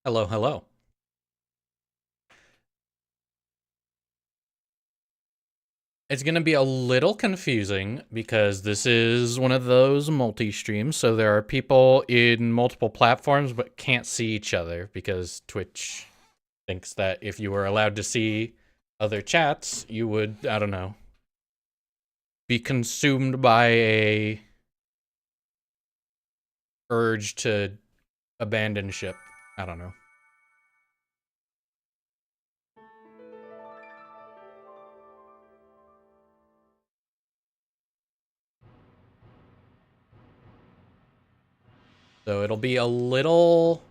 Hello, hello. It's going to be a little confusing because this is one of those multi-streams, so there are people in multiple platforms but can't see each other because Twitch thinks that if you were allowed to see other chats, you would, I don't know, be consumed by a urge to abandon ship. I don't know. So it'll be a little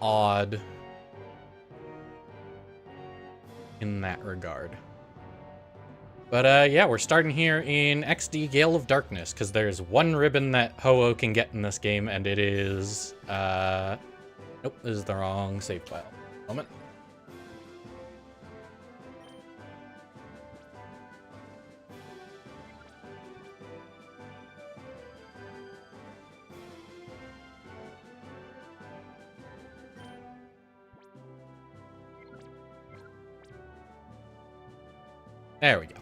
odd in that regard. But yeah, we're starting here in XD Gale of Darkness, because there's one ribbon that Ho-Oh can get in this game, and it is, nope, this is the wrong save file. Moment. There we go.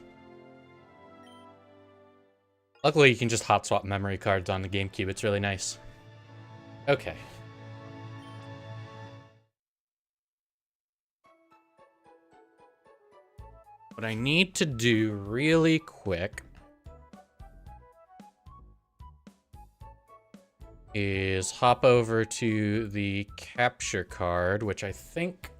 Luckily, you can just hot swap memory cards on the GameCube. It's really nice. Okay. What I need to do really quick is hop over to the capture card, which I think...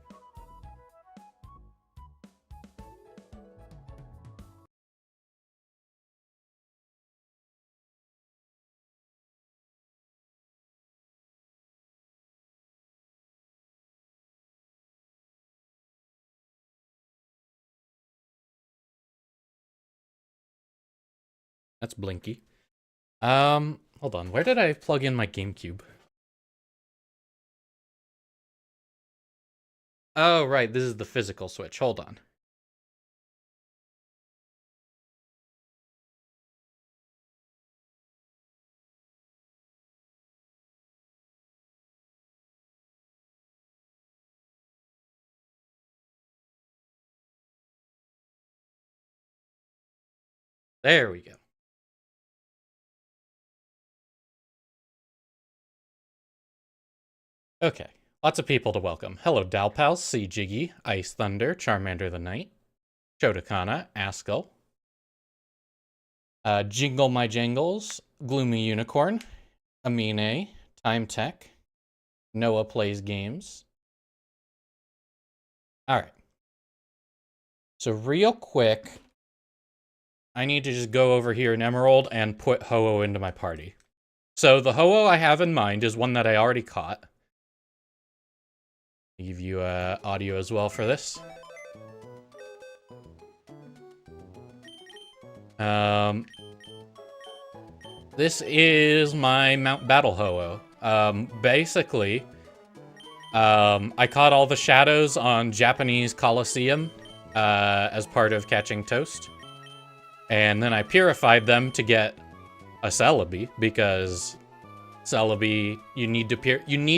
That's Blinky. Hold on. Where did I plug in my GameCube? Oh, right. This is the physical switch. Hold on. There we go. Okay, lots of people to welcome. Hello, Dalpals, Sea Jiggy, Ice Thunder, Charmander the Knight, Shotacana, Askel, Jingle My Jangles, Gloomy Unicorn, Amine, Time Tech, Noah Plays Games. Alright. So real quick, I need to just go over here in Emerald and put Ho-Oh into my party. So the Ho-Oh I have in mind is one that I already caught. I'll give you audio as well for this. This is my Mount Battle Ho-Oh. Basically, I caught all the shadows on Japanese Colosseum as part of catching Toast. And then I purified them to get a Celebi, because Celebi, you need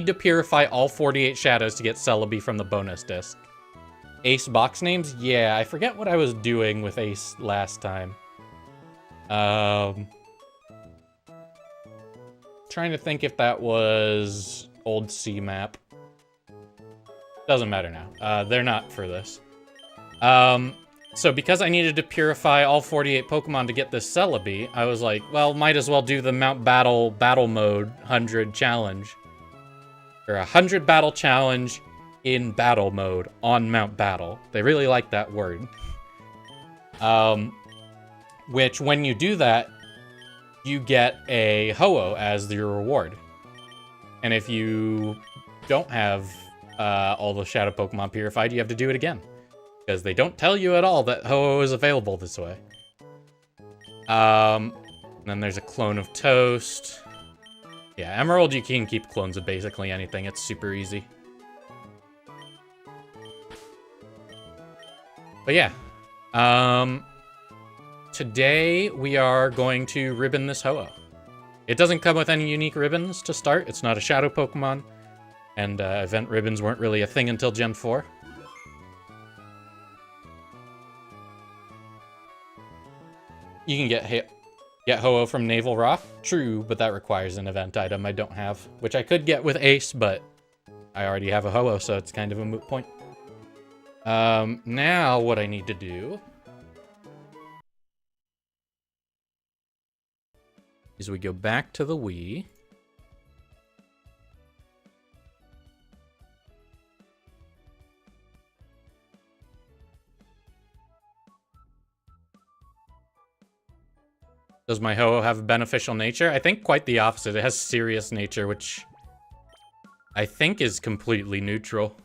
to purify all 48 shadows to get Celebi from the bonus disc. Ace box names? Yeah, I forget what I was doing with Ace last time. Trying to think if that was old C map. Doesn't matter now. They're not for this. So because I needed to purify all 48 Pokemon to get this Celebi, I was like, well, might as well do the Mount Battle Mode 100 challenge. Or 100 battle challenge in battle mode on Mount Battle. They really like that word. Which, when you do that, you get a Ho-Oh as your reward. And if you don't have all the Shadow Pokemon purified, you have to do it again. Because they don't tell you at all that Ho-Oh is available this way. Then there's a clone of Toast. Yeah, Emerald, you can keep clones of basically anything. It's super easy. But yeah. Today we are going to ribbon this Ho-Oh. It doesn't come with any unique ribbons to start. It's not a shadow Pokemon. And event ribbons weren't really a thing until Gen 4. You can get Ho-Oh from Naval Rock. True, but that requires an event item I don't have. Which I could get with Ace, but I already have a Ho-Oh, so it's kind of a moot point. Now what I need to do is we go back to the Wii. Does my Ho-Oh have a beneficial nature? I think quite the opposite. It has serious nature, which I think is completely neutral.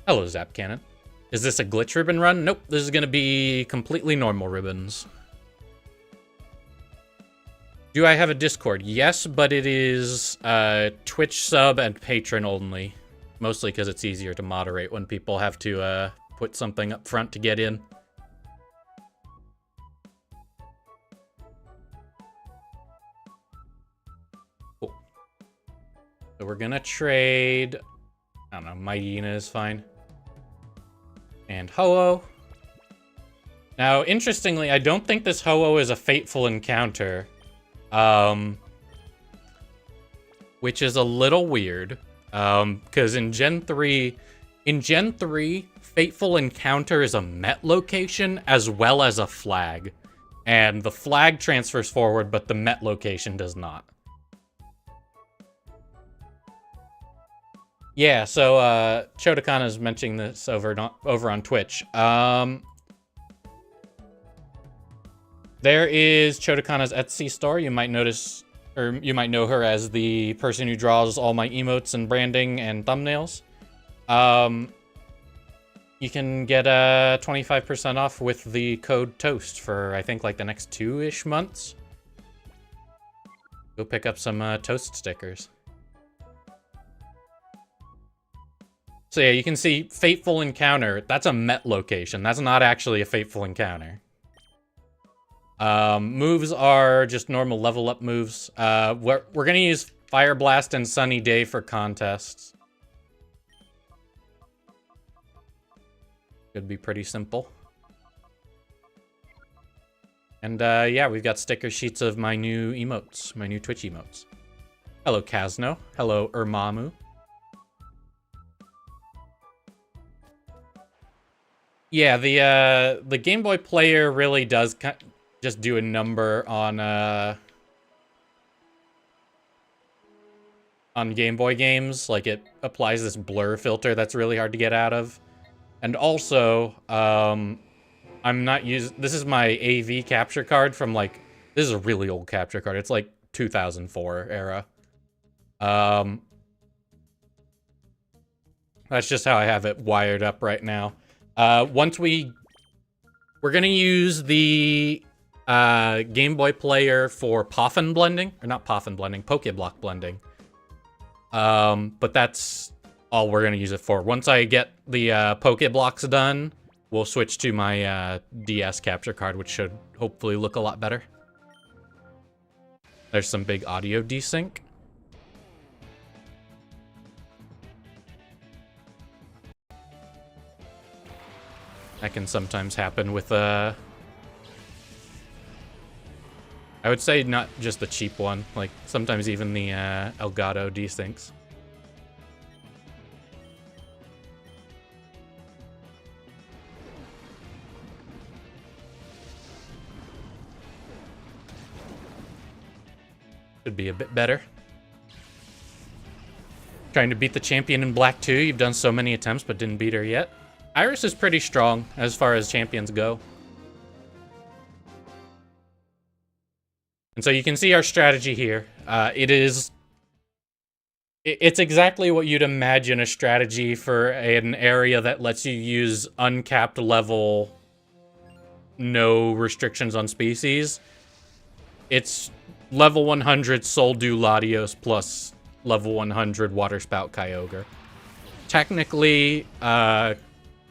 Hello, Zap Cannon. Is this a glitch ribbon run? Nope, this is gonna be completely normal ribbons. Do I have a Discord? Yes, but it is Twitch sub and patron only. Mostly because it's easier to moderate when people have to put something up front to get in. Cool. So we're gonna trade... I don't know, Mightyena is fine. And Ho-Oh. Now, interestingly, I don't think this Ho-Oh is a Fateful Encounter. Which is a little weird. Because in Gen 3, Fateful Encounter is a Met location as well as a flag. And the flag transfers forward, but the Met location does not. Yeah, so Chodakana is mentioning this over on Twitch. There is Chodakana's Etsy store. You might notice, or you might know her as the person who draws all my emotes and branding and thumbnails. You can get 25% off with the code TOAST for, I think, like the next 2-ish months. Go pick up some Toast stickers. So yeah, you can see Fateful Encounter. That's a Met location. That's not actually a Fateful Encounter. Moves are just normal level up moves. We're gonna use Fire Blast and Sunny Day for contests. Could be pretty simple. And yeah, we've got sticker sheets of my new emotes, my new Twitch emotes. Hello, Kazno. Hello, Urmamu. Yeah, the Game Boy player really does just do a number on Game Boy games. Like, it applies this blur filter that's really hard to get out of. And also, I'm not using... This is my AV capture card from, like... This is a really old capture card. It's, like, 2004 era. That's just how I have it wired up right now. Once we're gonna use the Game Boy player for Poffin blending, or not Poffin blending, Pokeblock blending. But that's all we're gonna use it for. Once I get the Pokeblocks done, we'll switch to my DS capture card, which should hopefully look a lot better. There's some big audio desync. That can sometimes happen with I would say not just the cheap one, like sometimes even the Elgato desyncs. Could be a bit better. Trying to beat the champion in Black 2. You've done so many attempts but didn't beat her yet. Iris is pretty strong as far as champions go. And so you can see our strategy here. It's exactly what you'd imagine a strategy for an area that lets you use uncapped level, no restrictions on species. It's level 100 Soldew Latios plus level 100 Waterspout Kyogre. Technically,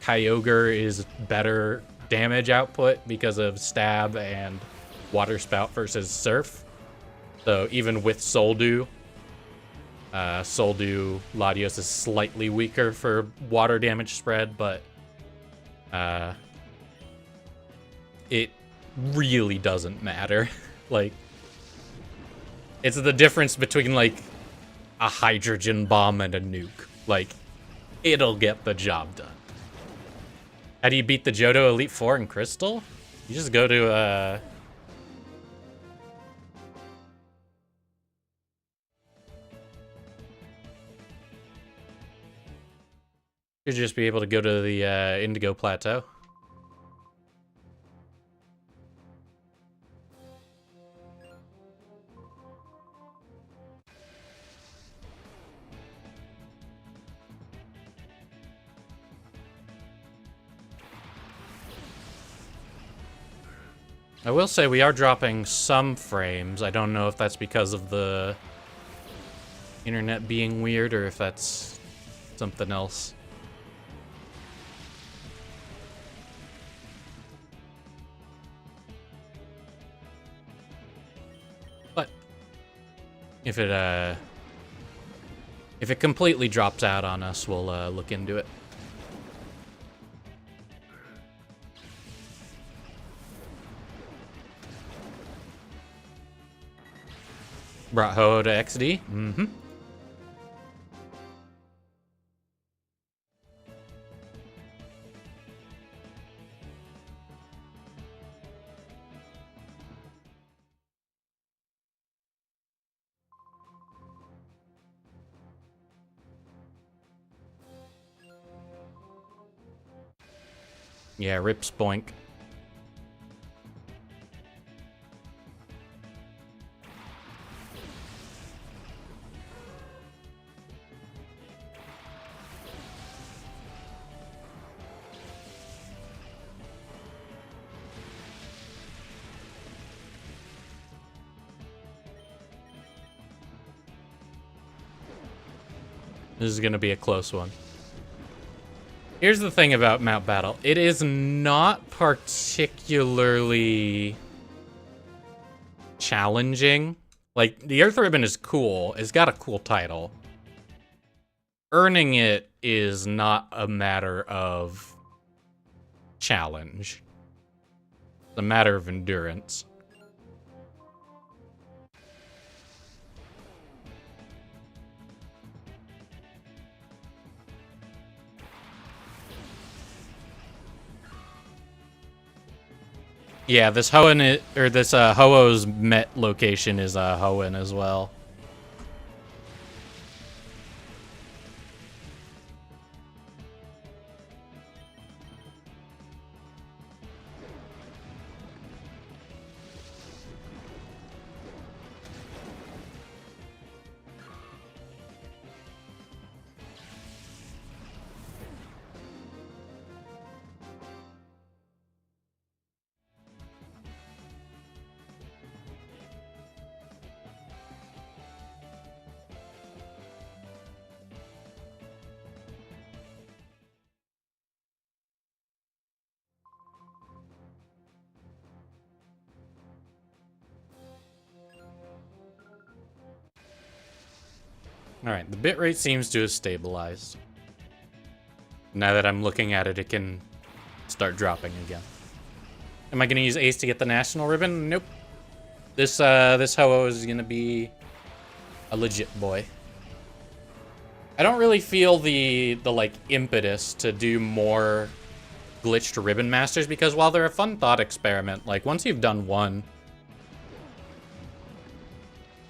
Kyogre is better damage output because of stab and water spout versus surf. So even with Soldew, Latios is slightly weaker for water damage spread, but it really doesn't matter. Like, it's the difference between, like, a hydrogen bomb and a nuke. Like, it'll get the job done. How do you beat the Johto Elite Four in Crystal? You just go to, you'd just be able to go to the Indigo Plateau. I will say we are dropping some frames. I don't know if that's because of the internet being weird or if that's something else. But if it completely drops out on us, we'll look into it. Brought Ho-Oh to XD? Mm-hmm. Yeah, rip Spoink. This is going to be a close one. Here's the thing about Mount Battle. It is not particularly challenging. Like, the Earth Ribbon is cool. It's got a cool title. Earning it is not a matter of challenge. It's a matter of endurance. Yeah, this Hoenn or this Ho-Oh's Met location is Hoenn as well. Alright, the bitrate seems to have stabilized. Now that I'm looking at it, it can start dropping again. Am I going to use Ace to get the National Ribbon? Nope. This Ho-Oh is going to be a legit boy. I don't really feel the like impetus to do more glitched Ribbon Masters because while they're a fun thought experiment, like once you've done one,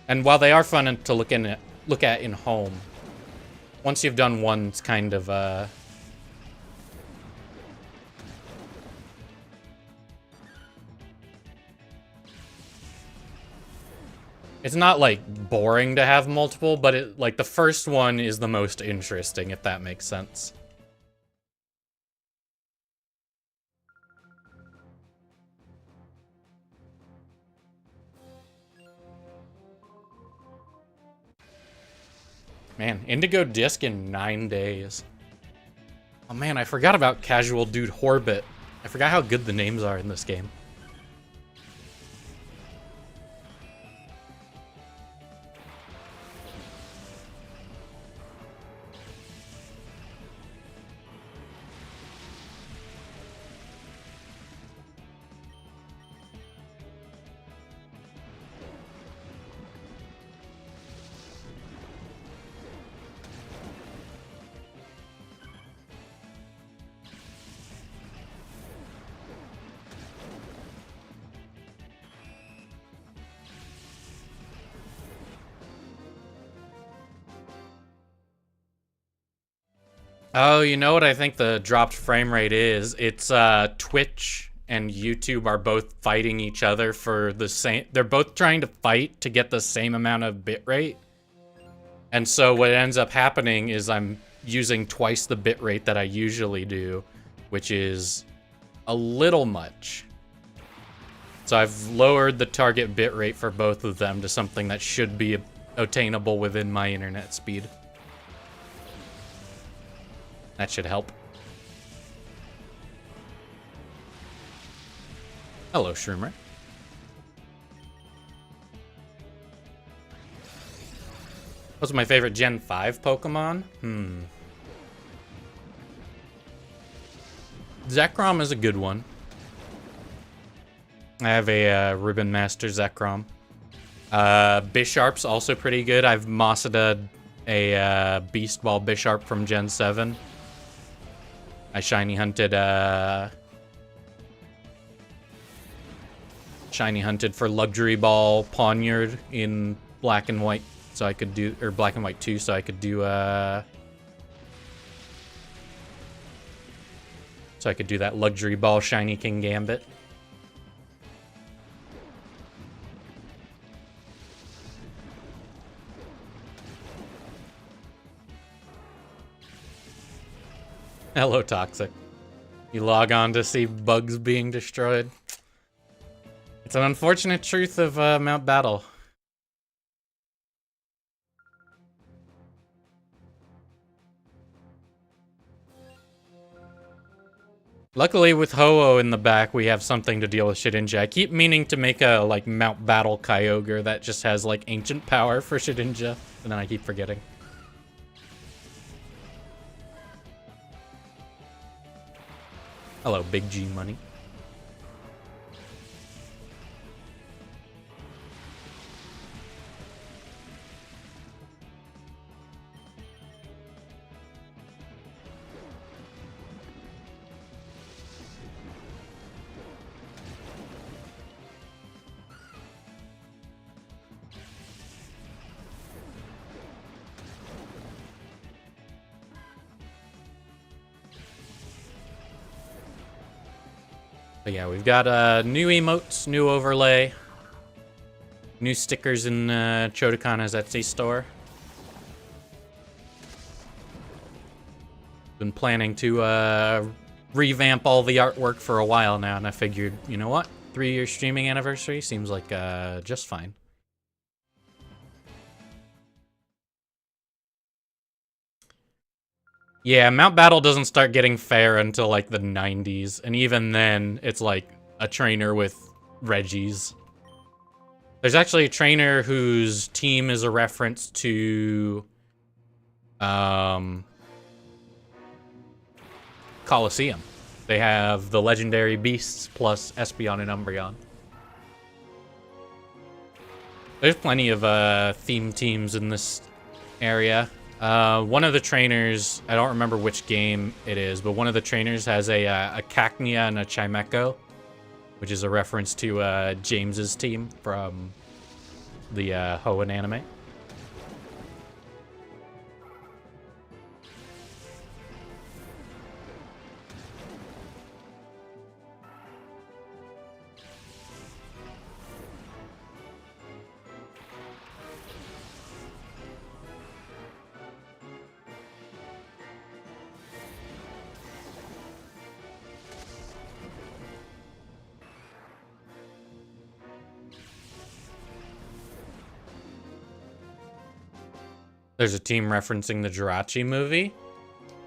and while they are fun to look at in home, once you've done one, it's kind of it's not like boring to have multiple, but it like the first one is the most interesting, if that makes sense. Man, Indigo Disc in 9 days. Oh man, I forgot about Casual Dude Horbit. I forgot how good the names are in this game. Oh, you know what I think the dropped frame rate is? It's Twitch and YouTube are both fighting each other for the same. They're both trying to fight to get the same amount of bitrate. And so what ends up happening is I'm using twice the bitrate that I usually do, which is a little much. So I've lowered the target bitrate for both of them to something that should be attainable within my internet speed. That should help. Hello, Shroomer. What's my favorite Gen 5 Pokemon? Zekrom is a good one. I have a Ribbon Master Zekrom. Bisharp's also pretty good. I've Mossada a Beast Ball Bisharp from Gen 7. I shiny hunted for Luxury Ball Pawniard in Black and White, so I could do, or Black and White 2, so I could do that Luxury Ball Shiny King Gambit. Hello, Toxic. You log on to see bugs being destroyed. It's an unfortunate truth of Mount Battle. Luckily, with Ho-Oh in the back, we have something to deal with Shedinja. I keep meaning to make a, like, Mount Battle Kyogre that just has, like, ancient power for Shedinja, and then I keep forgetting. Hello, Big G Money. But yeah, we've got new emotes, new overlay, new stickers in Chodokana's Etsy store. Been planning to revamp all the artwork for a while now, and I figured, you know what? 3-year streaming anniversary seems like just fine. Yeah, Mount Battle doesn't start getting fair until like the 90s, and even then, it's like a trainer with Reggies. There's actually a trainer whose team is a reference to Colosseum. They have the legendary beasts plus Espeon and Umbreon. There's plenty of theme teams in this area. One of the trainers, I don't remember which game it is, but one of the trainers has a Cacnea and a Chimecho, which is a reference to James's team from the Hoenn anime. There's a team referencing the Jirachi movie.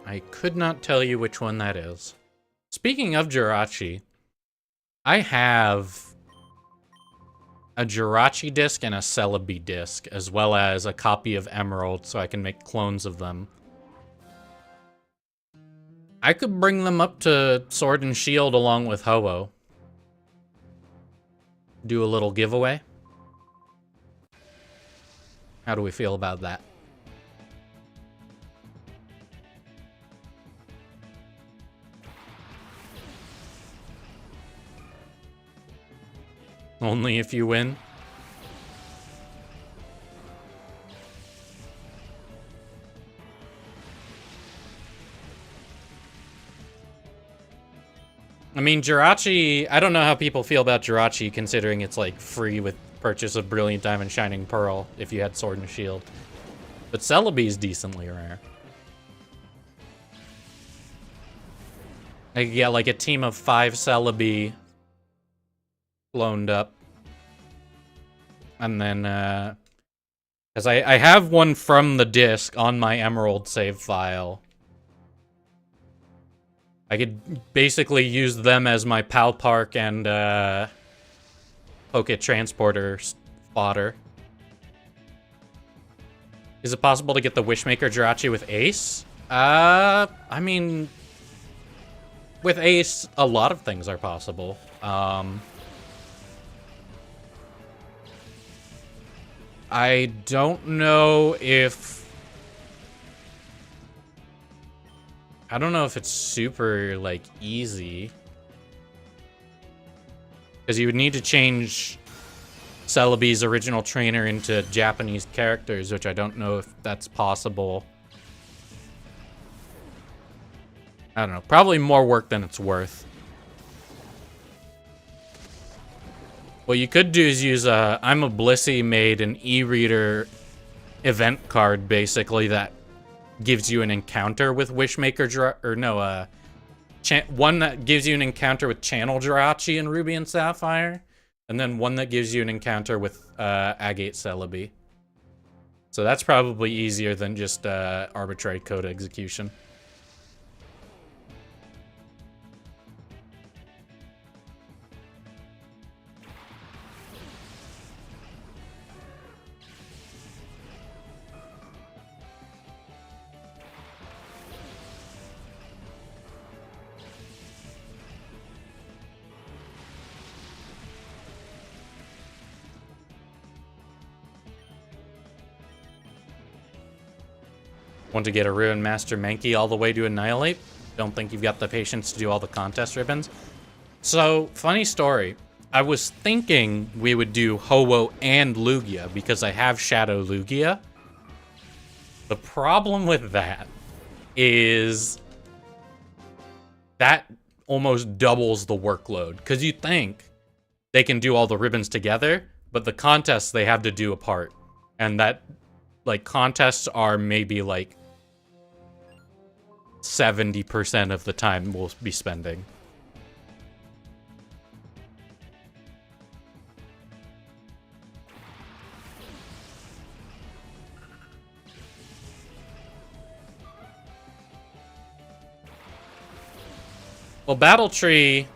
I could not tell you which one that is. Speaking of Jirachi, I have a Jirachi disc and a Celebi disc, as well as a copy of Emerald, so I can make clones of them. I could bring them up to Sword and Shield along with Ho-Oh. Do a little giveaway. How do we feel about that? Only if you win. I mean, Jirachi, I don't know how people feel about Jirachi, considering it's, like, free with purchase of Brilliant Diamond Shining Pearl if you had Sword and Shield. But Celebi is decently rare. I could get, like, a team of 5 Celebi loaned up. And then, because I have one from the disc on my Emerald save file. I could basically use them as my Pal Park and Poké Transporter fodder. Is it possible to get the Wishmaker Jirachi with Ace? I mean, with Ace, a lot of things are possible. I don't know if... I don't know if it's super, like, easy. Because you would need to change Celebi's original trainer into Japanese characters, which I don't know if that's possible. I don't know. Probably more work than it's worth. What you could do is use a... I'm a Blissey made an e-reader event card, basically, that gives you an encounter with Wishmaker... Or no, one that gives you an encounter with Channel Jirachi in Ruby and Sapphire, and then one that gives you an encounter with Agate Celebi. So that's probably easier than just arbitrary code execution. Want to get a Ruin Master Mankey all the way to Annihilate? Don't think you've got the patience to do all the contest ribbons? So, funny story. I was thinking we would do Ho-Oh and Lugia because I have Shadow Lugia. The problem with that is that almost doubles the workload. Because you think they can do all the ribbons together, but the contests they have to do apart. And that, like, contests are maybe, like, 70% of the time we'll be spending. Well, Battle Tree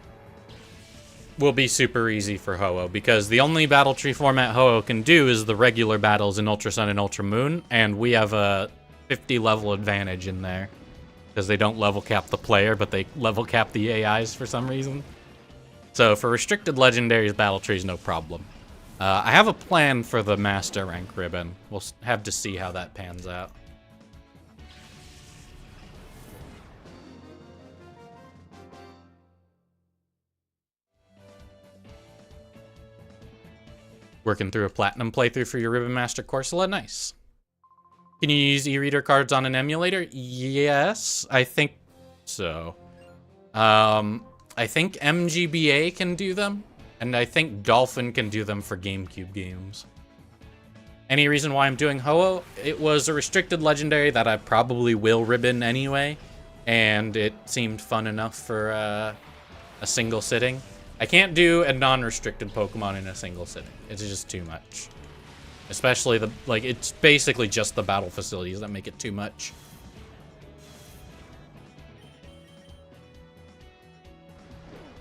will be super easy for Ho-Oh, because the only Battle Tree format Ho-Oh can do is the regular battles in Ultra Sun and Ultra Moon, and we have a 50 level advantage in there. Because they don't level cap the player, but they level cap the AIs for some reason. So for restricted legendaries, Battle Tree's no problem. I have a plan for the Master Rank ribbon. We'll have to see how that pans out. Working through a Platinum playthrough for your Ribbon Master Corsola? Nice. Can you use e-reader cards on an emulator? Yes, I think so. I think MGBA can do them, and I think Dolphin can do them for GameCube games. Any reason why I'm doing Ho-Oh? It was a restricted legendary that I probably will ribbon anyway, and it seemed fun enough for a single sitting. I can't do a non-restricted Pokemon in a single sitting. It's just too much. Especially it's basically just the battle facilities that make it too much.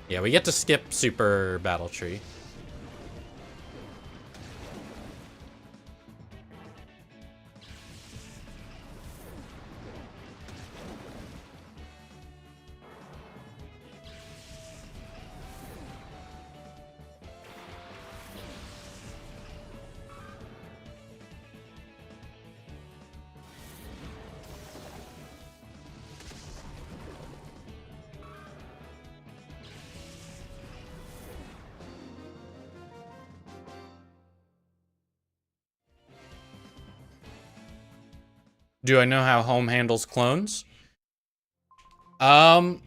Yeah, we get to skip Super Battle Tree. Do I know how home handles clones? I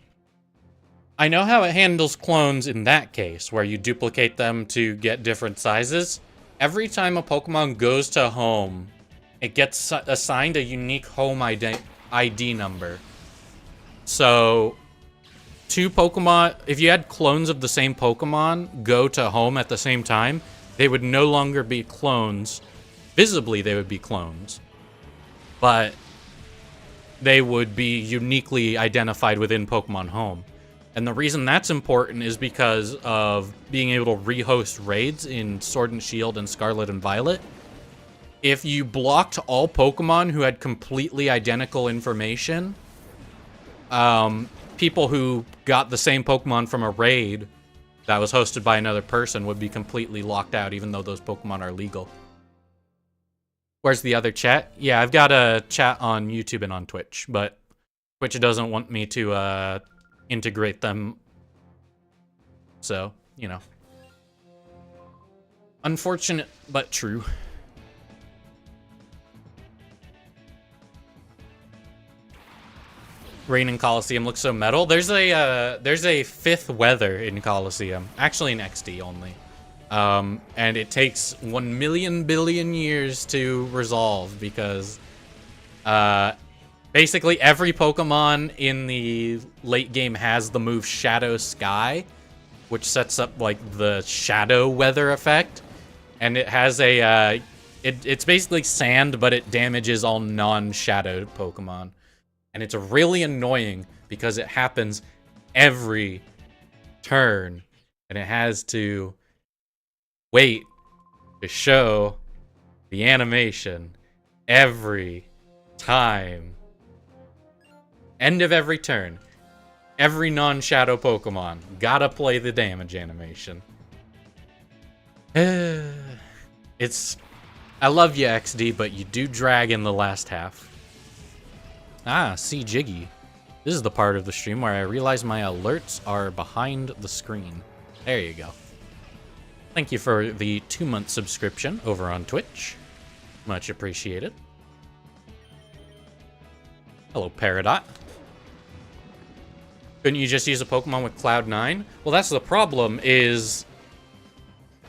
know how it handles clones in that case, where you duplicate them to get different sizes. Every time a Pokemon goes to home, it gets assigned a unique home ID number. So, two Pokemon, if you had clones of the same Pokemon go to home at the same time, they would no longer be clones. Visibly, they would be clones. But they would be uniquely identified within Pokemon Home. And the reason that's important is because of being able to rehost raids in Sword and Shield and Scarlet and Violet. If you blocked all Pokemon who had completely identical information, people who got the same Pokemon from a raid that was hosted by another person would be completely locked out, even though those Pokemon are legal. Where's the other chat? Yeah, I've got a chat on YouTube and on Twitch, but Twitch doesn't want me to integrate them. So, you know. Unfortunate, but true. Rain in Coliseum looks so metal. There's a fifth weather in Coliseum. Actually in XD only. And it takes 1 million billion years to resolve because basically every Pokemon in the late game has the move Shadow Sky, which sets up like the shadow weather effect. And it has a it's basically sand, but it damages all non-shadowed Pokemon. And it's really annoying because it happens every turn and it has to wait to show the animation every time. End of every turn. Every non-shadow Pokemon gotta play the damage animation. It's... I love you, XD, but you do drag in the last half. Ah, see Jiggy. This is the part of the stream where I realize my alerts are behind the screen. There you go. Thank you for the 2-month subscription over on Twitch. Much appreciated. Hello, Peridot. Couldn't you just use a Pokemon with Cloud9? Well, that's the problem, is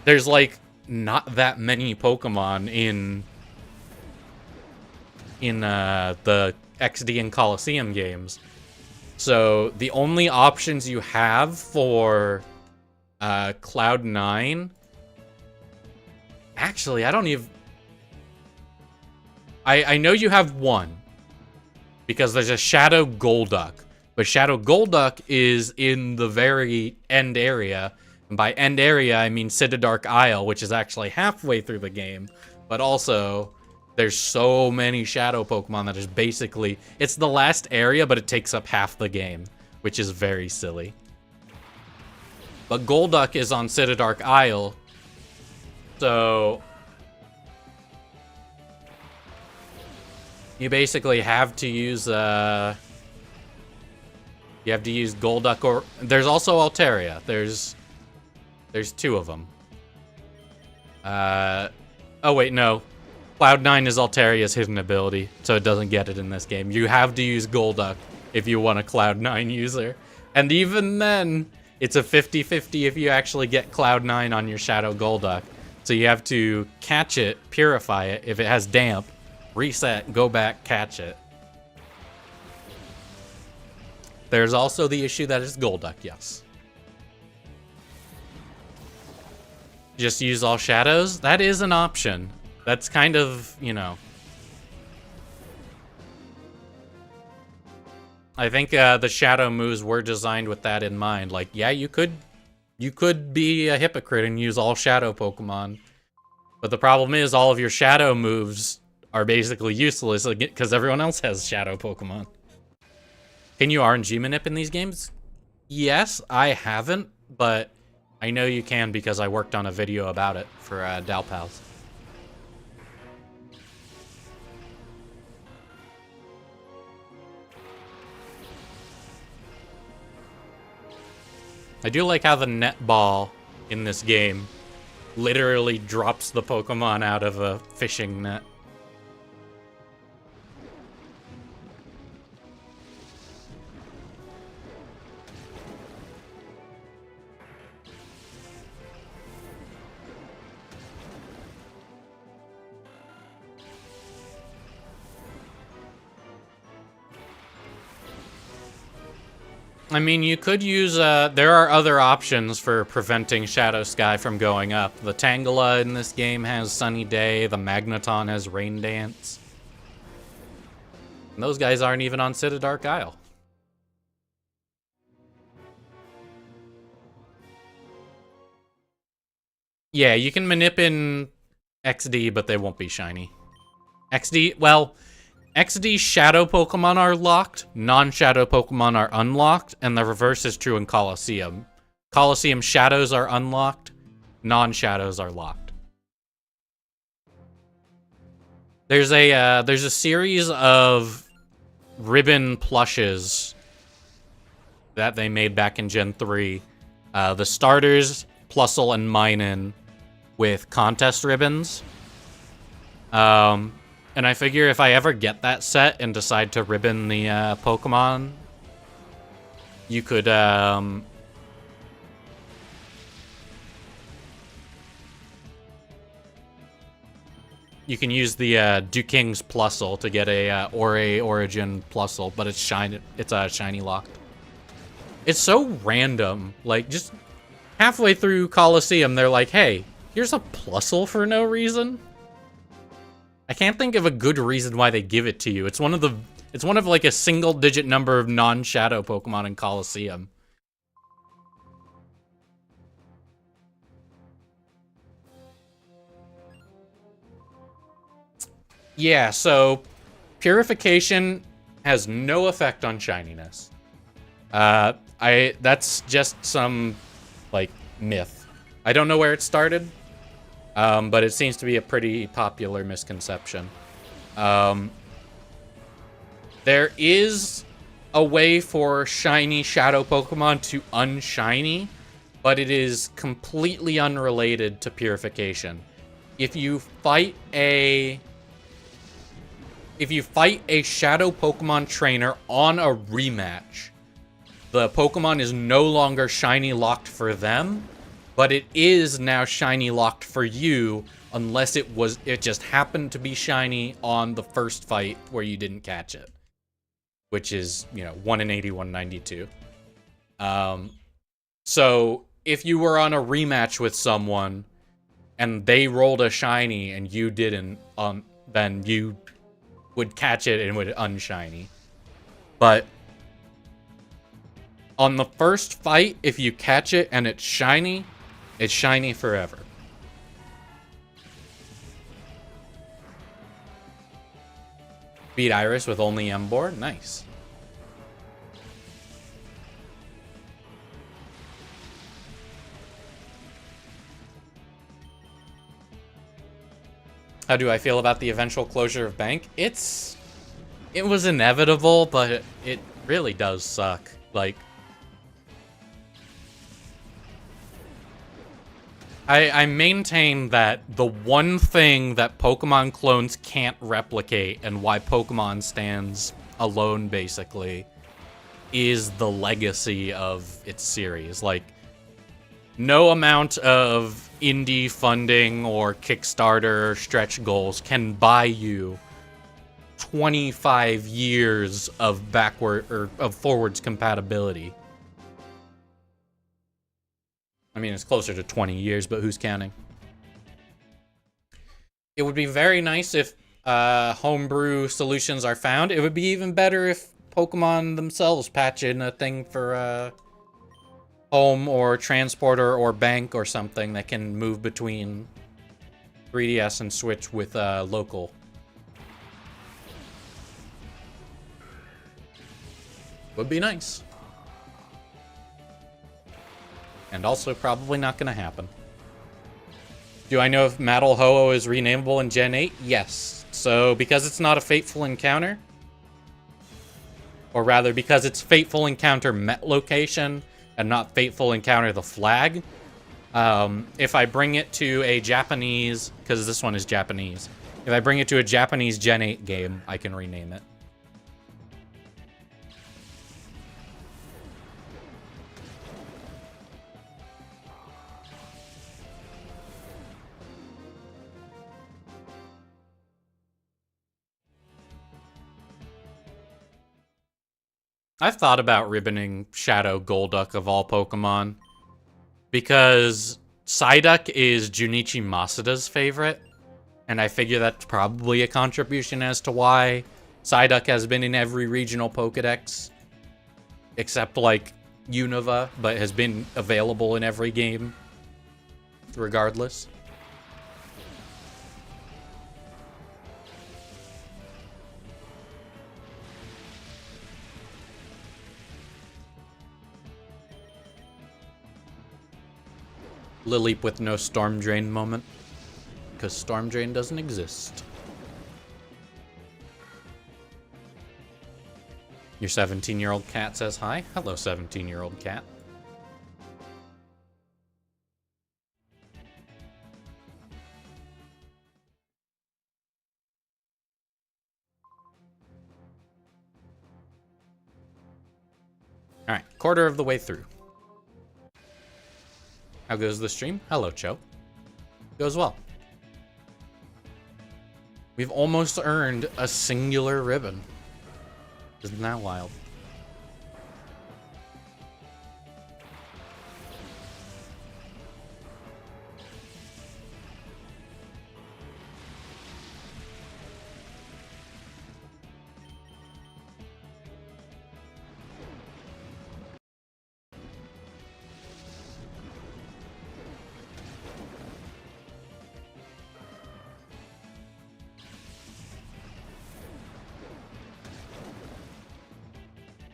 there's, like, not that many Pokemon in the XD and Coliseum games. So, the only options you have for Cloud9... Actually, I don't even... I know you have one. Because there's a Shadow Golduck. But Shadow Golduck is in the very end area. And by end area, I mean Cidadark Isle, which is actually halfway through the game. But also, there's so many Shadow Pokemon that is basically... It's the last area, but it takes up half the game. Which is very silly. But Golduck is on Cidadark Isle. So... you basically have to use, you have to use Golduck or... There's also Altaria. There's 2 of them. Oh wait, no. Cloud9 is Altaria's hidden ability, so it doesn't get it in this game. You have to use Golduck if you want a Cloud9 user. And even then, it's a 50-50 if you actually get Cloud9 on your Shadow Golduck. So you have to catch it, purify it. If it has damp, reset, go back, catch it. There's also the issue that it's Golduck, yes. Just use all shadows? That is an option. That's kind of, you know... I think the shadow moves were designed with that in mind. Like, yeah, you could be a hypocrite and use all shadow Pokemon. But the problem is all of your shadow moves are basically useless because everyone else has shadow Pokemon. Can you RNG manip in these games? Yes, I haven't, but I know you can because I worked on a video about it for Dalpals. I do like how the netball in this game literally drops the Pokemon out of a fishing net. I mean, you could use, there are other options for preventing Shadow Sky from going up. The Tangela in this game has Sunny Day, the Magneton has Rain Dance. And those guys aren't even on City Dark Isle. Yeah, you can manip in XD, but they won't be shiny. XD, well, XD shadow Pokemon are locked, non-shadow Pokemon are unlocked, and the reverse is true in Colosseum. Colosseum shadows are unlocked, non-shadows are locked. There's a series of ribbon plushes that they made back in Gen 3. The starters, Plusle and Minun, with contest ribbons. And I figure if I ever get that set and decide to ribbon the Pokemon, you could you can use the Duking's Plusle to get a Origin Plusle, but it's shiny locked. It's so random. Like, just halfway through Colosseum, they're like, hey, here's a Plusle for no reason. I can't think of a good reason why they give it to you. It's one of like a single digit number of non-shadow Pokemon in Colosseum. Yeah, so purification has no effect on shininess. That's just some like myth. I don't know where it started. But it seems to be a pretty popular misconception. There is a way for shiny shadow Pokemon to unshiny, but it is completely unrelated to purification. If you fight a shadow Pokemon trainer on a rematch, the Pokemon is no longer shiny locked for them, but it is now shiny locked for you unless it just happened to be shiny on the first fight where you didn't catch it, which is, 1 in 80, 1 in 92. So if you were on a rematch with someone and they rolled a shiny and you didn't, then you would catch it and would unshiny. But on the first fight, if you catch it and it's shiny forever. Beat Iris with only Emboar? Nice. How do I feel about the eventual closure of Bank? It was inevitable, but it really does suck. Like, I maintain that the one thing that Pokemon clones can't replicate and why Pokemon stands alone, basically, is the legacy of its series. Like, no amount of indie funding or Kickstarter stretch goals can buy you 25 years of forwards compatibility. I mean, it's closer to 20 years, but who's counting? It would be very nice if homebrew solutions are found. It would be even better if Pokemon themselves patch in a thing for home or transporter or bank or something that can move between 3DS and Switch with local. Would be nice. And also probably not going to happen. Do I know if Metal Ho-Oh is renameable in Gen 8? Yes. So because it's not a Fateful Encounter, or rather because it's Fateful Encounter Met Location and not Fateful Encounter the flag, if I bring it to a Japanese, because this one is Japanese, if I bring it to a Japanese Gen 8 game, I can rename it. I've thought about ribboning Shadow Golduck of all Pokemon, because Psyduck is Junichi Masuda's favorite, and I figure that's probably a contribution as to why Psyduck has been in every regional Pokedex, except like Unova, but has been available in every game, regardless. Lileep with no Storm Drain moment, because Storm Drain doesn't exist. Your 17-year-old cat says hi. Hello, 17-year-old cat. Alright, quarter of the way through. How goes the stream? Hello, Cho. Goes well. We've almost earned a singular ribbon. Isn't that wild?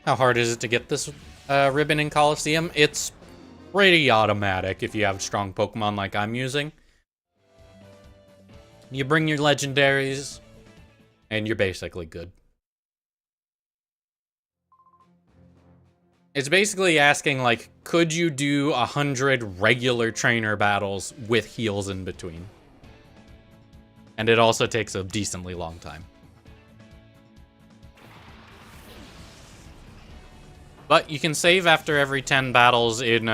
How hard is it to get this ribbon in Coliseum? It's pretty automatic if you have strong Pokemon like I'm using. You bring your legendaries, and you're basically good. It's basically asking, like, could you do 100 regular trainer battles with heals in between? And it also takes a decently long time. But you can save after every 10 battles in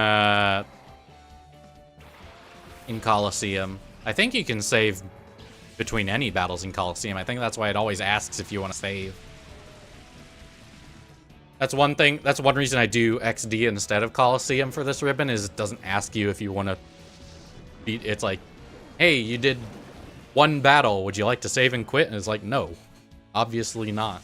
Coliseum. I think you can save between any battles in Coliseum. I think that's why it always asks if you want to save. That's one thing. That's one reason I do XD instead of Coliseum for this ribbon, is it doesn't ask you if you want to beat. It's like, hey, you did one battle. Would you like to save and quit? And it's like, no, obviously not.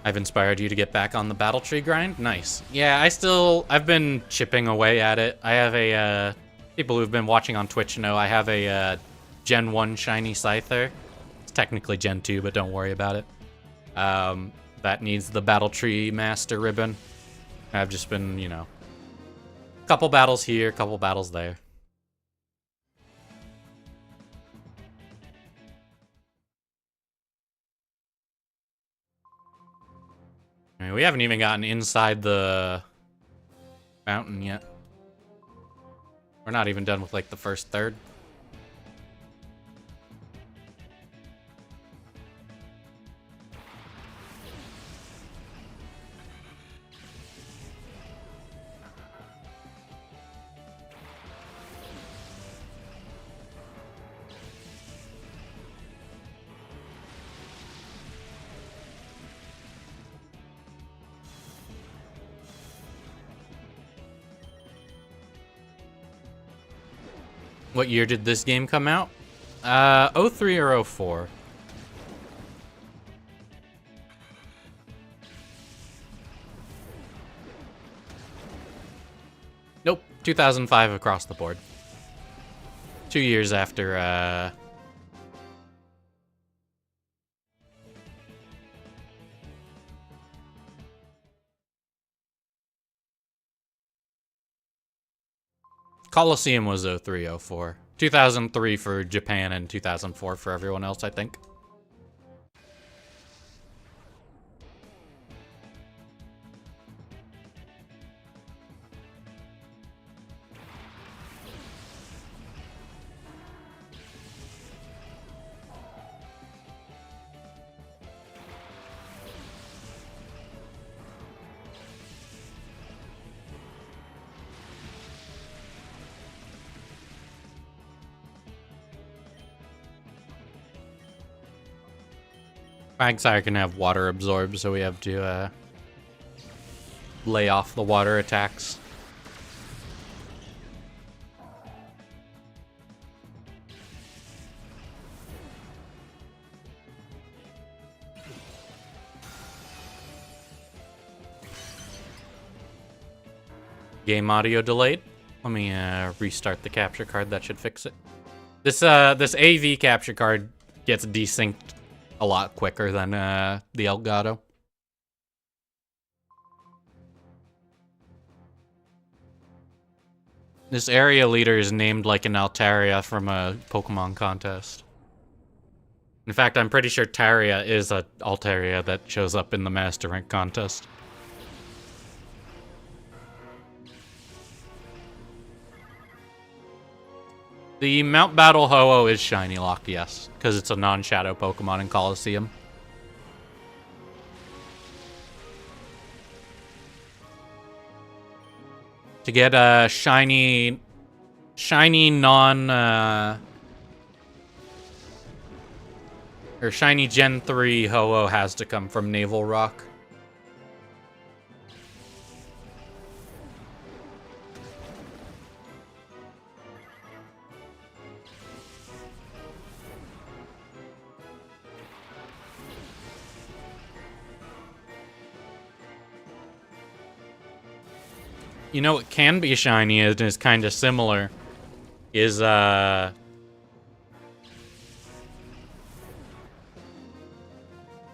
I've inspired you to get back on the battle tree grind? Nice. Yeah, I've been chipping away at it. I have a, people who've been watching on Twitch know I have a Gen 1 Shiny Scyther. It's technically Gen 2, but don't worry about it. That needs the battle tree master ribbon. I've just been, you know, couple battles here, couple battles there. I mean, we haven't even gotten inside the mountain yet. We're not even done with, like, the first third. What year did this game come out? 03 or 04. Nope, 2005 across the board. 2 years after, Colosseum was 03, 04. 2003 for Japan and 2004 for everyone else, I think. Quagsire can have water absorb, so we have to lay off the water attacks. Game audio delayed. Let me restart the capture card. That should fix it. This AV capture card gets desynced a lot quicker than the Elgato. This area leader is named like an Altaria from a Pokemon contest. In fact, I'm pretty sure Taria is a Altaria that shows up in the Master Rank contest. The Mount Battle Ho-Oh is shiny locked, yes, because it's a non-shadow Pokemon in Colosseum. To get a shiny non, or shiny Gen 3 Ho-Oh has to come from Naval Rock. You know what can be shiny and is kind of similar is the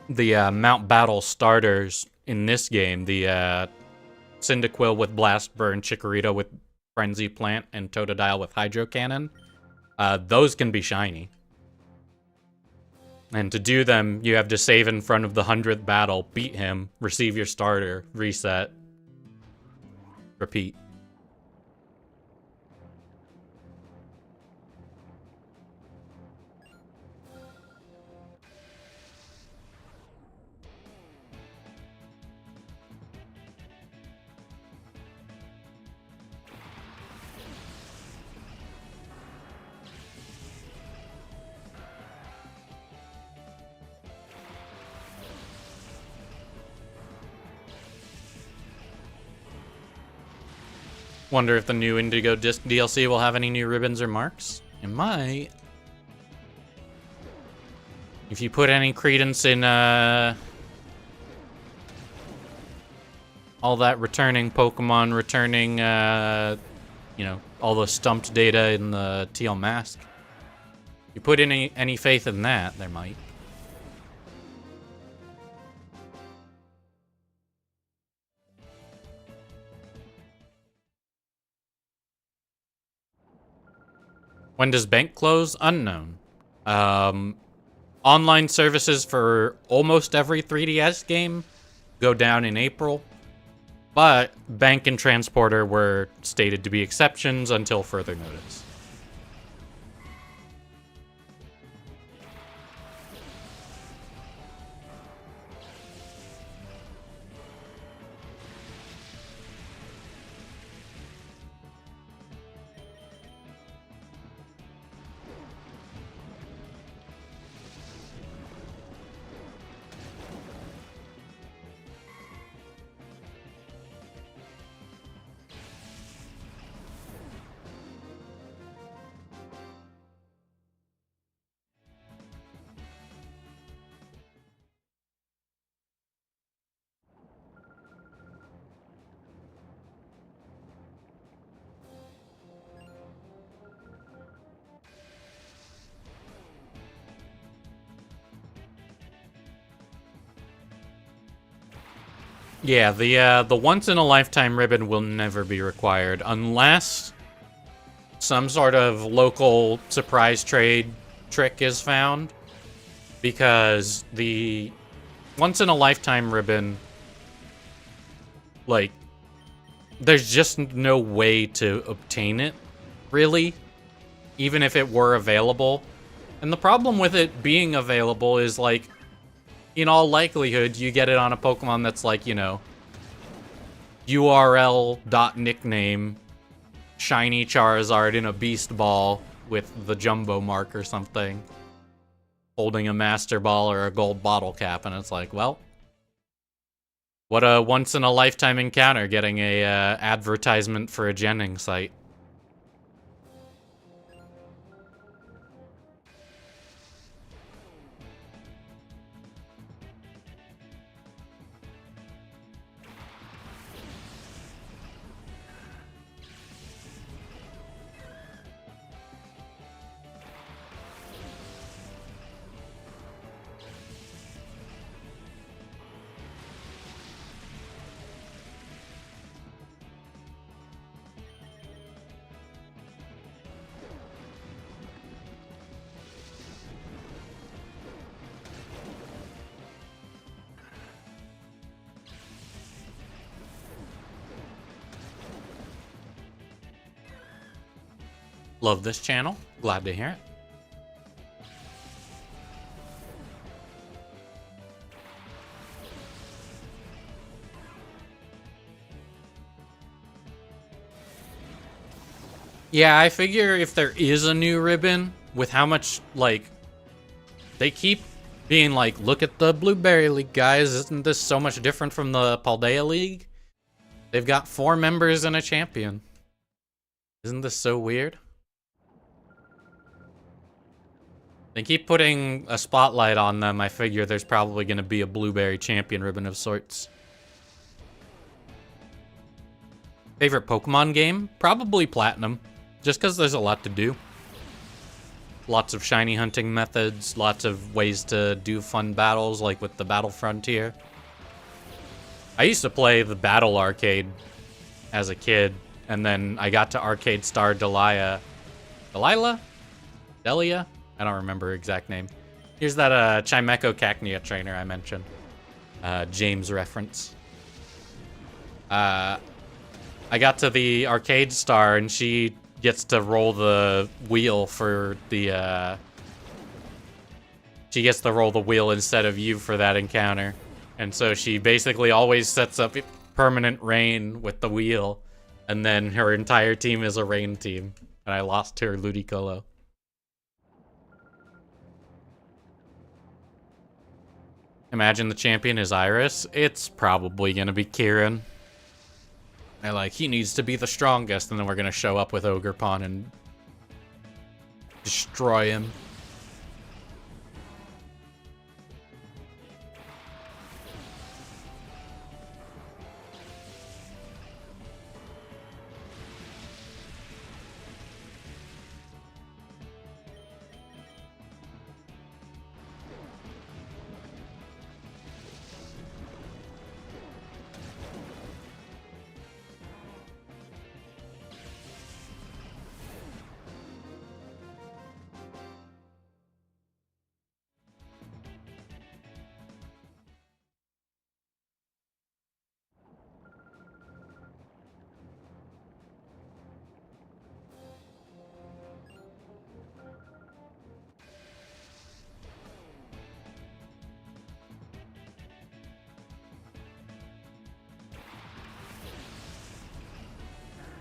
Mount Battle starters in this game. The Cyndaquil with Blast Burn, Chikorita with Frenzy Plant, and Totodile with Hydro Cannon. Those can be shiny. And to do them, you have to save in front of the 100th battle, beat him, receive your starter, reset. Repeat. Wonder if the new Indigo Disc DLC will have any new ribbons or marks? It might. If you put any credence in all that returning Pokemon, returning, you know, all the stumped data in the Teal Mask. If you put any faith in that, there might. When does bank close? Unknown. Online services for almost every 3DS game go down in April, but bank and transporter were stated to be exceptions until further notice. Yeah, the once in a lifetime ribbon will never be required unless some sort of local surprise trade trick is found, because the once in a lifetime ribbon, like, there's just no way to obtain it, really, even if it were available. And the problem with it being available is, like, in all likelihood, you get it on a Pokemon that's like, you know, URL.nickname shiny Charizard in a Beast Ball with the Jumbo mark or something, holding a Master Ball or a gold bottle cap, and it's like, well, what a once-in-a-lifetime encounter getting a advertisement for a Jennings site. Love this channel. Glad to hear it. Yeah, I figure if there is a new ribbon, with how much, like, they keep being like, look at the Blueberry League, guys. Isn't this so much different from the Paldea League? They've got 4 members and a champion. Isn't this so weird? They keep putting a spotlight on them. I figure there's probably going to be a Blueberry champion ribbon of sorts. Favorite Pokemon game? Probably Platinum. Just because there's a lot to do. Lots of shiny hunting methods, lots of ways to do fun battles, like with the Battle Frontier. I used to play the Battle Arcade as a kid, and then I got to Arcade Star Delia? Delia? I don't remember her exact name. Here's that Chimecho Cacnea trainer I mentioned. James reference. I got to the Arcade Star, and she gets to roll the wheel for the, she gets to roll the wheel instead of you for that encounter. And so she basically always sets up permanent rain with the wheel, and then her entire team is a rain team. And I lost to her Ludicolo. Imagine the champion is Iris. It's probably gonna be Kieran. They're like, he needs to be the strongest, and then we're gonna show up with Ogerpon and destroy him.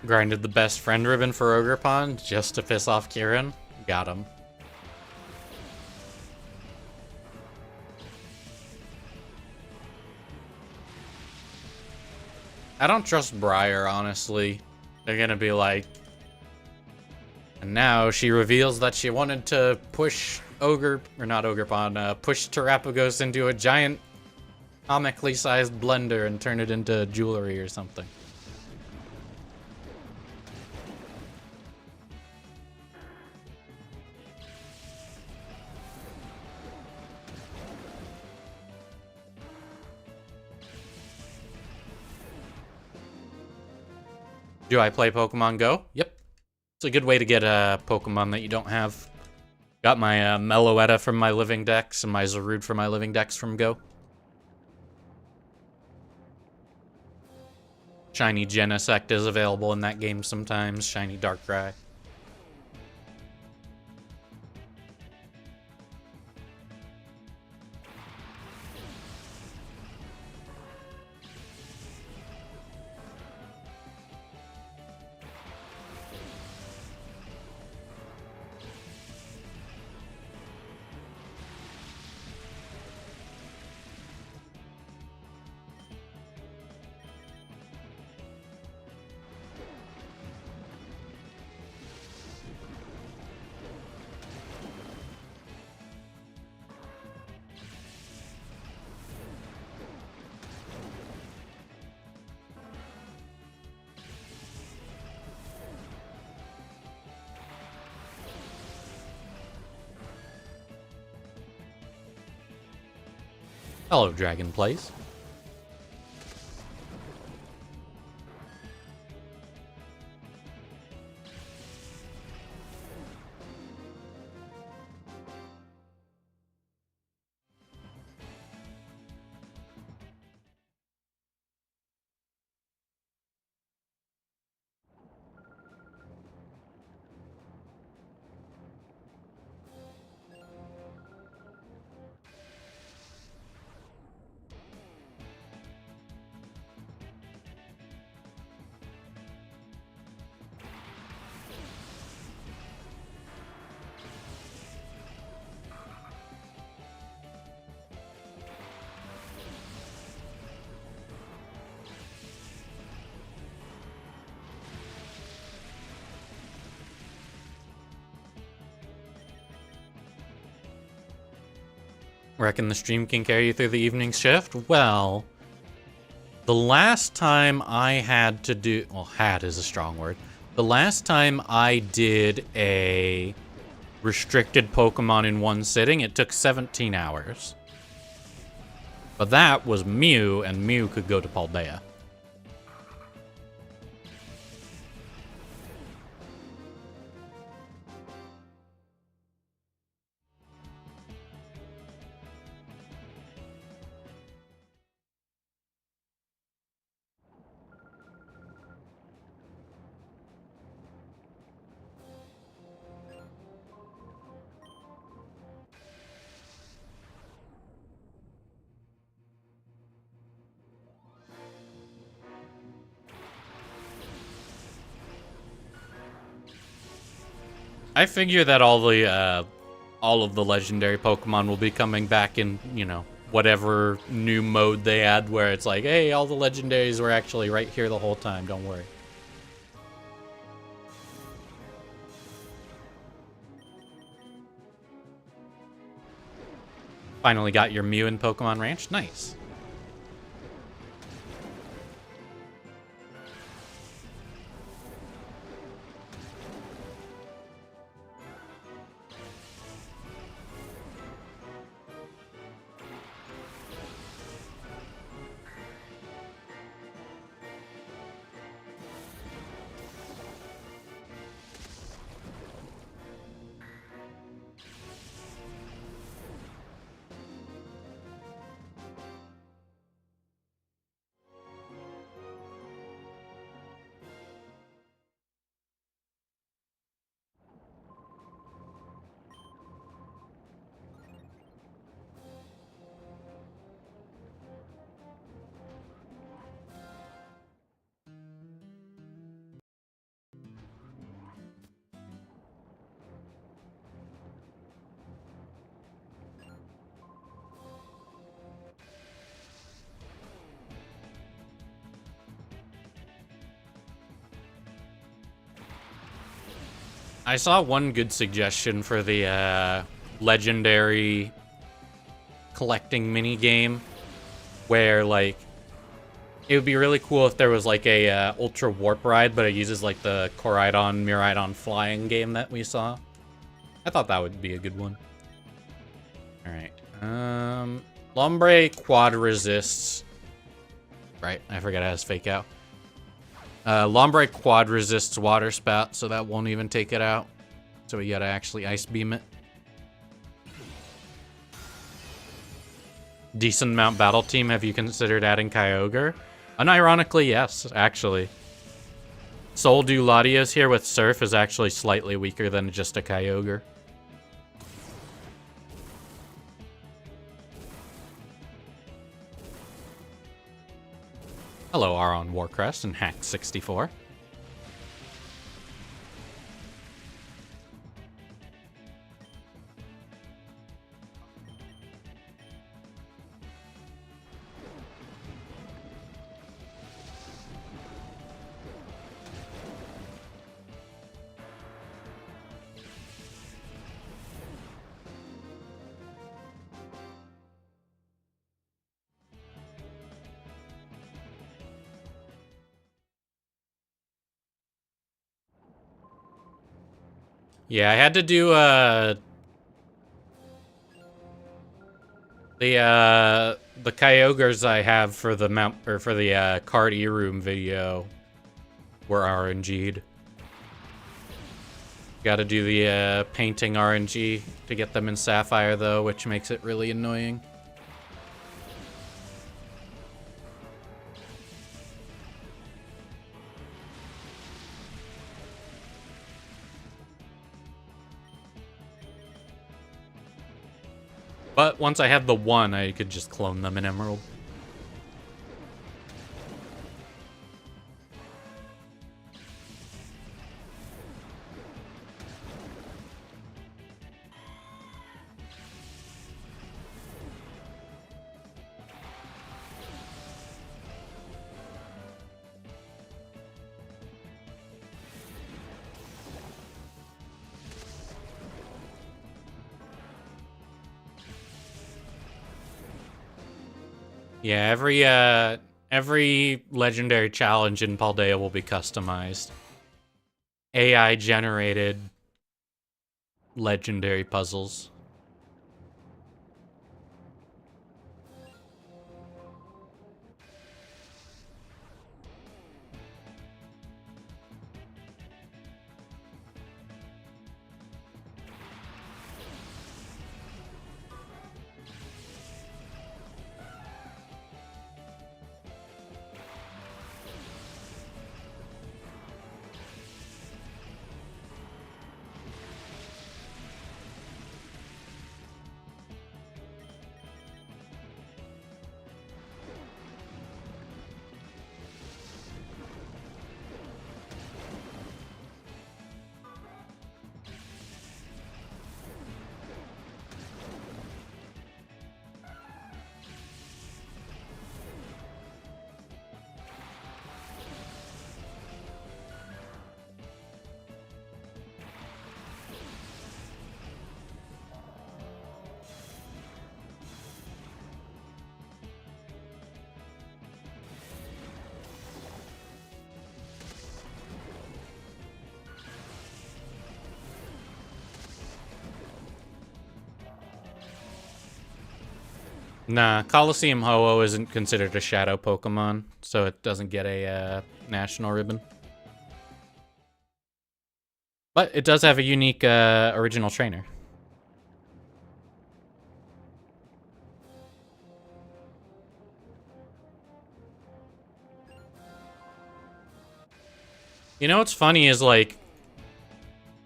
Grinded the best friend ribbon for Ogerpon just to piss off Kieran. Got him. I don't trust Briar, honestly. They're gonna be like... And now she reveals that she wanted to push push Terapagos into a giant comically sized blender and turn it into jewelry or something. Do I play Pokemon Go? Yep. It's a good way to get a Pokemon that you don't have. Got my Meloetta from my living decks and my Zarude from my living decks from Go. Shiny Genesect is available in that game sometimes. Shiny Darkrai. Hello, Dragon Plays. Reckon the stream can carry you through the evening shift? Well, the last time I had to do... Well, had is a strong word. The last time I did a restricted Pokemon in one sitting, it took 17 hours. But that was Mew, and Mew could go to Paldea. I figure that all of the legendary Pokemon will be coming back in, you know, whatever new mode they add where it's like, hey, all the legendaries were actually right here the whole time, don't worry. Finally got your Mew in Pokemon Ranch? Nice. I saw one good suggestion for the legendary collecting mini game where, like, it would be really cool if there was like a Ultra Warp Ride, but it uses like the Koraidon, Miraidon flying game that we saw. I thought that would be a good one. All right. Lombre quad resists. Right, I forgot it has Fake Out. Lombre quad resists water spout, so that won't even take it out. So we gotta actually ice beam it. Decent Mount Battle Team, have you considered adding Kyogre? Unironically, yes, actually. Soldu Latios here with Surf is actually slightly weaker than just a Kyogre. Hello, Aron Warcrest and Hack64. Yeah, I had to do the Kyogres I have for the card E-Room video were RNG'd. Gotta do the painting RNG to get them in Sapphire though, which makes it really annoying. But once I had the one, I could just clone them in Emerald. Yeah, every legendary challenge in Paldea will be customized. AI generated legendary puzzles. Nah, Coliseum Ho-Oh isn't considered a shadow Pokemon, so it doesn't get a national ribbon. But it does have a unique original trainer. You know what's funny is, like,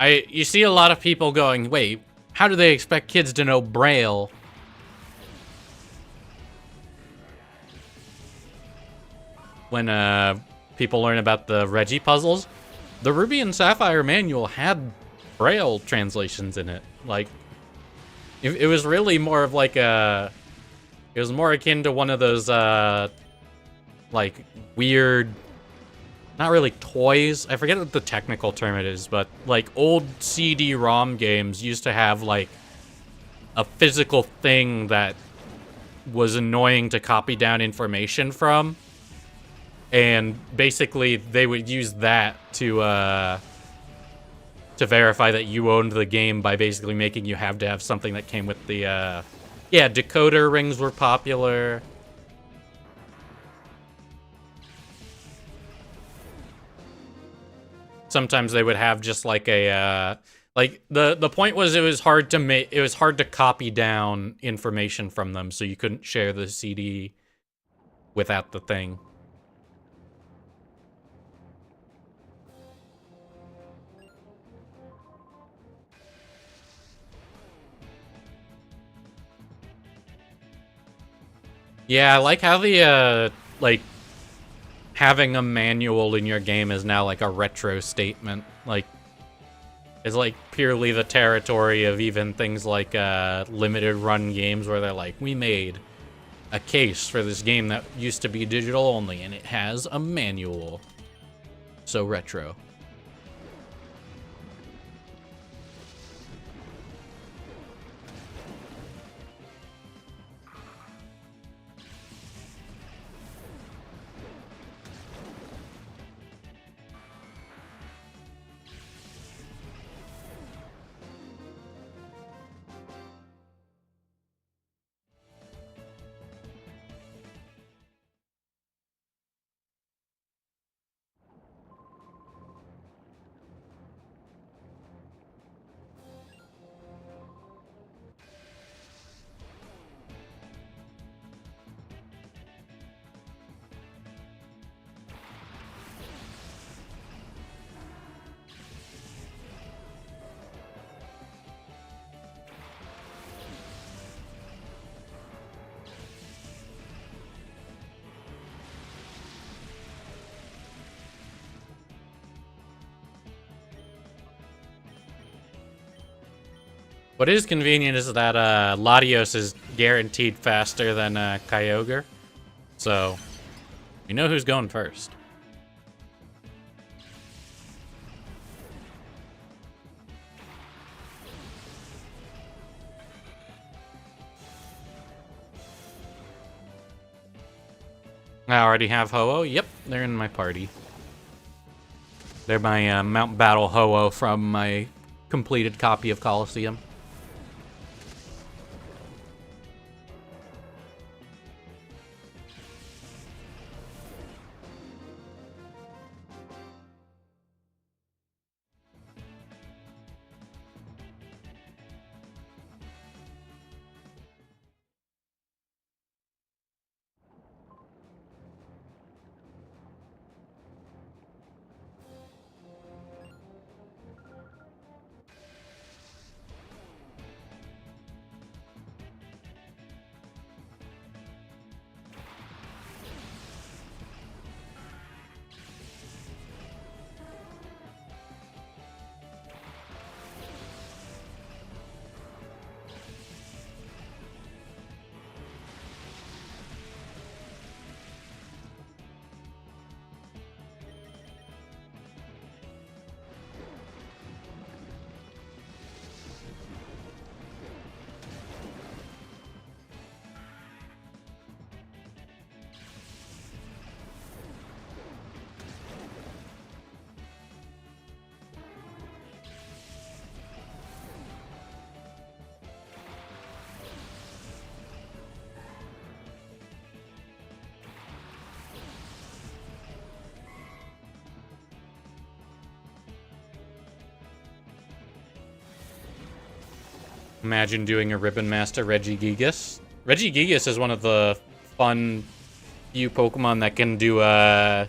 you see a lot of people going, wait, how do they expect kids to know Braille? When people learn about the Reggie puzzles, the Ruby and Sapphire manual had Braille translations in it. Like, it was really more of like a... It was more akin to one of those, like, weird... Not really toys. I forget what the technical term it is, but, like, old CD-ROM games used to have, like, a physical thing that was annoying to copy down information from. And basically, they would use that to verify that you owned the game by basically making you have to have something that came with the, yeah, decoder rings were popular. sometimes they would have just like a like the point was it was hard to copy down information from them, so you couldn't share the CD without the thing. Yeah, I like how the like having a manual in your game is now like a retro statement. Like, it's like purely the territory of even things like limited run games where they're like, we made a case for this game that used to be digital only and it has a manual. So retro. What is convenient is that Latios is guaranteed faster than Kyogre, so we know who's going first. I already have Ho-Oh. Yep, they're in my party. They're my Mount Battle Ho-Oh from my completed copy of Colosseum. Imagine doing a Ribbon Master Regigigas. Regigigas is one of the fun few Pokemon that can do a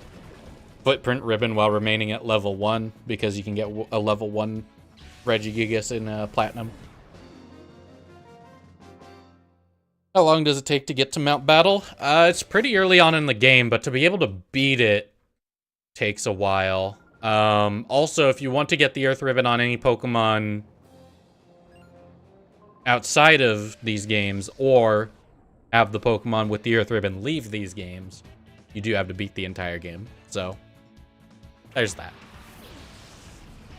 footprint ribbon while remaining at level 1, because you can get a level 1 Regigigas in Platinum. How long does it take to get to Mount Battle? It's pretty early on in the game, but to be able to beat it takes a while. Also, if you want to get the Earth Ribbon on any Pokemon outside of these games, or have the Pokemon with the Earth Ribbon leave these games, you do have to beat the entire game. So, there's that.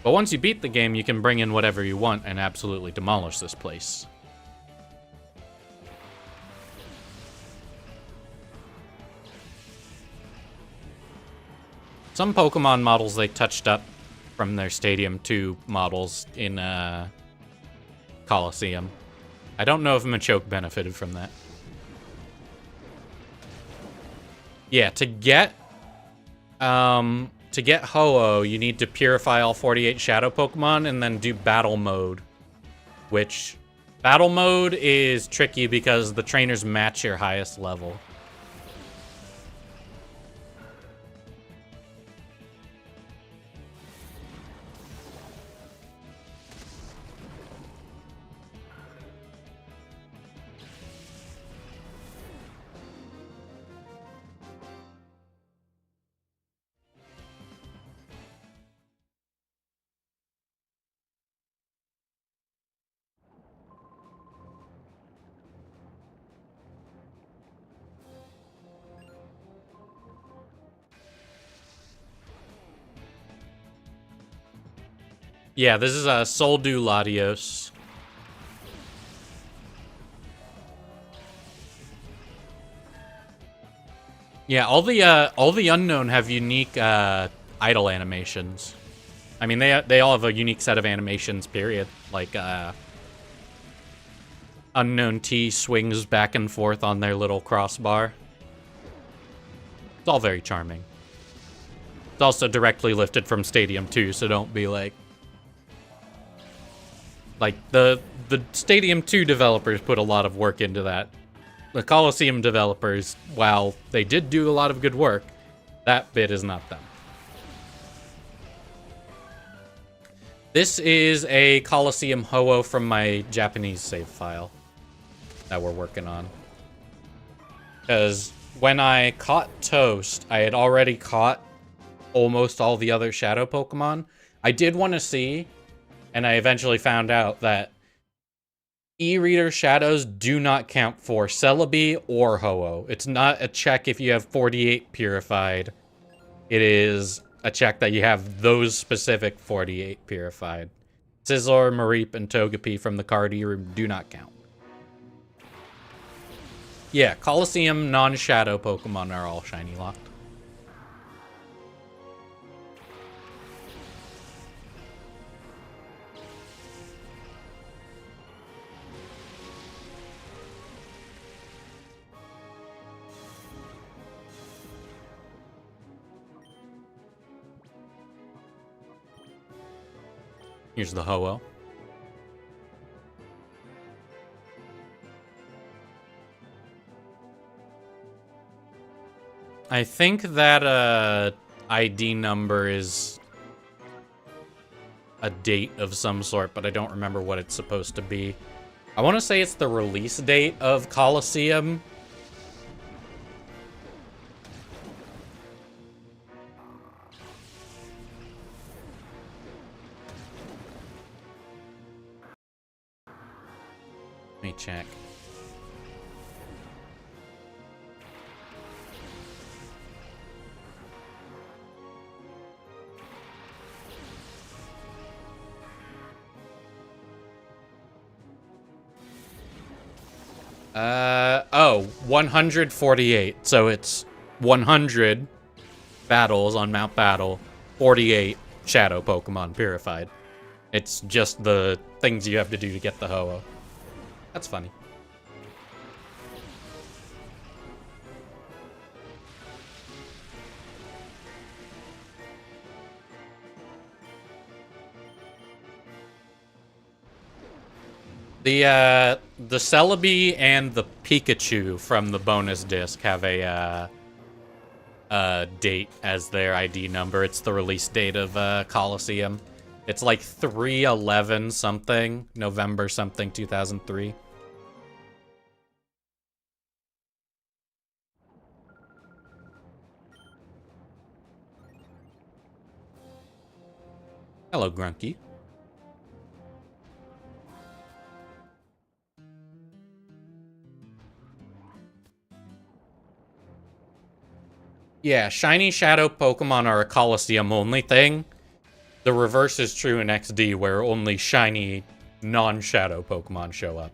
But once you beat the game, you can bring in whatever you want and absolutely demolish this place. Some Pokemon models they touched up from their Stadium 2 models in Colosseum. I don't know if Machoke benefited from that. Yeah, to to get Ho-Oh, you need to purify all 48 Shadow Pokemon and then do Battle Mode. Which, Battle Mode is tricky because the trainers match your highest level. Yeah, this is a Soldu Latios. Yeah, all the unknown have unique idle animations. I mean, they all have a unique set of animations. Period. Like Unknown T swings back and forth on their little crossbar. It's all very charming. It's also directly lifted from Stadium 2, so don't be like the Stadium 2 developers put a lot of work into that. The Colosseum developers, while they did do a lot of good work, that bit is not them. This is a Colosseum Ho-Oh from my Japanese save file that we're working on. Because when I caught Toast, I had already caught almost all the other Shadow Pokemon. I did want to see, and I eventually found out that E-Reader Shadows do not count for Celebi or Ho-Oh. It's not a check if you have 48 purified. It is a check that you have those specific 48 purified. Scizor, Mareep, and Togepi from the Cardi room do not count. Yeah, Colosseum non-Shadow Pokemon are all Shiny locked. Here's the Ho-Oh. I think that ID number is a date of some sort, but I don't remember what it's supposed to be. I want to say it's the release date of Colosseum. Let me check. Oh, 148. So it's 100 battles on Mount Battle, 48 Shadow Pokemon purified. It's just the things you have to do to get the Ho-Oh. That's funny. The Celebi and the Pikachu from the bonus disc have a date as their ID number. It's the release date of Colosseum. It's like 3/11 something, November something, 2003. Hello, Grunky. Yeah, shiny Shadow Pokemon are a Colosseum only thing. The reverse is true in XD, where only shiny, non-Shadow Pokemon show up.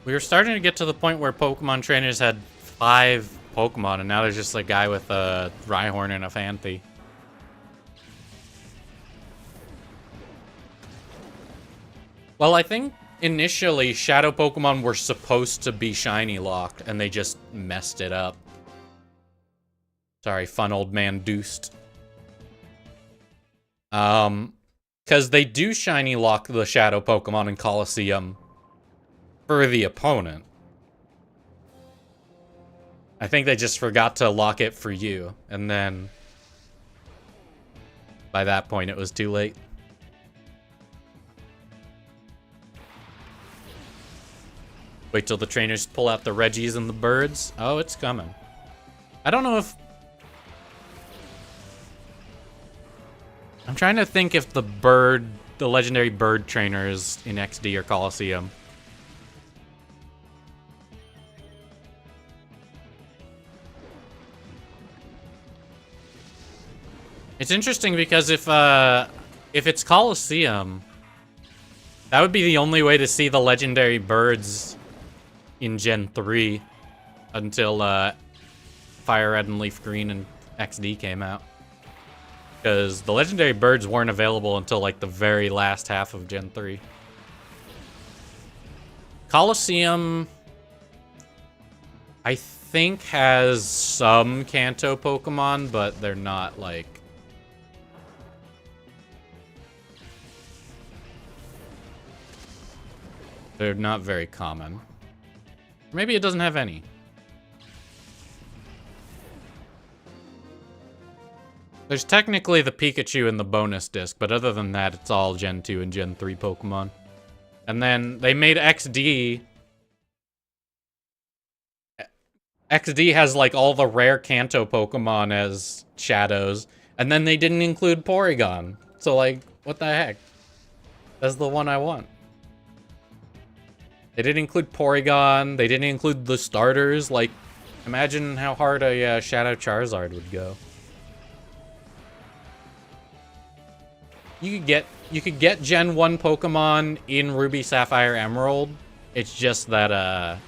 We were starting to get to the point where Pokemon trainers had 5 Pokemon, and now there's just a guy with a Rhyhorn and a Phanpy. Well, I think initially Shadow Pokemon were supposed to be shiny locked, and they just messed it up. Sorry, fun old man Deuced. Because they do shiny lock the Shadow Pokemon in Colosseum for the opponent. I think they just forgot to lock it for you, and then by that point it was too late. Wait till the trainers pull out the Reggies and the birds. Oh, it's coming. I don't know if... I'm trying to think if the legendary bird trainers in XD or Colosseum. It's interesting because if it's Colosseum, that would be the only way to see the legendary birds in Gen 3 until Fire Red and Leaf Green and XD came out. Because the legendary birds weren't available until like the very last half of Gen 3. Colosseum, I think, has some Kanto Pokemon, but they're not like... They're not very common. Maybe it doesn't have any. There's technically the Pikachu in the bonus disc, but other than that, it's all Gen 2 and Gen 3 Pokemon. And then they made XD. XD has like all the rare Kanto Pokemon as shadows, and then they didn't include Porygon. So like, what the heck? That's the one I want. They didn't include Porygon. They didn't include the starters. Like, imagine how hard a Shadow Charizard would go. You could get Gen 1 Pokemon in Ruby, Sapphire, Emerald. It's just that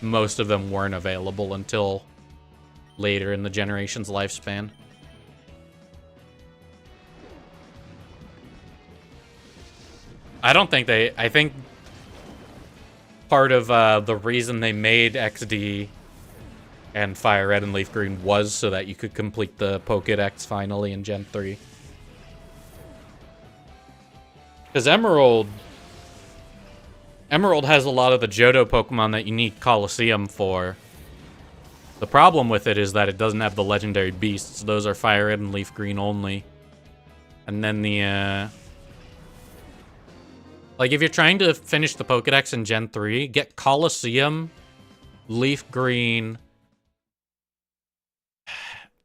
most of them weren't available until later in the generation's lifespan. I think part of the reason they made XD and Fire Red and Leaf Green was so that you could complete the Pokédex finally in Gen 3. Because Emerald has a lot of the Johto Pokemon that you need Colosseum for. The problem with it is that it doesn't have the legendary beasts. Those are Fire Red and Leaf Green only. And then the, like, if you're trying to finish the Pokédex in Gen 3, get Colosseum, Leaf Green.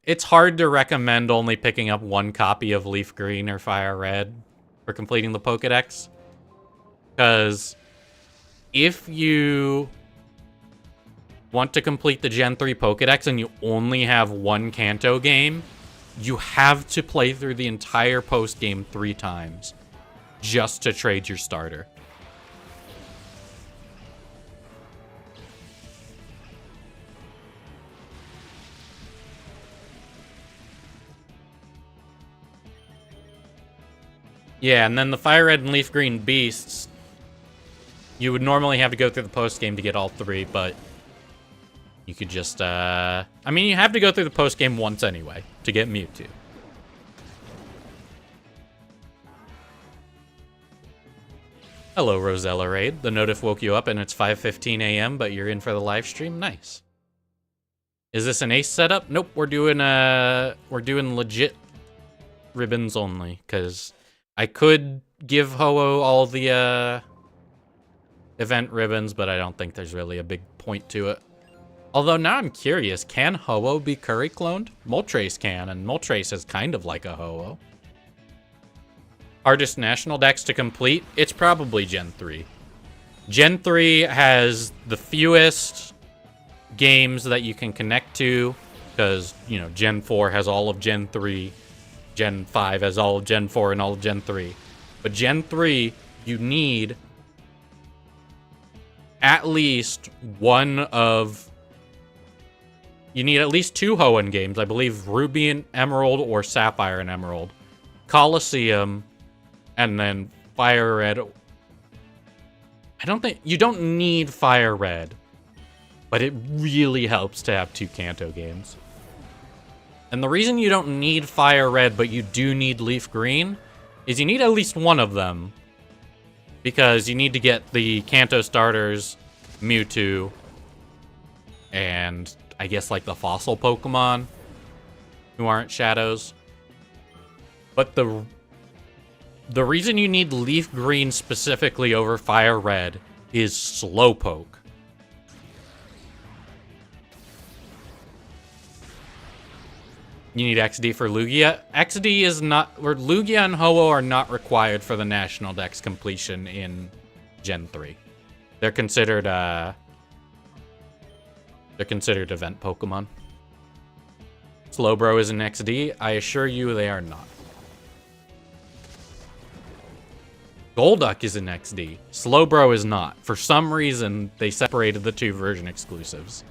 It's hard to recommend only picking up one copy of Leaf Green or Fire Red for completing the Pokédex. Because if you want to complete the Gen 3 Pokédex and you only have one Kanto game, you have to play through the entire post-game 3 times just to trade your starter. Yeah, and then the Fire Red and Leaf Green beasts, you would normally have to go through the post-game to get all 3, but you could just, I mean, you have to go through the post-game once anyway to get Mewtwo. Hello, Rosella Raid. The notif woke you up and it's 5:15 a.m., but you're in for the live stream? Nice. Is this an ace setup? Nope, we're doing legit ribbons only, because I could give Ho-Oh all the event ribbons, but I don't think there's really a big point to it. Although now I'm curious, can Ho-Oh be Curry cloned? Moltres can, and Moltres is kind of like a Ho-Oh. Hardest national dex to complete? It's probably Gen 3. Gen 3 has the fewest games that you can connect to, because, you know, Gen 4 has all of Gen 3. Gen 5 has all of Gen 4 and all of Gen 3. But Gen 3, you need at least one of... You need at least 2 Hoenn games. I believe Ruby and Emerald or Sapphire and Emerald. Colosseum, and then Fire Red. I don't think... You don't need Fire Red, but it really helps to have 2 Kanto games. And the reason you don't need Fire Red, but you do need Leaf Green, is you need at least one of them. Because you need to get the Kanto starters, Mewtwo, and I guess like the fossil Pokemon who aren't shadows. But the reason you need Leaf Green specifically over Fire Red is Slowpoke. You need XD for Lugia. XD is not... Or Lugia and Ho-Oh are not required for the National Dex completion in Gen 3. They're considered event Pokemon. Slowbro is an XD. I assure you they are not. Golduck is an XD. Slowbro is not. For some reason, they separated the 2 version exclusives.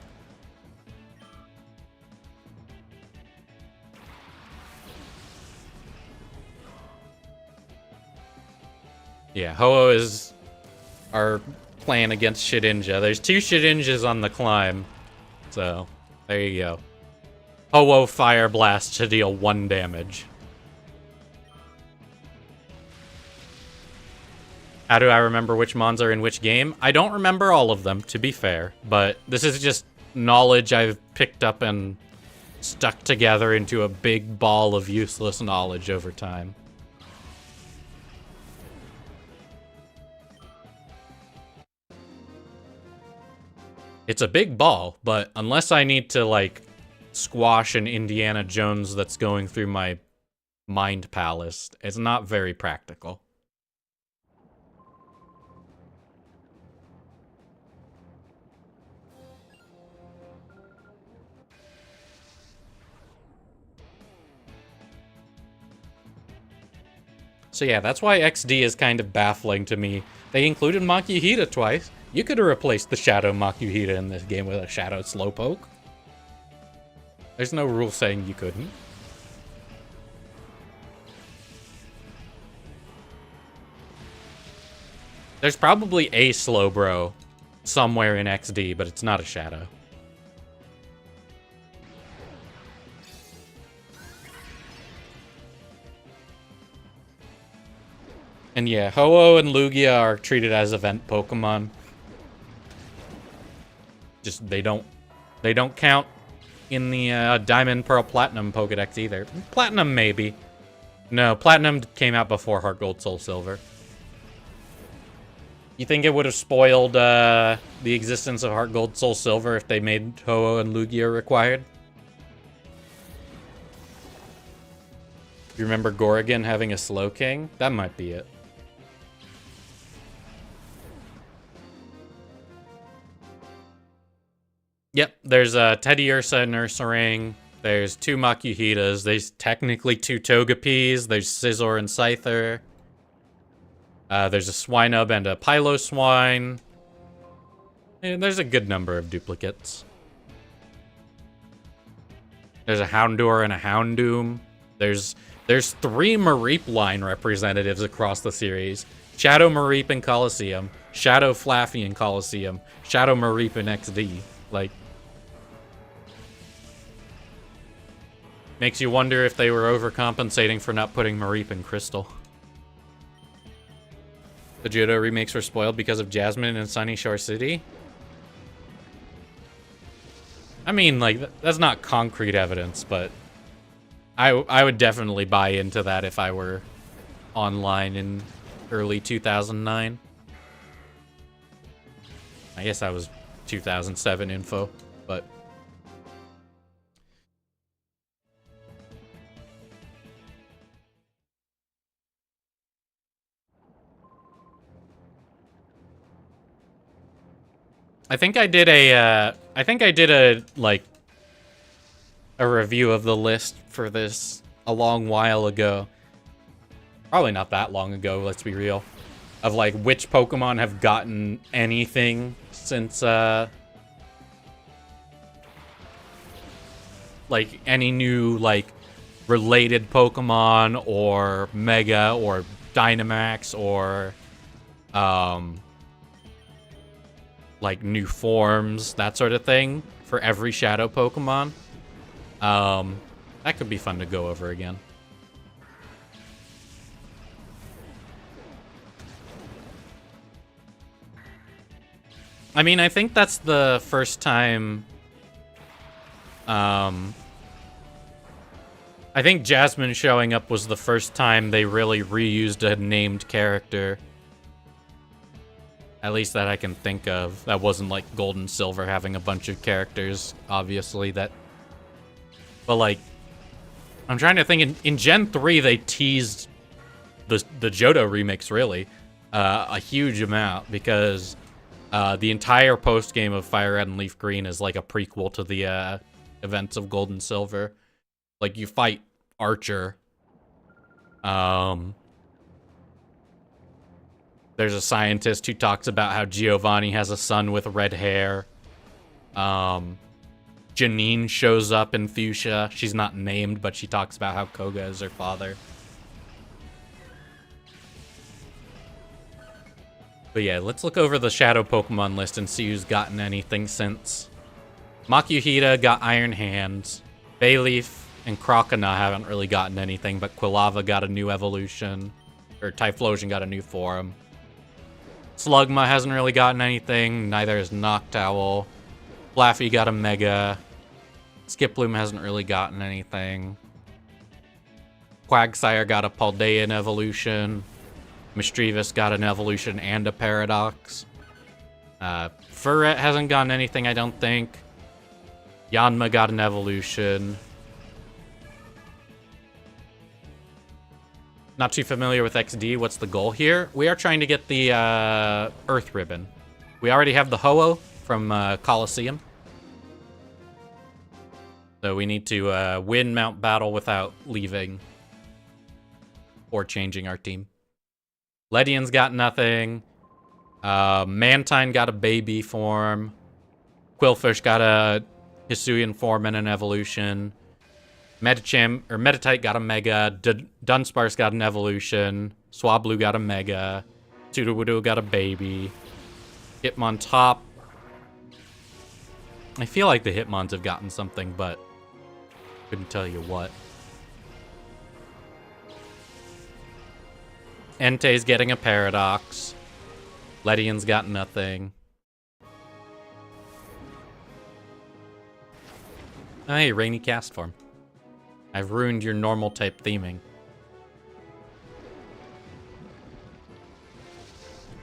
Yeah, Ho-Oh is our plan against Shedinja. There's 2 Shedinjas on the climb. So, there you go. Ho-Oh Fire Blast to deal 1 damage. How do I remember which Mons are in which game? I don't remember all of them, to be fair. But this is just knowledge I've picked up and stuck together into a big ball of useless knowledge over time. It's a big ball, but unless I need to, like, squash an Indiana Jones that's going through my mind palace, it's not very practical. So yeah, that's why XD is kind of baffling to me. They included Makuhita twice. You could have replaced the Shadow Makuhita in this game with a Shadow Slowpoke. There's no rule saying you couldn't. There's probably a Slowbro somewhere in XD, but it's not a Shadow. And yeah, Ho-Oh and Lugia are treated as event Pokemon. Just they don't count in the Diamond, Pearl, Platinum Pokedex either. Platinum maybe. No, Platinum came out before Heart Gold, Soul Silver. You think it would have spoiled the existence of Heart Gold, Soul Silver if they made Ho-Oh and Lugia required? You remember Gorgon having a Slowking? That might be it. Yep, there's a Teddiursa and Ursaring. There's 2 Makuhitas. There's technically 2 Togepis. There's Scizor and Scyther. There's a Swinub and a Piloswine. And there's a good number of duplicates. There's a Houndour and a Houndoom. There's 3 Mareep line representatives across the series. Shadow Mareep in Colosseum. Shadow Flaffy in Colosseum. Shadow Mareep in XD. Like... Makes you wonder if they were overcompensating for not putting Mareep in Crystal. The Johto remakes were spoiled because of Jasmine and Sunny Shore City? I mean, like, that's not concrete evidence, but I would definitely buy into that if I were online in early 2009. I guess that was 2007 info, but... I think I did a, like, a review of the list for this a long while ago. Probably not that long ago, let's be real. Of, like, which Pokemon have gotten anything since, like, any new, like, related Pokemon or Mega or Dynamax or, like, new forms, that sort of thing, for every Shadow Pokemon. That could be fun to go over again. I mean, I think that's the first time, I think Jasmine showing up was the first time they really reused a named character. At least that I can think of. That wasn't like Gold and Silver having a bunch of characters, obviously, that... But, like, I'm trying to think, in Gen 3, they teased the Johto remix, really, a huge amount, because the entire post-game of Fire Red and Leaf Green is like a prequel to the events of Gold and Silver. Like, you fight Archer. There's a scientist who talks about how Giovanni has a son with red hair. Janine shows up in Fuchsia. She's not named, but she talks about how Koga is her father. But yeah, let's look over the Shadow Pokemon list and see who's gotten anything since. Makuhita got Iron Hands. Bayleaf and Crocodile haven't really gotten anything, but Quilava got a new evolution. Or Typhlosion got a new form. Slugma hasn't really gotten anything, neither has Noctowl. Flaffy got a Mega. Skiploom hasn't really gotten anything. Quagsire got a Paldean evolution. Misdreavus got an evolution and a Paradox. Furret hasn't gotten anything, I don't think. Yanma got an evolution. Not too familiar with XD. What's the goal here? We are trying to get the Earth Ribbon. We already have the Ho-Oh from Coliseum. So we need to win Mount Battle without leaving or changing our team. Ledian's got nothing. Mantine got a baby form. Quillfish got a Hisuian form and an evolution. Meditite got a Mega. Dunsparce got an evolution. Swablu got a Mega. Sudowoodo got a baby. Hitmontop. I feel like the Hitmons have gotten something, but couldn't tell you what. Entei's getting a Paradox. Ledian's got nothing. Oh, hey, Rainy Cast Form. I've ruined your normal type theming.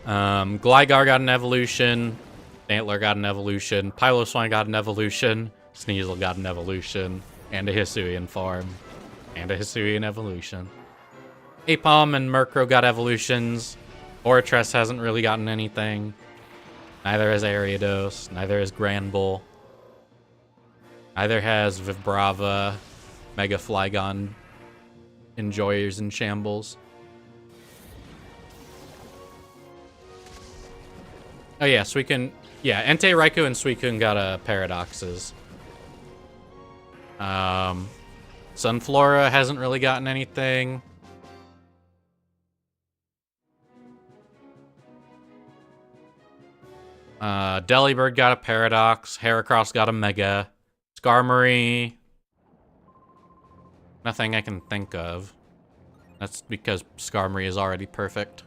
Gligar got an evolution. Antler got an evolution. Piloswine got an evolution. Sneasel got an evolution. And a Hisuian form. And a Hisuian evolution. Apom and Murkrow got evolutions. Oratress hasn't really gotten anything. Neither has Ariados. Neither has Granbull. Neither has Vibrava. Mega Flygon. Enjoyers in Shambles. Oh yeah, Suicune... Yeah, Entei, Raikou, and Suicune got Paradoxes. Sunflora hasn't really gotten anything. Delibird got a Paradox. Heracross got a Mega. Skarmory... Nothing I can think of. That's because Skarmory is already perfect.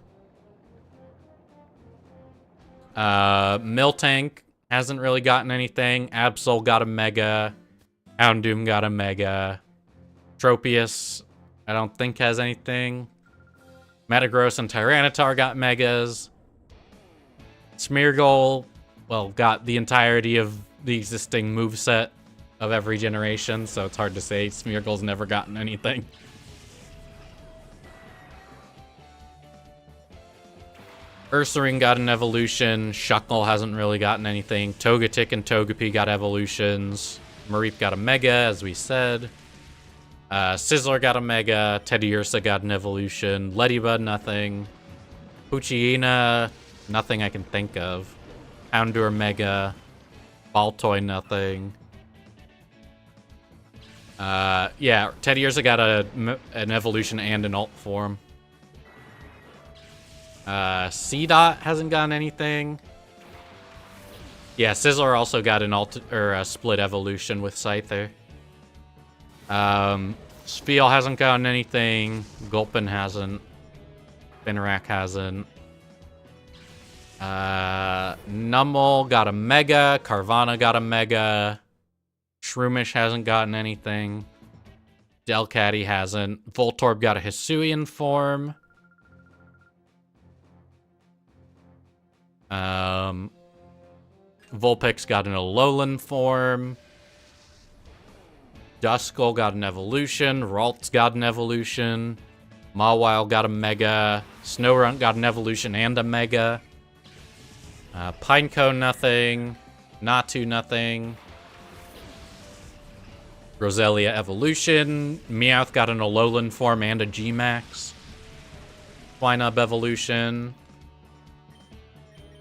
Miltank hasn't really gotten anything. Absol got a Mega. Houndoom got a Mega. Tropius, I don't think has anything. Metagross and Tyranitar got Megas. Smeargle, well, got the entirety of the existing moveset of every generation, so it's hard to say. Smeargle's never gotten anything. Ursaring got an evolution. Shuckle hasn't really gotten anything. Togetic and Togepi got evolutions. Mareep got a Mega, as we said. Sizzler got a Mega. Teddiursa got an evolution. Ladybug, nothing. Poochyena, nothing I can think of. Houndour Mega. Baltoy nothing. Yeah, Teddiursa got an evolution and an alt form. C-Dot hasn't gotten anything. Yeah, Sizzler also got an alt or a split evolution with Scyther. Spiel hasn't gotten anything. Gulpin hasn't. Spinarak hasn't. Numel got a Mega. Carvana got a Mega. Shroomish hasn't gotten anything. Delcatty hasn't. Voltorb got a Hisuian form. Vulpix got an Alolan form. Duskull got an evolution. Ralts got an evolution. Mawile got a Mega. Snorunt got an evolution and a Mega. Pineco nothing. Natu nothing. Roselia evolution. Meowth got an Alolan form and a G-Max. Swinub evolution.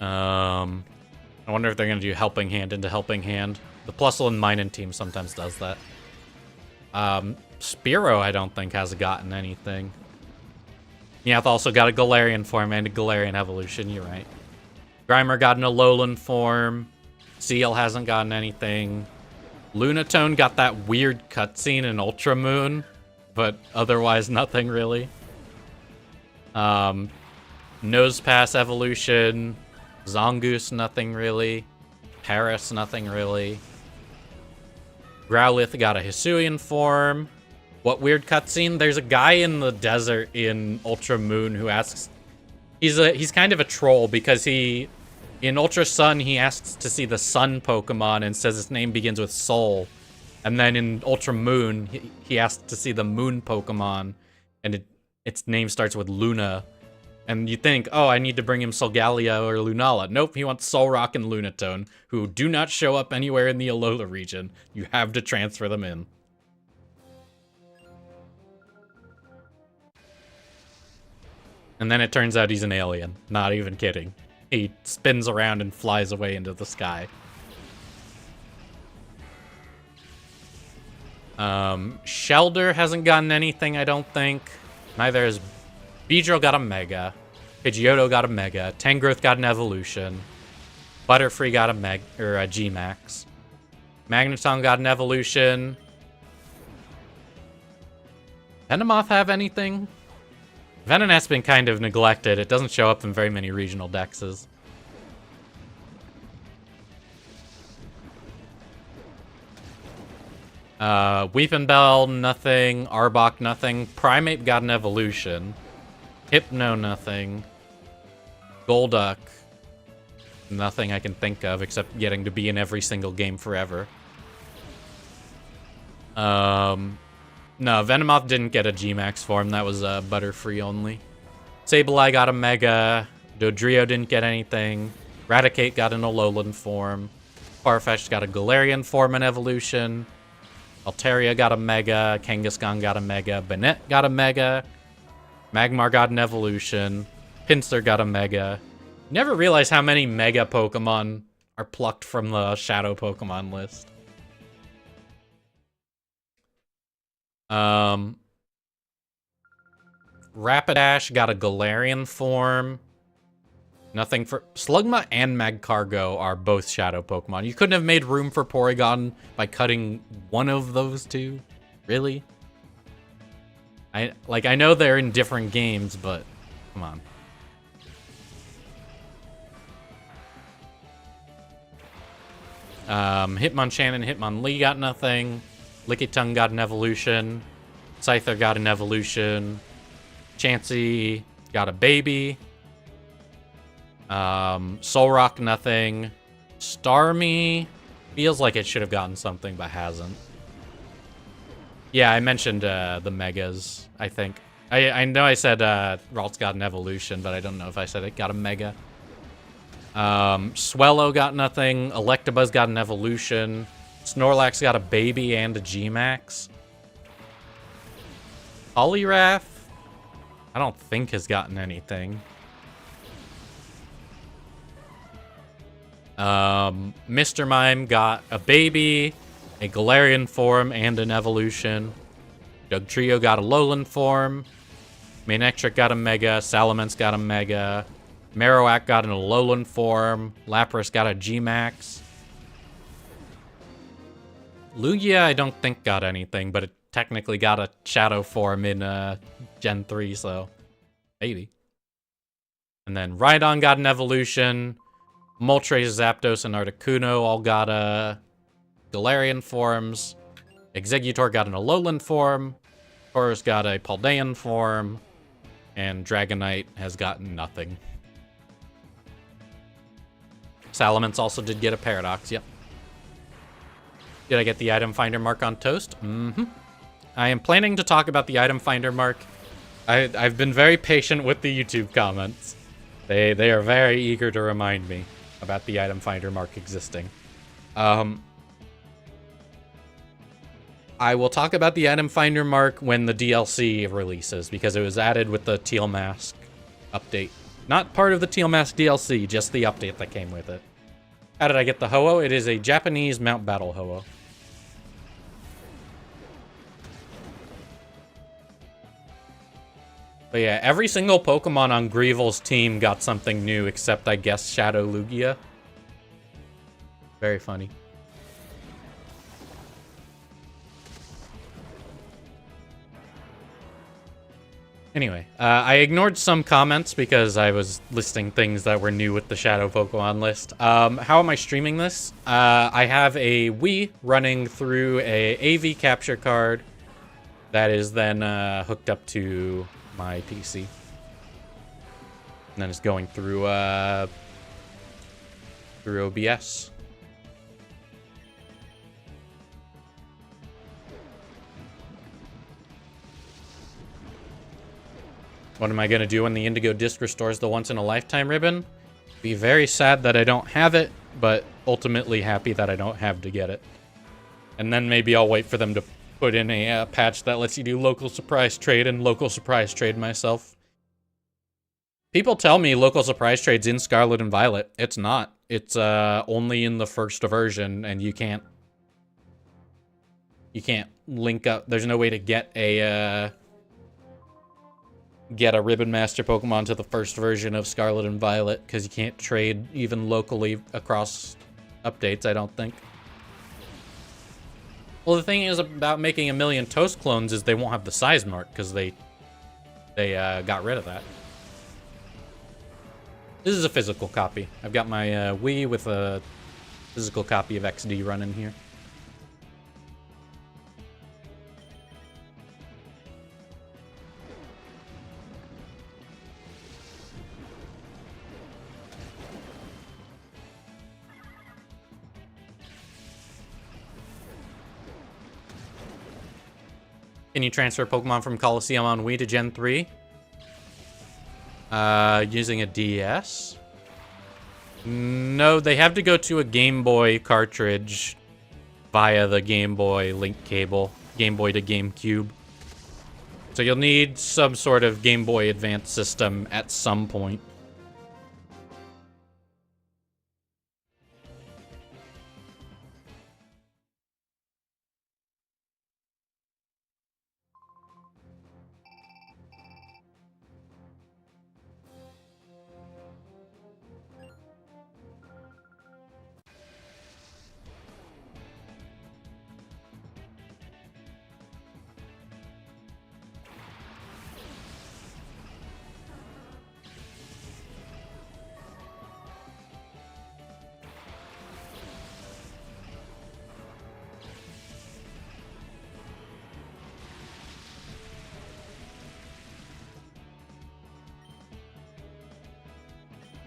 I wonder if they're going to do Helping Hand into Helping Hand. The Plusle and Minun team sometimes does that. Spearow, I don't think, has gotten anything. Meowth also got a Galarian form and a Galarian evolution, you're right. Grimer got an Alolan form. Seal hasn't gotten anything. Lunatone got that weird cutscene in Ultra Moon, but otherwise nothing really. Nosepass evolution. Zongoose, nothing really. Paris, nothing really. Growlithe got a Hisuian form. What weird cutscene? There's a guy in the desert in Ultra Moon who asks... He's kind of a troll because in Ultra Sun, he asks to see the Sun Pokemon and says its name begins with Soul. And then in Ultra Moon, he asks to see the Moon Pokemon and its name starts with Luna. And you think, oh, I need to bring him Solgaleo or Lunala. Nope, he wants Solrock and Lunatone, who do not show up anywhere in the Alola region. You have to transfer them in. And then it turns out he's an alien. Not even kidding. He spins around and flies away into the sky. Shelder hasn't gotten anything, I don't think. Neither has... Beedrill got a Mega. Pidgeotto got a Mega. Tangrowth got an evolution. Butterfree got a G-Max. Magneton got an evolution. Venomoth have anything? Venonat's been kind of neglected. It doesn't show up in very many regional dexes. Weepinbell, nothing. Arbok, nothing. Primeape got an evolution. Hypno, nothing. Golduck, nothing I can think of except getting to be in every single game forever. No, Venomoth didn't get a G-Max form. That was Butterfree only. Sableye got a Mega. Dodrio didn't get anything. Raticate got an Alolan form. Farfetch'd got a Galarian form and evolution. Altaria got a Mega. Kangaskhan got a Mega. Banette got a Mega. Magmar got an evolution. Pinsir got a Mega. Never realized how many Mega Pokemon are plucked from the Shadow Pokemon list. Rapidash got a Galarian form. Nothing for... Slugma and Magcargo are both Shadow Pokemon. You couldn't have made room for Porygon by cutting one of those two? Really? I know they're in different games, but come on. Hitmonchan and Hitmonlee got nothing. Lickitung got an evolution. Scyther got an evolution. Chansey got a baby. Solrock, nothing. Starmie feels like it should have gotten something, but hasn't. Yeah, I mentioned the Megas, I think. I know I said Ralts got an evolution, but I don't know if I said it got a Mega. Swellow got nothing. Electabuzz got an evolution. Snorlax got a baby and a G-Max. Poliwrath, I don't think has gotten anything. Mr. Mime got a baby, a Galarian form, and an evolution. Dugtrio got a Alolan form. Manectric got a Mega. Salamence got a Mega. Marowak got an Alolan form. Lapras got a G-Max. Lugia, I don't think got anything, but it technically got a Shadow form in Gen 3, so maybe. And then Rhydon got an evolution. Moltres, Zapdos, and Articuno all got Galarian forms. Exeggutor got an Alolan form. Tauros got a Paldean form. And Dragonite has gotten nothing. Salamence also did get a Paradox, yep. Did I get the item finder mark on Toast? Mm-hmm. I am planning to talk about the item finder mark. I've been very patient with the YouTube comments. They are very eager to remind me about the item finder mark existing. I will talk about the item finder mark when the DLC releases, because it was added with the Teal Mask update. Not part of the Teal Mask DLC, just the update that came with it. How did I get the Ho-Oh? It is a Japanese Mount Battle Ho-Oh. But yeah, every single Pokemon on Greevil's team got something new, except, I guess, Shadow Lugia. Very funny. Anyway, I ignored some comments because I was listing things that were new with the Shadow Pokemon list. How am I streaming this? I have a Wii running through a AV capture card that is then hooked up to my PC. And then it's going through OBS. What am I going to do when the Indigo Disc restores the once-in-a-lifetime ribbon? Be very sad that I don't have it, but ultimately happy that I don't have to get it. And then maybe I'll wait for them to put in a patch that lets you do local surprise trade and local surprise trade myself. People tell me local surprise trade's in Scarlet and Violet. It's not. It's only in the first version, and you can't link up. There's no way to get a Ribbon Master Pokemon to the first version of Scarlet and Violet, because you can't trade even locally across updates, I don't think. Well, the thing is about making a million Toast clones is they won't have the size mark, because they got rid of that. This is a physical copy. I've got my Wii with a physical copy of XD running here. Can you transfer Pokemon from Colosseum on Wii to Gen 3? Using a DS? No, they have to go to a Game Boy cartridge via the Game Boy link cable. Game Boy to GameCube. So you'll need some sort of Game Boy Advance system at some point.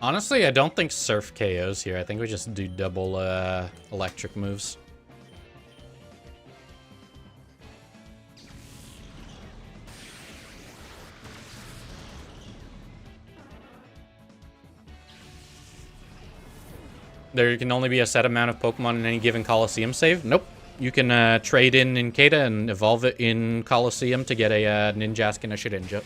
Honestly, I don't think Surf KOs here. I think we just do double electric moves. There can only be a set amount of Pokemon in any given Colosseum save? Nope. You can trade in Nincada and evolve it in Colosseum to get a Ninjask and a Shedinja.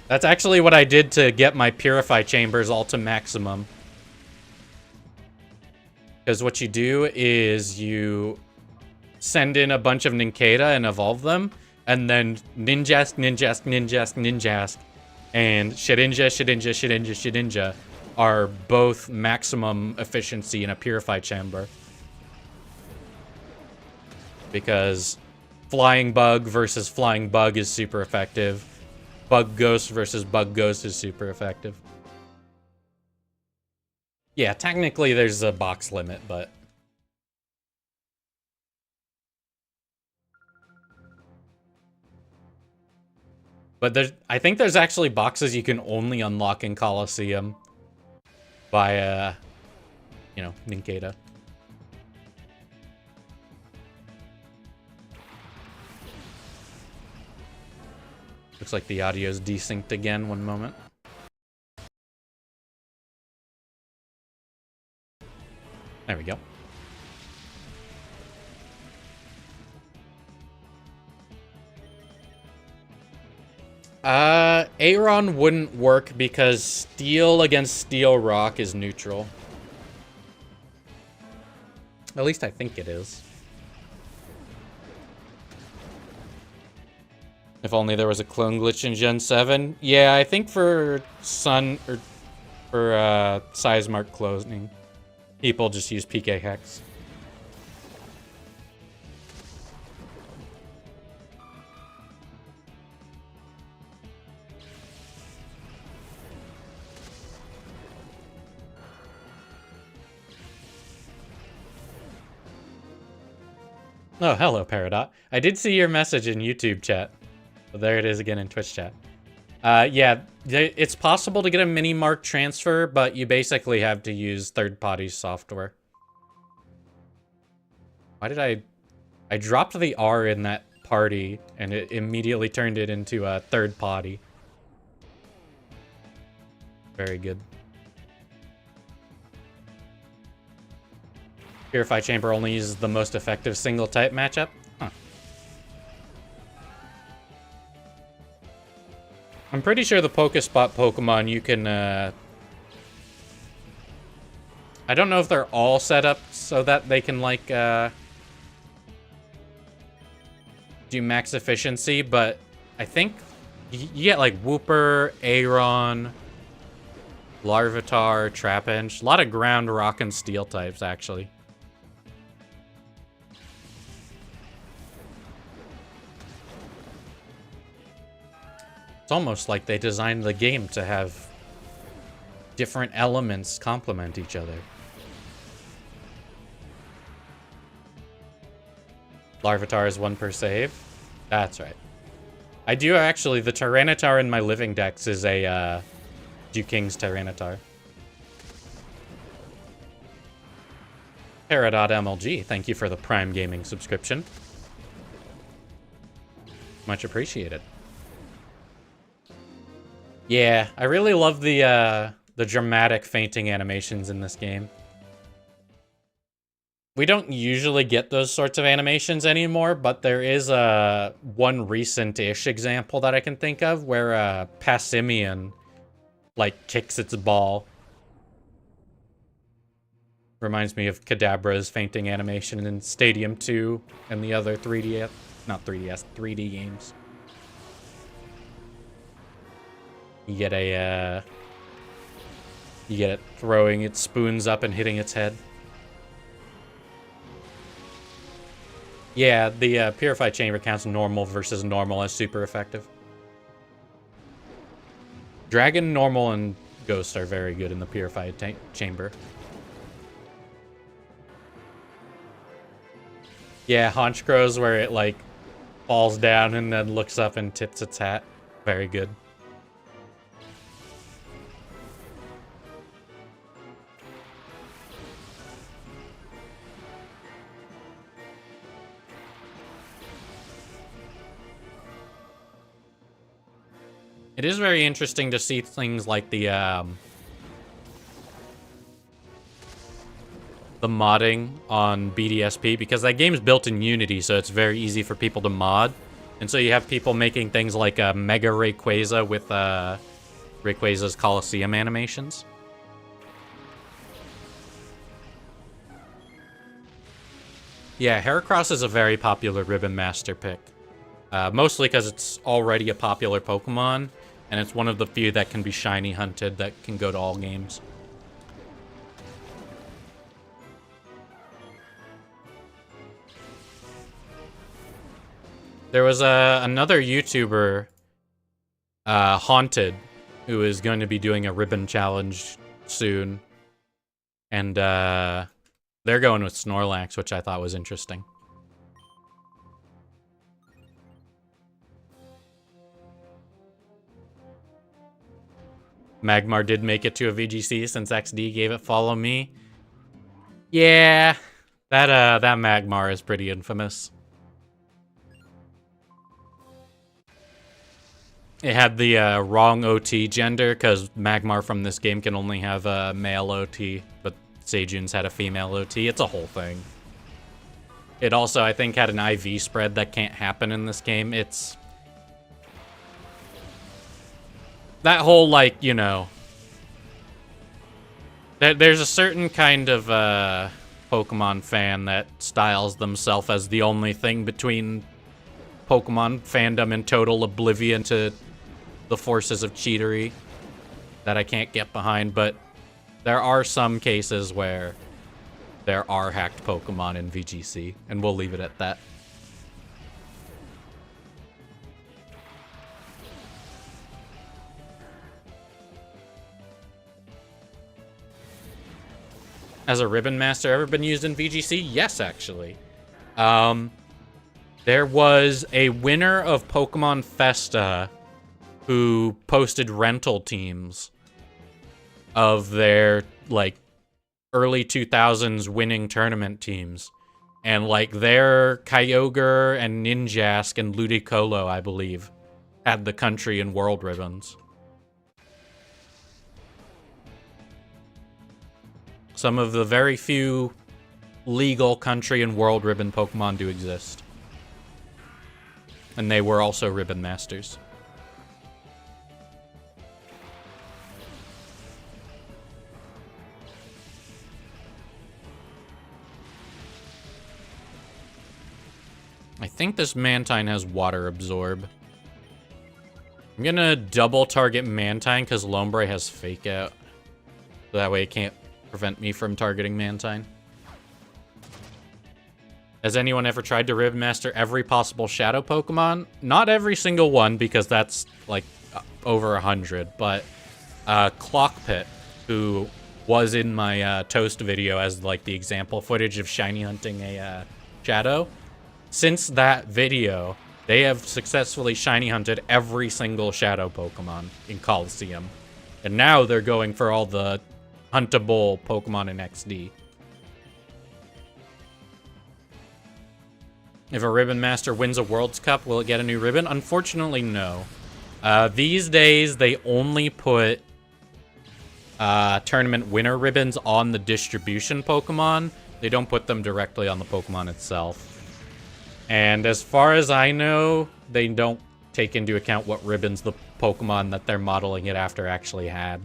That's actually what I did to get my Purify Chambers all to maximum. Because what you do is you send in a bunch of Nincada and evolve them, and then Ninjask, Ninjask, Ninjask, Ninjask, and Shedinja, Shedinja, Shedinja, Shedinja are both maximum efficiency in a Purify Chamber. Because Flying Bug versus Flying Bug is super effective. Bug Ghost versus Bug Ghost is super effective. Yeah, technically there's a box limit, but... But I think there's actually boxes you can only unlock in Colosseum by, you know, Nincada. Looks like the audio's desynced again. One moment. There we go. Aeron wouldn't work because steel against steel rock is neutral. At least I think it is. If only there was a clone glitch in Gen 7. Yeah, I think for Sun or for Sizemark cloning, people just use PK Hex. Oh, hello, Peridot. I did see your message in YouTube chat. So there it is again in Twitch chat. Yeah, it's possible to get a mini mark transfer, but you basically have to use third-party software. Why did I dropped the R in that party, and it immediately turned it into a third party. Very good. Purify Chamber only uses the most effective single-type matchup? Huh. I'm pretty sure the Pokespot Pokemon you can, I don't know if they're all set up so that they can, like, do max efficiency, but I think you get, like, Wooper, Aeron, Larvitar, Trapinch. A lot of ground, rock, and steel types, actually. It's almost like they designed the game to have different elements complement each other. Larvitar is 1 per save. That's right. I do actually, the Tyranitar in my living decks is a Duking's Tyranitar. Para.mlg, thank you for the Prime Gaming subscription. Much appreciated. Yeah, I really love the dramatic fainting animations in this game. We don't usually get those sorts of animations anymore, but there is one recent-ish example that I can think of where Passimian, like, kicks its ball. Reminds me of Kadabra's fainting animation in Stadium 2 and the other 3D, not 3DS, 3D games. You get it throwing its spoons up and hitting its head. Yeah, the Purify Chamber counts normal versus normal as super effective. Dragon, normal, and Ghost are very good in the Purify Chamber. Yeah, Honchkrows where it, like, falls down and then looks up and tips its hat. Very good. It is very interesting to see things like the modding on BDSP, because that game's built in Unity, so it's very easy for people to mod. And so you have people making things like Mega Rayquaza with Rayquaza's Coliseum animations. Yeah, Heracross is a very popular Ribbon Master pick. Mostly because it's already a popular Pokemon, and it's one of the few that can be shiny hunted that can go to all games. There was another YouTuber, Haunted, who is going to be doing a ribbon challenge soon. And they're going with Snorlax, which I thought was interesting. Magmar did make it to a VGC since XD gave it Follow Me. Yeah, that Magmar is pretty infamous. It had the wrong OT gender, because Magmar from this game can only have a male OT, but Sejun's had a female OT. It's a whole thing. It also, I think, had an IV spread that can't happen in this game. It's... that whole, like, you know... there's a certain kind of Pokemon fan that styles themselves as the only thing between Pokemon fandom and total oblivion to the forces of cheatery that I can't get behind, but there are some cases where there are hacked Pokemon in VGC, and we'll leave it at that. Has a Ribbon Master ever been used in VGC? Yes, actually. There was a winner of Pokemon Festa who posted rental teams of their, like, early 2000s winning tournament teams. And, like, their Kyogre and Ninjask and Ludicolo, I believe, had the country and world ribbons. Some of the very few legal country and world ribbon Pokemon do exist. And they were also Ribbon Masters. I think this Mantine has Water Absorb. I'm gonna double target Mantine because Lombre has Fake Out. So that way it can't prevent me from targeting Mantine. Has anyone ever tried to Ribbon Master every possible Shadow Pokemon? Not every single one, because that's, like, over 100. But Clockpit, who was in my Toast video as, like, the example footage of shiny hunting a Shadow, since that video, they have successfully shiny hunted every single Shadow Pokemon in Coliseum. And now they're going for all the huntable Pokemon in XD. If a Ribbon Master wins a World's Cup, will it get a new ribbon? Unfortunately, no. These days, they only put tournament winner ribbons on the distribution Pokemon. They don't put them directly on the Pokemon itself. And as far as I know, they don't take into account what ribbons the Pokemon that they're modeling it after actually had.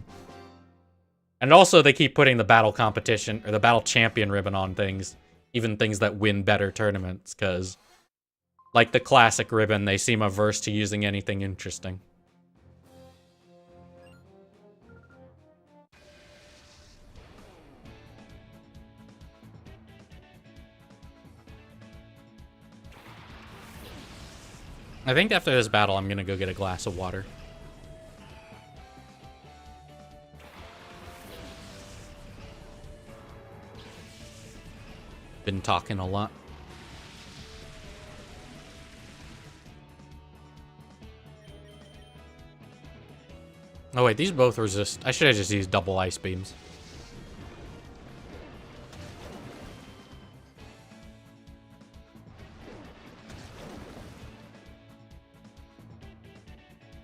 And also, they keep putting the battle competition, or the battle champion ribbon on things, even things that win better tournaments, because, like the classic ribbon, they seem averse to using anything interesting. I think after this battle, I'm gonna go get a glass of water. Been talking a lot. Oh wait, these both resist. I should have just used double ice beams.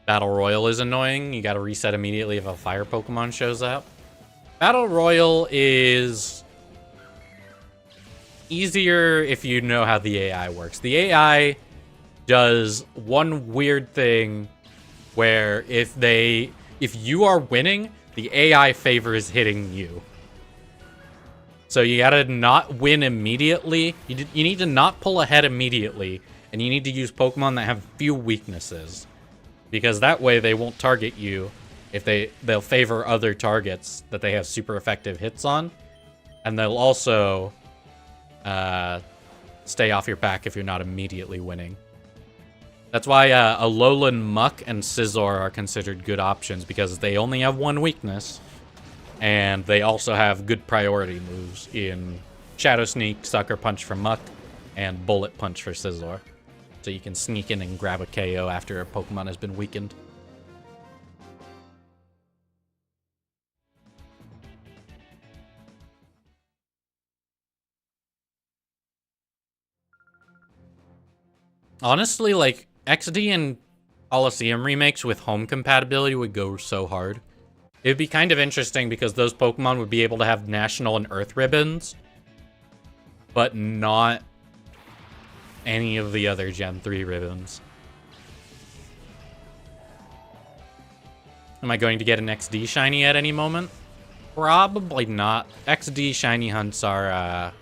Battle Royal is annoying. You gotta reset immediately if a fire Pokemon shows up. Battle Royal is easier if you know how the AI works. The AI does one weird thing where if you are winning, the AI favors hitting you. So you gotta not win immediately. You need to not pull ahead immediately, and you need to use Pokemon that have few weaknesses, because that way they won't target you. If they'll favor other targets that they have super effective hits on, and they'll also stay off your back if you're not immediately winning. That's why Alolan Muck and Scizor are considered good options, because they only have one weakness, and they also have good priority moves in Shadow Sneak, Sucker Punch for Muck, and Bullet Punch for Scizor. So you can sneak in and grab a KO after a Pokemon has been weakened. Honestly, like, XD and Colosseum remakes with home compatibility would go so hard. It'd be kind of interesting because those Pokemon would be able to have National and Earth ribbons, but not any of the other Gen 3 ribbons. Am I going to get an XD shiny at any moment? Probably not. XD shiny hunts are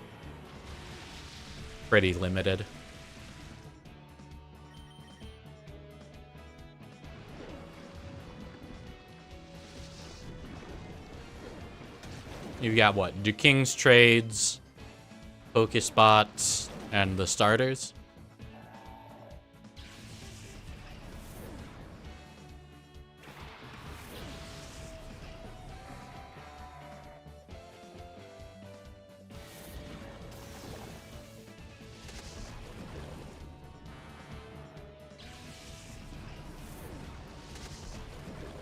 pretty limited. You've got what? Duking's trades, Pokespots, and the starters.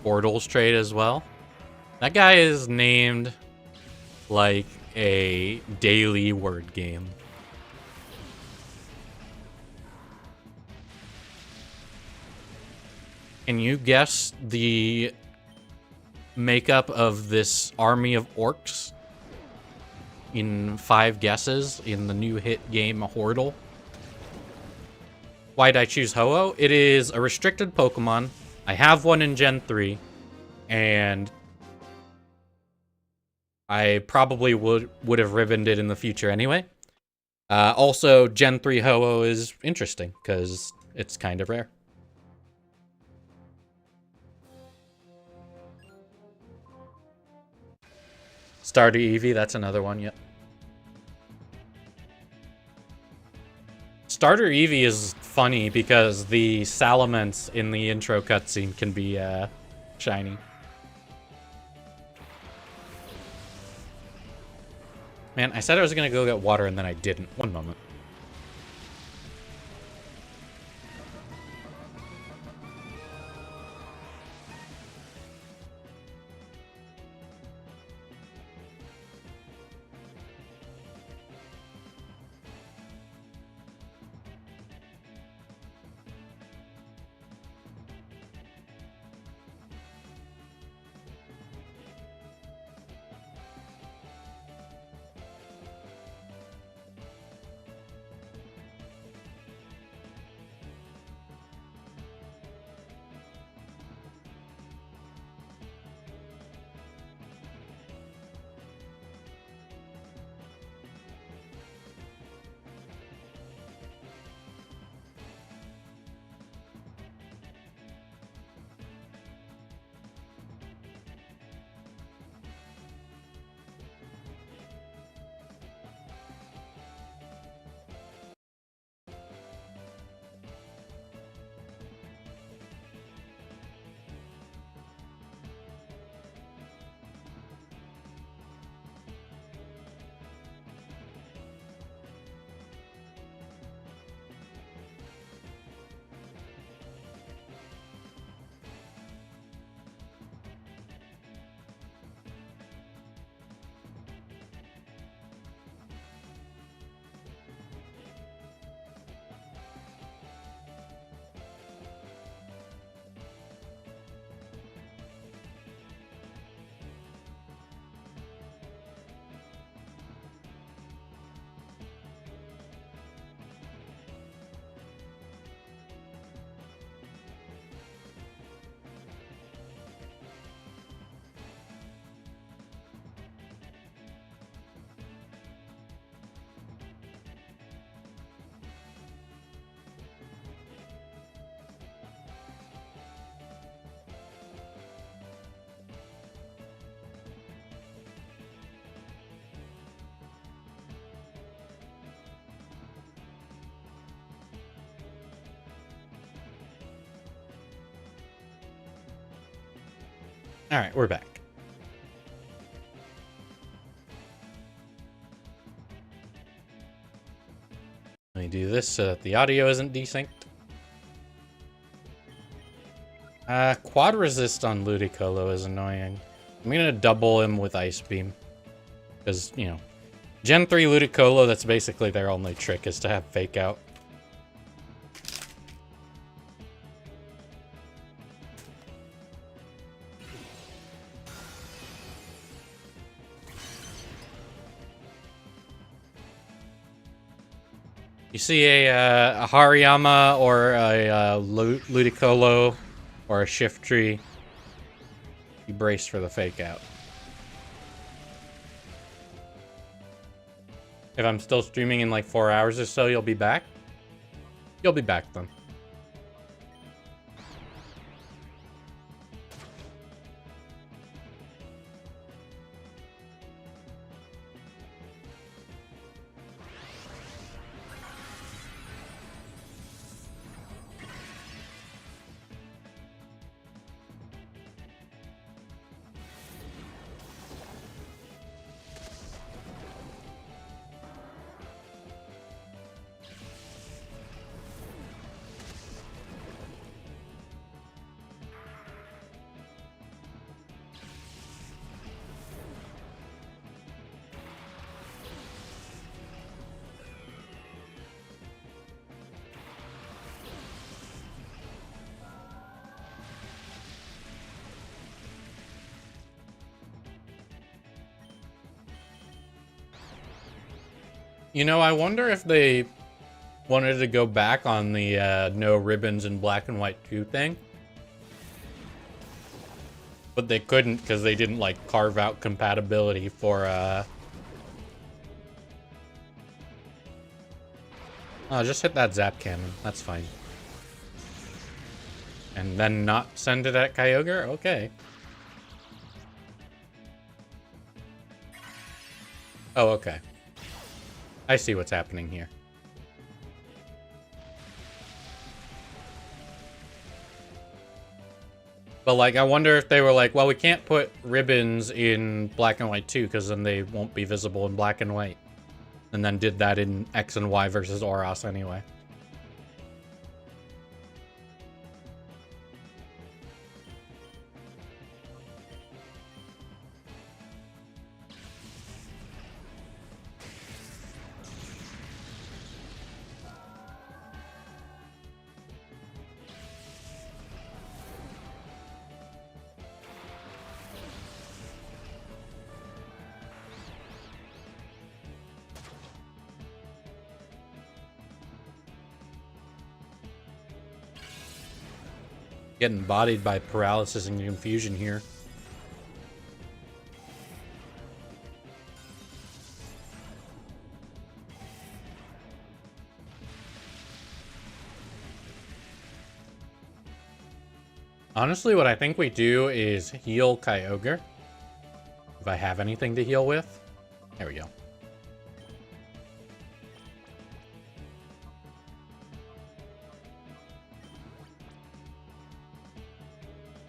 Bortles trade as well. That guy is named like a daily word game. Can you guess the makeup of this army of orcs in 5 guesses in the new hit game Hordle? Why'd I choose Ho-Oh? It is a restricted Pokemon. I have one in Gen 3, and I probably would have ribboned it in the future anyway. Also, Gen 3 Ho-Oh is interesting, because it's kind of rare. Starter Eevee, that's another one, yep. Starter Eevee is funny because the Salamence in the intro cutscene can be shiny. Man, I said I was gonna go get water and then I didn't. One moment. Alright, we're back. Let me do this so that the audio isn't desynced. Quad resist on Ludicolo is annoying. I'm gonna double him with Ice Beam. Because, you know, Gen 3 Ludicolo, that's basically their only trick, is to have Fake Out. You see a Hariyama or a Ludicolo or a Shiftry, you brace for the Fake Out. If I'm still streaming in like 4 hours or so, you'll be back? You'll be back then. You know, I wonder if they wanted to go back on the no ribbons in black and white 2 thing. But they couldn't because they didn't, like, carve out compatibility for, Oh, just hit that Zap Cannon. That's fine. And then not send it at Kyogre? Okay. Oh, okay. I see what's happening here. But, like, I wonder if they were like, well, we can't put ribbons in black and white 2 because then they won't be visible in black and white. And then did that in X and Y versus Oros anyway. Getting bodied by paralysis and confusion here. Honestly, what I think we do is heal Kyogre. If I have anything to heal with. There we go.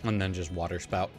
And then just Water Spout.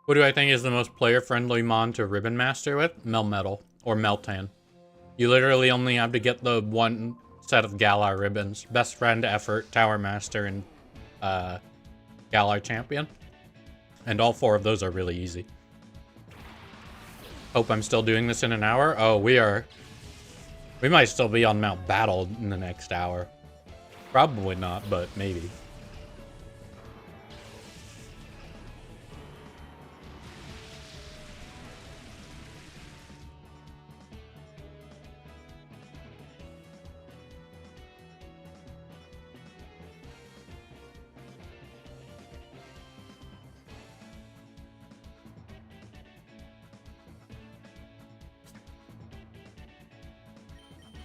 What do I think is the most player-friendly mon to Ribbon Master with? Melmetal or Meltan. You literally only have to get the one set of Galar ribbons. Best Friend, Effort, Tower Master, and Galar Champion. And all 4 of those are really easy. Hope I'm still doing this in an hour. Oh, we are. We might still be on Mount Battle in the next hour. Probably not, but maybe.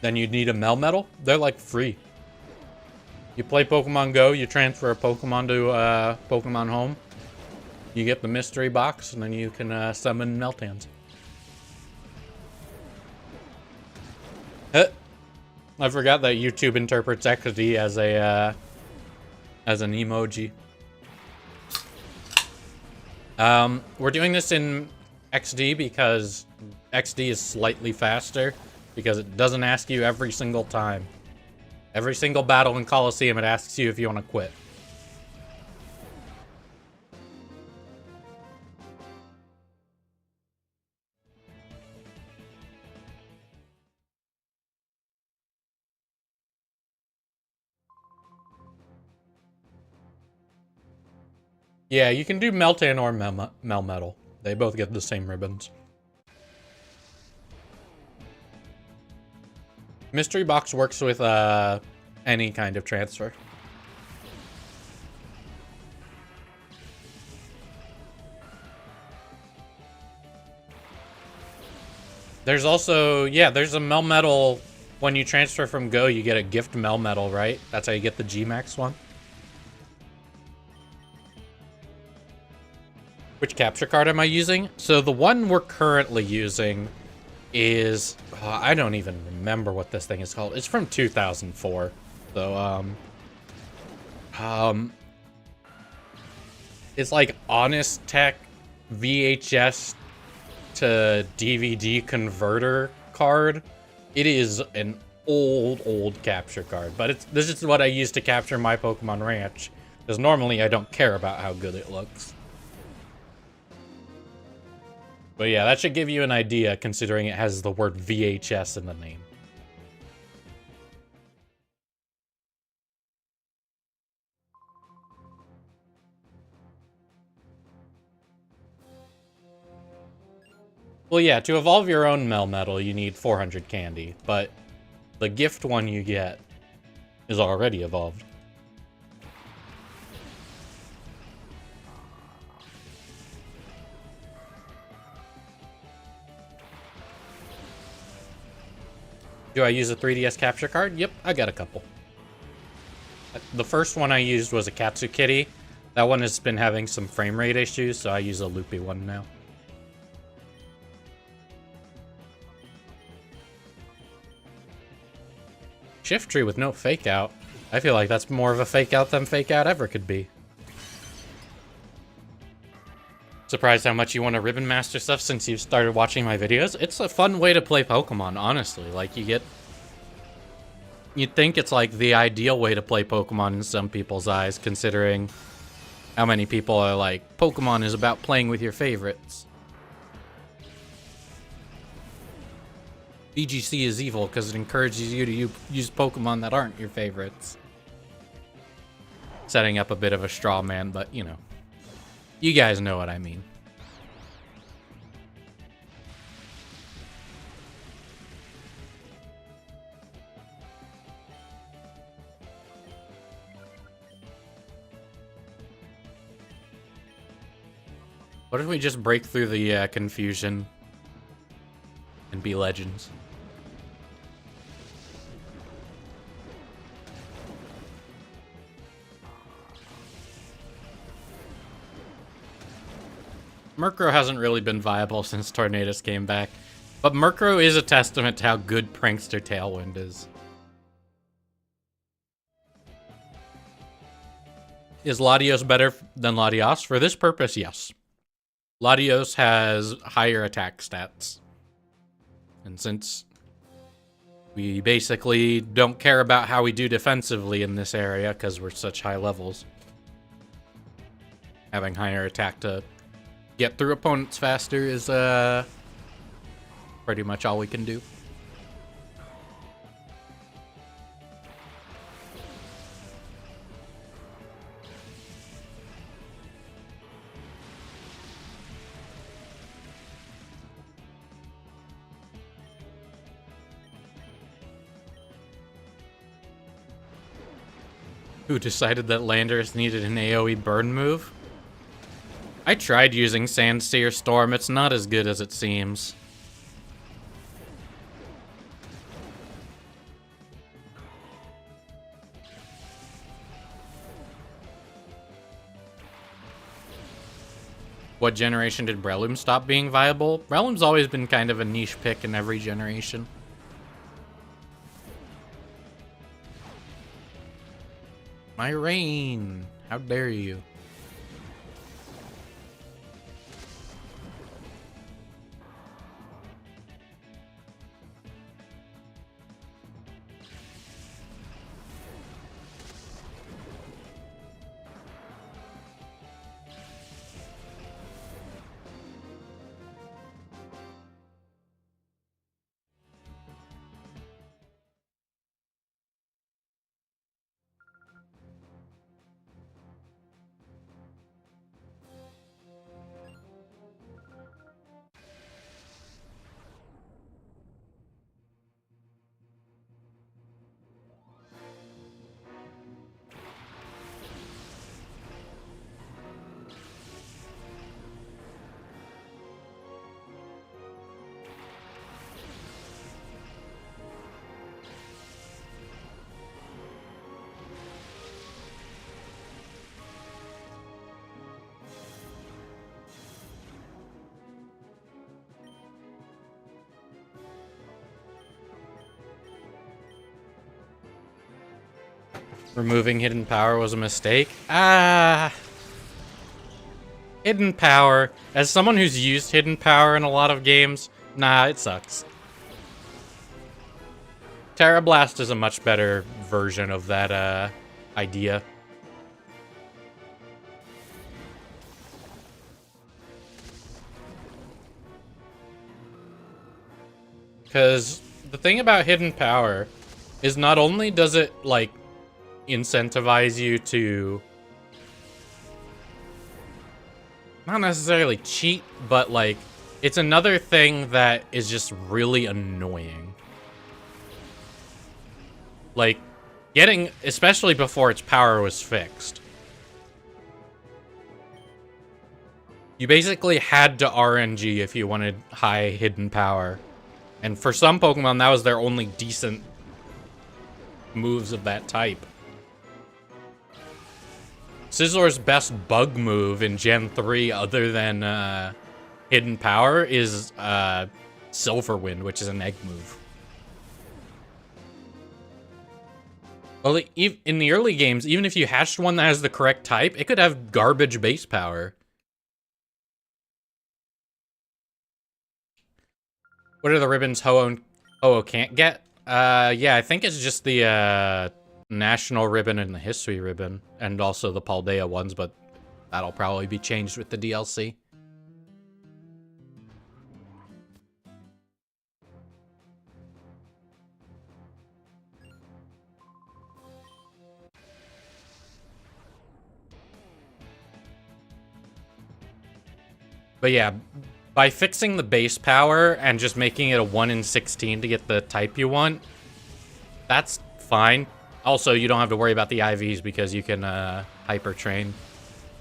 then you'd need a Melmetal. They're like free. You play Pokemon Go, you transfer a Pokemon to Pokemon Home. You get the mystery box, and then you can summon Meltans. I forgot that YouTube interprets XD as a as an emoji. We're doing this in XD because XD is slightly faster because it doesn't ask you every single time. Every single battle in Coliseum, it asks you if you want to quit. Yeah, you can do Meltan or Melmetal. They both get the same ribbons. Mystery Box works with any kind of transfer. There's also, yeah, there's a Melmetal. When you transfer from Go, you get a gift Melmetal, right? That's how you get the G-Max one. Which capture card am I using? So the one we're currently using is... I don't even remember what this thing is called. It's from 2004. So, it's like Honest Tech VHS to DVD converter card. It is an old capture card. But this is what I use to capture my Pokemon Ranch. Because normally I don't care about how good it looks. But yeah, that should give you an idea, considering it has the word VHS in the name. Well, yeah, to evolve your own Melmetal, you need 400 candy, but the gift one you get is already evolved. Do I use a 3DS capture card? Yep, I got a couple. The first one I used was a Katsu Kitty. That one has been having some frame rate issues, so I use a loopy one now. Shiftry with no fake out. I feel like that's more of a fake out than fake out ever could be. Surprised how much you want to Ribbon Master stuff since you've started watching my videos. It's a fun way to play Pokemon, honestly. Like, you'd think it's like the ideal way to play Pokemon in some people's eyes, considering how many people are like, Pokemon is about playing with your favorites. VGC is evil because it encourages you to use Pokemon that aren't your favorites. Setting up a bit of a straw man, but you know. You guys know what I mean. What if we just break through the confusion and be legends? Murkrow hasn't really been viable since Tornadus came back, but Murkrow is a testament to how good Prankster Tailwind is. Is Latios better than Latios? For this purpose, yes. Latios has higher attack stats. And since we basically don't care about how we do defensively in this area because we're such high levels, having higher attack to get through opponents faster is pretty much all we can do. Who decided that Landorus needed an AoE burn move? I tried using Sandsear Storm. It's not as good as it seems. What generation did Breloom stop being viable? Breloom's always been kind of a niche pick in every generation. My rain! How dare you? Removing hidden power was a mistake? Hidden power. As someone who's used hidden power in a lot of games, nah, it sucks. Terra Blast is a much better version of that, idea. Because the thing about hidden power is not only does it, like, incentivize you to not necessarily cheat, but like it's another thing that is just really annoying. Like getting, especially before its power was fixed, you basically had to RNG if you wanted high hidden power, and for some Pokemon that was their only decent moves of that type. Scizor's best bug move in Gen 3, other than Hidden Power, is Silver Wind, which is an egg move. Well, in the early games, even if you hatched one that has the correct type, it could have garbage base power. What are the ribbons Ho-Oh can't get? Yeah, I think it's just the National Ribbon and the History Ribbon, and also the Paldea ones, but that'll probably be changed with the DLC. But yeah, by fixing the base power and just making it a 1 in 16 to get the type you want, that's fine. Also, you don't have to worry about the IVs because you can hyper train.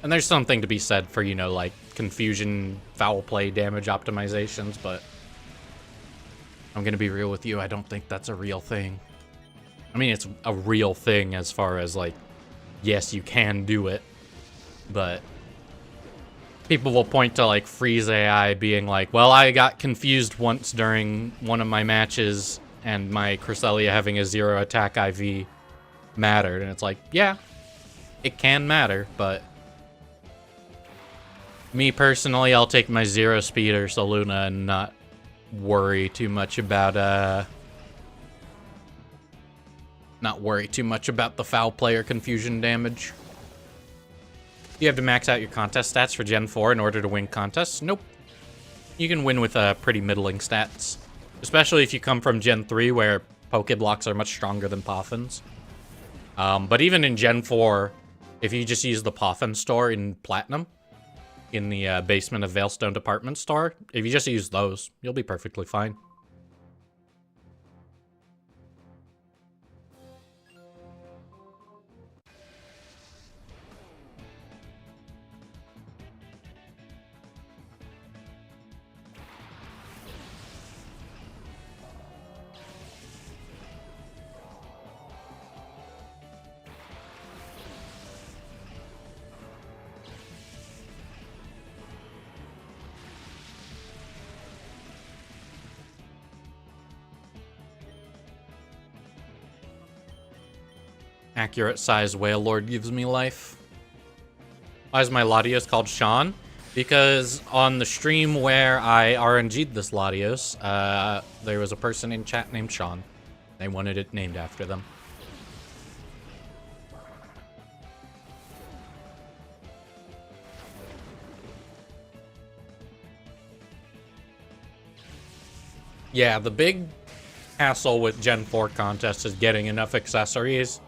And there's something to be said for, you know, like confusion, foul play, damage optimizations, but I'm gonna be real with you, I don't think that's a real thing. I mean, it's a real thing as far as like, yes, you can do it, but people will point to like Freeze AI being like, well, I got confused once during one of my matches and my Cresselia having a 0 attack IV mattered. And it's like, yeah, it can matter, but me personally, I'll take my 0 speed or Saluna and not worry too much about the foul player confusion damage. You have to max out your contest stats for Gen 4 in order to win contests? Nope. You can win with pretty middling stats. Especially if you come from Gen 3 where Pokeblocks are much stronger than Poffins. But even in Gen 4, if you just use the Poffin store in Platinum, in the basement of Veilstone Department Store, if you just use those, you'll be perfectly fine. accurate size whale lord gives me life. Why is my Latios called Sean? Because on the stream where I RNG'd this Latios, there was a person in chat named Sean. They wanted it named after them. Yeah, the big hassle with Gen 4 contests is getting enough accessories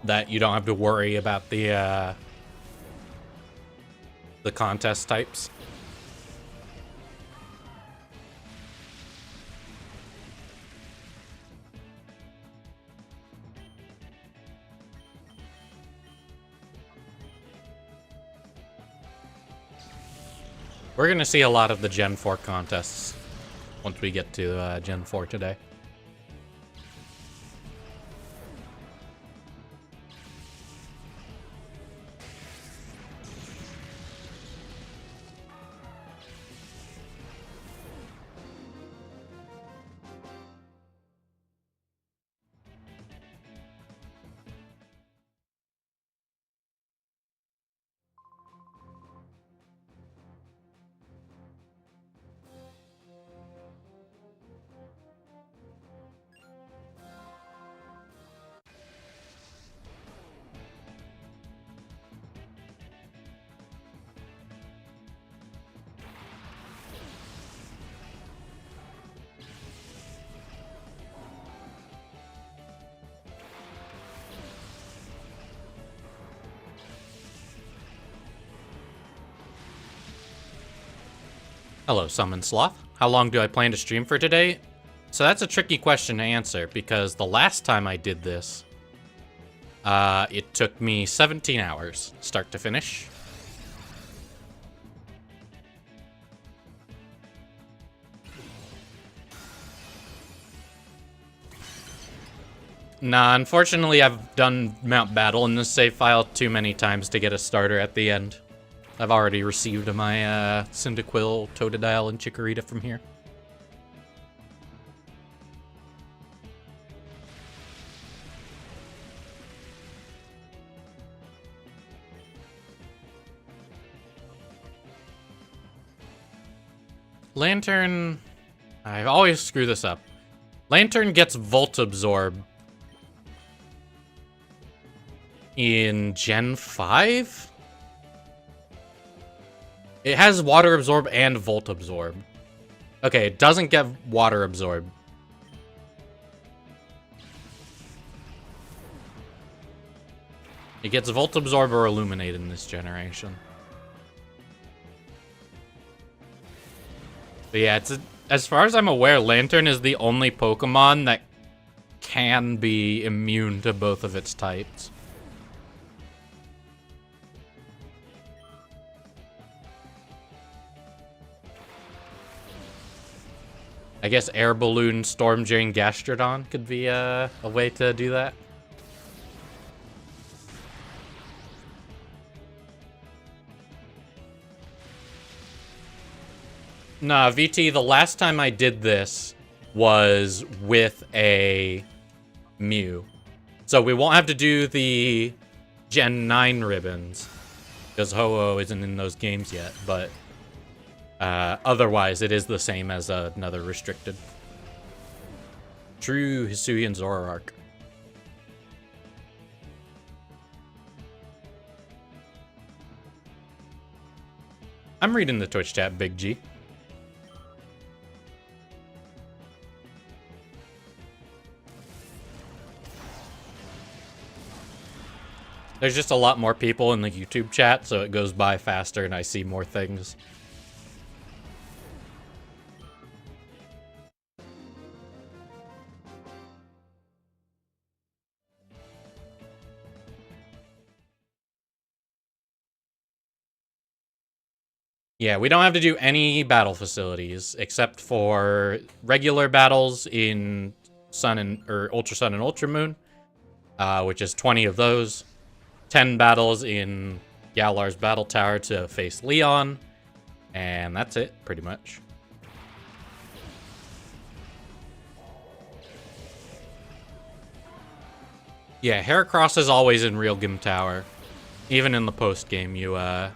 that you don't have to worry about the contest types. We're gonna see a lot of the Gen 4 contests once we get to Gen 4 today. Hello, Summon Sloth. How long do I plan to stream for today? So that's a tricky question to answer, because the last time I did this, it took me 17 hours, start to finish. Nah, unfortunately I've done Mount Battle in this save file too many times to get a starter at the end. I've already received my Cyndaquil, Totodile, and Chikorita from here. Lantern... I always screw this up. Lantern gets Volt Absorb in Gen 5? It has Water Absorb and Volt Absorb. Okay, it doesn't get Water Absorb. It gets Volt Absorb or Illuminate in this generation. But yeah, as far as I'm aware, Lantern is the only Pokemon that can be immune to both of its types. I guess Air Balloon, Storm Drain, Gastrodon could be a way to do that. Nah, VT, the last time I did this was with a Mew. So we won't have to do the Gen 9 ribbons, because Ho-Oh isn't in those games yet, but... otherwise, it is the same as another restricted. True Hisuian Zoroark. I'm reading the Twitch chat, Big G. There's just a lot more people in the YouTube chat, so it goes by faster and I see more things. Yeah, we don't have to do any battle facilities except for regular battles in Ultra Sun and Ultra Moon, which is 20 of those. 10 battles in Galar's Battle Tower to face Leon, and that's it, pretty much. Yeah, Heracross is always in Realgrim Tower. Even in the post-game, you'll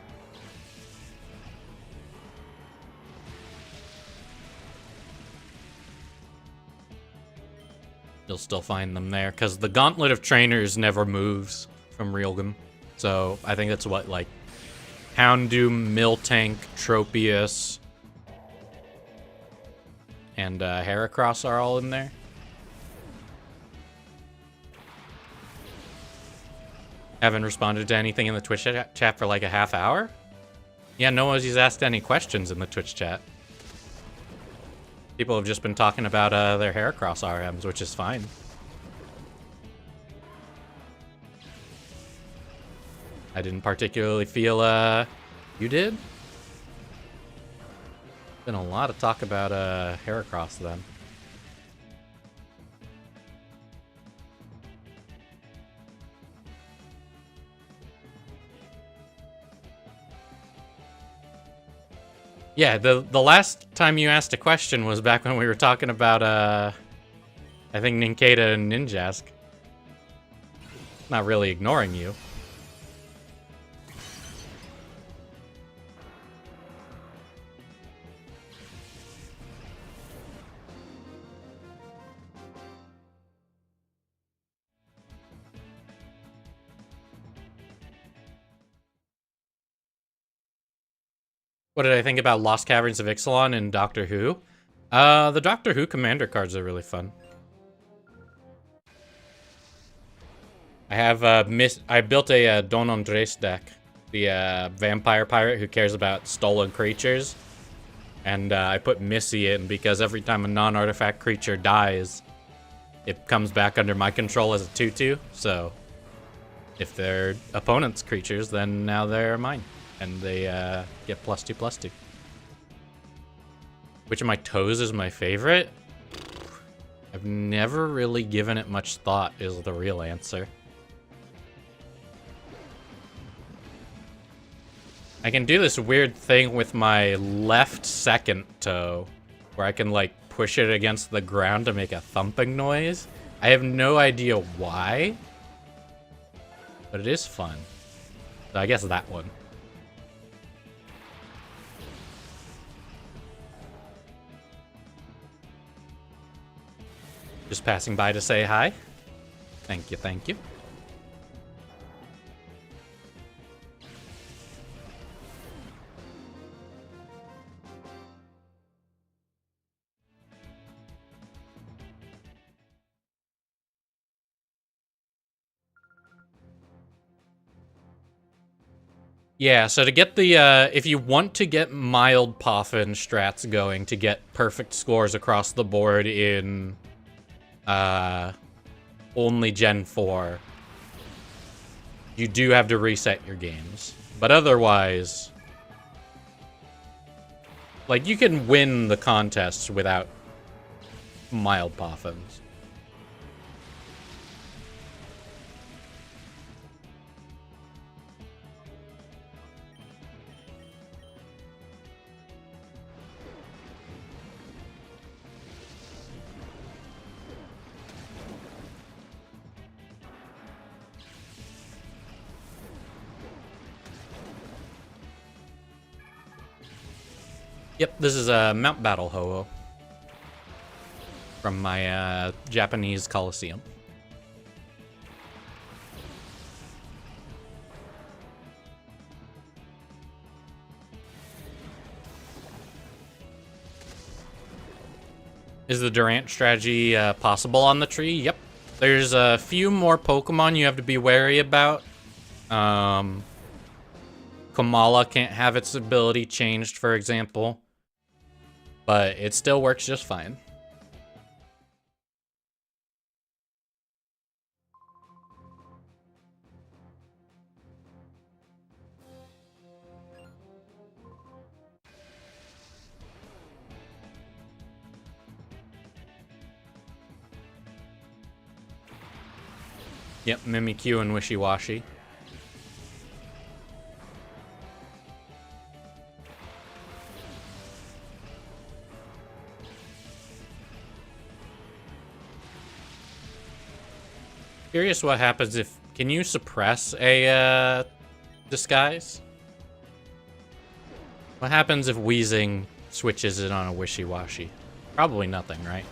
still find them there, because the Gauntlet of Trainers never moves from Realgrim. So, I think that's what, like, Houndoom, Miltank, Tropius, and Heracross are all in there. Haven't responded to anything in the Twitch chat for like a half hour? Yeah, no one's asked any questions in the Twitch chat. People have just been talking about their Heracross RMs, which is fine. I didn't particularly feel, you did? Been a lot of talk about Heracross then. Yeah, the last time you asked a question was back when we were talking about, I think Nincada and Ninjask. Not really ignoring you. What did I think about Lost Caverns of Ixalan and Doctor Who? The Doctor Who commander cards are really fun. I have I built a Don Andres deck, the vampire pirate who cares about stolen creatures, and I put Missy in because every time a non-artifact creature dies, it comes back under my control as a 2/2. So if they're opponent's creatures, then now they're mine, and they get +2/+2. Which of my toes is my favorite? I've never really given it much thought, is the real answer. I can do this weird thing with my left second toe, where I can, like, push it against the ground to make a thumping noise. I have no idea why, but it is fun. So I guess that one. Just passing by to say hi. Thank you, thank you. Yeah, so to get the, if you want to get mild Poffin strats going to get perfect scores across the board in, only Gen 4, you do have to reset your games. But otherwise, like, you can win the contests without mild Poffins. Yep, this is a Mount Battle Ho-Oh from my Japanese Coliseum. Is the Durant strategy possible on the tree? Yep. There's a few more Pokemon you have to be wary about. Komala can't have its ability changed, for example. But it still works just fine. Yep, Mimikyu and Wishy-Washy. Curious what happens if... Can you suppress a disguise? What happens if Weezing switches it on a Wishy-Washy? Probably nothing, right?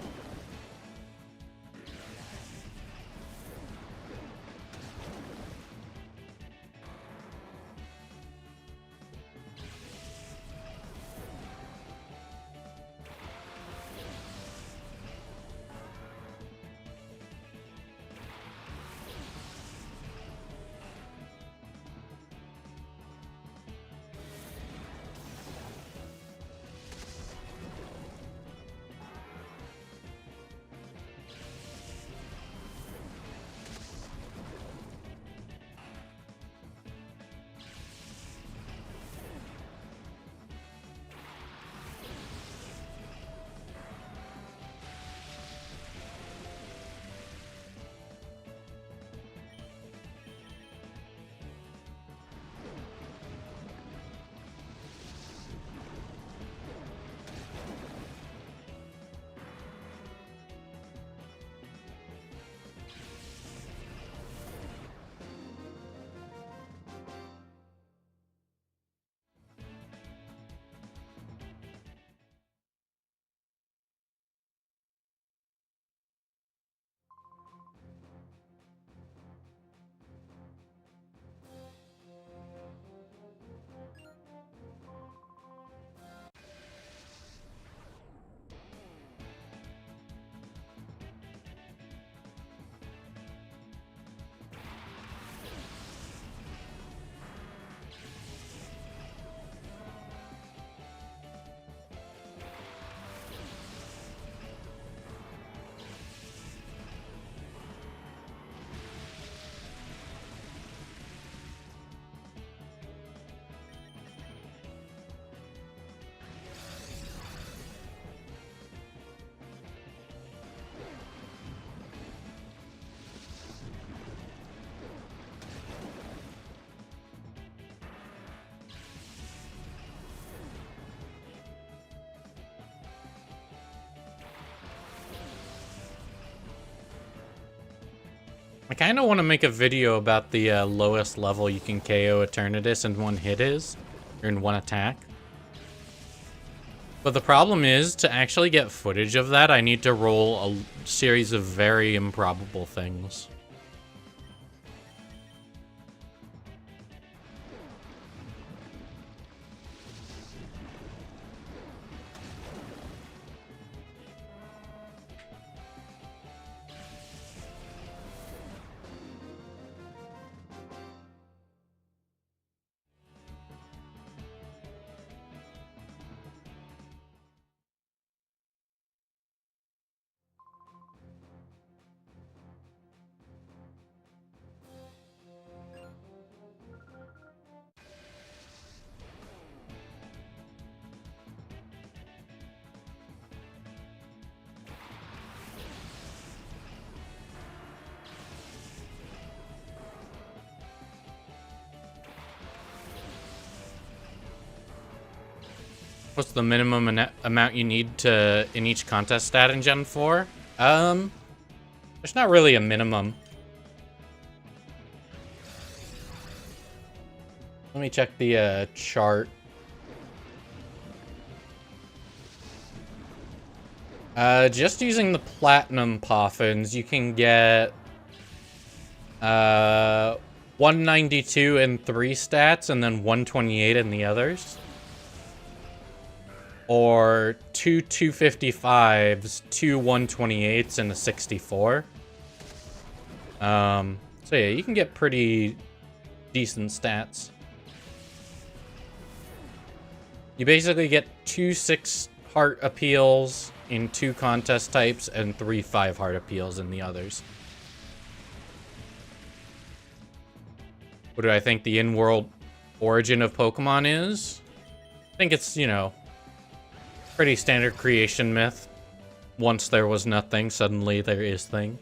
I kind of want to make a video about the lowest level you can KO Eternatus in one hit is, or in one attack. But the problem is, to actually get footage of that, I need to roll a series of very improbable things. What's the minimum amount you need to in each contest stat in Gen 4? There's not really a minimum. Let me check the chart. Just using the Platinum Poffins, you can get 192 in 3 stats and then 128 in the others. Or 2 255s, 2 128s, and a 64. So yeah, you can get pretty decent stats. You basically get 2 6 heart appeals in 2 contest types and 3 5 heart appeals in the others. What do I think the in-world origin of Pokemon is? I think it's, you know, pretty standard creation myth. Once there was nothing, suddenly there is thing.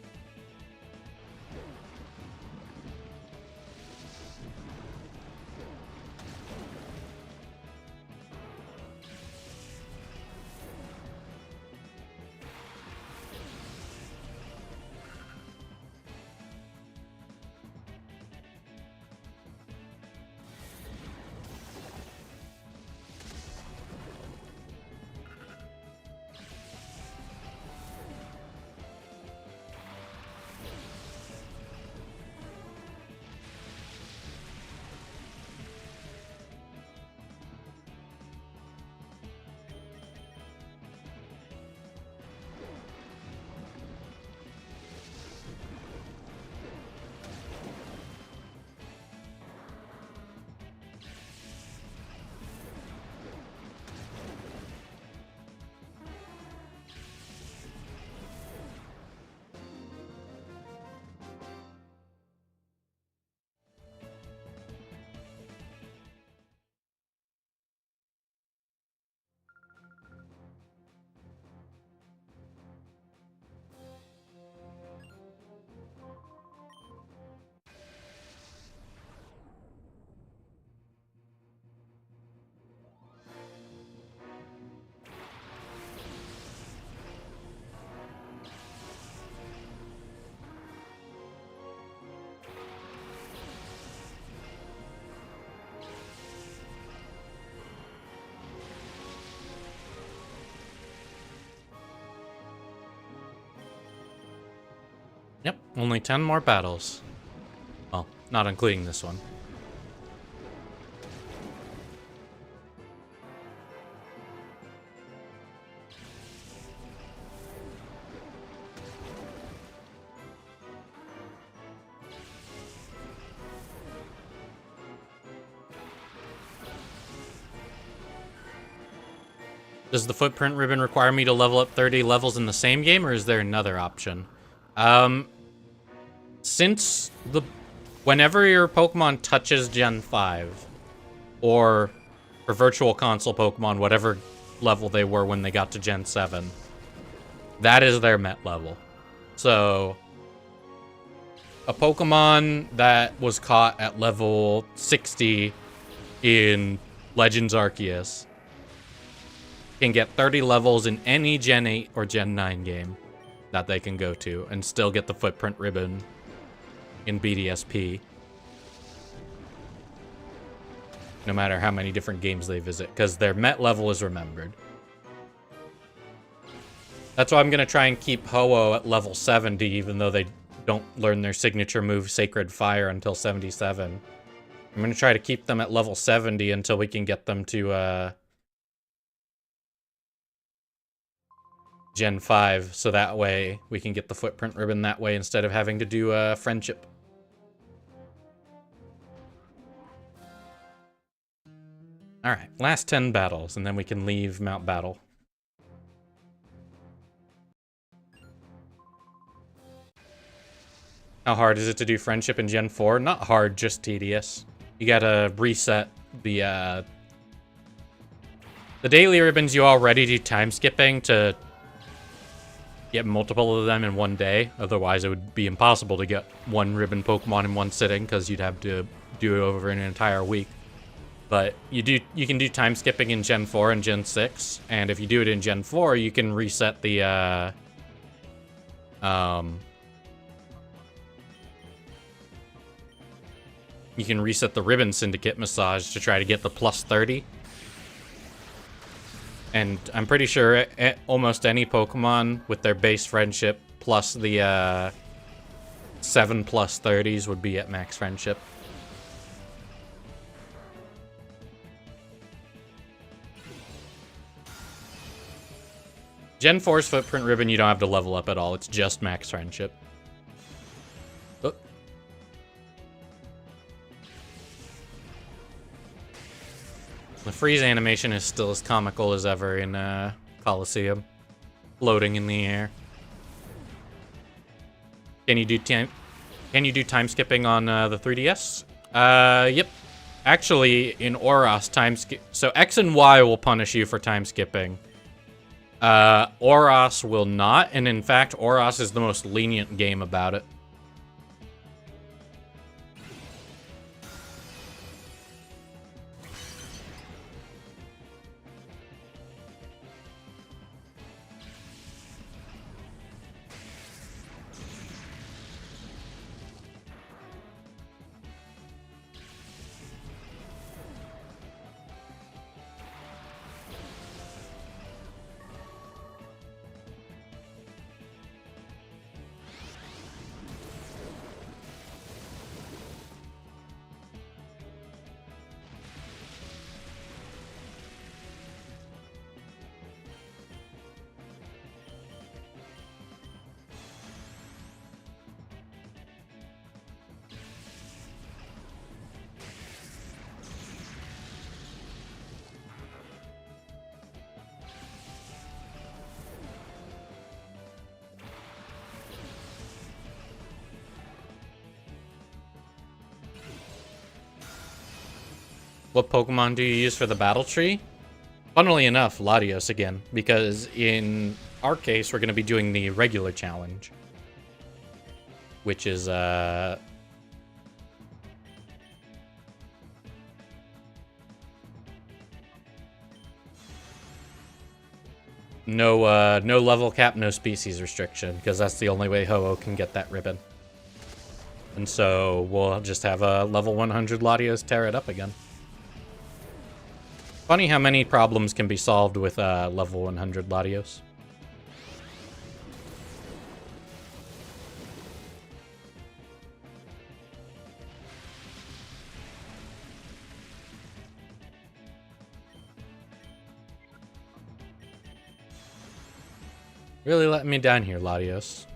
Yep, only 10 more battles. Well, not including this one. Does the footprint ribbon require me to level up 30 levels in the same game, or is there another option? Whenever your Pokemon touches Gen 5, or for Virtual Console Pokemon, whatever level they were when they got to Gen 7, that is their Met level. So, a Pokemon that was caught at level 60 in Legends Arceus can get 30 levels in any Gen 8 or Gen 9 game that they can go to and still get the footprint ribbon in BDSP. No matter how many different games they visit, because their Met level is remembered. That's why I'm going to try and keep Ho-Oh at level 70, even though they don't learn their signature move, Sacred Fire, until 77. I'm going to try to keep them at level 70 until we can get them to, Gen 5, so that way we can get the footprint ribbon that way instead of having to do friendship. Alright, last 10 battles, and then we can leave Mount Battle. How hard is it to do friendship in Gen 4? Not hard, just tedious. You gotta reset the daily ribbons. You already do time skipping to get multiple of them in one day. Otherwise, it would be impossible to get one ribbon Pokemon in one sitting, because you'd have to do it over an entire week. But you can do time skipping in Gen 4 and Gen 6, and if you do it in Gen 4, you can reset the you can reset the Ribbon Syndicate massage to try to get the plus 30. And I'm pretty sure almost any Pokemon with their base friendship plus the 7 plus 30s would be at max friendship. Gen 4's footprint ribbon, you don't have to level up at all. It's just max friendship. Oh. The freeze animation is still as comical as ever in Coliseum. Floating in the air. Can you do time skipping on the 3DS? Yep. Actually, in Oros, time skip. So X and Y will punish you for time skipping. Oros will not, and in fact, Oros is the most lenient game about it. What Pokemon do you use for the battle tree? Funnily enough, Latios again, because in our case, we're going to be doing the regular challenge. Which is, no level cap, no species restriction, because that's the only way Ho-Oh can get that ribbon. And so we'll just have a level 100 Latios tear it up again. Funny how many problems can be solved with level 100 Latios. Really letting me down here, Latios.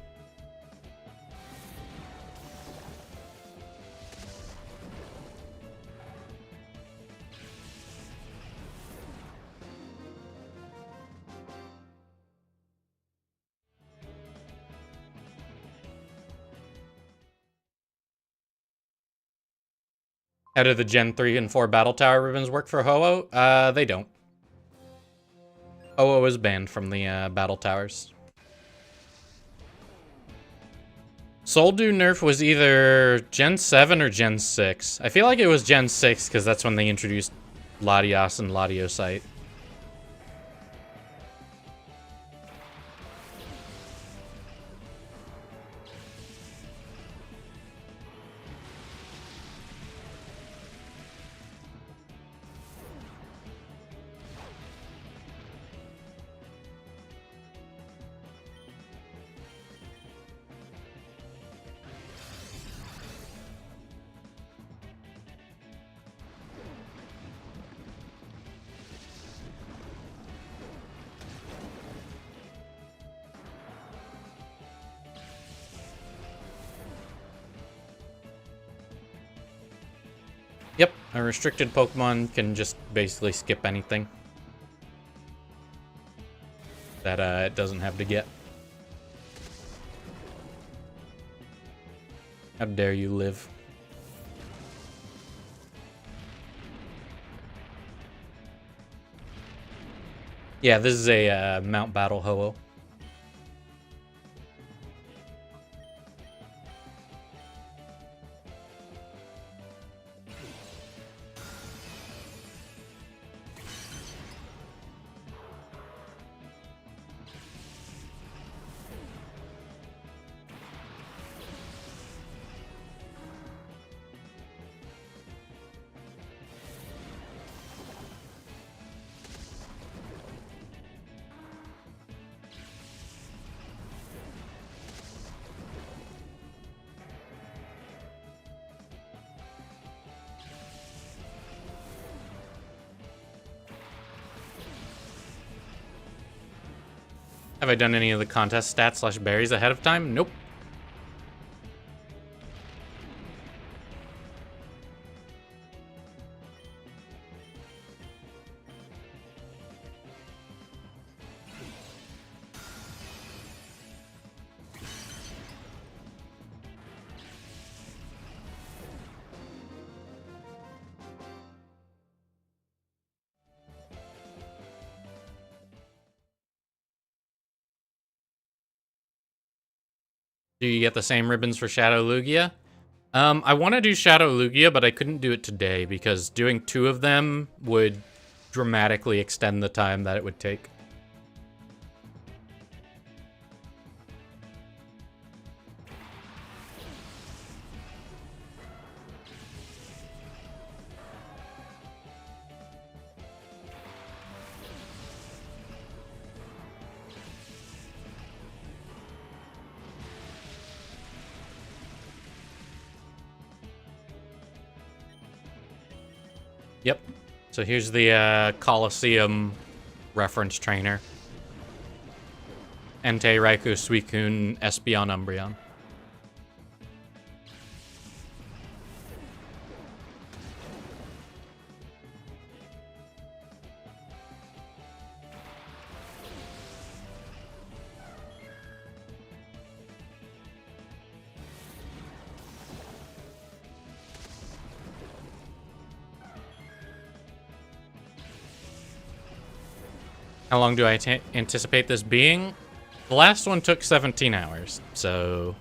How do the Gen 3 and 4 Battle Tower ribbons work for Ho-Oh? They don't. Ho-Oh is banned from the Battle Towers. Soldu nerf was either Gen 7 or Gen 6. I feel like it was Gen 6 because that's when they introduced Latias and Latiosite. Yep, a restricted Pokemon can just basically skip anything that it doesn't have to get. How dare you live? Yeah, this is a Mount Battle Ho-Oh. Have I done any of the contest stats / berries ahead of time? Nope. Do you get the same ribbons for Shadow Lugia? I want to do Shadow Lugia, but I couldn't do it today because doing 2 of them would dramatically extend the time that it would take. Yep. So here's the Colosseum reference trainer. Entei, Raikou, Suicune, Espeon, Umbreon. How long do I anticipate this being? The last one took 17 hours, so...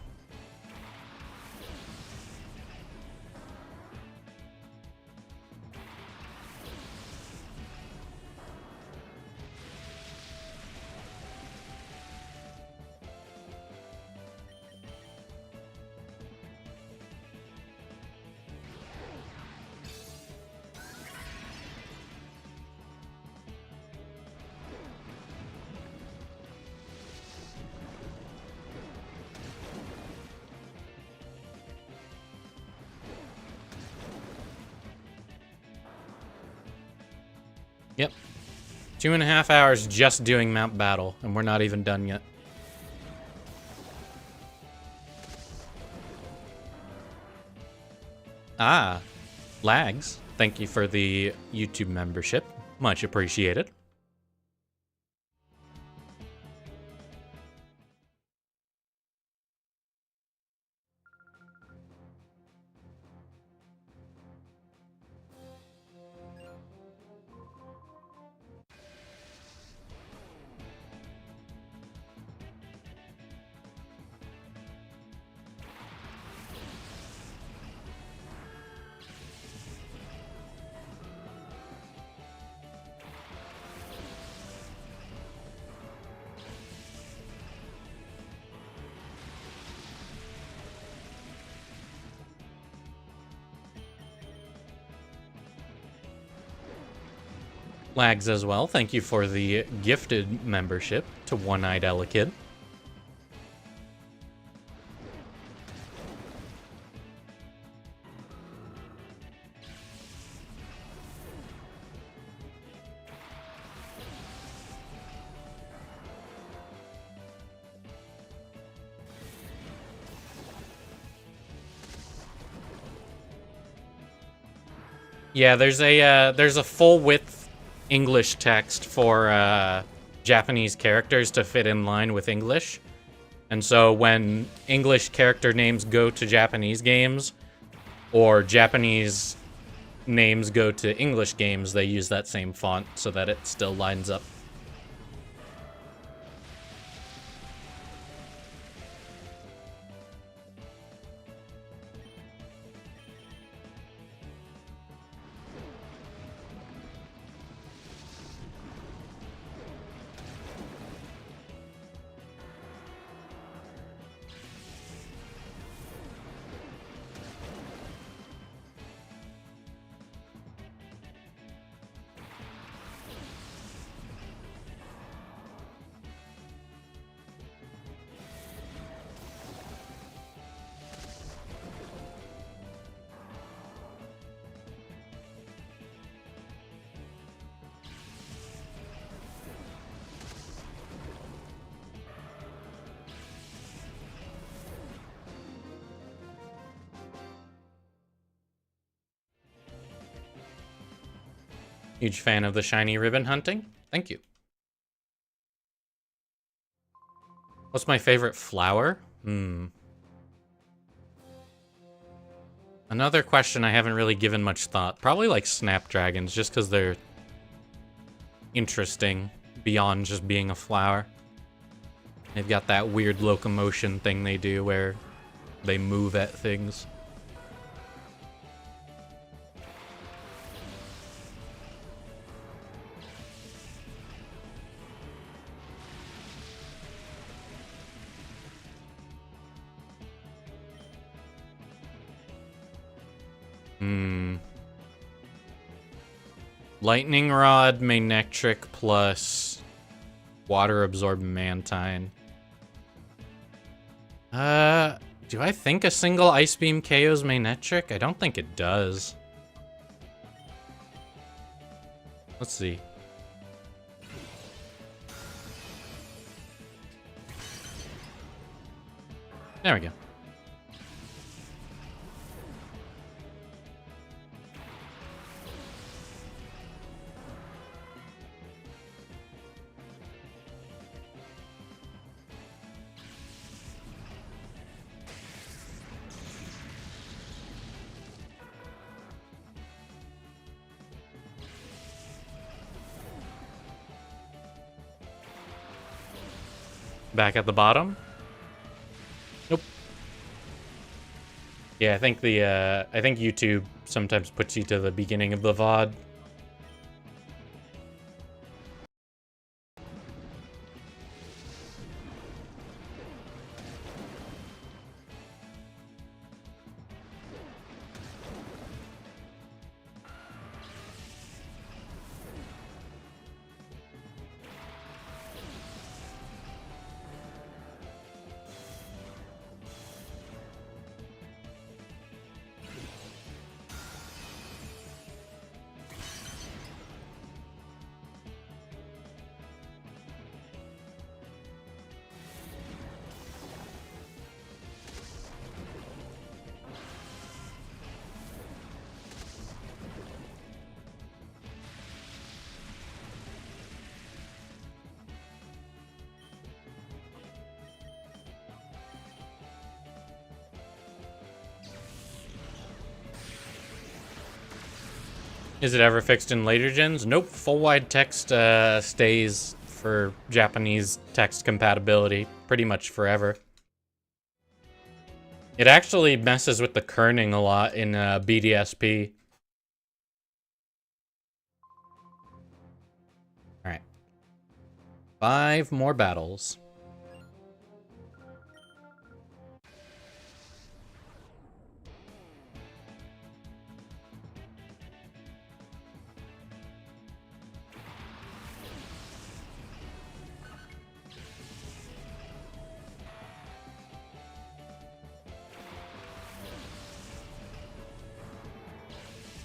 Yep. 2.5 hours just doing Mount Battle, and we're not even done yet. Ah, Lags, thank you for the YouTube membership. Much appreciated. Lags as well, thank you for the gifted membership to One-Eyed Elekid. Yeah, there's a full width English text for Japanese characters to fit in line with English. And so when English character names go to Japanese games, or Japanese names go to English games, they use that same font so that it still lines up. Huge fan of the shiny ribbon hunting. Thank you. What's my favorite flower? Another question I haven't really given much thought. Probably like snapdragons, just because they're interesting beyond just being a flower. They've got that weird locomotion thing they do where they move at things. Lightning Rod, Manectric plus Water Absorb Mantine. Do I think a single Ice Beam KOs Manectric? I don't think it does. Let's see. There we go. Back at the bottom? Nope. Yeah, I think I think YouTube sometimes puts you to the beginning of the VOD. Is it ever fixed in later gens? Nope. Full wide text stays for Japanese text compatibility pretty much forever. It actually messes with the kerning a lot in BDSP. Alright. 5 more battles.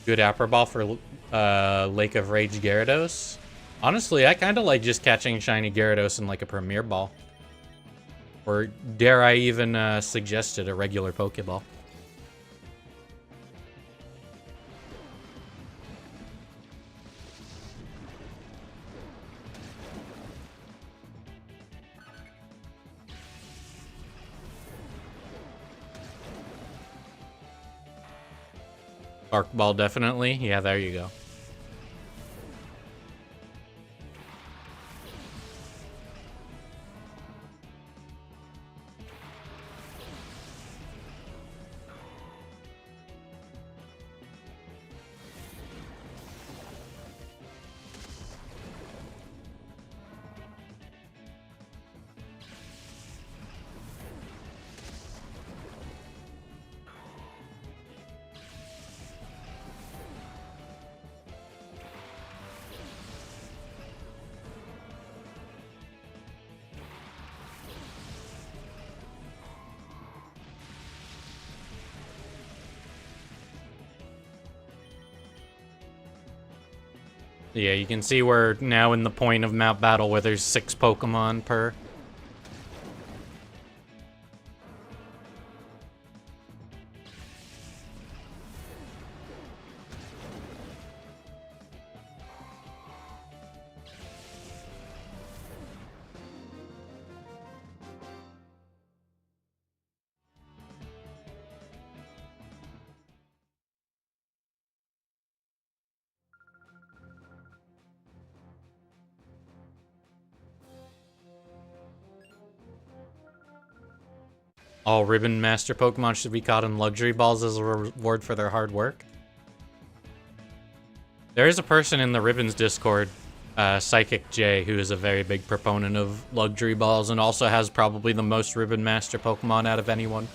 Good Apper Ball for Lake of Rage Gyarados. Honestly, I kind of like just catching shiny Gyarados in like a Premier Ball. Or dare I even suggest it, a regular Pokeball. Arc Ball, definitely. Yeah, there you go. Yeah, you can see we're now in the point of map battle where there's 6 Pokemon per. All Ribbon Master Pokemon should be caught in Luxury Balls as a reward for their hard work. There is a person in the Ribbons Discord, Psychic J, who is a very big proponent of Luxury Balls and also has probably the most Ribbon Master Pokemon out of anyone.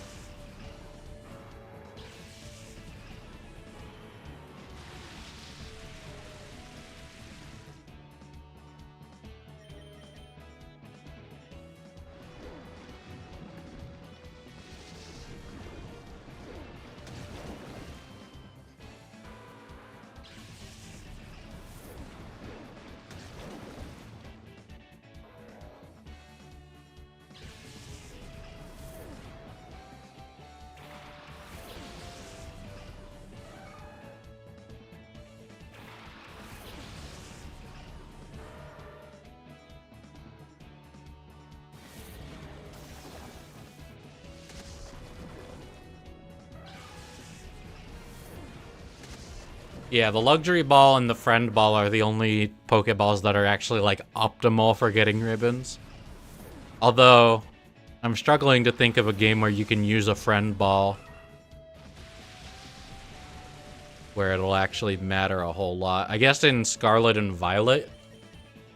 Yeah, the Luxury Ball and the Friend Ball are the only Pokeballs that are actually, like, optimal for getting ribbons. Although, I'm struggling to think of a game where you can use a Friend Ball where it'll actually matter a whole lot. I guess in Scarlet and Violet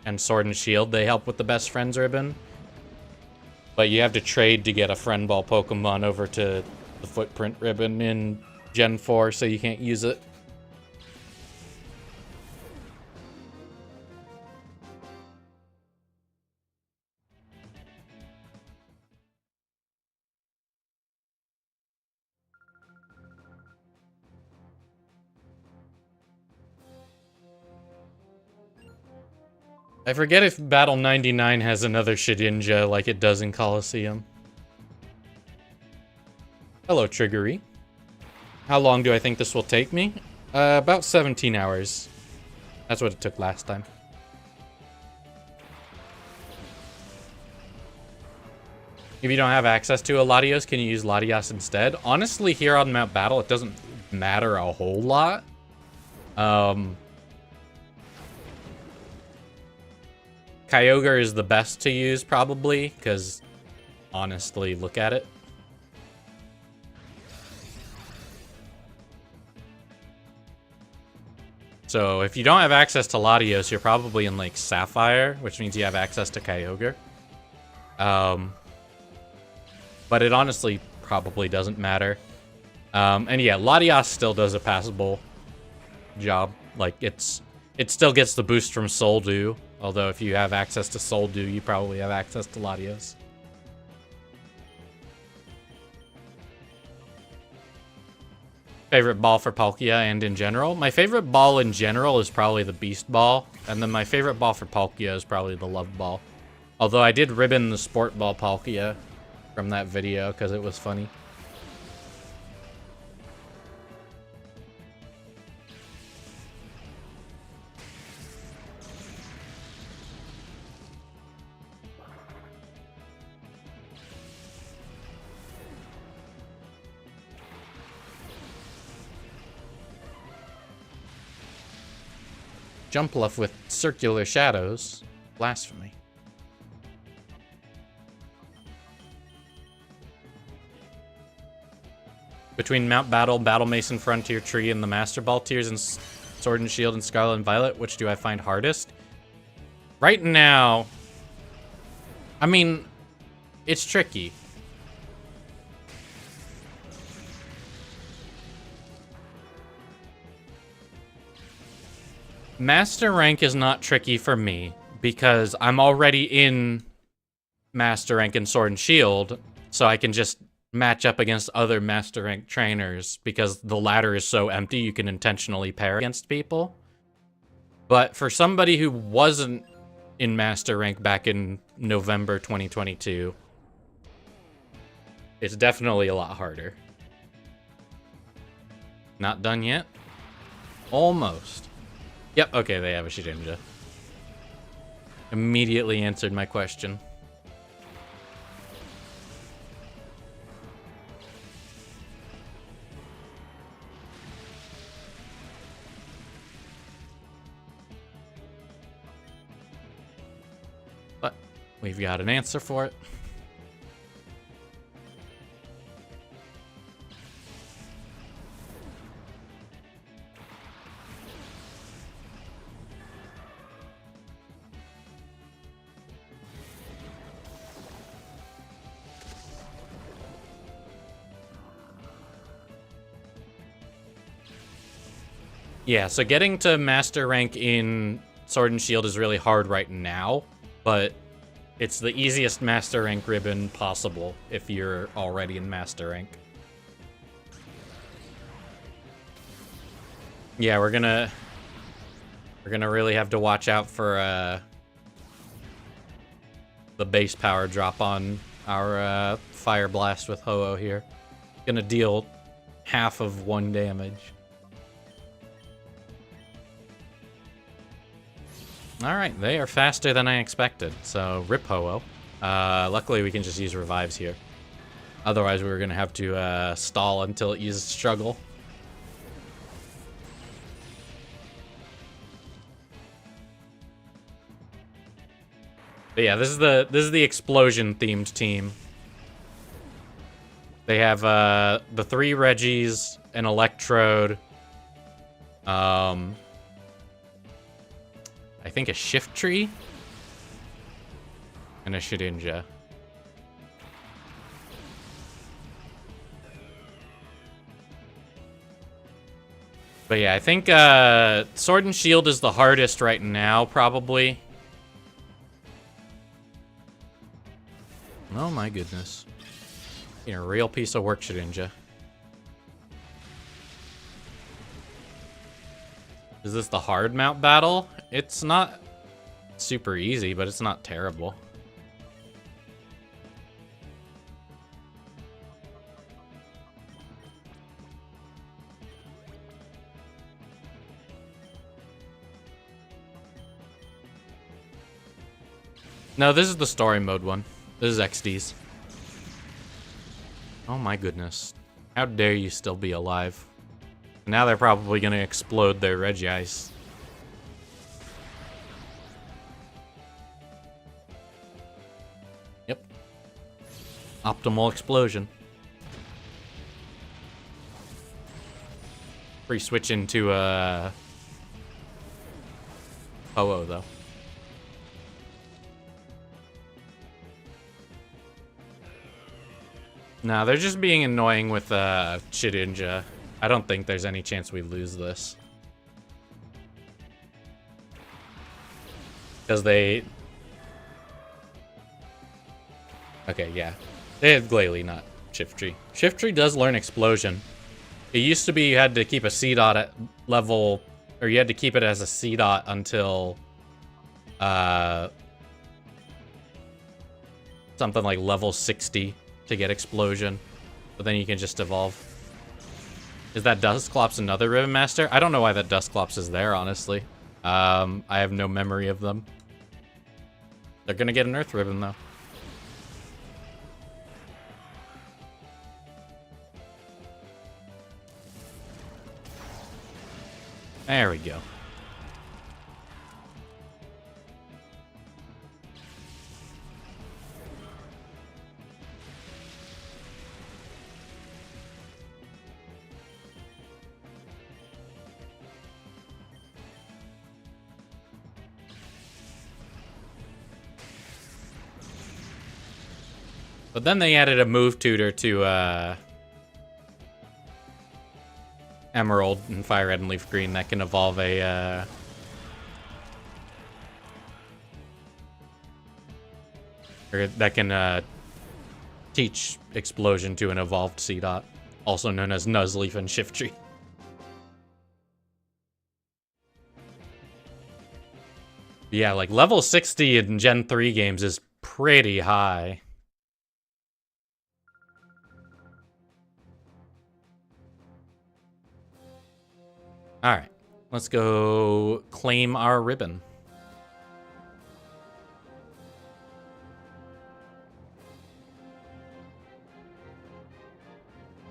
and Sword and Shield, they help with the Best Friends ribbon. But you have to trade to get a Friend Ball Pokemon over to the Footprint ribbon in Gen 4, so you can't use it. I forget if Battle 99 has another Shedinja like it does in Colosseum. Hello, Triggery. How long do I think this will take me? About 17 hours. That's what it took last time. If you don't have access to a Latios, can you use Latias instead? Honestly, here on Mount Battle, it doesn't matter a whole lot. Kyogre is the best to use, probably, because, honestly, look at it. So, if you don't have access to Latios, you're probably in, like, Sapphire, which means you have access to Kyogre. But it honestly probably doesn't matter. And yeah, Latias still does a passable job. Like, it still gets the boost from Soldew. Although, if you have access to Soldew, you probably have access to Latios. Favorite ball for Palkia and in general? My favorite ball in general is probably the Beast Ball. And then my favorite ball for Palkia is probably the Love Ball. Although I did ribbon the Sport Ball Palkia from that video because it was funny. Jumpluff with circular shadows. Blasphemy. Between Mount Battle, Battle Mason Frontier Tree, and the Master Ball tiers and Sword and Shield and Scarlet and Violet, which do I find hardest? Right now, I mean, it's tricky. Master rank is not tricky for me because I'm already in Master rank in Sword and Shield, so I can just match up against other Master rank trainers because the ladder is so empty you can intentionally pair against people. But for somebody who wasn't in Master rank back in November 2022, it's definitely a lot harder. Not done yet? Almost. Yep, okay, they have a Shedinja. Immediately answered my question. But we've got an answer for it. Yeah, so getting to Master rank in Sword and Shield is really hard right now, but it's the easiest Master rank ribbon possible if you're already in Master rank. Yeah, we're gonna really have to watch out for the base power drop on our Fire Blast with Ho-Oh here. Gonna deal half of 1 damage. Alright, they are faster than I expected, so rip Ho-Oh. Luckily we can just use revives here. Otherwise we were gonna have to stall until it uses struggle. But yeah, this is the explosion themed team. They have the 3 Reggies, an Electrode, I think a Shiftry, and a Shedinja. But yeah, I think Sword and Shield is the hardest right now, probably. Oh my goodness. You're a real piece of work, Shedinja. Is this the hard mount battle? It's not super easy, but it's not terrible. No, this is the story mode one. This is XD's. Oh my goodness. How dare you still be alive? Now they're probably gonna explode their Regice. Yep. Optimal explosion. Free switch into Ho-Oh though. No, they're just being annoying with Shedinja. I don't think there's any chance we lose this. Because they... Okay, yeah. They had Glalie, not Shiftry. Shiftry does learn Explosion. It used to be you had to keep a C-Dot at level... Or you had to keep it as a C-Dot until... something like level 60 to get Explosion. But then you can just evolve. Is that Dusclops another Ribbon Master? I don't know why that Dusclops is there, honestly. I have no memory of them. They're gonna get an Earth Ribbon, though. There we go. But then they added a move tutor to Emerald and Fire Red and Leaf Green that can evolve a or that can teach Explosion to an evolved C-Dot, also known as Nuzleaf and Shiftry. Yeah, like level 60 in Gen 3 games is pretty high. Alright, let's go claim our ribbon.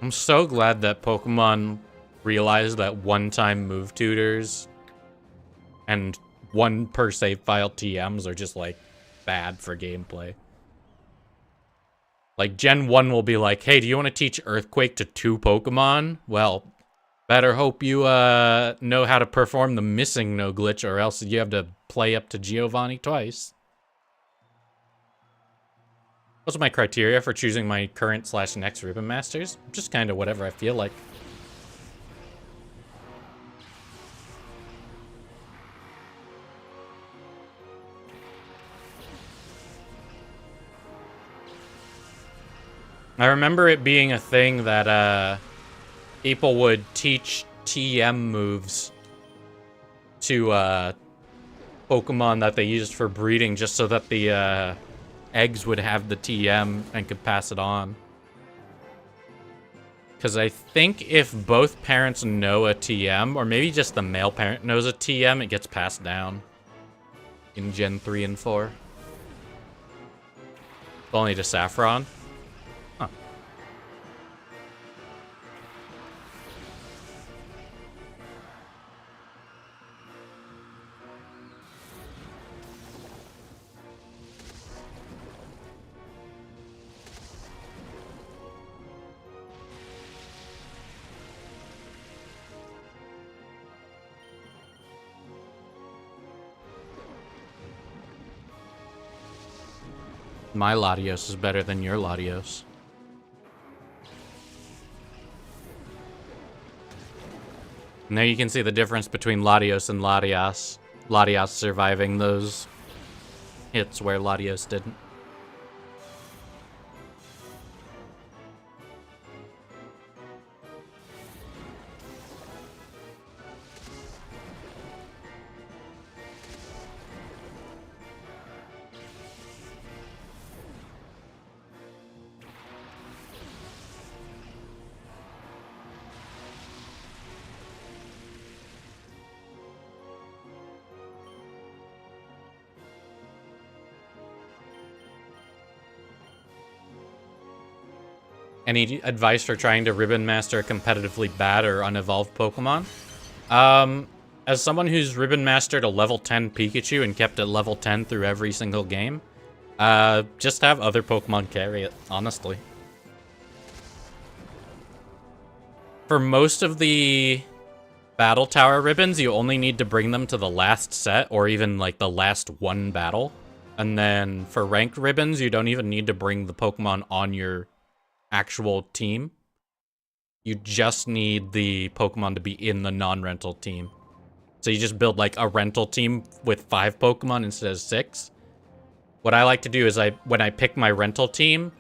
I'm so glad that Pokemon realized that one-time move tutors and one per save file TMs are just, like, bad for gameplay. Like, Gen 1 will be like, hey, do you want to teach Earthquake to 2 Pokemon? Well, better hope you know how to perform the missing no glitch, or else you have to play up to Giovanni twice. What's my criteria for choosing my current / next Ribbon Masters? Just kind of whatever I feel like. I remember it being a thing that people would teach TM moves to Pokemon that they used for breeding just so that the eggs would have the TM and could pass it on. Because I think if both parents know a TM, or maybe just the male parent knows a TM, it gets passed down in Gen 3 and 4. Only to Saffron. Huh. My Latios is better than your Latios. And there you can see the difference between Latios and Latias. Latias surviving those hits where Latios didn't. Any advice for trying to Ribbon Master a competitively bad or unevolved Pokemon? As someone who's Ribbon Mastered a level 10 Pikachu and kept it level 10 through every single game, just have other Pokemon carry it, honestly. For most of the Battle Tower ribbons, you only need to bring them to the last set, or even, like, the last one battle. And then for ranked ribbons, you don't even need to bring the Pokemon on your actual team. You just need the Pokemon to be in the non-rental team. So you just build, like, a rental team with 5 Pokemon instead of 6. What I like to do is when I pick my rental team,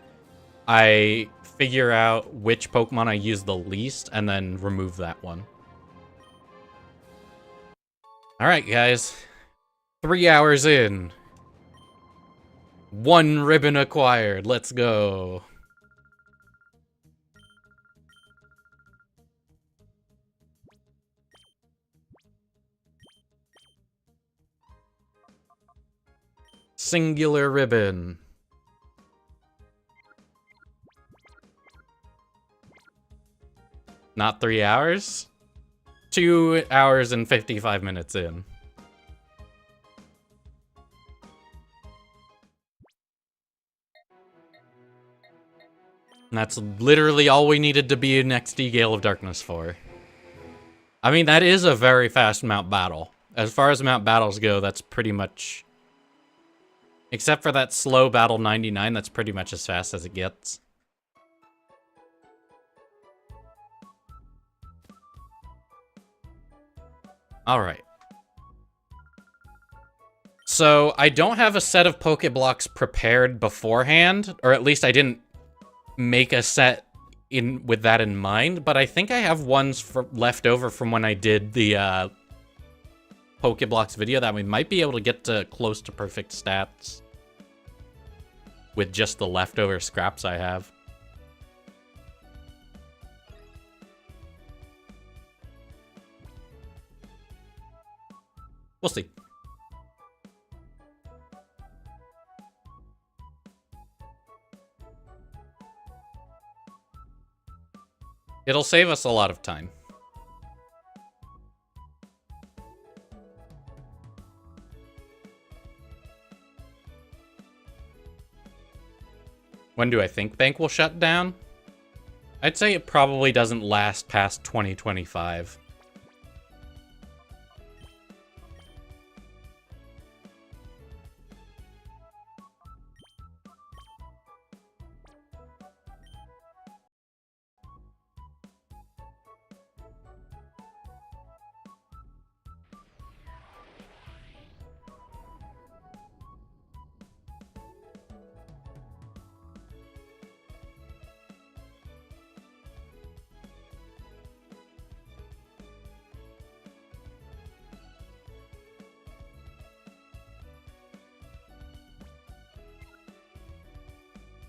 I figure out which Pokemon I use the least and then remove that one. Alright, guys. 3 hours in. 1 ribbon acquired. Let's go. Singular ribbon. Not 3 hours? 2 hours and 55 minutes in. And that's literally all we needed to be an XD Gale of Darkness for. I mean, that is a very fast Mount Battle. As far as Mount Battles go, that's pretty much... Except for that slow Battle 99, that's pretty much as fast as it gets. Alright. So, I don't have a set of Pokeblocks prepared beforehand, or at least I didn't make a set with that in mind, but I think I have ones left over from when I did the Pokeblocks video that we might be able to get to close to perfect stats with just the leftover scraps I have. We'll see. It'll save us a lot of time. When do I think Bank will shut down? I'd say it probably doesn't last past 2025.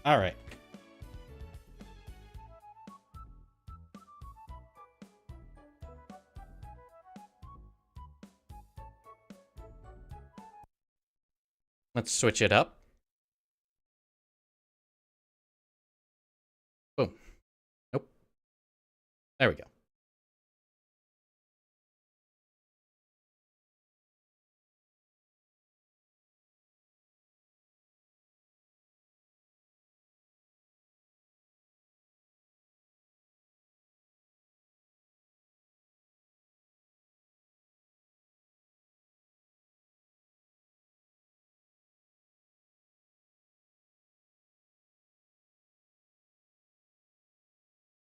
All right. Let's switch it up. Boom. Nope. There we go.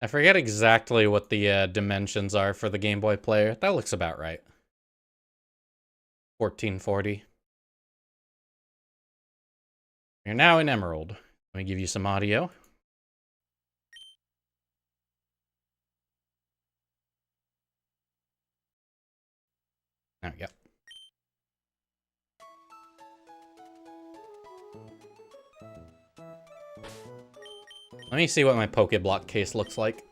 I forget exactly what the dimensions are for the Game Boy player. That looks about right. 1440. You're now in Emerald. Let me give you some audio. There we go. Let me see what my Pokeblock case looks like.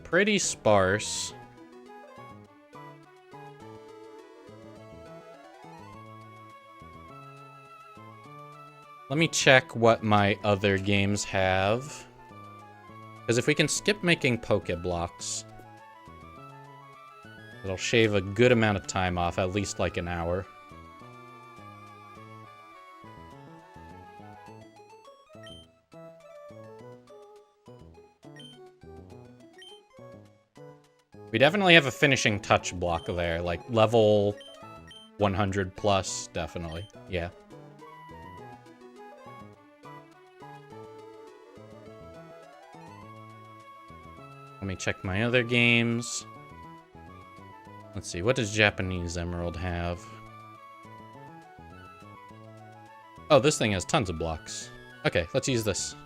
Pretty sparse. Let me check what my other games have. Because if we can skip making Pokeblocks, it'll shave a good amount of time off, at least like an hour. We definitely have a finishing touch block there, like level 100 plus, definitely, yeah. Let me check my other games. Let's see, what does Japanese Emerald have? Oh, this thing has tons of blocks. Okay, let's use this.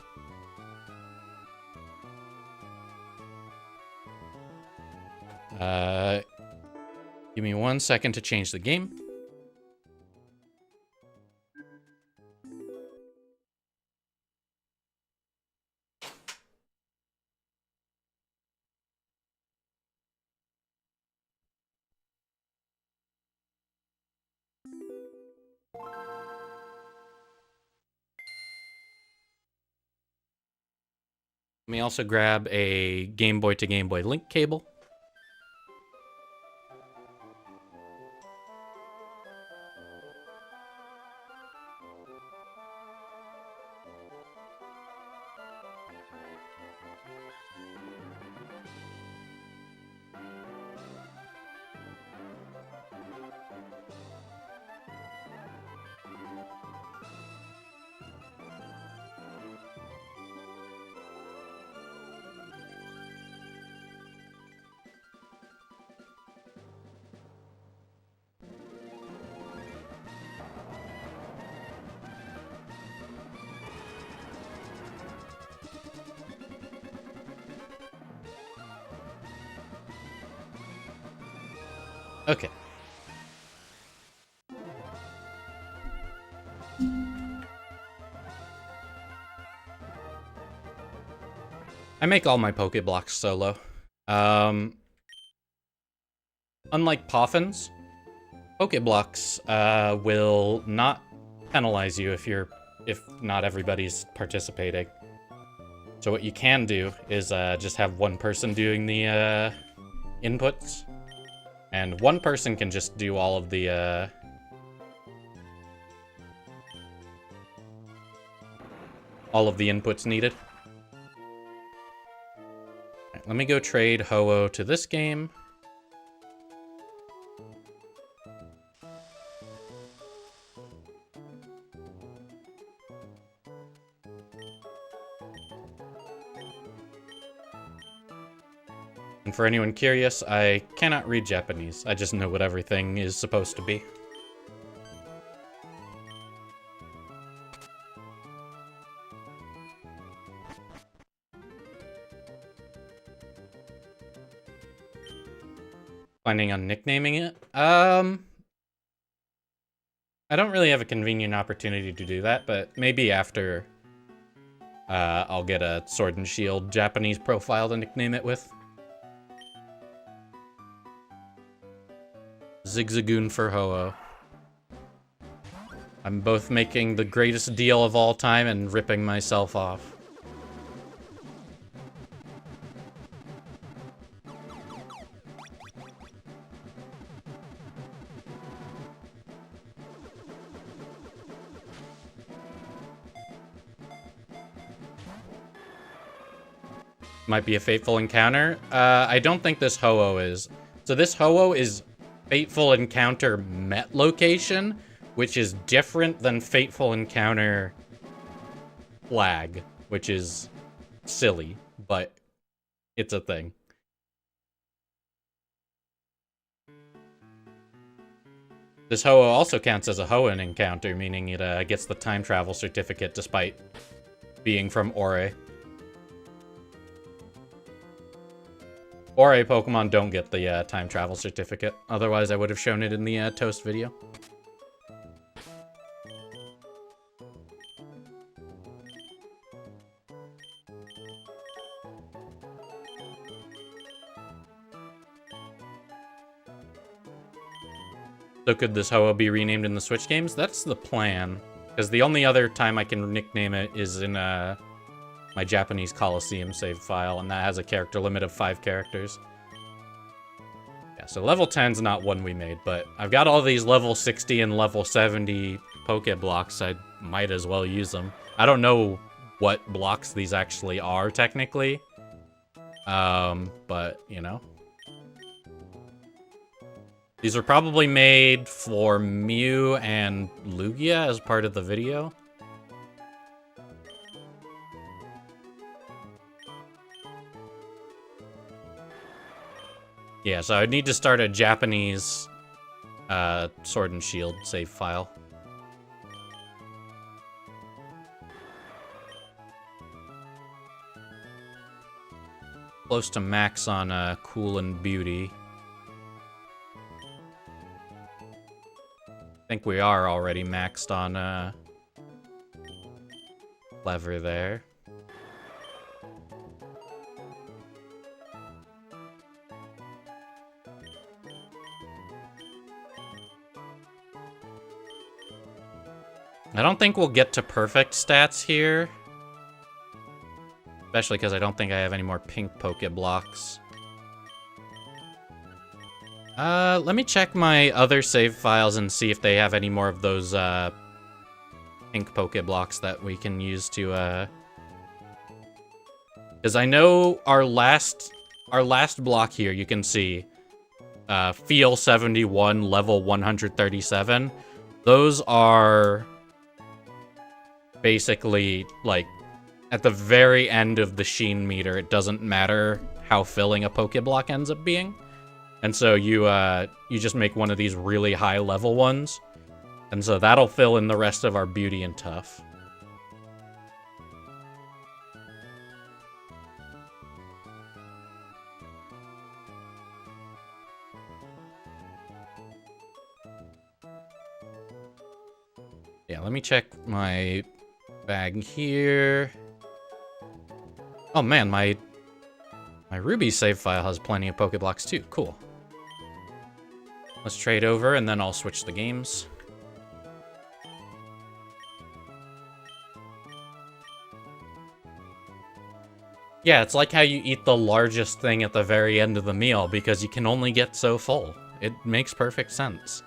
Give me 1 second to change the game. Let me also grab a Game Boy to Game Boy link cable. Okay. I make all my Pokeblocks solo. Unlike Poffins, Pokeblocks will not penalize you if not everybody's participating. So what you can do is just have one person doing the inputs, and one person can just do all of the inputs needed. Right, let me go trade Ho-Oh to this game. And for anyone curious, I cannot read Japanese. I just know what everything is supposed to be. Planning on nicknaming it? I don't really have a convenient opportunity to do that, but maybe after I'll get a Sword and Shield Japanese profile to nickname it with. Zigzagoon for Ho-Oh. I'm both making the greatest deal of all time and ripping myself off. Might be a Fateful Encounter. I don't think this Ho-Oh is. So this Ho-Oh is Fateful Encounter Met Location, which is different than Fateful Encounter Flag, which is silly, but it's a thing. This Ho-Oh also counts as a Hoenn encounter, meaning it gets the time travel certificate despite being from Ore. Ore Pokemon don't get the time travel certificate. Otherwise, I would have shown it in the Toast video. So could this Ho-Oh be renamed in the Switch games? That's the plan. Because the only other time I can nickname it is in my Japanese Coliseum save file, and that has a character limit of 5 characters. Yeah, so level 10's not one we made, but I've got all these level 60 and level 70 Pokeblocks. I might as well use them. I don't know what blocks these actually are, technically. But, you know. These were probably made for Mew and Lugia as part of the video. Yeah, so I'd need to start a Japanese Sword and Shield save file. Close to max on Cool and Beauty. I think we are already maxed on Clever there. I don't think we'll get to perfect stats here. Especially because I don't think I have any more pink Pokeblocks. Let me check my other save files and see if they have any more of those, pink Pokeblocks that we can use to, because I know our last block here, you can see, Feel 71, level 137. Those are basically, like, at the very end of the Sheen meter. It doesn't matter how filling a Pokeblock ends up being. And so you just make one of these really high level ones. And so that'll fill in the rest of our Beauty and Tough. Yeah, let me check my bag here. Oh man, my Ruby save file has plenty of Pokeblocks too. Cool. Let's trade over and then I'll switch the games. Yeah, it's like how you eat the largest thing at the very end of the meal because you can only get so full. It makes perfect sense.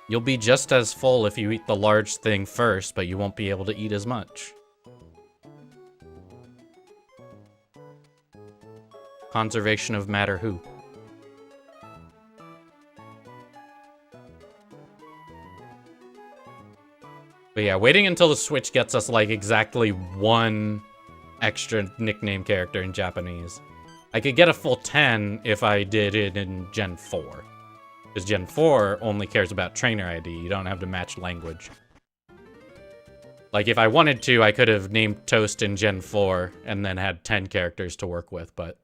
You'll be just as full if you eat the large thing first, but you won't be able to eat as much. Conservation of matter who? But yeah, waiting until the Switch gets us, like, exactly one extra nickname character in Japanese. I could get a full 10 if I did it in Gen 4. Because Gen 4 only cares about trainer ID. You don't have to match language. Like, if I wanted to, I could have named Toast in Gen 4 and then had 10 characters to work with, but...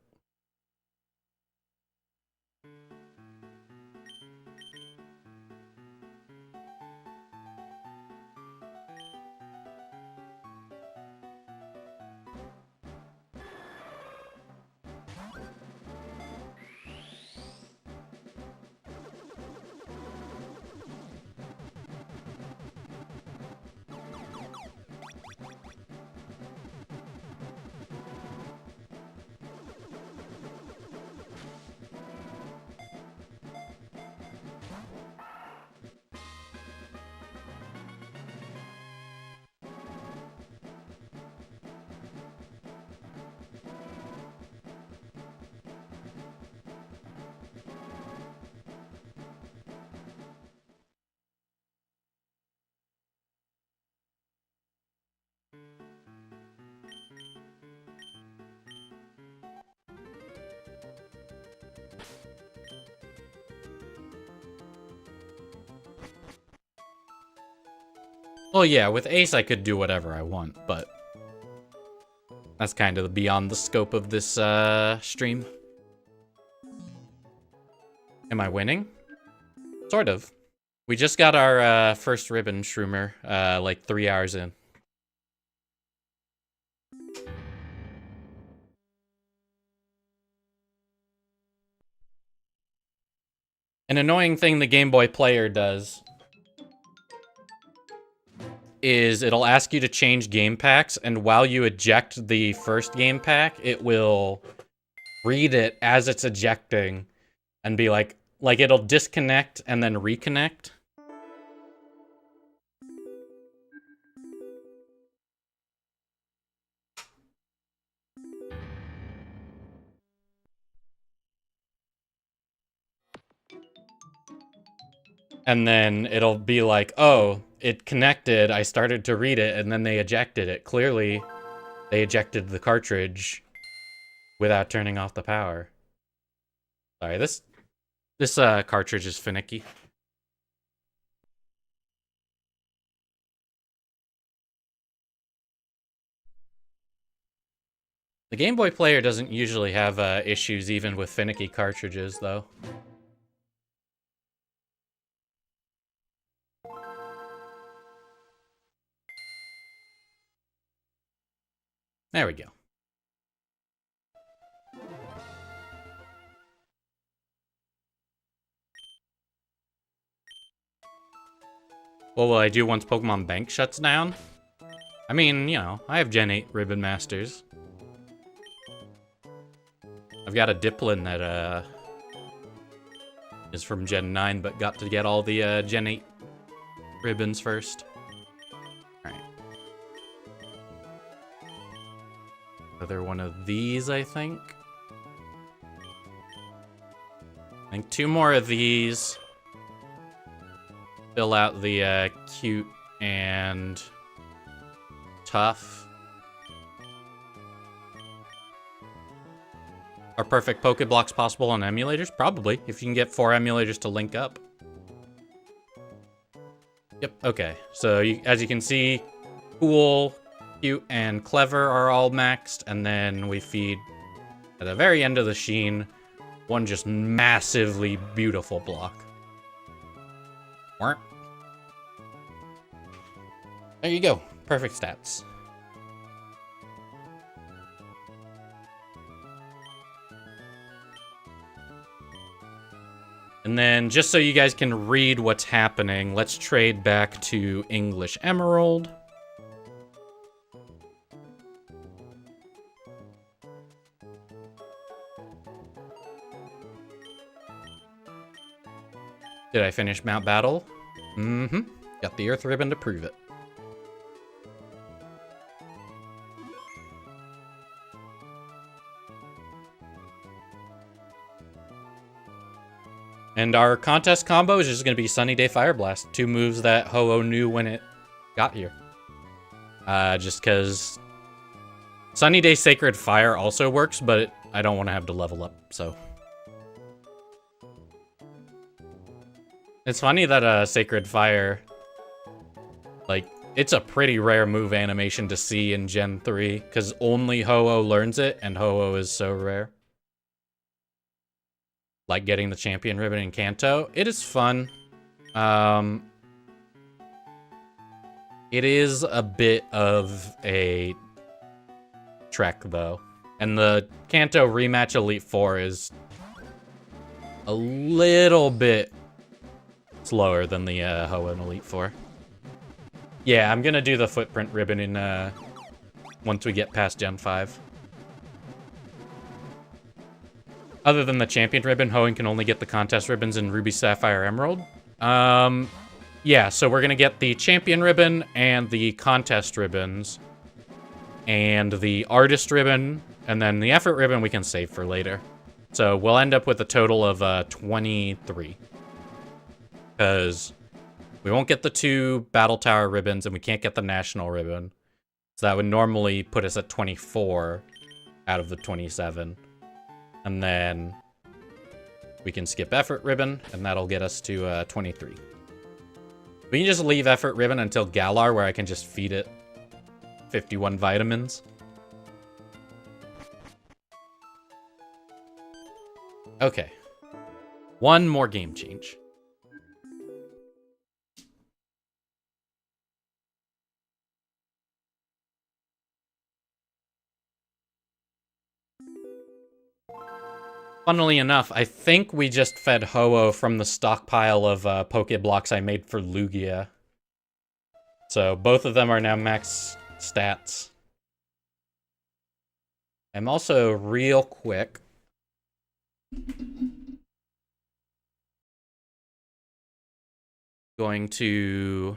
Well, yeah, with Ace I could do whatever I want, but... that's kind of beyond the scope of this, stream. Am I winning? Sort of. We just got our, first ribbon, Shroomer, like 3 hours in. An annoying thing the Game Boy Player does is it'll ask you to change game packs, and while you eject the first game pack, it will read it as it's ejecting and be like it'll disconnect and then reconnect. And then it'll be like, oh, it connected, I started to read it, and then they ejected it. Clearly, they ejected the cartridge without turning off the power. Sorry, this cartridge is finicky. The Game Boy Player doesn't usually have issues even with finicky cartridges, though. There we go. What will I do once Pokemon Bank shuts down? I mean, you know, I have Gen 8 Ribbon Masters. I've got a Dipplin that, is from Gen 9, but got to get all the, Gen 8 ribbons first. Alright. Another one of these, I think. I think 2 more of these. Fill out the, cute and tough. Are perfect Pokeblocks possible on emulators? Probably, if you can get 4 emulators to link up. Yep, okay. So, as you can see, cool, cute, and clever are all maxed, and then we feed, at the very end of the sheen, one just massively beautiful block. There you go. Perfect stats. And then, just so you guys can read what's happening, let's trade back to English Emerald. Did I finish Mount Battle? Mm-hmm. Got the Earth Ribbon to prove it. And our contest combo is just going to be Sunny Day Fire Blast. 2 moves that Ho-Oh knew when it got here. Just because Sunny Day Sacred Fire also works, but I don't want to have to level up, so. It's funny that Sacred Fire, like, it's a pretty rare move animation to see in Gen 3, because only Ho-Oh learns it, and Ho-Oh is so rare. Like getting the champion ribbon in Kanto. It is fun. It is a bit of a trek, though. And the Kanto rematch Elite Four is a little bit slower than the Ho-Oh in Elite Four. Yeah, I'm gonna do the footprint ribbon in once we get past Gen 5. Other than the champion ribbon, Hoenn can only get the contest ribbons in Ruby, Sapphire, Emerald. Yeah, so we're gonna get the champion ribbon and the contest ribbons. And the artist ribbon, and then the effort ribbon we can save for later. So we'll end up with a total of 23. Because we won't get the 2 Battle Tower ribbons, and we can't get the national ribbon. So that would normally put us at 24 out of the 27. And then we can skip effort ribbon, and that'll get us to 23. We can just leave effort ribbon until Galar, where I can just feed it 51 vitamins. Okay. One more game change. Funnily enough, I think we just fed Ho-Oh from the stockpile of Pokeblocks I made for Lugia. So both of them are now max stats. I'm also real quick going to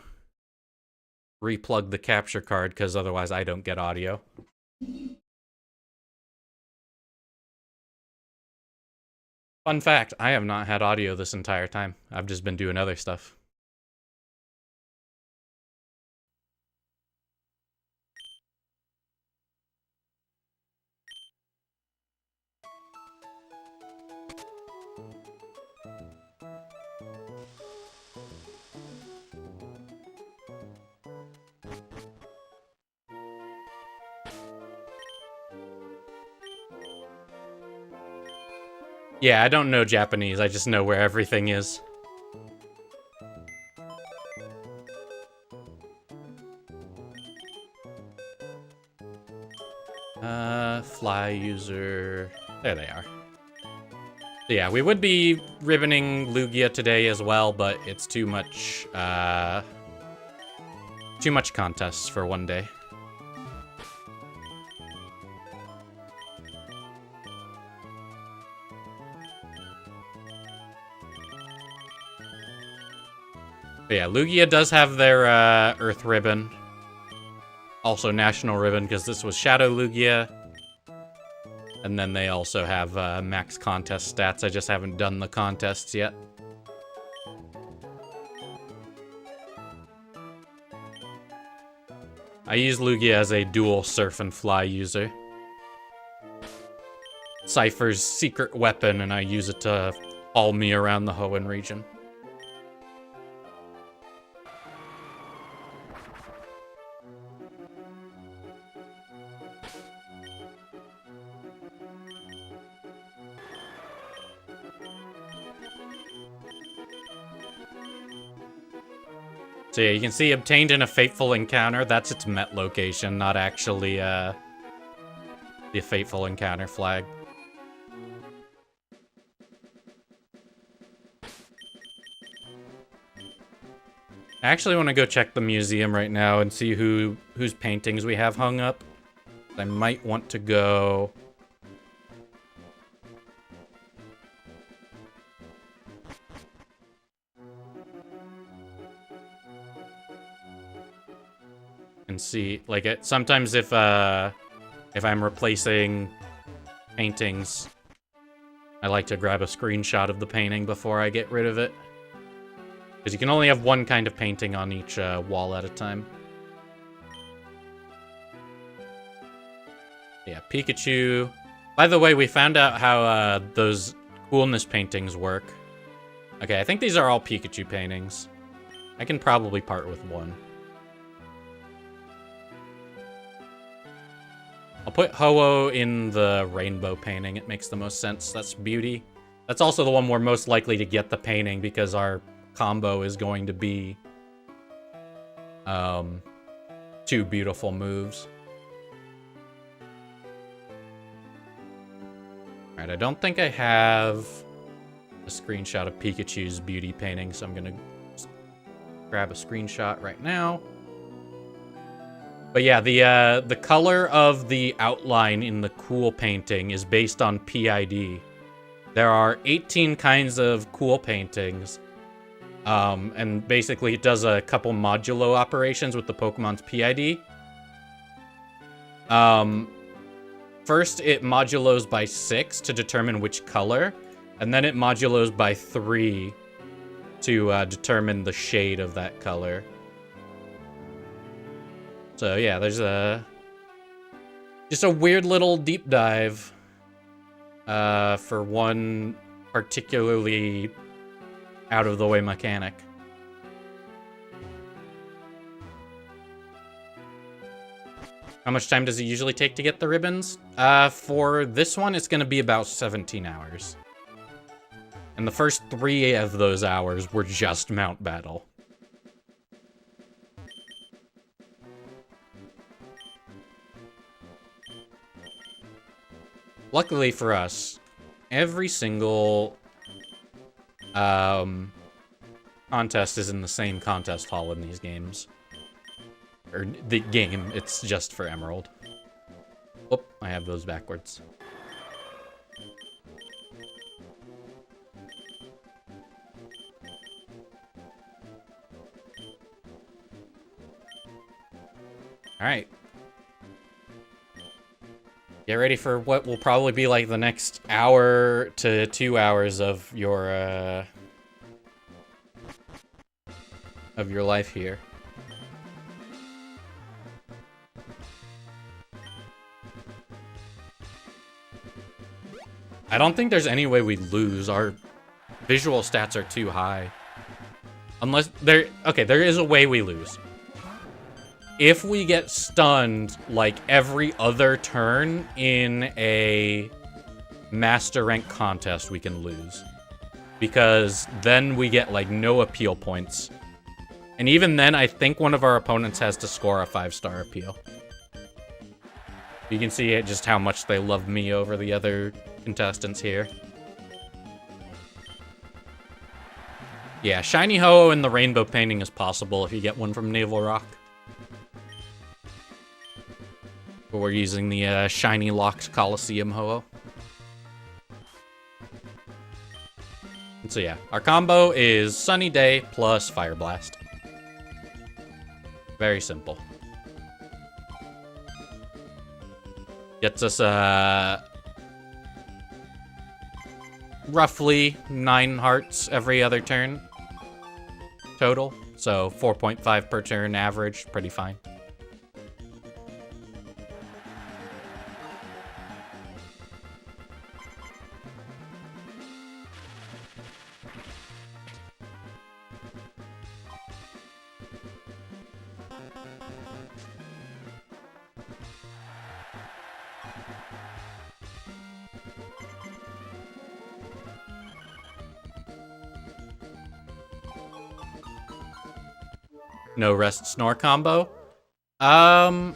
replug the capture card because otherwise I don't get audio. Fun fact, I have not had audio this entire time. I've just been doing other stuff. Yeah, I don't know Japanese. I just know where everything is. Fly user. There they are. So yeah, we would be ribboning Lugia today as well, but it's too much contests for one day. But yeah, Lugia does have their Earth Ribbon. Also National Ribbon, because this was Shadow Lugia. And then they also have max contest stats. I just haven't done the contests yet. I use Lugia as a dual Surf and Fly user. Cypher's secret weapon, and I use it to haul me around the Hoenn region. So yeah, you can see obtained in a fateful encounter. That's its Met location, not actually the fateful encounter flag. I actually want to go check the museum right now and see whose paintings we have hung up. I might want to go... and see, like, sometimes if I'm replacing paintings, I like to grab a screenshot of the painting before I get rid of it. Because you can only have one kind of painting on each wall at a time. Yeah, Pikachu. By the way, we found out how those coolness paintings work. Okay, I think these are all Pikachu paintings. I can probably part with one. I'll put Ho-Oh in the rainbow painting. It makes the most sense. That's beauty. That's also the one we're most likely to get the painting because our combo is going to be two beautiful moves. Alright, I don't think I have a screenshot of Pikachu's beauty painting, so I'm gonna grab a screenshot right now. But yeah, the color of the outline in the cool painting is based on PID. There are 18 kinds of cool paintings. And basically it does a couple modulo operations with the Pokemon's PID. First, it modulos by 6 to determine which color, and then it modulos by 3 to determine the shade of that color. So yeah, there's just a weird little deep dive for one particularly out-of-the-way mechanic. How much time does it usually take to get the ribbons? For this one, it's going to be about 17 hours. And the first 3 of those hours were just Mount Battle. Luckily for us, every single contest is in the same contest hall in these games. Or the game, it's just for Emerald. Oh, I have those backwards. Alright. Get ready for what will probably be like the next hour to 2 hours of your life here. I don't think there's any way we lose. Our visual stats are too high. Unless there... Okay, there is a way we lose. If we get stunned like every other turn in a master rank contest, we can lose. Because then we get like no appeal points. And even then, I think one of our opponents has to score a 5-star appeal. You can see just how much they love me over the other contestants here. Yeah, Shiny Ho-Oh and the rainbow painting is possible if you get one from Naval Rock. But we're using the Shiny Locked Coliseum Ho-Oh. And so yeah, our combo is Sunny Day plus Fire Blast. Very simple. Gets us roughly 9 hearts every other turn total. So 4.5 per turn average, pretty fine. No rest snore combo? No.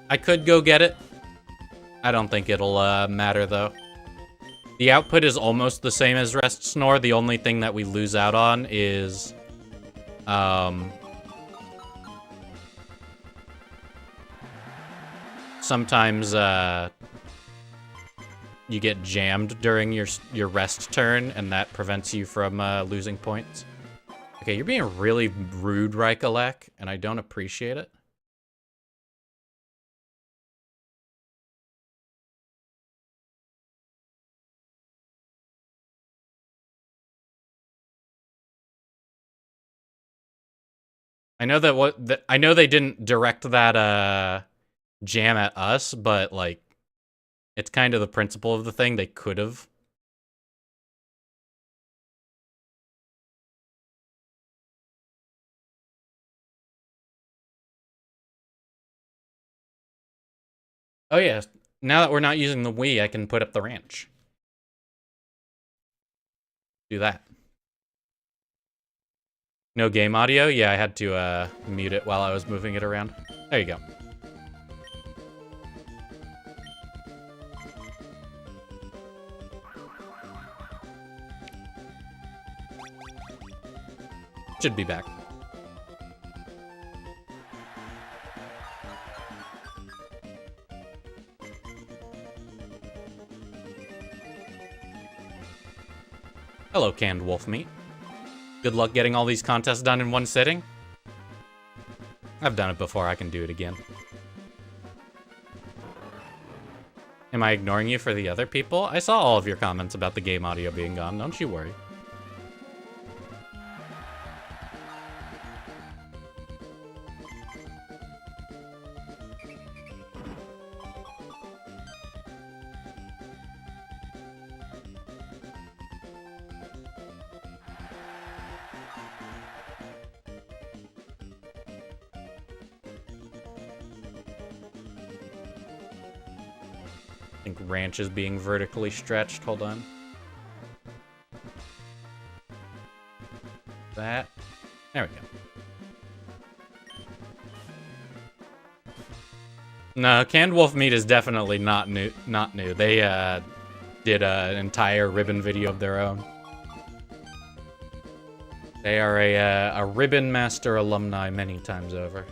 I could go get it. I don't think it'll matter though. The output is almost the same as rest snore. The only thing that we lose out on is sometimes you get jammed during your rest turn, and that prevents you from losing points. Okay, you're being really rude, Raikalek, and I don't appreciate it. I know that I know they didn't direct that jam at us, but like it's kind of the principle of the thing. They could have. Oh yeah, now that we're not using the Wii, I can put up the ranch. Do that. No game audio? Yeah, I had to mute it while I was moving it around. There you go. Should be back. Hello, canned wolf meat. Good luck getting all these contests done in one sitting. I've done it before, I can do it again. Am I ignoring you for the other people? I saw all of your comments about the game audio being gone, don't you worry. I think ranch is being vertically stretched. Hold on. That. There we go. No, canned wolf meat is definitely not new. Not new. They did an entire ribbon video of their own. They are a Ribbon Master alumni many times over.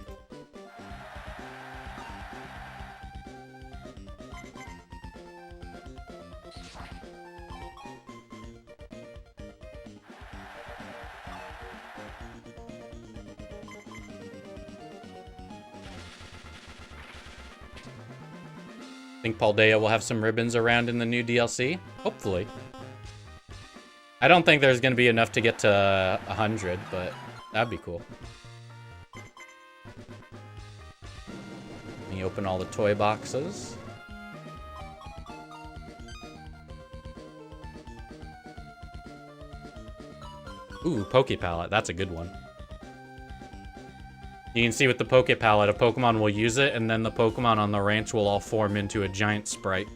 Think Paldea will have some ribbons around in the new DLC? Hopefully. I don't think there's going to be enough to get to 100, but that'd be cool. Let me open all the toy boxes. Ooh, Poke Palette. That's a good one. You can see with the Poke Palette, a Pokemon will use it, and then the Pokemon on the ranch will all form into a giant sprite.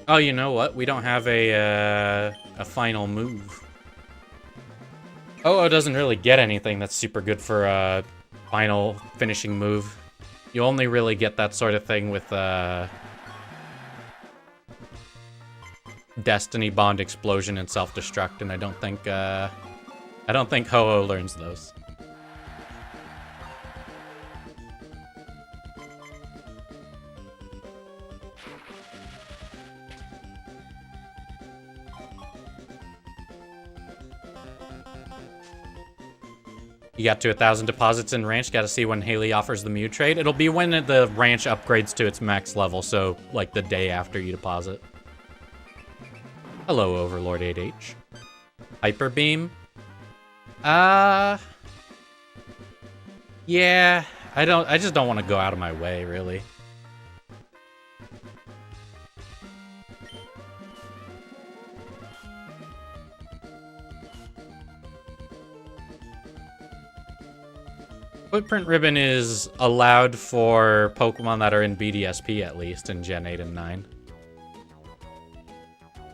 Oh, you know what? We don't have a final move. Oh, doesn't really get anything that's super good for a final finishing move. You only really get that sort of thing with Destiny, Bond Explosion, and Self-Destruct, and I don't think Ho-Oh learns those. You got to 1,000 deposits in ranch. Got to see when Haley offers the Mew trade. It'll be when the ranch upgrades to its max level, so like the day after you deposit. Hello, Overlord 8H. Hyper Beam. Yeah, I just don't want to go out of my way, really. Footprint Ribbon is allowed for Pokemon that are in BDSP, at least, in Gen 8 and 9.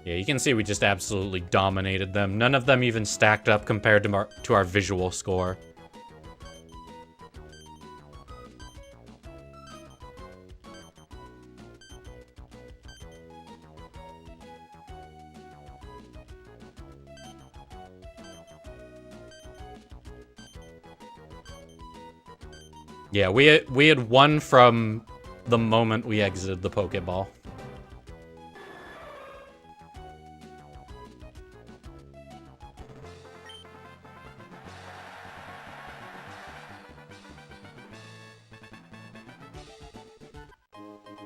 Yeah, you can see we just absolutely dominated them. None of them even stacked up compared to our visual score. Yeah, we had won from the moment we exited the Pokeball.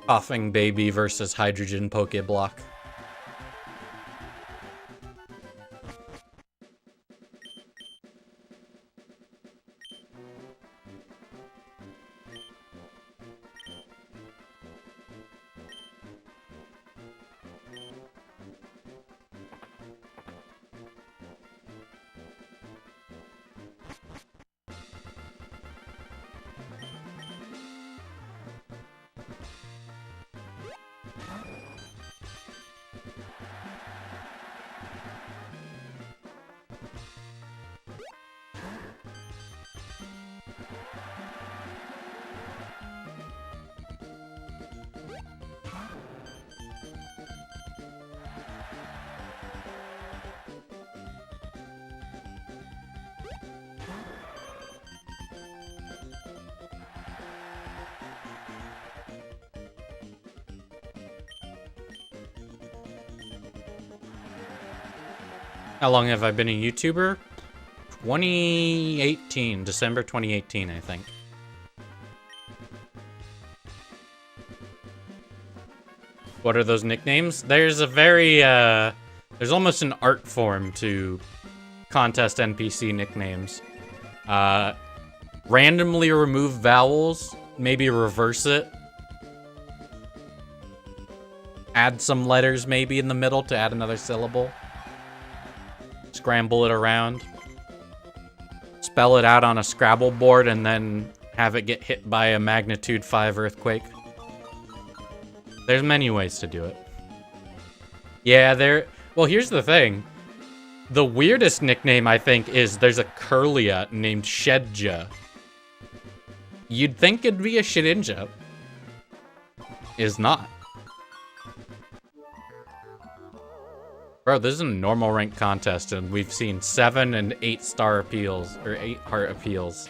Coughing Baby versus Hydrogen Pokeblock. How long have I been a YouTuber? 2018, December 2018, I think. What are those nicknames? There's a very, there's almost an art form to contest NPC nicknames. Randomly remove vowels, maybe reverse it. Add some letters maybe in the middle to add another syllable. Scramble it around. Spell it out on a Scrabble board and then have it get hit by a magnitude 5 earthquake. There's many ways to do it. Yeah, well, here's the thing. The weirdest nickname, I think, is there's a Kirlia named Shedja. You'd think it'd be a Shedinja. Is not. Bro, this is a normal rank contest, and we've seen 7 and 8 star appeals, or 8 heart appeals.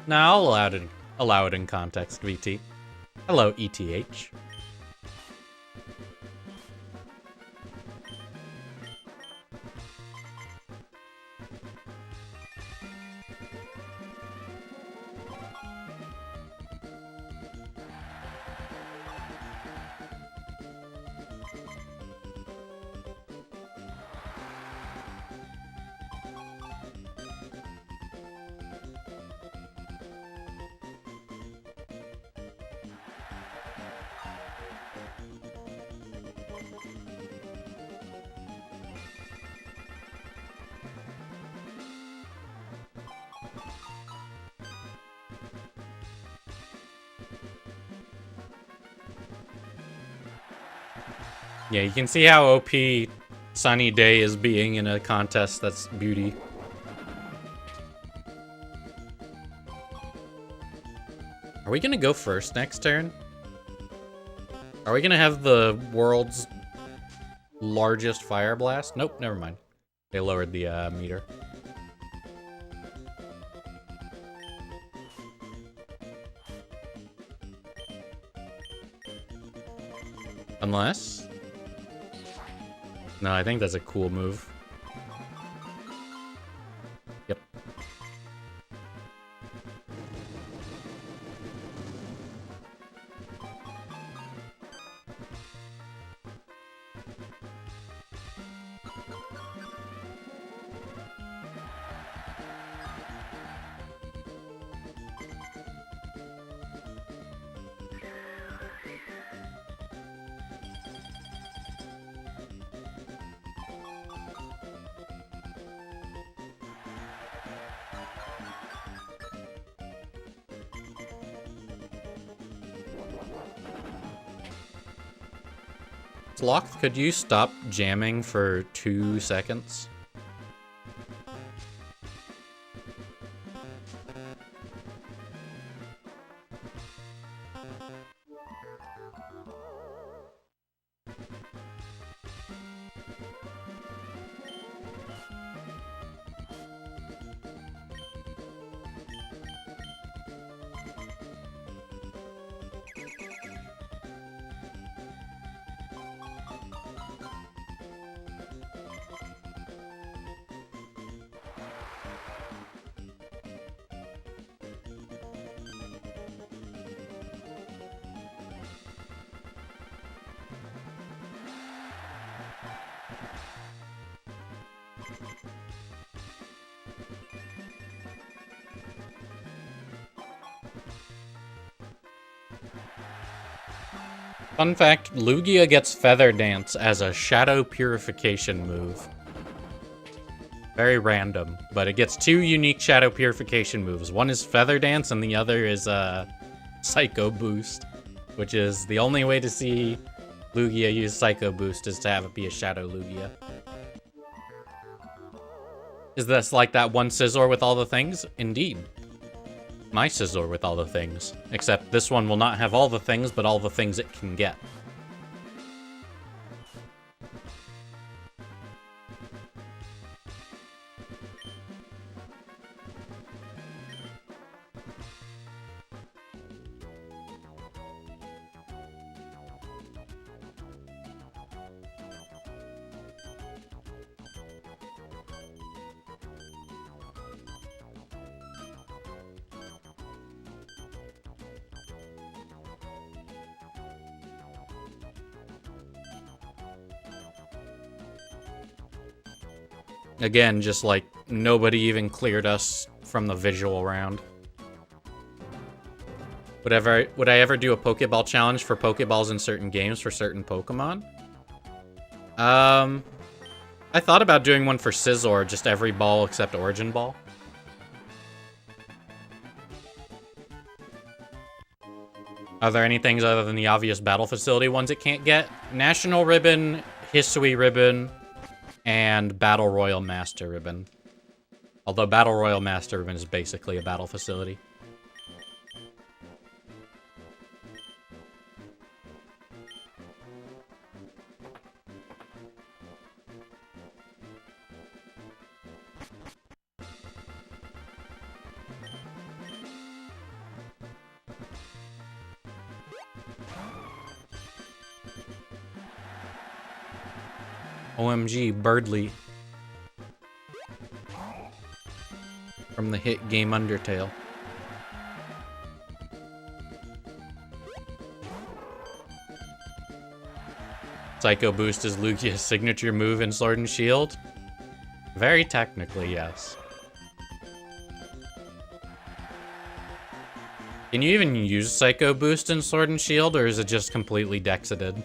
Now I'll allow it in context, VT. Hello, ETH. Yeah, you can see how OP Sunny Day is being in a contest that's beauty. Are we gonna go first next turn? Are we gonna have the world's largest fire blast? Nope, never mind. They lowered the meter. Unless... No, I think that's a cool move. Yep. Locked, could you stop jamming for 2 seconds? Fun fact, Lugia gets Feather Dance as a Shadow Purification move. Very random, but it gets 2 unique Shadow Purification moves. One is Feather Dance and the other is Psycho Boost, which is the only way to see Lugia use Psycho Boost is to have it be a Shadow Lugia. Is this like that one Scizor with all the things? Indeed. My Scizor with all the things. Except this one will not have all the things, but all the things it can get. Again, just like nobody even cleared us from the visual round. Would I ever do a Pokeball challenge for Pokeballs in certain games for certain Pokemon? I thought about doing one for Scizor, just every ball except Origin Ball. Are there any things other than the obvious Battle Facility ones it can't get? National Ribbon, Hisui Ribbon, and Battle Royal Master Ribbon. Although Battle Royal Master Ribbon is basically a Battle Facility. OMG, Birdly. From the hit game Undertale. Psycho Boost is Lugia's signature move in Sword and Shield? Very technically, yes. Can you even use Psycho Boost in Sword and Shield, or is it just completely dexited?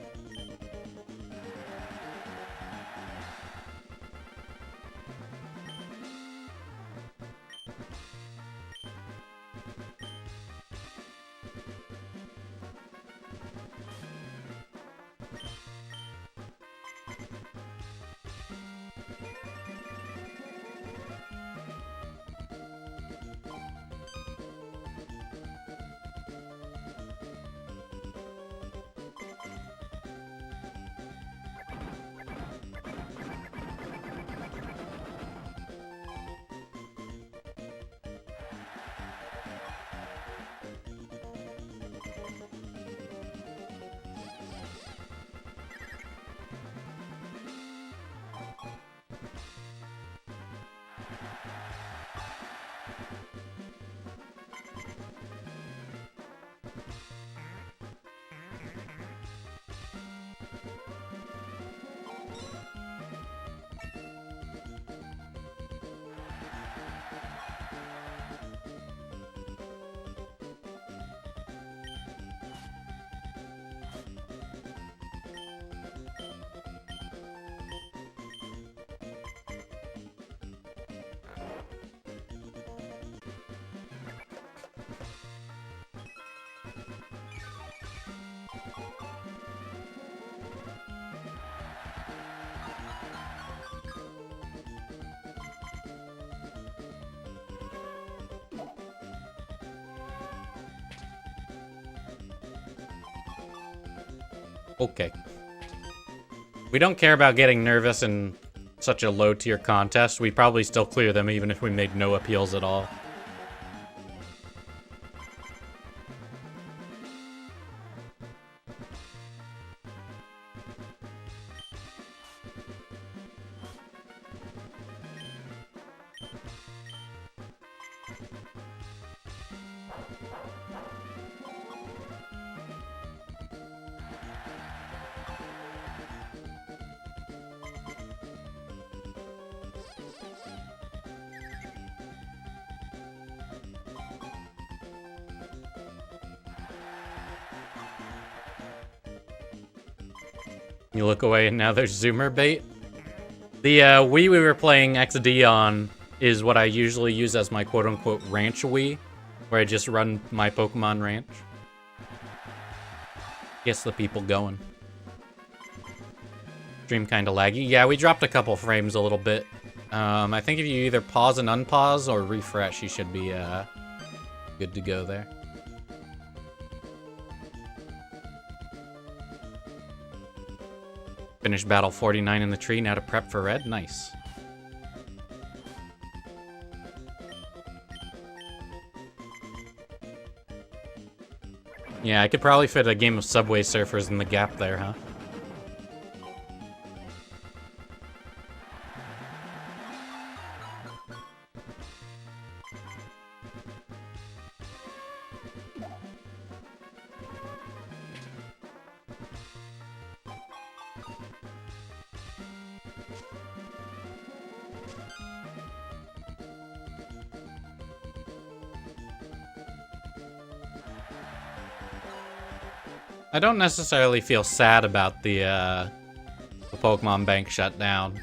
Okay. We don't care about getting nervous in such a low-tier contest. We'd probably still clear them even if we made no appeals at all. You look away and now there's Zoomer bait. The Wii we were playing XD on is what I usually use as my quote-unquote ranch Wii, where I just run my Pokemon ranch. Gets the people going. Stream kinda laggy. Yeah, we dropped a couple frames a little bit. I think if you either pause and unpause or refresh, you should be good to go there. Finished battle 49 in the tree, now to prep for red. Nice. Yeah, I could probably fit a game of Subway Surfers in the gap there, huh? I don't necessarily feel sad about the Pokemon Bank shut down.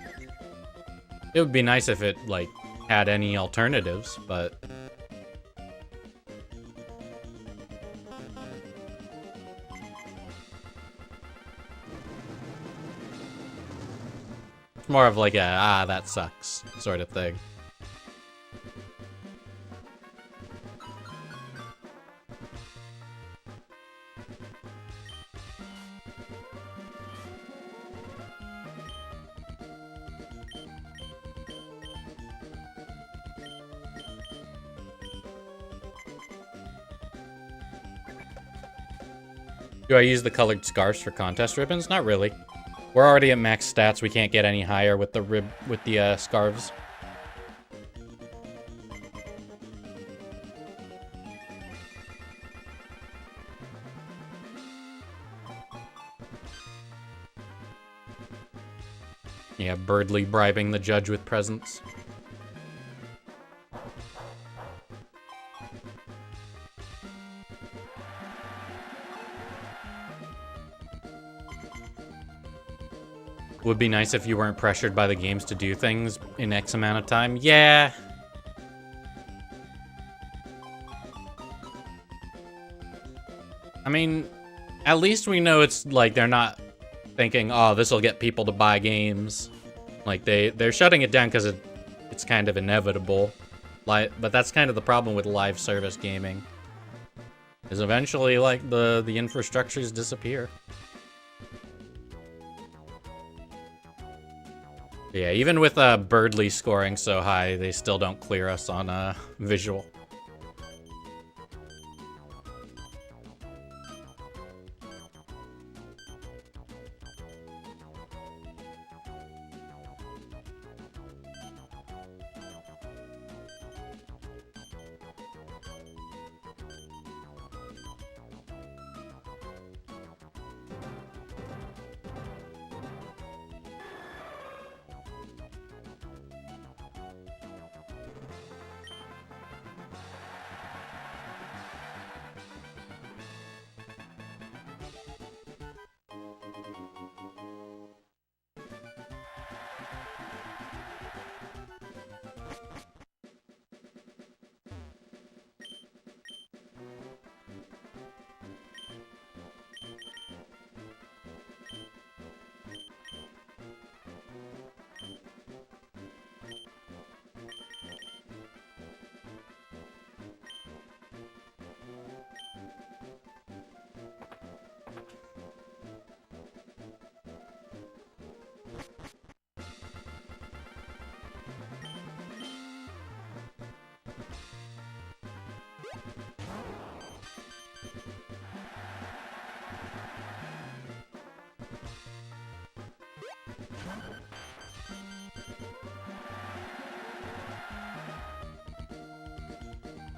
It would be nice if it, like, had any alternatives, but... It's more of like a, that sucks sort of thing. Do I use the colored scarves for contest ribbons? Not really. We're already at max stats. We can't get any higher with the scarves. Yeah, Birdly bribing the judge with presents. Would be nice if you weren't pressured by the games to do things in X amount of time. Yeah. I mean, at least we know it's like they're not thinking, oh, this will get people to buy games. Like they're shutting it down because it's kind of inevitable. But that's kind of the problem with live service gaming. Is eventually like the infrastructures disappear. Yeah, even with Birdly scoring so high, they still don't clear us on visual.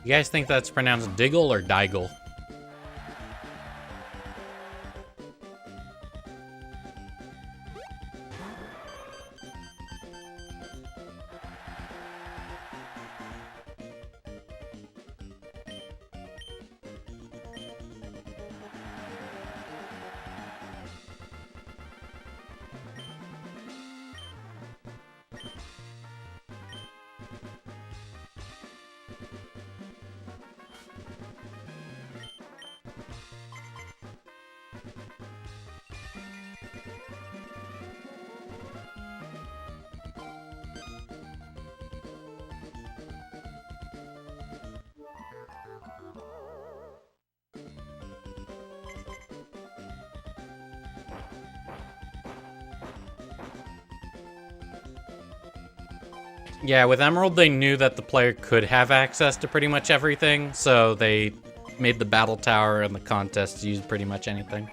You guys think that's pronounced Diggle or Diggle? Yeah, with Emerald, they knew that the player could have access to pretty much everything, so they made the battle tower and the contests use pretty much anything.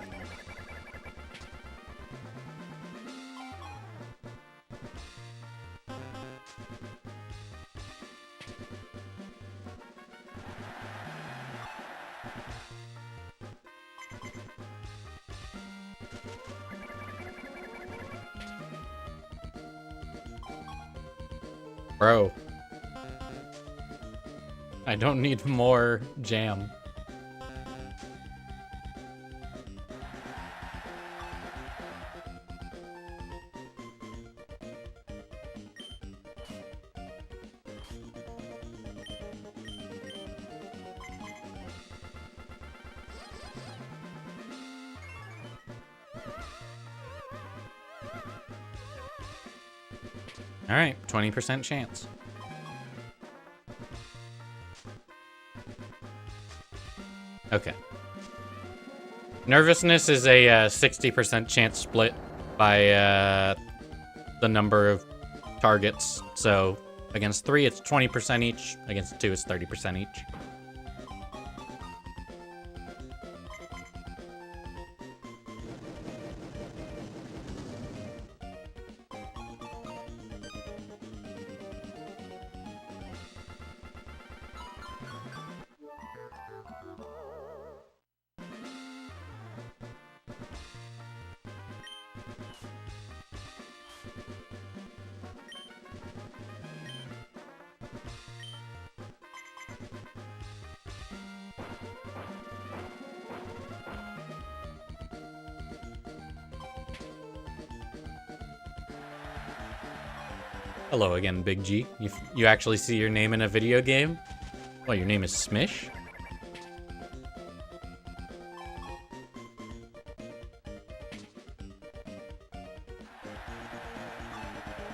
Bro. I don't need more jam. Alright, 20% chance. Okay. Nervousness is a 60% chance split by the number of targets. So against 3, it's 20% each. Against 2, it's 30% each. Hello again, Big G. You actually see your name in a video game? Well, your name is Smish?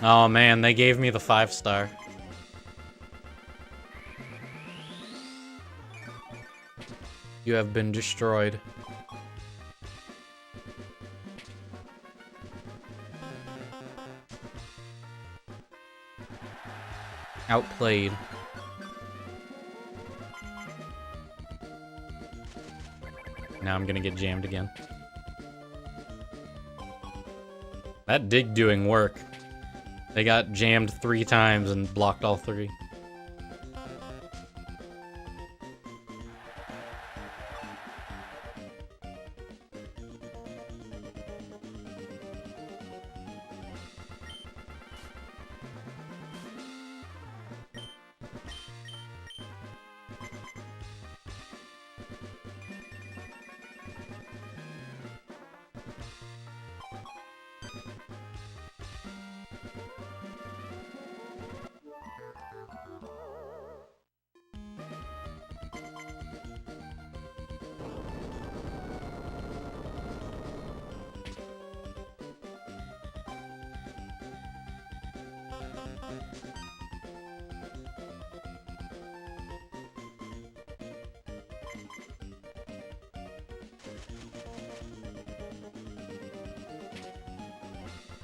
Oh man, they gave me the 5-star. You have been destroyed. Outplayed. Now I'm gonna get jammed again. That dig doing work. They got jammed 3 times and blocked all 3.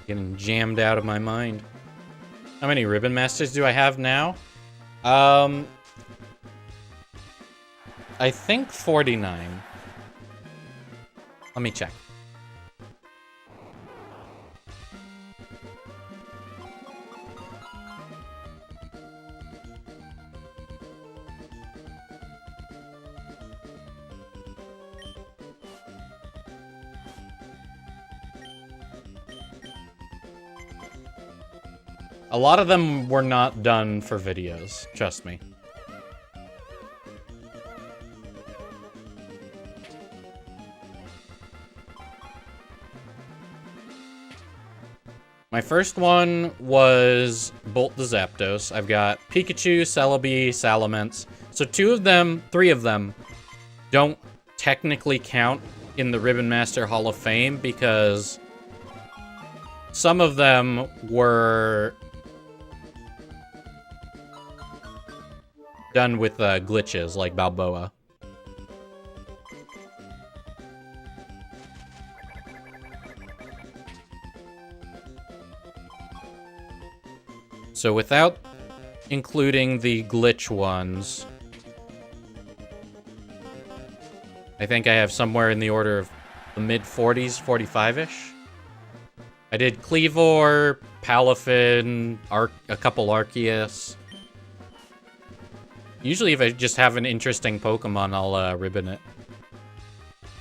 Getting jammed out of my mind. How many Ribbon Masters do I have now? I think 49. Let me check. A lot of them were not done for videos, trust me. My first one was Bolt the Zapdos. I've got Pikachu, Celebi, Salamence. So 3 of them don't technically count in the Ribbon Master Hall of Fame because some of them were done with glitches like Balboa. So without including the glitch ones, I think I have somewhere in the order of the mid-40s, 45-ish. I did Cleavor, Palafin, a couple Arceus. Usually if I just have an interesting Pokemon, I'll ribbon it.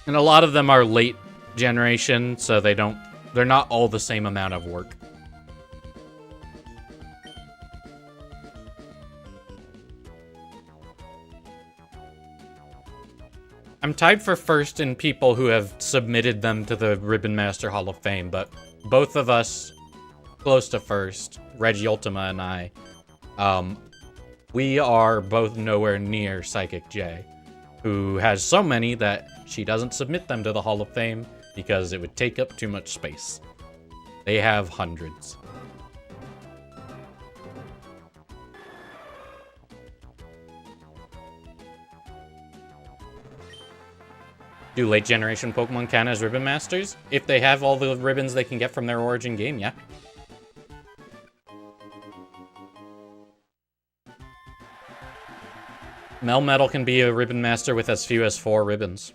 And a lot of them are late generation, so they're not all the same amount of work. I'm tied for first in people who have submitted them to the Ribbon Master Hall of Fame, but both of us close to first, Regiultima and I, we are both nowhere near Psychic J, who has so many that she doesn't submit them to the Hall of Fame because it would take up too much space. They have hundreds. Do late generation Pokemon count as Ribbon Masters? If they have all the ribbons they can get from their origin game, yeah. Melmetal can be a Ribbon Master with as few as 4 ribbons.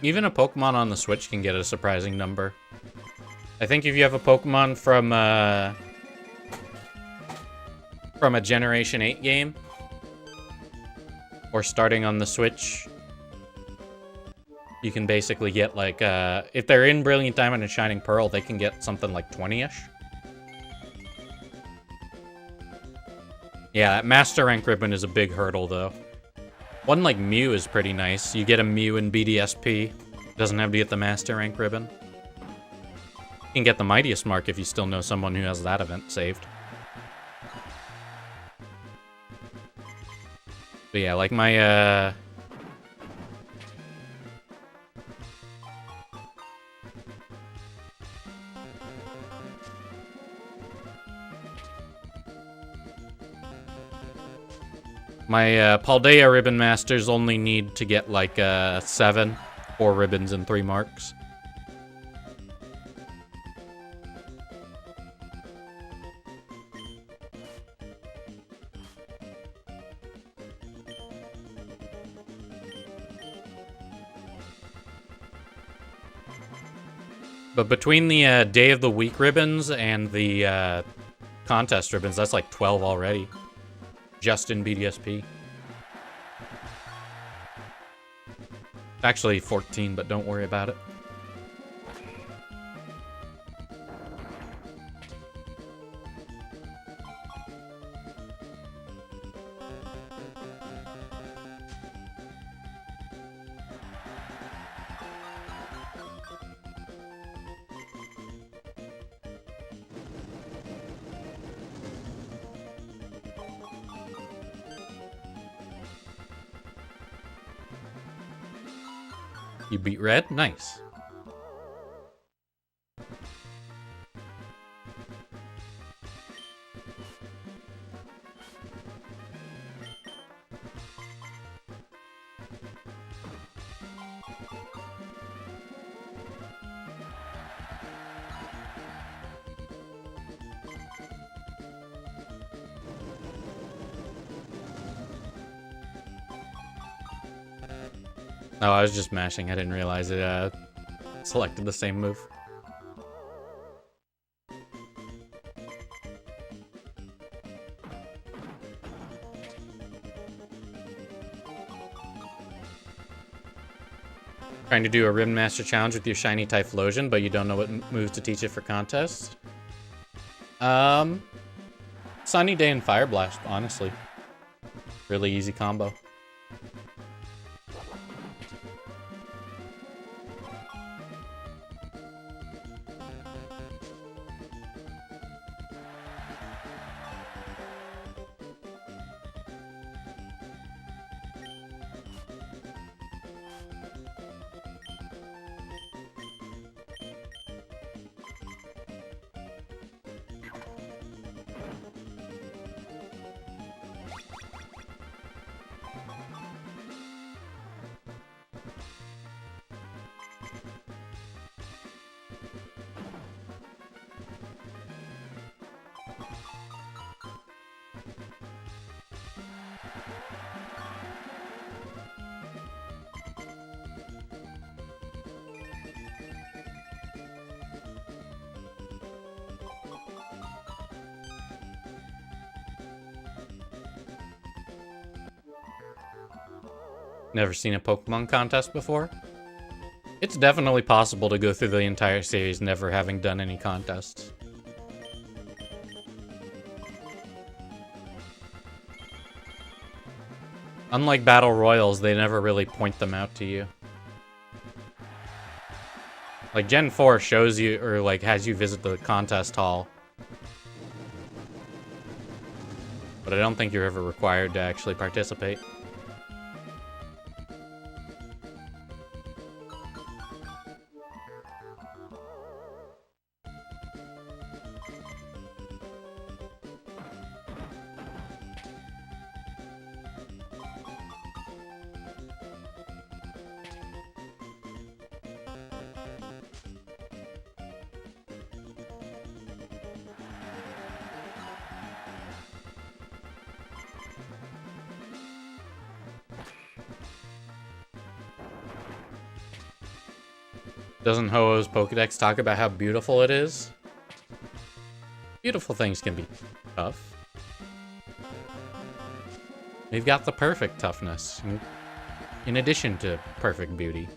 Even a Pokemon on the Switch can get a surprising number. I think if you have a Pokemon from a Generation 8 game, or starting on the Switch, you can basically get like, if they're in Brilliant Diamond and Shining Pearl, they can get something like 20-ish. Yeah, that Master Rank ribbon is a big hurdle, though. One like Mew is pretty nice. You get a Mew in BDSP. Doesn't have to get the Master Rank ribbon. You can get the Mightiest Mark if you still know someone who has that event saved. But yeah, like my, my Paldea Ribbon Masters only need to get like 4 ribbons and 3 marks. But between the Day of the Week ribbons and the contest ribbons, that's like 12 already. Just in BDSP. Actually 14, but don't worry about it. You beat Red? Nice. Oh, I was just mashing. I didn't realize it selected the same move. Trying to do a Ribbon Master challenge with your shiny Typhlosion, but you don't know what moves to teach it for contests? Sunny Day and Fire Blast, honestly. Really easy combo. Never seen a Pokemon contest before? It's definitely possible to go through the entire series never having done any contests. Unlike Battle Royals, they never really point them out to you. Like, Gen 4 shows you, or like, has you visit the contest hall. But I don't think you're ever required to actually participate. Doesn't Ho-Oh's Pokedex talk about how beautiful it is? Beautiful things can be tough. We've got the perfect toughness, in addition to perfect beauty.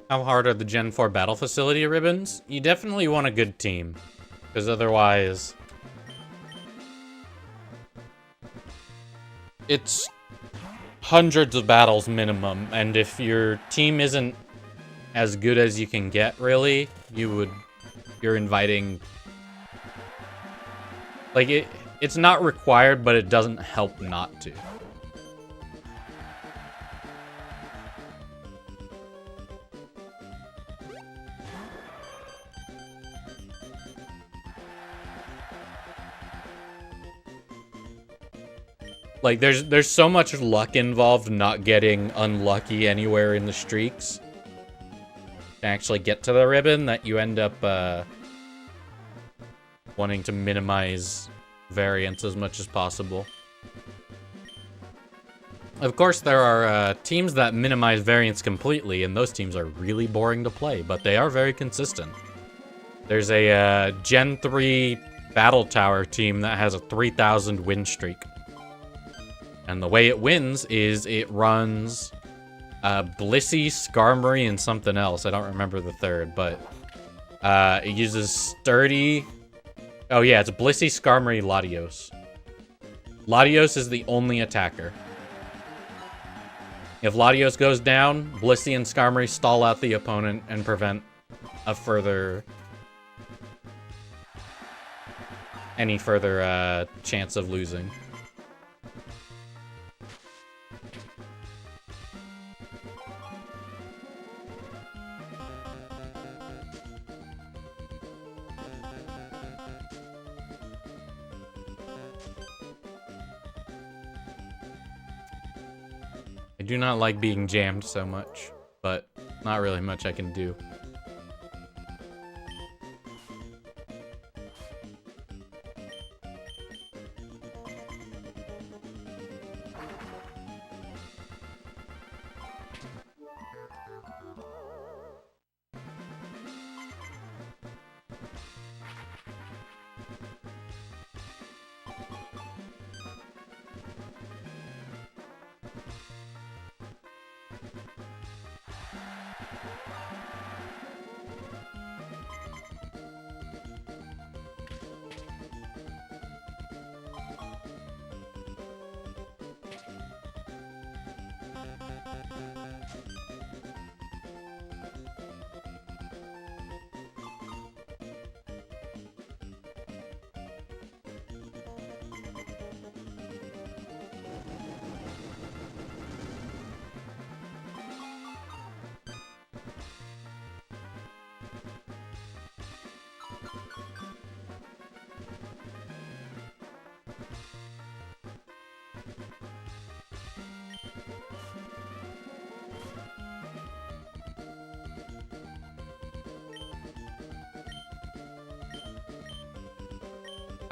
How hard are the Gen 4 Battle Facility ribbons? You definitely want a good team, because otherwise it's hundreds of battles minimum, and if your team isn't as good as you can get, really, you're inviting, like, it's not required, but it doesn't help not to. Like, there's so much luck involved not getting unlucky anywhere in the streaks to actually get to the ribbon that you end up wanting to minimize variance as much as possible. Of course, there are teams that minimize variance completely, and those teams are really boring to play, but they are very consistent. There's a Gen 3 Battle Tower team that has a 3,000 win streak. And the way it wins is it runs Blissey, Skarmory, and something else. I don't remember the third, but it uses Sturdy. Oh yeah, it's Blissey, Skarmory, Latios. Latios is the only attacker. If Latios goes down, Blissey and Skarmory stall out the opponent and prevent any further chance of losing. I do not like being jammed so much, but not really much I can do.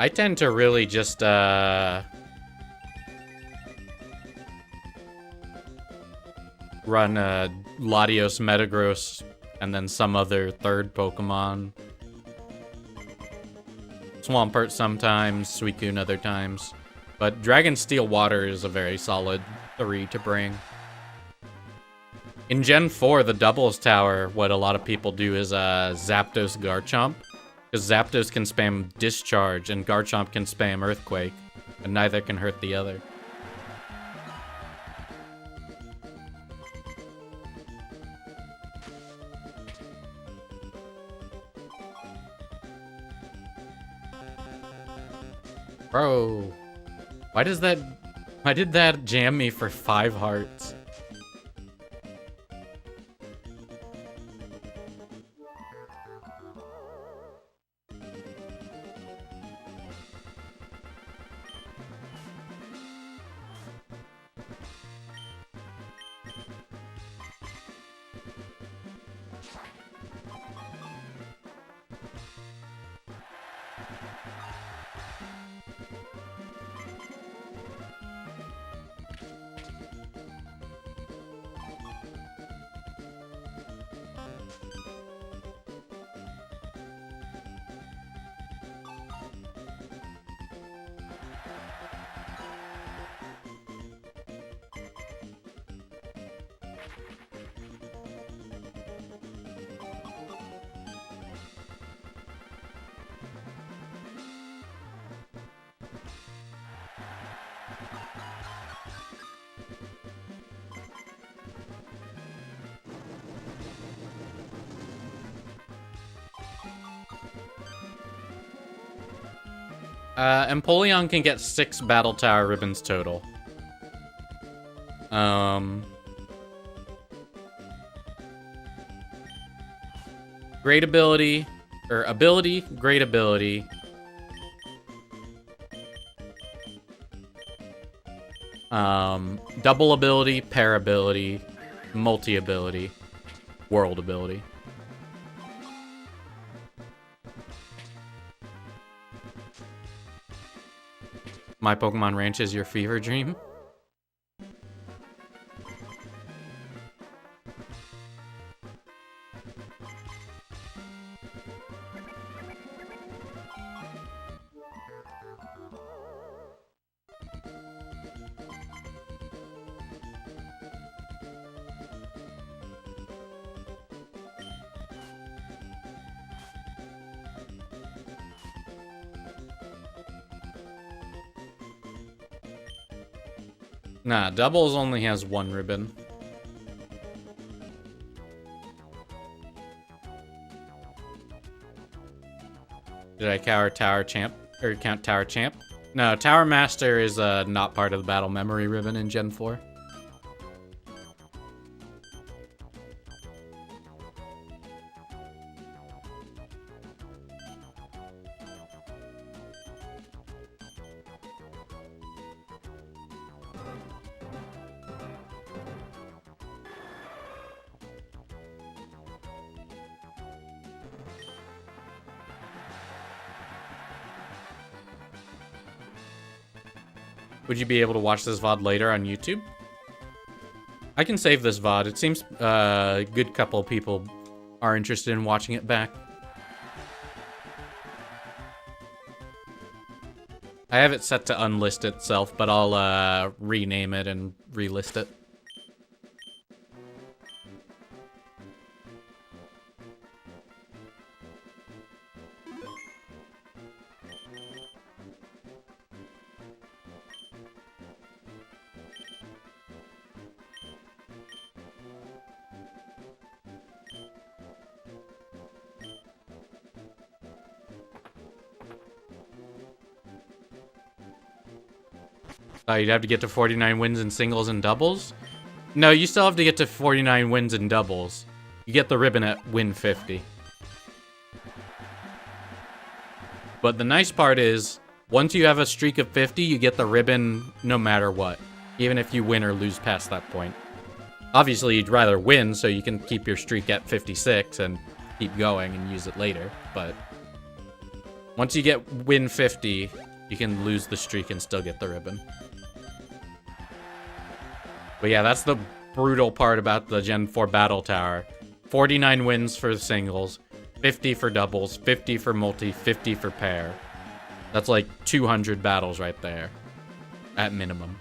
I tend to really just, run Latios, Metagross, and then some other third Pokemon. Swampert sometimes, Suicune other times. But Dragon Steel Water is a very solid 3 to bring. In Gen 4, the Doubles Tower, what a lot of people do is Zapdos Garchomp. Because Zapdos can spam Discharge and Garchomp can spam Earthquake, and neither can hurt the other. Bro, why did that jam me for 5 hearts? Empoleon can get 6 Battle Tower ribbons total. Great ability, or ability, great ability. Double ability, pair ability, multi ability, world ability. My Pokemon Ranch is your fever dream? Nah, Doubles only has 1 ribbon. Did I count Tower Champ? Or count Tower Champ? No, Tower Master is not part of the battle memory ribbon in Gen 4. Would you be able to watch this VOD later on YouTube? I can save this VOD. It seems a good couple of people are interested in watching it back. I have it set to unlist itself, but I'll rename it and relist it. You'd have to get to 49 wins in singles and doubles? No, you still have to get to 49 wins in doubles. You get the ribbon at win 50. But the nice part is, once you have a streak of 50, you get the ribbon no matter what. Even if you win or lose past that point. Obviously, you'd rather win so you can keep your streak at 56 and keep going and use it later. But once you get win 50, you can lose the streak and still get the ribbon. But yeah, that's the brutal part about the Gen 4 Battle Tower. 49 wins for singles, 50 for doubles, 50 for multi, 50 for pair. That's like 200 battles right there, at minimum.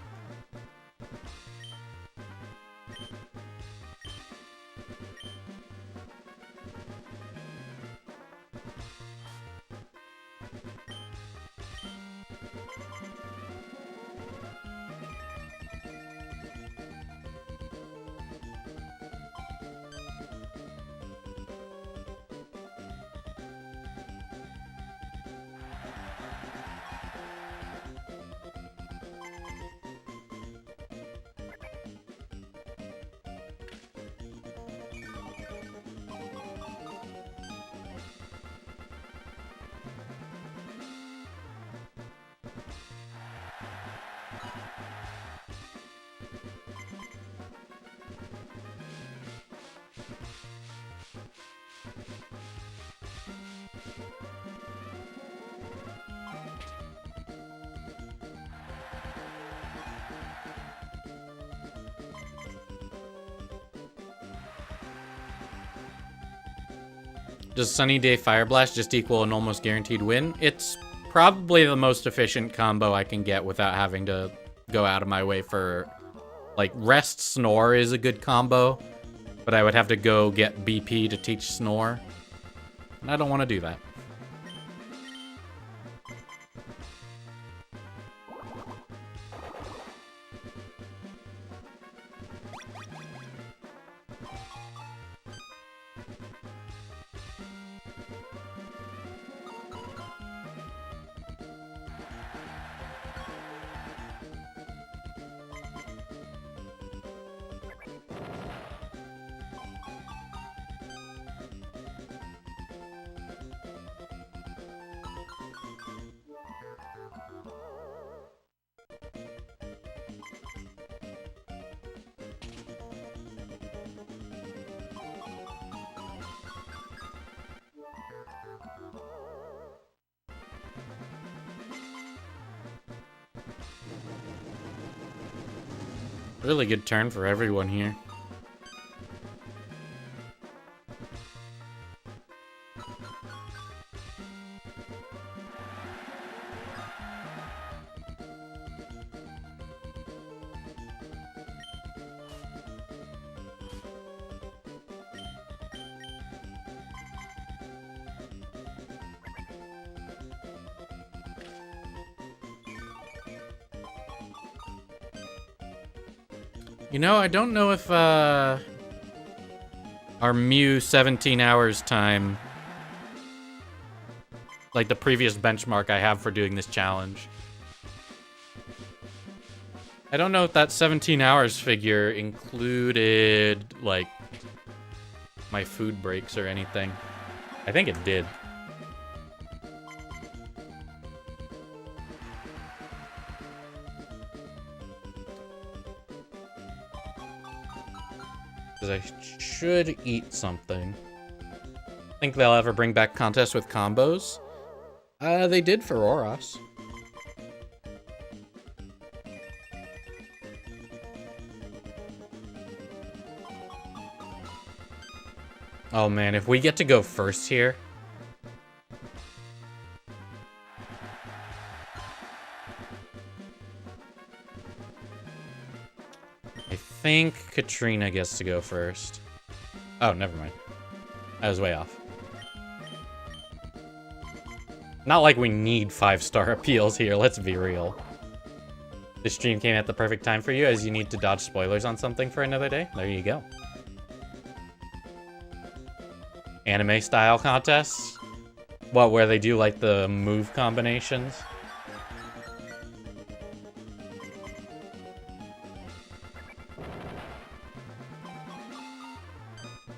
Does Sunny Day Fire Blast just equal an almost guaranteed win? It's probably the most efficient combo I can get without having to go out of my way for... Like, Rest Snore is a good combo, but I would have to go get BP to teach Snore. And I don't want to do that. Really good turn for everyone here. You know, I don't know if our Mew 17 hours time like the previous benchmark I have for doing this challenge. I don't know if that 17 hours figure included, like, my food breaks or anything. I think it did. Because I should eat something. Think they'll ever bring back contests with combos? They did for Oros. Oh man, if we get to go first here. I think Katrina gets to go first. Oh, never mind. I was way off. Not like we need 5-star appeals here, let's be real. This stream came at the perfect time for you as you need to dodge spoilers on something for another day. There you go. Anime style contests? What, where they do like the move combinations?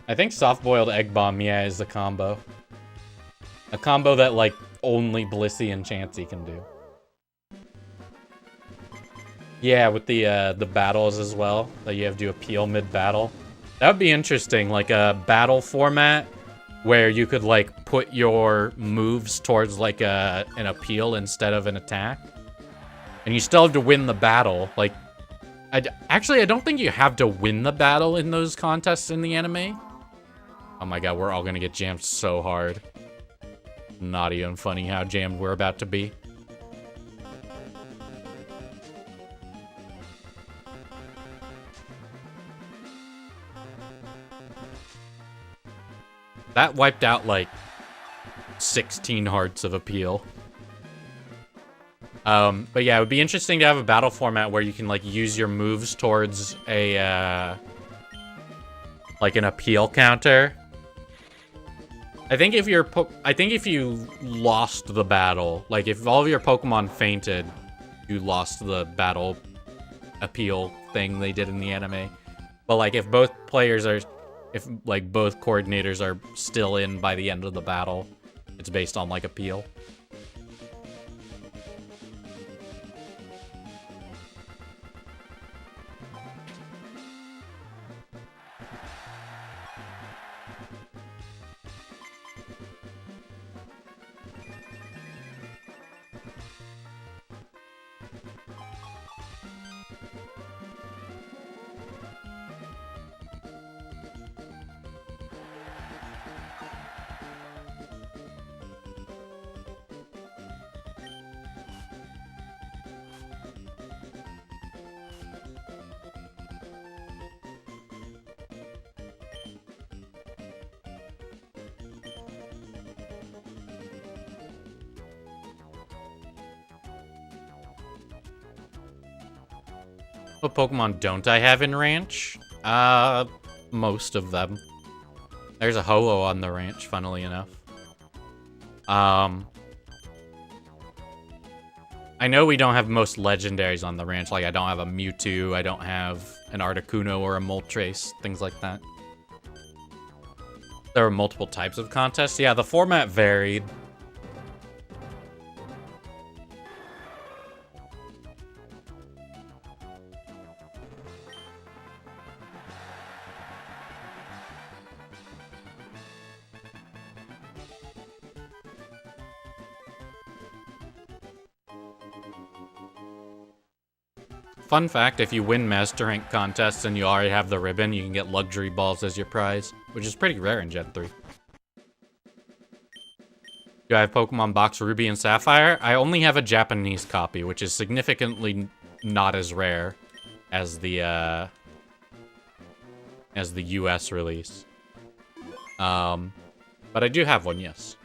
I think soft-boiled egg bomb, yeah, is the combo. A combo that, like, only Blissey and Chansey can do. Yeah, with the battles as well, that you have to appeal mid-battle. That would be interesting, like a battle format where you could, like, put your moves towards, like, an appeal instead of an attack. And you still have to win the battle. Like, actually, I don't think you have to win the battle in those contests in the anime. Oh my god, we're all gonna get jammed so hard. Not even funny how jammed we're about to be. That wiped out, like, 16 hearts of appeal. But yeah, it would be interesting to have a battle format where you can, like, use your moves towards a, like, an appeal counter. I think if you lost the battle, like, if all of your Pokemon fainted, you lost the battle appeal thing they did in the anime. But, like, if both players are... If, like, both coordinators are still in by the end of the battle, it's based on, like, appeal. What Pokemon don't I have in Ranch? Most of them. There's a Ho-Oh on the ranch, funnily enough. I know we don't have most legendaries on the ranch. Like, I don't have a Mewtwo, I don't have an Articuno or a Moltres, things like that. There were multiple types of contests. Yeah, the format varied. Fun fact, if you win Master Rank contests and you already have the ribbon, you can get luxury balls as your prize, which is pretty rare in Gen 3. Do I have Pokemon Box Ruby and Sapphire? I only have a Japanese copy, which is significantly not as rare as the US release. But I do have one, yes.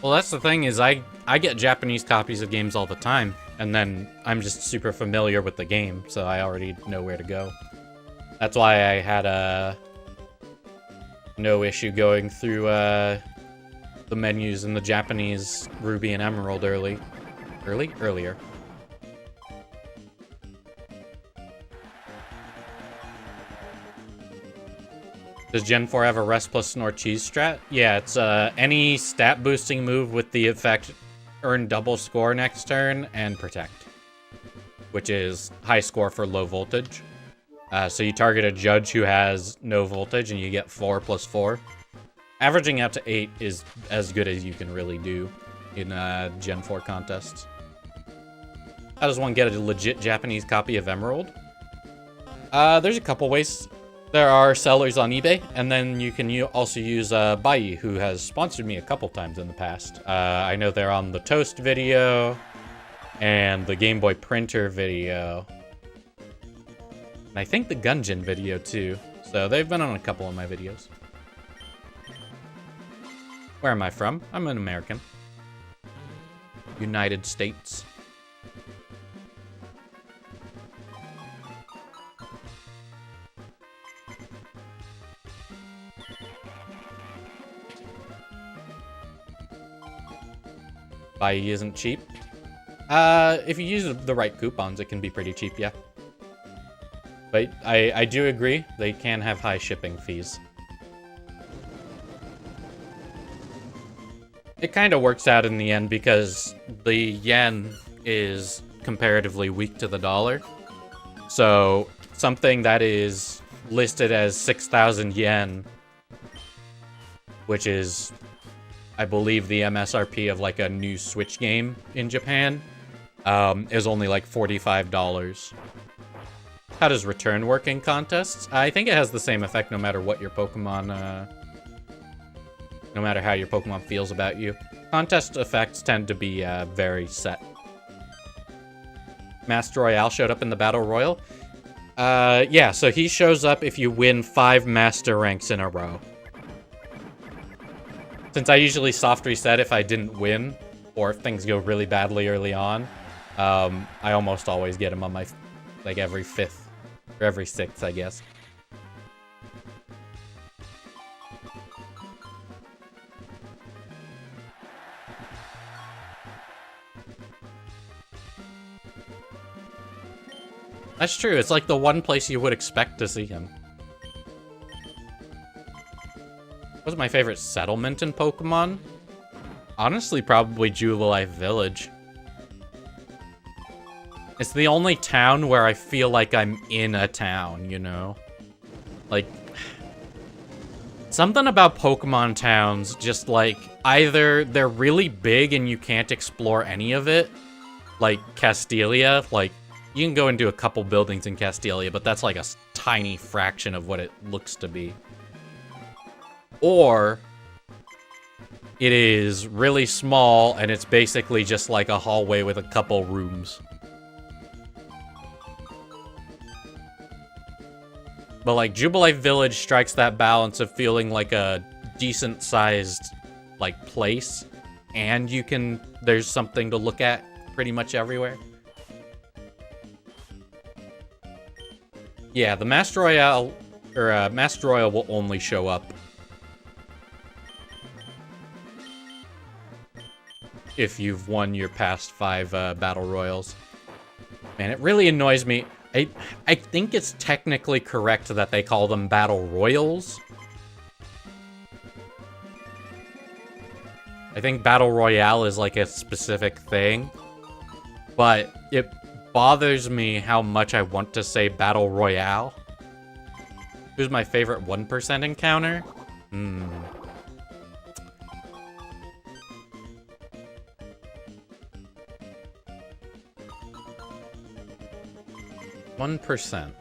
Well, that's the thing is I get Japanese copies of games all the time, and then I'm just super familiar with the game, so I already know where to go. That's why I had no issue going through the menus in the Japanese Ruby and Emerald earlier. Does Gen 4 have a rest plus snore cheese strat? Yeah, it's any stat boosting move with the effect earn double score next turn and protect, which is high score for low voltage. So you target a judge who has no voltage and you get 4 plus 4. Averaging out to 8 is as good as you can really do in Gen 4 contests. How does one get a legit Japanese copy of Emerald? There's a couple ways. There are sellers on eBay, and then you can also use Bai, who has sponsored me a couple times in the past. I know they're on the Toast video and the Game Boy Printer video. And I think the Gungeon video too. So they've been on a couple of my videos. Where am I from? I'm an American. United States. Bai isn't cheap. If you use the right coupons, it can be pretty cheap, yeah. But I do agree, they can have high shipping fees. It kind of works out in the end because the yen is comparatively weak to the dollar. So something that is listed as 6,000 yen, which is, I believe, the MSRP of like a new Switch game in Japan, is only like $45. How does return work in contests? I think it has the same effect no matter what your Pokemon, no matter how your Pokemon feels about you. Contest effects tend to be very set. Master Royale showed up in the Battle Royal. Yeah, so he shows up if you win 5 Master ranks in a row. Since I usually soft reset if I didn't win, or if things go really badly early on, I almost always get him on my, like, every 5th, or every 6th, I guess. That's true, it's like the one place you would expect to see him. What's my favorite settlement in Pokemon? Honestly, probably Jubilife Village. It's the only town where I feel like I'm in a town, you know? Like, something about Pokemon towns, just like, either they're really big and you can't explore any of it, like Castelia, like, you can go into a couple buildings in Castelia, but that's like a tiny fraction of what it looks to be. Or it is really small and it's basically just like a hallway with a couple rooms. But like Jubilife Village strikes that balance of feeling like a decent sized like place, and there's something to look at pretty much everywhere. Yeah, the Master Royale or Master Royale will only show up if you've won your past 5 Battle Royals. Man, it really annoys me. I think it's technically correct that they call them Battle Royals. I think Battle Royale is like a specific thing, but it bothers me how much I want to say Battle Royale. Who's my favorite 1% encounter? 1%.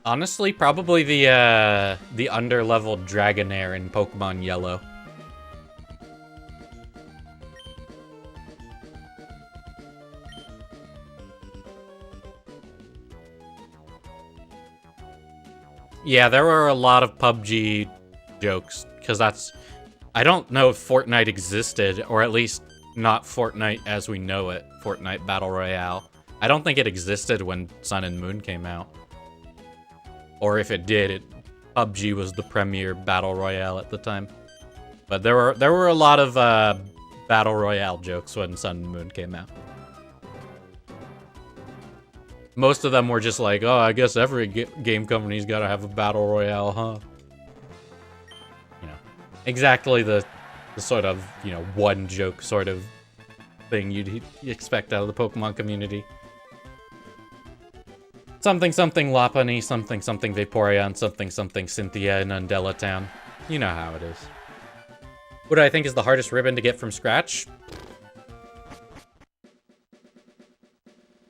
Honestly, probably the under-leveled Dragonair in Pokemon Yellow. Yeah, there were a lot of PUBG jokes, because that's... I don't know if Fortnite existed, or at least not Fortnite as we know it, Fortnite Battle Royale. I don't think it existed when Sun and Moon came out. Or if it did, PUBG was the premier Battle Royale at the time. But there were a lot of Battle Royale jokes when Sun and Moon came out. Most of them were just like, oh, I guess every game company's gotta have a Battle Royale, huh? You know, exactly the sort of, you know, one joke sort of thing you'd expect out of the Pokemon community. Something something Lopunny, something something Vaporeon, something something Cynthia in Undella Town. You know how it is. What do I think is the hardest ribbon to get from scratch?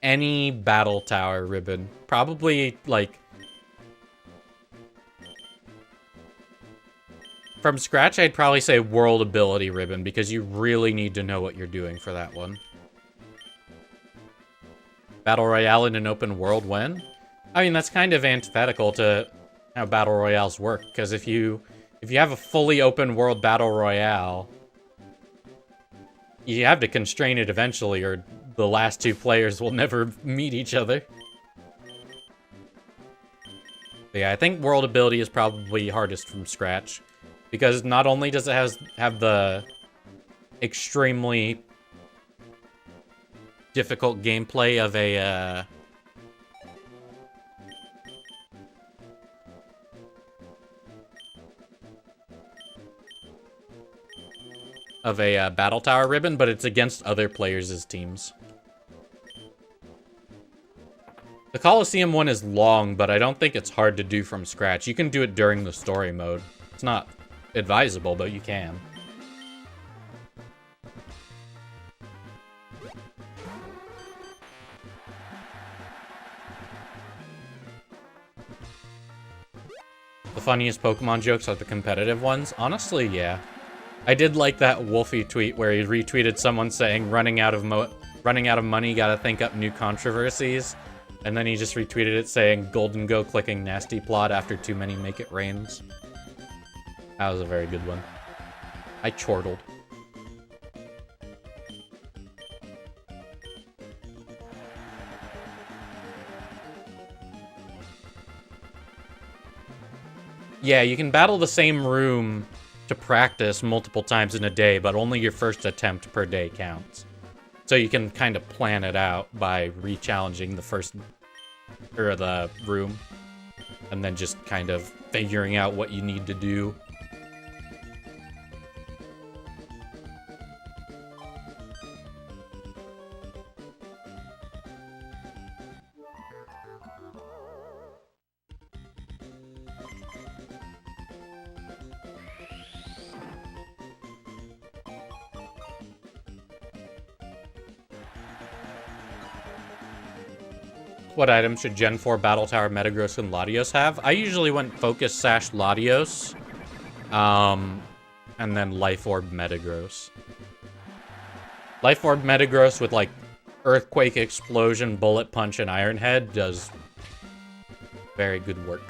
Any Battle Tower ribbon. Probably, like... From scratch, I'd probably say World Ability ribbon, because you really need to know what you're doing for that one. Battle Royale in an open world when? I mean, that's kind of antithetical to how Battle Royales work, because if you have a fully open world Battle Royale, you have to constrain it eventually, or the last two players will never meet each other. But yeah, I think World Ability is probably hardest from scratch, because not only does it have the extremely difficult gameplay of a Battle Tower ribbon, but it's against other players' teams. The Colosseum one is long, but I don't think it's hard to do from scratch. You can do it during the story mode. It's not advisable, but you can. The funniest Pokemon jokes are the competitive ones? Honestly, yeah. I did like that Wolfie tweet where he retweeted someone saying, running out of money, gotta think up new controversies. And then he just retweeted it saying, Golden Go clicking nasty plot after too many make it rains. That was a very good one. I chortled. Yeah, you can battle the same room to practice multiple times in a day, but only your first attempt per day counts. So you can kind of plan it out by re-challenging the room, and then just kind of figuring out what you need to do. What items should Gen 4 Battle Tower Metagross and Latios have? I usually went Focus Sash Latios, and then Life Orb Metagross. Life Orb Metagross with, like, Earthquake, Explosion, Bullet Punch, and Iron Head does very good work.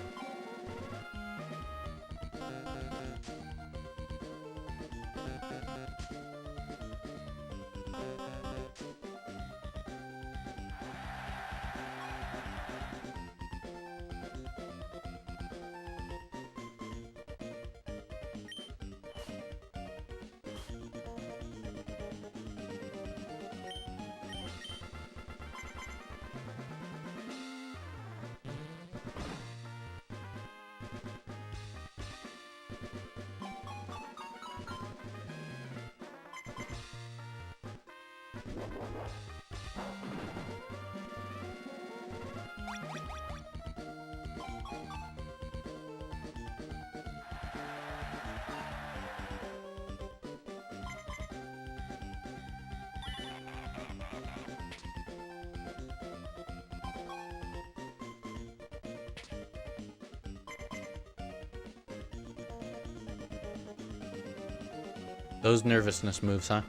Those nervousness moves, huh?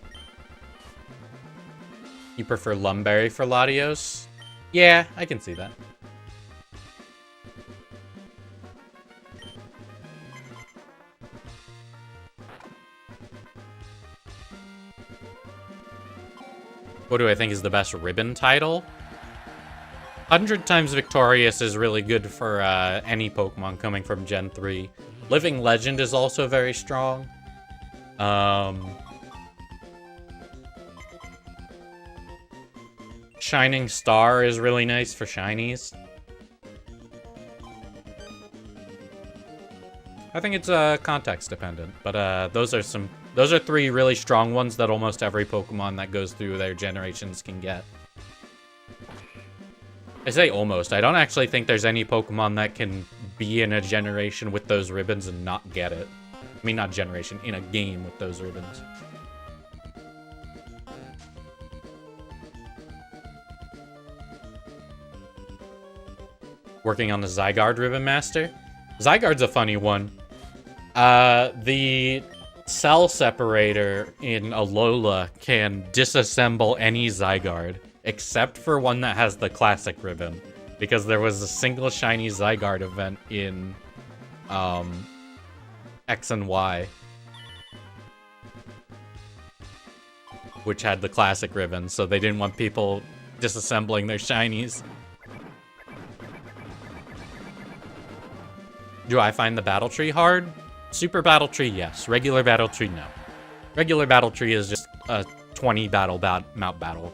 You prefer Lumberry for Latios? Yeah, I can see that. What do I think is the best ribbon title? 100 Times Victorious is really good for any Pokemon coming from Gen 3. Living Legend is also very strong. Shining Star is really nice for shinies. I think it's context dependent, but those are three really strong ones that almost every Pokemon that goes through their generations can get. I say almost. I don't actually think there's any Pokemon that can be in a generation with those ribbons and not get it. I mean, not generation, in a game with those ribbons. Working on the Zygarde Ribbon Master. Zygarde's a funny one. The cell separator in Alola can disassemble any Zygarde, except for one that has the classic ribbon. Because there was a single shiny Zygarde event in, X and Y, which had the classic ribbon, so they didn't want people disassembling their shinies. Do I find the Battle Tree hard? Super Battle Tree, yes. Regular Battle Tree, no. Regular Battle Tree is just a 20 mount battle.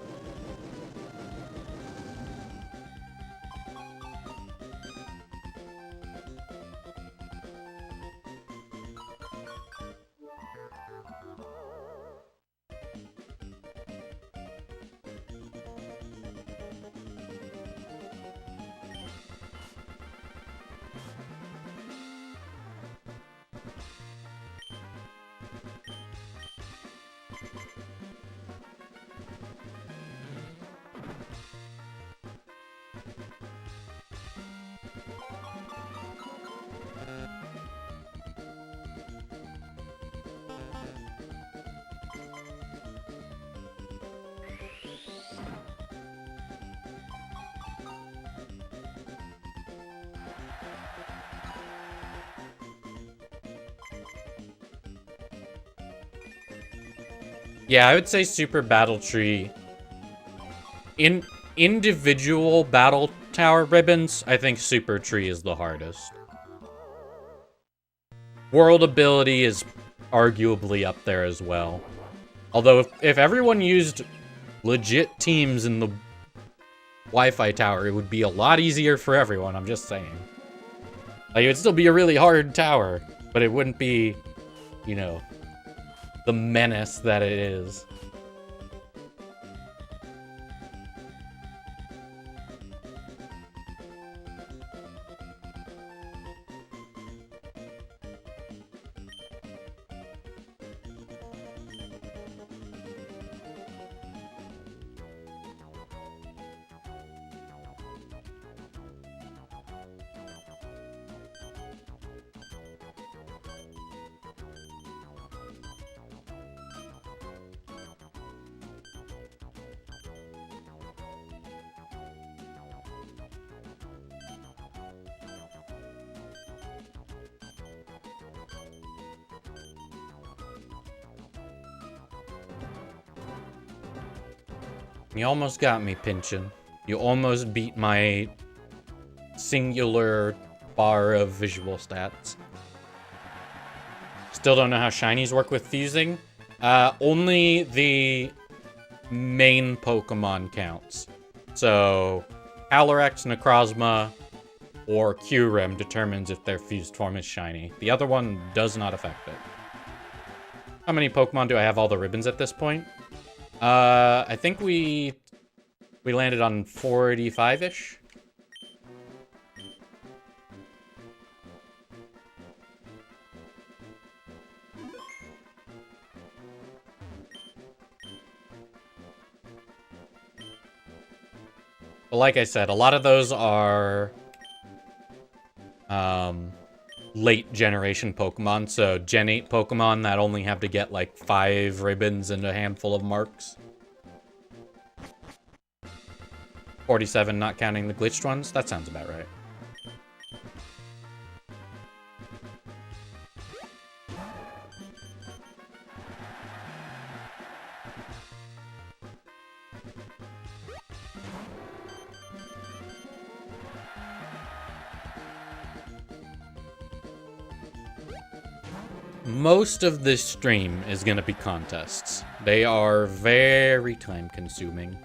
Yeah, I would say Super Battle Tree. In individual Battle Tower ribbons, I think Super Tree is the hardest. World Ability is arguably up there as well. Although, if everyone used legit teams in the Wi-Fi tower, it would be a lot easier for everyone, I'm just saying. Like, it would still be a really hard tower, but it wouldn't be, you know, the menace that it is. You almost got me, Pinchin. You almost beat my singular bar of visual stats. Still don't know how shinies work with fusing. Only the main Pokemon counts. So, Calyrex, Necrozma, or Kyurem determines if their fused form is shiny. The other one does not affect it. How many Pokemon do I have all the ribbons at this point? I think we landed on 45-ish. But like I said, a lot of those are late generation Pokemon, so Gen 8 Pokemon that only have to get like 5 ribbons and a handful of marks. 47 not counting the glitched ones? That sounds about right. most of this stream is going to be contests. They are very time consuming.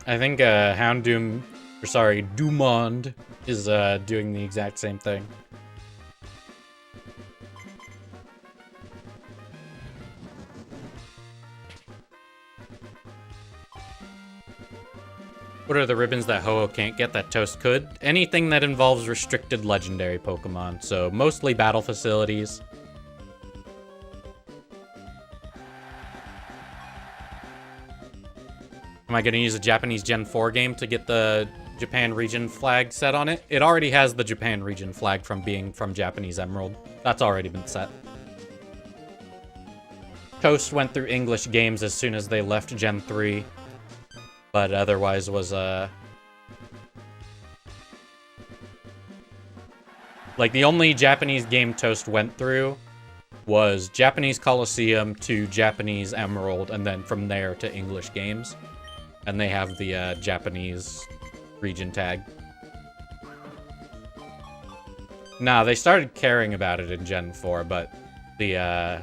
I think Dumond is doing the exact same thing. What are the ribbons that Ho-Oh can't get that Toast could? Anything that involves restricted legendary Pokemon, so mostly battle facilities. Am I going to use a Japanese Gen 4 game to get the Japan region flag set on it? It already has the Japan region flag from being from Japanese Emerald. That's already been set. Toast went through English games as soon as they left Gen 3, but otherwise was, like, the only Japanese game Toast went through was Japanese Coliseum to Japanese Emerald, and then from there to English games. And they have the Japanese region tag. Nah, they started caring about it in Gen 4, but the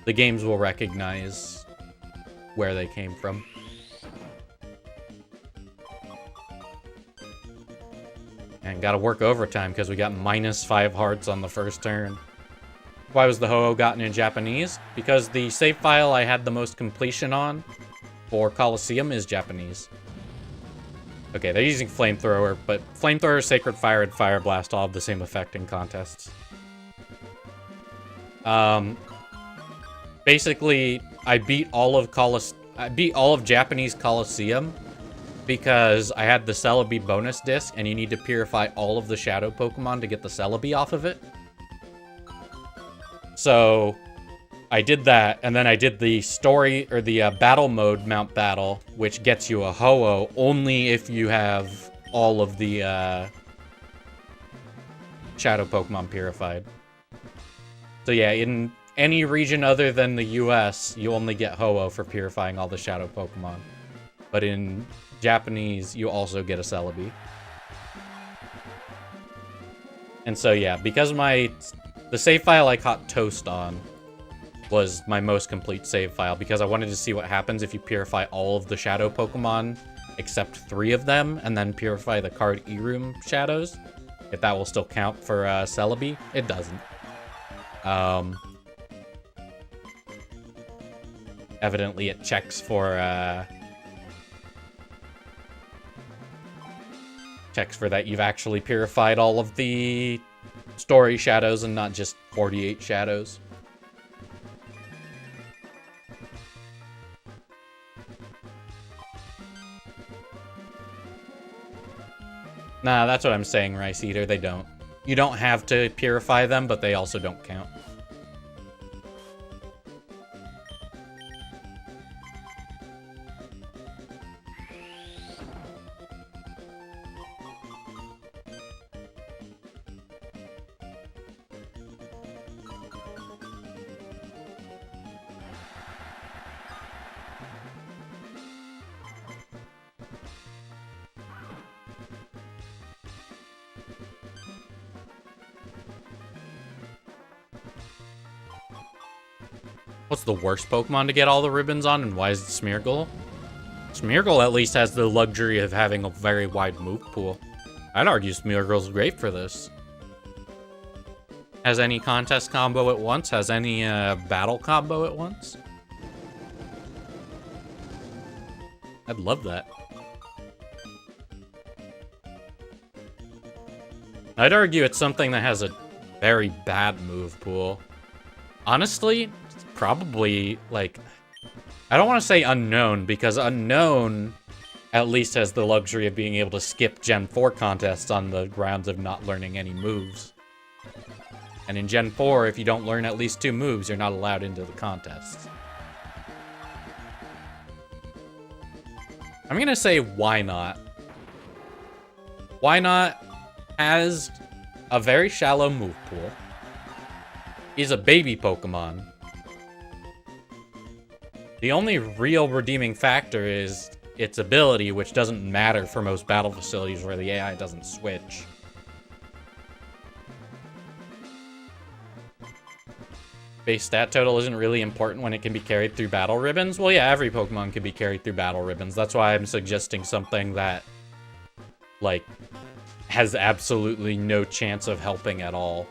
games will recognize where they came from. And gotta work overtime because we got -5 hearts on the first turn. Why was the Ho-Oh gotten in Japanese? Because the save file I had the most completion on for Coliseum is Japanese. Okay, they're using Flamethrower, but Flamethrower, Sacred Fire, and Fire Blast all have the same effect in contests. Basically, I beat all of Japanese Coliseum because I had the Celebi bonus disc, and you need to purify all of the Shadow Pokemon to get the Celebi off of it. So I did that, and then I did the story, or the battle mode Mount Battle, which gets you a Ho-Oh only if you have all of the Shadow Pokemon purified. So yeah, in any region other than the US, you only get Ho-Oh for purifying all the Shadow Pokemon. But in Japanese, you also get a Celebi. And so yeah, because the save file I caught Toast on was my most complete save file, because I wanted to see what happens if you purify all of the Shadow Pokemon except 3 of them, and then purify the card E-Room Shadows. If that will still count for Celebi. It doesn't. Evidently it checks for that you've actually purified all of the story shadows and not just 48 shadows. Nah, that's what I'm saying, Rice Eater. They don't. You don't have to purify them, but they also don't count. What's the worst Pokemon to get all the ribbons on, and why is it Smeargle? Smeargle at least has the luxury of having a very wide move pool. I'd argue Smeargle's great for this. Has any contest combo at once, has any battle combo at once. I'd love that. I'd argue it's something that has a very bad move pool. Honestly, it's probably, like... I don't want to say Unknown, because Unknown at least has the luxury of being able to skip Gen 4 contests on the grounds of not learning any moves. And in Gen 4, if you don't learn at least 2 moves, you're not allowed into the contests. I'm gonna say Why Not. Why Not has a very shallow move pool. He's a baby Pokemon. The only real redeeming factor is its ability, which doesn't matter for most battle facilities where the AI doesn't switch. Base stat total isn't really important when it can be carried through battle ribbons. Well, yeah, every Pokemon can be carried through battle ribbons. That's why I'm suggesting something that, like, has absolutely no chance of helping at all.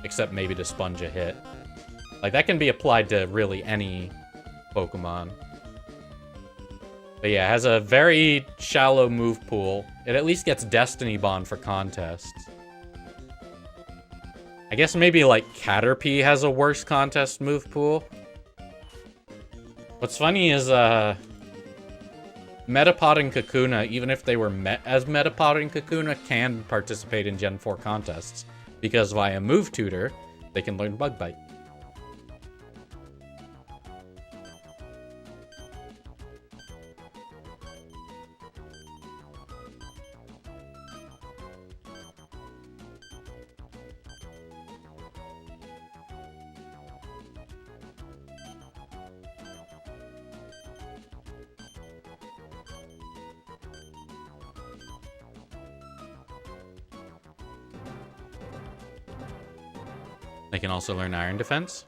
Except maybe to sponge a hit. Like, that can be applied to really any Pokemon. But yeah, it has a very shallow move pool. It at least gets Destiny Bond for contests. I guess maybe, like, Caterpie has a worse contest move pool. What's funny is, Metapod and Kakuna, even if they were met as Metapod and Kakuna, can participate in Gen 4 contests. Because via Move Tutor, they can learn Bug Bite. They can also learn Iron Defense.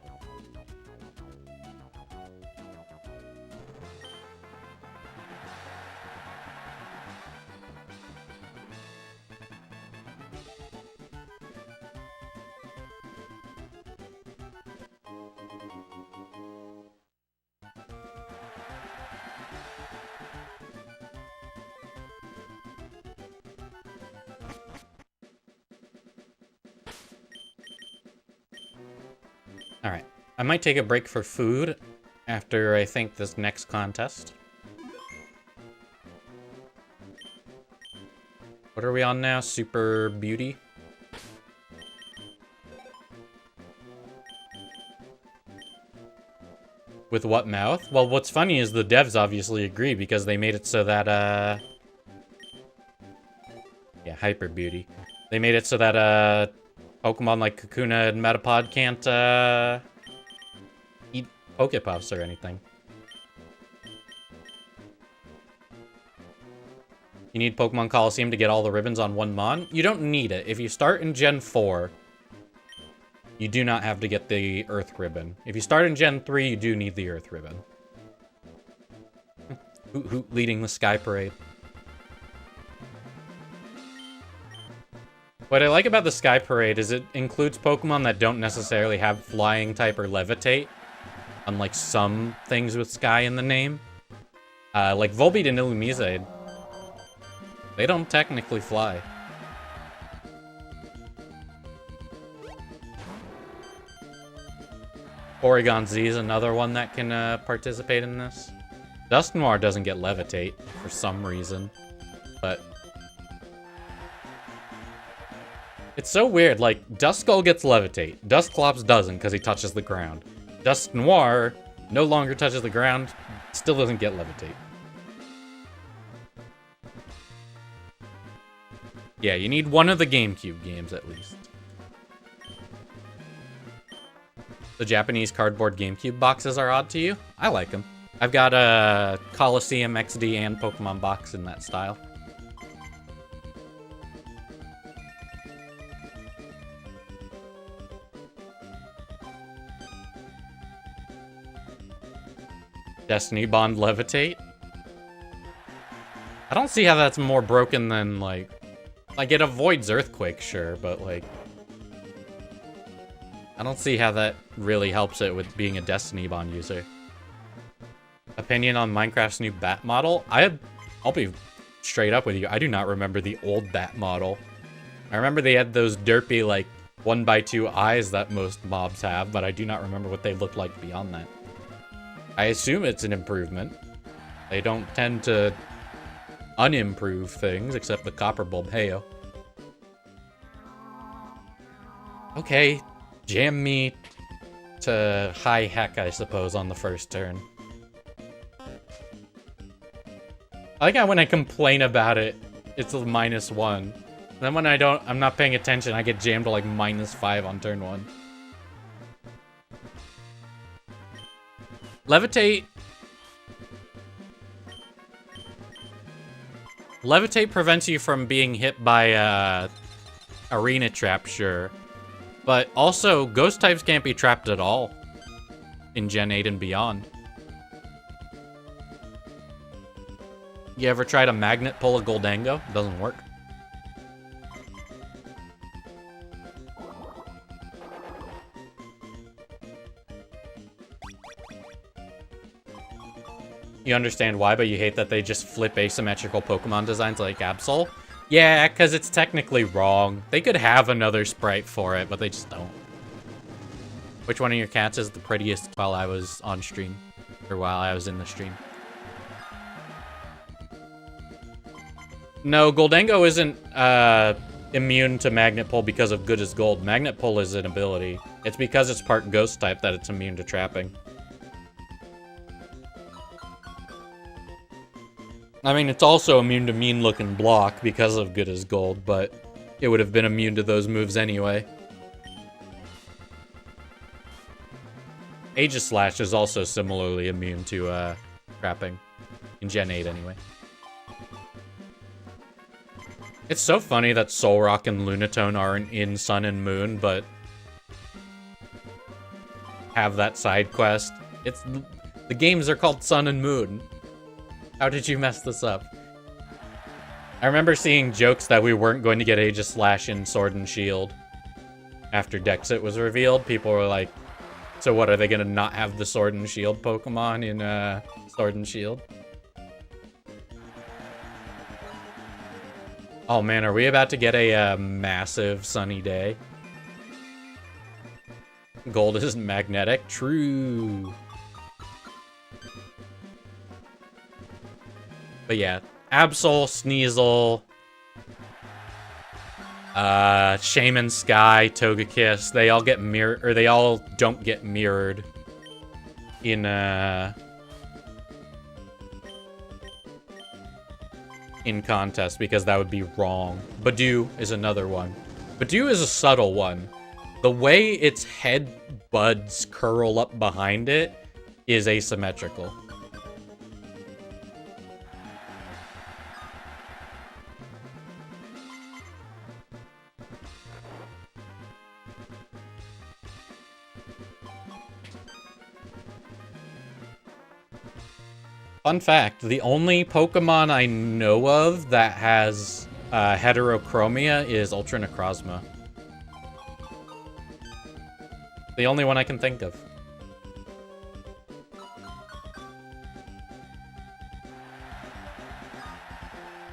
Alright. I might take a break for food after, I think, this next contest. What are we on now? Super Beauty? With what mouth? Well, what's funny is the devs obviously agree because they made it so that, yeah, Hyper Beauty. They made it so that, Pokemon like Kakuna and Metapod can't, eat Pokepuffs or anything. You need Pokemon Coliseum to get all the ribbons on one Mon? You don't need it. If you start in Gen 4, you do not have to get the Earth Ribbon. If you start in Gen 3, you do need the Earth Ribbon. Hoot Hoot leading the Sky Parade. What I like about the Sky Parade is it includes Pokemon that don't necessarily have Flying type or Levitate, unlike some things with Sky in the name. Like Volbeat and Illumizade. They don't technically fly. Porygon Z is another one that can participate in this. Dusknoir doesn't get Levitate for some reason, but... It's so weird, like, Duskull gets Levitate. Dusclops doesn't, because he touches the ground. Dusknoir no longer touches the ground, still doesn't get Levitate. Yeah, you need one of the GameCube games, at least. The Japanese cardboard GameCube boxes are odd to you? I like them. I've got a Coliseum XD and Pokemon box in that style. Destiny Bond Levitate? I don't see how that's more broken than, like... Like, it avoids Earthquake, sure, but, like... I don't see how that really helps it with being a Destiny Bond user. Opinion on Minecraft's new bat model? I'll be straight up with you. I do not remember the old bat model. I remember they had those derpy, like, 1x2 eyes that most mobs have, but I do not remember what they look like beyond that. I assume it's an improvement. They don't tend to unimprove things, except the copper bulb. Heyo. Okay, jam me to high heck, I suppose, on the first turn. I like how when I complain about it, it's a -1. Then when I'm not paying attention, I get jammed to like -5 on turn 1. Levitate. Levitate prevents you from being hit by arena trap, sure. But also, ghost types can't be trapped at all in Gen 8 and beyond. You ever try to magnet pull a Goldango? Doesn't work. You understand why, but you hate that they just flip asymmetrical Pokemon designs like Absol? Yeah, because it's technically wrong. They could have another sprite for it, but they just don't. Which one of your cats is the prettiest while I was on stream? Or while I was in the stream? No, Goldango isn't immune to Magnet Pull because of Good as Gold. Magnet Pull is an ability. It's because it's part Ghost type that it's immune to trapping. I mean, it's also immune to mean-looking block because of Good as Gold, but it would have been immune to those moves anyway. Aegislash is also similarly immune to trapping. In Gen 8, anyway. It's so funny that Solrock and Lunatone aren't in Sun and Moon, but have that side quest. The games are called Sun and Moon. How did you mess this up? I remember seeing jokes that we weren't going to get Aegislash in Sword and Shield. After Dexit was revealed, people were like, so what, are they going to not have the Sword and Shield Pokemon in Sword and Shield? Oh man, are we about to get a massive sunny day? Gold isn't magnetic? True. But yeah, Absol, Sneasel, Shaman Sky, Togekiss, they all get mirrored, or they all don't get mirrored in contest because that would be wrong. Badoo is another one. Badoo is a subtle one. The way its head buds curl up behind it is asymmetrical. Fun fact, the only Pokemon I know of that has heterochromia is Ultra Necrozma. The only one I can think of.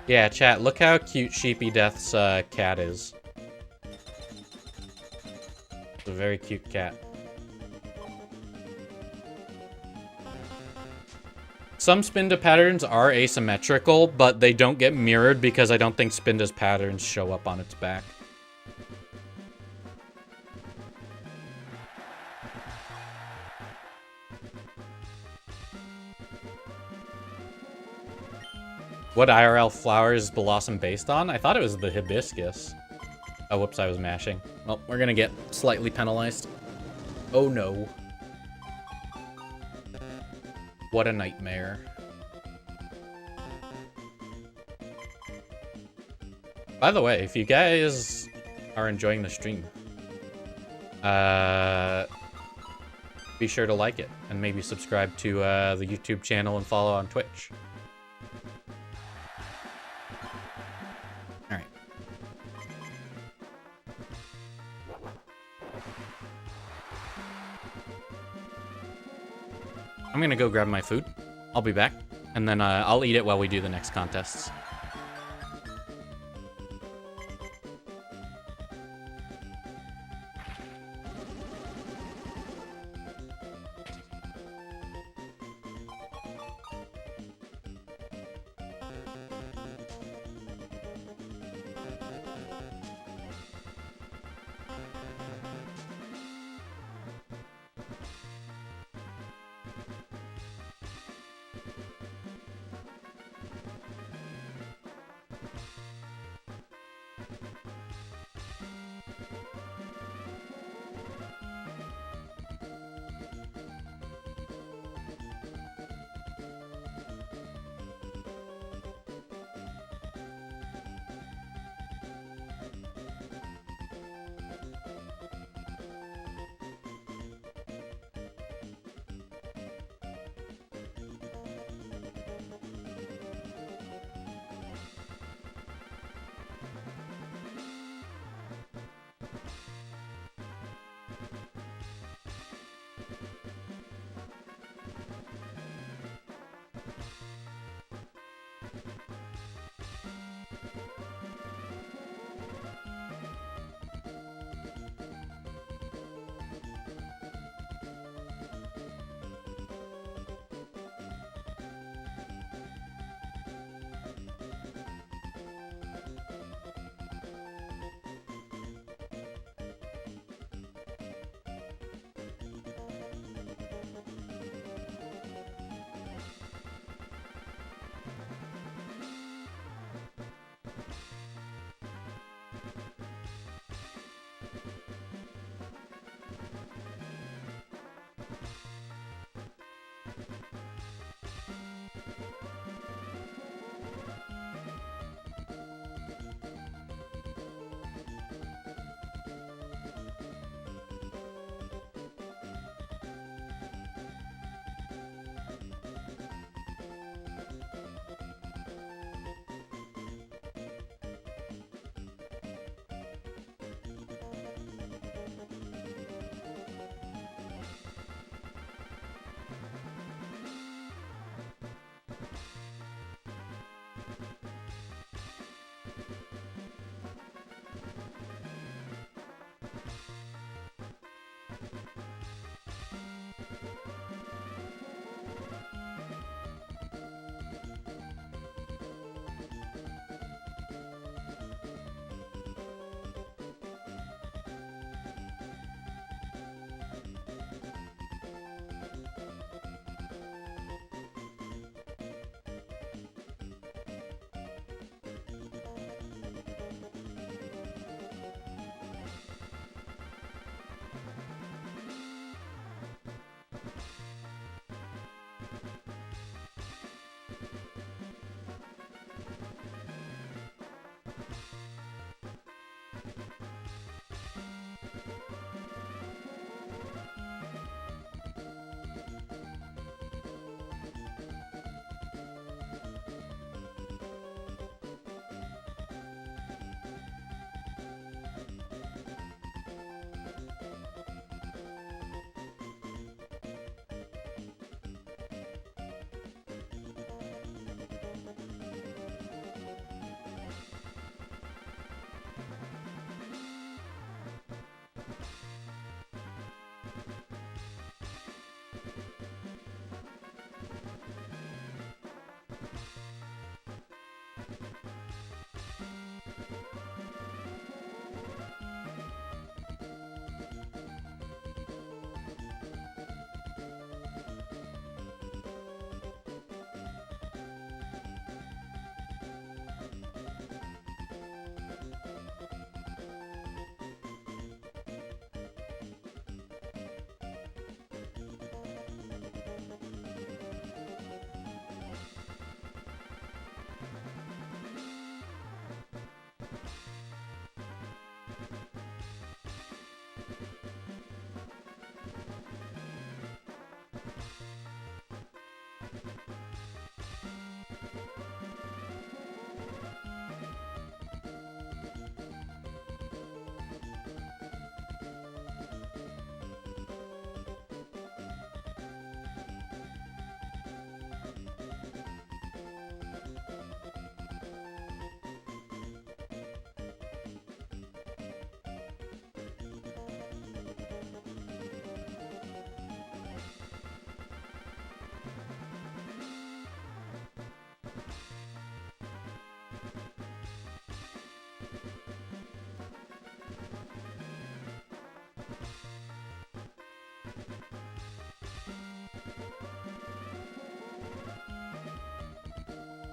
Yeah, chat, look how cute Sheepy Death's cat is. It's a very cute cat. Some Spinda patterns are asymmetrical, but they don't get mirrored because I don't think Spinda's patterns show up on its back. What IRL flower is Blossom based on? I thought it was the hibiscus. Oh, whoops, I was mashing. Well, we're gonna get slightly penalized. Oh no. What a nightmare. By the way, if you guys are enjoying the stream, be sure to like it and maybe subscribe to the YouTube channel and follow on Twitch. All right. I'm gonna go grab my food. I'll be back, and then I'll eat it while we do the next contests.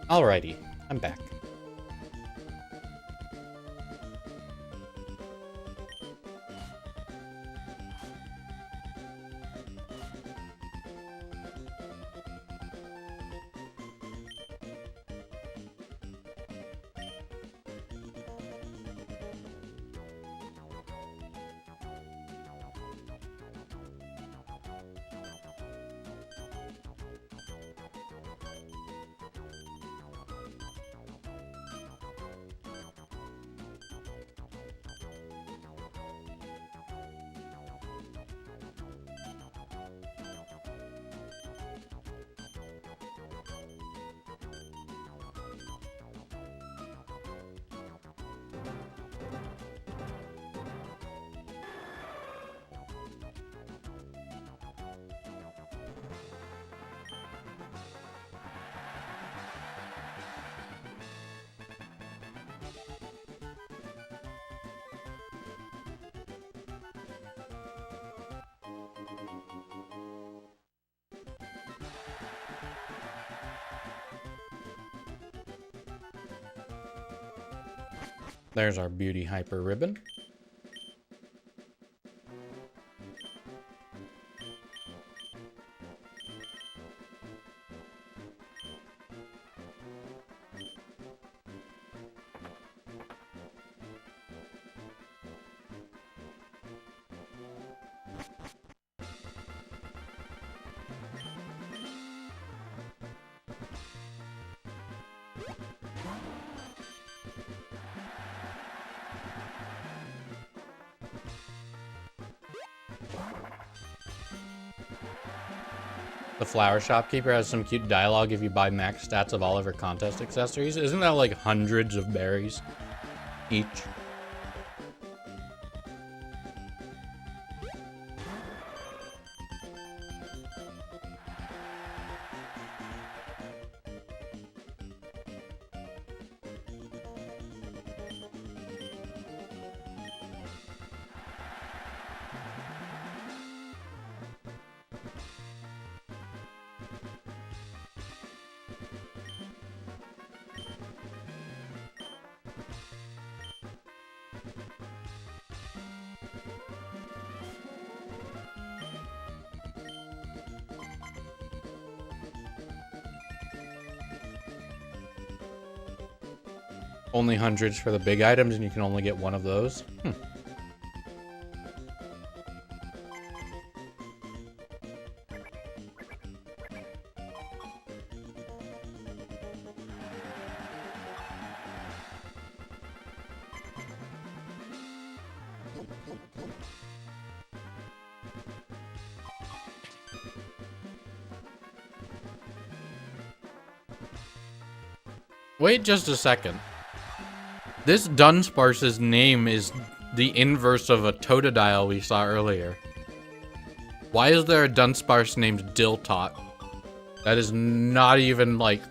Alrighty, I'm back. There's our beauty hyper ribbon. The flower shopkeeper has some cute dialogue if you buy max stats of all of her contest accessories. Isn't that like hundreds of berries each? Only hundreds for the big items, and you can only get one of those. Wait just a second. This Dunsparce's name is the inverse of a Totodile we saw earlier. Why is there a Dunsparce named Diltot? That is not even, like...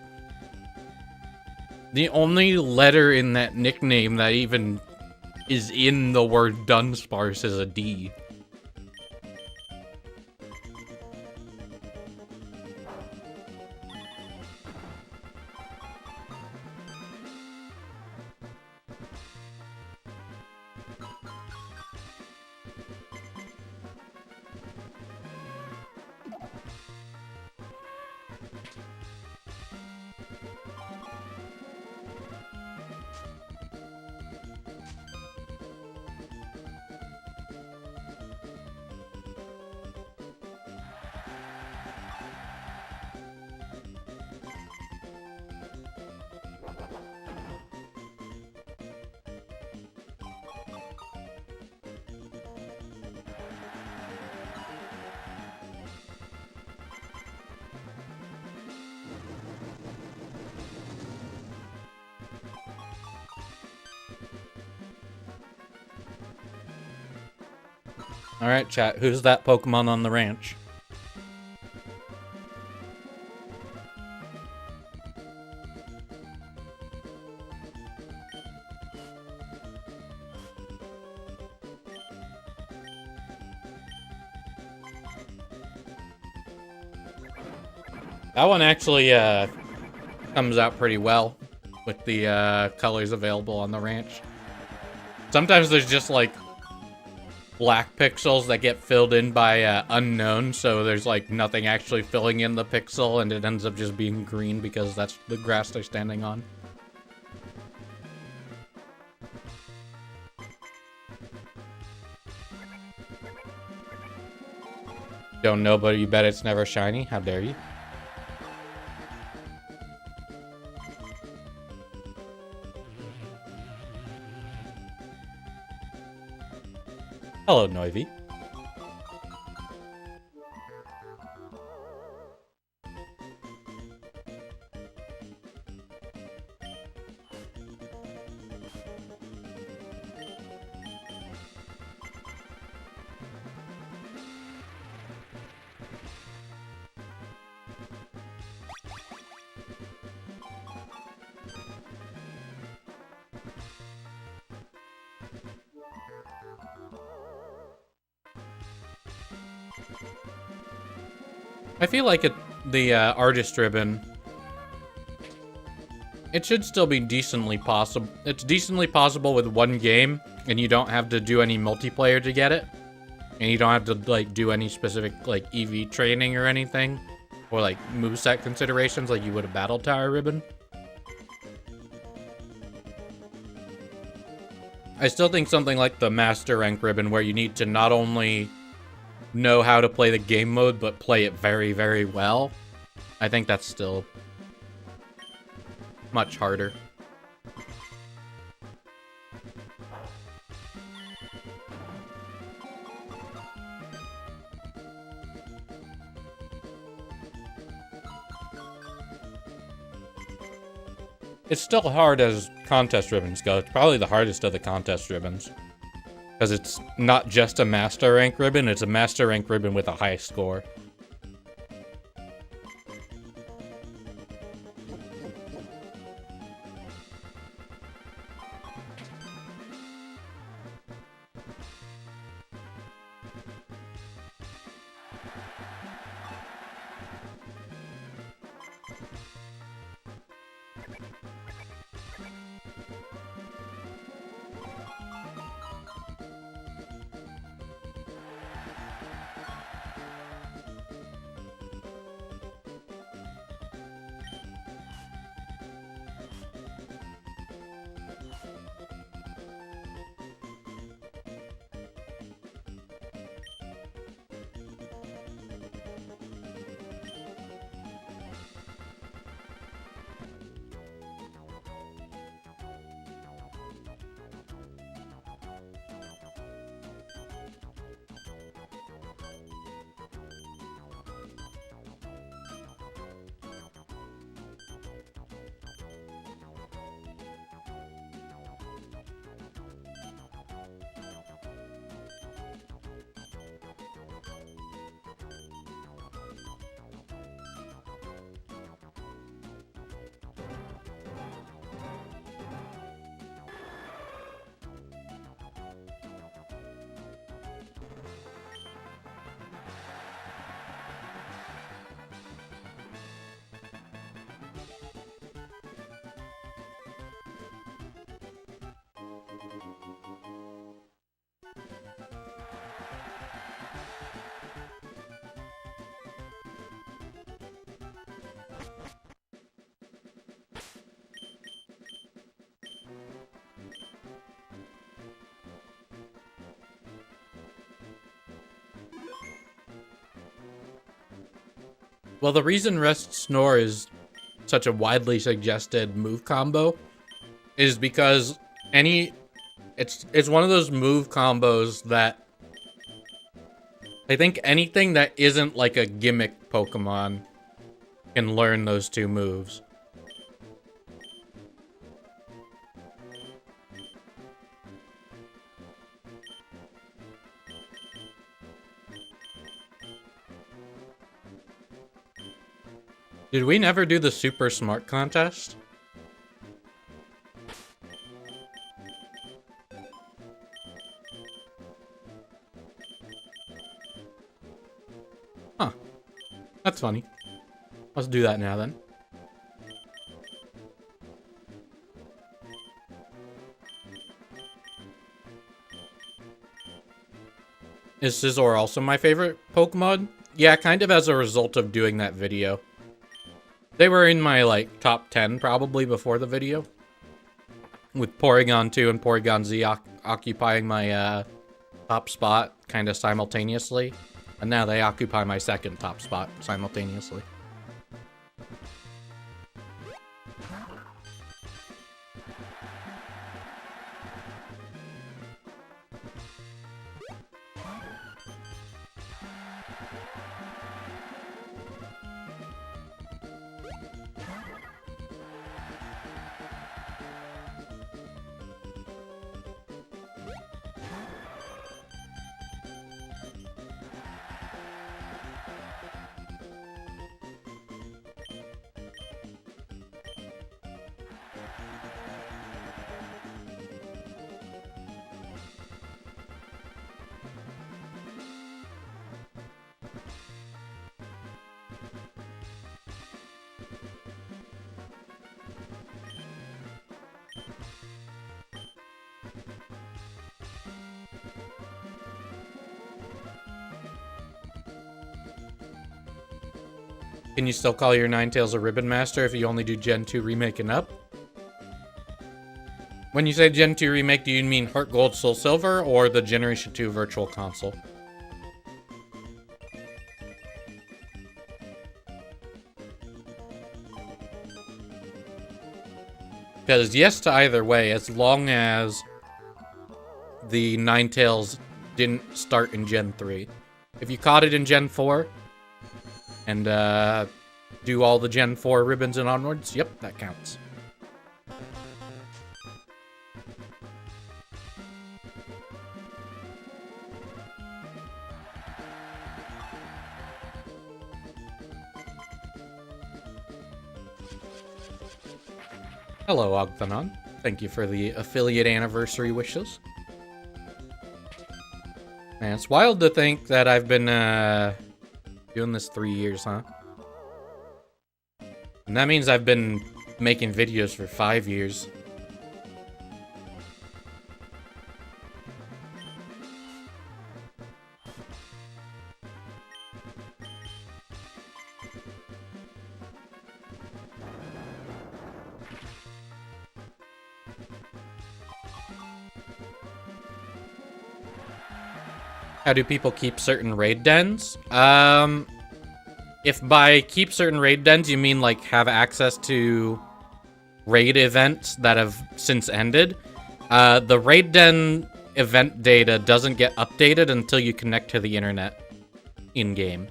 The only letter in that nickname that even is in the word Dunsparce is a D. Alright, chat, who's that Pokemon on the ranch? That one actually, Comes out pretty well with the colors available on the ranch. Sometimes there's just like black pixels that get filled in by unknown, so there's like nothing actually filling in the pixel, and it ends up just being green because that's the grass they're standing on. Don't know, but you bet it's never shiny? How dare you? Hello, Noivy. I feel like the artist ribbon, it should still be decently possible. It's decently possible with one game, and you don't have to do any multiplayer to get it. And you don't have to, like, do any specific, like, EV training or anything. Or, like, moveset considerations like you would a Battle Tower ribbon. I still think something like the Master Rank ribbon, where you need to not only know how to play the game mode, but play it very, very well. I think that's still much harder. It's still hard as contest ribbons go. It's probably the hardest of the contest ribbons. Because it's not just a Master Rank ribbon, it's a Master Rank ribbon with a high score. Well, the reason Rest Snore is such a widely suggested move combo is because it's one of those move combos that I think anything that isn't like a gimmick Pokemon can learn those two moves. Did we never do the Super Smart contest? Huh. That's funny. Let's do that now then. Is Scizor also my favorite Pokemon? Yeah, kind of as a result of doing that video. They were in my, like, top 10 probably before the video. With Porygon 2 and Porygon Z occupying my top spot kind of simultaneously. And now they occupy my second top spot simultaneously. Can you still call your Ninetales a Ribbon Master if you only do Gen 2 Remake and up? When you say Gen 2 Remake, do you mean Heart Gold, Soul Silver, or the Generation 2 Virtual Console? Because yes to either way, as long as the Ninetales didn't start in Gen 3. If you caught it in Gen 4, and do all the Gen 4 ribbons and onwards, yep, that counts. Hello, Ogthanon. Thank you for the affiliate anniversary wishes. Man, it's wild to think that I've been doing this 3 years, huh? And that means I've been making videos for 5 years. How do people keep certain raid dens? If by keep certain raid dens you mean like have access to raid events that have since ended, the raid den event data doesn't get updated until you connect to the internet in-game.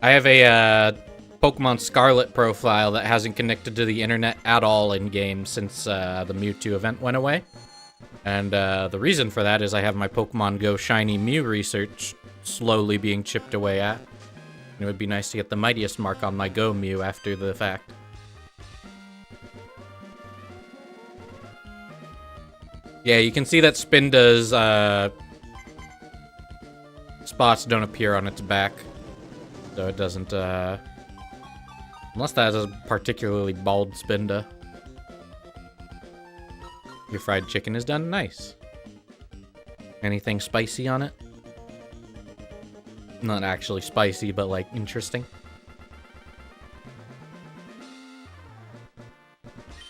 I have a Pokemon Scarlet profile that hasn't connected to the internet at all in-game since the Mewtwo event went away. And the reason for that is I have my Pokemon Go Shiny Mew research slowly being chipped away at. And it would be nice to get the Mightiest mark on my Go Mew after the fact. Yeah, you can see that Spinda's spots don't appear on its back. So it doesn't, unless that is a particularly bald Spinda. Your fried chicken is done? Nice. Anything spicy on it? Not actually spicy, but like interesting.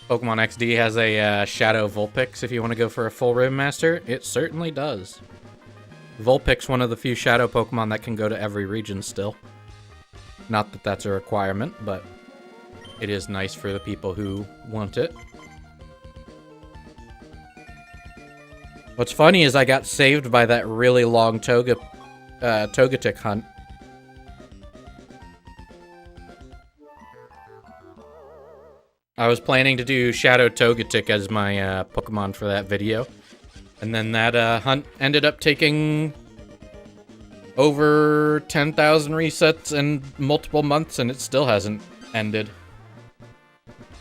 Pokemon XD has a Shadow Vulpix if you want to go for a full Ribbon Master. It certainly does. Vulpix, one of the few Shadow Pokemon that can go to every region still. Not that that's a requirement, but it is nice for the people who want it. What's funny is I got saved by that really long Togetic hunt. I was planning to do Shadow Togetic as my Pokemon for that video. And then that hunt ended up taking over 10,000 resets and multiple months, and it still hasn't ended.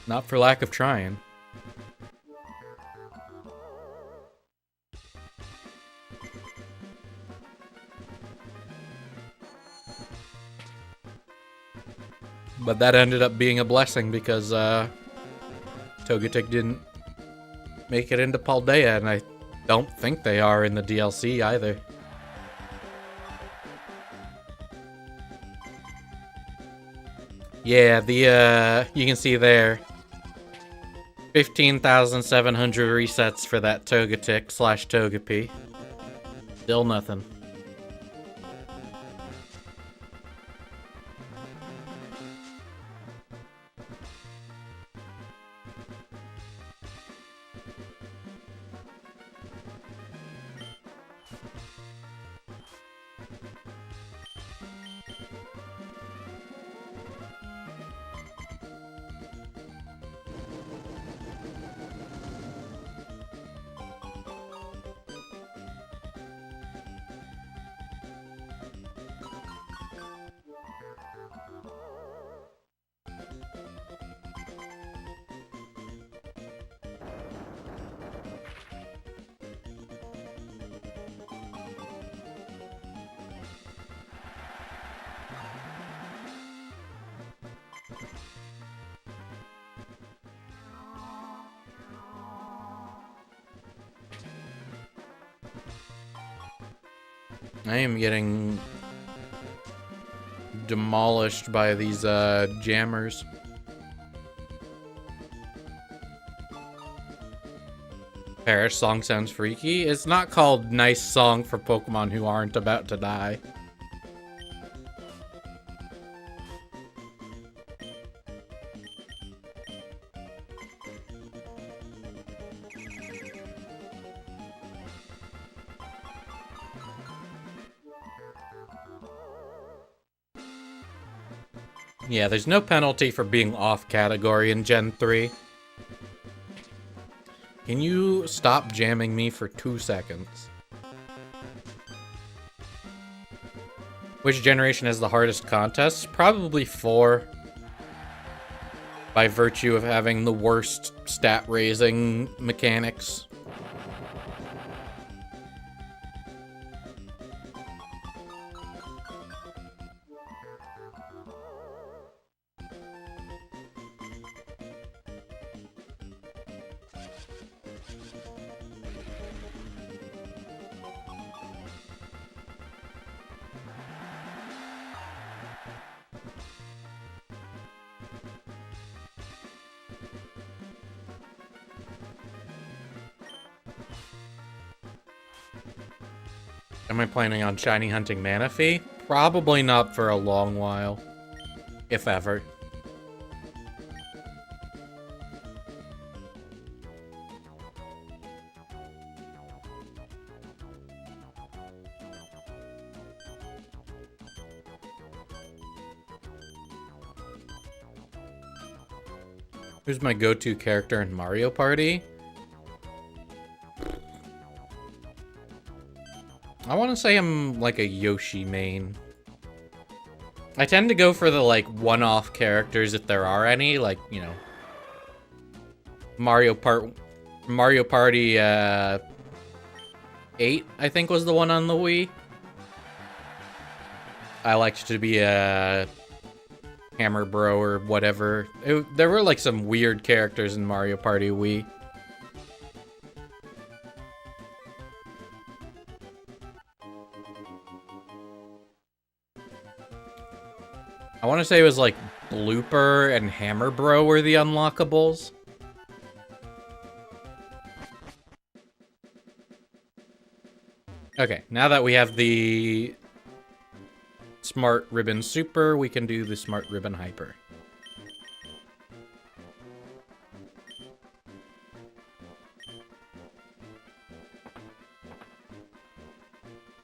Not for lack of trying. But that ended up being a blessing because Togetic didn't make it into Paldea, and I don't think they are in the DLC either. Yeah, you can see there, 15,700 resets for that Togetic / Togepi. Still nothing. I am getting demolished by these jammers. Perish song sounds freaky. It's not called Nice Song for Pokemon who aren't about to die. Yeah, there's no penalty for being off category in Gen 3. Can you stop jamming me for 2 seconds? Which generation has the hardest contests? Probably 4. By virtue of having the worst stat raising mechanics. Am I planning on shiny hunting Manaphy? Probably not for a long while. If ever. Who's my go-to character in Mario Party? I want to say I'm like a Yoshi main. I tend to go for the like one-off characters if there are any, like, you know, Mario Party 8, I think was the one on the Wii. I liked to be a Hammer Bro or whatever. There were like some weird characters in Mario Party Wii. I want to say it was like Blooper and Hammer Bro were the unlockables. Okay, now that we have the Smart Ribbon Super, we can do the Smart Ribbon Hyper.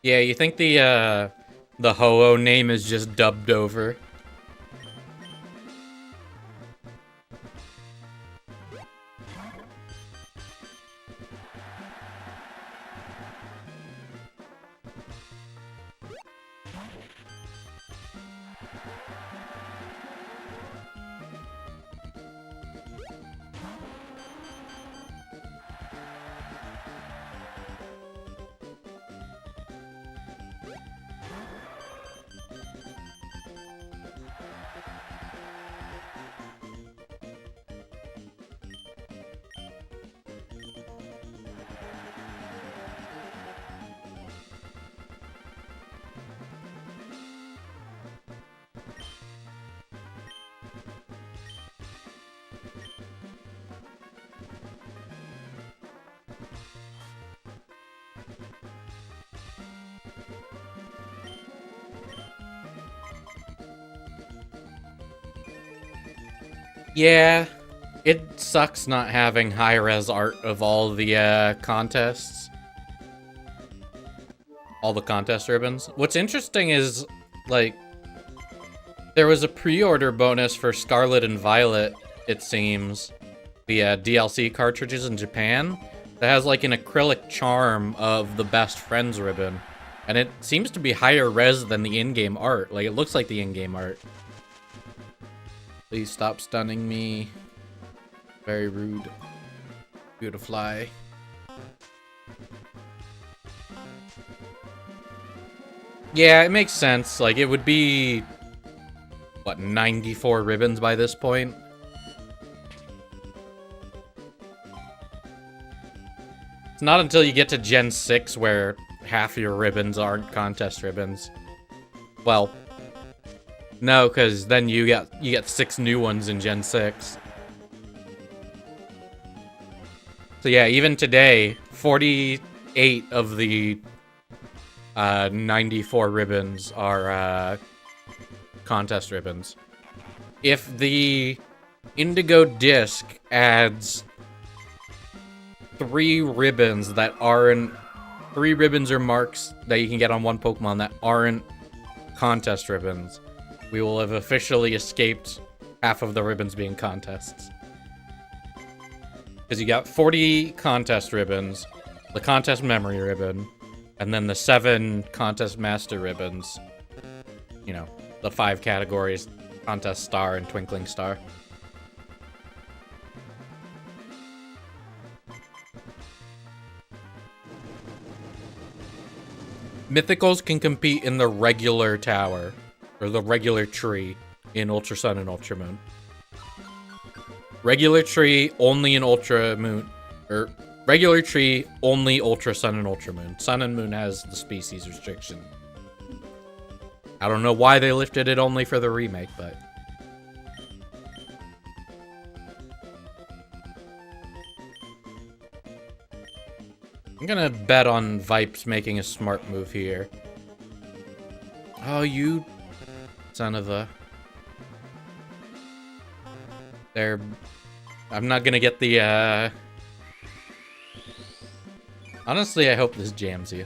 Yeah, you think the Ho-Oh name is just dubbed over? Yeah, it sucks not having high-res art of all the contests. All the contest ribbons. What's interesting is, like, there was a pre-order bonus for Scarlet and Violet, it seems, the DLC cartridges in Japan, that has like an acrylic charm of the Best Friends ribbon. And it seems to be higher res than the in-game art. Like, it looks like the in-game art. Please stop stunning me. Very rude. Beautifly. Yeah, it makes sense. Like, it would be, what, 94 ribbons by this point? It's not until you get to Gen 6 where half your ribbons aren't contest ribbons. Well, no, because then you get 6 new ones in Gen 6. So yeah, even today, 48 of the 94 ribbons are contest ribbons. If the Indigo Disc adds 3 ribbons that aren't 3 ribbons or marks that you can get on one Pokemon that aren't contest ribbons, we will have officially escaped half of the ribbons being contests. Because you got 40 contest ribbons, the contest memory ribbon, and then the 7 contest master ribbons. You know, the 5 categories, contest star and twinkling star. Mythicals can compete in the regular tower, or the regular tree, in Ultra Sun and Ultra Moon. Regular tree, only in Ultra Moon, or regular tree, only Ultra Sun and Ultra Moon. Sun and Moon has the species restriction. I don't know why they lifted it only for the remake, but... I'm gonna bet on Vipes making a smart move here. Oh, you son of a... I'm not gonna get the, Honestly, I hope this jams you.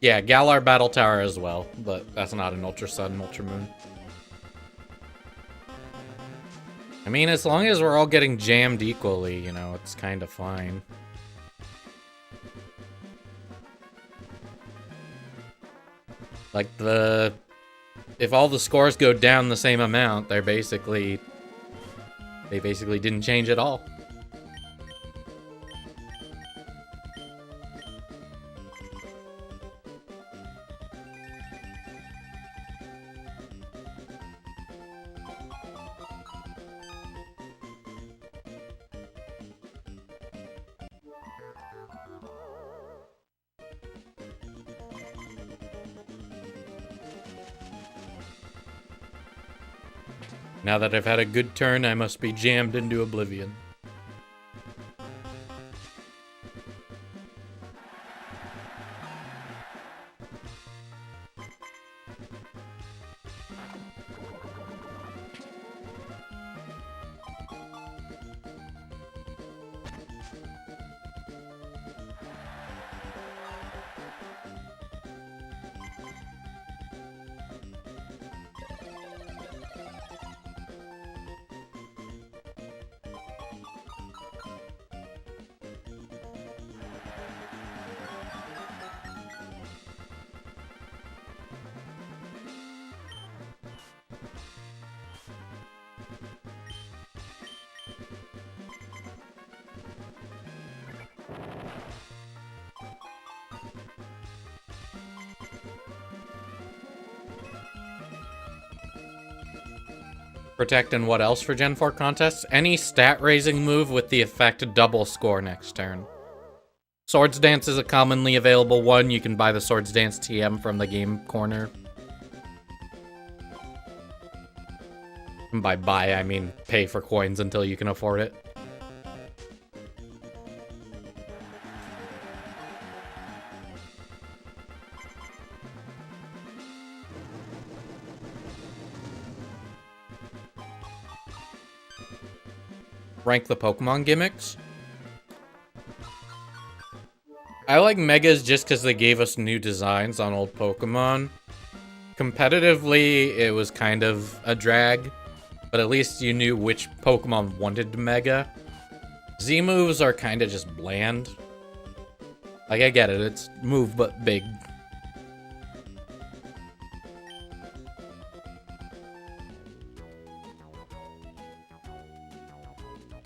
Yeah, Galar Battle Tower as well, but that's not an Ultra Sun, Ultra Moon. I mean, as long as we're all getting jammed equally, you know, it's kind of fine. Like, if all the scores go down the same amount, they basically didn't change at all. Now that I've had a good turn, I must be jammed into oblivion. Protect and what else for Gen 4 contests? Any stat raising move with the effect double score next turn. Swords Dance is a commonly available one. You can buy the Swords Dance TM from the game corner. And by buy, I mean pay for coins until you can afford it. Rank the Pokemon gimmicks. I like Megas just because they gave us new designs on old Pokemon. Competitively, it was kind of a drag, but at least you knew which Pokemon wanted Mega. Z-moves are kind of just bland. Like, I get it, it's move but big.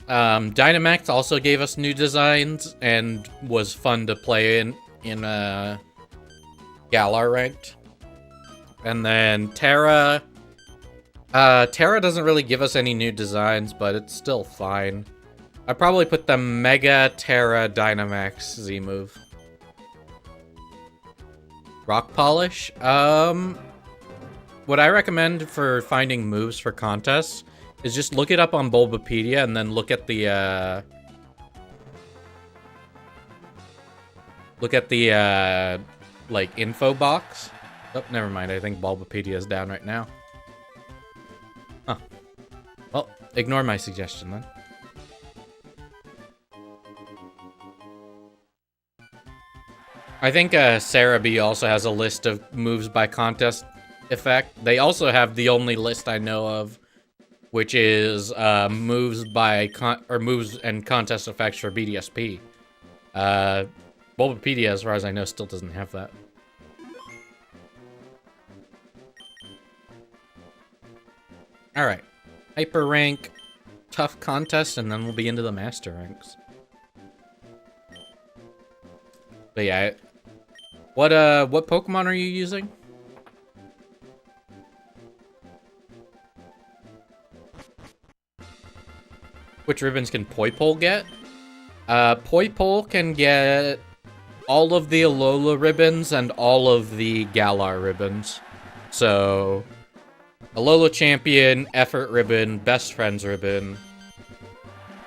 Dynamax also gave us new designs and was fun to play in Galar ranked. And then Terra. Terra doesn't really give us any new designs, but it's still fine. I'd probably put the Mega Terra Dynamax Z-move. Rock Polish. What I recommend for finding moves for contests is just look it up on Bulbapedia and then look at the like info box. Oh, never mind. I think Bulbapedia is down right now. Huh. Well, ignore my suggestion then. I think Cerebi also has a list of moves by contest effect. They also have the only list I know of, which is moves and contest effects for BDSP. Bulbapedia, as far as I know, still doesn't have that. All right, hyper rank, tough contest, and then we'll be into the master ranks. But yeah, what Pokemon are you using? Which ribbons can Poipole get? Poipole can get all of the Alola ribbons and all of the Galar ribbons. So, Alola Champion, Effort ribbon, Best Friends ribbon,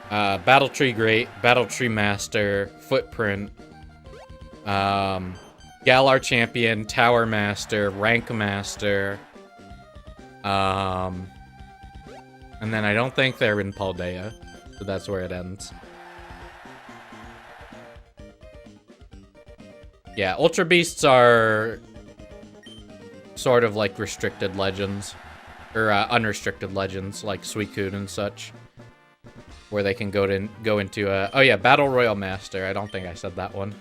Battle Tree Great, Battle Tree Master, Footprint, Galar Champion, Tower Master, Rank Master, and then I don't think they're in Paldea, so that's where it ends. Yeah, Ultra Beasts are sort of like restricted legends, or unrestricted legends, like Suicune and such, where they can go into oh yeah, Battle Royal Master. I don't think I said that one.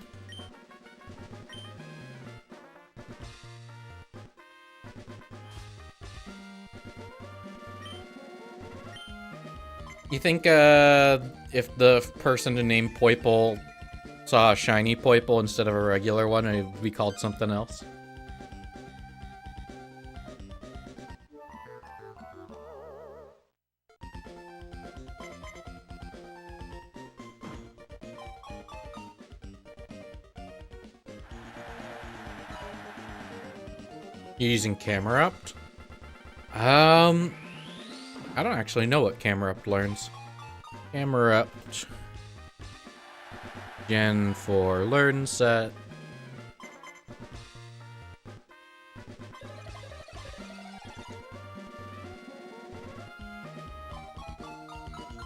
You think if the person to name Poipole saw a shiny Poipole instead of a regular one, it would be called something else? You using Camerupt? I don't actually know what Camerupt learns. Camerupt. Gen 4 learn set.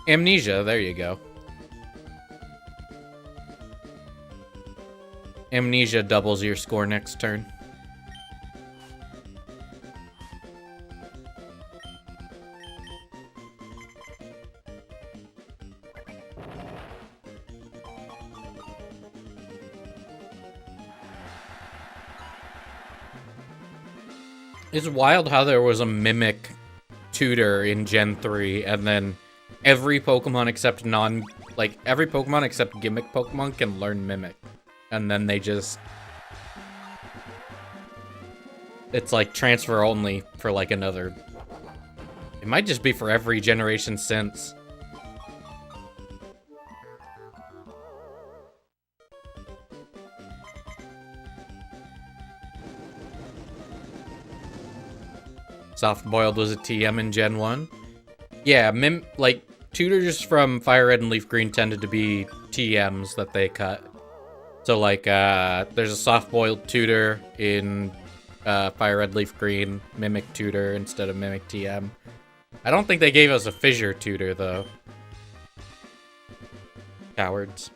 Amnesia, there you go. Amnesia doubles your score next turn. It's wild how there was a Mimic tutor in Gen 3, and then every Pokemon except every Pokemon except Gimmick Pokemon can learn Mimic. And then they just... It's like transfer only for like another... It might just be for every generation since. Soft Boiled was a TM in Gen 1. Yeah, tutors from Fire Red and Leaf Green tended to be TMs that they cut. So, like, there's a Soft Boiled tutor in Fire Red Leaf Green, Mimic tutor instead of Mimic TM. I don't think they gave us a Fissure tutor, though. Cowards.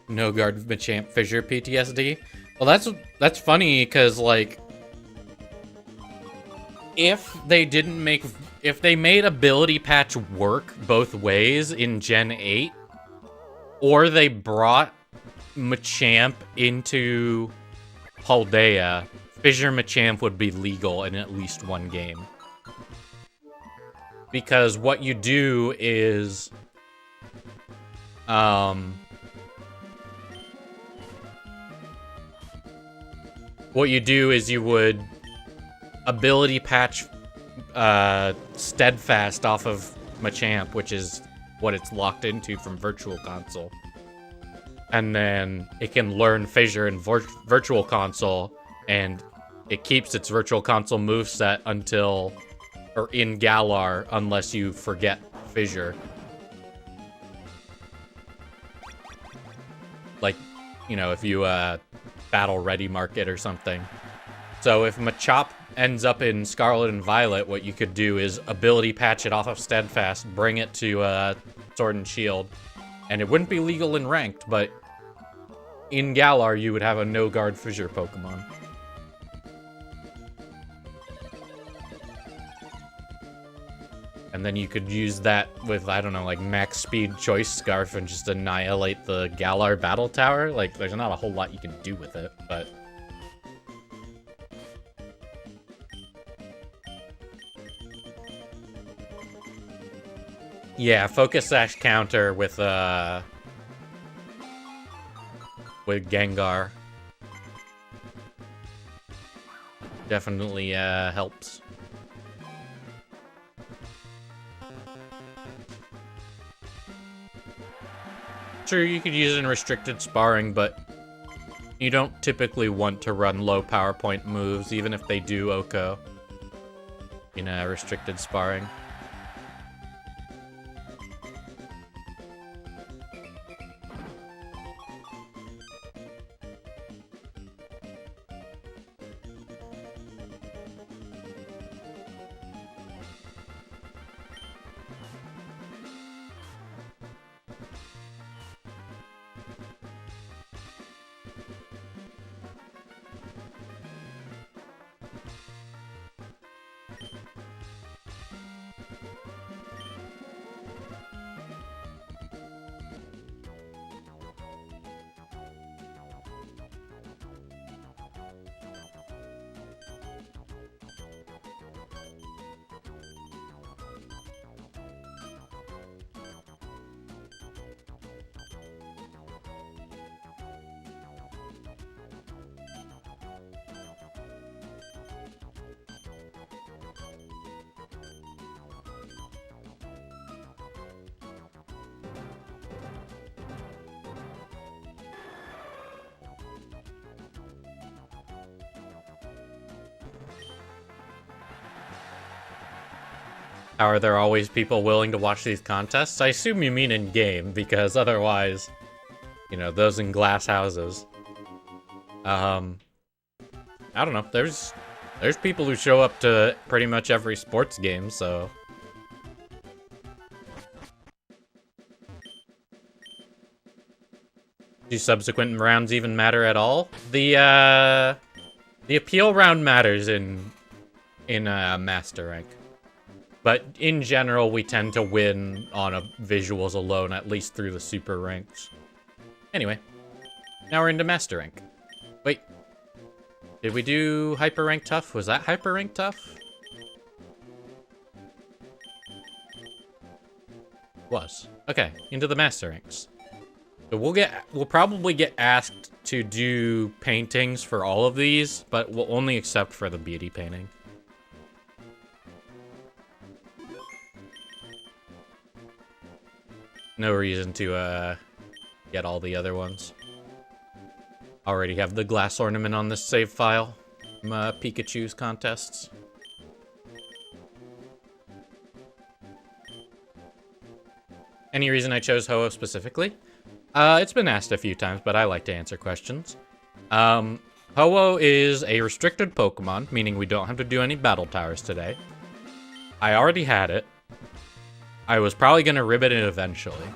No guard Machamp Fissure PTSD. Well, that's funny because, like, if they made ability patch work both ways in Gen 8, or they brought Machamp into Paldea, Fissure Machamp would be legal in at least one game. Because what you do is, you would ability patch Steadfast off of Machamp, which is what it's locked into from Virtual Console. And then it can learn Fissure in Virtual Console, and it keeps its Virtual Console moveset in Galar, unless you forget Fissure. Like, if you battle ready market or something. So if Machop ends up in Scarlet and Violet, what you could do is ability patch it off of Steadfast, bring it to Sword and Shield, and it wouldn't be legal in Ranked, but in Galar you would have a no-guard Fissure Pokemon. And then you could use that with, I don't know, like max speed Choice Scarf and just annihilate the Galar Battle Tower. Like, there's not a whole lot you can do with it, but... Yeah, Focus Sash counter with Gengar. Definitely helps. Sure, you could use it in restricted sparring, but you don't typically want to run low power point moves, even if they do OHKO in restricted sparring. Are there always people willing to watch these contests? I assume you mean in-game, because otherwise, those in glass houses. I don't know. There's people who show up to pretty much every sports game, so... Do subsequent rounds even matter at all? The appeal round matters in Master Rank. But in general, we tend to win on visuals alone, at least through the super ranks. Anyway, now we're into Master Rank. Wait, did we do Hyper Rank Tough? Was that Hyper Rank Tough? Was. Okay, into the Master Ranks. So we'll probably get asked to do paintings for all of these, but we'll only accept for the beauty painting. No reason to get all the other ones. Already have the glass ornament on this save file from Pikachu's contests. Any reason I chose Ho-Oh specifically? It's been asked a few times, but I like to answer questions. Ho-Oh is a restricted Pokemon, meaning we don't have to do any battle towers today. I already had it. I was probably gonna ribbon it eventually.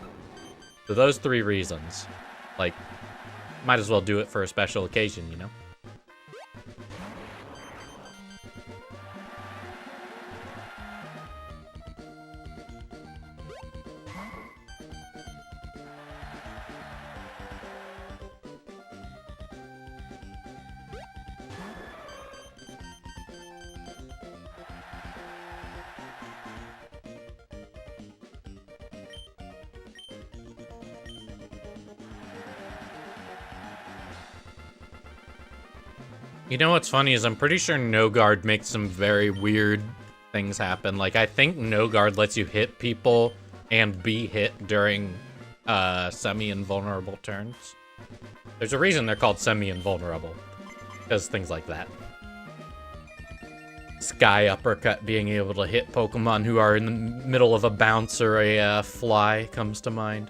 For those 3 reasons. Like, might as well do it for a special occasion, you know? You know what's funny is I'm pretty sure No Guard makes some very weird things happen. Like, I think No Guard lets you hit people and be hit during semi-invulnerable turns. There's a reason they're called semi-invulnerable. Because things like that. Sky Uppercut being able to hit Pokemon who are in the middle of a bounce or a fly comes to mind.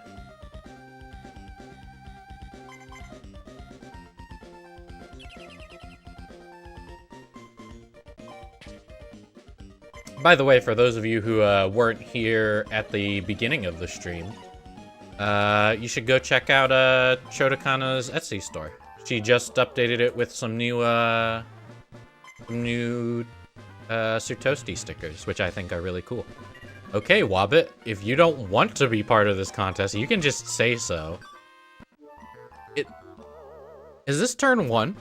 By the way, for those of you who weren't here at the beginning of the stream, you should go check out Shotokana's Etsy store. She just updated it with some new Sutosti stickers, which I think are really cool. Okay, Wobbit, if you don't want to be part of this contest, you can just say so. Is this turn 1?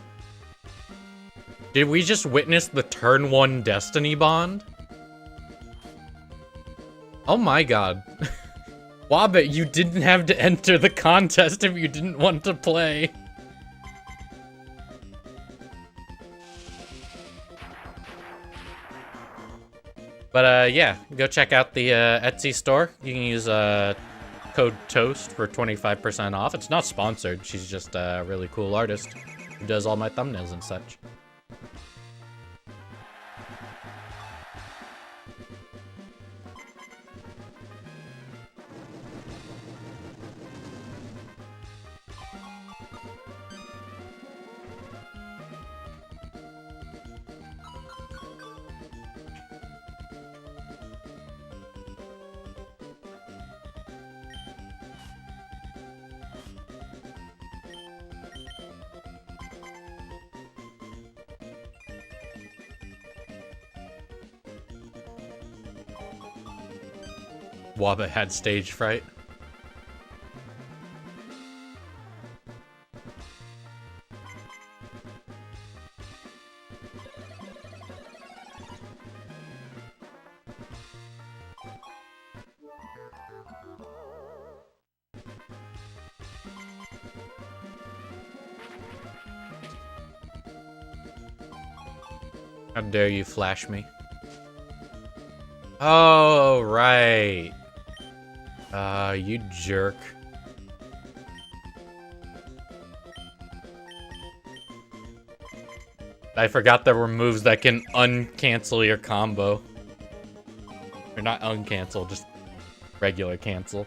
Did we just witness the turn 1 Destiny Bond? Oh my god. Wobbit, you didn't have to enter the contest if you didn't want to play. But yeah, go check out the Etsy store. You can use code TOAST for 25% off. It's not sponsored. She's just a really cool artist who does all my thumbnails and such. Wobbit had stage fright. How dare you flash me? Oh, right. You jerk. I forgot there were moves that can uncancel your combo. Or not uncancel, just regular cancel.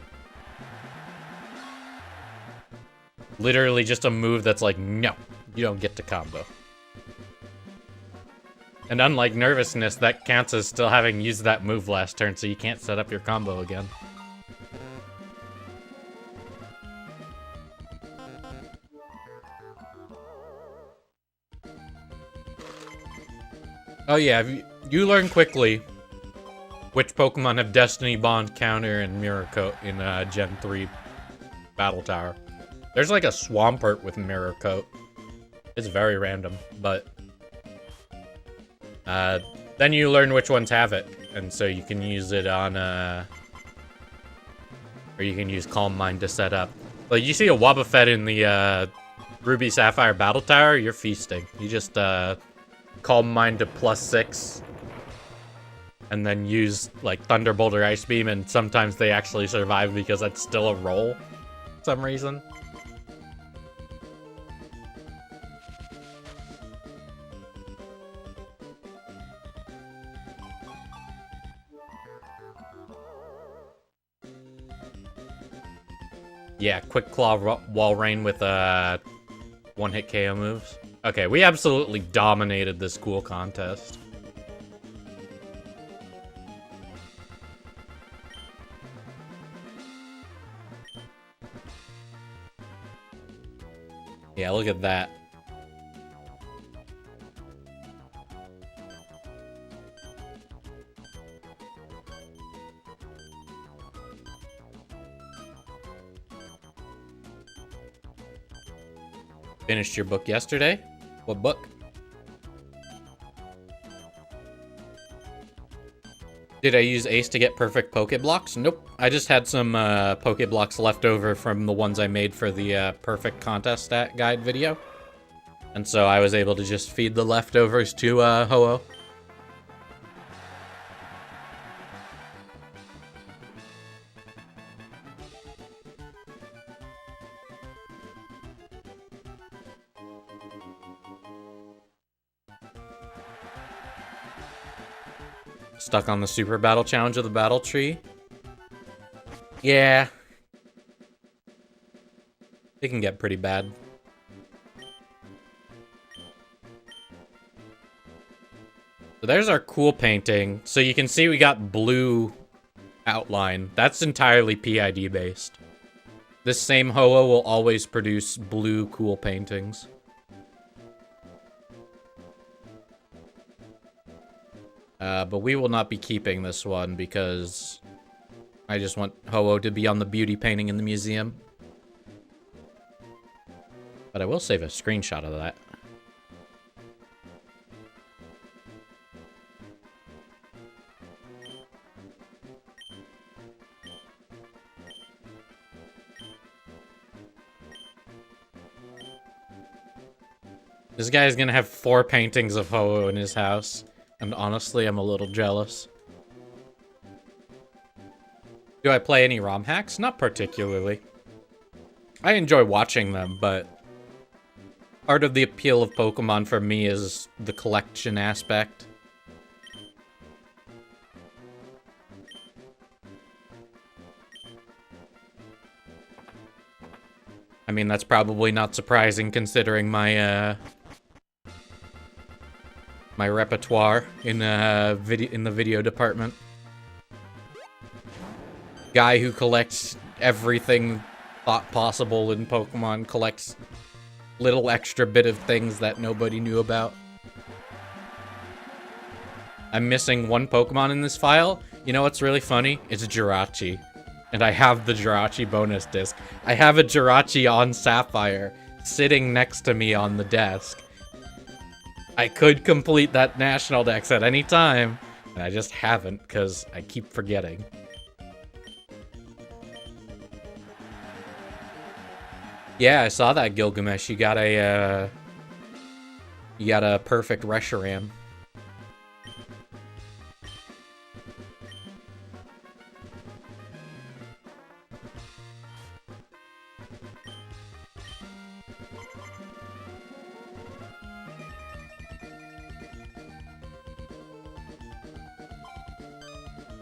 Literally just a move that's like, no, you don't get to combo. And unlike Nervousness, that counts as still having used that move last turn, so you can't set up your combo again. Oh yeah, you learn quickly which Pokemon have Destiny Bond, Counter, and Mirror Coat in Gen 3 Battle Tower. There's like a Swampert with Mirror Coat. It's very random, but then you learn which ones have it, and so you can use it on or you can use Calm Mind to set up. Like, you see a Wobbuffet in the Ruby Sapphire Battle Tower, you're feasting. You just calm mine to +6. And then use, like, Thunderbolt or Ice Beam, and sometimes they actually survive because that's still a roll for some reason. Yeah, Quick Claw Wall Rain with one-hit KO moves. Okay, we absolutely dominated this cool contest. Yeah, look at that. Finished your book yesterday? What book? Did I use Ace to get perfect Pokeblocks? Nope. I just had some Pokeblocks left over from the ones I made for the perfect contest stat guide video. And so I was able to just feed the leftovers to Ho-Oh. Stuck on the Super Battle Challenge of the Battle Tree? Yeah. It can get pretty bad. So there's our cool painting. So you can see we got blue outline. That's entirely PID based. This same Ho-Oh will always produce blue cool paintings. But we will not be keeping this one because I just want Ho-Oh to be on the beauty painting in the museum. But I will save a screenshot of that. This guy's gonna have 4 paintings of Ho-Oh in his house. And honestly, I'm a little jealous. Do I play any ROM hacks? Not particularly. I enjoy watching them, but part of the appeal of Pokemon for me is the collection aspect. I mean, that's probably not surprising considering my my repertoire in the video department. Guy who collects everything thought possible in Pokemon, collects little extra bit of things that nobody knew about. I'm missing one Pokemon in this file. You know what's really funny? It's Jirachi. And I have the Jirachi bonus disc. I have a Jirachi on Sapphire sitting next to me on the desk. I could complete that National Dex at any time, and I just haven't because I keep forgetting. Yeah, I saw that, Gilgamesh. You got a perfect Reshiram.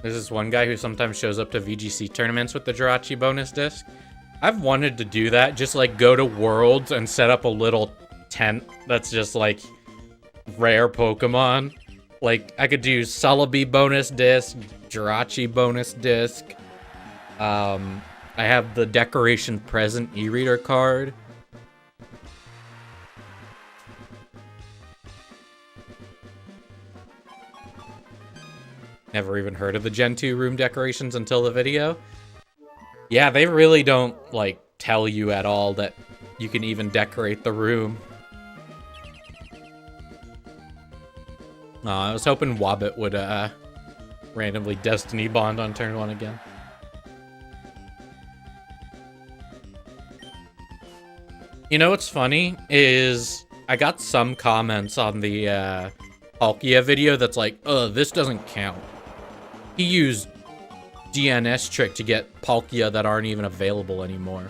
There's this one guy who sometimes shows up to VGC tournaments with the Jirachi bonus disc. I've wanted to do that, just like go to Worlds and set up a little tent that's just like rare Pokemon. Like, I could do Celebi bonus disc, Jirachi bonus disc. I have the Decoration Present e-reader card. Never even heard of the Gen 2 room decorations until the video. Yeah, they really don't, like, tell you at all that you can even decorate the room. I was hoping Wobbit would, randomly Destiny Bond on turn 1 again. You know what's funny is I got some comments on the Palkia video that's like, this doesn't count. He used DNS trick to get Palkia that aren't even available anymore.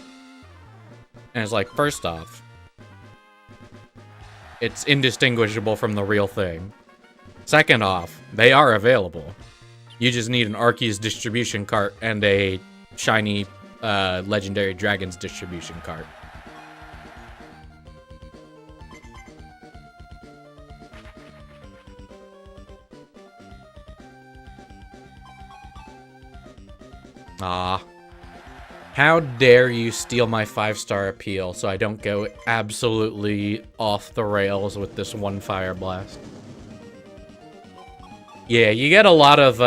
And it's like, first off, it's indistinguishable from the real thing. Second off, they are available. You just need an Arceus distribution cart and a shiny Legendary Dragons distribution cart. Ah. How dare you steal my 5-star appeal so I don't go absolutely off the rails with this one Fire Blast. Yeah, you get a lot of,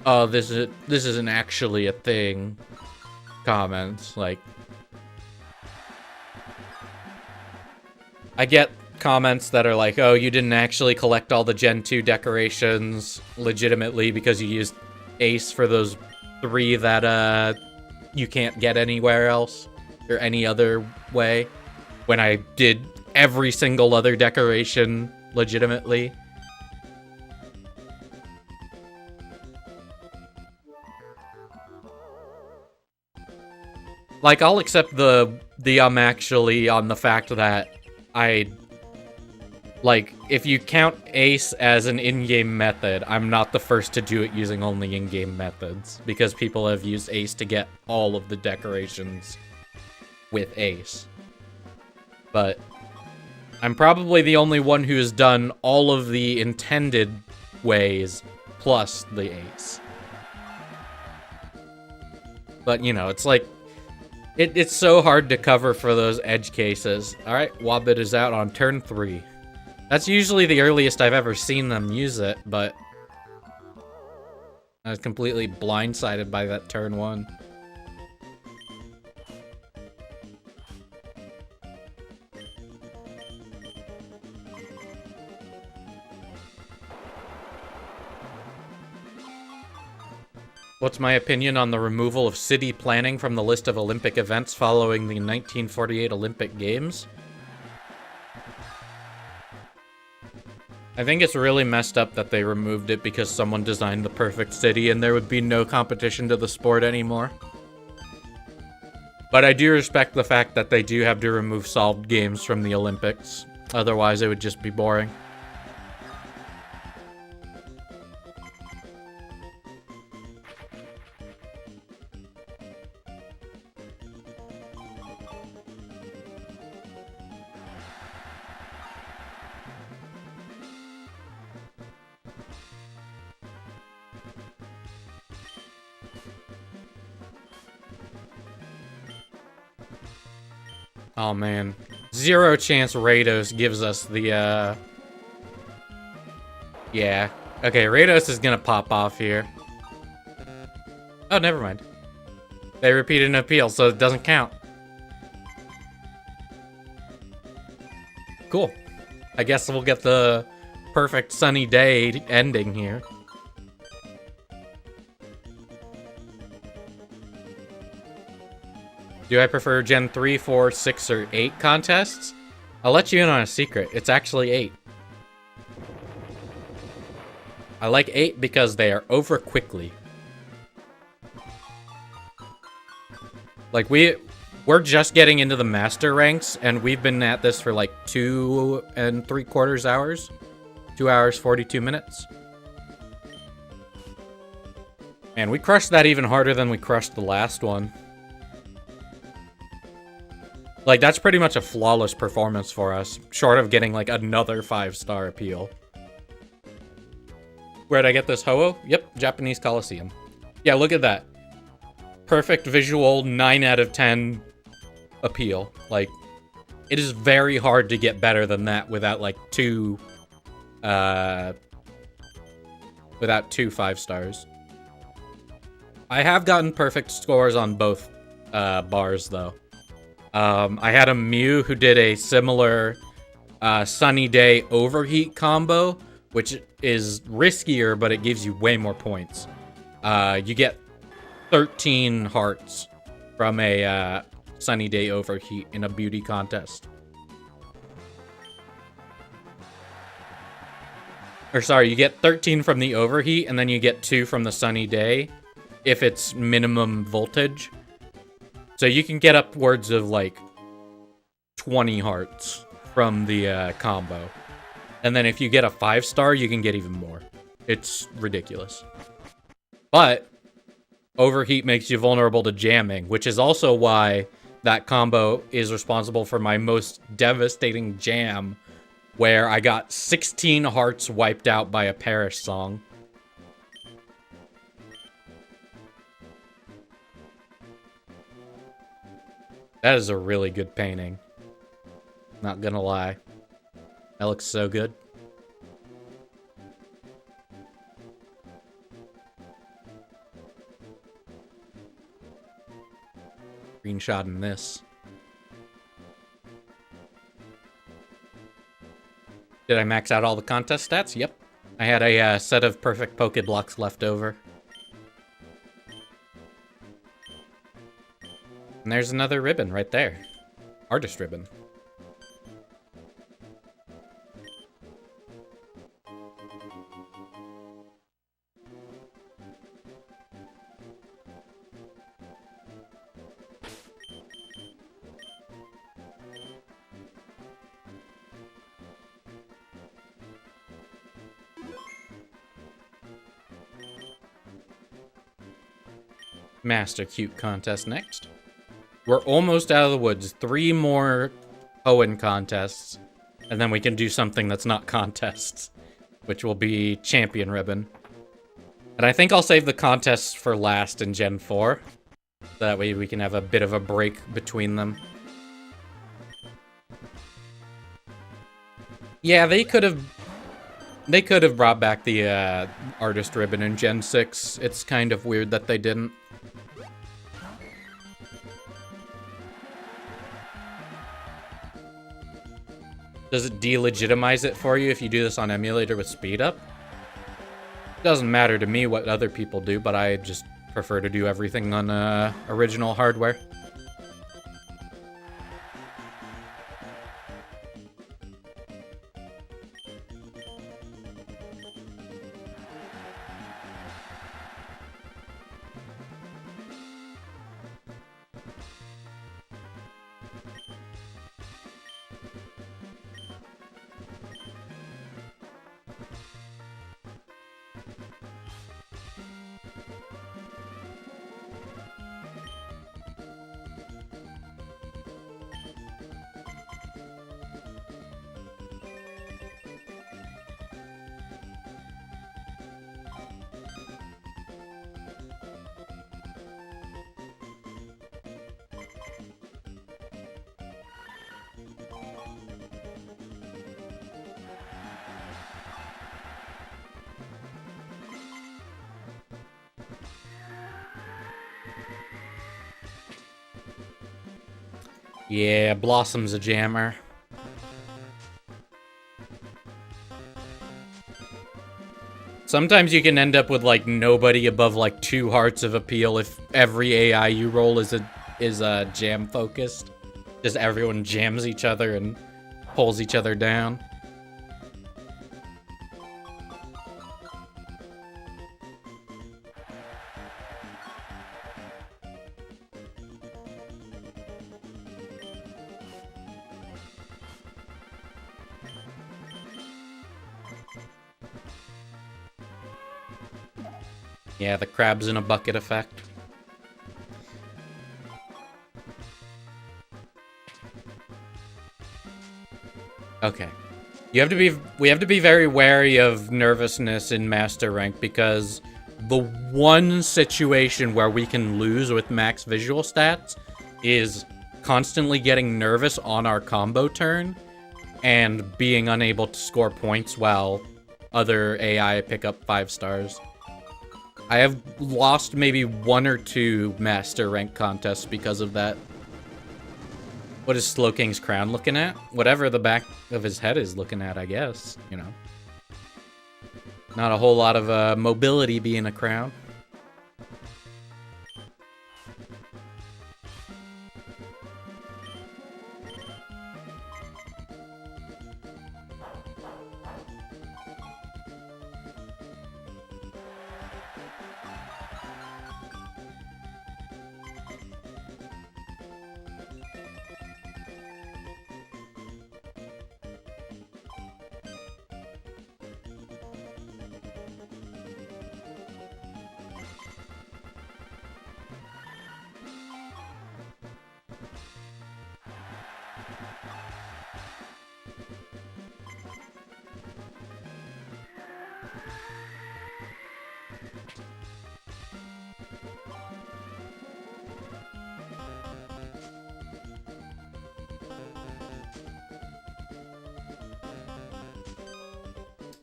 oh, this isn't actually a thing comments. Like, I get comments that are like, oh, you didn't actually collect all the Gen 2 decorations legitimately because you used Ace for those 3 that, you can't get anywhere else or any other way, when I did every single other decoration legitimately. Like, I'll accept the actually on the fact that like, if you count Ace as an in-game method, I'm not the first to do it using only in-game methods, because people have used Ace to get all of the decorations with Ace. But I'm probably the only one who has done all of the intended ways plus the Ace. But, you know, it's like, it's so hard to cover for those edge cases. Alright, Wobbit is out on turn 3. That's usually the earliest I've ever seen them use it, but I was completely blindsided by that turn 1. What's my opinion on the removal of city planning from the list of Olympic events following the 1948 Olympic Games? I think it's really messed up that they removed it because someone designed the perfect city and there would be no competition to the sport anymore. But I do respect the fact that they do have to remove solved games from the Olympics. Otherwise, it would just be boring. Oh man, 0 chance Rados gives us the, yeah. Okay, Rados is gonna pop off here. Oh, never mind. They repeated an appeal, so it doesn't count. Cool. I guess we'll get the perfect sunny day ending here. Do I prefer Gen 3, 4, 6, or 8 contests? I'll let you in on a secret. It's actually 8. I like 8 because they are over quickly. Like, we're just getting into the master ranks, and we've been at this for like 2 3/4 hours. 2 hours, 42 minutes. And we crushed that even harder than we crushed the last one. Like, that's pretty much a flawless performance for us, short of getting, like, another 5-star appeal. Where'd I get this Ho-Oh? Yep, Japanese Coliseum. Yeah, look at that. Perfect visual, 9 out of 10 appeal. Like, it is very hard to get better than that without, like, two 5 stars. I have gotten perfect scores on both bars, though. I had a Mew who did a similar Sunny Day Overheat combo, which is riskier, but it gives you way more points. You get 13 hearts from a Sunny Day Overheat in a beauty contest. Or sorry, you get 13 from the Overheat, and then you get 2 from the Sunny Day if it's minimum voltage. So you can get upwards of like 20 hearts from the combo. And then if you get a 5-star, you can get even more. It's ridiculous. But Overheat makes you vulnerable to jamming, which is also why that combo is responsible for my most devastating jam, where I got 16 hearts wiped out by a Perish song. That is a really good painting. Not gonna lie. That looks so good. Screenshot in this. Did I max out all the contest stats? Yep. I had a set of perfect Pokeblocks left over. And there's another ribbon right there. Artist ribbon. Master Cute contest next. We're almost out of the woods. 3 more Hoenn contests, and then we can do something that's not contests, which will be Champion Ribbon. And I think I'll save the contests for last in Gen 4. That way we can have a bit of a break between them. Yeah, they could have brought back the Artist Ribbon in Gen 6. It's kind of weird that they didn't. Does it delegitimize it for you if you do this on emulator with speed up? Doesn't matter to me what other people do, but I just prefer to do everything on original hardware. Yeah, Blossom's a jammer. Sometimes you can end up with like nobody above like 2 hearts of appeal if every AI you roll is jam focused. Just everyone jams each other and pulls each other down. Yeah, the crabs in a bucket effect. Okay. We have to be very wary of nervousness in Master Rank because the one situation where we can lose with max visual stats is constantly getting nervous on our combo turn and being unable to score points while other AI pick up 5 stars. I have lost maybe 1 or 2 Master Rank contests because of that. What is Slowking's crown looking at? Whatever the back of his head is looking at, I guess, you know. Not a whole lot of mobility being a crown.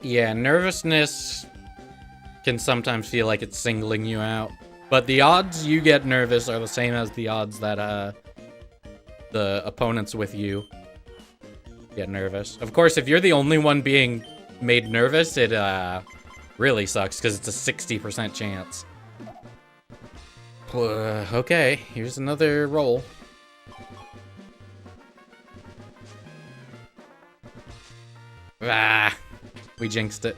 Yeah, nervousness can sometimes feel like it's singling you out. But the odds you get nervous are the same as the odds that the opponents with you get nervous. Of course, if you're the only one being made nervous, it really sucks because it's a 60% chance. Okay, here's another roll. Ah, we jinxed it.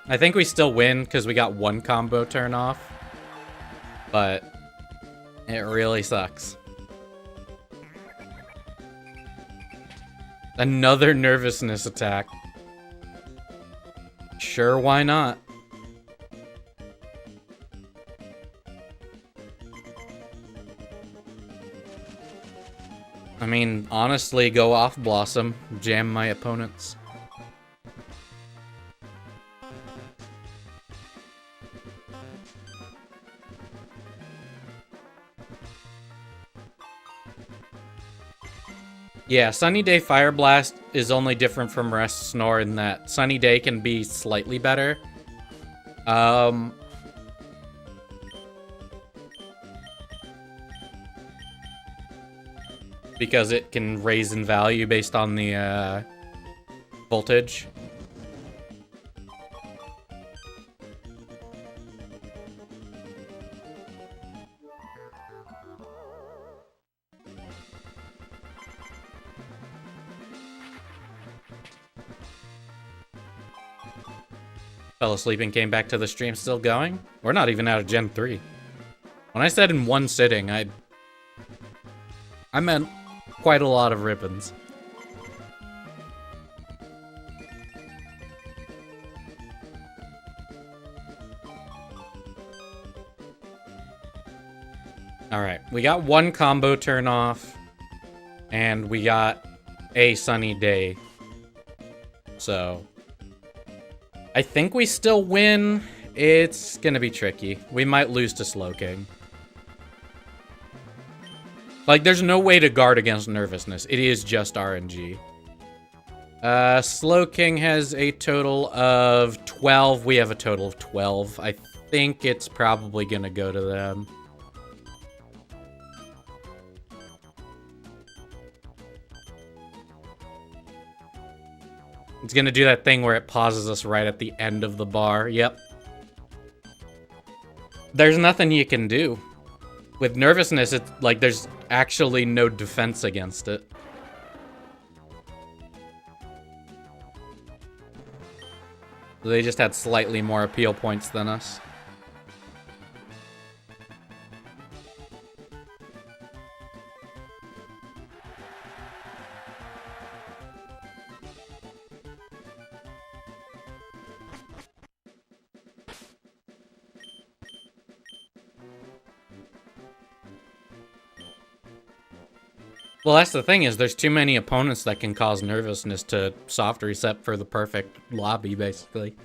I think we still win because we got one combo turn off. But it really sucks. Another nervousness attack. Sure, why not? I mean, honestly, go off Blossom. Jam my opponents. Yeah, Sunny Day Fire Blast is only different from Rest Snore in that Sunny Day can be slightly better. Because it can raise in value based on the voltage. Fell asleep and came back to the stream still going? We're not even out of Gen 3. When I said in one sitting, I meant quite a lot of ribbons. Alright, we got one combo turn off, and we got a Sunny Day. So I think we still win. It's gonna be tricky. We might lose to Slowking. Like, there's no way to guard against nervousness. It is just RNG. Slowking has a total of 12. We have a total of 12. I think it's probably gonna go to them. It's gonna do that thing where it pauses us right at the end of the bar. Yep. There's nothing you can do. With nervousness, it's like there's actually no defense against it. They just had slightly more appeal points than us. Well, that's the thing is there's too many opponents that can cause nervousness to soft reset for the perfect lobby, basically.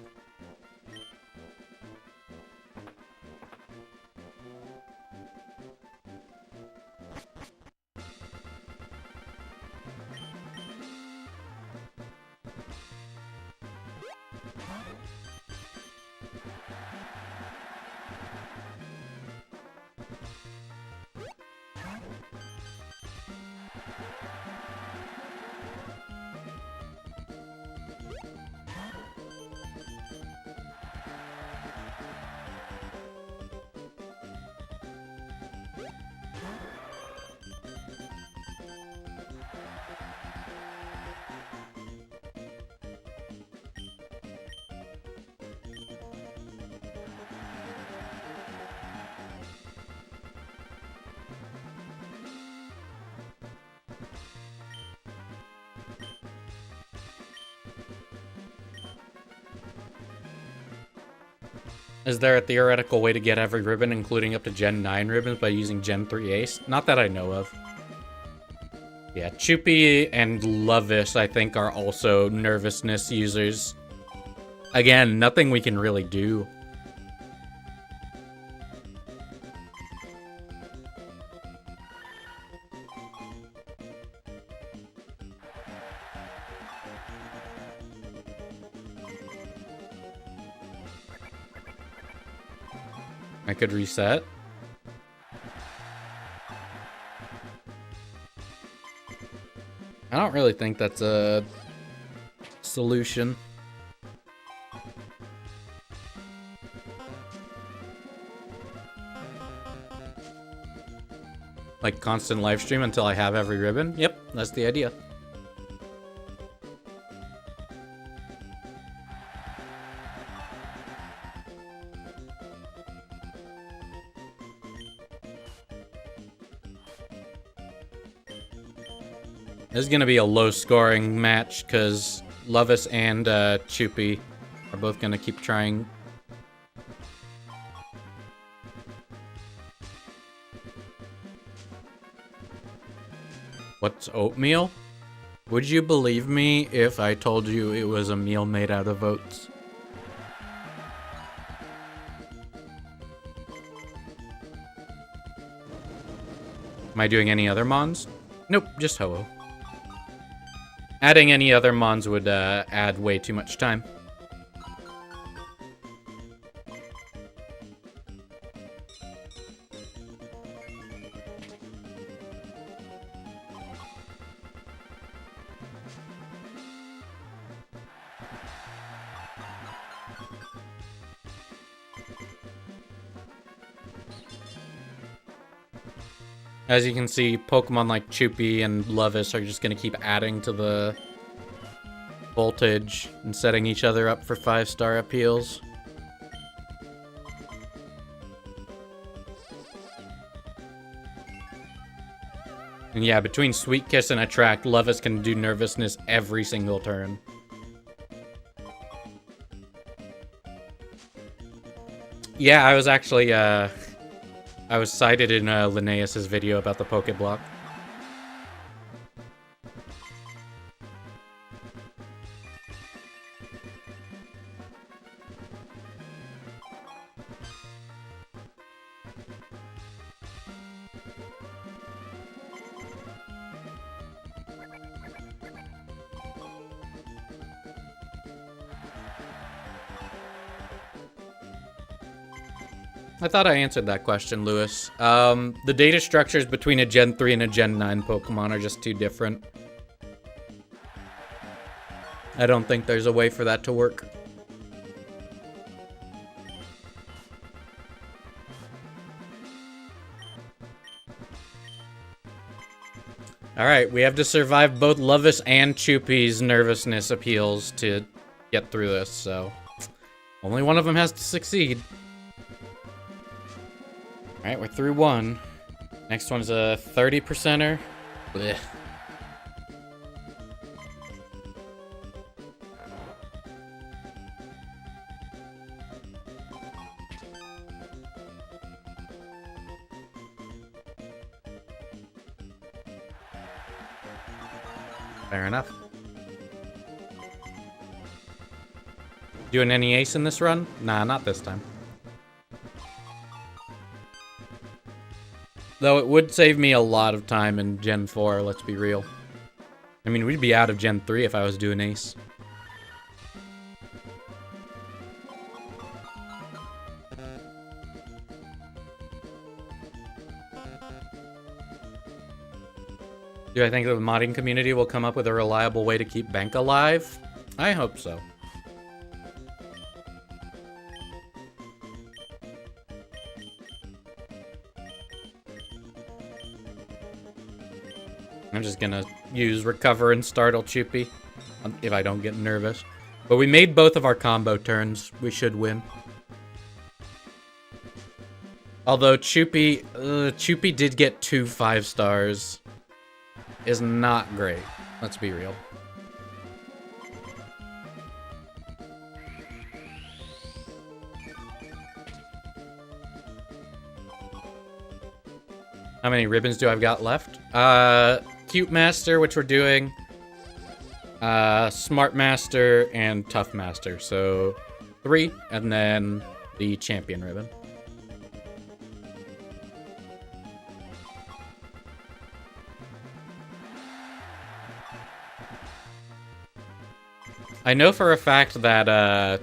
Is there a theoretical way to get every ribbon, including up to Gen 9 ribbons, by using Gen 3 Ace? Not that I know of. Yeah, Choopy and Lovis, I think, are also nervousness users. Again, nothing we can really do. I could reset. I don't really think that's a solution. Like constant live stream until I have every ribbon? Yep, that's the idea. This is going to be a low-scoring match, because Lovis and Choopy are both going to keep trying. What's oatmeal? Would you believe me if I told you it was a meal made out of oats? Am I doing any other mons? Nope, just Ho-Oh. Adding any other mons would add way too much time. As you can see, Pokemon like Choopy and Lovis are just going to keep adding to the voltage and setting each other up for 5-star appeals. And yeah, between Sweet Kiss and Attract, Lovis can do Nervousness every single turn. Yeah, I was actually, I was cited in Linnaeus' video about the Pokeblock. I thought I answered that question, Lewis. The data structures between a Gen 3 and a Gen 9 Pokemon are just too different. I don't think there's a way for that to work. Alright, we have to survive both Lovis and Choopy's Nervousness appeals to get through this, so... only one of them has to succeed. Alright, we're through one. Next one's a 30%er. Blech. Fair enough. Doing any ace in this run? Nah, not this time. Though it would save me a lot of time in Gen 4, let's be real. I mean, we'd be out of Gen 3 if I was doing ace. Do I think the modding community will come up with a reliable way to keep Bank alive? I hope so. I'm just gonna use Recover and Startle Choopy if I don't get nervous. But we made both of our combo turns. We should win. Although Choopy did get 2 5-stars. Is not great. Let's be real. How many ribbons do I've got left? Cute Master, which we're doing. Smart Master and Tough Master. So 3, and then the Champion ribbon. I know for a fact that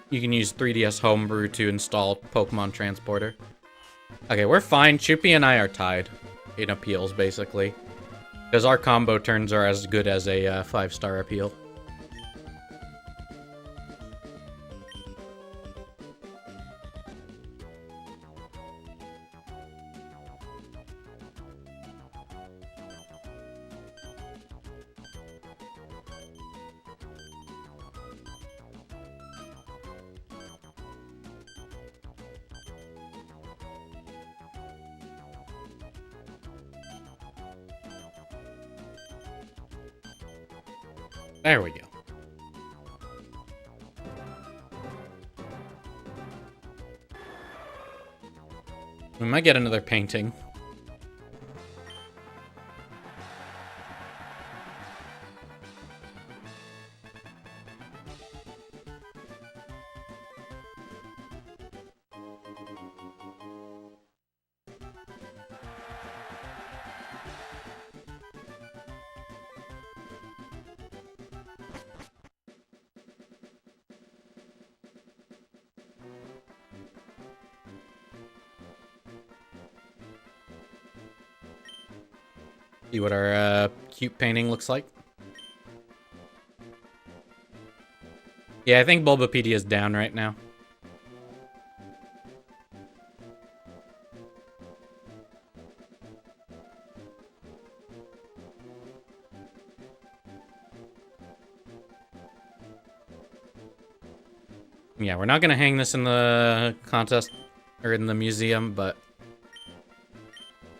you can use 3DS Homebrew to install Pokemon Transporter. Okay, we're fine. Chupi and I are tied in appeals, basically. Because our combo turns are as good as a 5-star appeal. There we go. We might get another painting. See what our cute painting looks like. Yeah, I think Bulbapedia is down right now. Yeah, we're not gonna hang this in the contest or in the museum, but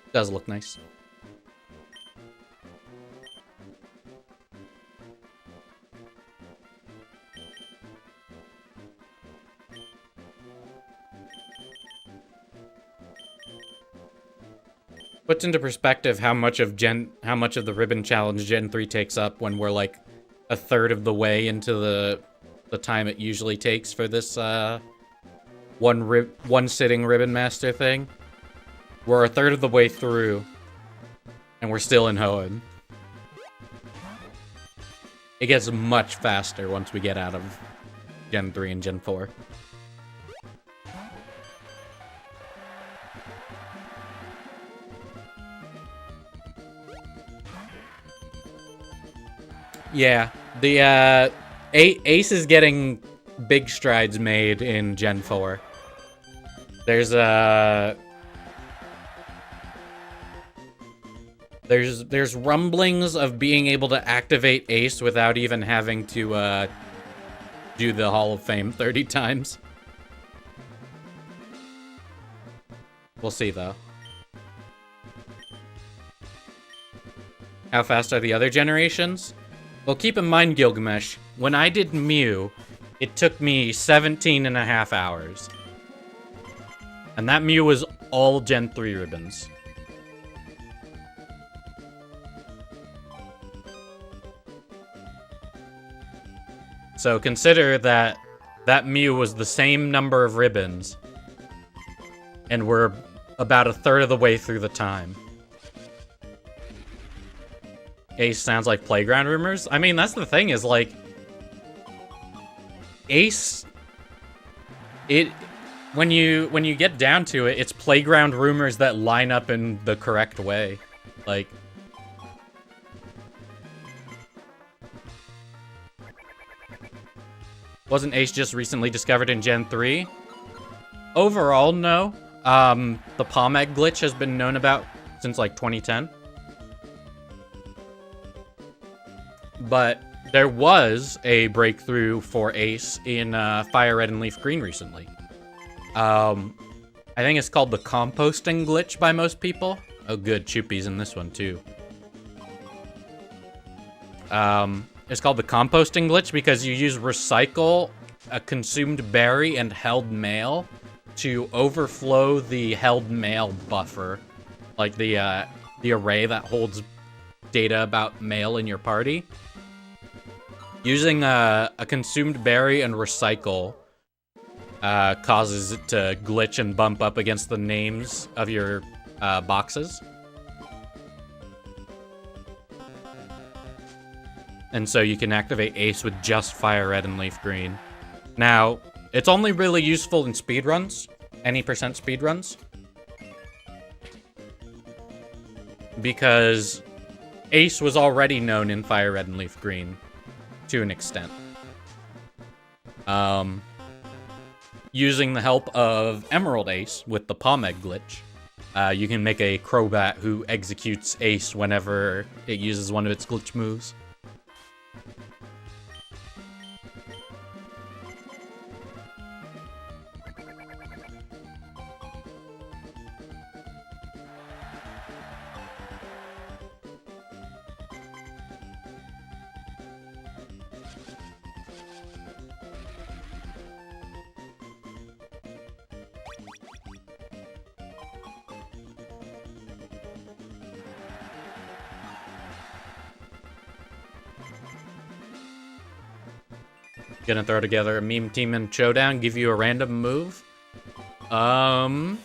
it does look nice. Puts into perspective how much of the Ribbon Challenge Gen 3 takes up when we're like a third of the way into the time it usually takes for this one sitting Ribbon Master thing. We're a third of the way through, and we're still in Hoenn. It gets much faster once we get out of Gen 3 and Gen 4. Yeah, the Ace is getting big strides made in Gen 4. There's rumblings of being able to activate Ace without even having to do the Hall of Fame 30 times. We'll see though. How fast are the other generations? Well, keep in mind, Gilgamesh, when I did Mew, it took me 17.5 hours. And that Mew was all Gen 3 ribbons. So consider that that Mew was the same number of ribbons, and we're about a third of the way through the time. Ace sounds like Playground Rumors. I mean, that's the thing is, like, Ace, when you get down to it, it's Playground Rumors that line up in the correct way. Like, wasn't Ace just recently discovered in Gen 3? Overall, no. The Palm Egg glitch has been known about since, like, 2010. But there was a breakthrough for Ace in Fire Red and Leaf Green recently. I think it's called the composting glitch by most people. Oh good, Chupi's in this one too. It's called the composting glitch because you use recycle, a consumed berry, and held mail to overflow the held mail buffer. Like the array that holds data about mail in your party. Using a consumed berry and recycle causes it to glitch and bump up against the names of your boxes. And so you can activate Ace with just Fire Red and Leaf Green. Now, It's only really useful in speedruns, any percent speedruns. Because Ace was already known in Fire Red and Leaf Green to an extent. Using the help of Emerald Ace with the Palm Egg glitch, you can make a Crobat who executes Ace whenever it uses one of its glitch moves. Gonna throw together a meme team and showdown, give you a random move. Random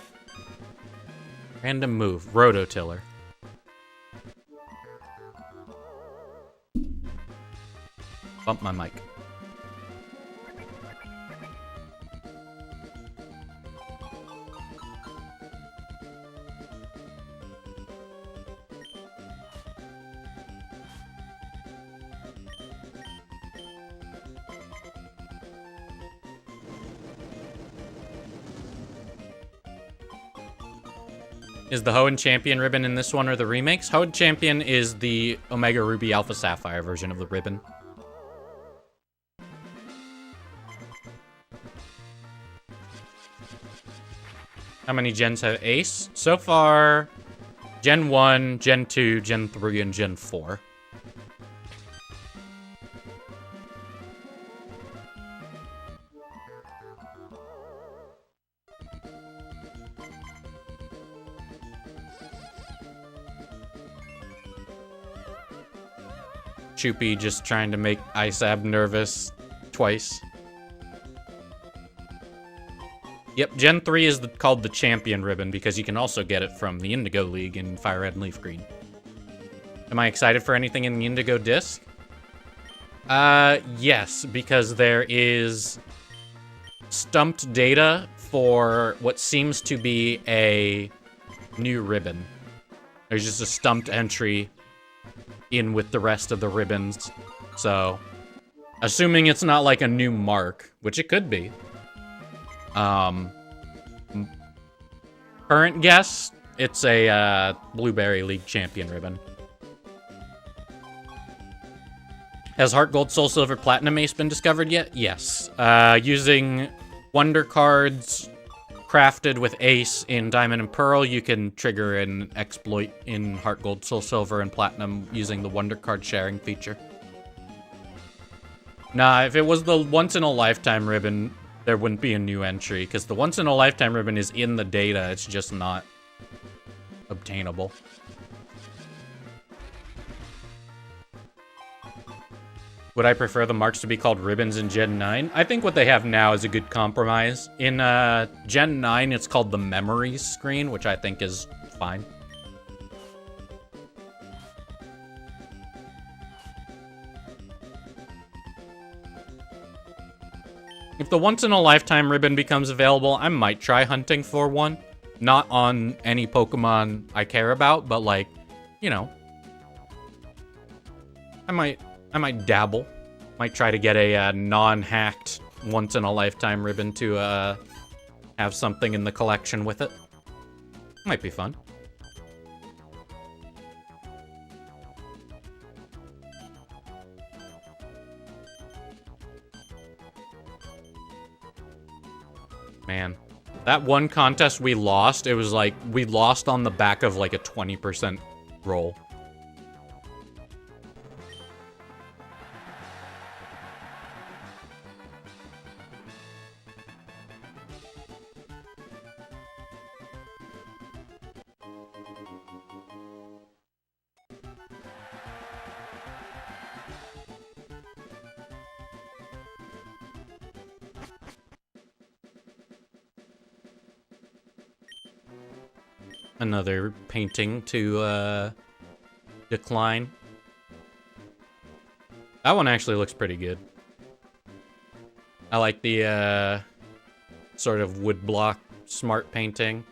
move, Rototiller. Bump my mic. Is the Hoenn Champion ribbon in this one or the remakes? Hoenn Champion is the Omega Ruby Alpha Sapphire version of the ribbon. How many gens have Ace? So far, Gen 1, Gen 2, Gen 3, and Gen 4. Choopy just trying to make Isab nervous twice. Yep, Gen 3 is called the Champion Ribbon because you can also get it from the Indigo League in Fire Red and Leaf Green. Am I excited for anything in the Indigo Disc? Yes, because there is stumped data for what seems to be a new ribbon. There's just a stumped entry in with the rest of the ribbons. So, assuming it's not like a new mark, which it could be. Current guess, it's a Blueberry League Champion ribbon. Has Heart Gold, Soul Silver, Platinum Ace been discovered yet? Yes. Using Wonder Cards crafted with Ace in Diamond and Pearl, you can trigger an exploit in Heart Gold, Soul Silver, and Platinum using the Wonder Card sharing feature. Nah, if it was the once-in-a-lifetime ribbon, there wouldn't be a new entry, because the once-in-a-lifetime ribbon is in the data, it's just not obtainable. Would I prefer the marks to be called ribbons in Gen 9? I think what they have now is a good compromise. In Gen 9, it's called the Memories screen, which I think is fine. If the once-in-a-lifetime ribbon becomes available, I might try hunting for one. Not on any Pokemon I care about, but like, you know. I might dabble. Might try to get a non-hacked once-in-a-lifetime ribbon to have something in the collection with it. Might be fun. Man, that one contest we lost, it was like, we lost on the back of like a 20% roll. Another painting to decline. That one actually looks pretty good. I like the sort of woodblock smart painting.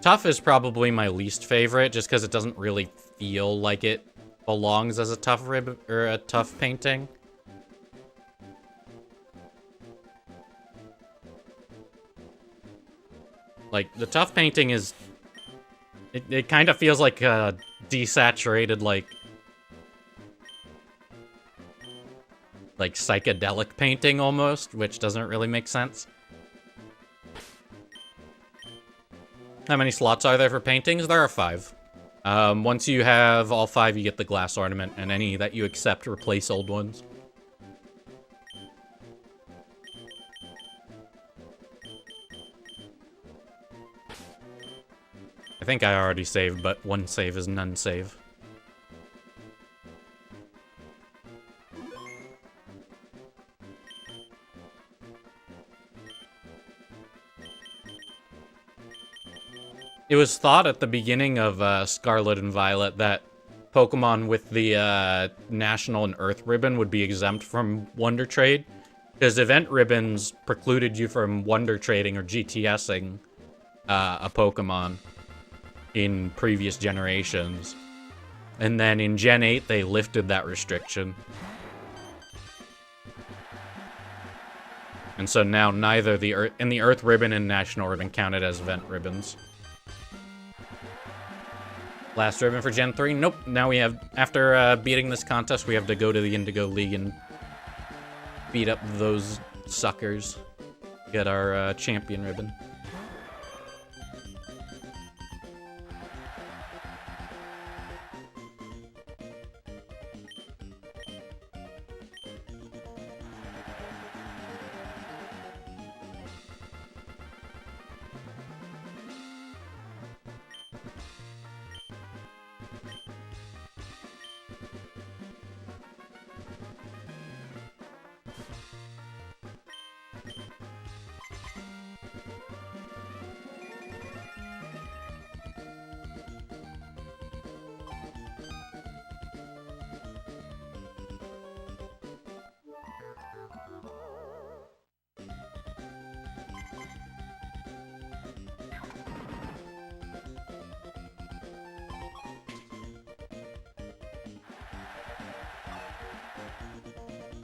Tough is probably my least favorite, just because it doesn't really feel like it belongs as a tough rib or a tough painting. Like, the tough painting is... It kind of feels like a desaturated, like psychedelic painting, almost, which doesn't really make sense. How many slots are there for paintings? There are 5. Once you have all 5, you get the glass ornament, and any that you accept replace old ones. I think I already saved, but one save is none save. It was thought at the beginning of Scarlet and Violet that Pokemon with the National and Earth Ribbon would be exempt from Wonder Trade, because event ribbons precluded you from Wonder Trading or GTSing a Pokemon in previous generations. And then in Gen 8, they lifted that restriction. And so now neither the Earth Ribbon and National Ribbon counted as event ribbons. Last ribbon for Gen 3? Nope. Now we have, after beating this contest, we have to go to the Indigo League and beat up those suckers. Get our champion ribbon.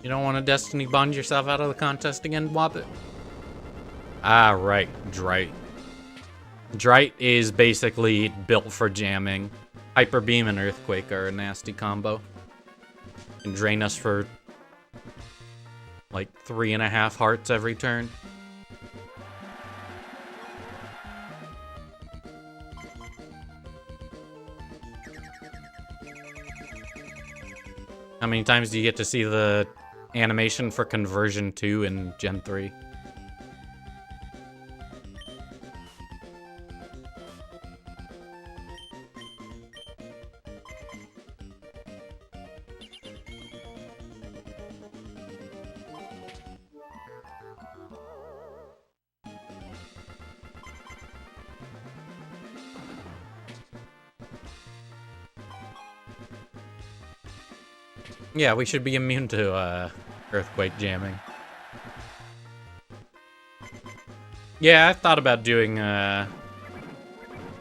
You don't want to Destiny Bond yourself out of the contest again, Wobbit? Ah, right. Drite. Drite is basically built for jamming. Hyper Beam and Earthquake are a nasty combo. Can drain us for like 3.5 hearts every turn. How many times do you get to see the animation for Conversion 2 in Gen 3? Yeah, we should be immune to Earthquake jamming. Yeah, I thought about doing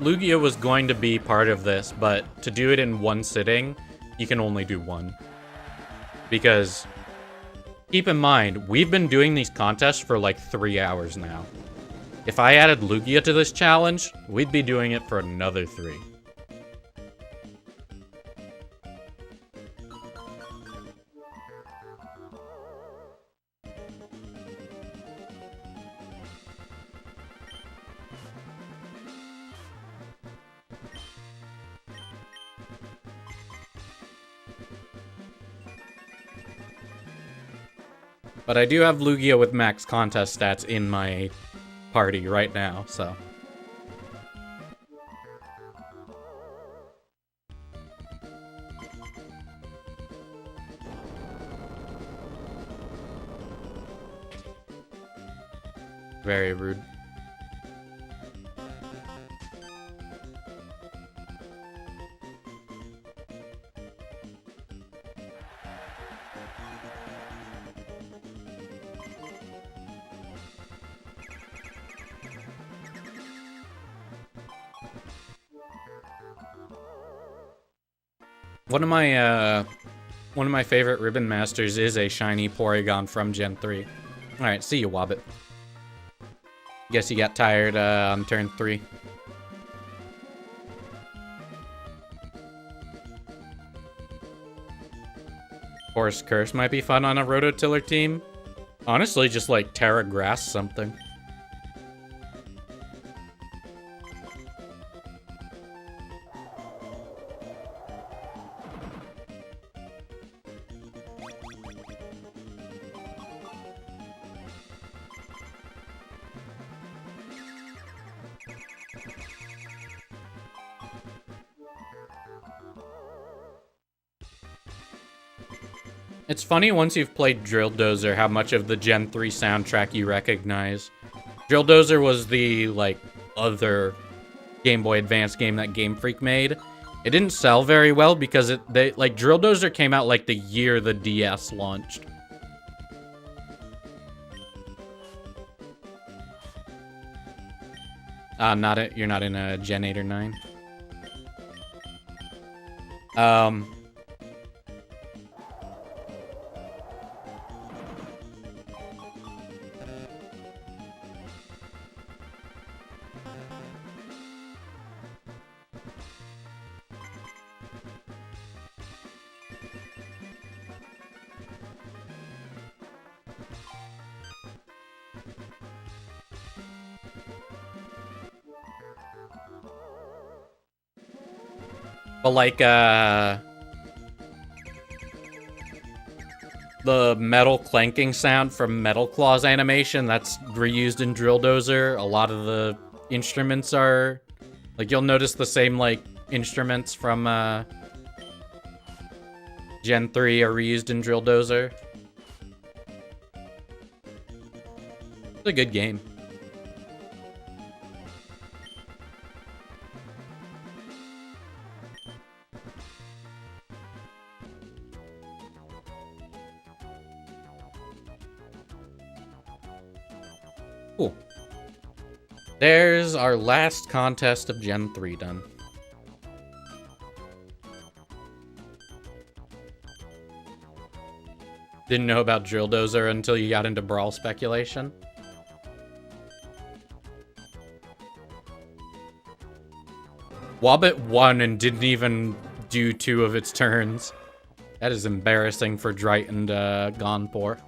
Lugia was going to be part of this, but to do it in one sitting, you can only do one. Because, keep in mind, we've been doing these contests for like 3 hours now. If I added Lugia to this challenge, we'd be doing it for another 3. But I do have Lugia with max contest stats in my party right now, so. Very rude. One of my favorite Ribbon Masters is a shiny Porygon from Gen 3. Alright, see you, Wobbit. Guess you got tired on turn 3. Forest Curse might be fun on a Rototiller team. Honestly, just like Terra Grass something. It's funny once you've played Drill Dozer how much of the Gen 3 soundtrack you recognize. Drill Dozer was the, like, other Game Boy Advance game that Game Freak made. It didn't sell very well because Drill Dozer came out like the year the DS launched. You're not in a Gen 8 or 9. But like, the metal clanking sound from Metal Claw's animation, that's reused in Drill Dozer. A lot of the instruments are, like, you'll notice the same, like, instruments from, Gen 3 are reused in Drill Dozer. It's a good game. Cool. There's our last contest of Gen 3 done. Didn't know about Drill Dozer until you got into Brawl speculation. Wobbit won and didn't even do 2 of its turns. That is embarrassing for Drite and Gonpour.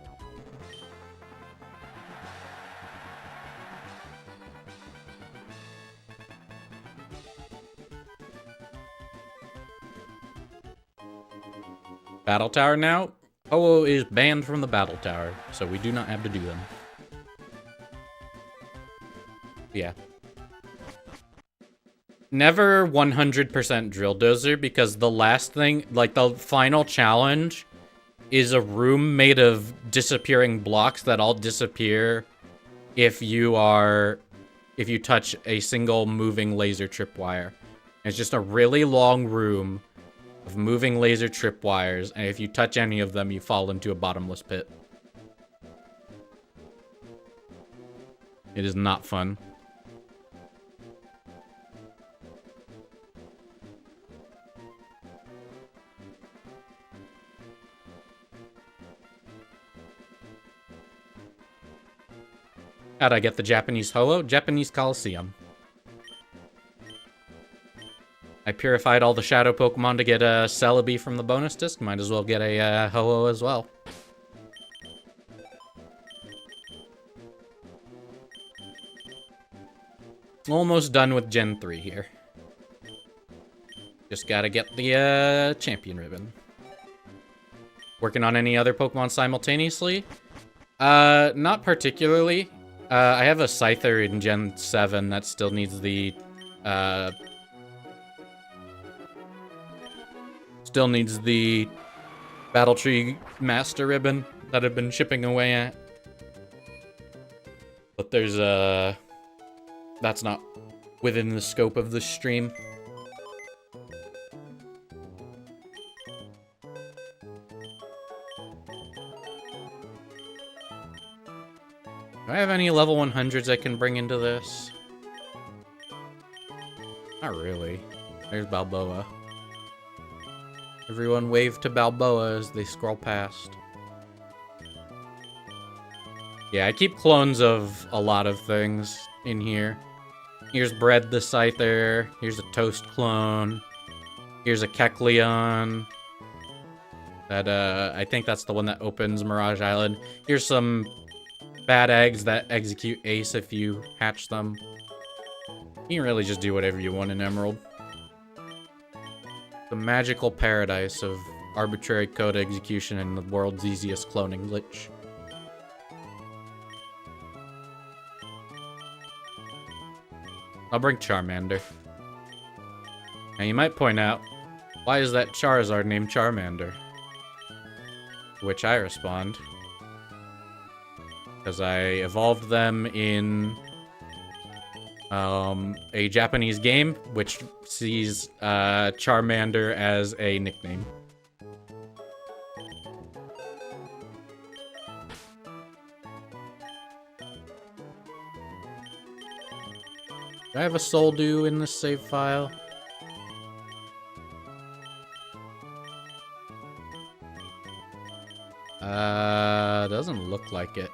Battle Tower now? Ho-Oh is banned from the Battle Tower, so we do not have to do them. Yeah. Never 100% Drill Dozer, because the last thing, like the final challenge, is a room made of disappearing blocks that all disappear if you touch a single moving laser tripwire. It's just a really long room of moving laser tripwires, and if you touch any of them, you fall into a bottomless pit. It is not fun. How'd I get the Japanese Ho-Oh? Japanese Coliseum. I purified all the Shadow Pokemon to get a Celebi from the bonus disc. Might as well get a Ho-Oh as well. Almost done with Gen 3 here. Just gotta get the Champion Ribbon. Working on any other Pokemon simultaneously? Not particularly. I have a Scyther in Gen 7 that still needs the, Battle Tree Master Ribbon that I've been chipping away at. But there's, that's not within the scope of the stream. Do I have any level 100s I can bring into this? Not really. There's Balboa. Everyone wave to Balboa as they scroll past. Yeah, I keep clones of a lot of things in here. Here's Bread the Scyther. Here's a Toast clone. Here's a Kecleon. That, I think that's the one that opens Mirage Island. Here's some bad eggs that execute Ace if you hatch them. You can really just do whatever you want in Emerald. The magical paradise of arbitrary code execution and the world's easiest cloning glitch. I'll bring Charmander. Now you might point out, why is that Charizard named Charmander? To which I respond, because I evolved them in a Japanese game, which sees Charmander as a nickname. Do I have a Soldew in this save file? Doesn't look like it.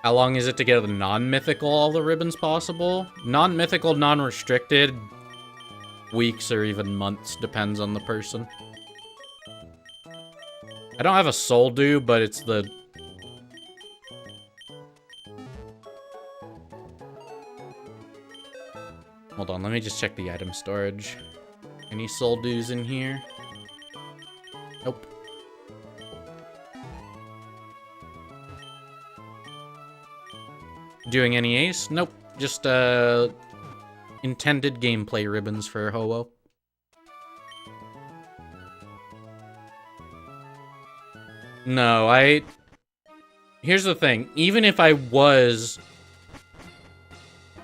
How long is it to get the non-mythical all the ribbons possible? Non-mythical, non-restricted. Weeks or even months, depends on the person. I don't have a Soldew, but it's the... Hold on, let me just check the item storage. Any Soldews in here? Nope. Doing any ace? Nope. Just, intended gameplay ribbons for Ho-Oh. No, Here's the thing. Even if I was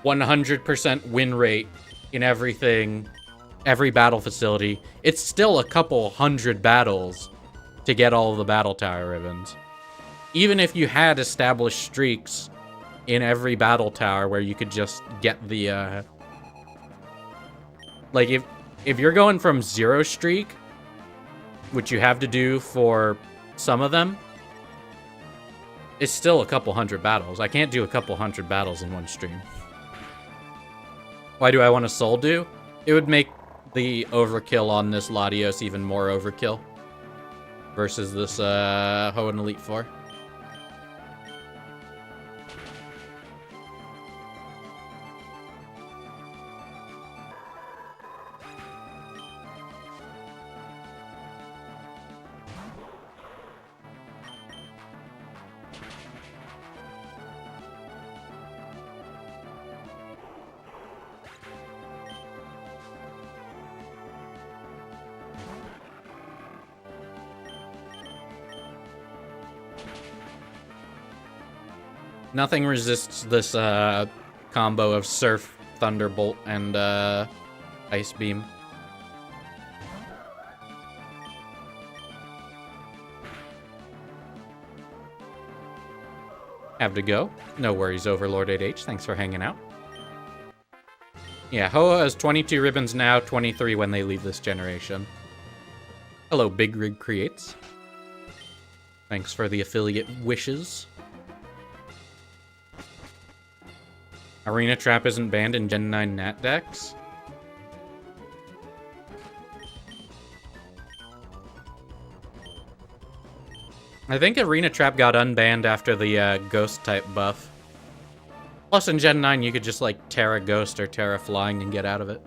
100% win rate in everything, every battle facility, it's still a couple hundred battles to get all of the battle tower ribbons. Even if you had established streaks in every battle tower where you could just get the, like, if you're going from 0 streak, which you have to do for some of them, it's still a couple hundred battles. I can't do a couple hundred battles in one stream. Why do I want a Soldew? It would make the overkill on this Latios even more overkill versus this Hoenn Elite Four. Nothing resists this combo of Surf, Thunderbolt, and Ice Beam. Have to go. No worries, Overlord 8H. Thanks for hanging out. Yeah, Ho-Oh has 22 ribbons now, 23 when they leave this generation. Hello, Big Rig Creates. Thanks for the affiliate wishes. Arena Trap isn't banned in Gen 9 Nat decks. I think Arena Trap got unbanned after the Ghost type buff. Plus in Gen 9 you could just like Terra Ghost or Terra Flying and get out of it.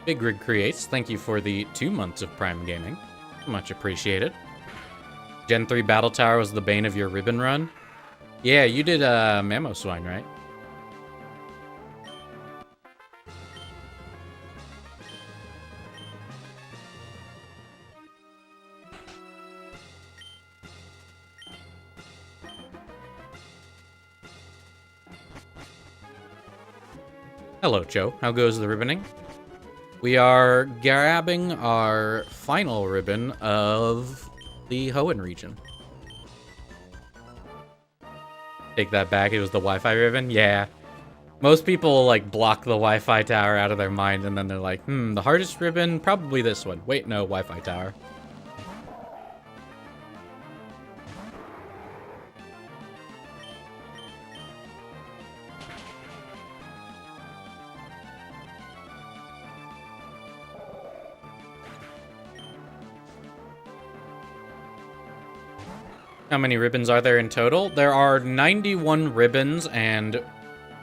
Big Rig Creates, thank you for the 2 months of Prime Gaming. Much appreciated. Gen 3 Battle Tower was the bane of your ribbon run? Yeah, you did Mamoswine, right? Hello, Joe. How goes the ribboning? We are grabbing our final ribbon of the Hoenn region. Take that back, it was the Wi-Fi ribbon? Yeah. Most people, like, block the Wi-Fi tower out of their mind, and then they're like, the hardest ribbon? Probably this one. Wait, no, Wi-Fi tower. How many ribbons are there in total? There are 91 ribbons and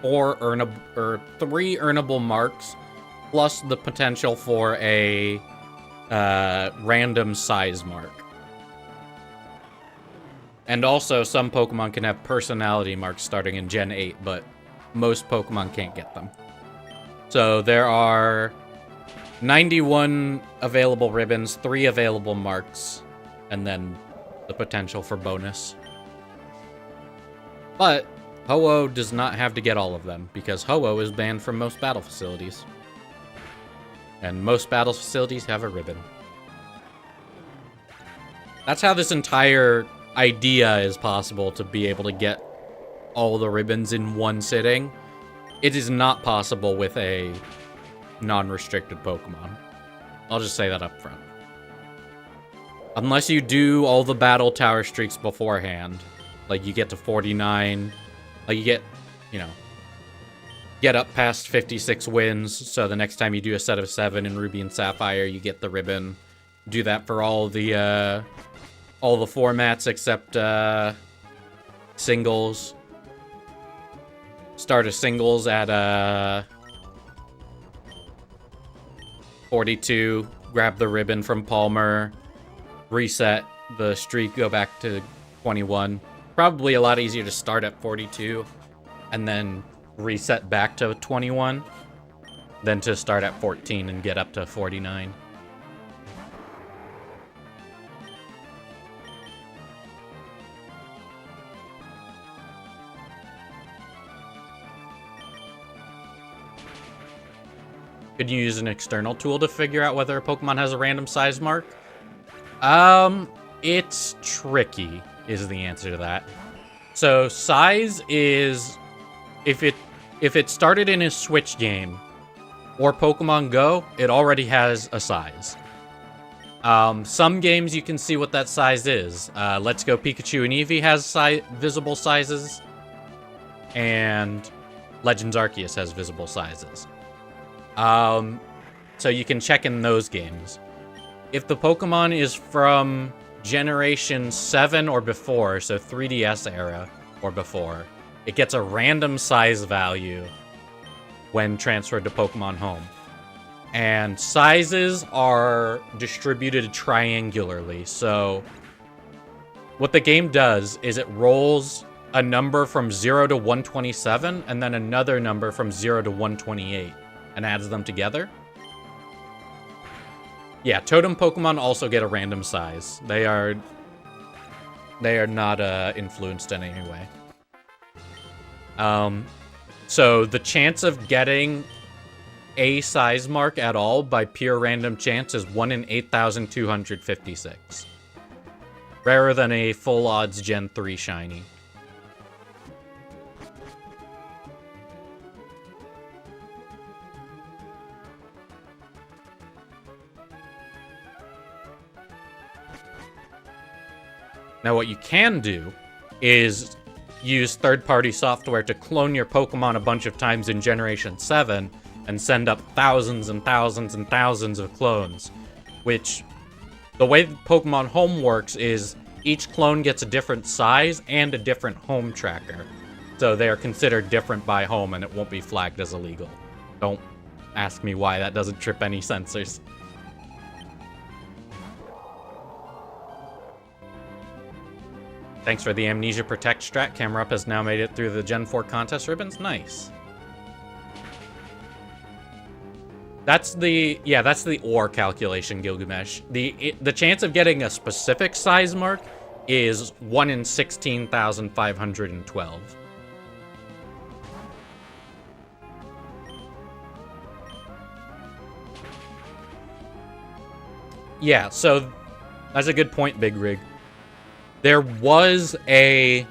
3 earnable marks, plus the potential for a random size mark. And also, some Pokemon can have personality marks starting in Gen 8, but most Pokemon can't get them. So there are 91 available ribbons, 3 available marks, and then the potential for bonus. But Ho-Oh does not have to get all of them, because Ho-Oh is banned from most battle facilities. And most battle facilities have a ribbon. That's how this entire idea is possible, to be able to get all the ribbons in one sitting. It is not possible with a non-restricted Pokemon. I'll just say that up front. Unless you do all the battle tower streaks beforehand. Like, you get to 49. Like, you get, get up past 56 wins. So the next time you do a set of 7 in Ruby and Sapphire, you get the ribbon. Do that for all the formats except singles. Start a singles at 42. Grab the ribbon from Palmer. Reset the streak, go back to 21. Probably a lot easier to start at 42 and then reset back to 21 than to start at 14 and get up to 49. Could you use an external tool to figure out whether a Pokemon has a random size mark? It's tricky, is the answer to that. So size is, if it started in a Switch game or Pokemon Go, it already has a size. Some games you can see what that size is. Let's Go Pikachu and Eevee has visible sizes, and Legends Arceus has visible sizes. So you can check in those games. If the Pokemon is from Generation 7 or before, so 3DS era or before, it gets a random size value when transferred to Pokemon Home. And sizes are distributed triangularly, so what the game does is it rolls a number from 0 to 127 and then another number from 0 to 128 and adds them together. Yeah, Totem Pokemon also get a random size. They are not influenced in any way. So the chance of getting a size mark at all by pure random chance is 1 in 8,256. Rarer than a full odds Gen 3 shiny. Now what you can do is use third-party software to clone your Pokemon a bunch of times in Generation 7 and send up thousands and thousands and thousands of clones, which the way Pokemon Home works is each clone gets a different size and a different home tracker. So they are considered different by home and it won't be flagged as illegal. Don't ask me why that doesn't trip any sensors. Thanks for the Amnesia Protect strat. Camera Up has now made it through the Gen 4 contest ribbons. Nice. That's the ore calculation, Gilgamesh. The chance of getting a specific size mark is 1 in 16,512. Yeah, so that's a good point, Big Rig. There was a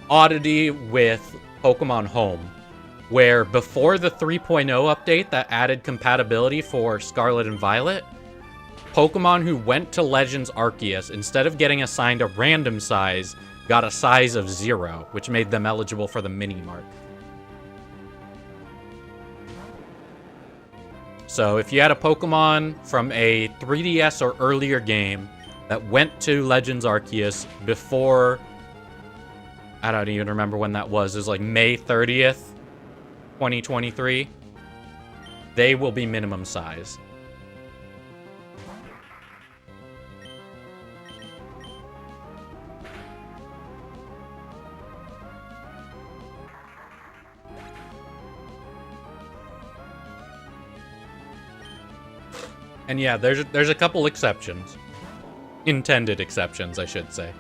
oddity with Pokemon Home, where before the 3.0 update that added compatibility for Scarlet and Violet, Pokemon who went to Legends Arceus, instead of getting assigned a random size, got a size of 0, which made them eligible for the mini mark. So if you had a Pokemon from a 3DS or earlier game that went to Legends Arceus before, I don't even remember when that was, it was like May 30th, 2023, they will be minimum size. And yeah, there's a couple exceptions. Intended exceptions, I should say.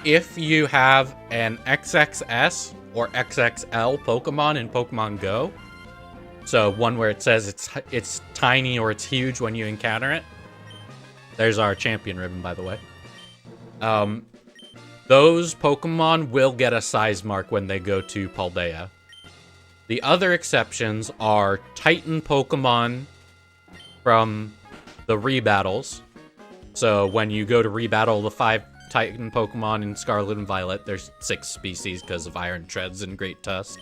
If you have an XXS or XXL Pokemon in Pokemon Go, so one where it says it's tiny or it's huge when you encounter it. There's our champion ribbon, by the way. Those Pokemon will get a size mark when they go to Paldea. The other exceptions are Titan Pokemon from the rebattles. So when you go to rebattle the 5 Titan Pokemon in Scarlet and Violet, there's 6 species because of Iron Treads and Great Tusk.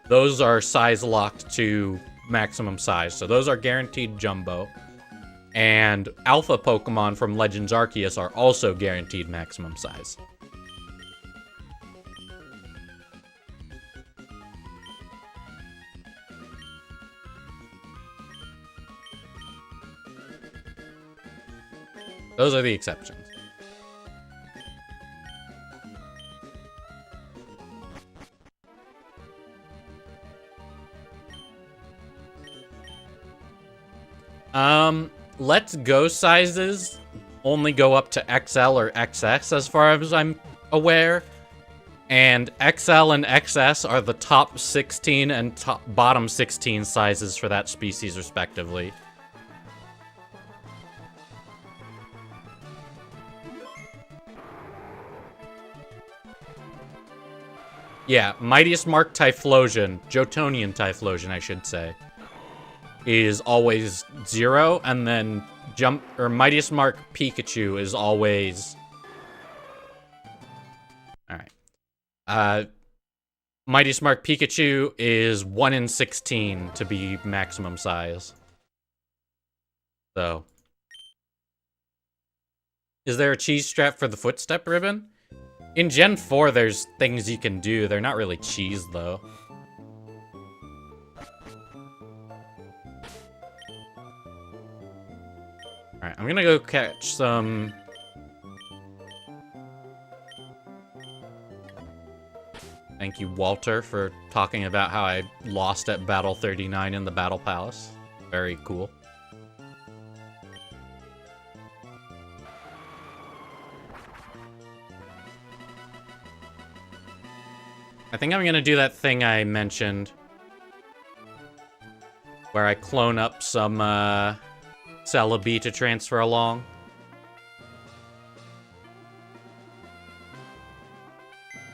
Those are size locked to maximum size, so those are guaranteed jumbo. And Alpha Pokemon from Legends Arceus are also guaranteed maximum size. Those are the exceptions. Let's Go sizes only go up to XL or XS as far as I'm aware. And XL and XS are the top 16 and bottom 16 sizes for that species, respectively. Yeah, Mightiest Mark Typhlosion, Jotonian Typhlosion, I should say, is always 0, and then Mightiest Mark Pikachu is always... Alright. Mightiest Mark Pikachu is 1 in 16 to be maximum size. So. Is there a cheese strap for the footstep ribbon? In Gen 4, there's things you can do. They're not really cheese, though. Alright, I'm gonna go catch some... Thank you, Walter, for talking about how I lost at Battle 39 in the Battle Palace. Very cool. I think I'm gonna do that thing I mentioned, where I clone up some Celebi to transfer along.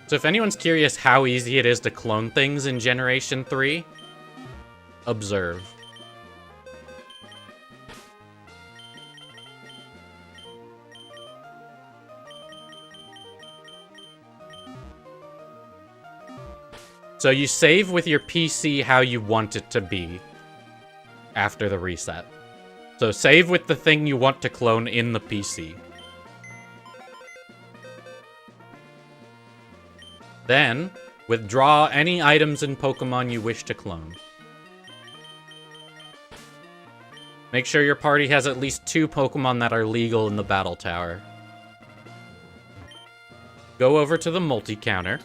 So if anyone's curious how easy it is to clone things in Generation 3, observe. So you save with your PC how you want it to be after the reset. So save with the thing you want to clone in the PC. Then, withdraw any items in Pokemon you wish to clone. Make sure your party has at least 2 Pokemon that are legal in the battle tower. Go over to the multi-counter.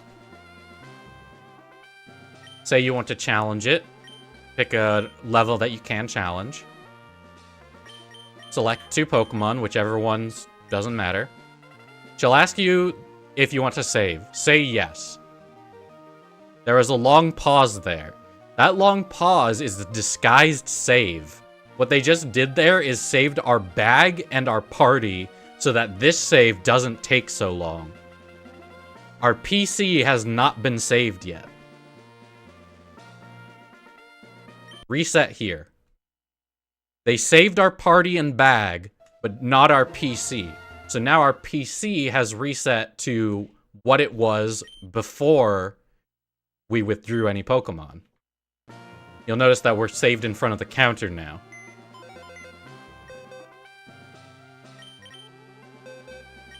Say you want to challenge it. Pick a level that you can challenge. Select 2 Pokemon, whichever ones, doesn't matter. She'll ask you if you want to save. Say yes. There is a long pause there. That long pause is the disguised save. What they just did there is saved our bag and our party so that this save doesn't take so long. Our PC has not been saved yet. Reset here. They saved our party and bag, but not our PC. So now our PC has reset to what it was before we withdrew any Pokemon. You'll notice that we're saved in front of the counter now.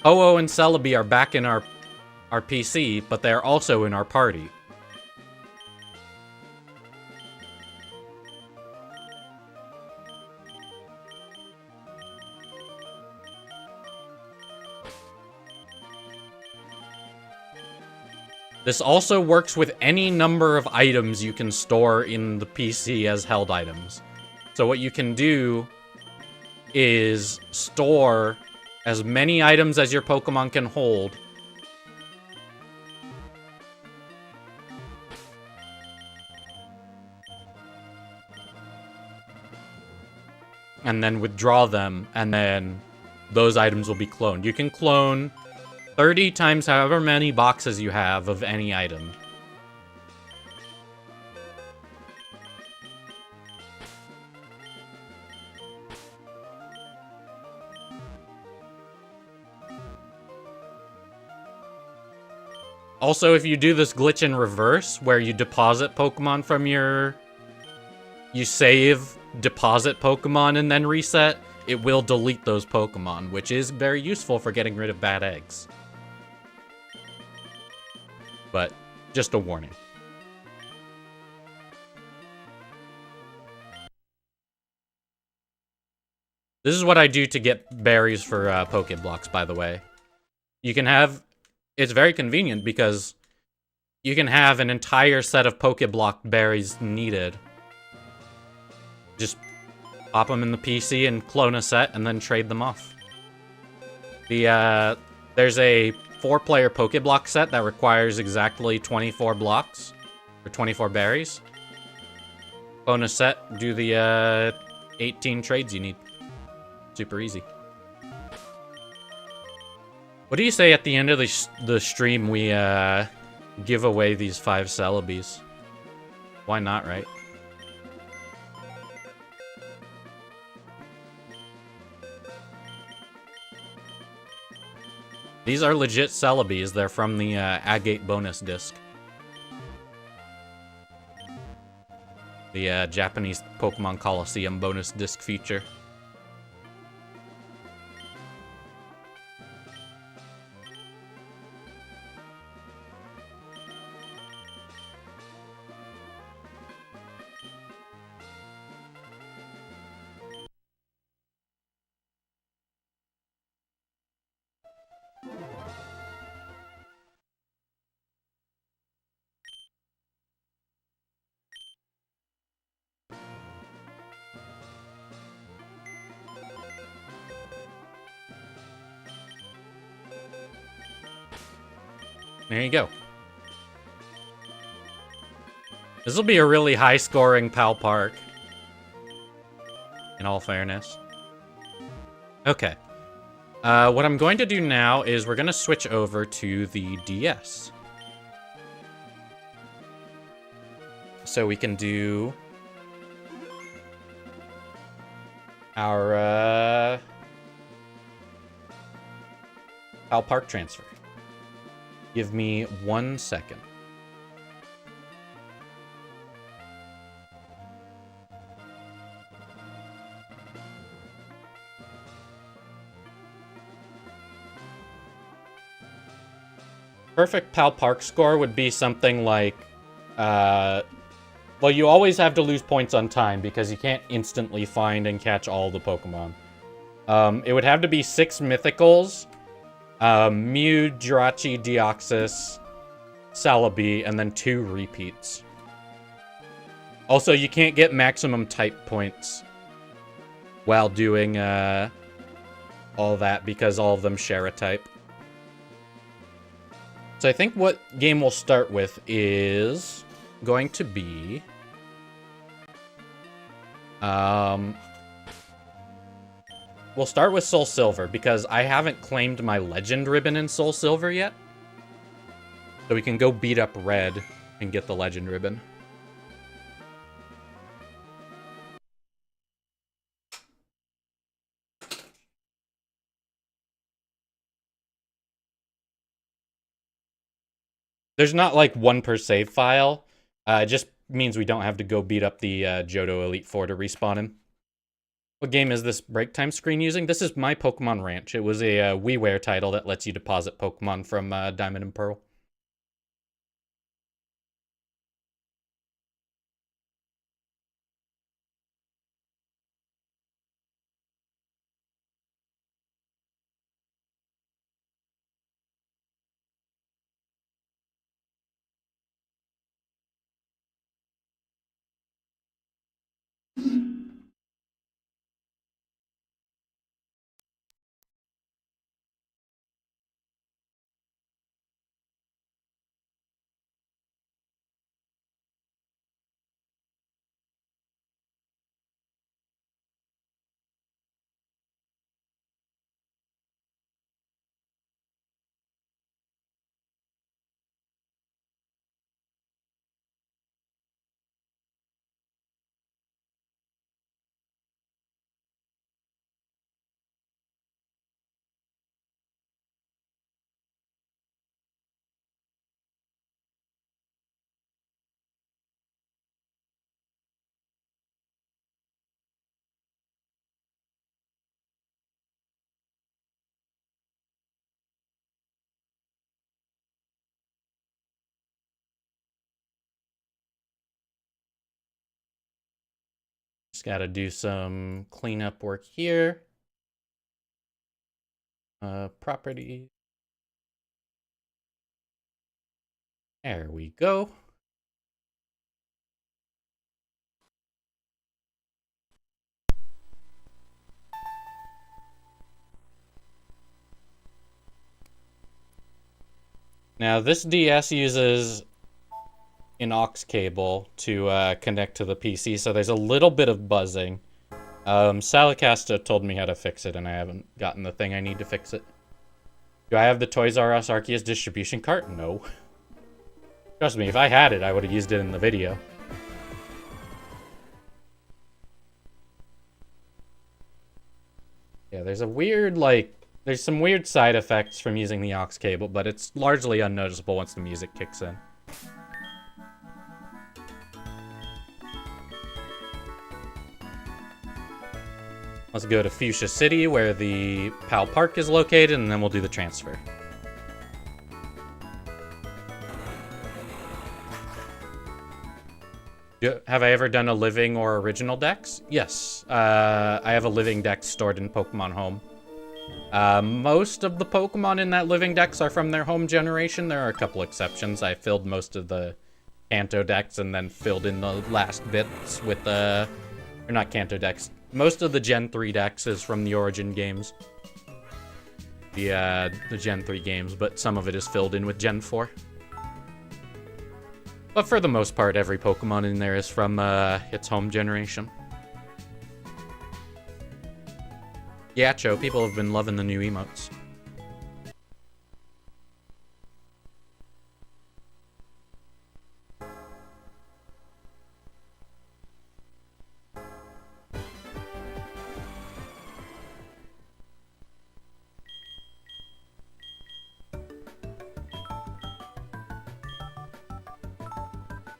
Ho-Oh and Celebi are back in our PC, but they're also in our party. This also works with any number of items you can store in the PC as held items. So what you can do is store as many items as your Pokemon can hold. And then withdraw them, and then those items will be cloned. You can clone 30 times however many boxes you have of any item. Also, if you do this glitch in reverse, where you deposit Pokemon from your... You save, deposit Pokemon, and then reset, it will delete those Pokemon, which is very useful for getting rid of bad eggs. But, just a warning. This is what I do to get berries for Pokeblocks, by the way. You can have... It's very convenient because you can have an entire set of Pokeblock berries needed. Just pop them in the PC and clone a set and then trade them off. There's a 4-player Pokeblock set that requires exactly 24 blocks, or 24 berries. Clone a set, do the 18 trades you need. Super easy. What do you say at the end of the stream we give away these 5 Celebis? Why not, right? These are legit Celebis. They're from the Agate bonus disc. The Japanese Pokemon Coliseum bonus disc feature. There you go. This will be a really high-scoring Pal Park. In all fairness. Okay. What I'm going to do now is we're going to switch over to the DS. So we can do our Pal Park transfer. Give me 1 second. Perfect Pal Park score would be something like 2 Well, you always have to lose points on time because you can't instantly find and catch all the Pokemon. It would have to be 6 Mythicals, Mew, Jirachi, Deoxys, Celebi, and then 2 repeats. Also, you can't get maximum type points while doing all that because all of them share a type. So I think what game we'll start with is going to be... we'll start with Soul Silver because I haven't claimed my Legend Ribbon in Soul Silver yet. So we can go beat up Red and get the Legend Ribbon. There's not like one per save file. It just means we don't have to go beat up the Johto Elite Four to respawn him. What game is this break time screen using? This is My Pokemon Ranch. It was a WiiWare title that lets you deposit Pokemon from Diamond and Pearl. Just gotta do some cleanup work here. Property. There we go. Now this DS uses an aux cable to connect to the PC, so there's a little bit of buzzing. Salicasta told me how to fix it, and I haven't gotten the thing I need to fix it. Do I have the Toys R Us Arceus distribution cart? No. Trust me, if I had it, I would have used it in the video. Yeah, there's a weird, there's some weird side effects from using the aux cable, but it's largely unnoticeable once the music kicks in. Let's go to Fuchsia City, where the PAL Park is located, and then we'll do the transfer. Have I ever done a living or original dex? Yes. I have a living dex stored in Pokemon Home. Most of the Pokemon in that living dex are from their home generation. There are a couple exceptions. I filled most of the Kanto dex and then filled in the last bits with or not Kanto dex. Most of the Gen 3 dex is from the Origin games. The Gen 3 games, but some of it is filled in with Gen 4. But for the most part, every Pokemon in there is from its home generation. Yeah, Cho, people have been loving the new emotes.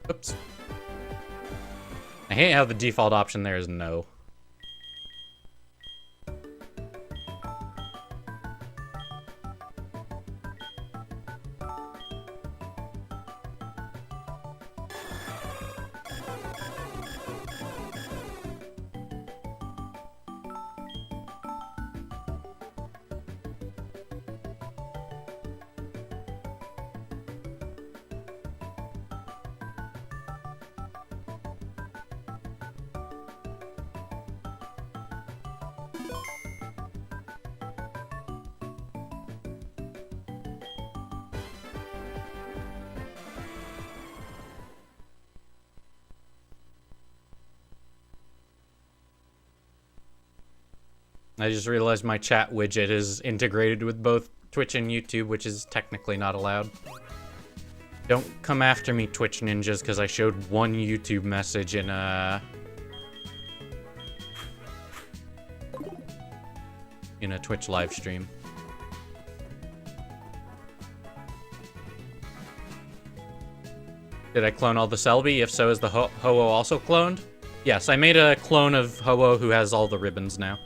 Oops. I hate how the default option there is no. I just realized my chat widget is integrated with both Twitch and YouTube, which is technically not allowed. Don't come after me, Twitch ninjas, because I showed one YouTube message in a Twitch live stream. Did I clone all the Celebi? If so, is the Ho-Oh also cloned? Yes, I made a clone of Ho-Oh who has all the ribbons now.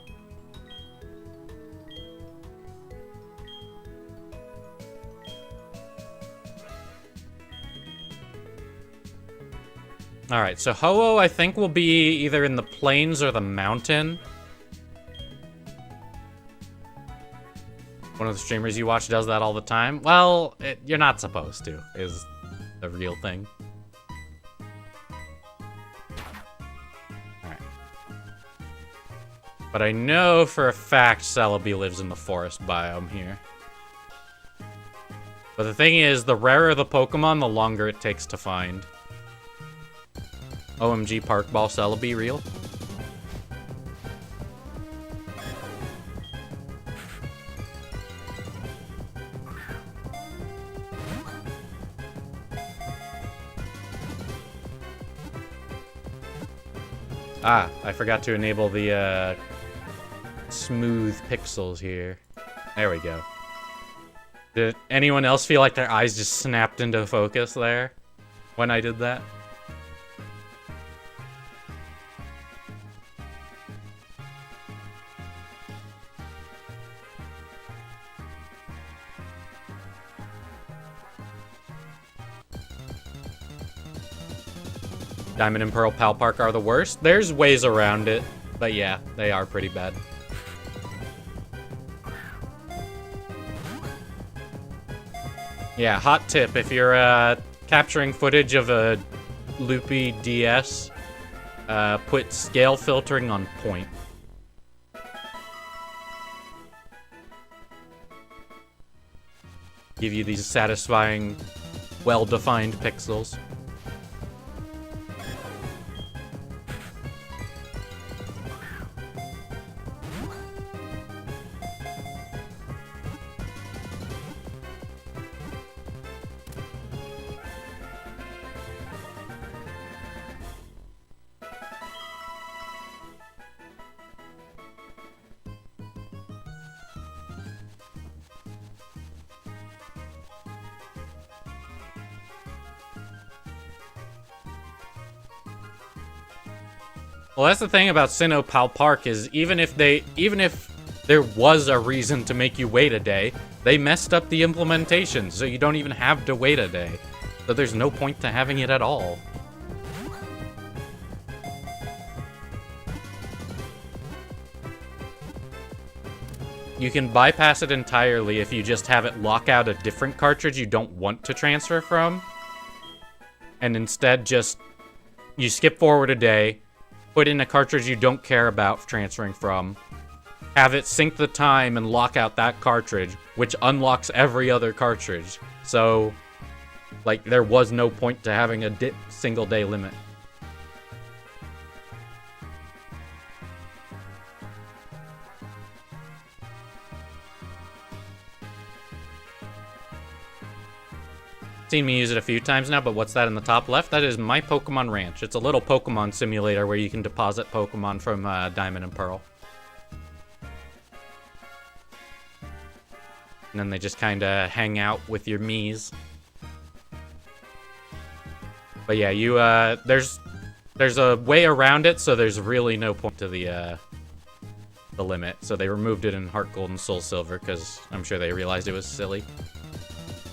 Alright, so Ho-Oh I think will be either in the plains or the mountain. One of the streamers you watch does that all the time. Well, you're not supposed to, is the real thing. Alright. But I know for a fact Celebi lives in the forest biome here. But the thing is, the rarer the Pokemon, the longer it takes to find. OMG Park Ball Celebi, real? Ah, I forgot to enable the smooth pixels here. There we go. Did anyone else feel like their eyes just snapped into focus there when I did that? Diamond and Pearl Pal Park are the worst. There's ways around it, but yeah, they are pretty bad. Yeah, hot tip, if you're capturing footage of a loopy DS, put scale filtering on point. Give you these satisfying, well-defined pixels. Well, that's the thing about Sinnoh Pal Park is even if there was a reason to make you wait a day, they messed up the implementation, so you don't even have to wait a day. So there's no point to having it at all. You can bypass it entirely if you just have it lock out a different cartridge you don't want to transfer from. And instead just, you skip forward a day, put in a cartridge you don't care about transferring from, have it sync the time and lock out that cartridge, which unlocks every other cartridge. So, like, there was no point to having a single day limit. Seen me use it a few times now, but what's that in the top left? That is My Pokemon Ranch. It's a little Pokemon simulator where you can deposit Pokemon from Diamond and Pearl. And then they just kind of hang out with your Miis. But yeah, you there's a way around it, so there's really no point to the limit. So they removed it in Heart Gold and Soul Silver because I'm sure they realized it was silly.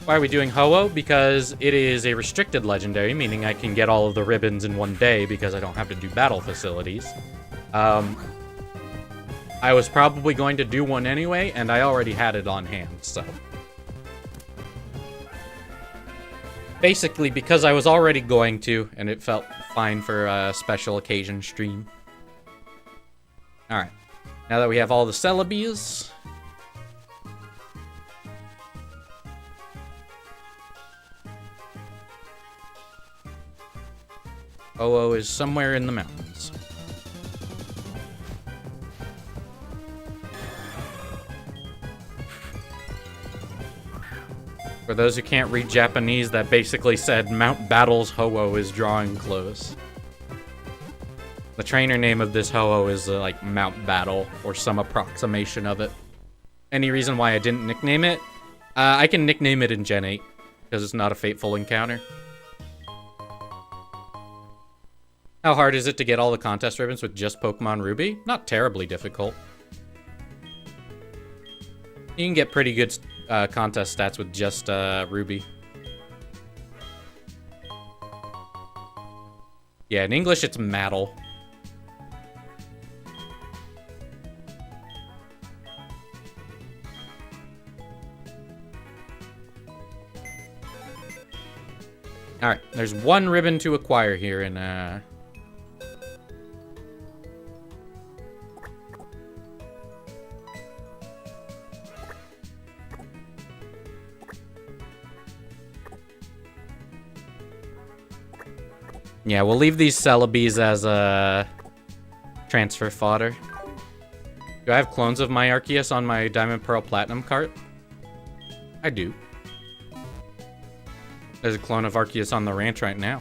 Why are we doing Ho-Oh? Because it is a restricted legendary, meaning I can get all of the ribbons in one day because I don't have to do battle facilities. I was probably going to do one anyway, and I already had it on hand, so. Basically, because I was already going to, and it felt fine for a special occasion stream. Alright. Now that we have all the Celebes, Ho-Oh is somewhere in the mountains. For those who can't read Japanese, that basically said Mount Battle's Ho-Oh is drawing close. The trainer name of this Ho-Oh is like Mount Battle or some approximation of it. Any reason why I didn't nickname it? I can nickname it in Gen 8 because it's not a fateful encounter. How hard is it to get all the contest ribbons with just Pokemon Ruby? Not terribly difficult. You can get pretty good contest stats with just Ruby. Yeah, in English it's Mattle. Alright, there's one ribbon to acquire here in yeah, we'll leave these Celebes as transfer fodder. Do I have clones of my Arceus on my Diamond Pearl Platinum cart? I do. There's a clone of Arceus on the ranch right now.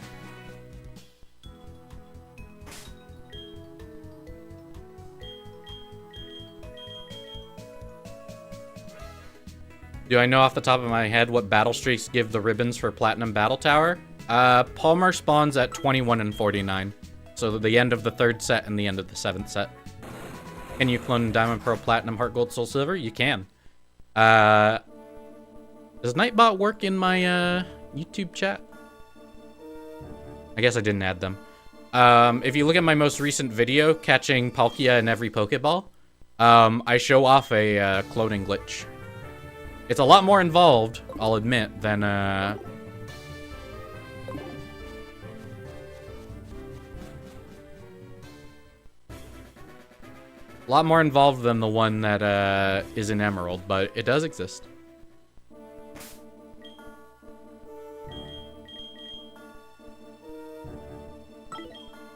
Do I know off the top of my head what battle streaks give the ribbons for Platinum Battle Tower? Palmer spawns at 21 and 49. So the end of the 3rd set and the end of the 7th set. Can you clone Diamond, Pearl, Platinum, Heart, Gold, Soul, Silver? You can. Does Nightbot work in my YouTube chat? I guess I didn't add them. If you look at my most recent video, catching Palkia in every Pokeball, I show off a cloning glitch. It's a lot more involved, I'll admit, than a lot more involved than the one that is in Emerald, but it does exist.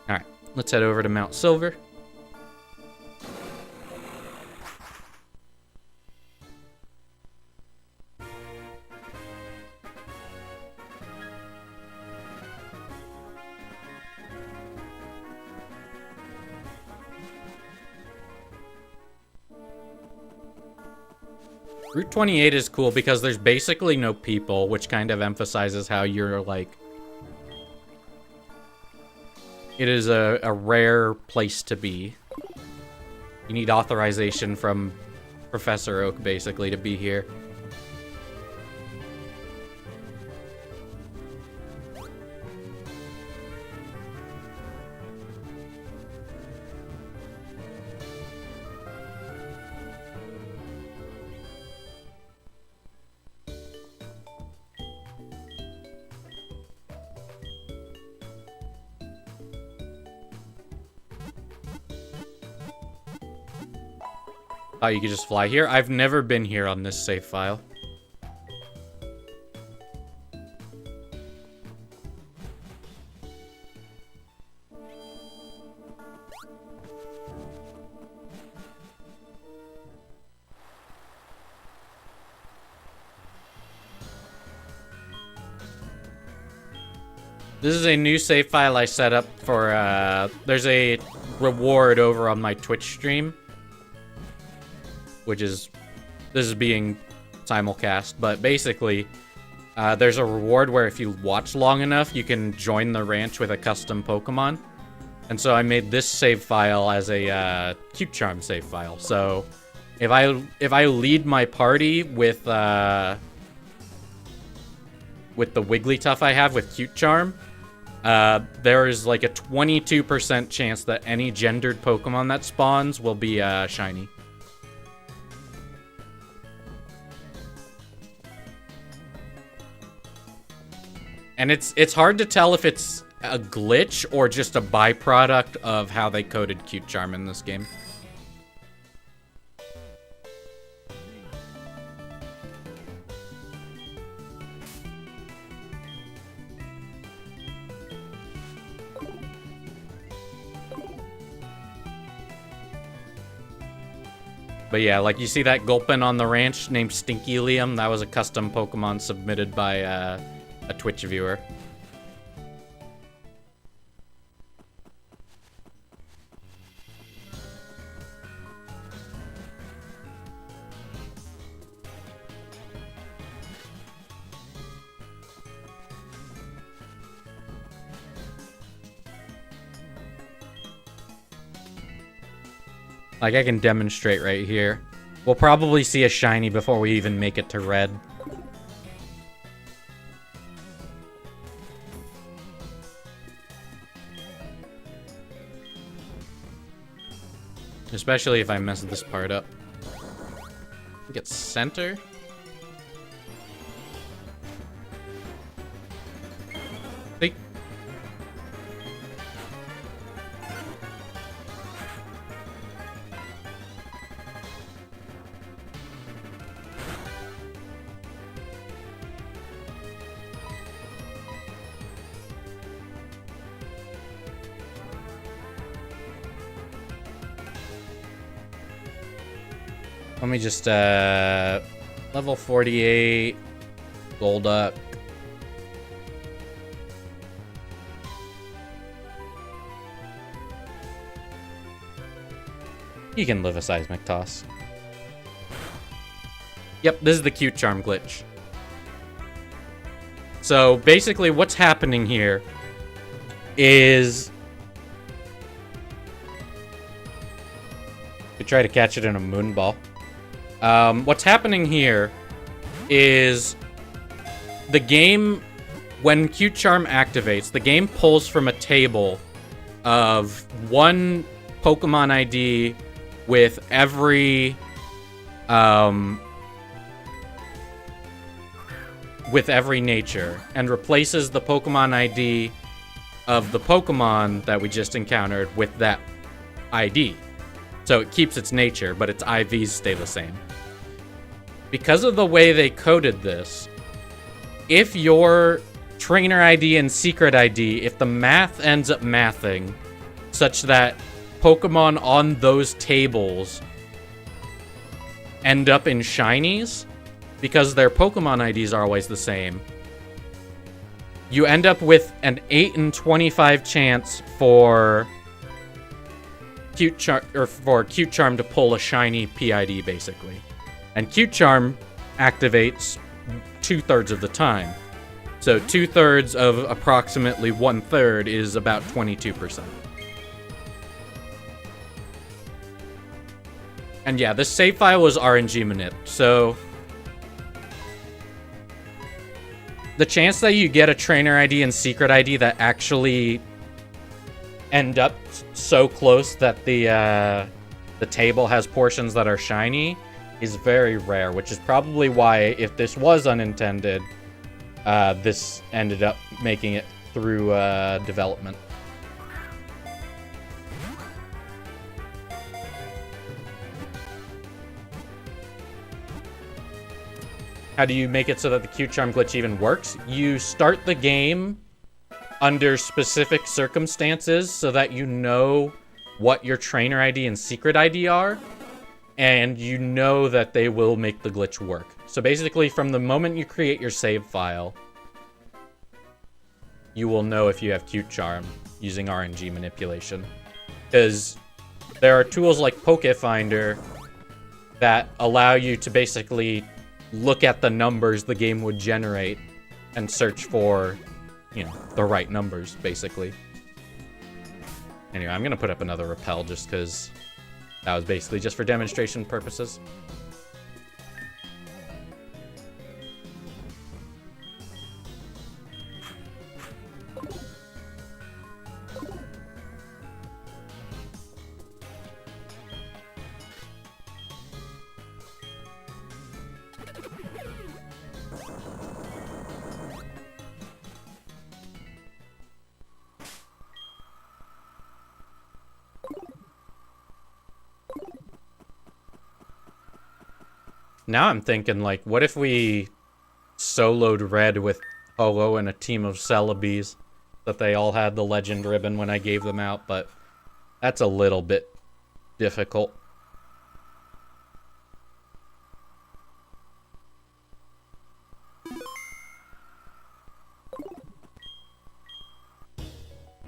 Alright, let's head over to Mount Silver. Route 28 is cool because there's basically no people, which kind of emphasizes how you're, like... It is a rare place to be. You need authorization from Professor Oak, basically, to be here. Oh, you could just fly here? I've never been here on this save file. This is a new save file I set up for, there's a reward over on my Twitch stream. Which is, this is being simulcast, but basically, there's a reward where if you watch long enough, you can join the ranch with a custom Pokemon. And so I made this save file as a Cute Charm save file. So if I lead my party with the Wigglytuff I have with Cute Charm, there is like a 22% chance that any gendered Pokemon that spawns will be shiny. And it's hard to tell if it's a glitch or just a byproduct of how they coded Cute Charm in this game. But yeah, like you see that Gulpin on the ranch named Stinky Liam? That was a custom Pokemon submitted by a Twitch viewer. Like, I can demonstrate right here. We'll probably see a shiny before we even make it to red. Especially if I mess this part up. Get center. Hey. Let me just, level 48, Golduck. You can live a Seismic Toss. Yep, this is the Cute Charm glitch. So, basically what's happening here is... You try to catch it in a Moon Ball. What's happening here is the game, when Cute Charm activates, the game pulls from a table of one Pokemon ID with every nature and replaces the Pokemon ID of the Pokemon that we just encountered with that ID. So it keeps its nature, but its IVs stay the same. Because of the way they coded this, if your trainer ID and secret ID, if the math ends up mathing such that Pokemon on those tables end up in shinies, because their Pokemon IDs are always the same, you end up with an 8 in 25 chance for Cute Charm to pull a shiny PID, basically. And Cute Charm activates 2/3 of the time. So 2/3 of approximately 1/3 is about 22%. And yeah, this save file was RNG manip, so the chance that you get a trainer ID and secret ID that actually end up so close that the table has portions that are shiny is very rare, which is probably why, if this was unintended, this ended up making it through development. How do you make it so that the Cute Charm glitch even works? You start the game under specific circumstances so that you know what your trainer ID and secret ID are, and you know that they will make the glitch work. So basically, from the moment you create your save file, you will know if you have Cute Charm using RNG manipulation. Because there are tools like Pokefinder that allow you to basically look at the numbers the game would generate and search for, you know, the right numbers, basically. Anyway, I'm gonna put up another repel just because that was basically just for demonstration purposes. Now I'm thinking, like, what if we soloed red with Ho-Oh and a team of Celebes, that they all had the legend ribbon when I gave them out, but that's a little bit difficult.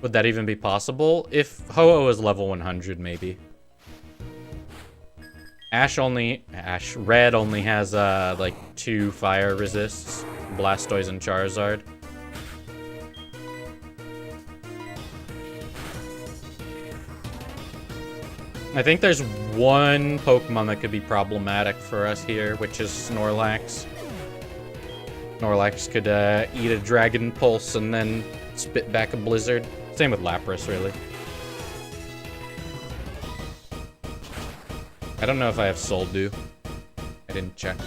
Would that even be possible? If Ho-Oh is level 100, maybe. Red only has, like, 2 fire resists. Blastoise and Charizard. I think there's one Pokemon that could be problematic for us here, which is Snorlax. Snorlax could, eat a Dragon Pulse and then spit back a Blizzard. Same with Lapras, really. I don't know if I have Soul Dew. I didn't check.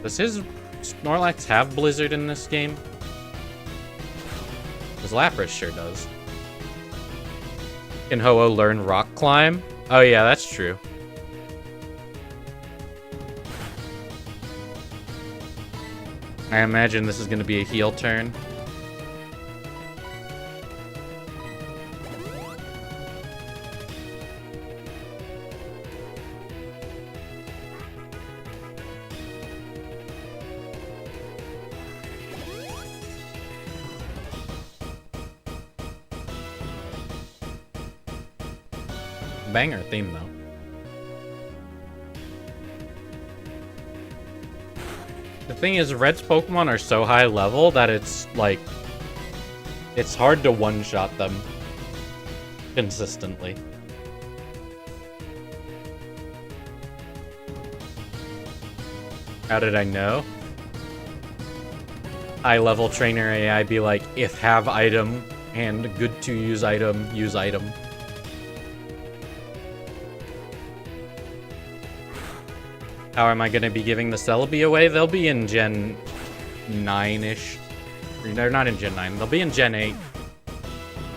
Does his Snorlax have Blizzard in this game? Because Lapras sure does. Can Ho-Oh learn Rock Climb? Oh yeah, that's true. I imagine this is going to be a heel turn. Banger theme, though. The thing is, Red's Pokemon are so high level that it's, like... it's hard to one-shot them consistently. How did I know? High-level trainer AI be like, if have item and good to use item, use item. How am I going to be giving the Celebi away? They'll be in Gen 9-ish. They're not in Gen 9. They'll be in Gen 8.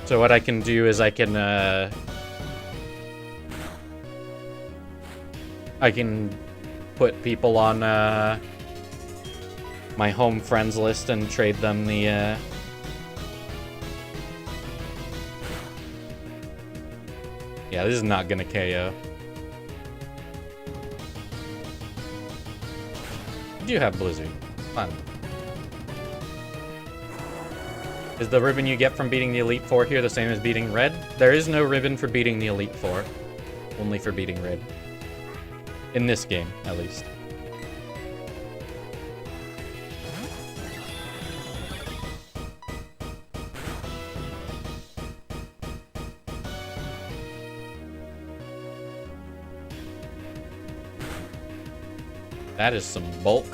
So what I can do is I can put people on my home friends list and trade them the yeah, this is not gonna KO. You do have Blizzard. Fun. Is the ribbon you get from beating the Elite Four here the same as beating Red? There is no ribbon for beating the Elite Four. Only for beating Red. In this game, at least. That is some bulk.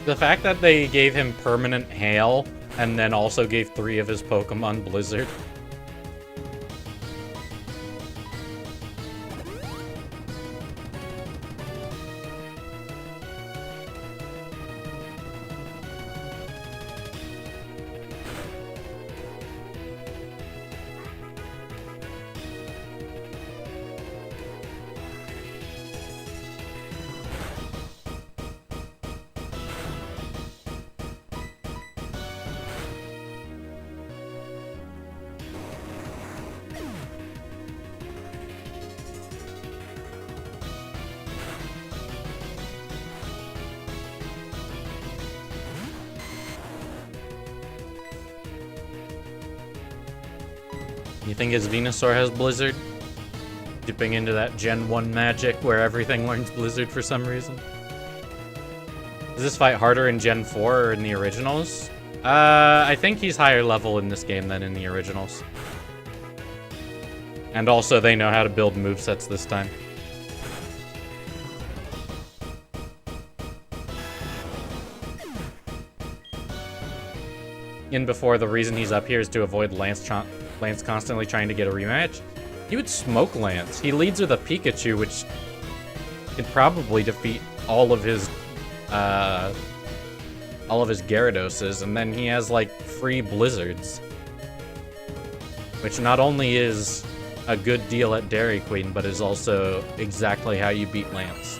The fact that they gave him permanent hail and then also gave 3 of his Pokemon Blizzard. You think his Venusaur has Blizzard? Dipping into that Gen 1 magic where everything learns Blizzard for some reason? Does this fight harder in Gen 4 or in the originals? I think he's higher level in this game than in the originals. And also they know how to build movesets this time. in before, the reason he's up here is to avoid Lance constantly trying to get a rematch, he would smoke Lance. He leads with a Pikachu, which can probably defeat all of his Gyarados, and then he has, like, free Blizzards. Which not only is a good deal at Dairy Queen, but is also exactly how you beat Lance.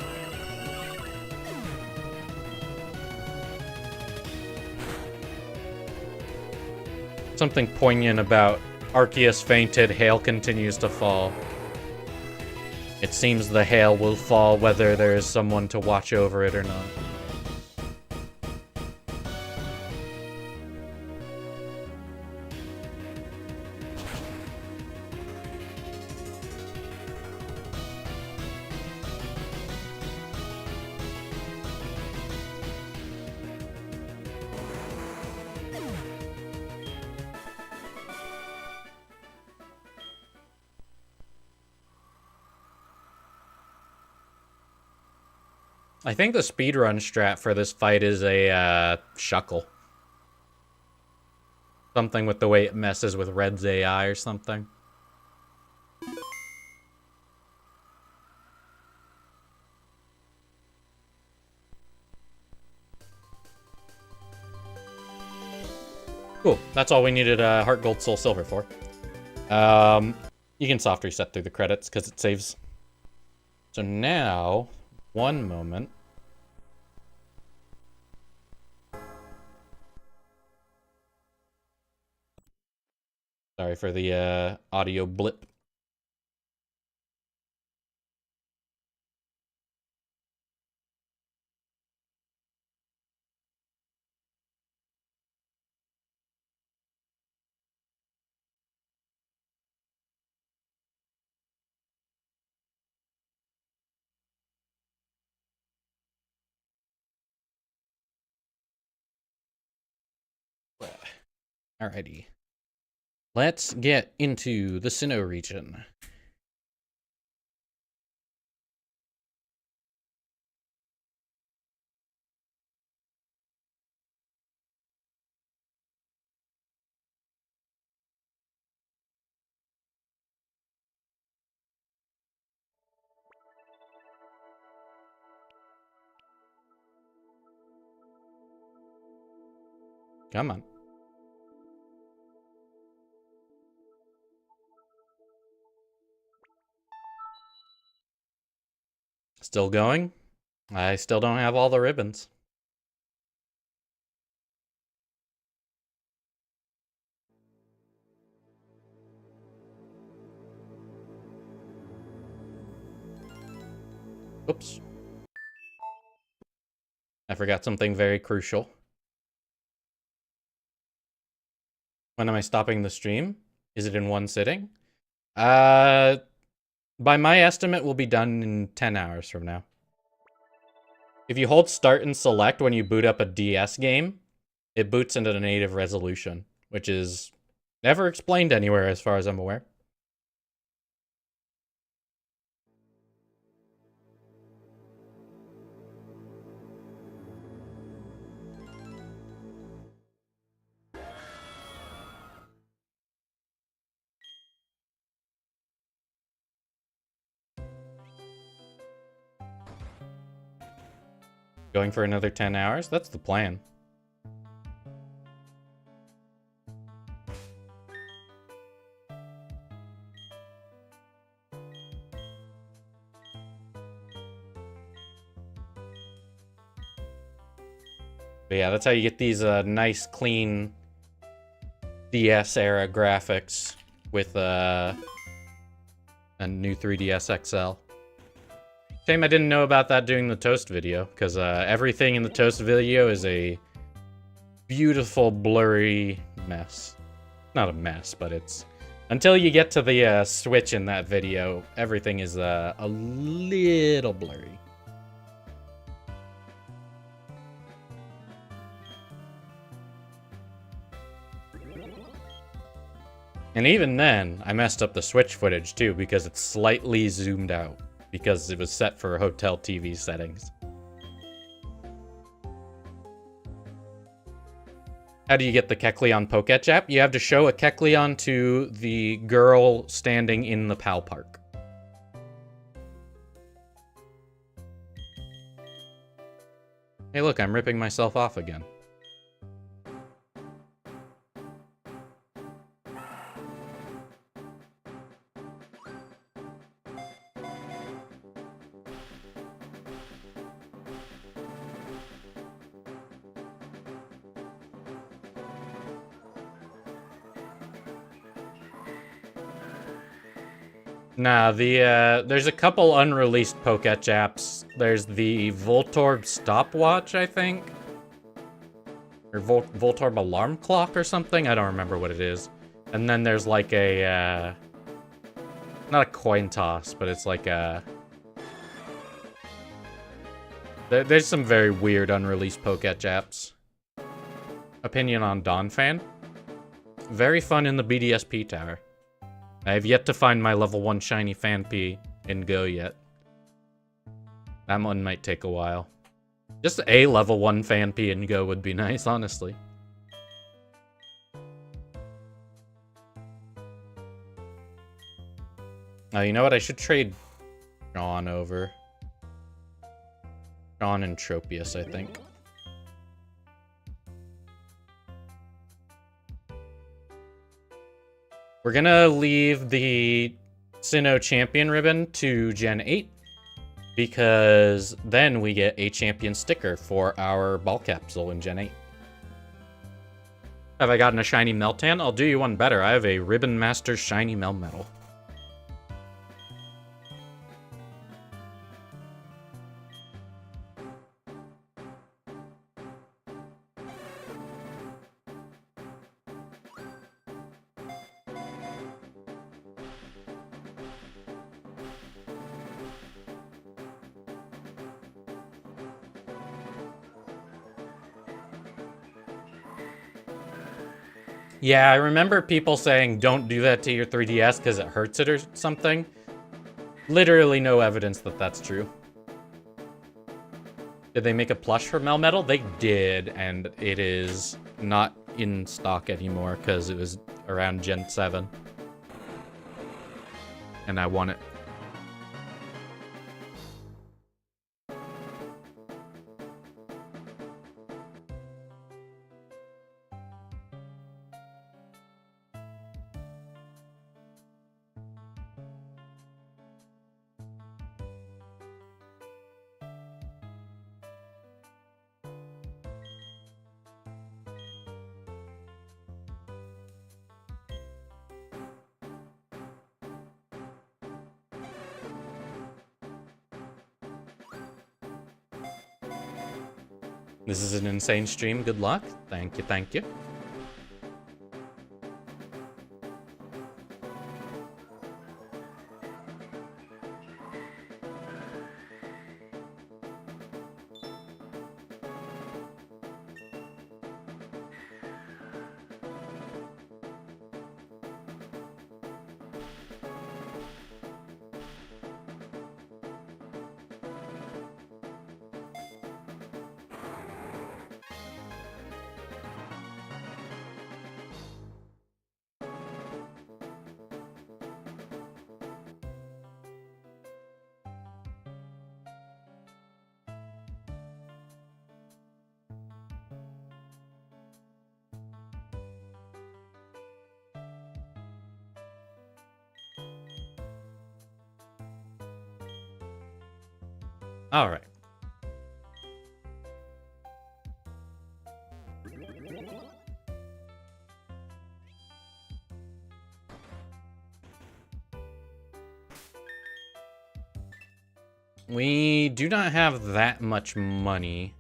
Something poignant about Arceus fainted, hail continues to fall. It seems the hail will fall whether there is someone to watch over it or not. I think the speedrun strat for this fight is a Shuckle. Something with the way it messes with Red's AI or something. Cool. That's all we needed Heart Gold Soul Silver for. You can soft reset through the credits because it saves. So now, one moment. Sorry for the audio blip. Alrighty. Let's get into the Sinnoh region. Come on. Still going? I still don't have all the ribbons. Oops. I forgot something very crucial. When am I stopping the stream? Is it in one sitting? By my estimate, we'll be done in 10 hours from now. If you hold start and select when you boot up a DS game, it boots into the native resolution, which is never explained anywhere as far as I'm aware. Going for another 10 hours? That's the plan. But yeah, that's how you get these nice, clean DS-era graphics with a new 3DS XL. Shame I didn't know about that during the Toast video, because everything in the Toast video is a beautiful, blurry mess. Not a mess, but it's... Until you get to the Switch in that video, everything is a little blurry. And even then, I messed up the Switch footage too, because it's slightly zoomed out. Because it was set for hotel TV settings. How do you get the Kecleon Poketchap? You have to show a Kecleon to the girl standing in the PAL Park. Hey look, I'm ripping myself off again. Nah, there's a couple unreleased Poketchaps. There's the Voltorb Stopwatch, I think. Or Voltorb Alarm Clock or something? I don't remember what it is. And then there's like a, not a coin toss, but it's like a... There's some very weird unreleased Poketchaps. Opinion on Donphan? Very fun in the BDSP tower. I have yet to find my level 1 shiny Phanpy in Go yet. That one might take a while. Just a level 1 Phanpy in Go would be nice, honestly. Oh, you know what? I should trade Sean over. Sean and Tropius, I think. We're gonna leave the Sinnoh Champion ribbon to Gen 8, because then we get a Champion sticker for our ball capsule in Gen 8. Have I gotten a shiny Meltan? I'll do you one better. I have a Ribbon Master shiny Melmetal. Yeah, I remember people saying don't do that to your 3DS because it hurts it or something. Literally no evidence that that's true. Did they make a plush for Melmetal? They did, and it is not in stock anymore because it was around Gen 7. And I want it. This is an insane stream. Good luck. Thank you, thank you. All right. We do not have that much money.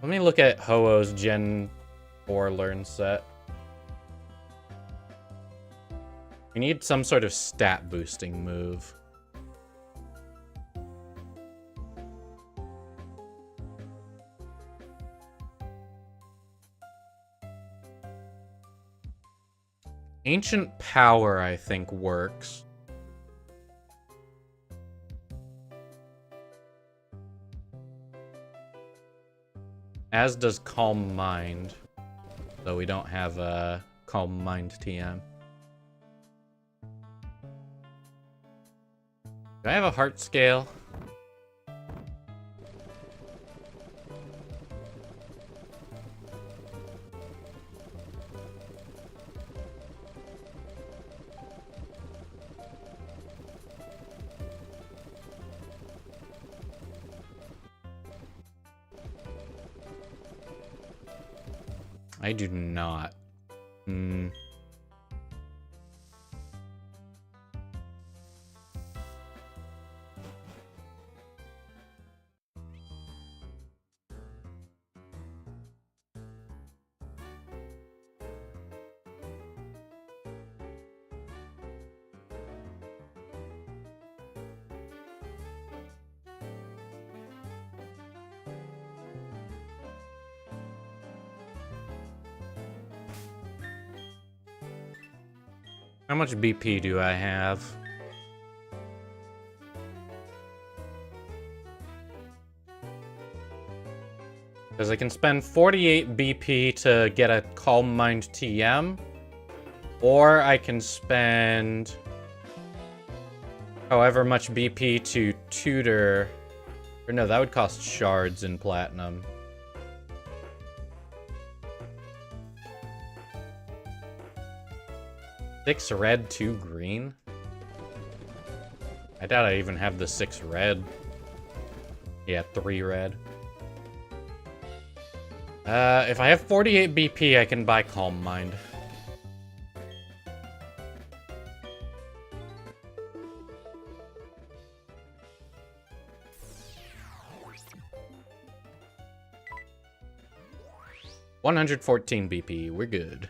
Let me look at Ho-Oh's Gen 4 learn set. We need some sort of stat boosting move. Ancient Power, I think, works. As does Calm Mind. Though we don't have a Calm Mind TM. Do I have a heart scale? I do not. How much BP do I have? Because I can spend 48 BP to get a Calm Mind TM, or I can spend however much BP to tutor. Or no, that would cost shards in platinum. Six red, 2 green? I doubt I even have the 6 red. Yeah, 3 red. If I have 48 BP, I can buy Calm Mind. $114 BP, we're good.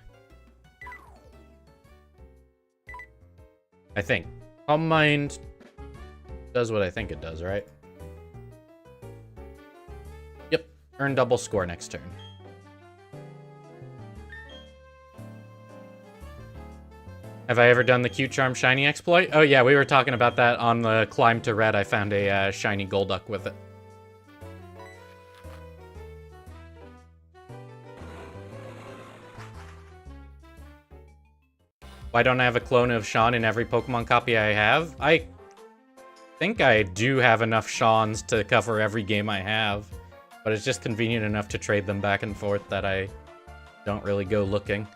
I think. Calm Mind does what I think it does, right? Yep. Earn double score next turn. Have I ever done the Cute Charm Shiny exploit? Oh yeah, we were talking about that on the climb to red. I found a shiny Golduck with it. Why don't I have a clone of Sean in every Pokemon copy I have? I think I do have enough Seans to cover every game I have, but it's just convenient enough to trade them back and forth that I don't really go looking.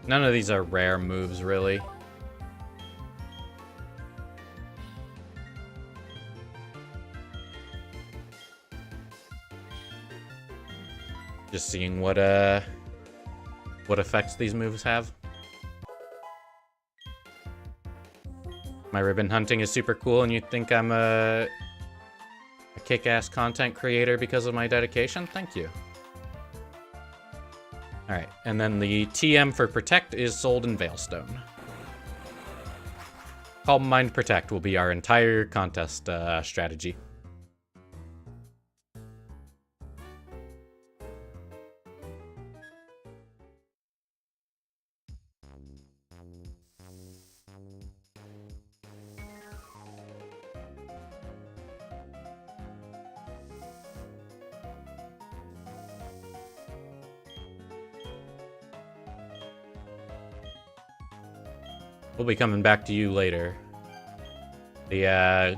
None of these are rare moves, really. Just seeing what effects these moves have. My ribbon hunting is super cool, and you think I'm a kick-ass content creator because of my dedication? Thank you. Alright, and then the TM for Protect is sold in Veilstone. Calm Mind Protect will be our entire contest strategy. We'll be coming back to you later. The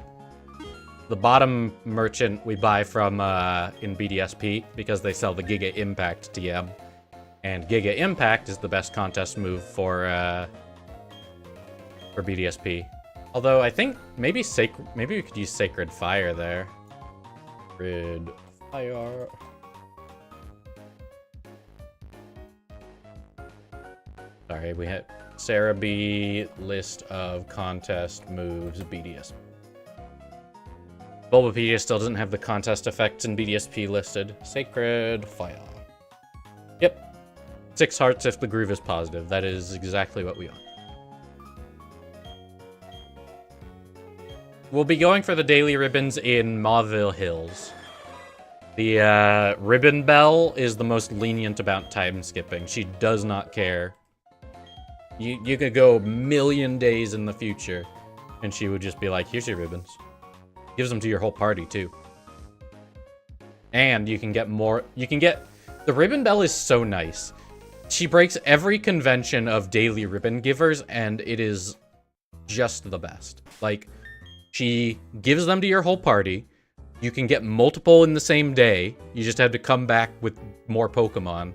bottom merchant we buy from in BDSP because they sell the Giga Impact TM. And Giga Impact is the best contest move for BDSP. Although I think maybe we could use Sacred Fire there. Sacred Fire. Sorry, we had Sarah B. List of contest moves BDS. Bulbapedia still doesn't have the contest effects in BDSP listed. Sacred Fire. Yep. 6 hearts if the groove is positive. That is exactly what we want. We'll be going for the daily ribbons in Mauville Hills. The Ribbon Belle is the most lenient about time skipping. She does not care. You could go a million days in the future, and she would just be like, here's your ribbons. Gives them to your whole party, too. And you can get more... The Ribbon Belle is so nice. She breaks every convention of daily ribbon givers, and it is just the best. Like, she gives them to your whole party. You can get multiple in the same day. You just have to come back with more Pokemon.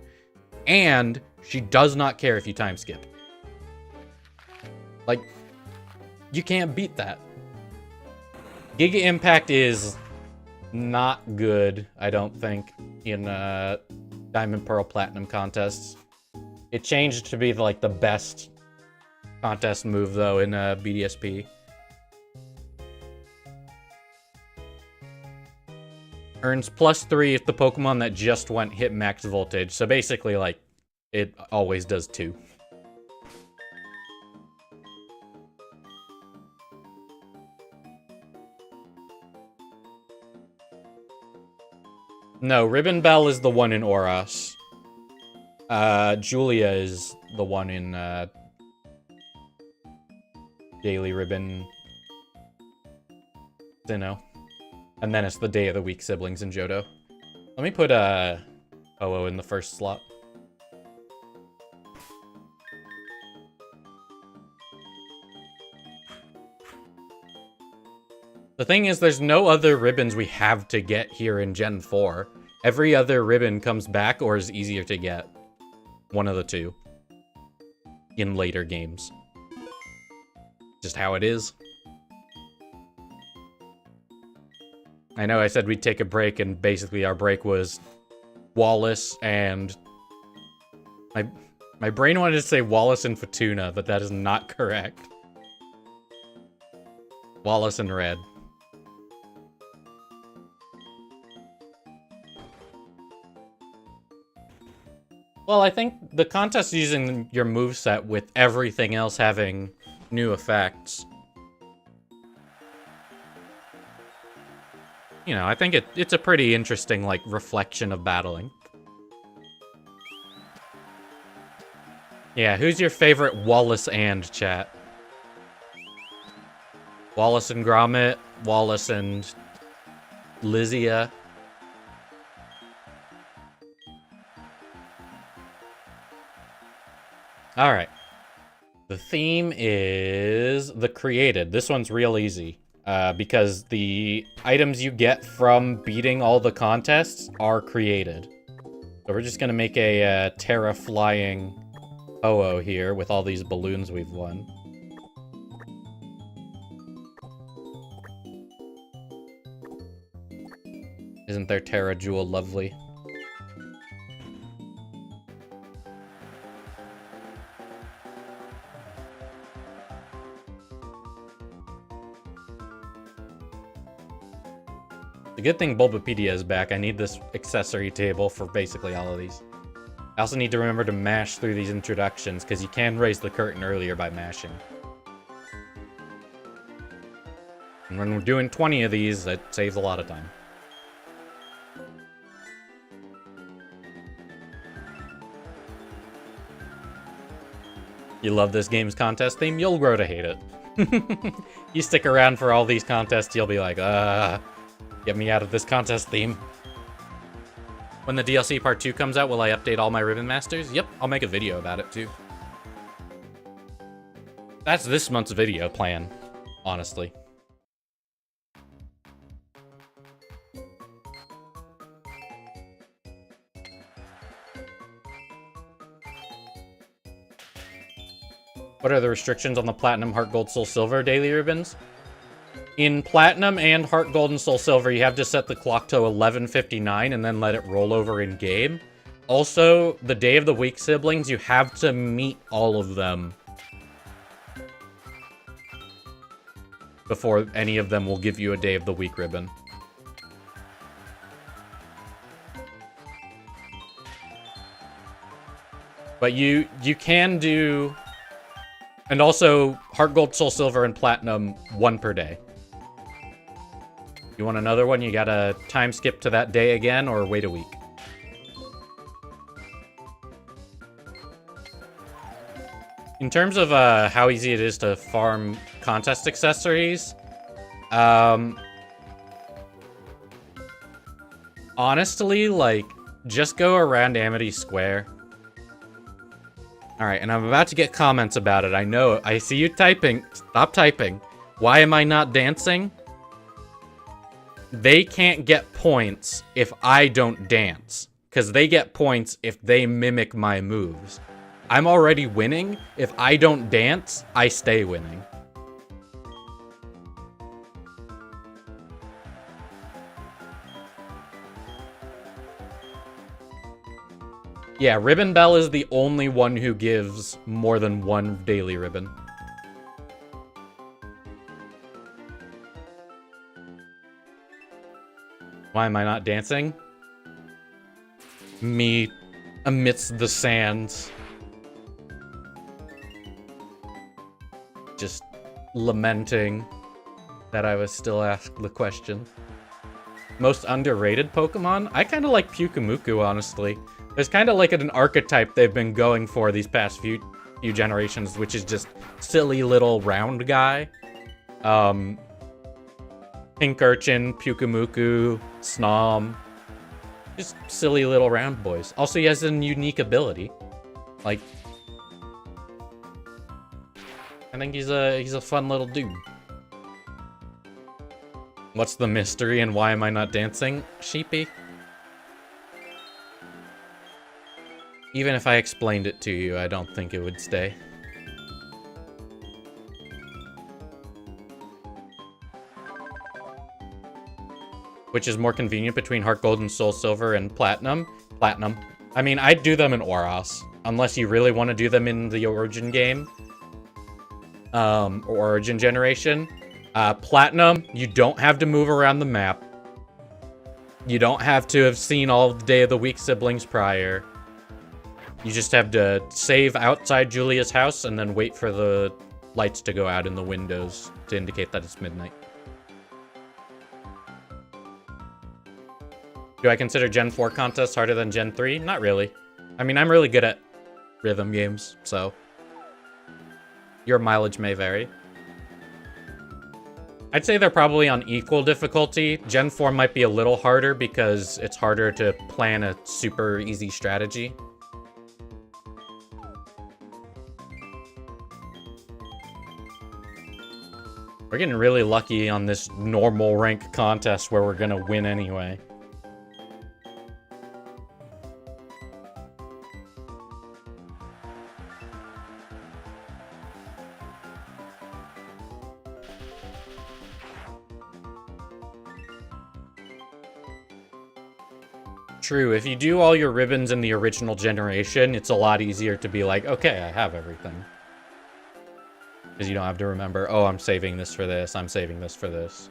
And she does not care if you time skip. Like, you can't beat that. Giga Impact is not good, I don't think, in Diamond, Pearl, Platinum contests. It changed to be like the best contest move, though, in BDSP. Earns +3 if the Pokemon that just went hit max voltage. So basically, like, it always does 2. No, Ribbon Belle is the one in Oras. Julia is the one in Daily Ribbon Sinnoh. And then it's the Day of the Week siblings in Johto. Let me put Ho-Oh in the first slot. The thing is, there's no other ribbons we have to get here in Gen 4. Every other ribbon comes back or is easier to get. One of the two. In later games. Just how it is. I know I said we'd take a break, and basically our break was Wallace and... My brain wanted to say Wallace and Fatuna, but that is not correct. Wallace and Red. Well, I think the contest using your moveset with everything else having new effects. You know, I think it's a pretty interesting, like, reflection of battling. Yeah, who's your favorite Wallace and chat? Wallace and Gromit, Wallace and Lizia. Alright. The theme is the created. This one's real easy. Because the items you get from beating all the contests are created. So we're just gonna make a Terra flying Ho-Oh here with all these balloons we've won. Isn't their Terra Jewel lovely? The good thing Bulbapedia is back. I need this accessory table for basically all of these. I also need to remember to mash through these introductions, because you can raise the curtain earlier by mashing. And when we're doing 20 of these, that saves a lot of time. You love this game's contest theme? You'll grow to hate it. You stick around for all these contests, you'll be like, get me out of this contest theme. When the DLC Part 2 comes out, will I update all my Ribbon Masters? Yep, I'll make a video about it too. That's this month's video plan, honestly. What are the restrictions on the Platinum, Heart Gold, Soul Silver daily ribbons? In Platinum and Heart Gold and Soul Silver, you have to set the clock to 11:59 and then let it roll over in game. Also, the Day of the Week siblings, you have to meet all of them before any of them will give you a Day of the Week ribbon. But you can do... And also, Heart Gold, Soul Silver, and Platinum, 1 per day. You want another one? You gotta time skip to that day again, or wait a week. In terms of how easy it is to farm contest accessories, honestly, like, just go around Amity Square. Alright, and I'm about to get comments about it. I know. I see you typing. Stop typing. Why am I not dancing? They can't get points if I don't dance. Because they get points if they mimic my moves. I'm already winning. If I don't dance, I stay winning. Yeah, Ribbon Bell is the only one who gives more than 1 daily ribbon. Why am I not dancing? Me amidst the sands. Just lamenting that I was still asked the question. Most underrated Pokemon? I kind of like Pyukumuku, honestly. There's kind of like an archetype they've been going for these past few generations, which is just silly little round guy. Pink Urchin, Pyukumuku, Snom. Just silly little round boys. Also, he has a unique ability. Like, I think he's a fun little dude. What's the mystery and why am I not dancing? Sheepy. Even if I explained it to you, I don't think it would stay. Which is more convenient between Heart Gold and Soul Silver and Platinum? Platinum. I mean, I'd do them in Oros. Unless you really want to do them in the Origin game. Or Origin generation. Platinum, you don't have to move around the map. You don't have to have seen all of the Day of the Week siblings prior. You just have to save outside Julia's house and then wait for the lights to go out in the windows to indicate that it's midnight. Do I consider Gen 4 contests harder than Gen 3? Not really. I mean, I'm really good at rhythm games, so your mileage may vary. I'd say they're probably on equal difficulty. Gen 4 might be a little harder because it's harder to plan a super easy strategy. We're getting really lucky on this normal rank contest where we're gonna win anyway. True, if you do all your ribbons in the original generation, it's a lot easier to be like, okay, I have everything. Because you don't have to remember, oh, I'm saving this for this, I'm saving this for this.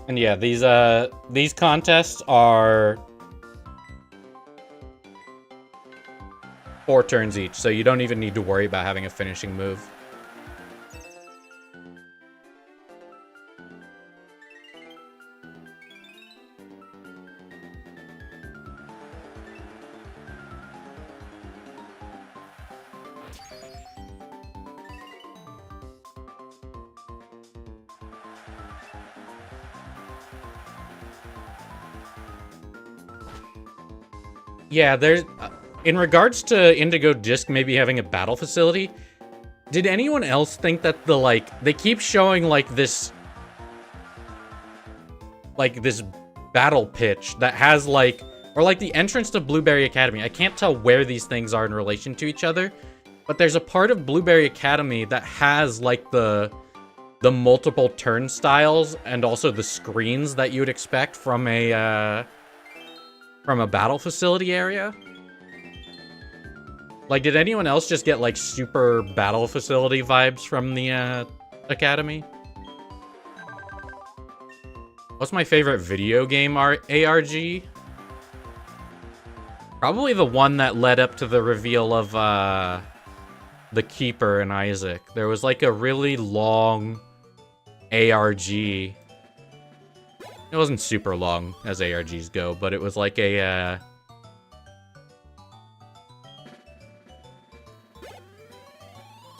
And yeah, these contests are 4 turns each, so you don't even need to worry about having a finishing move. Yeah, there's... in regards to Indigo Disk maybe having a battle facility, did anyone else think that the, like... They keep showing, like, this... Like, this battle pitch that has, like... Or, like, the entrance to Blueberry Academy. I can't tell where these things are in relation to each other. But there's a part of Blueberry Academy that has, like, the multiple turnstiles and also the screens that you would expect from a battle facility area. Like, did anyone else just get, like, super battle facility vibes from the, Academy? What's my favorite video game ARG? Probably the one that led up to the reveal of, the Keeper and Isaac. There was, like, a really long ARG. It wasn't super long, as ARGs go, but it was like a,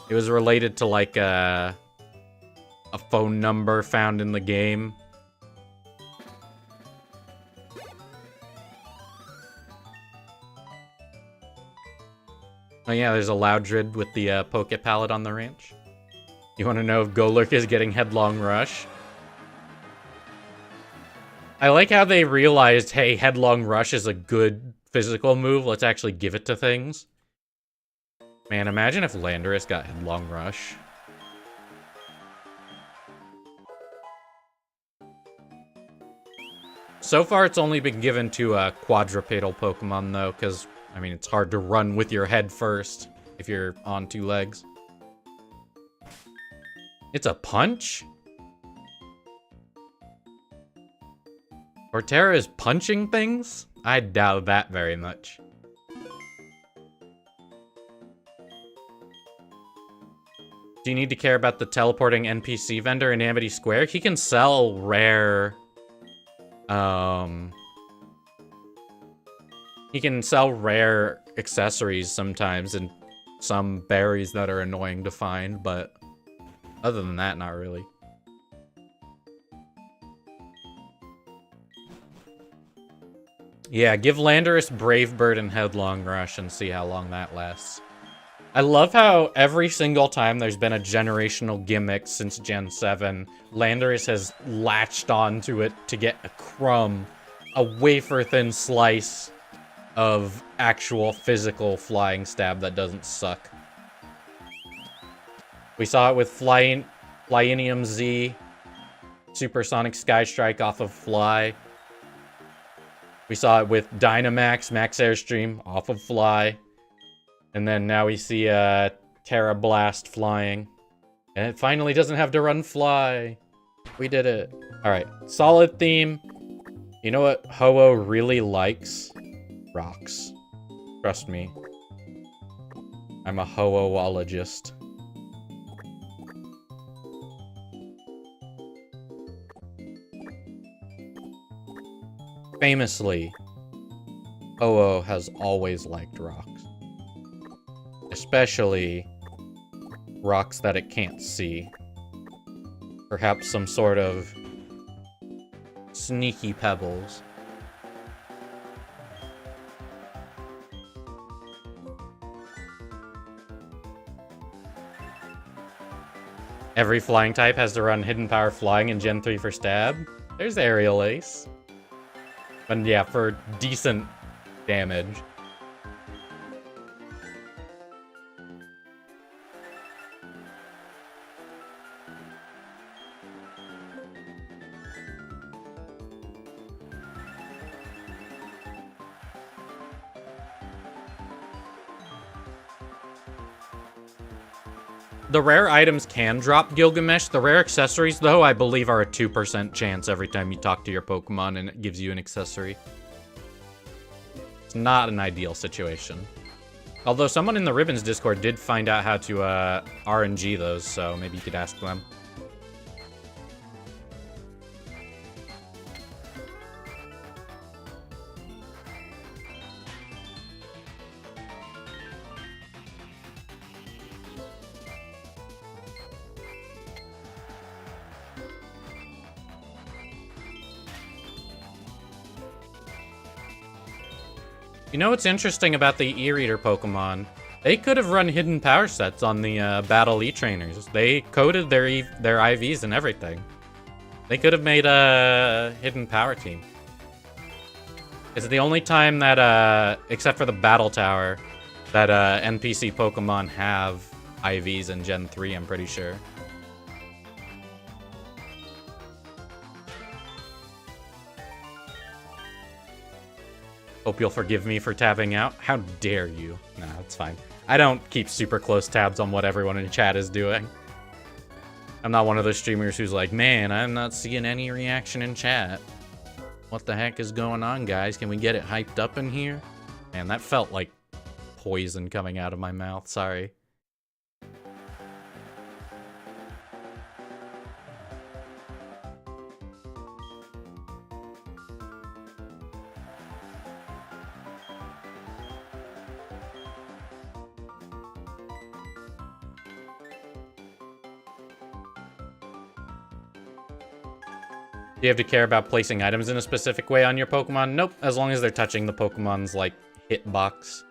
it was related to, like, a phone number found in the game. Oh yeah, there's a Loudred with the Poke Palette on the ranch. You want to know if Golurk is getting Headlong Rush? I like how they realized, hey, Headlong Rush is a good physical move. Let's actually give it to things. Man, imagine if Landorus got Headlong Rush. So far, it's only been given to quadrupedal Pokemon, though, because, I mean, it's hard to run with your head first if you're on 2 legs. It's a punch? Torterra is punching things? I doubt that very much. Do you need to care about the teleporting NPC vendor in Amity Square? He can sell rare... He can sell rare accessories sometimes and some berries that are annoying to find, but other than that, not really. Yeah, give Landorus Brave Bird and Headlong Rush and see how long that lasts. I love how every single time there's been a generational gimmick since Gen 7, Landorus has latched onto it to get a crumb, a wafer-thin slice of actual physical flying stab that doesn't suck. We saw it with Flyinium Z, Supersonic Sky Strike off of Fly. We saw it with Dynamax, Max Airstream off of Fly. And then now we see Terra Blast flying. And it finally doesn't have to run Fly. We did it. Alright, solid theme. You know what Ho-Oh really likes? Rocks. Trust me. I'm a Ho-Oh-ologist. Famously, Ho-Oh has always liked rocks. Especially rocks that it can't see. Perhaps some sort of sneaky pebbles. Every flying type has to run Hidden Power Flying in Gen 3 for stab. There's Aerial Ace. But yeah, for decent damage. The rare items can drop Gilgamesh. The rare accessories, though, I believe are a 2% chance every time you talk to your Pokemon and it gives you an accessory. It's not an ideal situation. Although someone in the Ribbons Discord did find out how to RNG those, so maybe you could ask them. You know what's interesting about the E-Reader Pokemon? They could have run hidden power sets on the Battle E-Trainers. They coded their IVs and everything. They could have made a hidden power team. It's the only time that, except for the Battle Tower, that NPC Pokemon have IVs in Gen 3, I'm pretty sure. Hope you'll forgive me for tabbing out. How dare you? Nah, it's fine. I don't keep super close tabs on what everyone in chat is doing. I'm not one of those streamers who's like, man, I'm not seeing any reaction in chat. What the heck is going on, guys? Can we get it hyped up in here? Man, that felt like poison coming out of my mouth. Sorry. Do you have to care about placing items in a specific way on your Pokemon? Nope, as long as they're touching the Pokemon's, like, hitbox.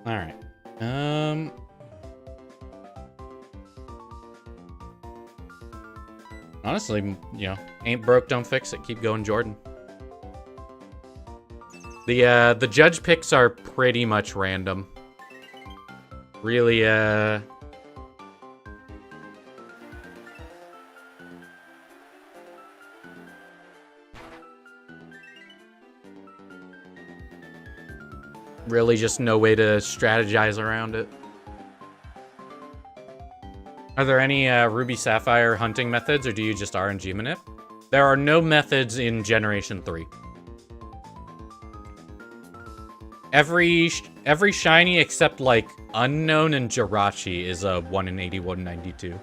Alright. Honestly, you know, ain't broke, don't fix it. Keep going, Jordan. The judge picks are pretty much random. Really, really just no way to strategize around it. Are there any Ruby Sapphire hunting methods, or do you just RNG manip? There are no methods in Generation 3. Every shiny except, like, Unknown and Jirachi is a 1 in 8192.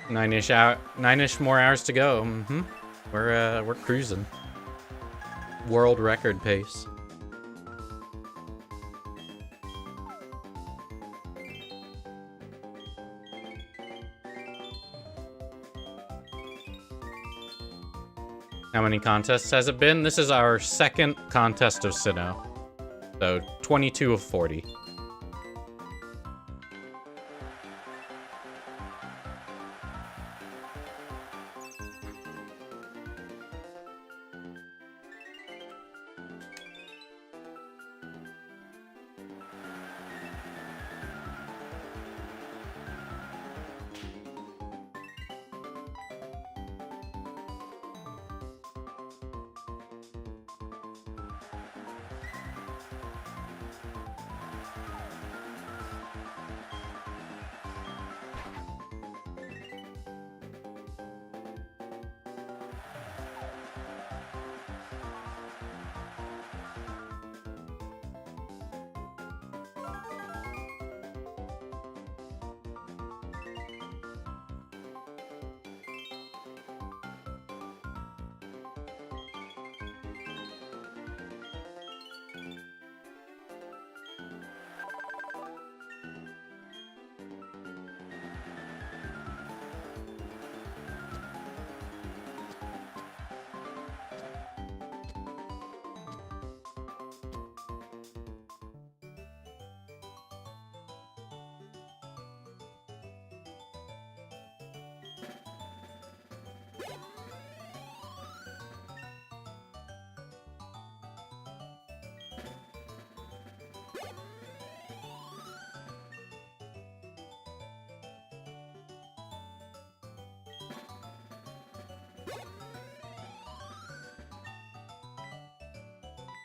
9-ish more hours to go. We're cruising. World record pace. How many contests has it been? This is our second contest of Sinnoh. So 22 of 40.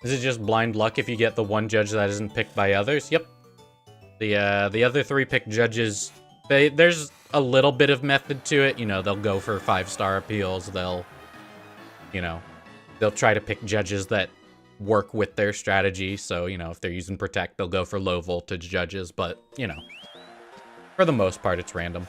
Is it just blind luck if you get the one judge that isn't picked by others? Yep. The other 3 picked judges, there's a little bit of method to it. You know, they'll go for 5-star appeals. They'll try to pick judges that work with their strategy. So, you know, if they're using Protect, they'll go for low voltage judges. But, you know, for the most part, it's random.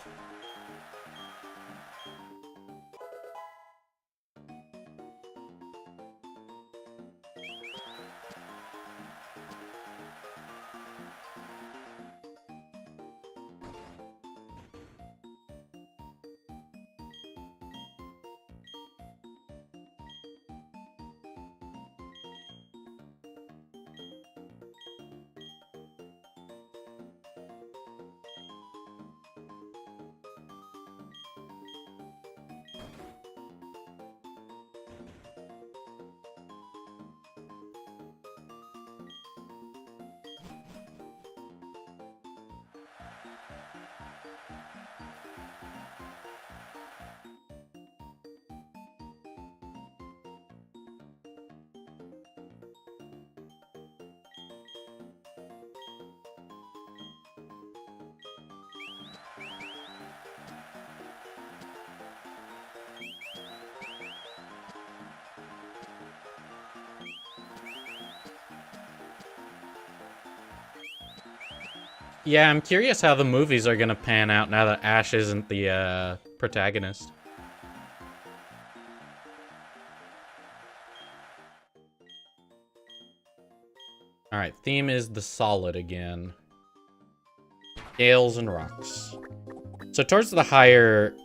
Yeah, I'm curious how the movies are gonna pan out now that Ash isn't the protagonist. Alright, theme is the solid again. Gales and rocks. So towards the higher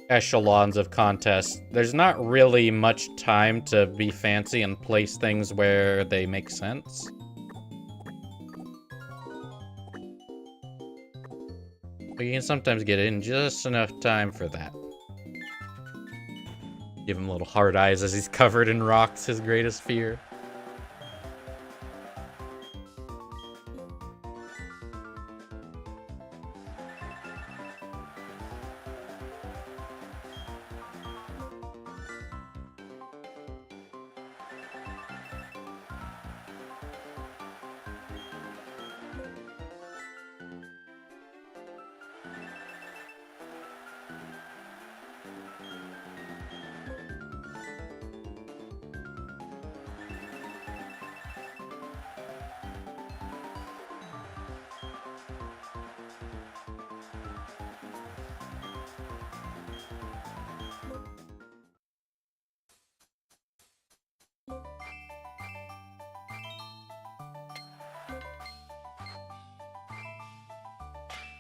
echelons of contests, there's not really much time to be fancy and place things where they make sense. But you can sometimes get in just enough time for that. Give him little hard eyes as he's covered in rocks, his greatest fear.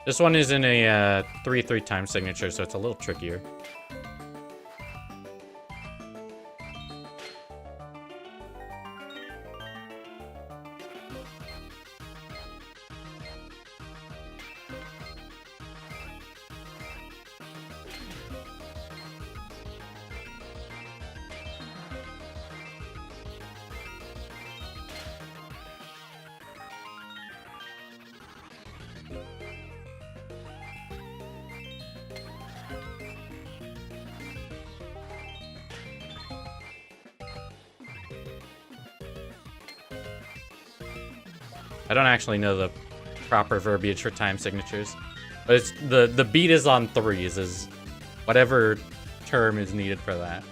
This one is in a 3 time signature, so it's a little trickier. I don't actually know the proper verbiage for time signatures, but it's the beat is on 3s, is whatever term is needed for that.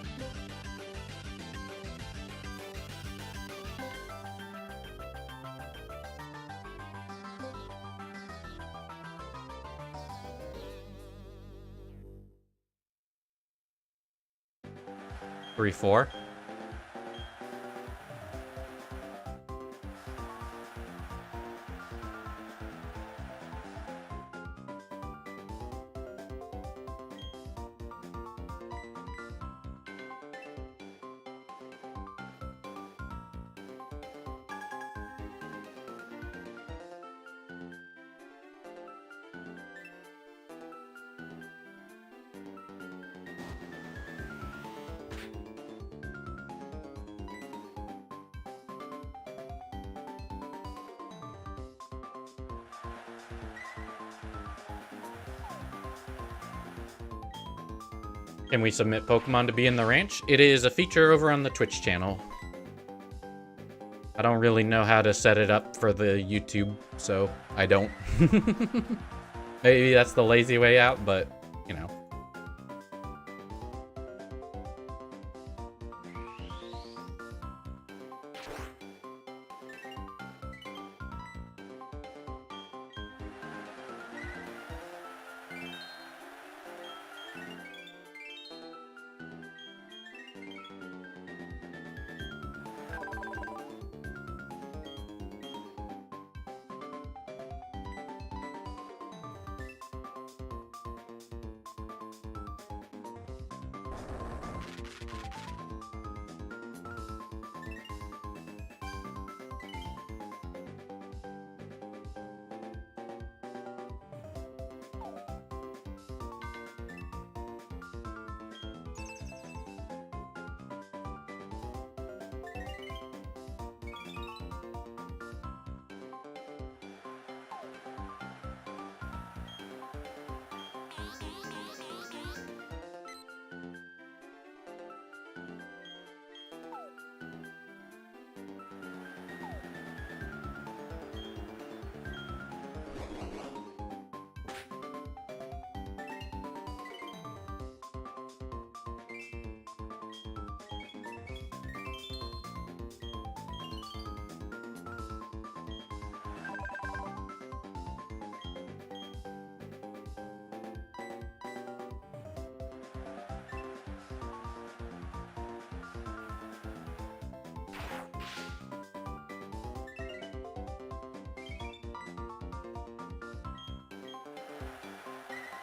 Three, 4. Can we submit Pokemon to be in the ranch? It is a feature over on the Twitch channel. I don't really know how to set it up for the YouTube, so I don't. Maybe that's the lazy way out, but, you know.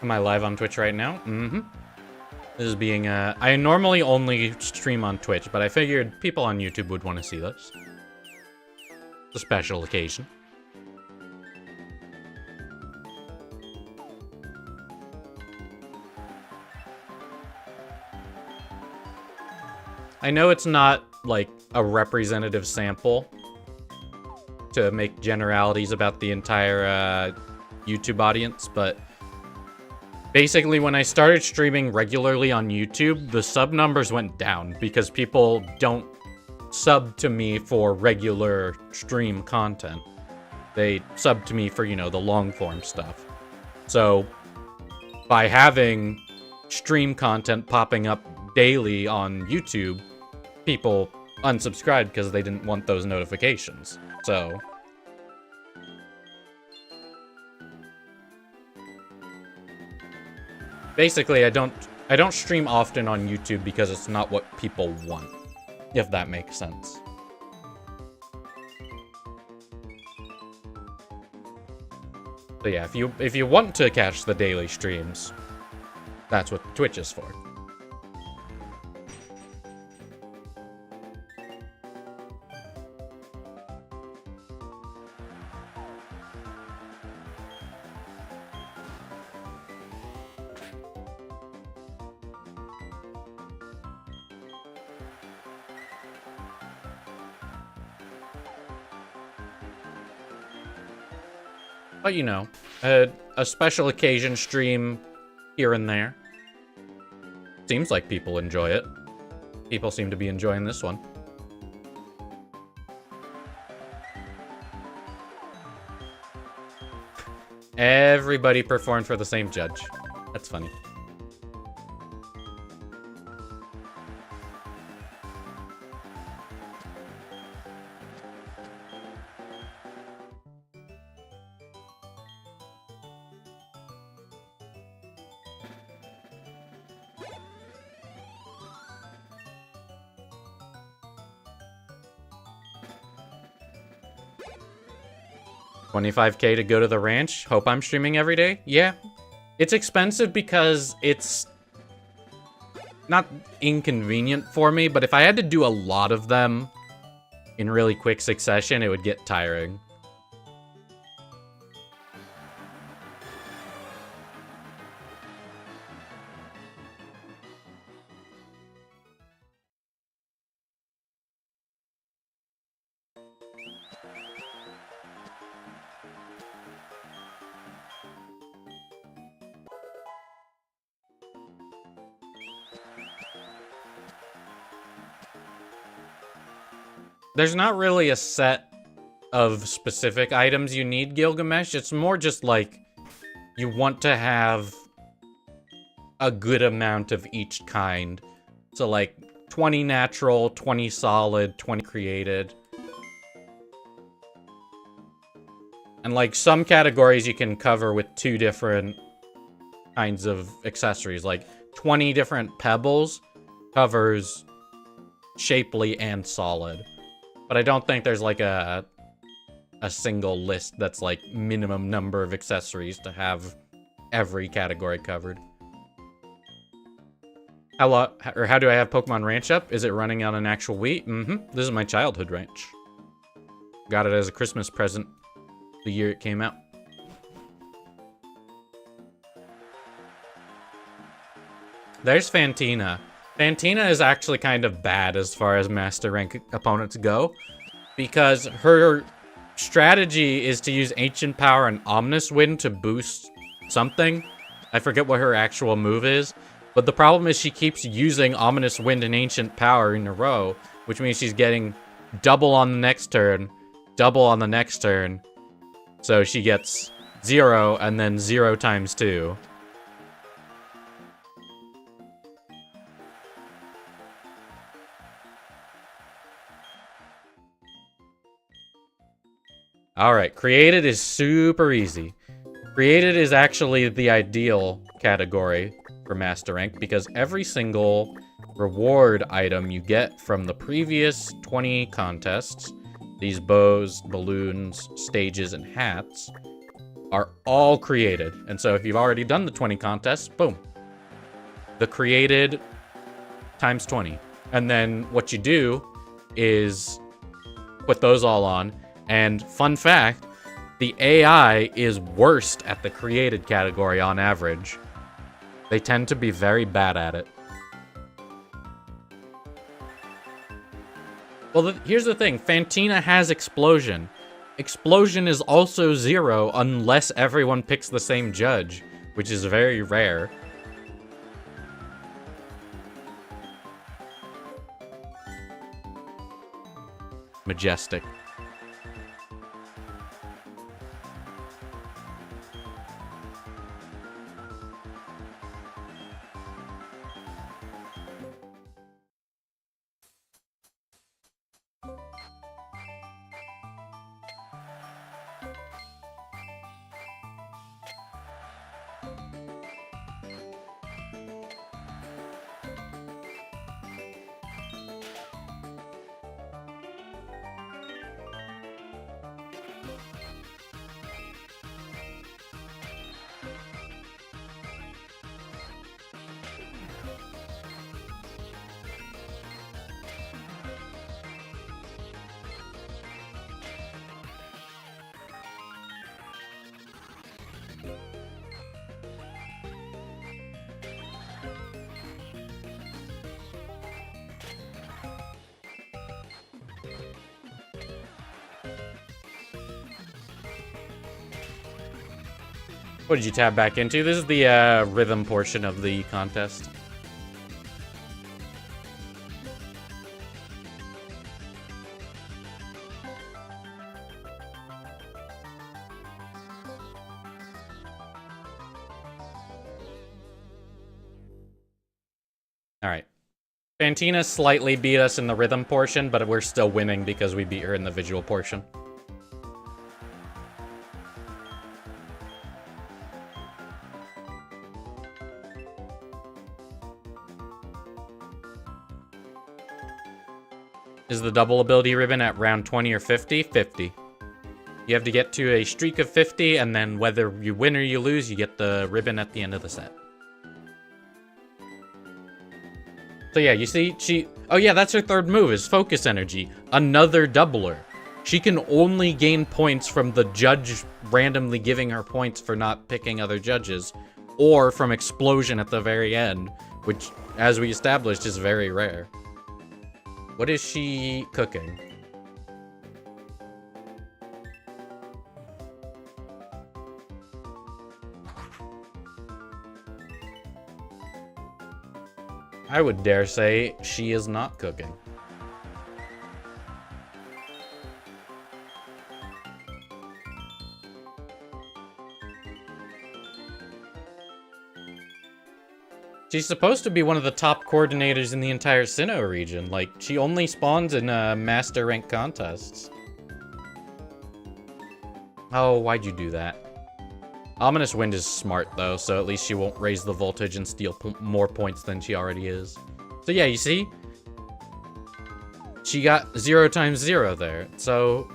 Am I live on Twitch right now? Mm-hmm. This is being, I normally only stream on Twitch, but I figured people on YouTube would want to see this. It's a special occasion. I know it's not, like, a representative sample to make generalities about the entire, YouTube audience, but basically, when I started streaming regularly on YouTube, the sub numbers went down because people don't sub to me for regular stream content. They sub to me for, you know, the long form stuff. So, by having stream content popping up daily on YouTube, people unsubscribed because they didn't want those notifications. So basically, I don't stream often on YouTube because it's not what people want, if that makes sense. So yeah, if you want to catch the daily streams, that's what Twitch is for. But you know, a special occasion stream here and there. Seems like people enjoy it. People seem to be enjoying this one. Everybody performed for the same judge. That's funny. $25K to go to the ranch. Hope I'm streaming every day. Yeah. It's expensive because it's not inconvenient for me, but if I had to do a lot of them in really quick succession, it would get tiring. There's not really a set of specific items you need, Gilgamesh. It's more just like you want to have a good amount of each kind. So like 20 natural, 20 solid, 20 created. And like some categories you can cover with 2 different kinds of accessories. Like 20 different pebbles covers shapely and solid. But I don't think there's like a single list that's like minimum number of accessories to have every category covered. How do I have Pokemon Ranch up? Is it running on an actual Wii? This is my childhood ranch. Got it as a Christmas present the year it came out. There's Fantina. Fantina is actually kind of bad as far as Master Rank opponents go, because her strategy is to use Ancient Power and Ominous Wind to boost something. I forget what her actual move is, but the problem is she keeps using Ominous Wind and Ancient Power in a row, which means she's getting double on the next turn, double on the next turn, so she gets 0 and then 0 times 2. Alright, created is super easy. Created is actually the ideal category for Master Rank because every single reward item you get from the previous 20 contests, these bows, balloons, stages, and hats, are all created. And so if you've already done the 20 contests, boom. The created times 20. And then what you do is put those all on. And fun fact, the AI is worst at the created category on average. They tend to be very bad at it. Well, here's the thing. Fantina has Explosion. Explosion is also 0 unless everyone picks the same judge, which is very rare. Majestic. What did you tab back into? This is the rhythm portion of the contest. Alright. Fantina slightly beat us in the rhythm portion, but we're still winning because we beat her in the visual portion. Is the double ability ribbon at round 20 or 50? 50. You have to get to a streak of 50, and then whether you win or you lose, you get the ribbon at the end of the set. So yeah, you see, oh yeah, that's her third move, is Focus Energy. Another doubler. She can only gain points from the judge randomly giving her points for not picking other judges, or from Explosion at the very end, which, as we established, is very rare. What is she cooking? I would dare say she is not cooking. She's supposed to be one of the top coordinators in the entire Sinnoh region. Like, she only spawns in master rank contests. Oh, why'd you do that? Ominous Wind is smart, though, so at least she won't raise the voltage and steal more points than she already is. So yeah, you see? She got 0 times 0 there, so...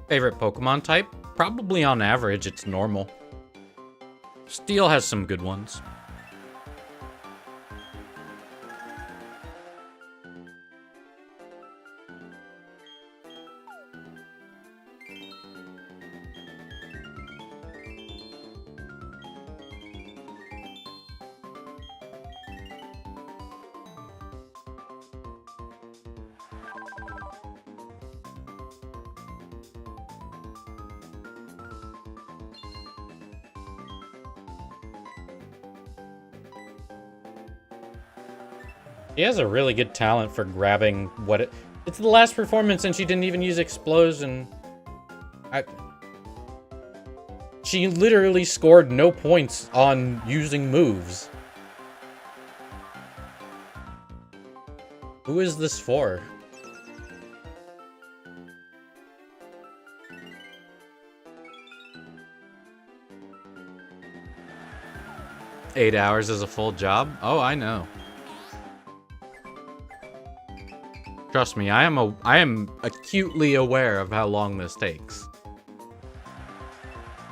Favorite Pokemon type? Probably on average, it's normal. Steel has some good ones. She has a really good talent for grabbing what it... It's the last performance and she didn't even use Explosion. She literally scored no points on using moves. Who is this for? Eight hours is a full job? Oh, I know. Trust me, I am acutely aware of how long this takes.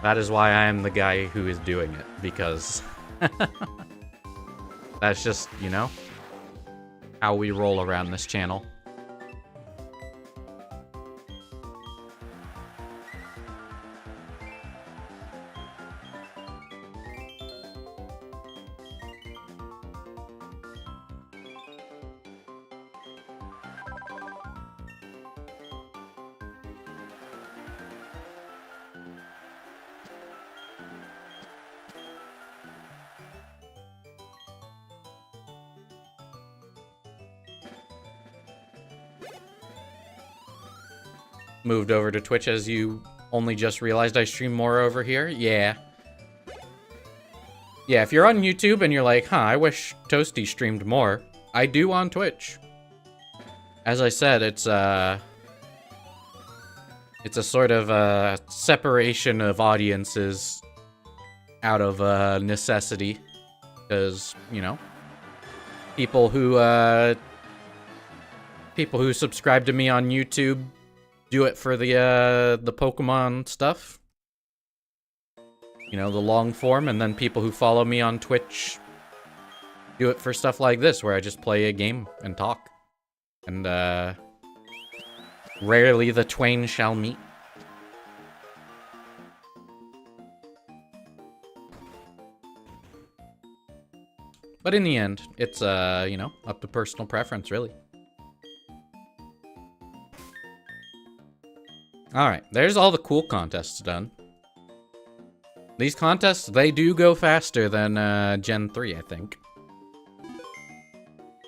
That is why I am the guy who is doing it, because that's just, you know, how we roll around this channel. Moved over to Twitch as you only just realized I stream more over here? Yeah. Yeah, if you're on YouTube and you're like, huh, I wish Toasty streamed more, I do on Twitch. As I said, it's a sort of separation of audiences out of necessity. Because, you know, people who subscribe to me on YouTube do it for the Pokemon stuff. You know, the long form, and then people who follow me on Twitch do it for stuff like this, where I just play a game and talk. And, rarely the twain shall meet. But in the end, it's, you know, up to personal preference, really. Alright, there's all the cool contests done. These contests, they do go faster than Gen 3, I think.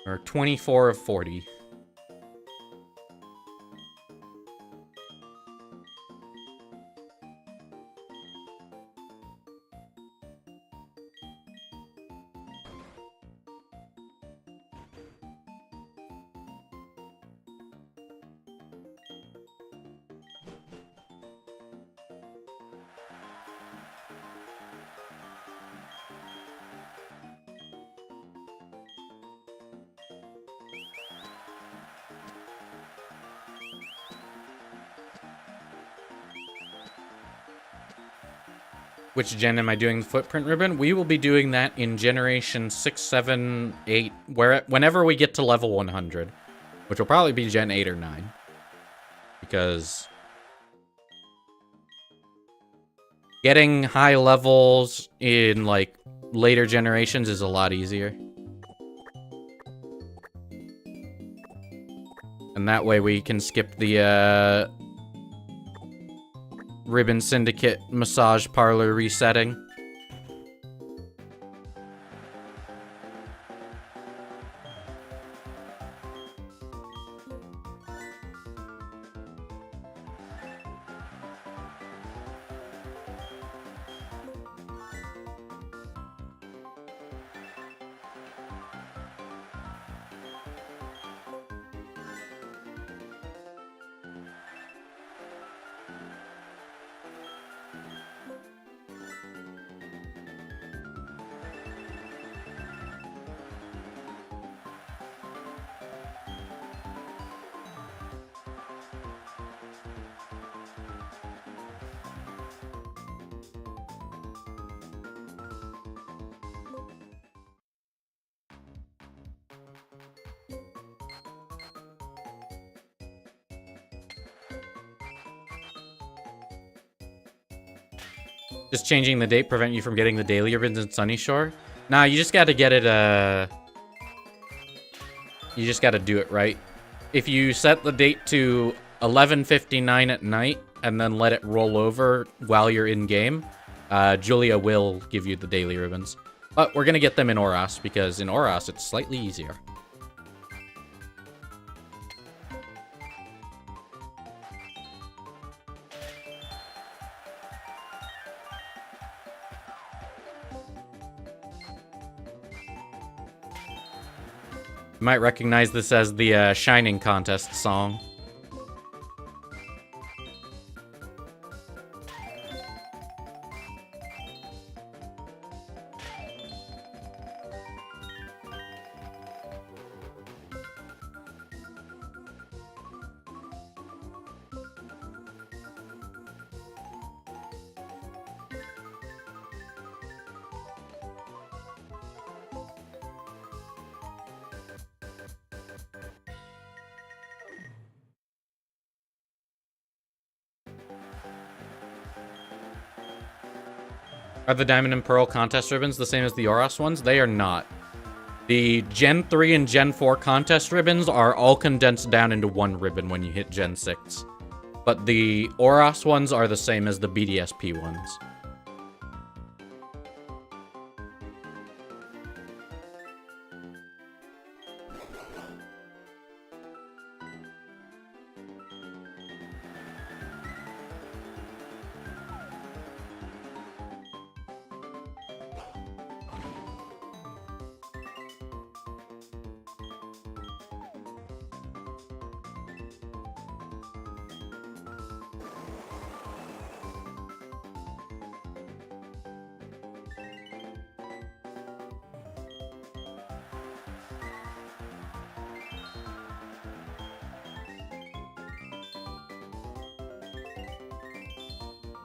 Or 24 of 40. Which gen am I doing the footprint ribbon? We will be doing that in generation 6, 7, 8, whenever we get to level 100. Which will probably be gen 8 or 9. Because getting high levels in, like, later generations is a lot easier. And that way we can skip the, Ribbon Syndicate massage parlor resetting. Does changing the date prevent you from getting the daily ribbons in Sunyshore? Nah, you just gotta get it, you just gotta do it right. If you set the date to 11:59 at night, and then let it roll over while you're in-game, Julia will give you the daily ribbons. But we're gonna get them in Oras, because in Oras it's slightly easier. You might recognize this as the Shining Contest song. Are the Diamond and Pearl contest ribbons the same as the Oros ones? They are not. The Gen 3 and Gen 4 contest ribbons are all condensed down into one ribbon when you hit Gen 6. But the Oros ones are the same as the BDSP ones.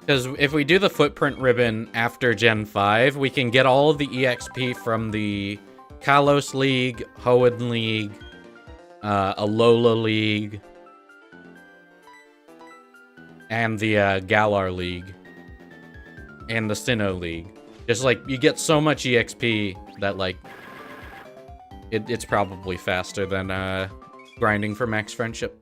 Because if we do the footprint ribbon after Gen 5, we can get all of the EXP from the Kalos League, Hoenn League, Alola League, and the Galar League, and the Sinnoh League. Just like, you get so much EXP that, like, it's probably faster than grinding for max friendship.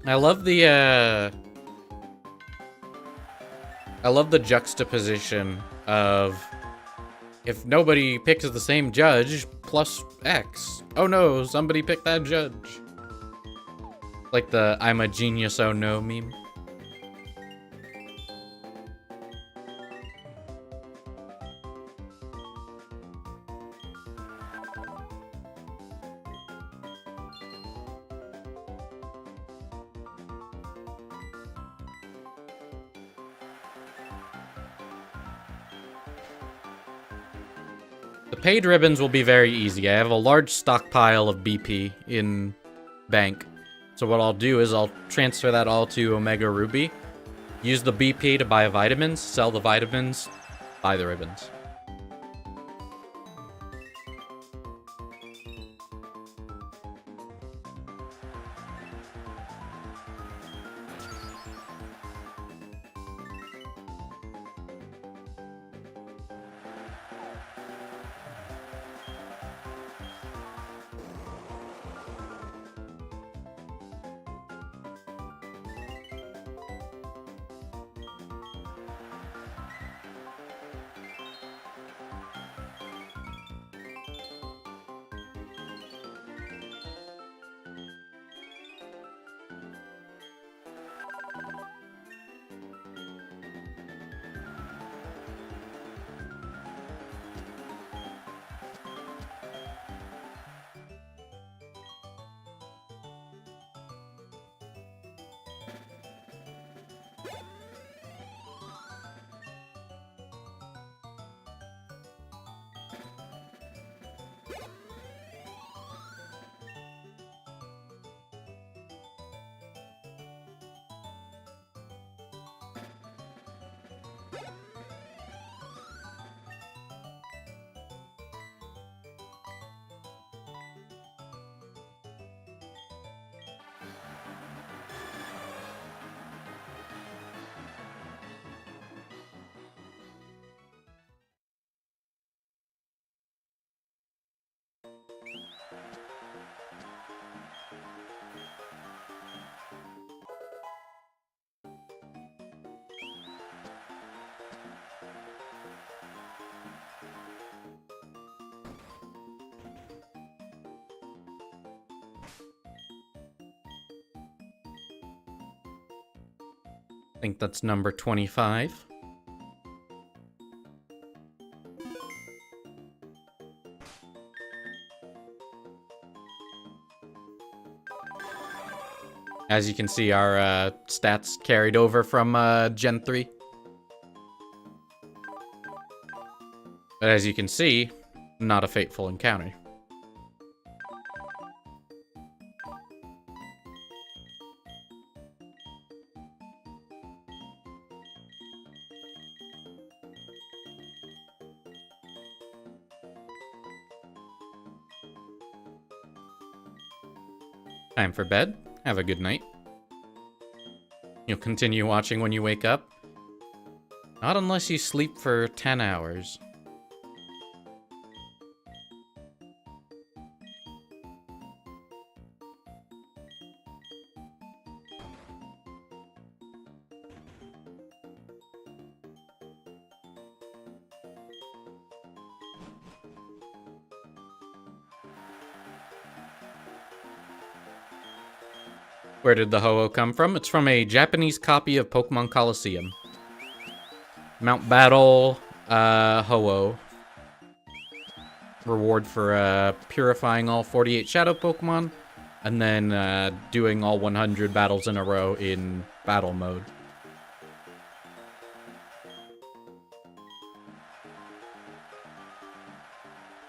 I love the juxtaposition of if nobody picks the same judge plus X. Oh no, somebody picked that judge. Like the I'm a genius, oh no meme. The paid ribbons will be very easy. I have a large stockpile of BP in bank. So what I'll do is I'll transfer that all to Omega Ruby, use the BP to buy vitamins, sell the vitamins, buy the ribbons. think that's number 25. As you can see, our stats carried over from Gen 3. But as you can see, not a fateful encounter. Time for bed. Have a good night. You'll continue watching when you wake up. Not unless you sleep for 10 hours. Where did the Ho-Oh come from? It's from a Japanese copy of Pokemon Colosseum. Mount Battle, Ho-Oh. Reward for purifying all 48 Shadow Pokemon, and then doing all 100 battles in a row in battle mode.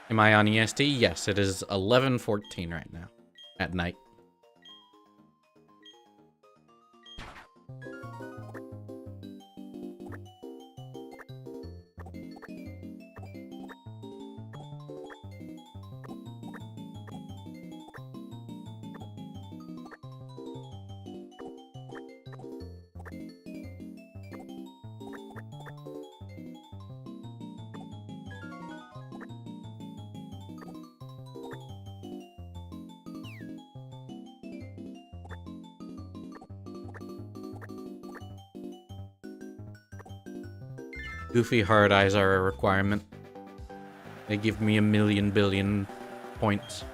Am I on EST? Yes, it is 11:14 right now, at night. Goofy hard eyes are a requirement. They give me 1,000,000,000,000,000 points.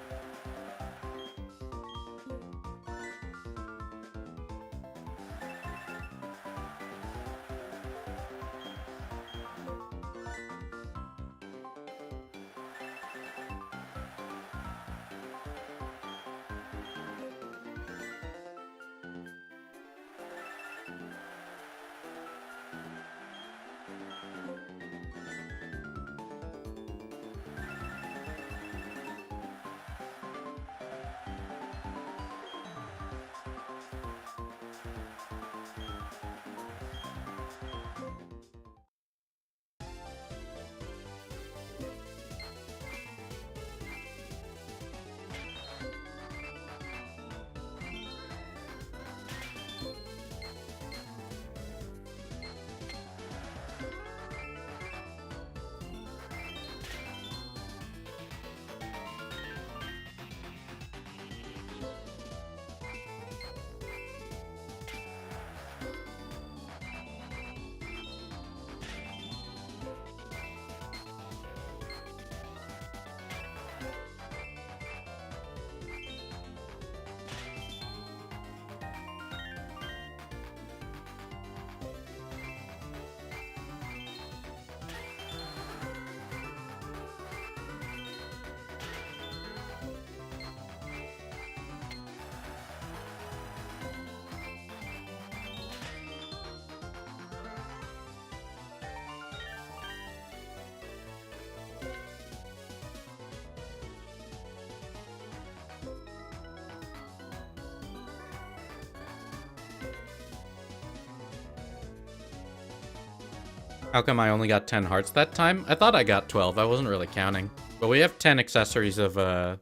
How come I only got 10 hearts that time? I thought I got 12. I wasn't really counting. But we have 10 accessories of the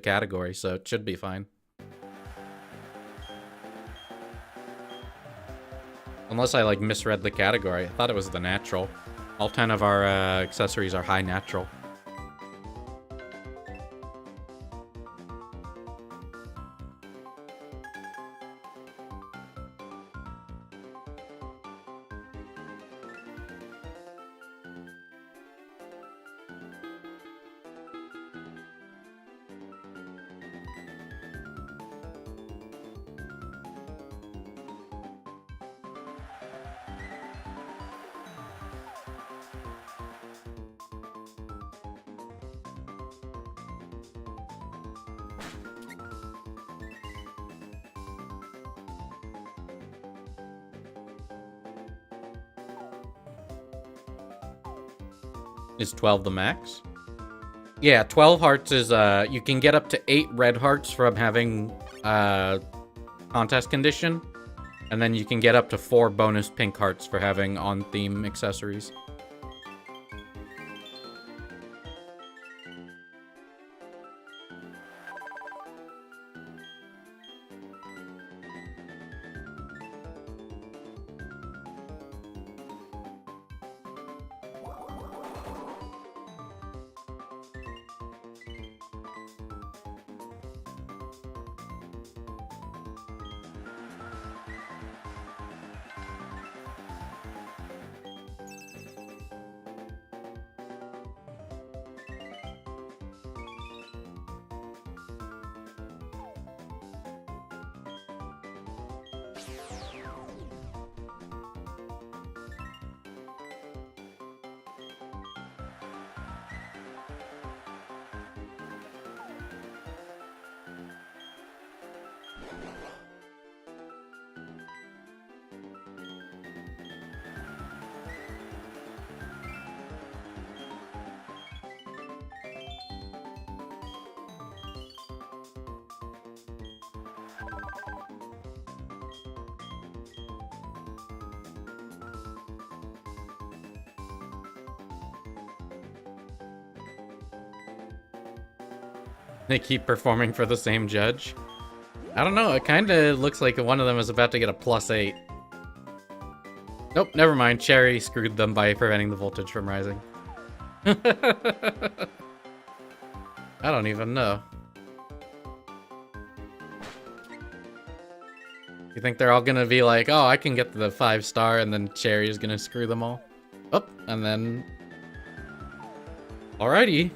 category, so it should be fine. Unless I, like, misread the category. I thought it was the natural. All 10 of our accessories are high natural. Is 12 the max? Yeah, 12 hearts is, you can get up to 8 red hearts from having, contest condition. And then you can get up to 4 bonus pink hearts for having on-theme accessories. They keep performing for the same judge. I don't know, it kind of looks like one of them is about to get a +8. Nope, never mind. Cherry screwed them by preventing the voltage from rising. I don't even know. You think they're all gonna be like, oh, I can get the 5-star, and then Cherry is gonna screw them all? Oh, and then... Alrighty.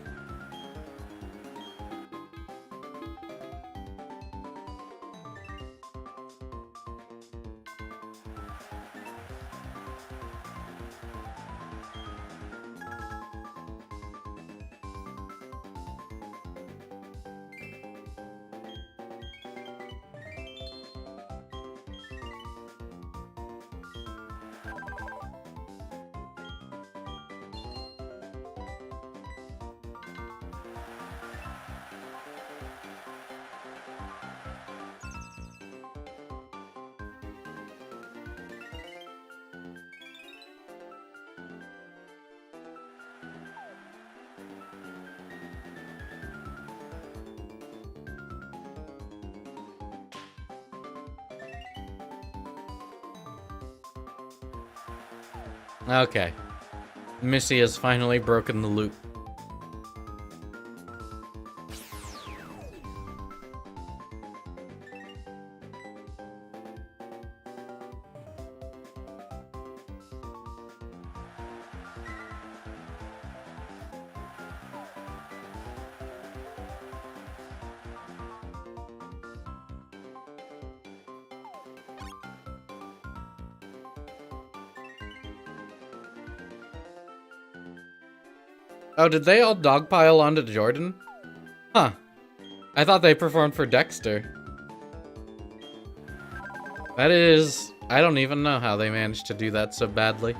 Okay. Missy has finally broken the loop. Oh, did they all dogpile onto Jordan? Huh. I thought they performed for Dexter. That is... I don't even know how they managed to do that so badly.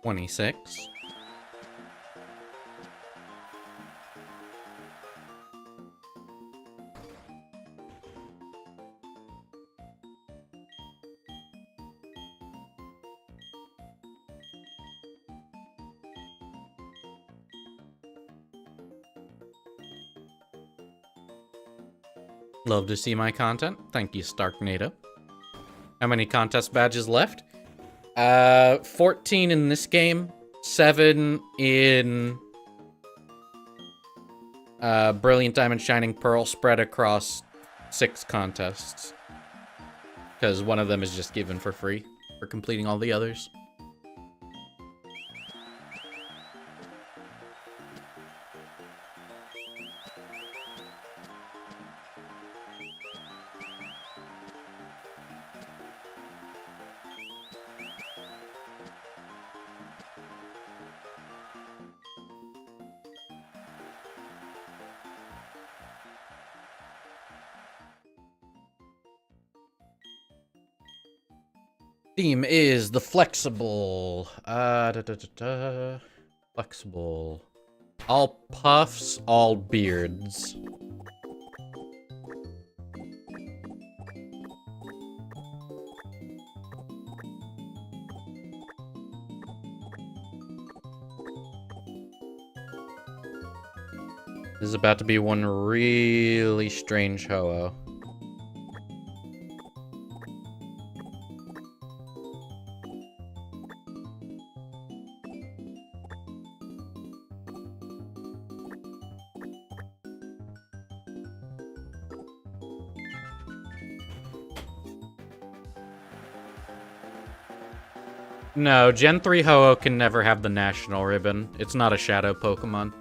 $26. Love to see my content. Thank you, Starknado. How many contest badges left? 14 in this game, 7 in Brilliant Diamond Shining Pearl, spread across 6 contests. Because one of them is just given for free for completing all the others. Theme is the flexible. Flexible. All puffs, all beards. This is about to be one really strange Ho-Oh. No, Gen 3 Ho-Oh can never have the National Ribbon. It's not a Shadow Pokemon.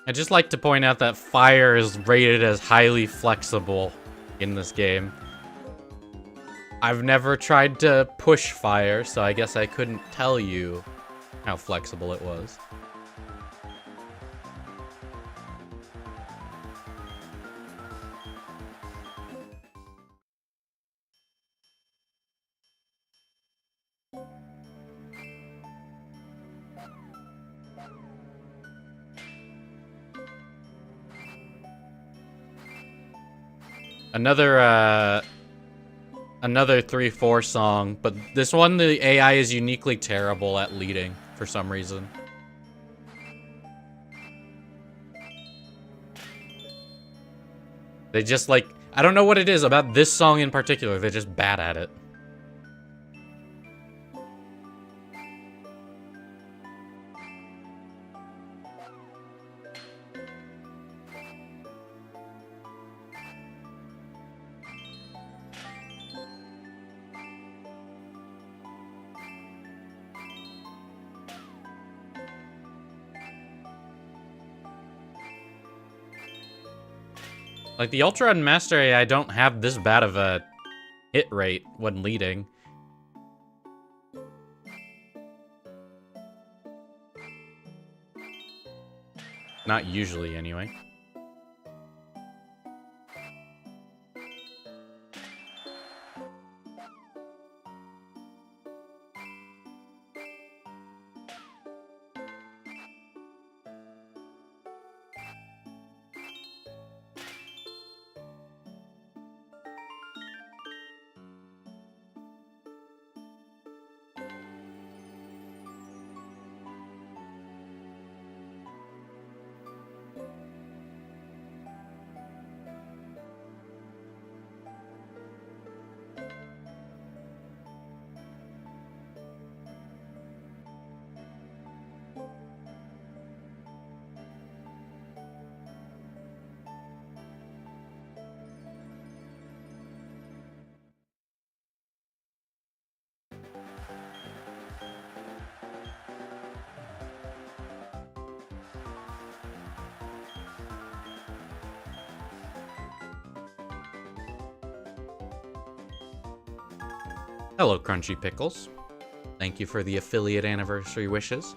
I'd just like to point out that fire is rated as highly flexible in this game. I've never tried to push fire, so I guess I couldn't tell you how flexible it was. Another 3-4 song, but this one the AI is uniquely terrible at leading for some reason. They just like, I don't know what it is about this song in particular, they're just bad at it. Like, the Ultra and Master AI don't have this bad of a hit rate when leading. Not usually, anyway. Hello, Crunchy Pickles. Thank you for the affiliate anniversary wishes.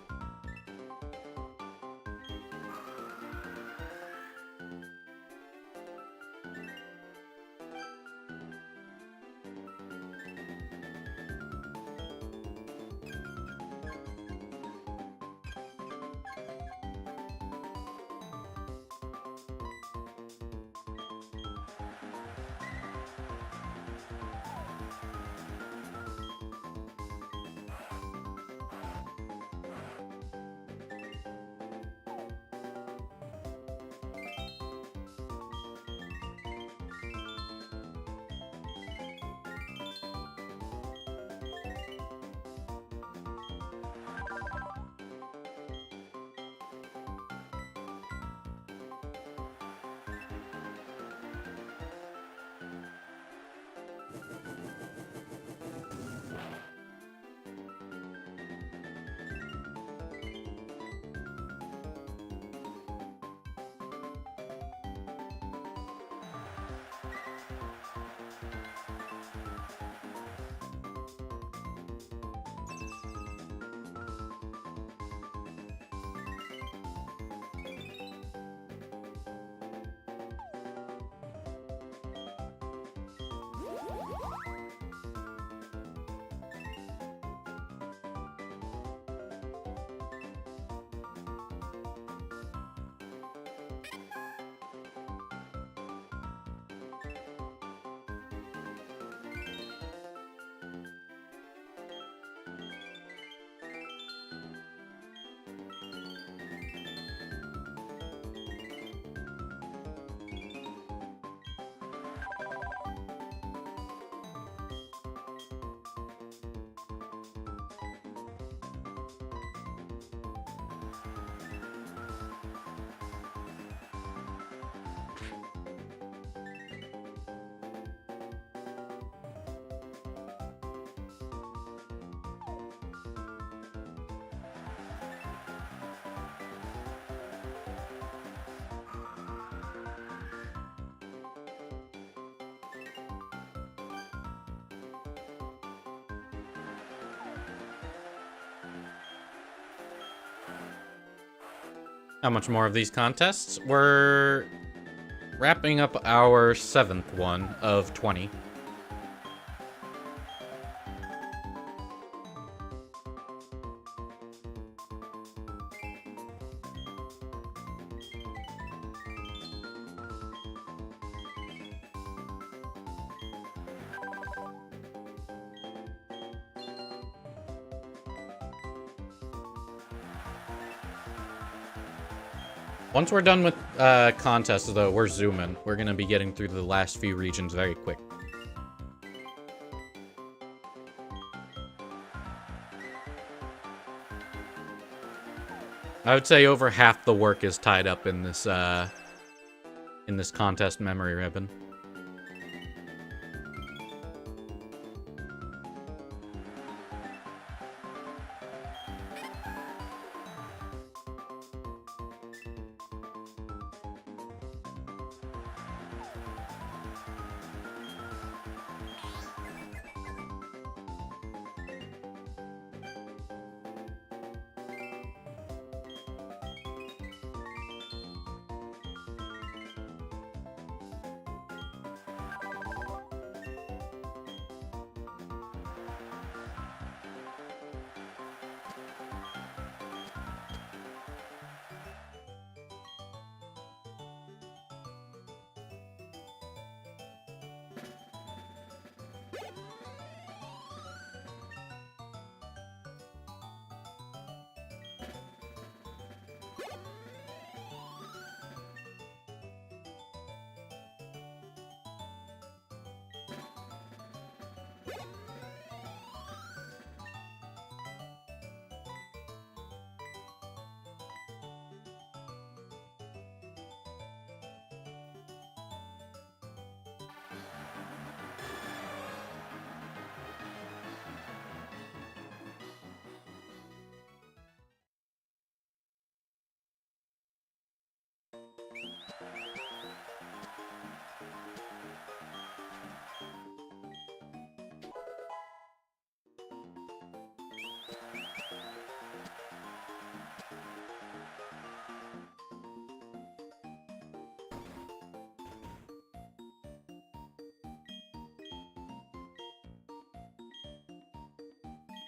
How much more of these contests? We're wrapping up our 7th one of 20. Once we're done with contests, though, we're zooming. We're going to be getting through the last few regions very quick. I would say over half the work is tied up in this contest memory ribbon.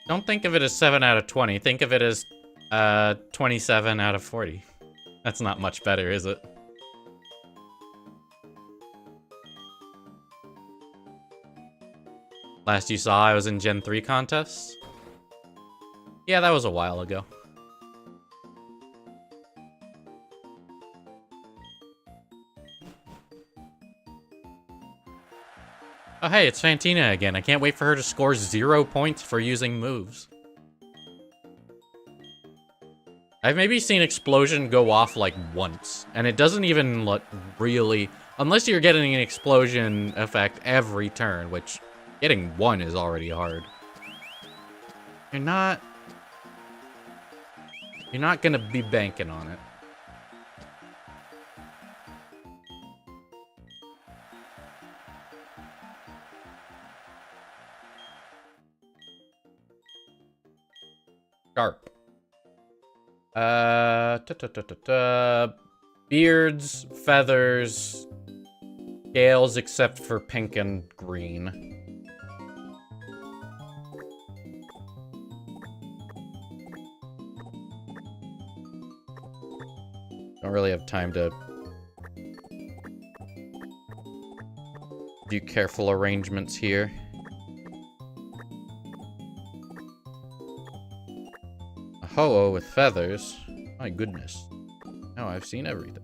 Don't think of it as 7 out of 20. Think of it as 27 out of 40. That's not much better, is it? Last you saw, I was in Gen 3 contests? Yeah, that was a while ago. Oh hey, it's Fantina again. I can't wait for her to score 0 points for using moves. I've maybe seen Explosion go off like once, and it doesn't even really... Unless you're getting an explosion effect every turn, which getting 1 is already hard. You're not gonna be banking on it. Sharp. Beards, feathers, scales except for pink and green. Don't really have time to do careful arrangements here. A Ho-Oh with feathers. My goodness. Now I've seen everything.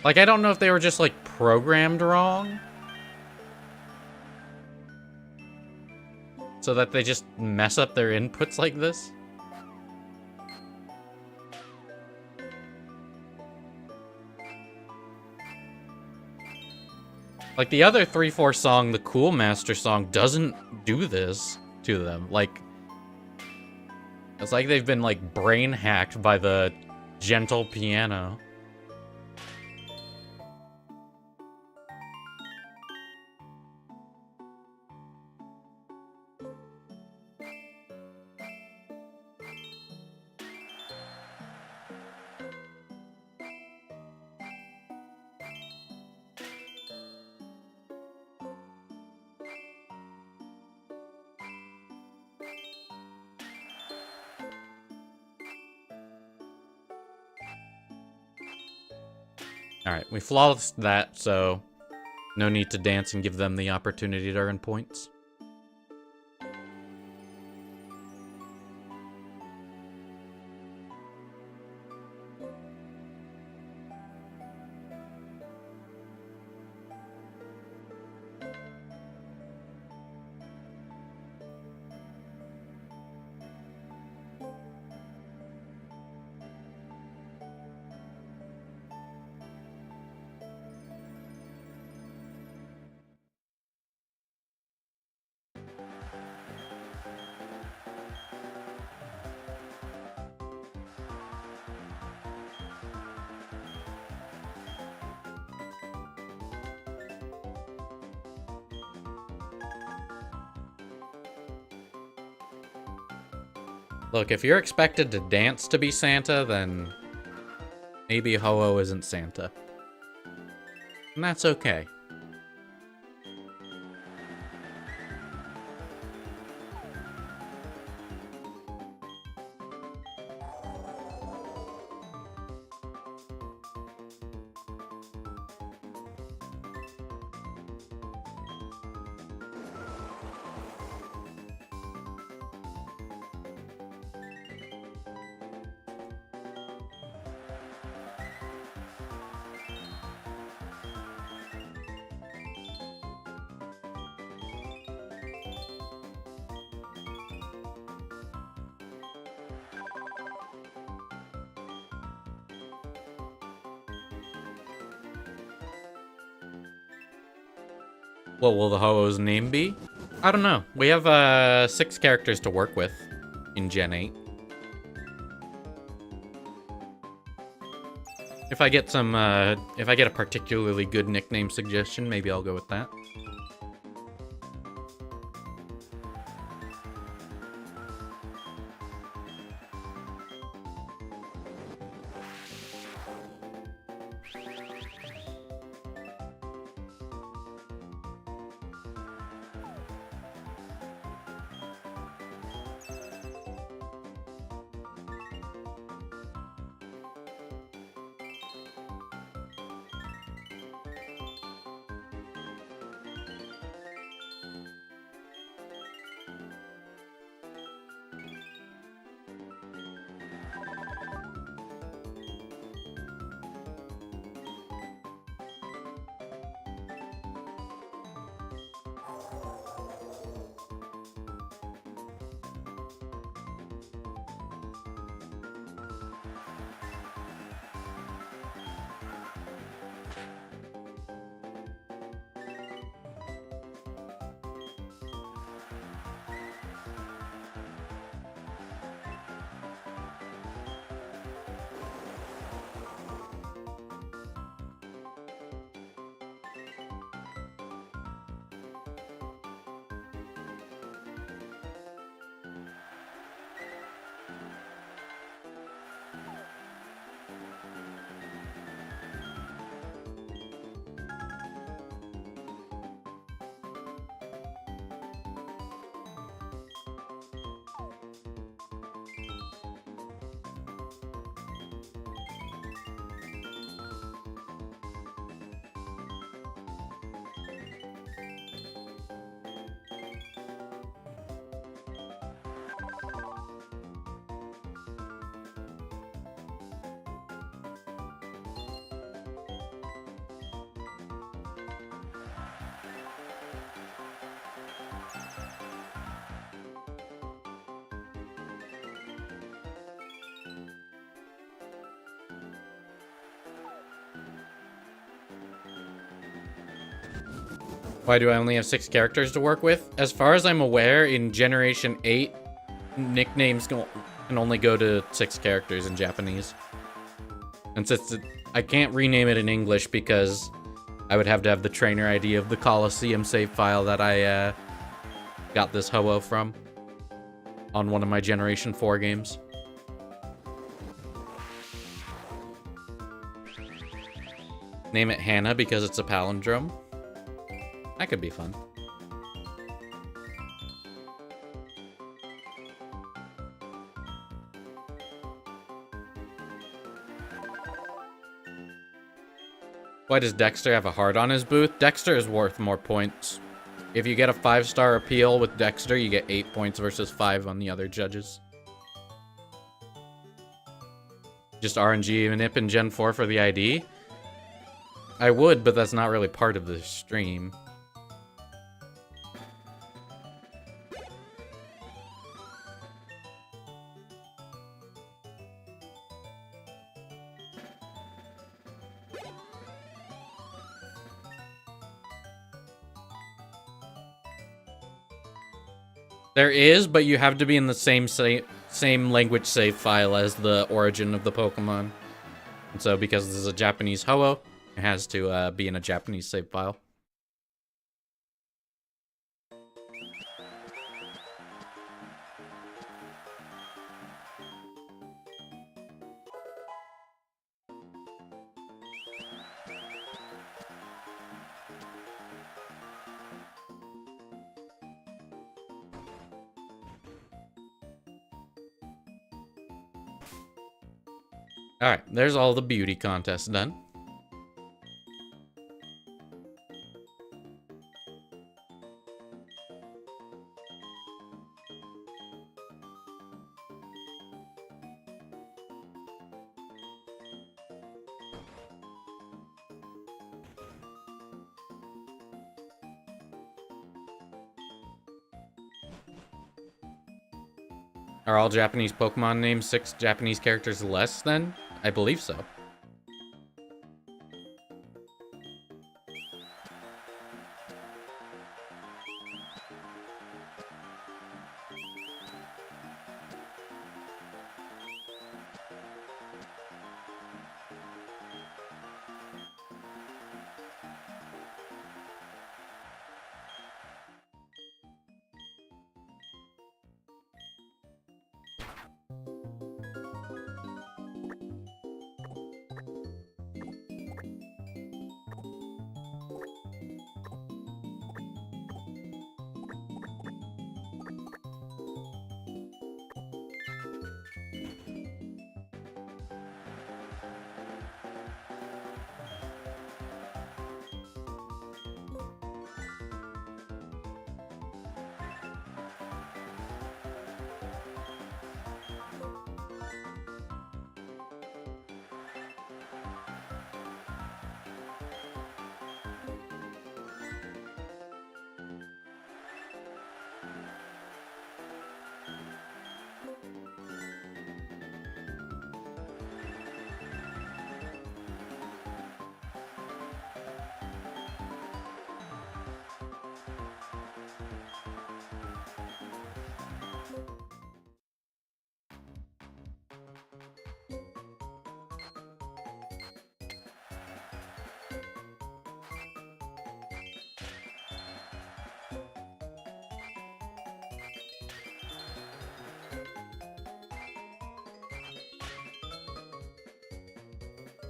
Like, I don't know if they were just, like, programmed wrong. So that they just mess up their inputs like this. Like, the other 3-4 song, the Cool Master song, doesn't do this to them. Like, it's like they've been, like, brain hacked by the gentle piano. Alright, we flawlessed that, so no need to dance and give them the opportunity to earn points. Look, if you're expected to dance to be Santa, then maybe Ho-Oh isn't Santa. And that's okay. What will the Ho-Oh's name be? I don't know. We have 6 characters to work with in Gen 8. If I get some, if I get a particularly good nickname suggestion, maybe I'll go with that. Why do I only have 6 characters to work with? As far as I'm aware, in Generation 8, nicknames can only go to 6 characters in Japanese. And since I can't rename it in English because I would have to have the trainer ID of the Coliseum save file that I got this Ho-Oh from on one of my Generation 4 games. Name it Hannah because it's a palindrome. That could be fun. Why does Dexter have a heart on his booth? Dexter is worth more points. If you get a 5-star appeal with Dexter, you get 8 points versus 5 on the other judges. Just RNG Nip in Gen 4 for the ID? I would, but that's not really part of the stream. There is, but you have to be in the same language save file as the origin of the Pokemon. And so because this is a Japanese Ho-Oh, it has to be in a Japanese save file. Alright, there's all the beauty contests done. Are all Japanese Pokemon named 6 Japanese characters less then? I believe so.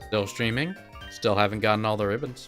Still streaming. Still haven't gotten all the ribbons.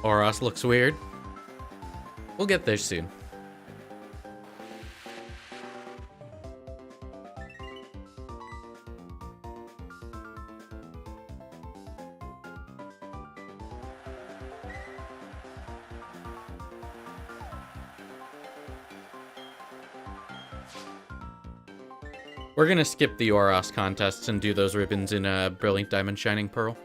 Oros looks weird. We'll get there soon. We're gonna skip the Oros contests and do those ribbons in a Brilliant Diamond Shining Pearl.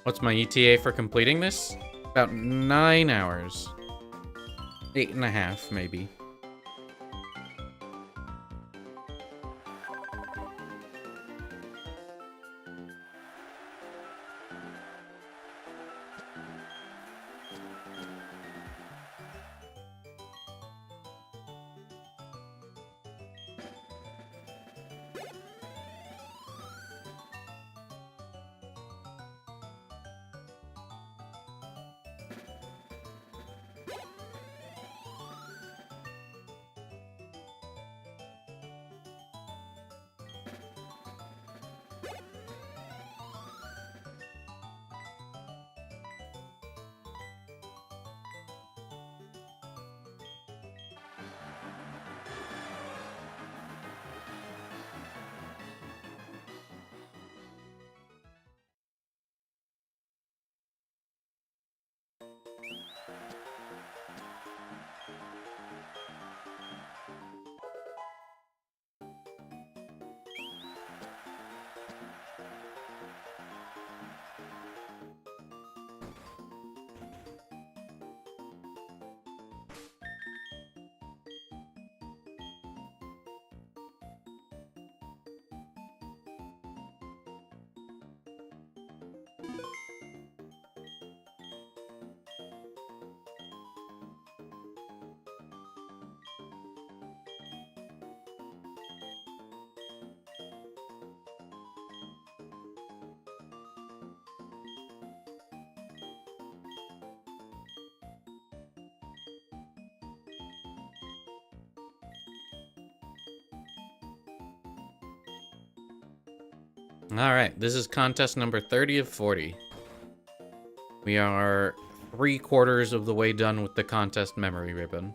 What's my ETA for completing this? About 9 hours. 8.5, maybe. Alright, this is contest number 30 of 40. We are 3/4 of the way done with the contest memory ribbon.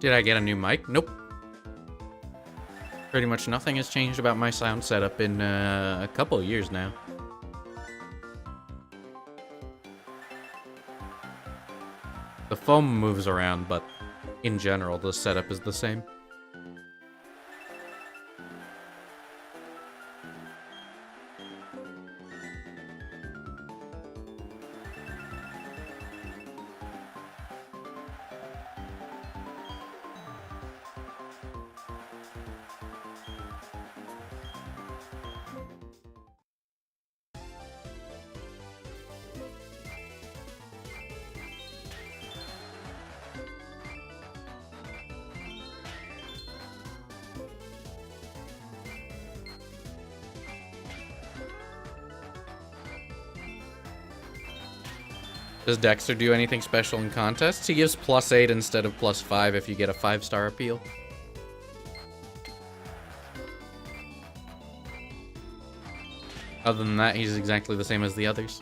Did I get a new mic? Nope. Pretty much nothing has changed about my sound setup in a couple of years now. The foam moves around, but in general, the setup is the same. Does Dexter do anything special in contests? He gives +8 instead of +5 if you get a 5-star appeal. Other than that, he's exactly the same as the others.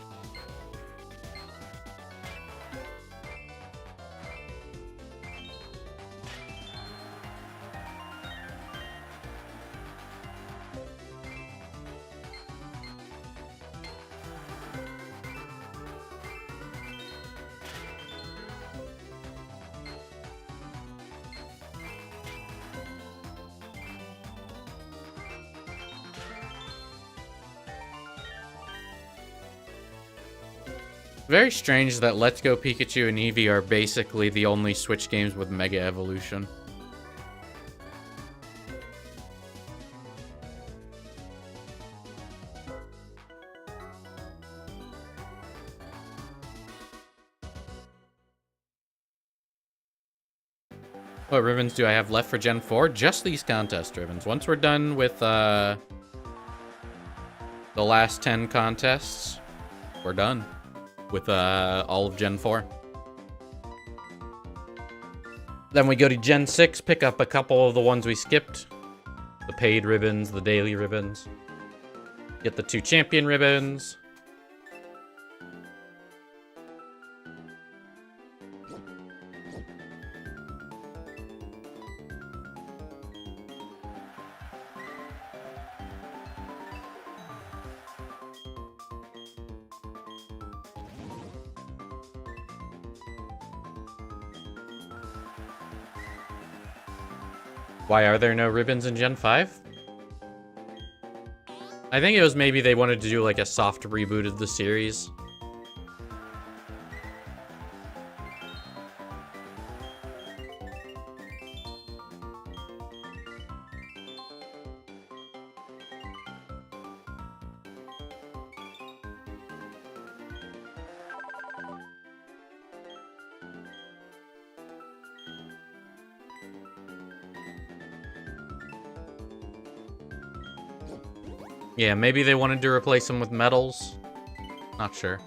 Very strange that Let's Go Pikachu and Eevee are basically the only Switch games with Mega Evolution. What ribbons do I have left for Gen 4? Just these contest ribbons. Once we're done with the last 10 contests, we're done with all of Gen 4. Then we go to Gen 6, pick up a couple of the ones we skipped. The paid ribbons, the daily ribbons. Get the 2 champion ribbons. Why are there no ribbons in Gen 5? I think it was maybe they wanted to do like a soft reboot of the series. Yeah, maybe they wanted to replace them with medals. Not sure.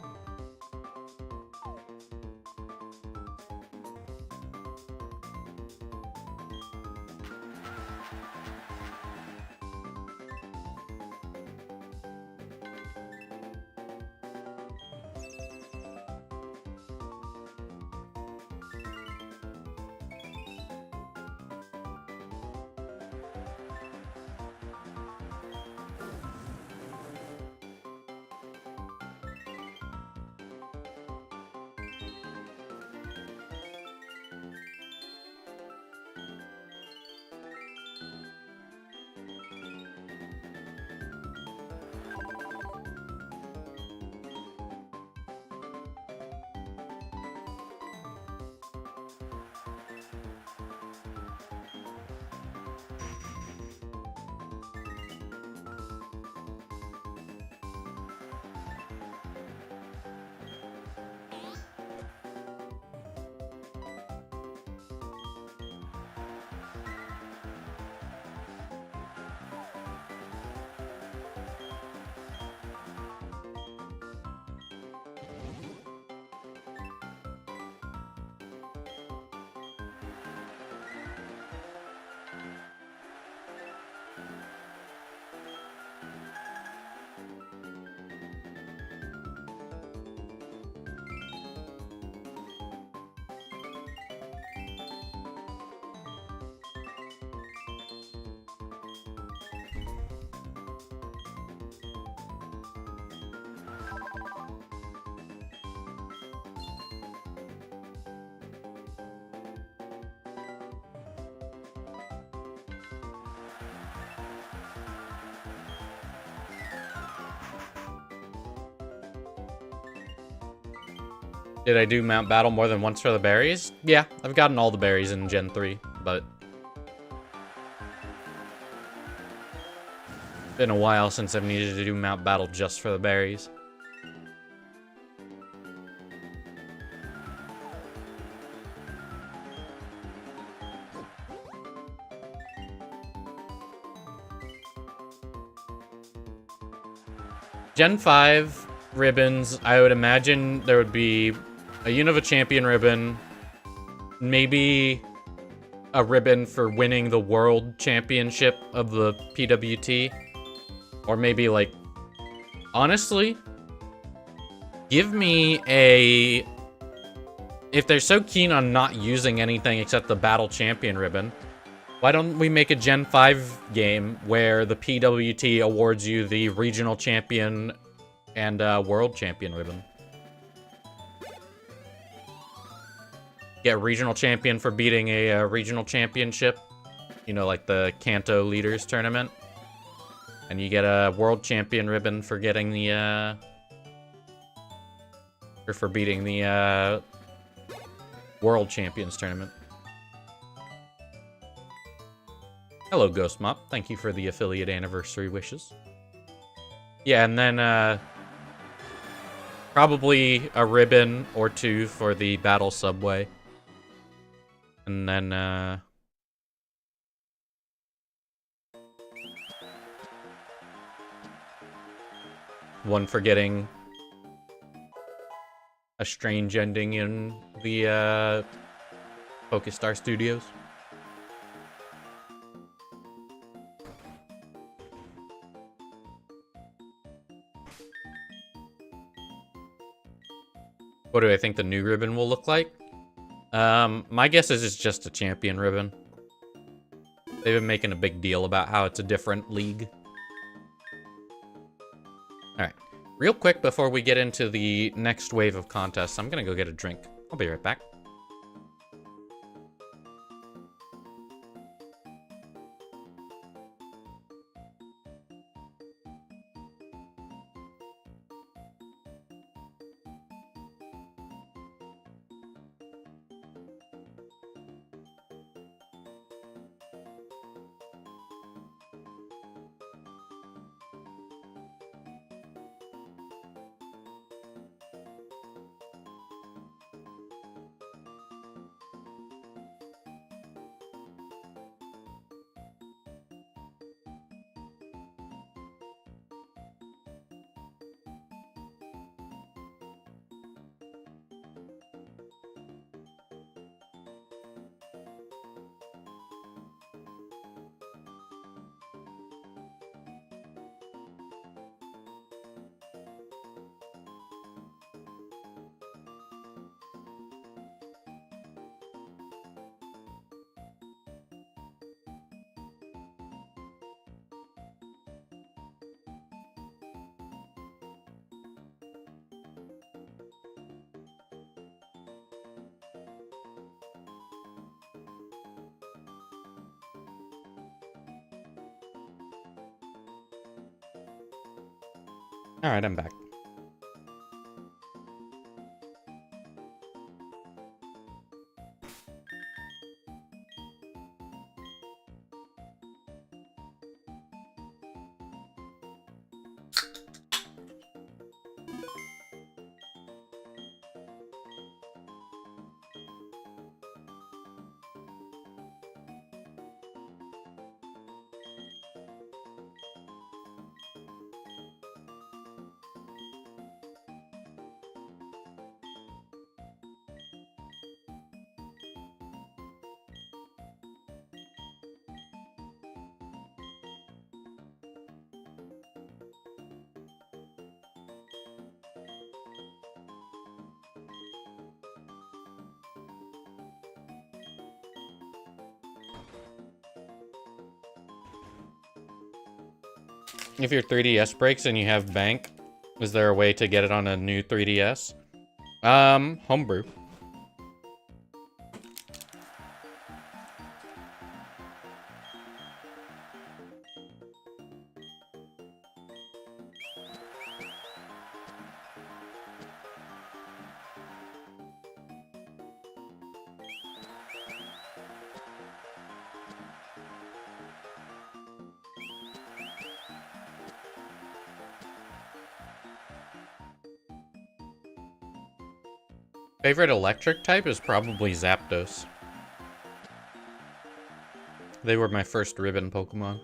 Did I do Mount Battle more than once for the berries? Yeah, I've gotten all the berries in Gen 3, but... been a while since I've needed to do Mount Battle just for the berries. Gen 5 ribbons, I would imagine there would be a Unova Champion ribbon, maybe a ribbon for winning the World Championship of the PWT, or maybe like, honestly, give me a, if they're so keen on not using anything except the Battle Champion ribbon, why don't we make a Gen 5 game where the PWT awards you the Regional Champion and World Champion ribbon? Get Regional Champion for beating a Regional Championship. You know, like the Kanto Leaders Tournament. And you get a World Champion ribbon for getting the, or for beating the, World Champions Tournament. Hello, Ghost Mop. Thank you for the affiliate anniversary wishes. Yeah, and then, probably a ribbon or two for the Battle Subway. And then, one for getting a strange ending in the, Focus Star Studios. What do I think the new ribbon will look like? My guess is it's just a champion ribbon. They've been making a big deal about how it's a different league. Alright. Real quick before we get into the next wave of contests, I'm gonna go get a drink. I'll be right back. Alright, I'm back. If your 3DS breaks and you have bank, is there a way to get it on a new 3DS? Homebrew. Favorite electric type is probably Zapdos. They were my first ribbon Pokemon.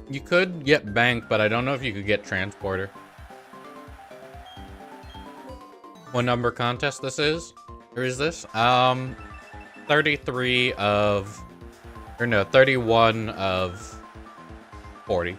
You could get Bank, but I don't know if you could get Transporter. What number contest this is? Or is this? 33 of... Or no, 31 of 40.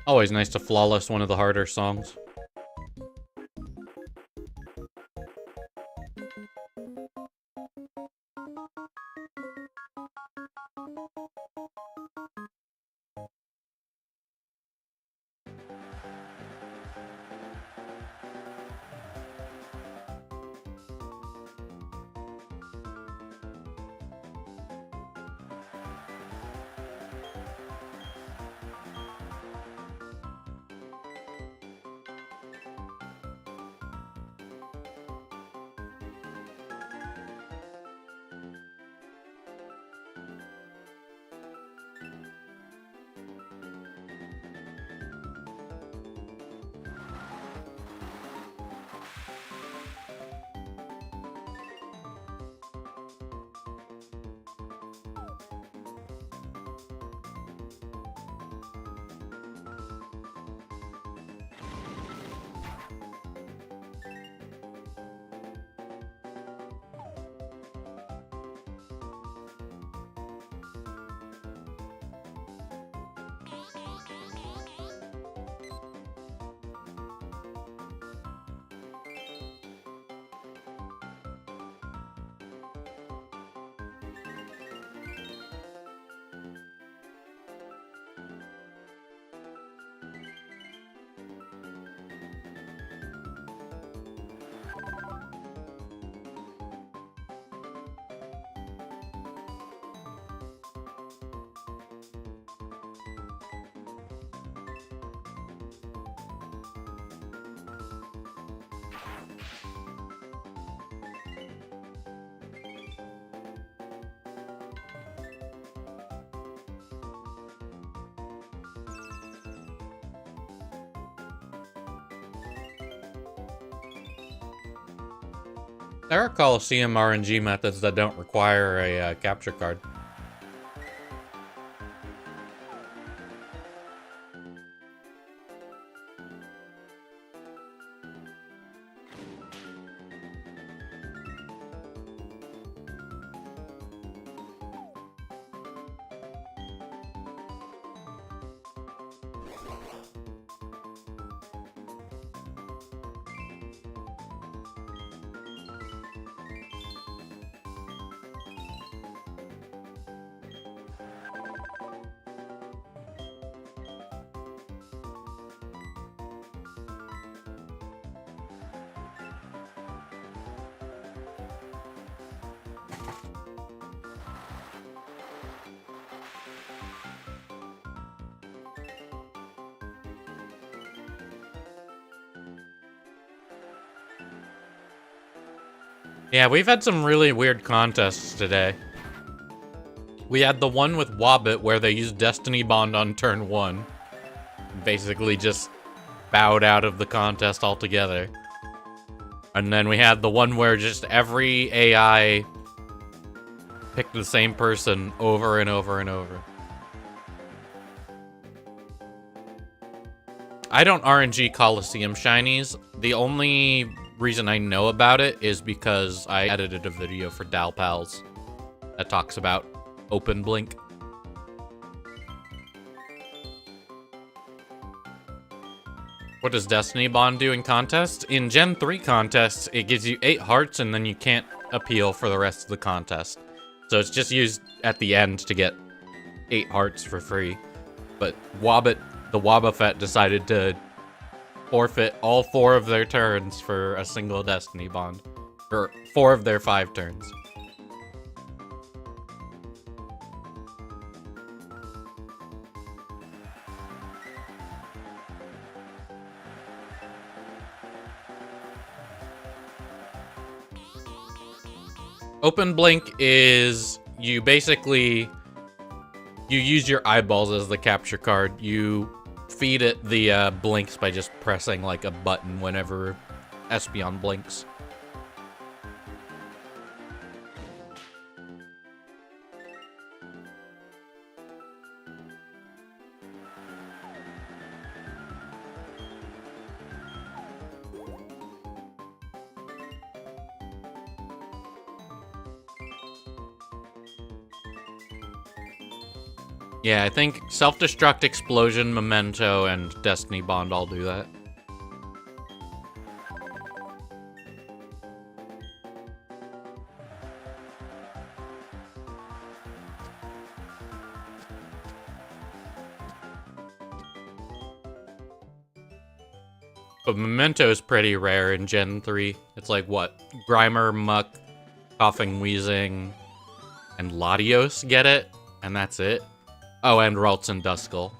Always nice to flawless one of the harder songs. There are Coliseum RNG methods that don't require a capture card. Yeah, we've had some really weird contests today. We had the one with Wobbit where they used Destiny Bond on turn 1. Basically just bowed out of the contest altogether. And then we had the one where just every AI picked the same person over and over and over. I don't RNG Coliseum shinies. The only reason I know about it is because I edited a video for DalPals that talks about Open Blink. What does Destiny Bond do in contests? In Gen 3 contests, it gives you 8 hearts and then you can't appeal for the rest of the contest. So it's just used at the end to get 8 hearts for free. But Wobbit, the Wobbuffet, decided to forfeit all 4 of their turns for a single Destiny Bond. Or 4 of their 5 turns. Open Blink is you basically use your eyeballs as the capture card. You feed it the blinks by just pressing like a button whenever Espeon blinks. Yeah, I think Self-Destruct, Explosion, Memento, and Destiny Bond all do that. But Memento is pretty rare in Gen 3. It's like, what? Grimer, Muck, Coughing Wheezing, and Latios get it, and that's it. Oh, and Ralts and Duskull.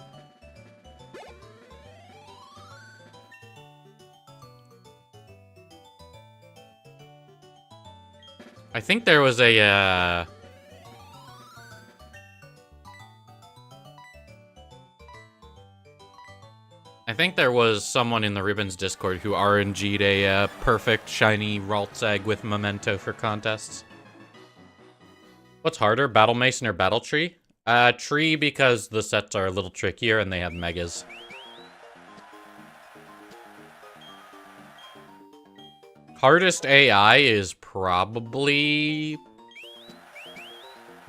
I think there was a, I think there was someone in the Ribbons Discord who RNG'd a perfect shiny Ralts egg with Memento for contests. What's harder, Battle Mason or Battle Tree? Tree because the sets are a little trickier and they have megas. Hardest AI is probably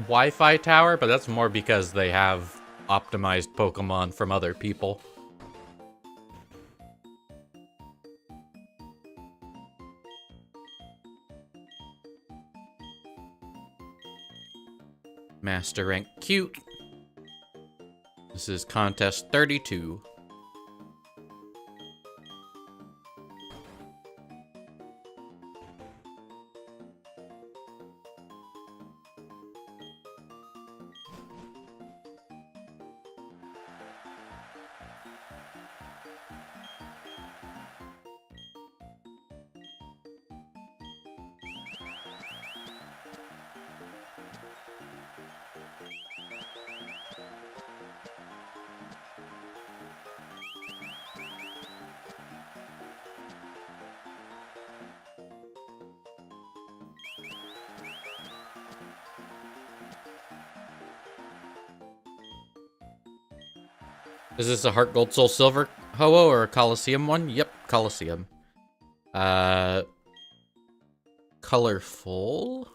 Wi-Fi Tower, but that's more because they have optimized Pokemon from other people. Master Rank Cute. This is contest 32. Is this a Heart Gold Soul Silver Ho-Oh or a Coliseum one? Yep, Coliseum. Colorful?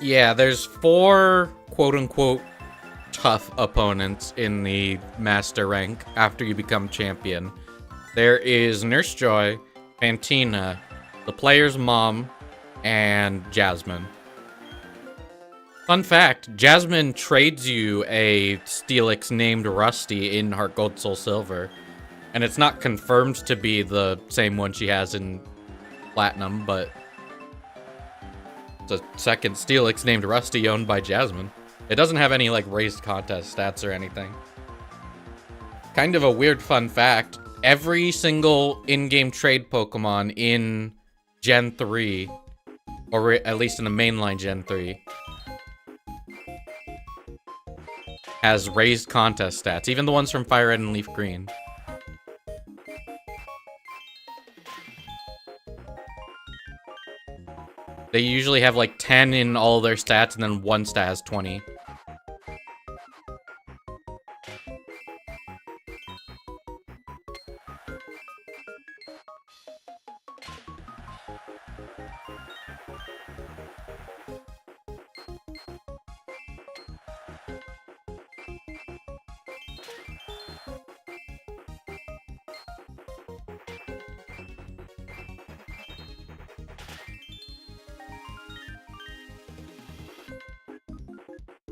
Yeah, there's 4 quote-unquote tough opponents in the master rank after you become champion. There is Nurse Joy, Fantina, the player's mom, and Jasmine. Fun fact, Jasmine trades you a Steelix named Rusty in Heart Gold Soul Silver, and it's not confirmed to be the same one she has in Platinum, but it's a second Steelix named Rusty owned by Jasmine. It doesn't have any, like, raised contest stats or anything. Kind of a weird fun fact, every single in-game trade Pokemon in Gen 3, or at least in the mainline Gen 3, has raised contest stats, even the ones from Fire Red and Leaf Green. They usually have like 10 in all their stats, and then one stat has 20.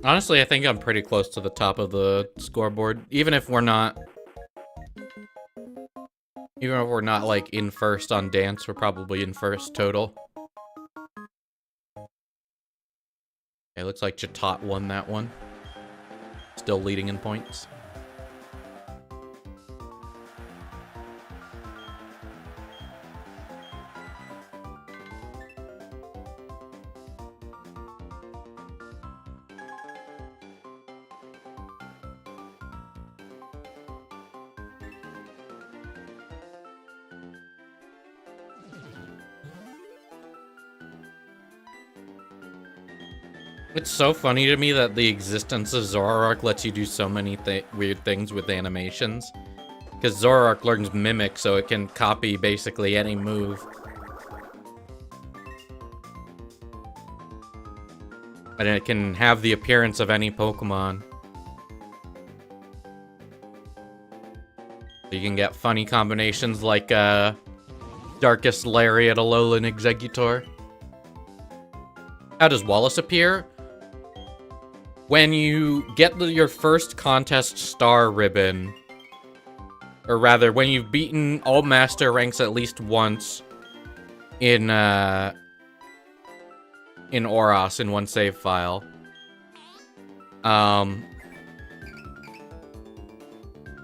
Honestly, I think I'm pretty close to the top of the scoreboard, even if we're not like in first on dance, we're probably in first total. It looks like Chatot won that one. Still leading in points. It's so funny to me that the existence of Zoroark lets you do so many weird things with animations. Because Zoroark learns Mimic, so it can copy basically any move. And it can have the appearance of any Pokemon. So you can get funny combinations like Darkest Lariat, Alolan Exeggutor. How does Wallace appear? When you get your first contest star ribbon, or rather, when you've beaten all master ranks at least once in Oros in one save file,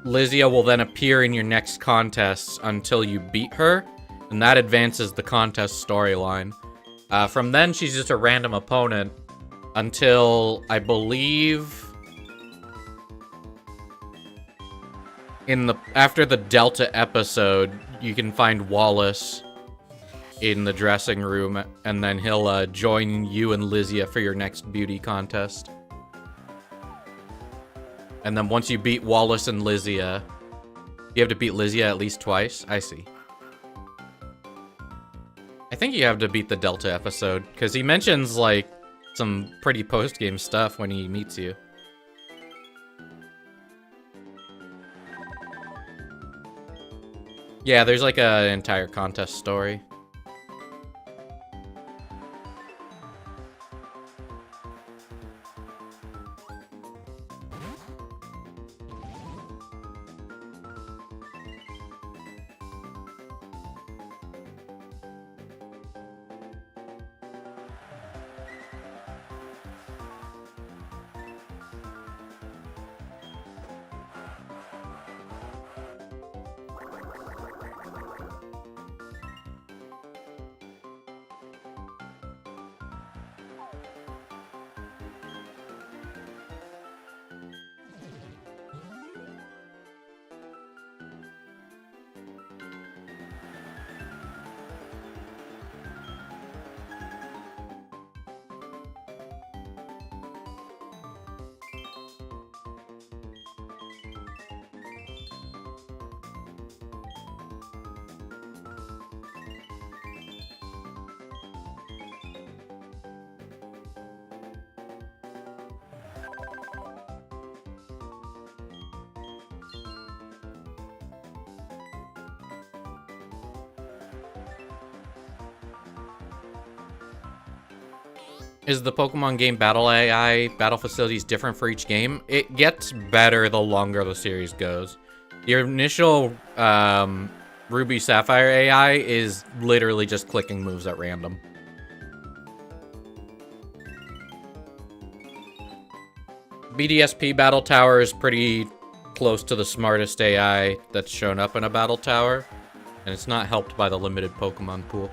Lizia will then appear in your next contests until you beat her, and that advances the contest storyline. From then, she's just a random opponent until, I believe, after the Delta episode, you can find Wallace in the dressing room, and then he'll join you and Lizia for your next beauty contest. And then once you beat Wallace and Lizia, you have to beat Lizia at least twice? I see. I think you have to beat the Delta episode, because he mentions, like, some pretty post-game stuff when he meets you. Yeah, there's like an entire contest story. Is the Pokemon game battle AI, battle facilities different for each game? It gets better the longer the series goes. Your initial Ruby Sapphire AI is literally just clicking moves at random. BDSP Battle Tower is pretty close to the smartest AI that's shown up in a battle tower, and it's not helped by the limited Pokemon pool.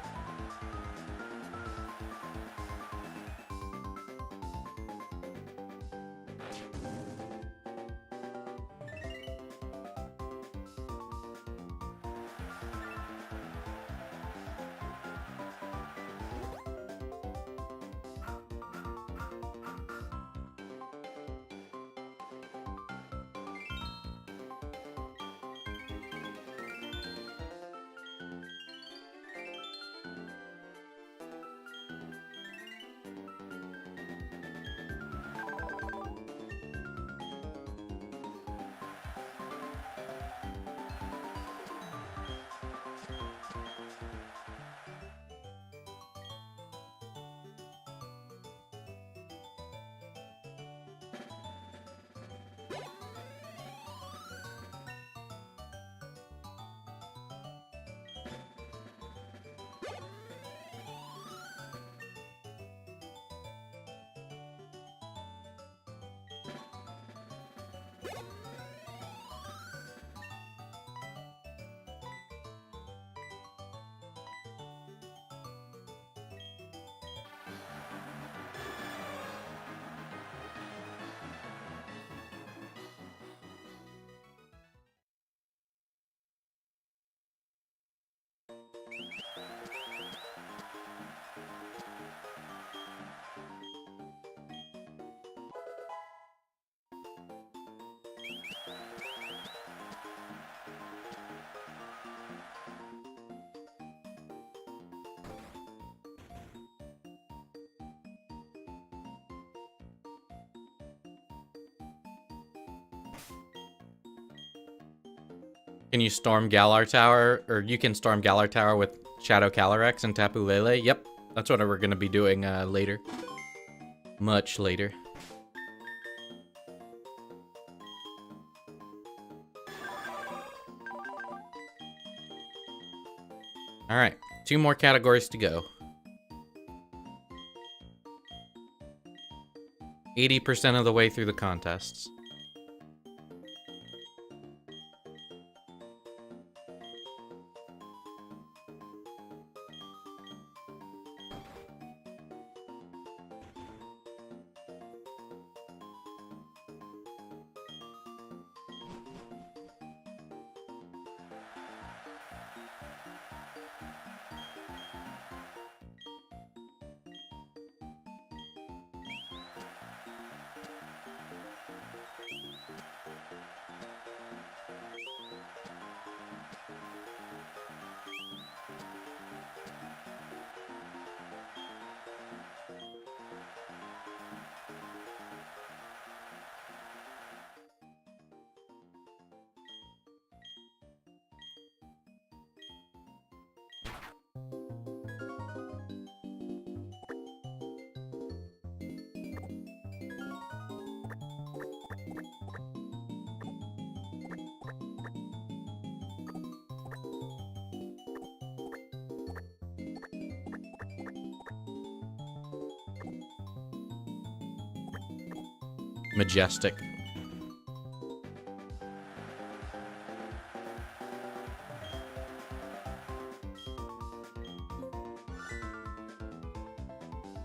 Can you storm Galar Tower, or you can storm Galar Tower with Shadow Calyrex and Tapu Lele? Yep, that's what we're gonna be doing later. Much later. Alright, 2 more categories to go. 80% of the way through the contests. Majestic.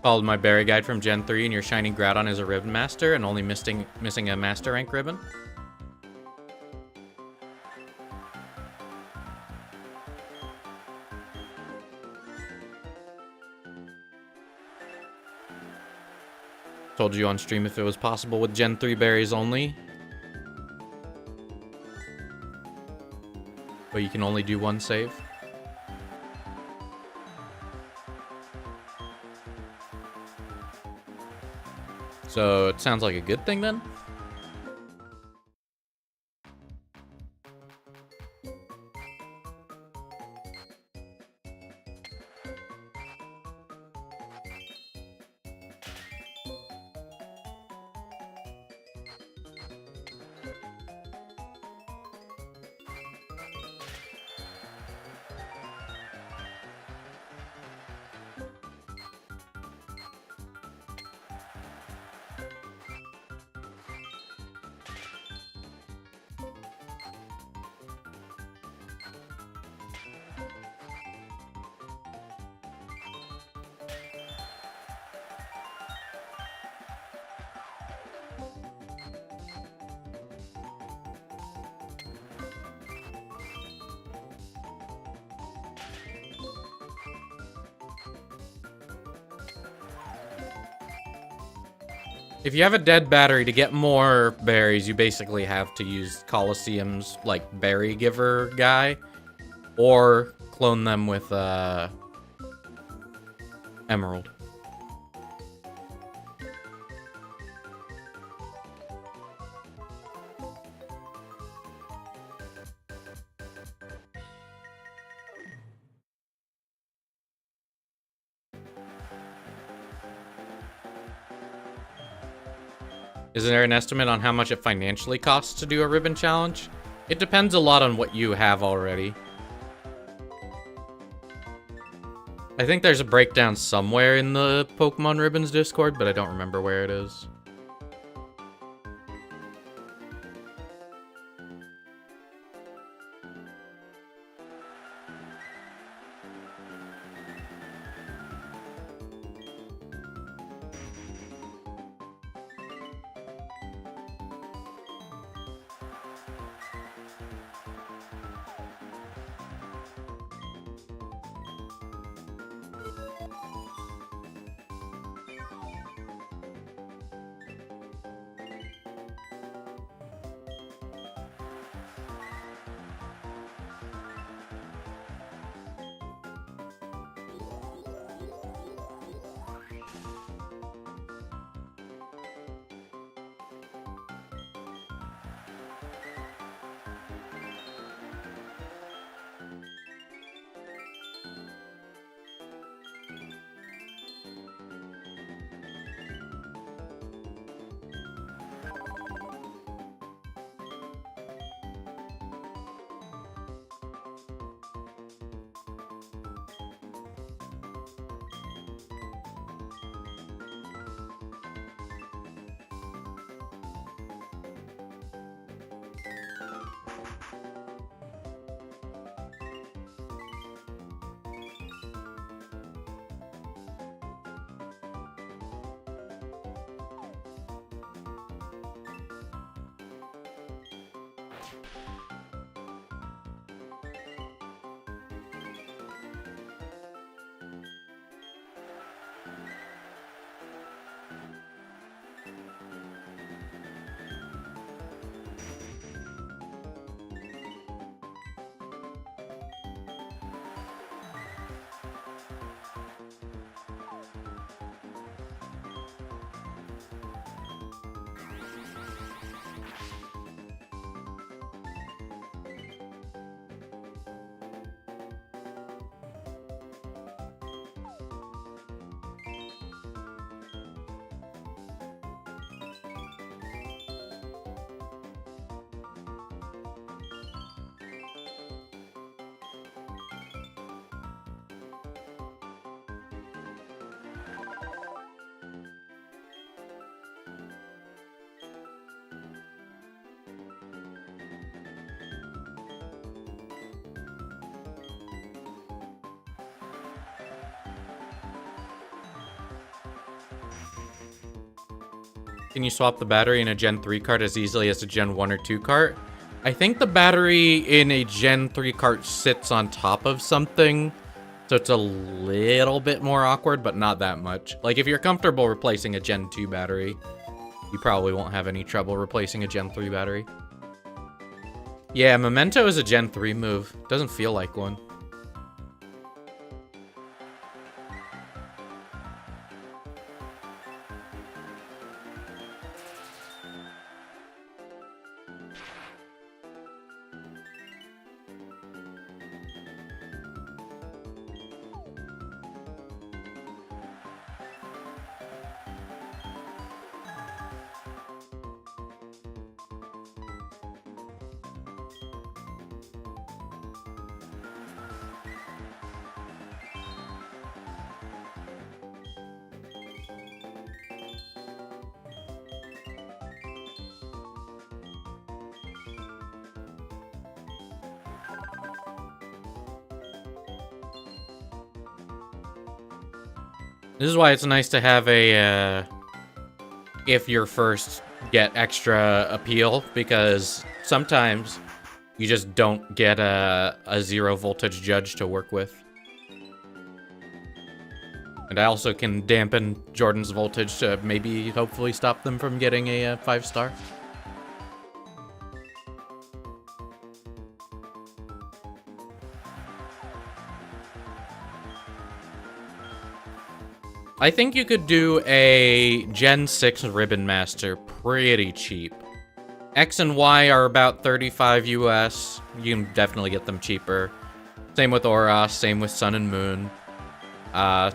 Followed my berry guide from Gen 3 and your shiny Groudon is a ribbon master and only missing a master rank ribbon. Told you on stream if it was possible with Gen 3 berries only. But you can only do 1 save. So it sounds like a good thing then? If you have a dead battery, to get more berries, you basically have to use Colosseum's, like, berry giver guy. Or clone them with, Emerald. Is there an estimate on how much it financially costs to do a ribbon challenge? It depends a lot on what you have already. I think there's a breakdown somewhere in the Pokemon Ribbons Discord, but I don't remember where it is. Can you swap the battery in a Gen 3 cart as easily as a Gen 1 or 2 cart? I think the battery in a Gen 3 cart sits on top of something, so it's a little bit more awkward, but not that much. Like, if you're comfortable replacing a Gen 2 battery, you probably won't have any trouble replacing a Gen 3 battery. Yeah, Memento is a Gen 3 move. Doesn't feel like one. This is why it's nice to have a, if you're first, get extra appeal, because sometimes you just don't get a 0 voltage judge to work with. And I also can dampen Jordan's voltage to maybe, hopefully, stop them from getting a 5-star. I think you could do a Gen 6 Ribbon Master pretty cheap. X and Y are about 35 US. You can definitely get them cheaper. Same with Oros, same with Sun and Moon. I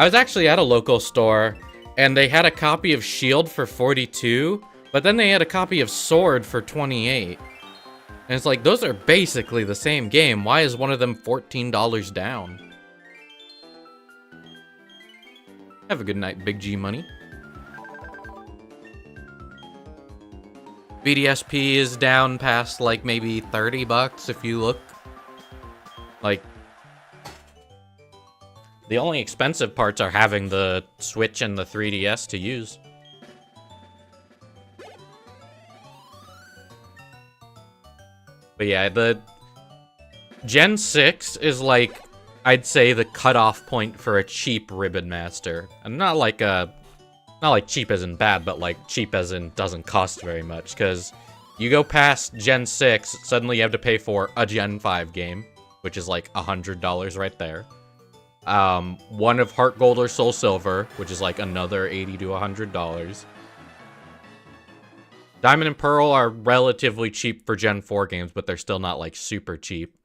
was actually at a local store, and they had a copy of Shield for 42, but then they had a copy of Sword for 28. And it's like, those are basically the same game. Why is one of them $14 down? Have a good night, Big G Money. BDSP is down past, like, maybe 30 bucks if you look. Like, the only expensive parts are having the Switch and the 3DS to use. But yeah, the Gen 6 is like, I'd say, the cutoff point for a cheap Ribbon Master. And not like cheap as in bad, but like cheap as in doesn't cost very much. Because you go past Gen 6, suddenly you have to pay for a Gen 5 game, which is like $100 right there. One of Heart Gold or Soul Silver, which is like another $80 to $100. Diamond and Pearl are relatively cheap for Gen 4 games, but they're still not like super cheap.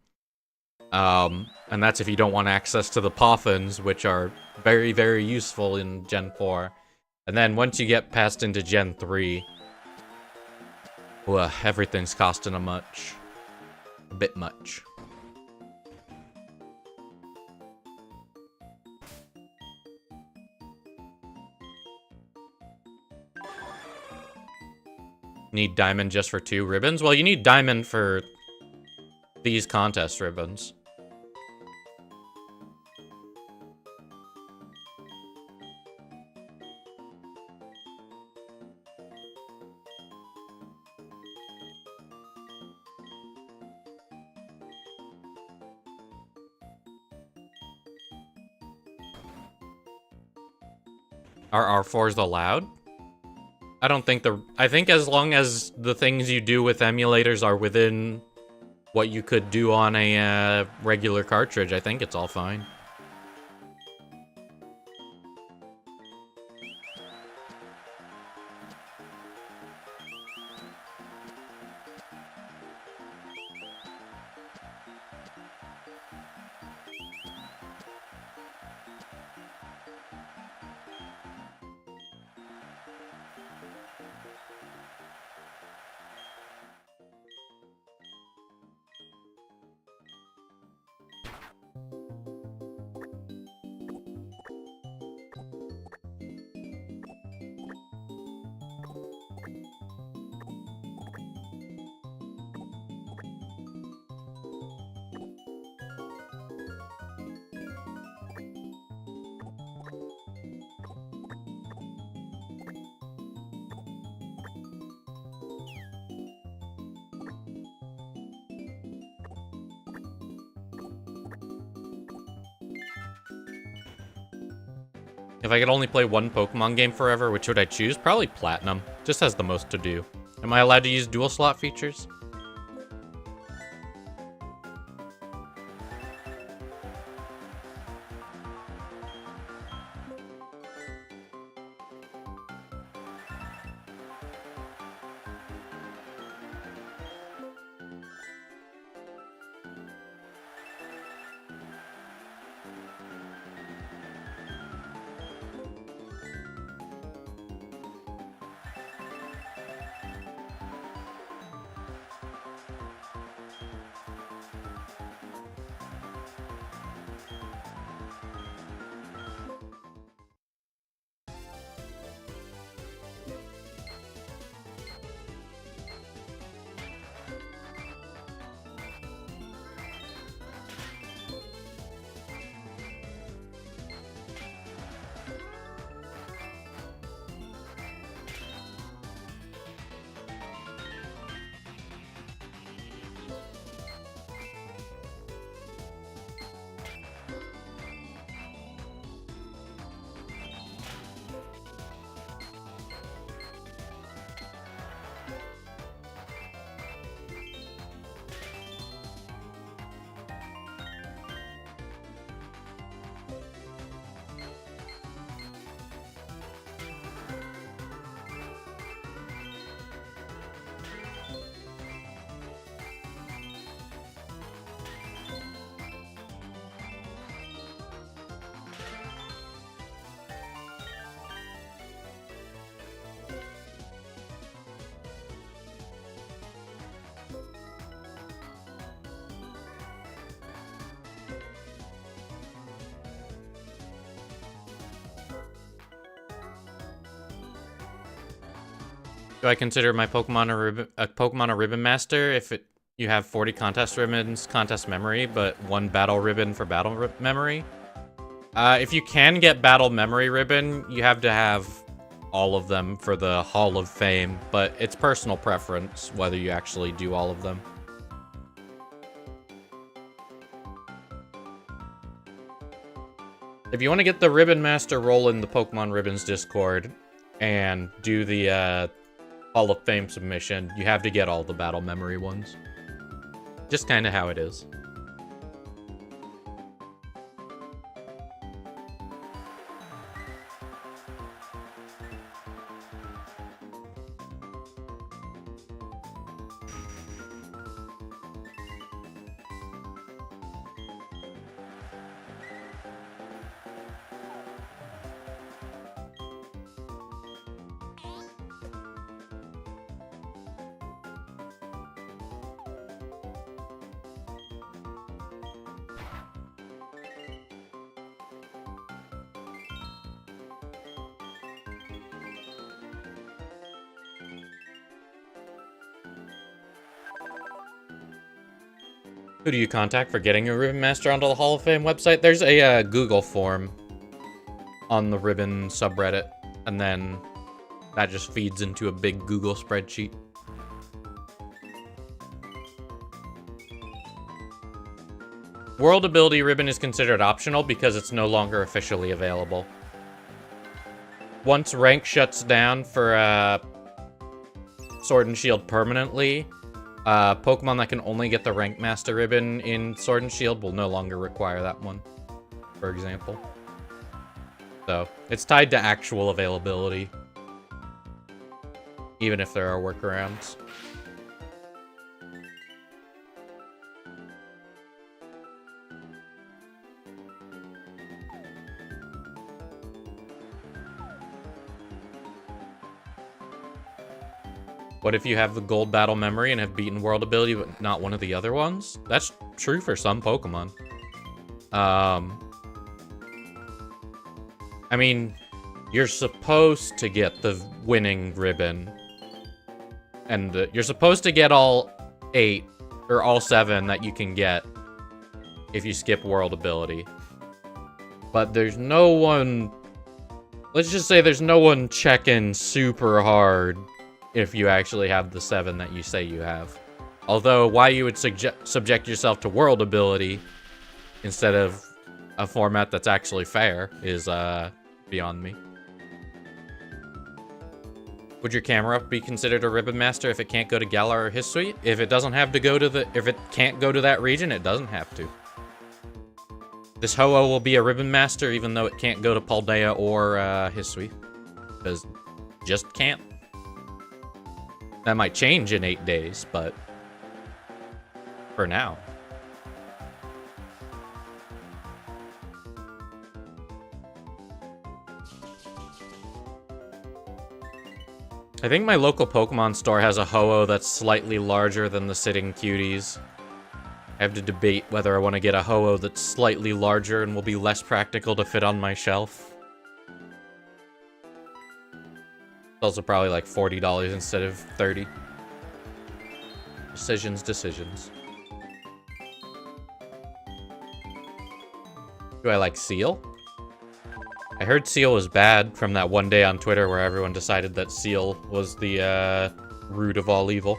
And that's if you don't want access to the Poffins, which are very, very useful in Gen 4. And then once you get past into Gen 3, well, everything's costing a bit much. Need Diamond just for 2 ribbons? Well, you need Diamond for these contest ribbons. Are R4s allowed? I don't think I think as long as the things you do with emulators are within what you could do on a regular cartridge, I think it's all fine. If I could only play one Pokemon game forever, which would I choose? Probably Platinum. Just has the most to do. Am I allowed to use dual slot features? Do I consider my Pokemon a Pokemon a ribbon master if you have 40 contest ribbons, contest memory, but 1 battle ribbon for battle memory? If you can get battle memory ribbon, you have to have all of them for the Hall of Fame, but it's personal preference whether you actually do all of them. If you want to get the Ribbon Master role in the Pokemon Ribbons Discord and do the Hall of Fame submission, you have to get all the battle memory ones. Just kind of how it is. Who do you contact for getting a Ribbon Master onto the Hall of Fame website? There's a Google form on the Ribbon subreddit, and then that just feeds into a big Google spreadsheet. World Ability Ribbon is considered optional because it's no longer officially available. Once rank shuts down for Sword and Shield permanently, Pokemon that can only get the Rank Master ribbon in Sword and Shield will no longer require that one, for example. So, it's tied to actual availability, even if there are workarounds. What if you have the gold battle memory and have beaten World Ability, but not one of the other ones? That's true for some Pokemon. I mean, you're supposed to get the winning ribbon. And you're supposed to get all 8, or all 7 that you can get if you skip World Ability. But there's no one... Let's just say there's no one checking super hard if you actually have the 7 that you say you have. Although, why you would subject yourself to World Ability instead of a format that's actually fair is beyond me. Would your camera be considered a Ribbon Master if it can't go to Galar or Hisuian? If it doesn't have to go to if it can't go to that region, it doesn't have to. This Ho-Oh will be a Ribbon Master even though it can't go to Paldea or Hisuian. Because just can't. That might change in 8 days, but for now. I think my local Pokemon store has a Ho-Oh that's slightly larger than the Sitting Cuties. I have to debate whether I want to get a Ho-Oh that's slightly larger and will be less practical to fit on my shelf. It's also probably like $40 instead of $30. Decisions. Do I like Seal? I heard Seal was bad from that one day on Twitter where everyone decided that Seal was the root of all evil.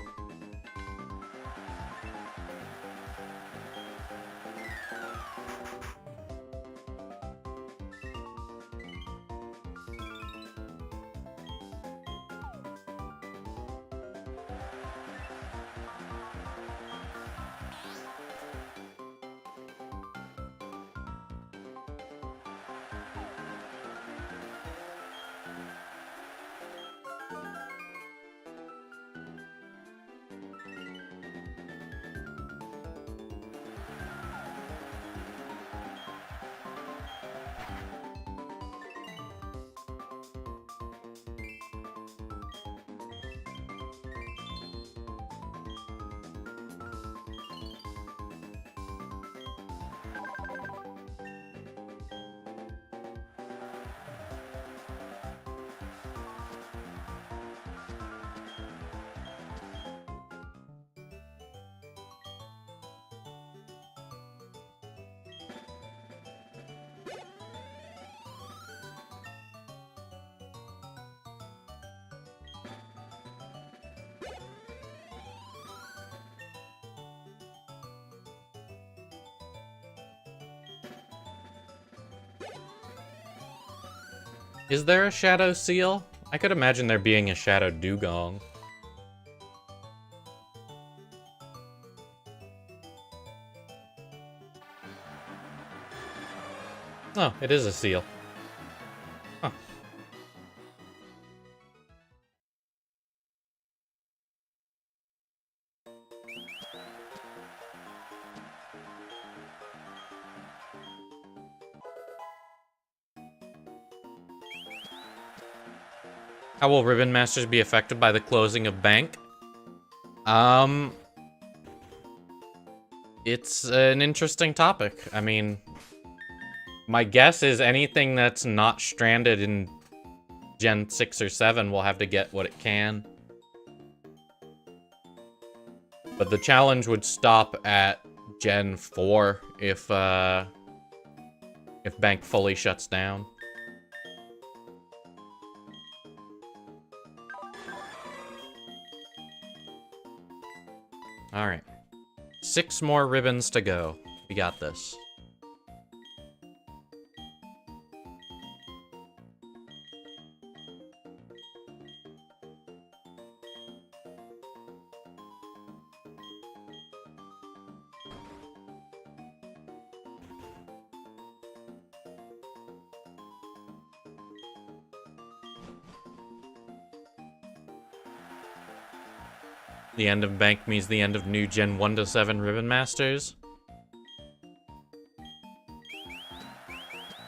Is there a Shadow Seal? I could imagine there being a Shadow Dugong. Oh, it is a seal. Huh. How will Ribbon Masters be affected by the closing of Bank? It's an interesting topic. I mean, my guess is anything that's not stranded in Gen 6 or 7 will have to get what it can. But the challenge would stop at Gen 4 if Bank fully shuts down. Alright. 6 more ribbons to go. We got this. The end of Bank means the end of new Gen 1 to 7 Ribbon Masters.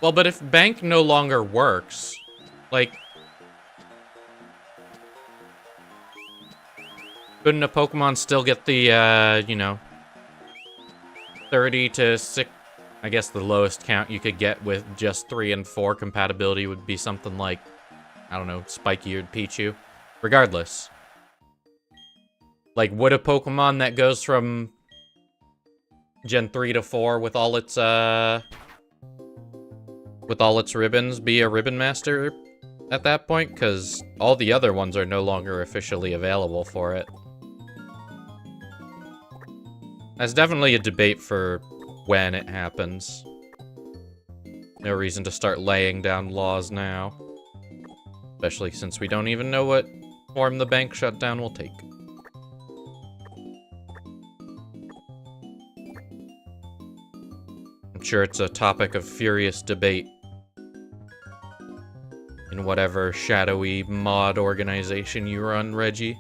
Well, but if Bank no longer works, like, couldn't a Pokemon still get the, you know, 30 to 6, I guess the lowest count you could get with just 3 and 4 compatibility would be something like, I don't know, Spiky-eared Pichu. Regardless. Like, would a Pokemon that goes from Gen 3 to 4 with all its ribbons be a Ribbon Master at that point? Because all the other ones are no longer officially available for it. That's definitely a debate for when it happens. No reason to start laying down laws now. Especially since we don't even know what form the Bank shutdown will take. I'm sure it's a topic of furious debate in whatever shadowy mod organization you run, Reggie.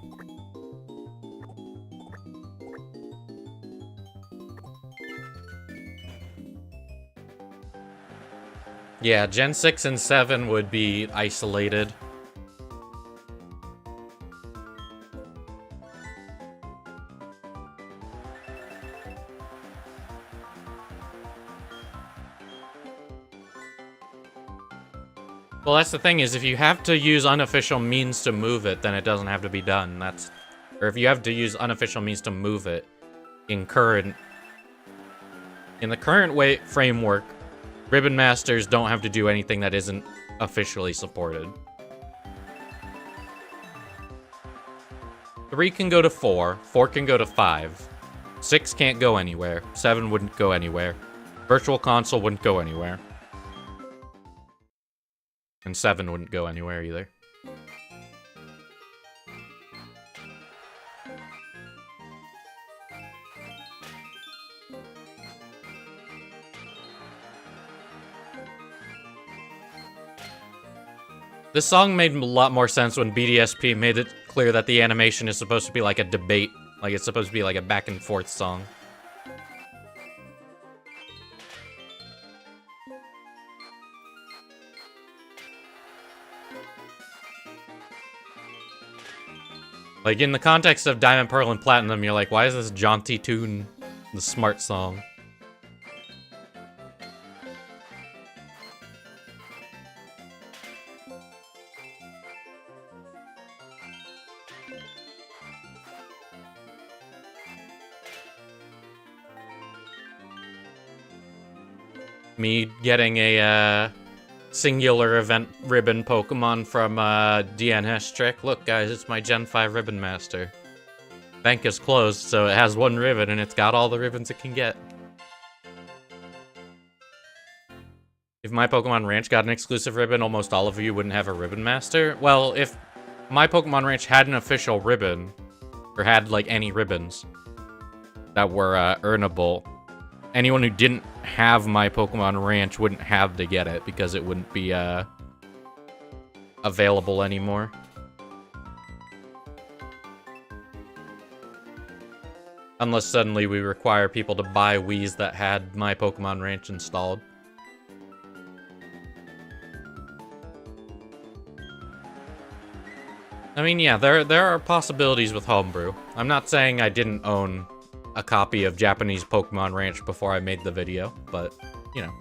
Yeah, Gen 6 and 7 would be isolated. Well, that's the thing, is if you have to use unofficial means to move it, then it doesn't have to be done. Or if you have to use unofficial means to move it in the current framework, Ribbon Masters don't have to do anything that isn't officially supported. 3 can go to 4, 4 can go to 5, 6 can't go anywhere, 7 wouldn't go anywhere, Virtual Console wouldn't go anywhere. And 7 wouldn't go anywhere either. This song made a lot more sense when BDSP made it clear that the animation is supposed to be like a debate. Like, it's supposed to be like a back and forth song. Like, in the context of Diamond, Pearl, and Platinum, you're like, why is this jaunty tune the smart song? Me getting a, singular event ribbon Pokemon from DNS Trick. Look, guys, it's my Gen 5 Ribbon Master. Bank is closed, so it has 1 ribbon, and it's got all the ribbons it can get. If My Pokemon Ranch got an exclusive ribbon, almost all of you wouldn't have a Ribbon Master. Well, if My Pokemon Ranch had an official ribbon, or had, like, any ribbons that were earnable, anyone who didn't have My Pokemon Ranch wouldn't have to get it, because it wouldn't be available anymore. Unless suddenly we require people to buy Wiis that had My Pokemon Ranch installed. I mean, yeah, there are possibilities with Homebrew. I'm not saying I didn't own a copy of Japanese Pokemon Ranch before I made the video, but, you know.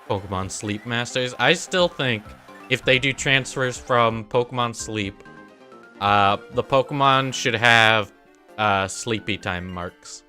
Pokemon Sleep Masters. I still think if they do transfers from Pokemon Sleep, the Pokemon should have sleepy time marks.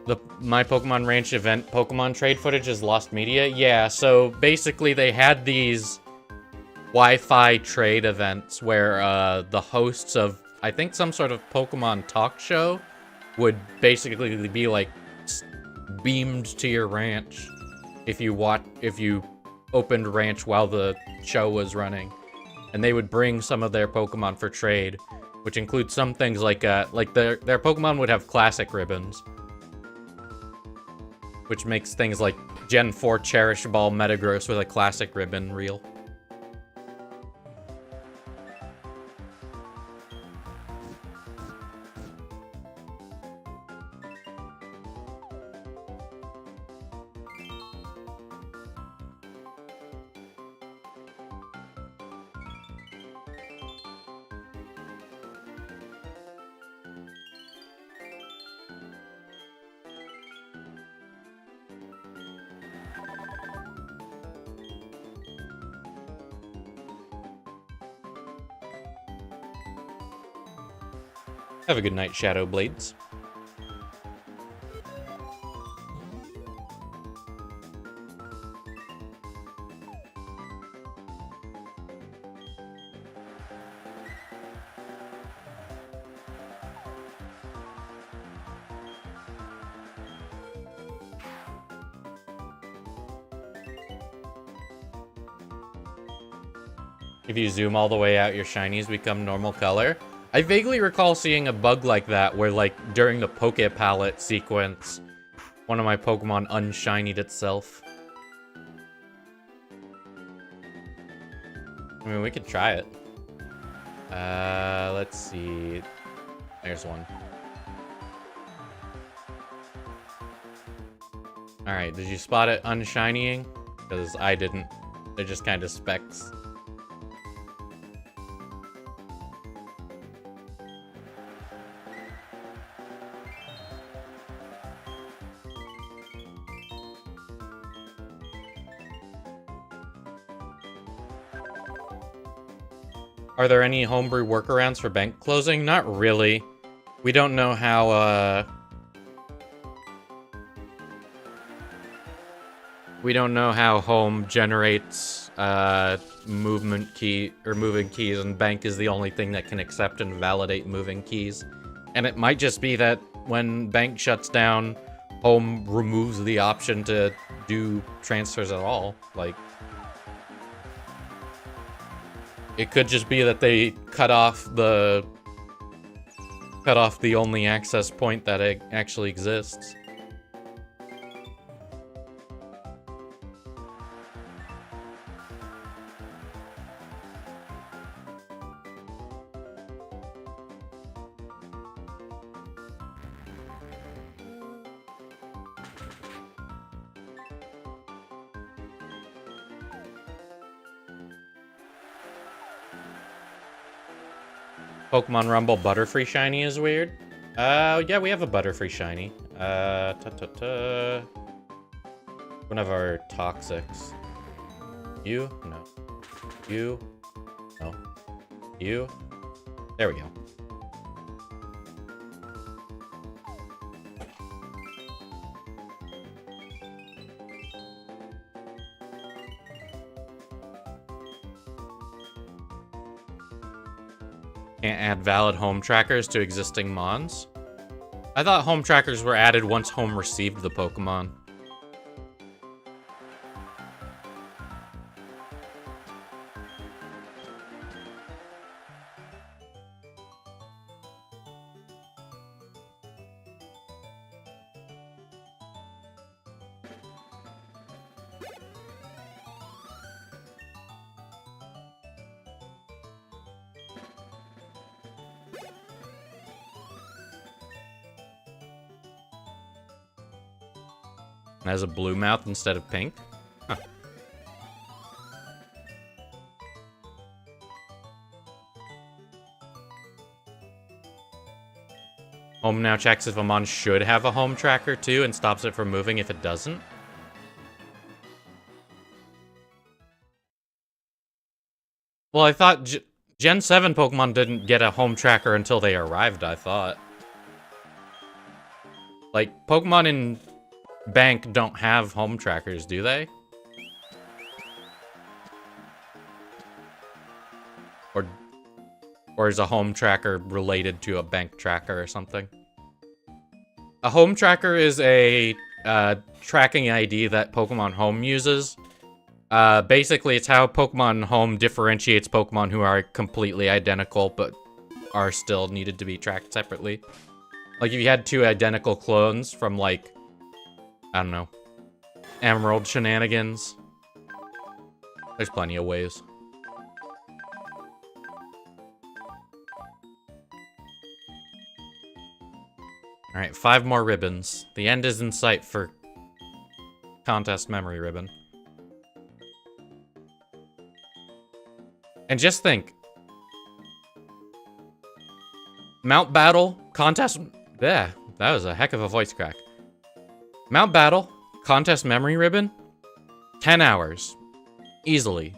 The My Pokemon Ranch event Pokemon trade footage is lost media? Yeah, so basically they had these Wi-Fi trade events where the hosts of, I think, some sort of Pokemon talk show would basically be like beamed to your ranch if you opened Ranch while the show was running. And they would bring some of their Pokemon for trade, which includes some things like their Pokemon would have classic ribbons, which makes things like Gen 4 Cherish Ball Metagross with a classic ribbon real. Have a good night, Shadow Blades. If you zoom all the way out, your shinies become normal color. I vaguely recall seeing a bug like that where, like, during the Poke Palette sequence, one of my Pokemon unshinied itself. I mean, we could try it. Let's see. There's one. Alright, did you spot it unshinying? Because I didn't. They're just kind of specks. Are there any homebrew workarounds for bank closing? Not really. We don't know how, we don't know how home generates, movement key, or moving keys, and bank is the only thing that can accept and validate moving keys. And it might just be that when bank shuts down, home removes the option to do transfers at all. Like, it could just be that they cut off the only access point that actually exists. Pokemon Rumble Butterfree Shiny is weird. Yeah, we have a Butterfree Shiny. One of our Toxics. You? No. You? No. You? There we go. Can't add valid home trackers to existing mons? I thought home trackers were added once home received the Pokemon. It has a blue mouth instead of pink? Huh. Home now checks if a mon should have a home tracker too and stops it from moving if it doesn't. Well, I thought Gen 7 Pokemon didn't get a home tracker until they arrived, I thought. Like, Pokemon in Bank don't have home trackers, do they? Or is a home tracker related to a bank tracker or something? A home tracker is a tracking ID that Pokemon Home uses. Basically, it's how Pokemon Home differentiates Pokemon who are completely identical but are still needed to be tracked separately. Like, if you had two identical clones from, like, I don't know, Emerald shenanigans. There's plenty of ways. Alright, 5 more ribbons. The end is in sight for Contest Memory Ribbon. And just think. Mount Battle, Contest... Yeah, that was a heck of a voice crack. Mount Battle, Contest Memory Ribbon, 10 hours. Easily.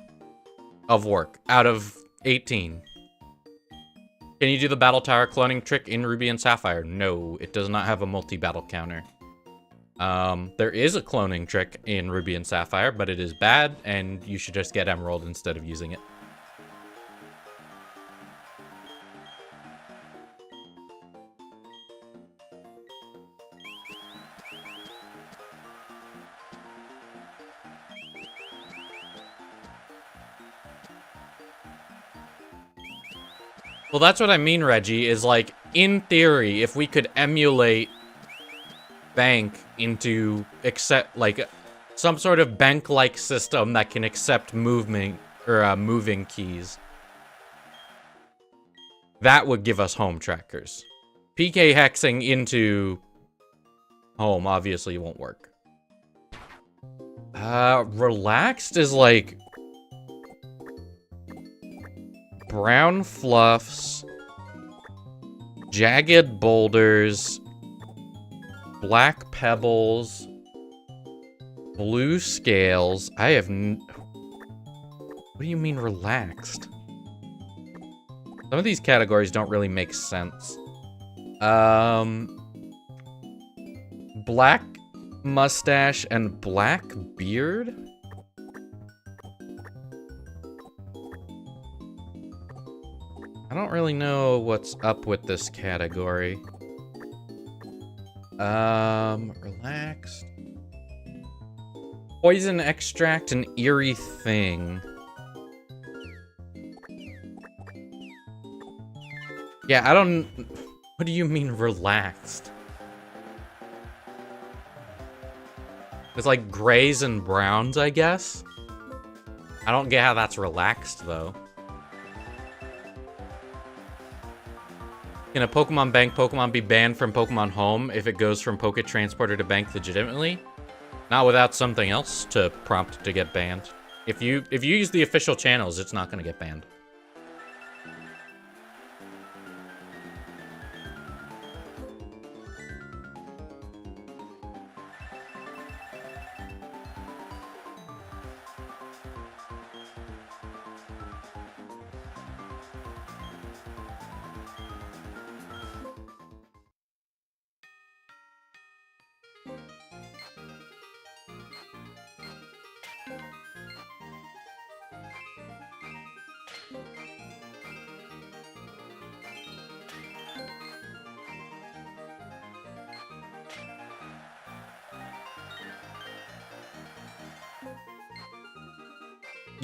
Of work. Out of 18. Can you do the Battle Tower cloning trick in Ruby and Sapphire? No, it does not have a multi-battle counter. There is a cloning trick in Ruby and Sapphire, but it is bad, and you should just get Emerald instead of using it. Well, that's what I mean, Reggie, is like, in theory, if we could emulate Bank into like some sort of bank-like system that can accept movement or moving keys, that would give us home trackers. PK hexing into home obviously won't work. Relaxed is like brown fluffs, jagged boulders, black pebbles, blue scales. I have what do you mean relaxed? Some of these categories don't really make sense. Black mustache and black beard? I don't really know what's up with this category. Relaxed. Poison extract and eerie thing. Yeah, I don't... What do you mean relaxed? It's like grays and browns, I guess? I don't get how that's relaxed, though. Can a Pokemon Bank Pokemon be banned from Pokemon Home if it goes from Poké Transporter to Bank legitimately? Not without something else to prompt to get banned. If you use the official channels, it's not going to get banned.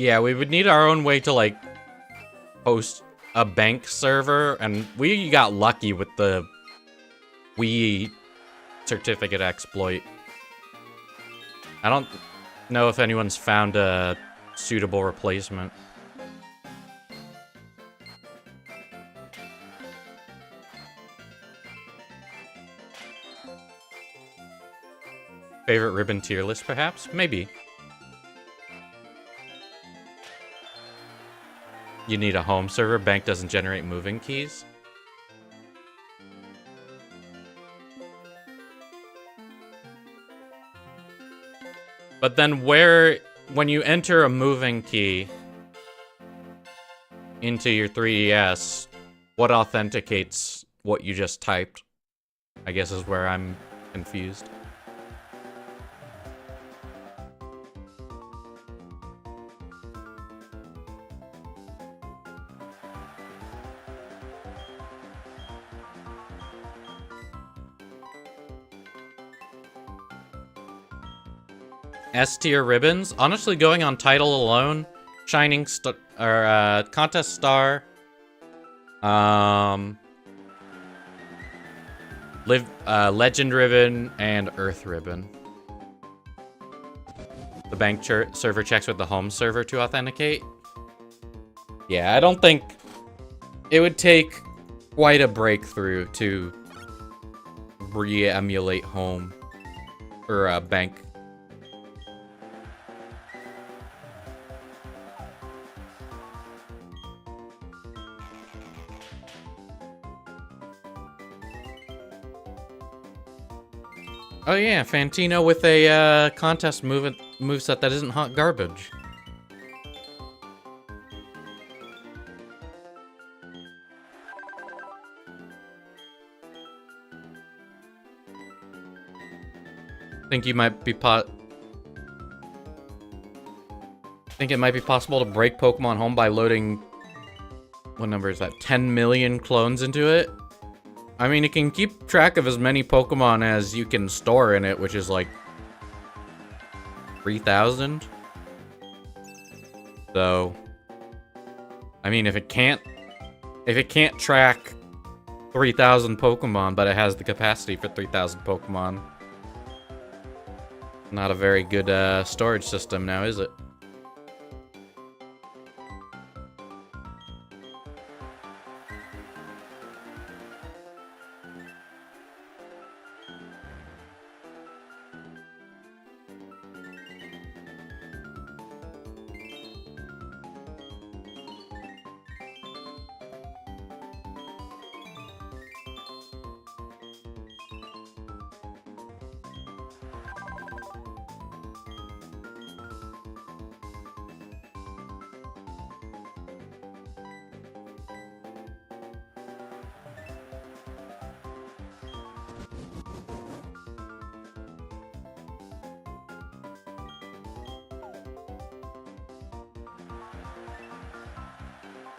Yeah, we would need our own way to, like, host a bank server, and we got lucky with the Wii certificate exploit. I don't know if anyone's found a suitable replacement. Favorite ribbon tier list, perhaps? Maybe. You need a home server. Bank doesn't generate moving keys. But then when you enter a moving key into your 3DS, what authenticates what you just typed? I guess is where I'm confused. S tier ribbons. Honestly, going on title alone, Shining Star or Contest Star, Legend ribbon and Earth ribbon. The bank server checks with the home server to authenticate. Yeah, I don't think it would take quite a breakthrough to re-emulate home or bank. Oh yeah, Fantino with a contest moveset that isn't hot garbage. Think it might be possible to break Pokemon Home by loading, what number is that? 10 million clones into it? I mean, it can keep track of as many Pokemon as you can store in it, which is like 3,000. So, I mean, if it can't track 3,000 Pokemon, but it has the capacity for 3,000 Pokemon, not a very good storage system now, is it?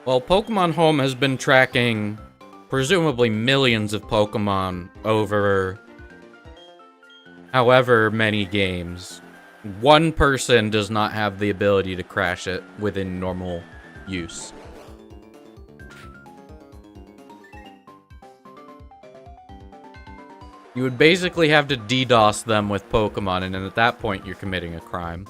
Well, Pokemon Home has been tracking presumably millions of Pokemon over however many games. One person does not have the ability to crash it within normal use. You would basically have to DDoS them with Pokemon, and then at that point you're committing a crime.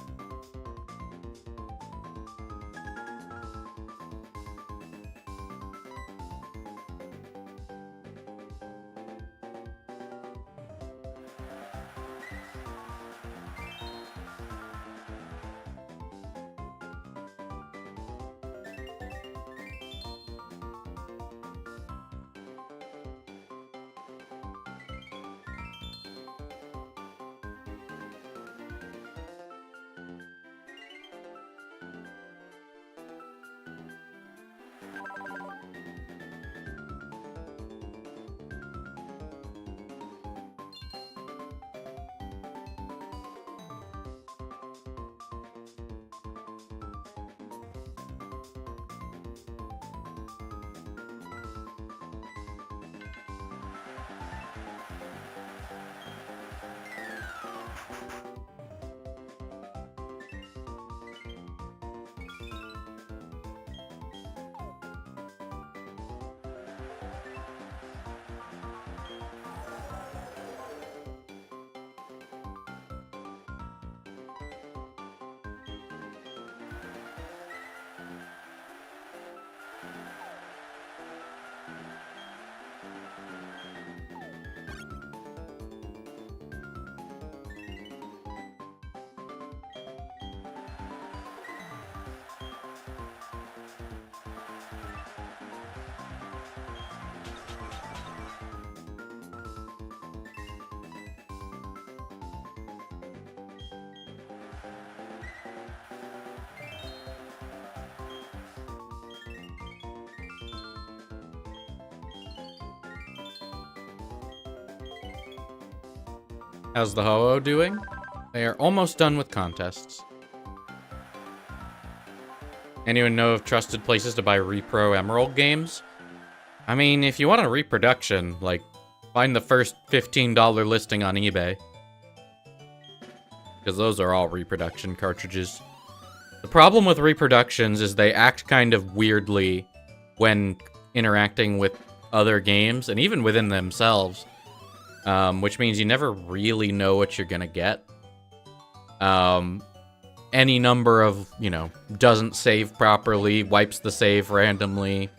How's the Ho-Oh doing? They are almost done with contests. Anyone know of trusted places to buy Repro Emerald games? I mean, if you want a reproduction, like, find the first $15 listing on eBay. Because those are all reproduction cartridges. The problem with reproductions is they act kind of weirdly when interacting with other games, and even within themselves. Which means you never really know what you're gonna get. Any number of, doesn't save properly, wipes the save randomly,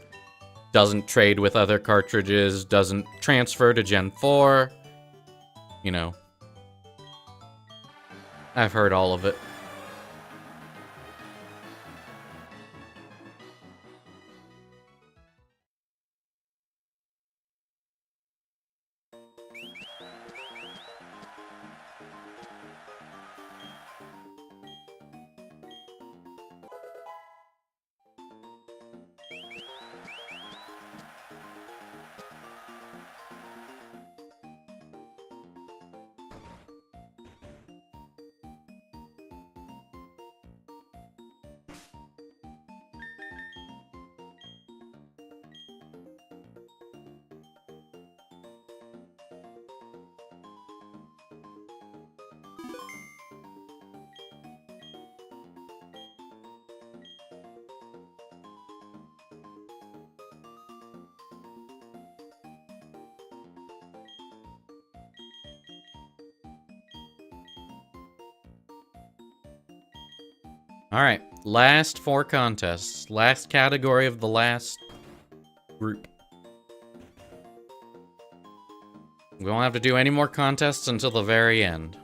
doesn't trade with other cartridges, doesn't transfer to Gen 4. I've heard all of it. Alright, last 4 contests. Last category of the last group. We won't have to do any more contests until the very end.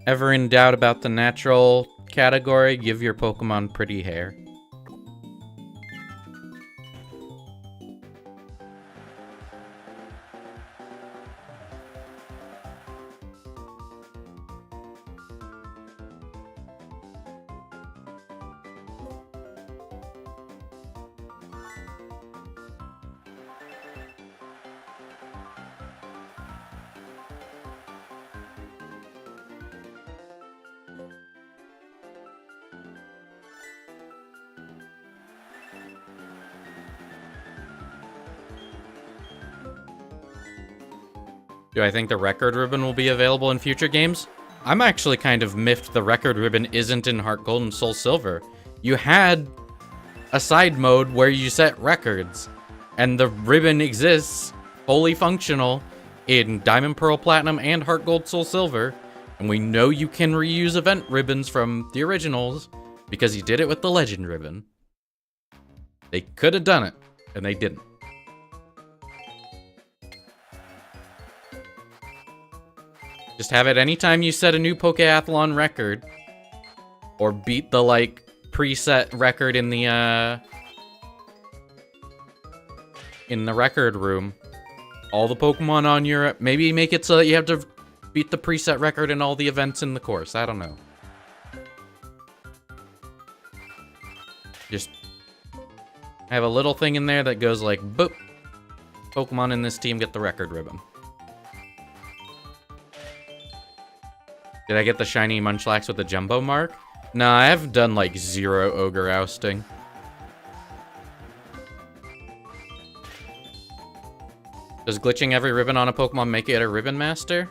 Ever in doubt about the natural category, give your Pokemon pretty hair. Do I think the record ribbon will be available in future games? I'm actually kind of miffed the record ribbon isn't in Heart Gold and Soul Silver. You had a side mode where you set records, and the ribbon exists, fully functional, in Diamond, Pearl, Platinum, and Heart Gold, Soul Silver, and we know you can reuse event ribbons from the originals, because you did it with the Legend ribbon. They could have done it, and they didn't. Just have it anytime you set a new Pokeathlon record, or beat the, preset record in the record room. All the Pokemon on your... Maybe make it so that you have to beat the preset record in all the events in the course. I don't know. Just have a little thing in there that goes like, boop. Pokemon in this team get the record ribbon. Did I get the shiny Munchlax with the jumbo mark? Nah, I have done, 0 ogre ousting. Does glitching every ribbon on a Pokemon make it a Ribbon Master?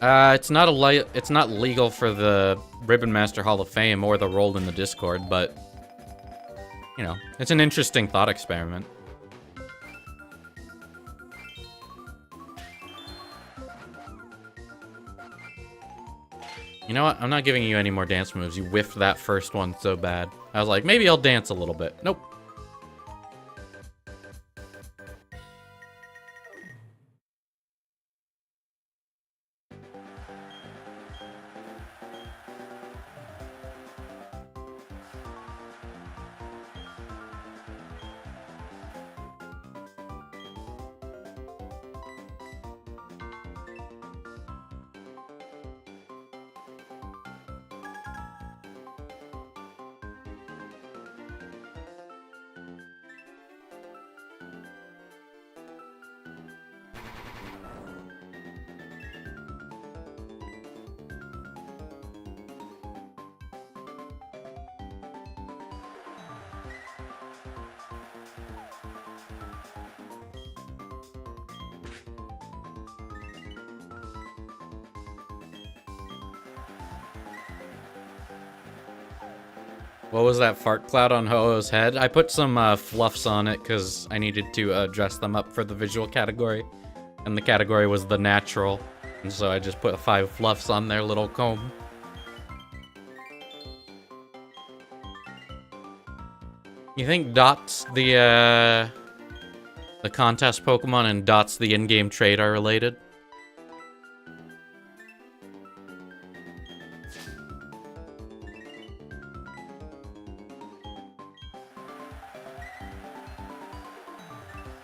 It's not legal for the Ribbon Master Hall of Fame or the role in the Discord, but, it's an interesting thought experiment. You know what? I'm not giving you any more dance moves. You whiffed that first one so bad. I was like, maybe I'll dance a little bit. Nope. What was that fart cloud on Ho-Oh's head? I put some fluffs on it because I needed to dress them up for the visual category. And the category was the natural. And so I just put 5 fluffs on their little comb. You think Dot's the contest Pokemon and Dot's the in-game trait are related?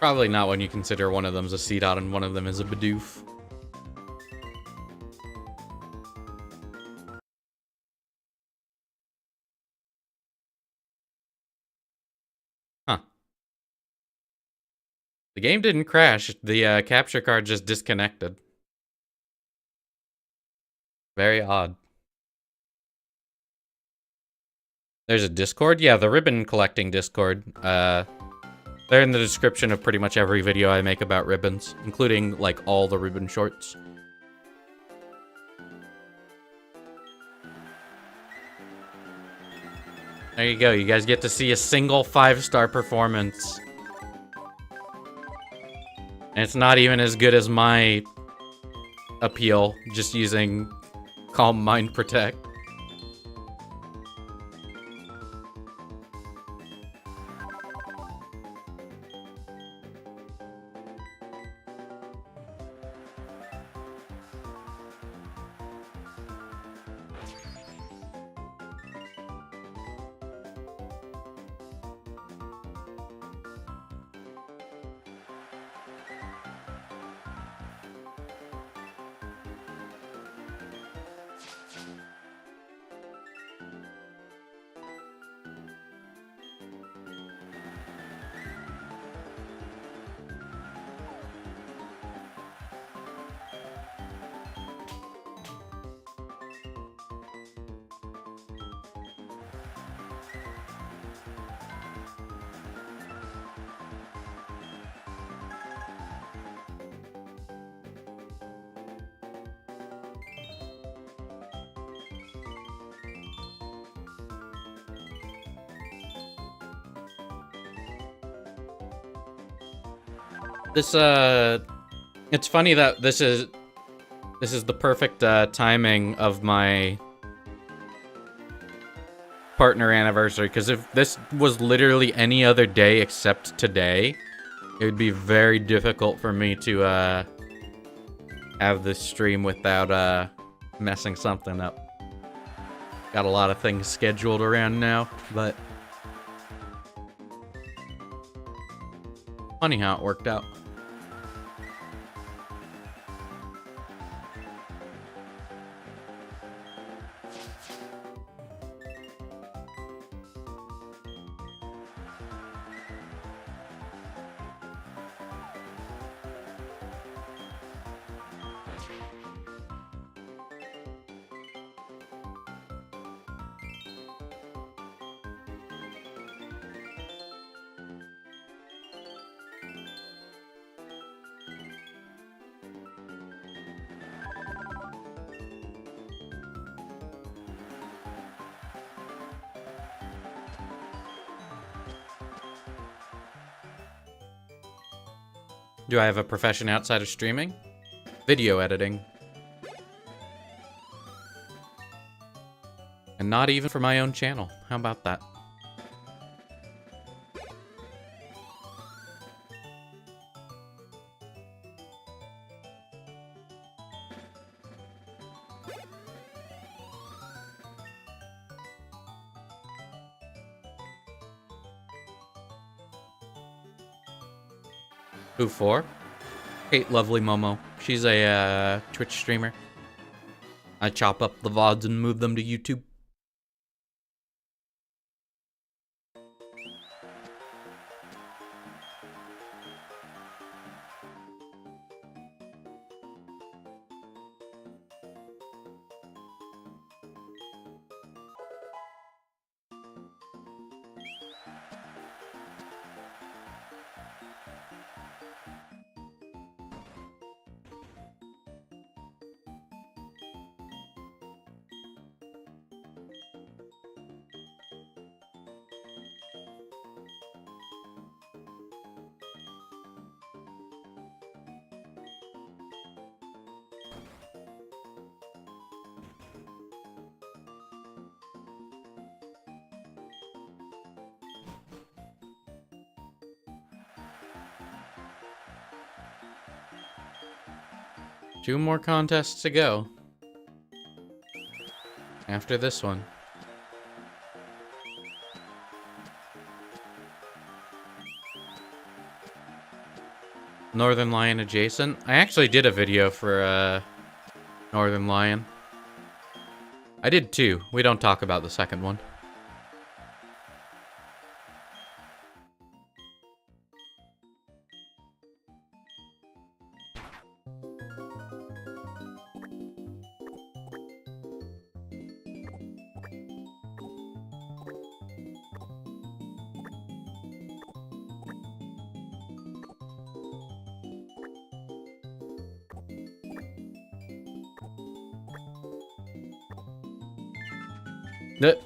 Probably not when you consider one of them's a C-Dot and one of them is a Bidoof. Huh. The game didn't crash. The capture card just disconnected. Very odd. There's a Discord? Yeah, the ribbon collecting Discord. They're in the description of pretty much every video I make about ribbons, including, like, all the ribbon shorts. There you go, you guys get to see a single 5-star performance. And it's not even as good as my appeal, just using Calm Mind Protect. This, it's funny that this is the perfect, timing of my partner anniversary, because if this was literally any other day except today, it would be very difficult for me to, have this stream without, messing something up. Got a lot of things scheduled around now, but funny how it worked out. Do I have a profession outside of streaming? Video editing. not even for my own channel. How about that? Who for? Kate Lovely Momo. She's a Twitch streamer. I chop up the VODs and move them to YouTube. Two more contests to go. After this one. Northern Lion adjacent. I actually did a video for Northern Lion. I did two. We don't talk about the second one.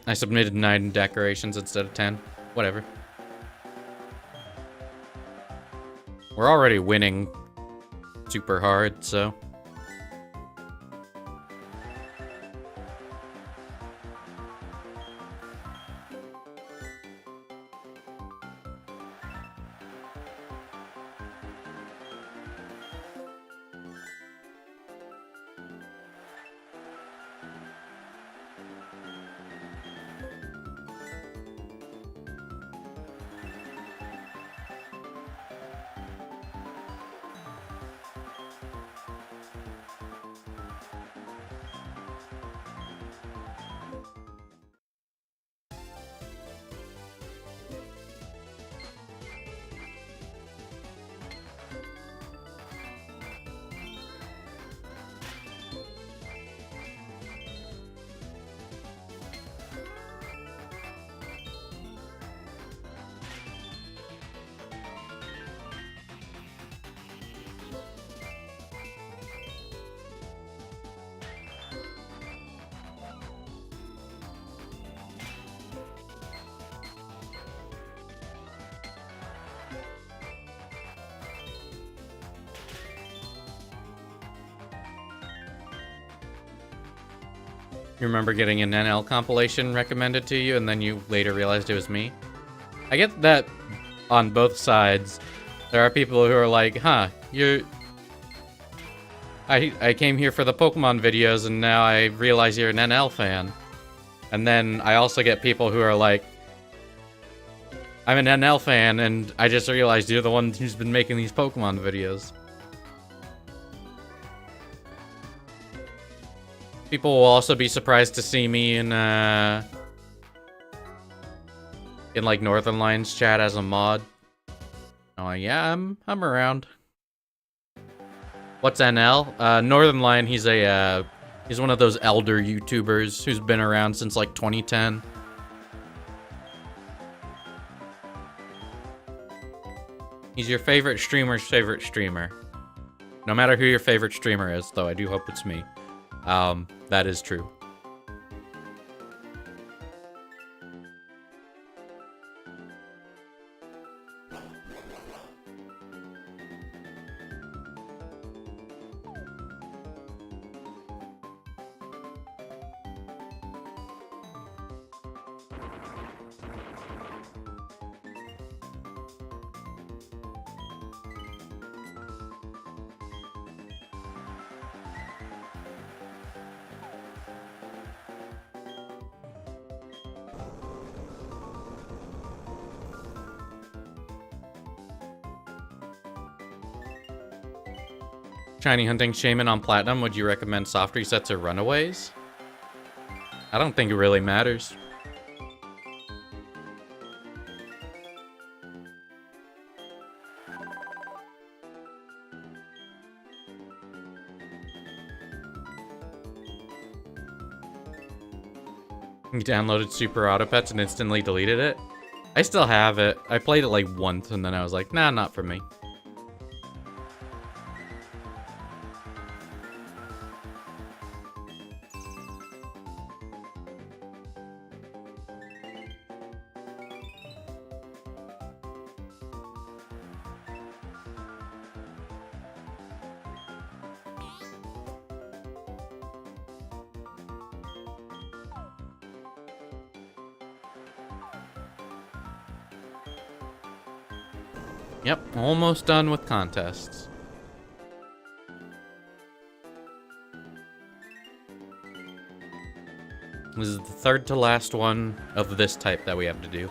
I submitted 9 decorations instead of 10. Whatever. We're already winning super hard, so... You remember getting an NL compilation recommended to you, and then you later realized it was me? I get that on both sides. There are people who are like, huh, I came here for the Pokemon videos, and now I realize you're an NL fan. And then I also get people who are like, I'm an NL fan, and I just realized you're the one who's been making these Pokemon videos. People will also be surprised to see me in like Northern Lion's chat as a mod. Oh yeah, I'm around. What's NL? Northern Lion, he's one of those elder YouTubers who's been around since like 2010. He's your favorite streamer's favorite streamer. No matter who your favorite streamer is, though I do hope it's me. That is true. Shiny Hunting Shaman on Platinum, would you recommend soft resets or runaways? I don't think it really matters. You downloaded Super Auto Pets and instantly deleted it? I still have it. I played it like once and then I was like, nah, not for me. Yep, almost done with contests. This is the third to last one of this type that we have to do.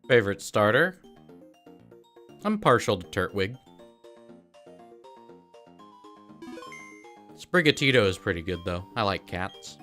Favorite starter? I'm partial to Turtwig. Sprigatito is pretty good, though. I like cats.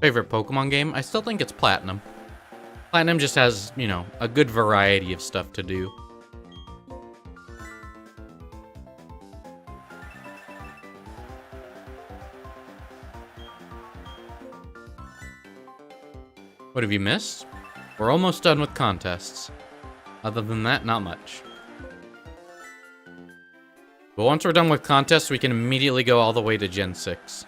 Favorite Pokemon game? I still think it's Platinum. Platinum just has, you know, a good variety of stuff to do. What have you missed? We're almost done with contests. Other than that, not much. But once we're done with contests, we can immediately go all the way to Gen 6.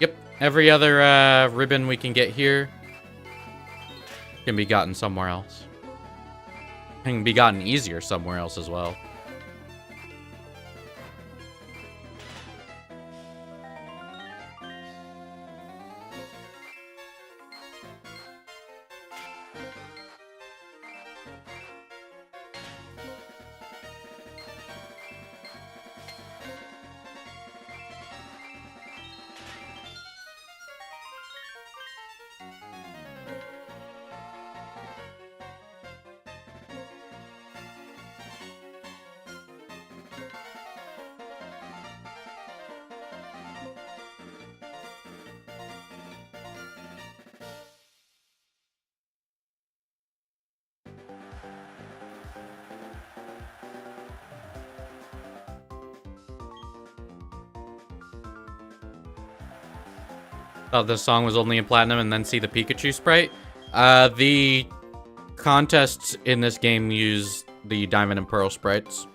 Yep, every other ribbon we can get here can be gotten somewhere else. Can be gotten easier somewhere else as well. Thought this song was only in Platinum and then see the Pikachu sprite. The contests in this game use the Diamond and Pearl sprites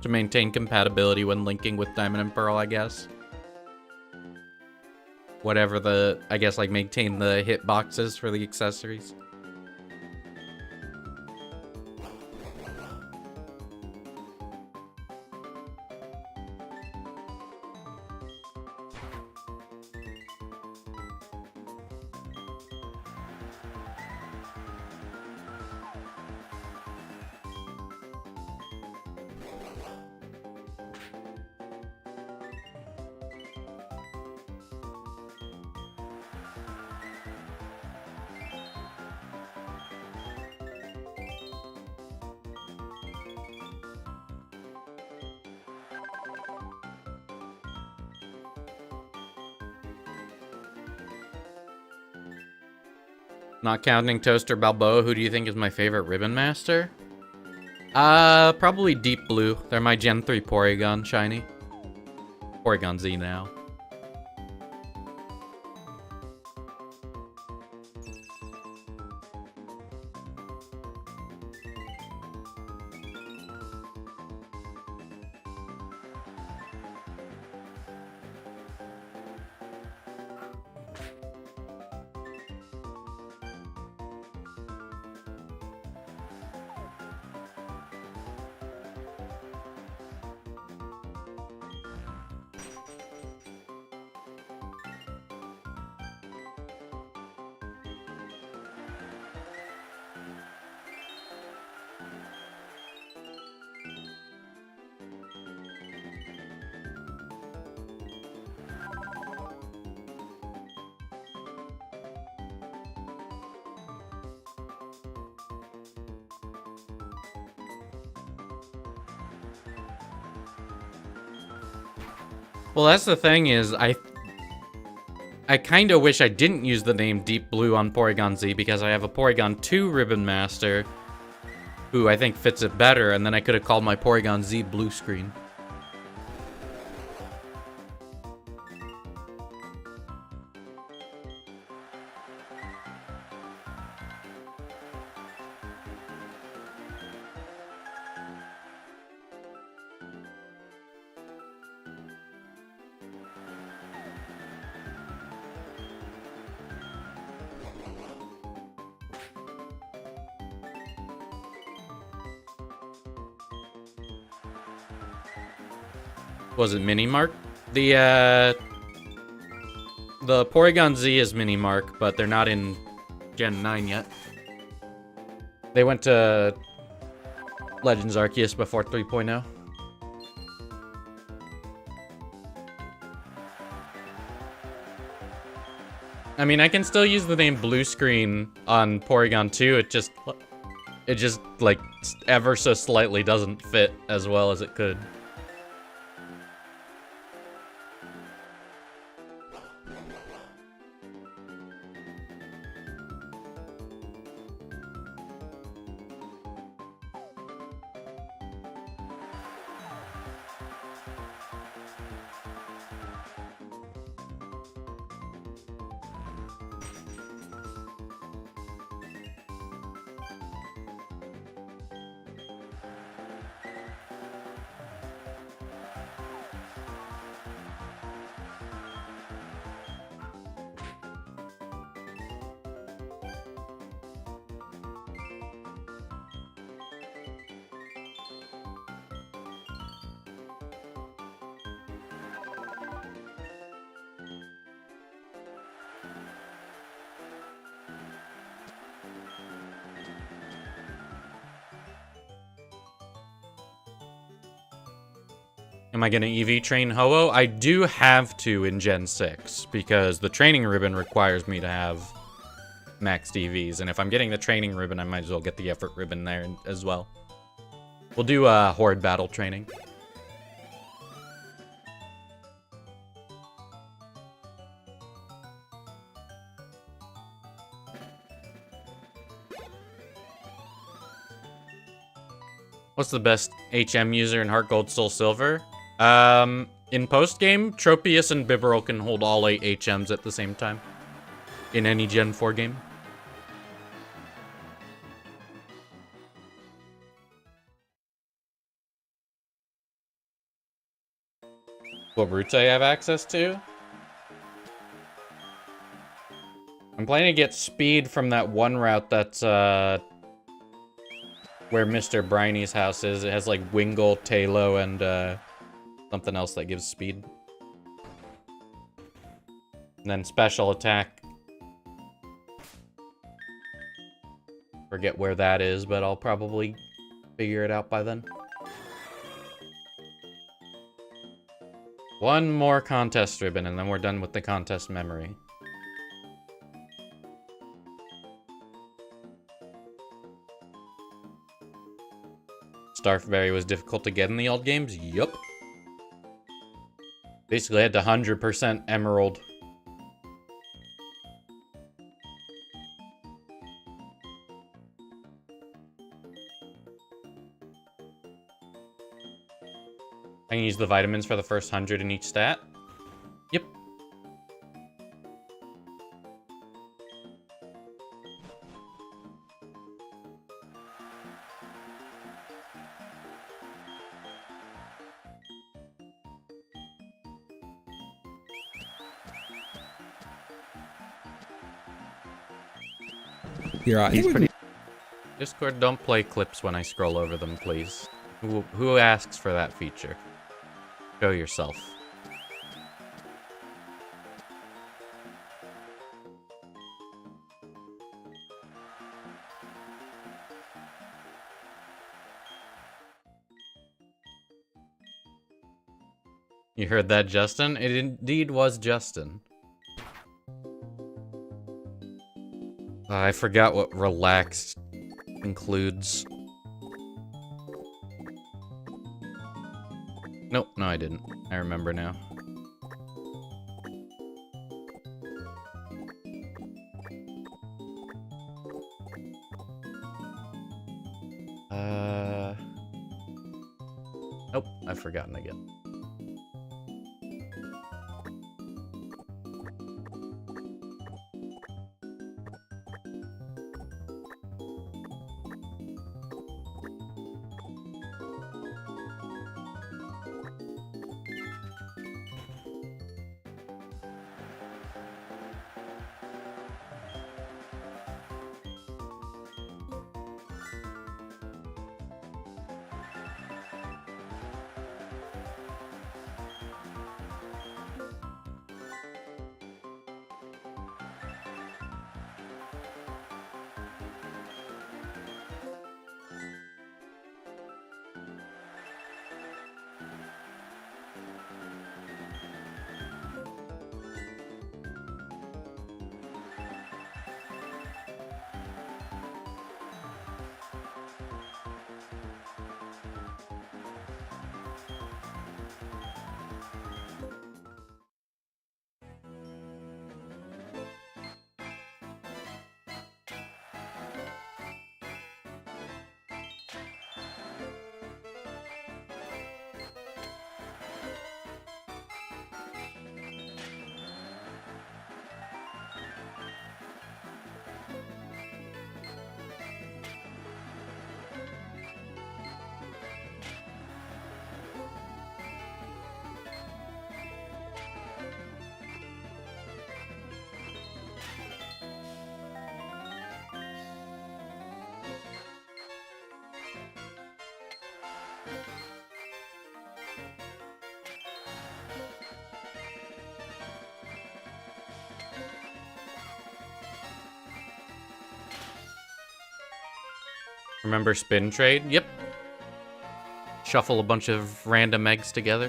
to maintain compatibility when linking with Diamond and Pearl, I guess. Whatever the, I guess, like, maintain the hitboxes for the accessories. Not counting Toaster Balboa, who do you think is my favorite Ribbon Master? Probably Deep Blue. They're my Gen 3 Porygon shiny. Porygon Z now. Well, that's the thing is, I kind of wish I didn't use the name Deep Blue on Porygon Z because I have a Porygon 2 Ribbon Master who I think fits it better, and then I could have called my Porygon Z Blue Screen. Was it Mini Mark? The Porygon Z is Mini Mark, but they're not in Gen 9 yet. They went to Legends Arceus before 3.0. I mean, I can still use the name Blue Screen on Porygon 2. It just like ever so slightly doesn't fit as well as it could. Am I gonna EV train Ho-Oh? I do have to in Gen 6, because the training ribbon requires me to have maxed EVs, and if I'm getting the training ribbon, I might as well get the effort ribbon there as well. We'll do Horde battle training. What's the best HM user in Heart Gold Soul Silver? In post-game, Tropius and Bibarel can hold all 8 HMs at the same time. In any Gen 4 game. What routes I have access to? I'm planning to get speed from that one route that's, where Mr. Briny's house is. It has, like, Wingull, Talo, and, something else that gives speed. And then special attack. Forget where that is, but I'll probably figure it out by then. One more contest ribbon, and then we're done with the contest memory. Starfberry was difficult to get in the old games? Yup. Basically, I had to 100% Emerald. I can use the vitamins for the first 100 in each stat. Yep. Here, He's pretty... Discord, don't play clips when I scroll over them, please. Who asks for that feature? Show yourself. You heard that, Justin? It indeed was Justin. I forgot what relaxed includes. Nope, no I didn't. I remember now. Nope, I've forgotten again. Remember spin trade? Yep. Shuffle a bunch of random eggs together.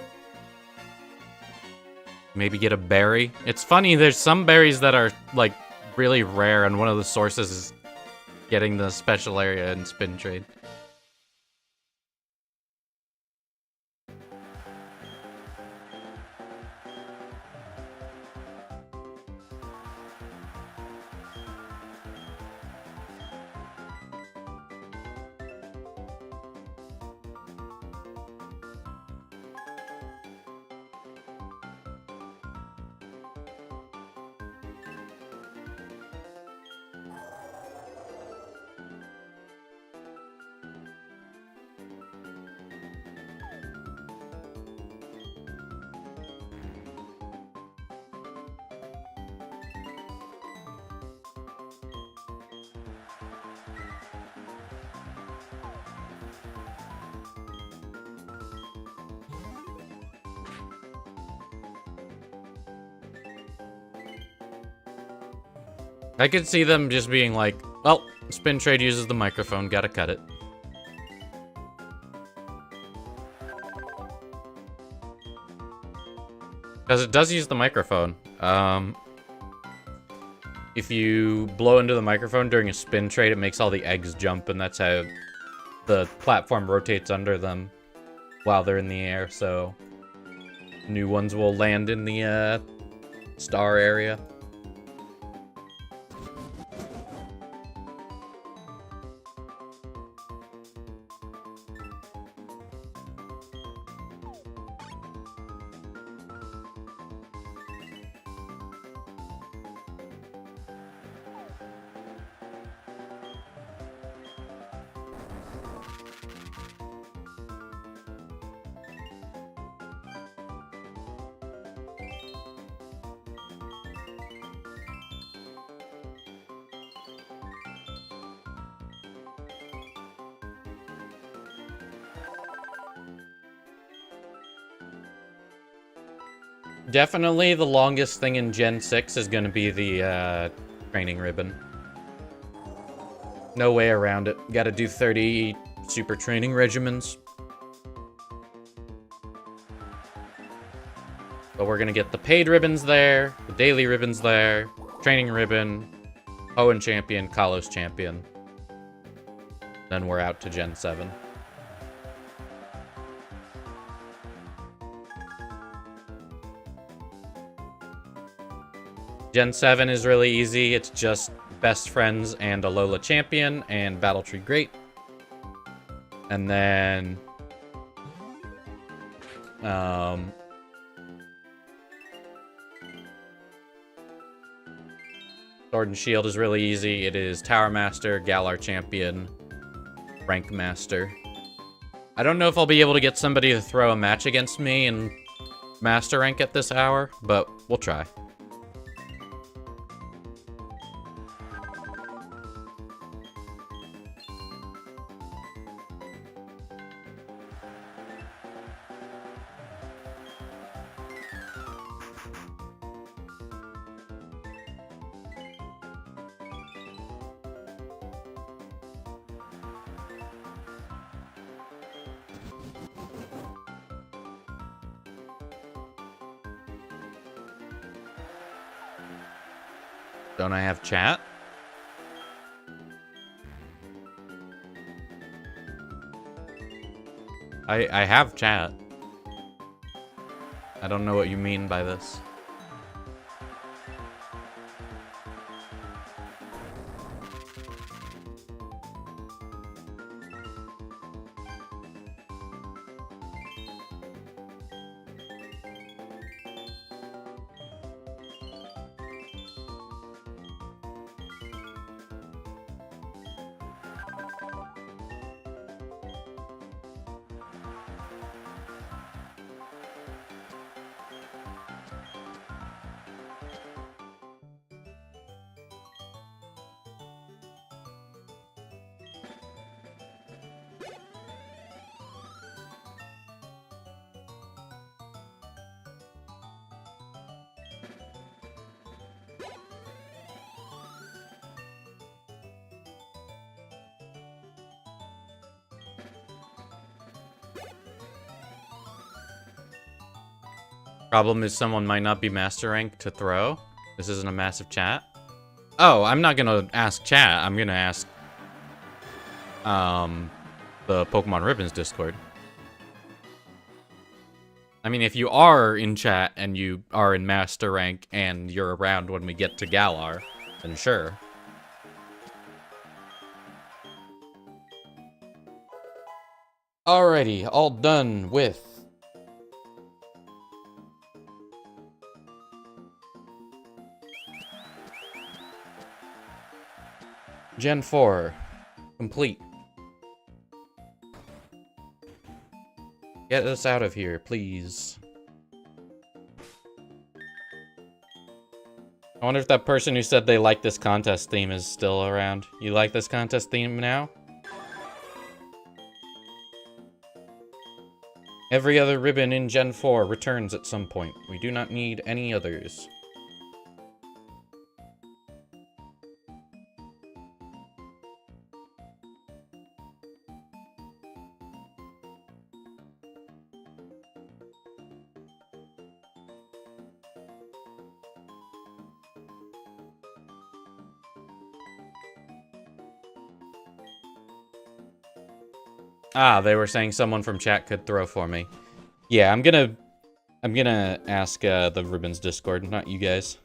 Maybe get a berry. It's funny, there's some berries that are, like, really rare, and one of the sources is getting the special area in spin trade. I could see them just being like, well, spin trade uses the microphone, gotta cut it. Because it does use the microphone. If you blow into the microphone during a spin trade, it makes all the eggs jump, and that's how the platform rotates under them while they're in the air, so new ones will land in the star area. Definitely the longest thing in Gen 6 is going to be the training ribbon. No way around it. Gotta do 30 super training regimens. But we're gonna get the paid ribbons there, the daily ribbons there, training ribbon, Hoenn champion, Kalos champion. Then we're out to Gen 7. Gen 7 is really easy. It's just best friends and Alola champion and Battle Tree Great. And then Sword and Shield is really easy. It is Tower Master, Galar Champion, Rank Master. I don't know if I'll be able to get somebody to throw a match against me in Master Rank at this hour, but we'll try. Don't I have chat? I have chat. I don't know what you mean by this. Problem is someone might not be master rank to throw. This isn't a massive chat. Oh, I'm not gonna ask chat. I'm gonna ask the Pokemon Ribbons Discord. I mean, if you are in chat and you are in master rank and you're around when we get to Galar, then sure. Alrighty, all done with Gen 4 complete. Get us out of here, please. I wonder if that person who said they like this contest theme is still around. You like this contest theme now? Every other ribbon in Gen 4 returns at some point. We do not need any others. Ah, they were saying someone from chat could throw for me. Yeah, I'm gonna ask the Ribbons Discord, not you guys.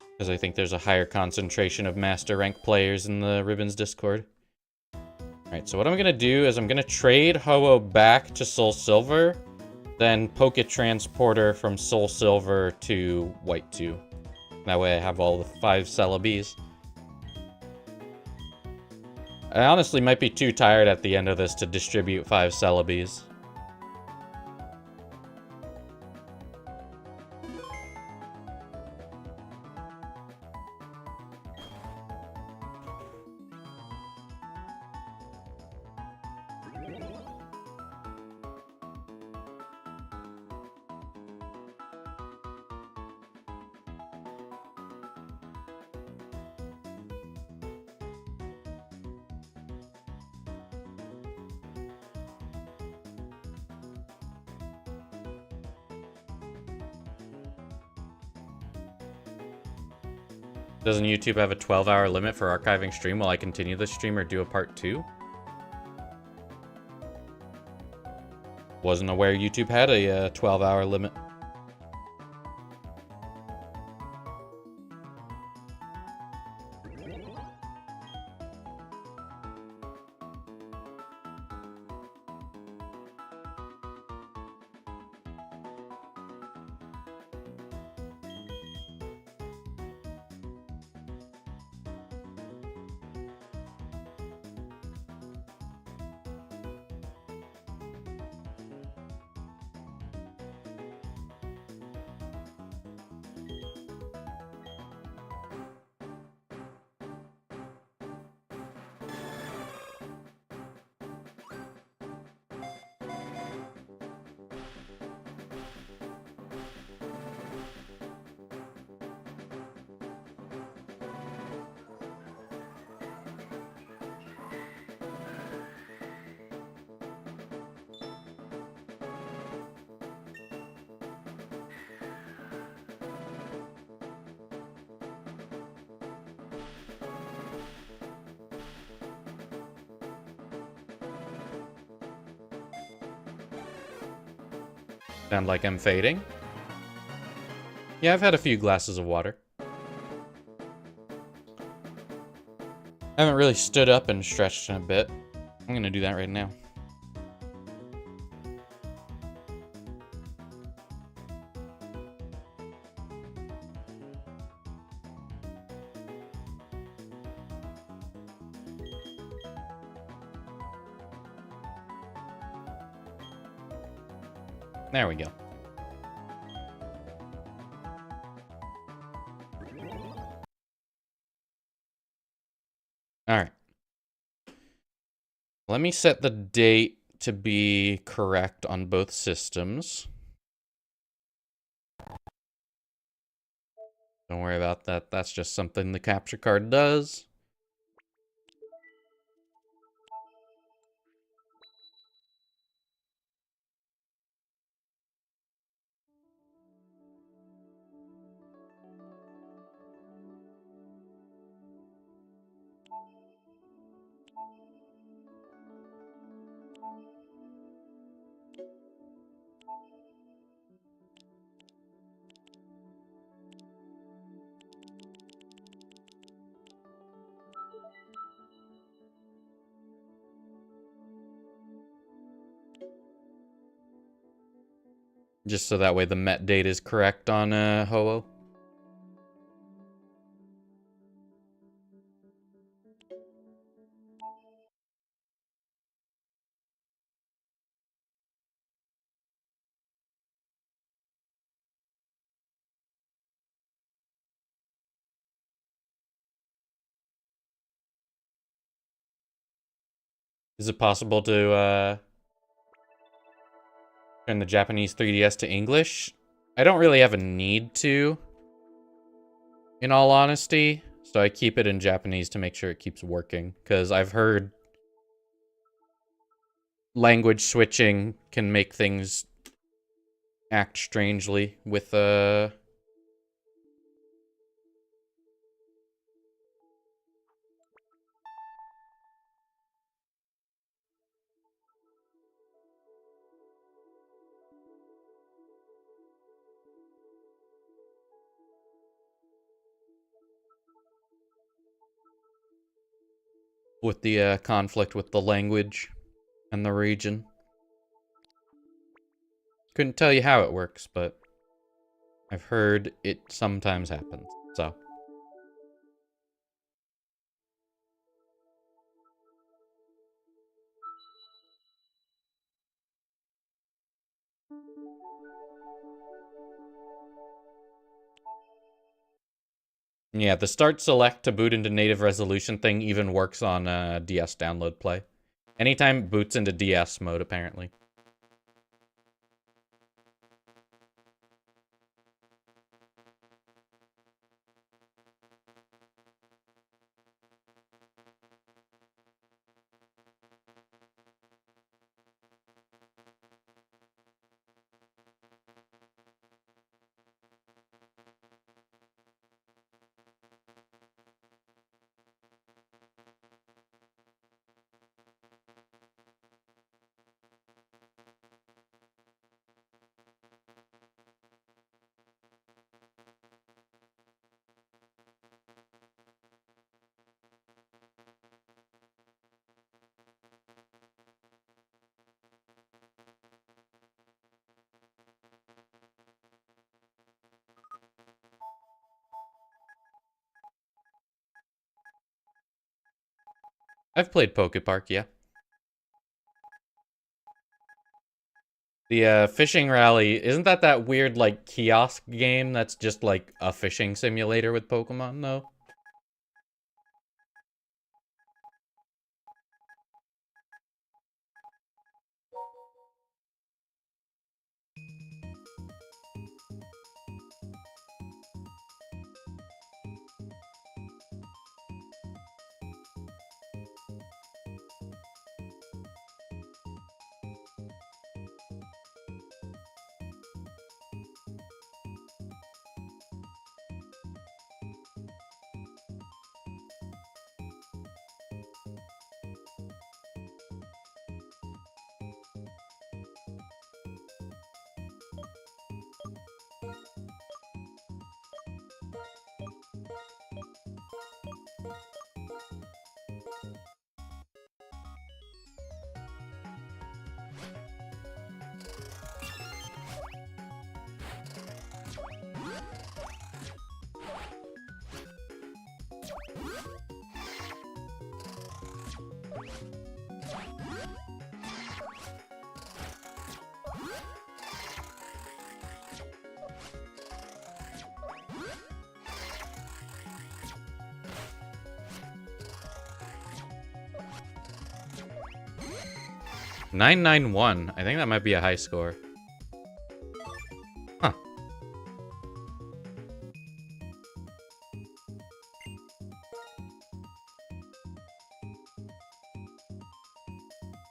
Because I think there's a higher concentration of master rank players in the Ribbons Discord. Alright, so what I'm gonna do is I'm gonna trade Ho-Oh back to Soul Silver, then Poke Transporter from Soul Silver to White 2. That way I have all the 5 Celebes. I honestly might be too tired at the end of this to distribute 5 Celebes. Doesn't YouTube have a 12-hour limit for archiving stream while I continue the stream or do a part 2? Wasn't aware YouTube had a 12-hour limit. Sound like I'm fading? Yeah, I've had a few glasses of water. I haven't really stood up and stretched in a bit. I'm gonna do that right now. There we go. All right. Let me set the date to be correct on both systems. Don't worry about that. That's just something the capture card does. Just so that way the met date is correct on Ho-Oh. Is it possible to turn the Japanese 3DS to English? I don't really have a need to, in all honesty. So I keep it in Japanese to make sure it keeps working. Because I've heard language switching can make things act strangely with the conflict with the language and the region. Couldn't tell you how it works, but I've heard it sometimes happens, so. Yeah, the start select to boot into native resolution thing even works on DS download play. Anytime it boots into DS mode, apparently. I've played Pokepark, yeah. The Fishing Rally, isn't that weird, like, kiosk game that's just, like, a fishing simulator with Pokemon, though? $991. I think that might be a high score. Huh.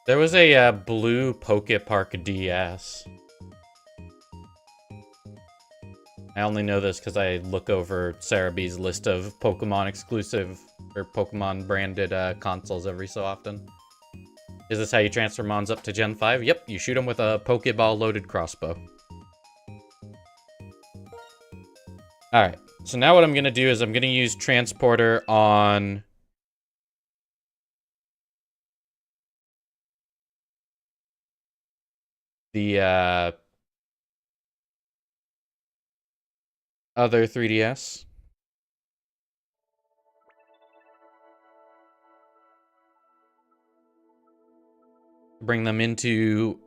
There was a blue Pokepark DS. I only know this because I look over Cerebi's list of Pokemon exclusive or Pokemon branded consoles every so often. Is this how you transfer Mons up to Gen 5? Yep, you shoot them with a Pokeball loaded crossbow. Alright, so now what I'm going to do is I'm going to use Transporter on the other 3DS. Bring them into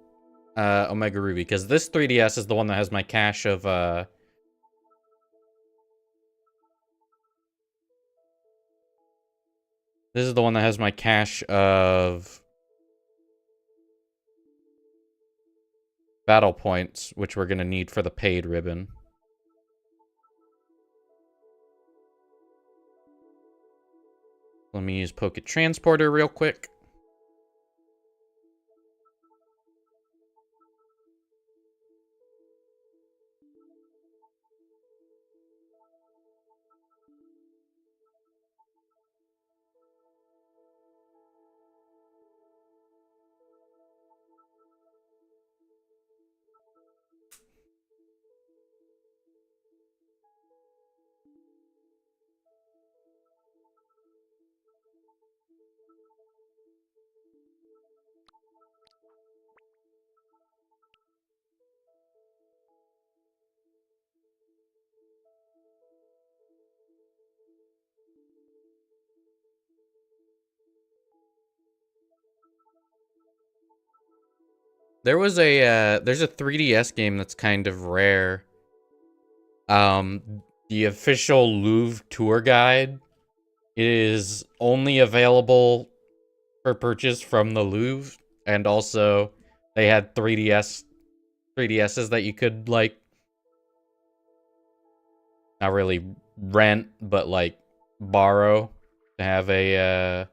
Omega Ruby, because this 3DS is the one that has my cache of this is the one that has my cache of battle points, which we're going to need for the paid ribbon. Let me use Poke Transporter real quick. There was a there's a 3DS game that's kind of rare. The official Louvre tour guide is only available for purchase from the Louvre, and also they had 3DSs that you could like not really rent, but like borrow to have a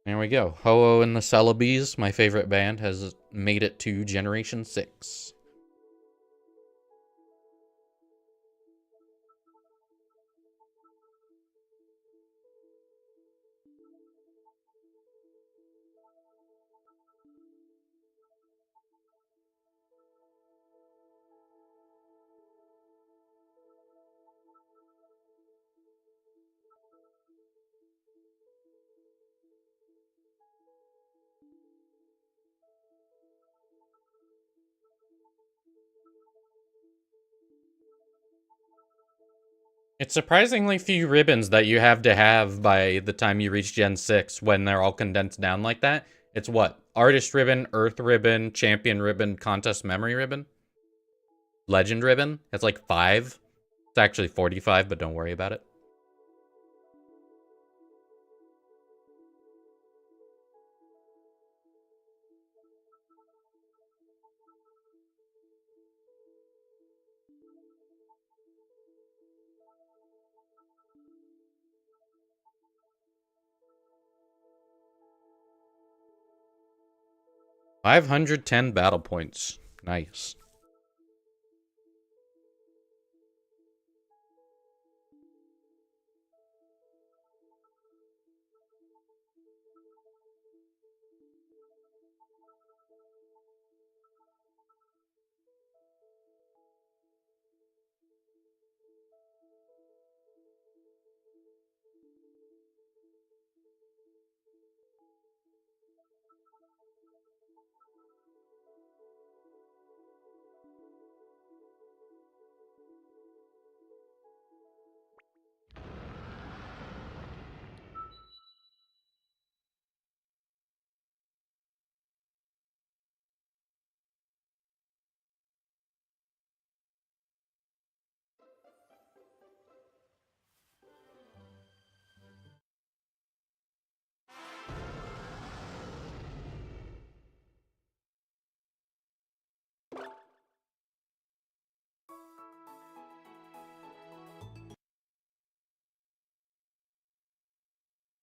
There we go. Ho-Oh and the Celebes, my favorite band, has made it to Generation 6. It's surprisingly few ribbons that you have to have by the time you reach Gen 6 when they're all condensed down like that. It's what? Artist ribbon, Earth ribbon, Champion ribbon, Contest memory ribbon? Legend ribbon? It's like 5. It's actually 45, but don't worry about it. $510 battle points. Nice.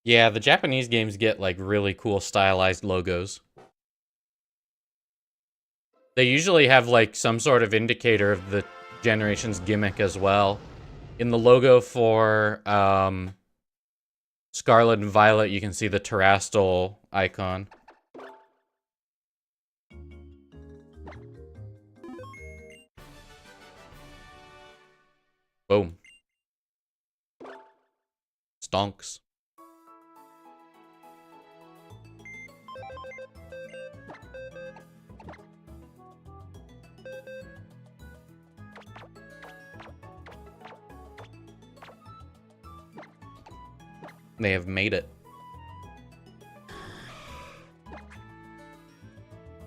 Yeah, the Japanese games get like really cool stylized logos. They usually have like some sort of indicator of the generation's gimmick as well. In the logo for Scarlet and Violet, you can see the Terastal icon. Boom. Stonks. They have made it.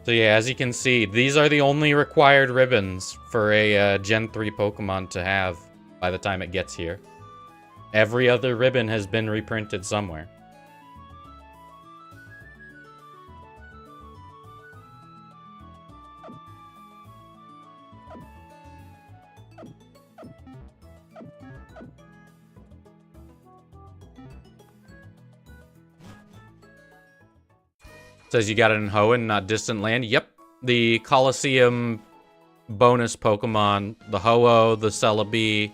So yeah, as you can see, these are the only required ribbons for a Gen 3 Pokemon to have by the time it gets here. Every other ribbon has been reprinted somewhere. Says you got it in Hoenn, not distant land. Yep. The Colosseum bonus Pokemon, the Ho-Oh, the Celebi,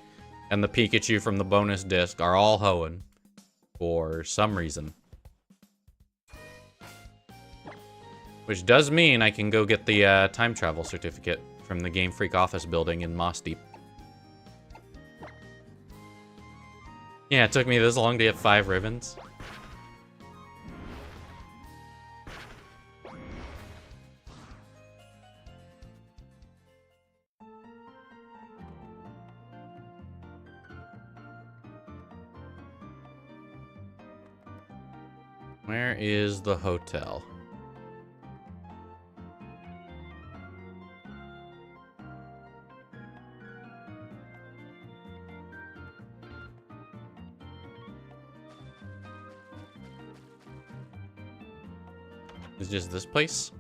and the Pikachu from the bonus disc are all Hoenn. For some reason. Which does mean I can go get the time travel certificate from the Game Freak office building in Moss Deep. Yeah, it took me this long to get 5 ribbons. Where is the hotel? Is just this place?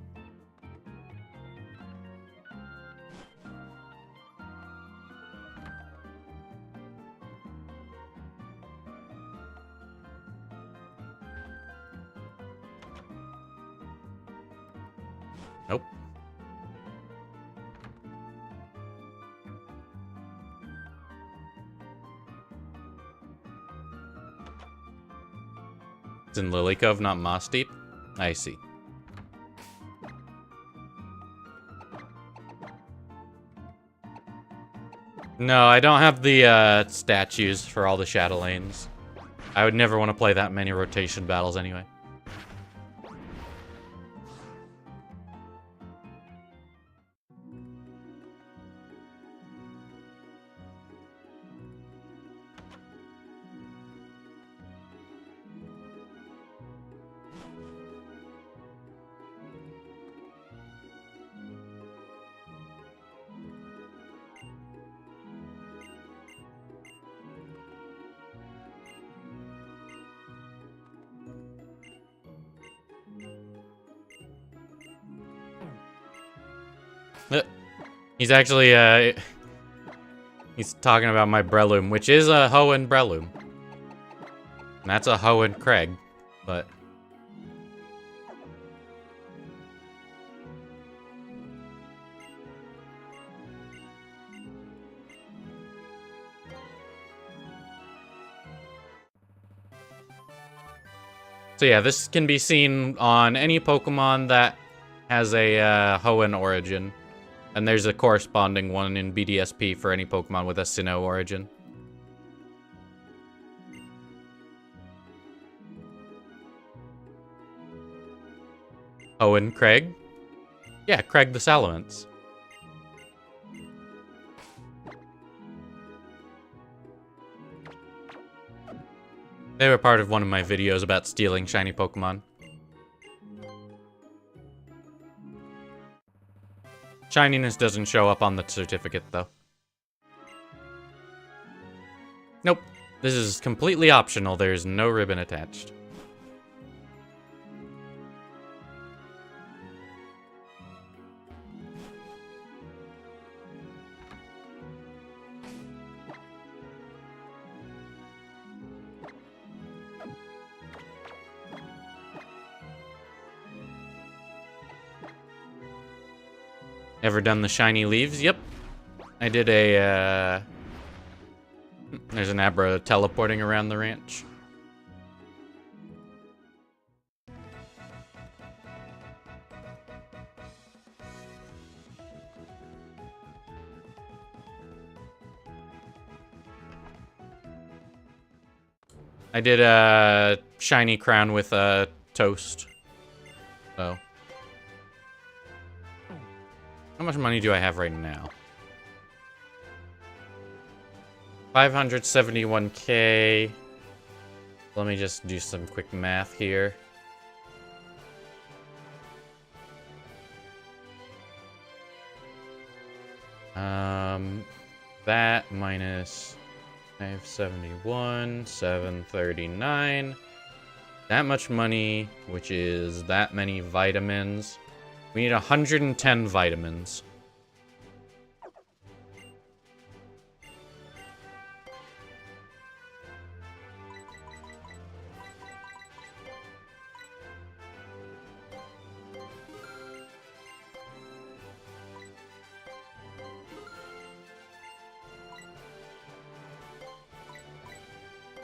Nope. It's in Lily Cove, not Moss Deep? I see. No, I don't have the statues for all the Shadow Lanes. I would never want to play that many rotation battles anyway. He's actually, he's talking about my Breloom, which is a Hoenn Breloom. And that's a Hoenn Craig, but... So yeah, this can be seen on any Pokemon that has a Hoenn origin. And there's a corresponding one in BDSP for any Pokemon with a Sinnoh origin. Hoenn Craig? Yeah, Craig the Salamence. They were part of one of my videos about stealing shiny Pokemon. Shininess doesn't show up on the certificate, though. Nope. This is completely optional. There's no ribbon attached. Ever done the shiny leaves? Yep. I did a, There's an Abra teleporting around the ranch. I did a shiny crown with a toast. So. How much money do I have right now? 571k. Let me just do some quick math here. That minus 571, 739. That much money, which is that many vitamins. We need 110 vitamins.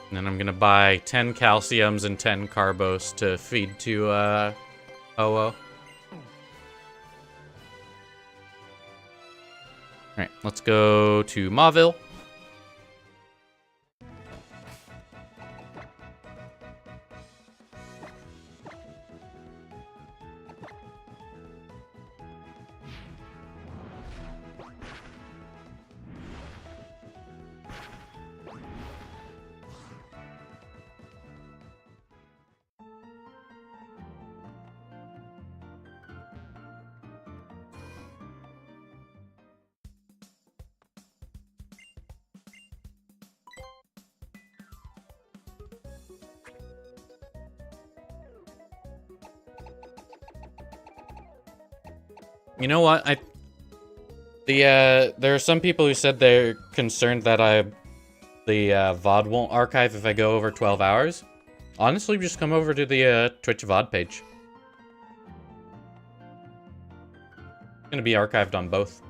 And then I'm gonna buy 10 calciums and 10 carbos to feed to, Ho-Oh. Alright, let's go to Mauville. You know what? There are some people who said they're concerned that the VOD won't archive if I go over 12 hours. Honestly, just come over to the Twitch VOD page. It's gonna be archived on both.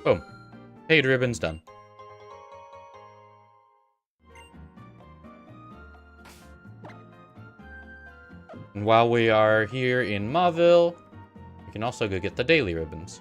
Boom. Paid ribbons done. And while we are here in Mauville, we can also go get the daily ribbons.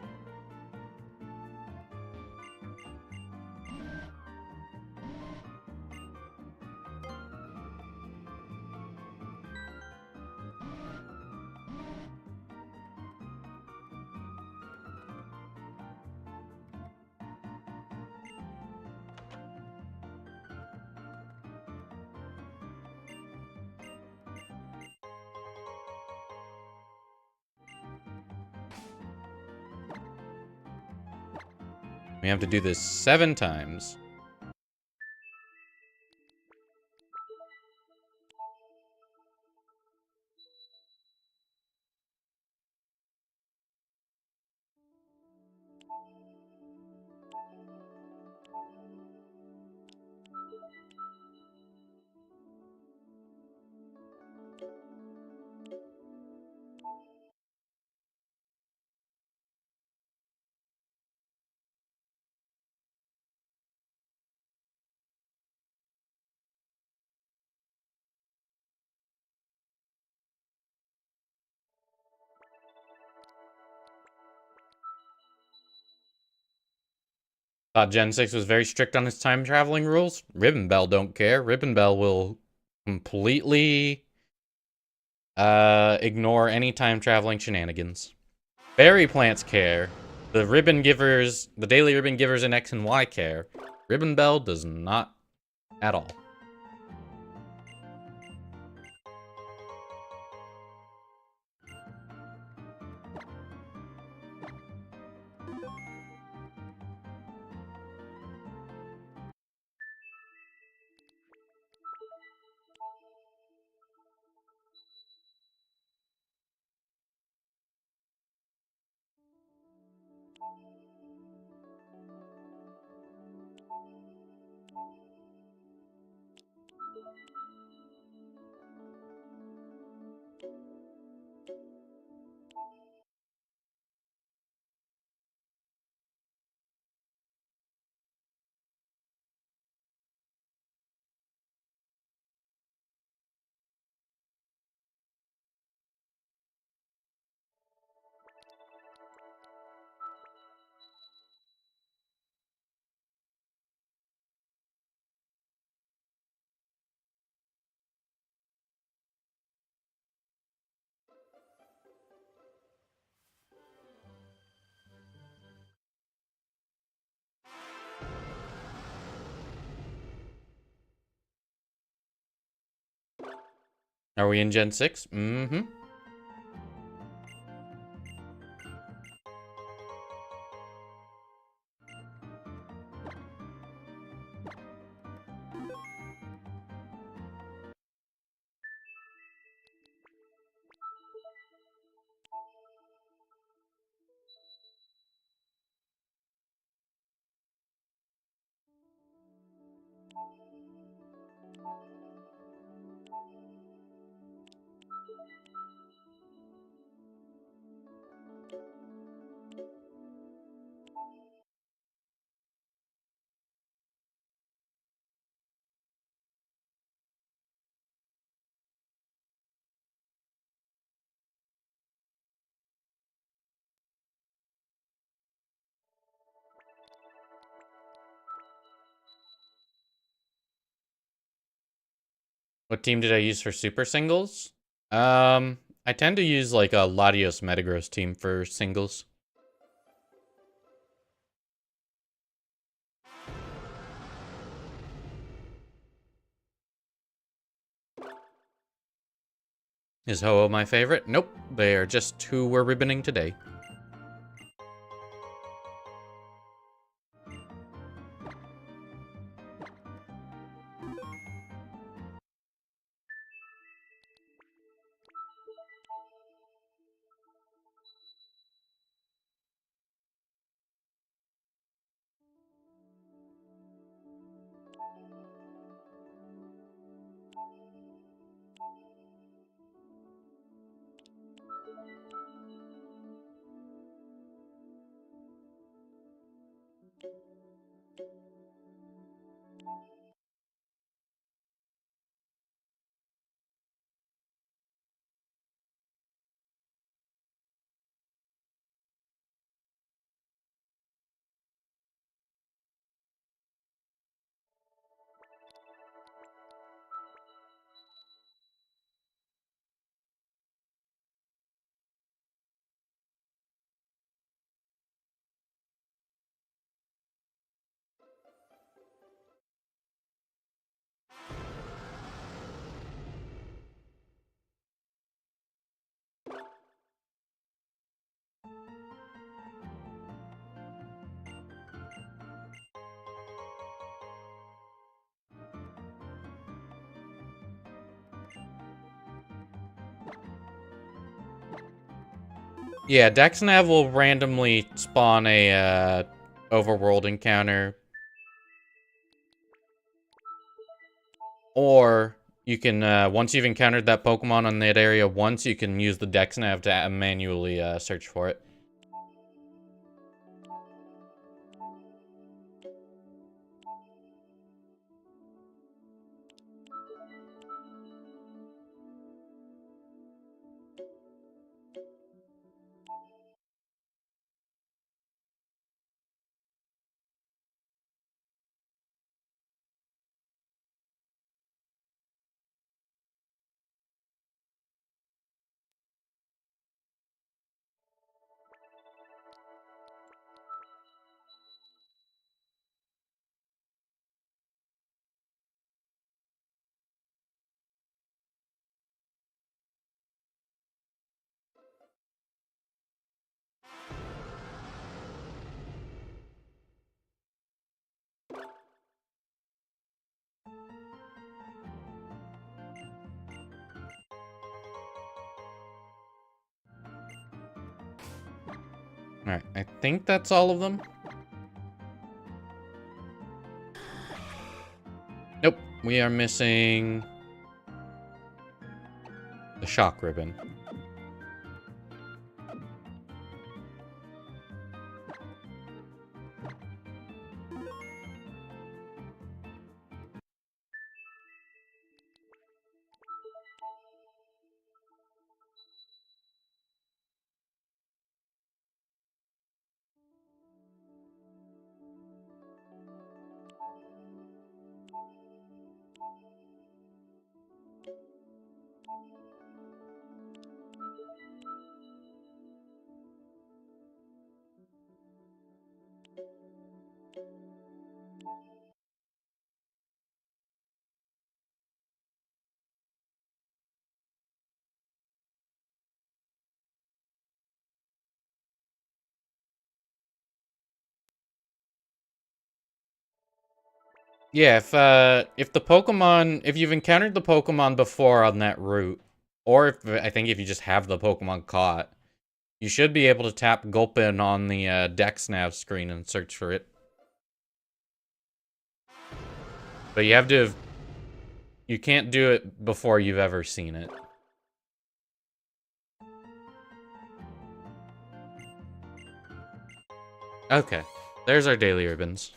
We have to do this 7 times. Thought Gen 6 was very strict on its time traveling rules. Ribbon Bell don't care. Ribbon Bell will completely ignore any time traveling shenanigans. Berry plants care. The ribbon givers, the daily ribbon givers in X and Y care. Ribbon Bell does not at all. Are we in Gen 6? Mm-hmm. What team did I use for super singles? I tend to use like a Latios Metagross team for singles. Is Ho-Oh my favorite? Nope. They are just who we're ribboning today. Yeah, DexNav will randomly spawn a overworld encounter. Or you can, once you've encountered that Pokemon on that area once, you can use the DexNav to manually search for it. Alright, I think that's all of them. Nope, we are missing the shock ribbon. Yeah, if the Pokemon, if you've encountered the Pokemon before on that route, or if, I think if you just have the Pokemon caught, you should be able to tap Gulpin on the DexNav screen and search for it. But you have to, you can't do it before you've ever seen it. Okay, there's our daily ribbons.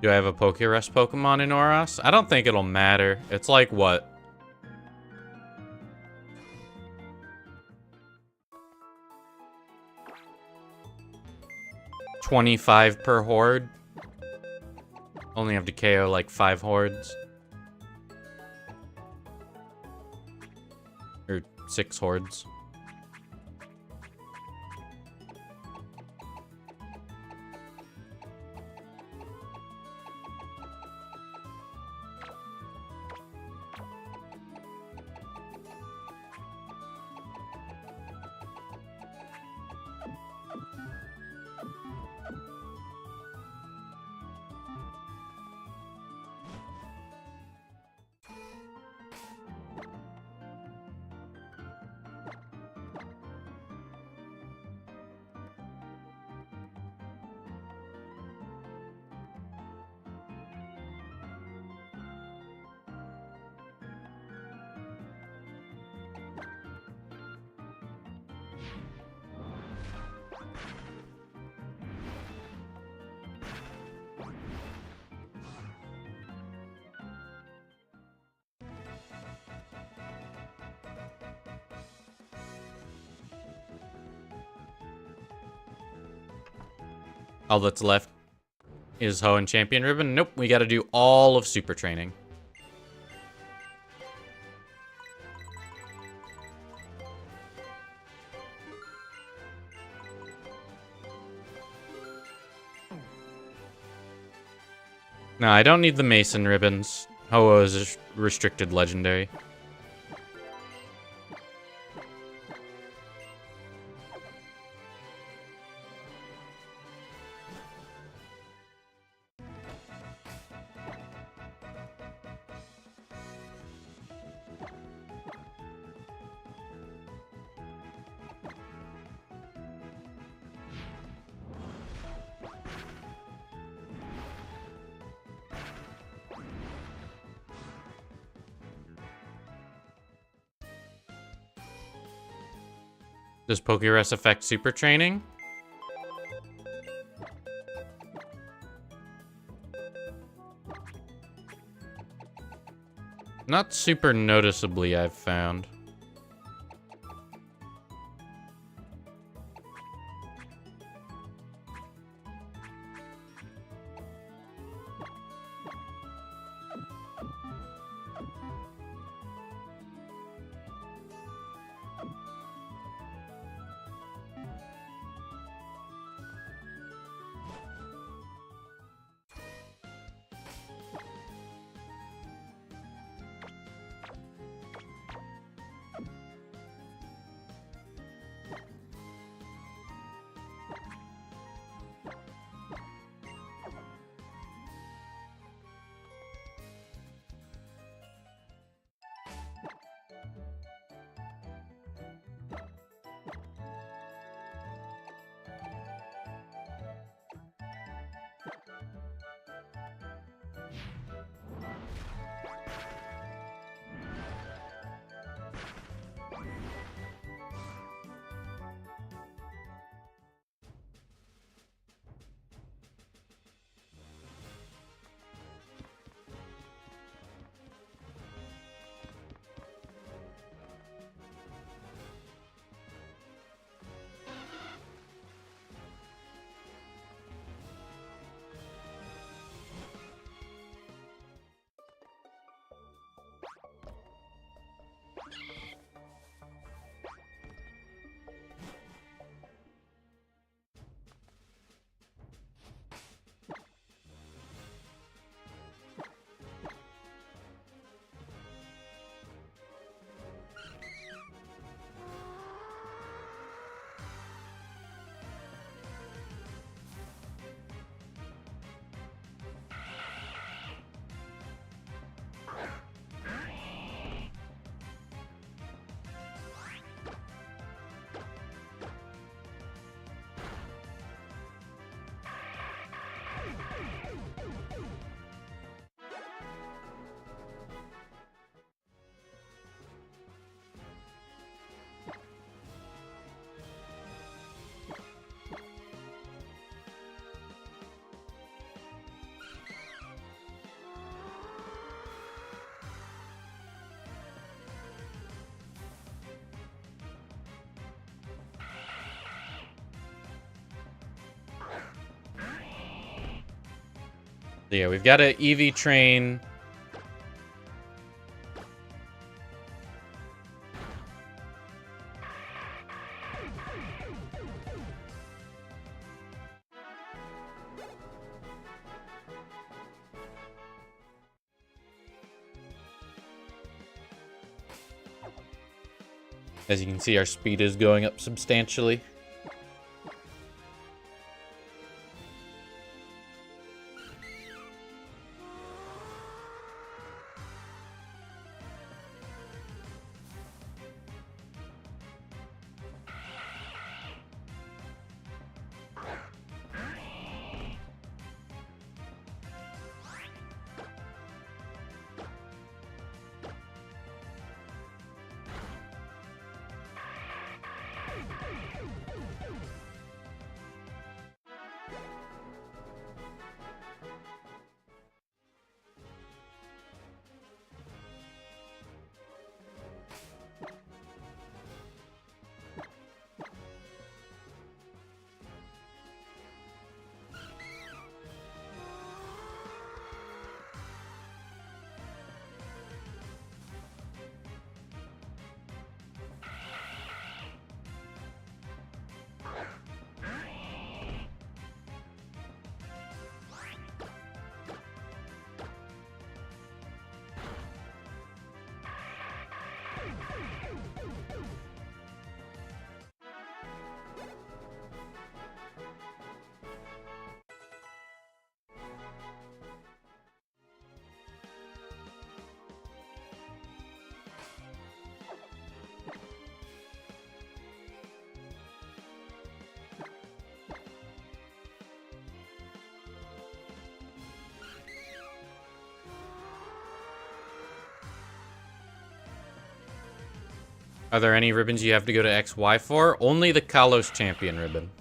Do I have a Pokerest Pokemon in Oras? I don't think it'll matter. It's like, what? $25 per horde? Only have to KO like 5 hordes. Or 6 hordes. All that's left is Hoenn Champion Ribbon. Nope, we gotta do all of Super Training. No, I don't need the Mason ribbons. Ho-Oh is a restricted legendary. Does Pokerus affect Super Training? Not super noticeably, I've found. So yeah, we've got to EV train. As you can see, our speed is going up substantially. Are there any ribbons you have to go to XY for? Only the Kalos Champion ribbon.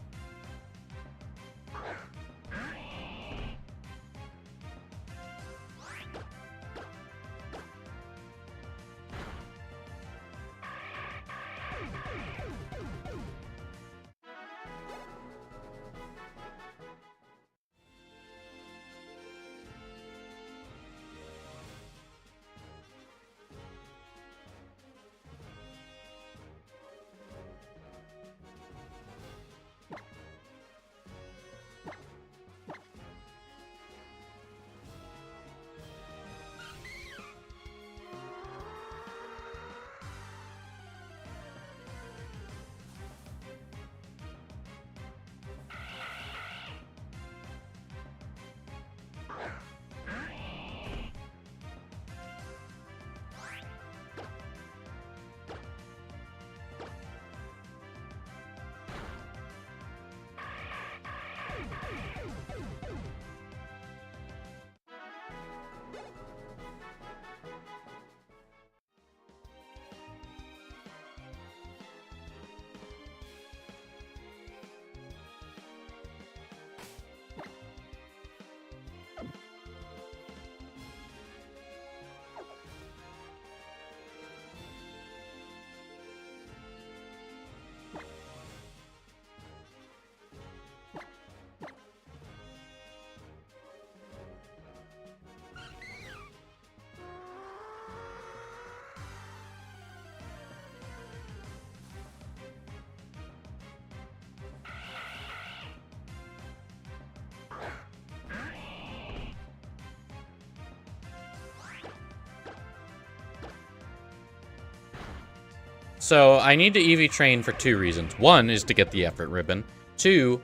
So I need to EV train for 2 reasons. 1 is to get the effort ribbon. 2,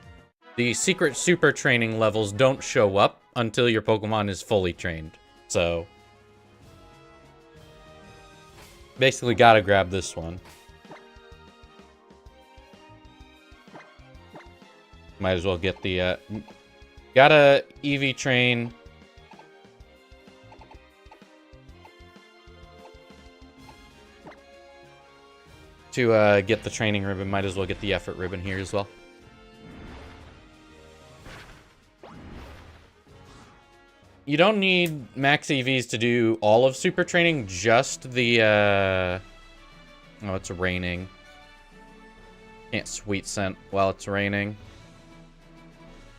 the secret super training levels don't show up until your Pokemon is fully trained. So basically gotta grab this one. Might as well get the, gotta EV train. To get the training ribbon, might as well get the effort ribbon here as well. You don't need max EVs to do all of super training, just the, oh, it's raining. Can't sweet scent while it's raining.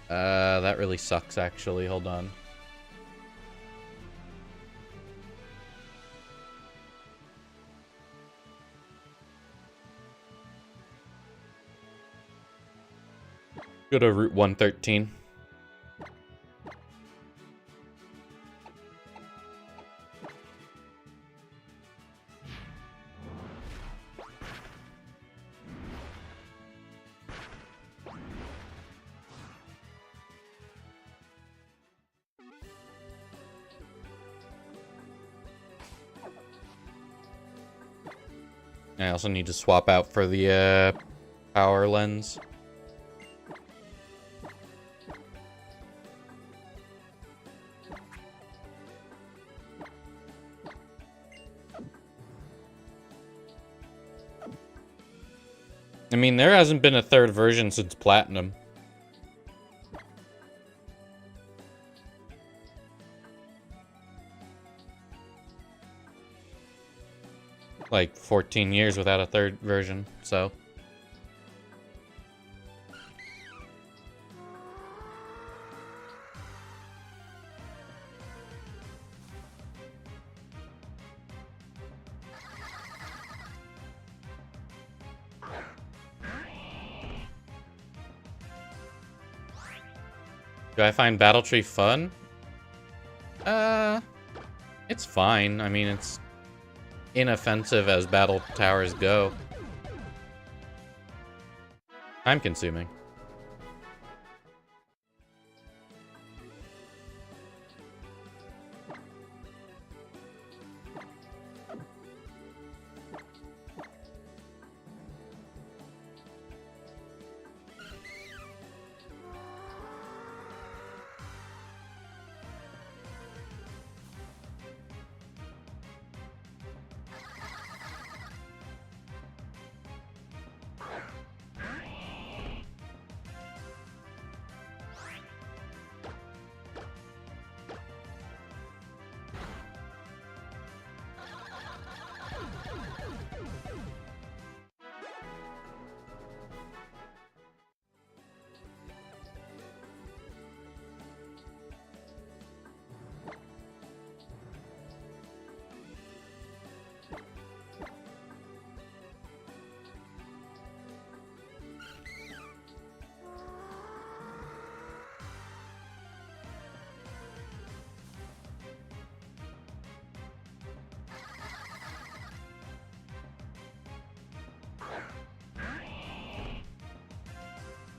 That really sucks, actually. Hold on. Go to Route 113. I also need to swap out for the power lens. I mean, there hasn't been a 3rd version since Platinum. Like 14 years without a 3rd version, so. Do I find Battle Tree fun? It's fine. I mean, it's inoffensive as battle towers go. Time consuming.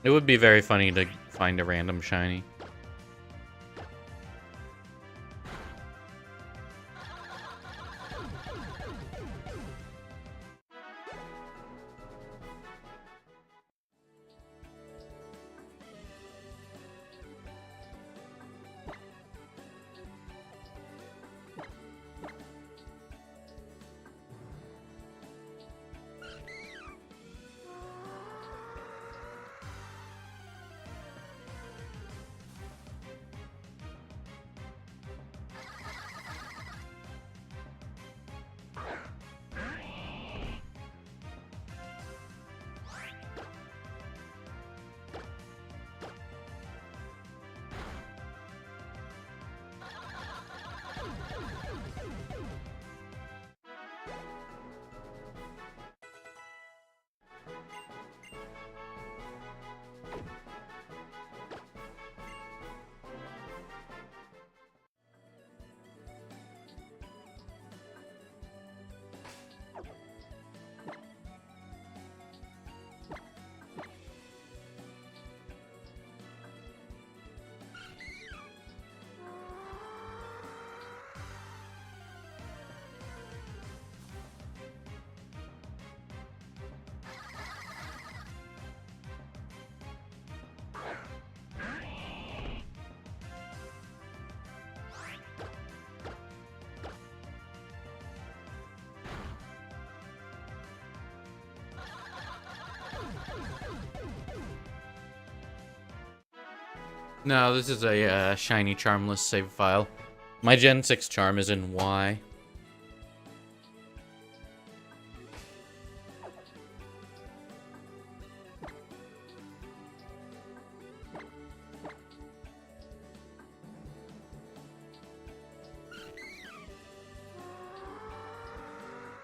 It would be very funny to find a random shiny. No, this is a shiny Charmless save file. My Gen 6 Charm is in Y.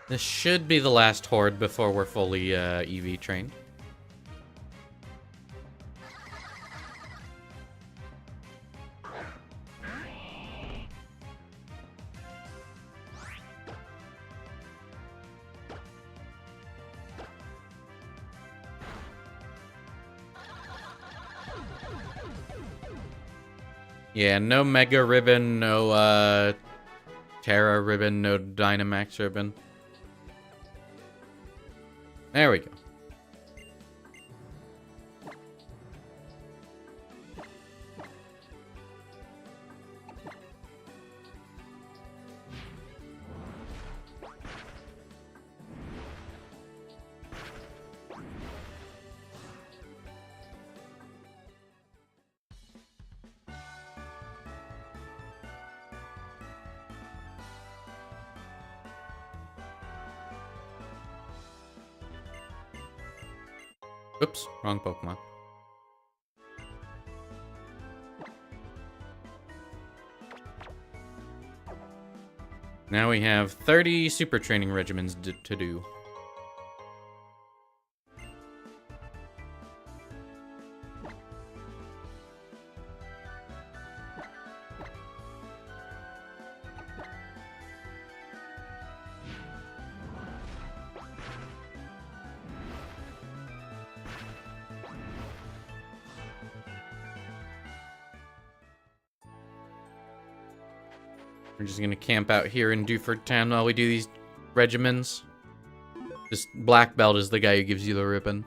This should be the last horde before we're fully EV trained. Yeah, no Mega Ribbon, no Terra Ribbon, no Dynamax Ribbon. There we go. Oops, wrong Pokemon. Now we have 30 super training regimens to do. We're just gonna camp out here in Dewford Town while we do these regimens. This Black Belt is the guy who gives you the ribbon.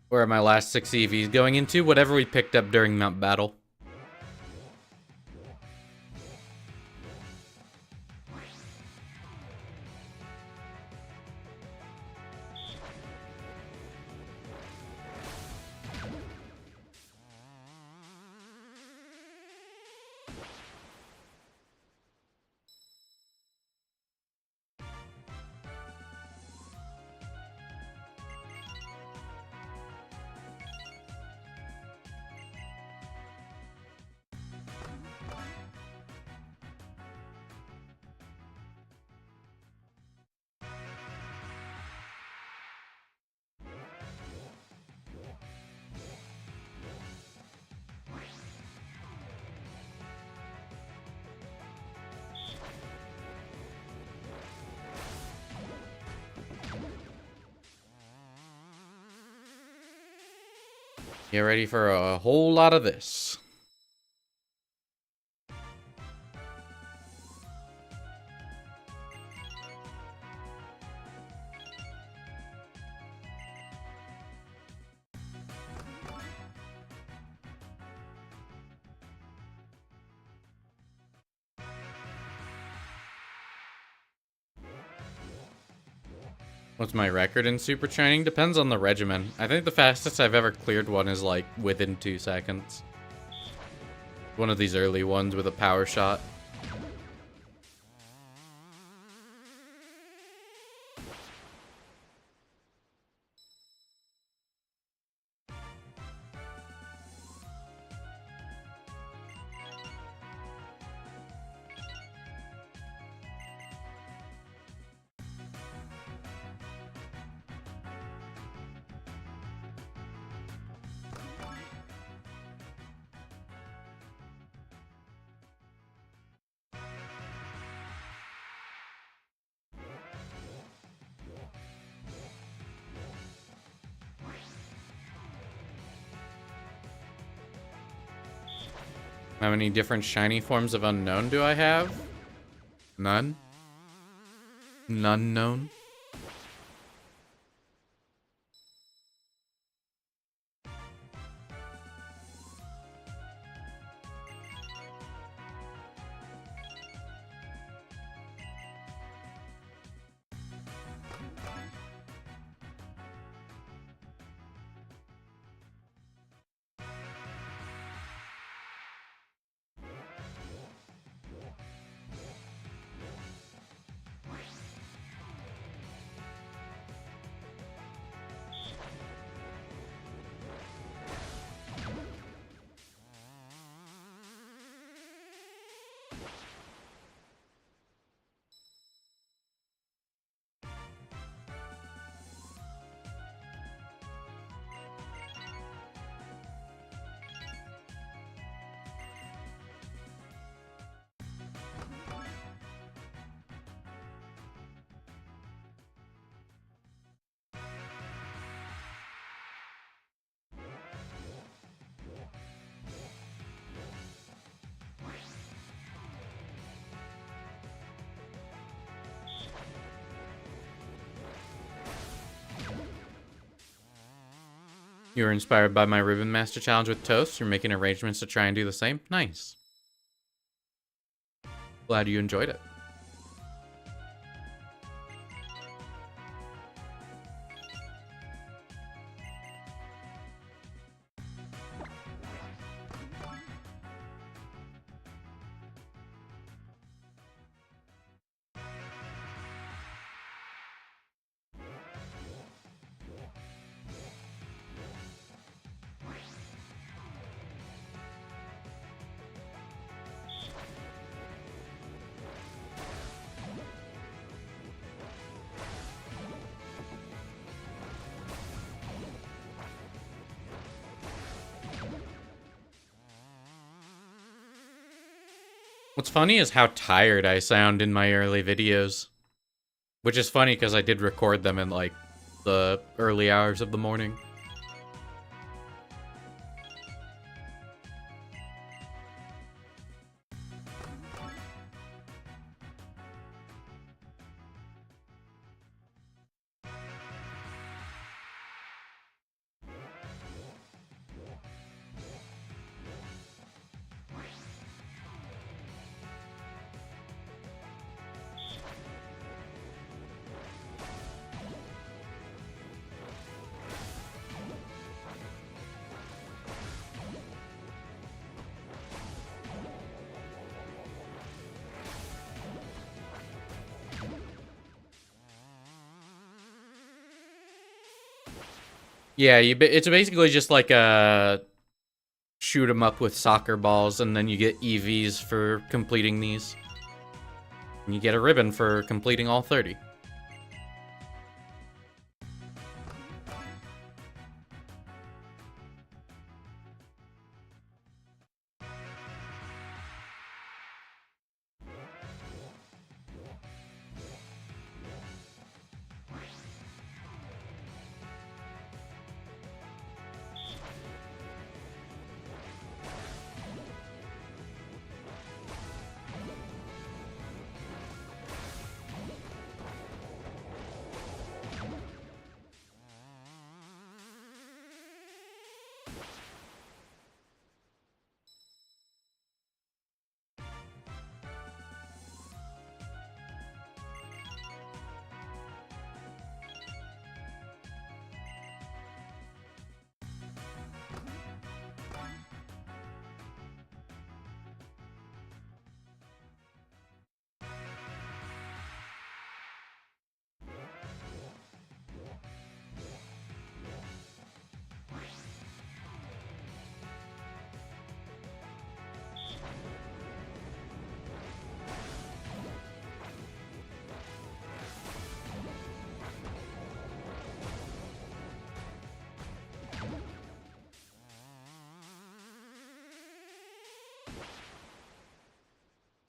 Where are my last 6 EVs going into? Whatever we picked up during Mount Battle. Get ready for a whole lot of this. What's my record in Super Training? Depends on the regimen. I think the fastest I've ever cleared one is like within 2 seconds. One of these early ones with a power shot. How many different shiny forms of Unknown do I have? None? None known? You were inspired by my Ribbon Master Challenge with Toast. You're making arrangements to try and do the same? Nice. Glad you enjoyed it. What's funny is how tired I sound in my early videos. Which is funny because I did record them in like the early hours of the morning. Yeah, it's basically just like a shoot 'em up with soccer balls, and then you get EVs for completing these. And you get a ribbon for completing all 30.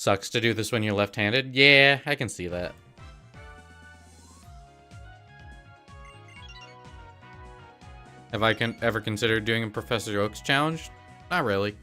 Sucks to do this when you're left-handed. Yeah, I can see that. Have I ever considered doing a Professor Oak's challenge? Not really.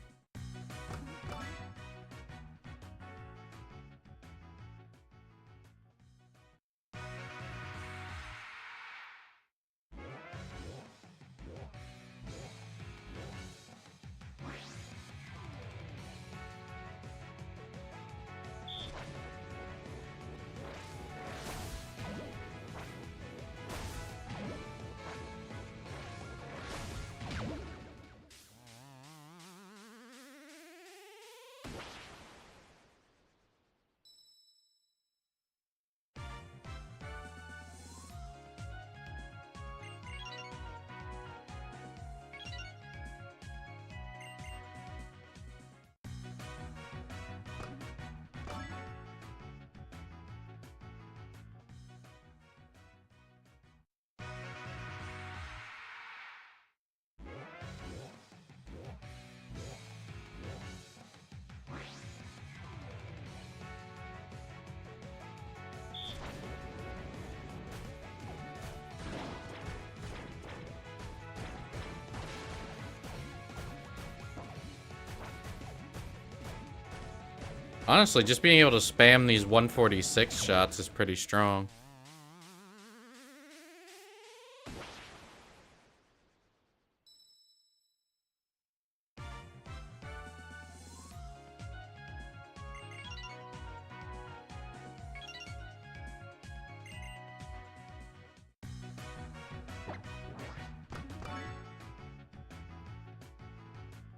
Honestly, just being able to spam these 146 shots is pretty strong.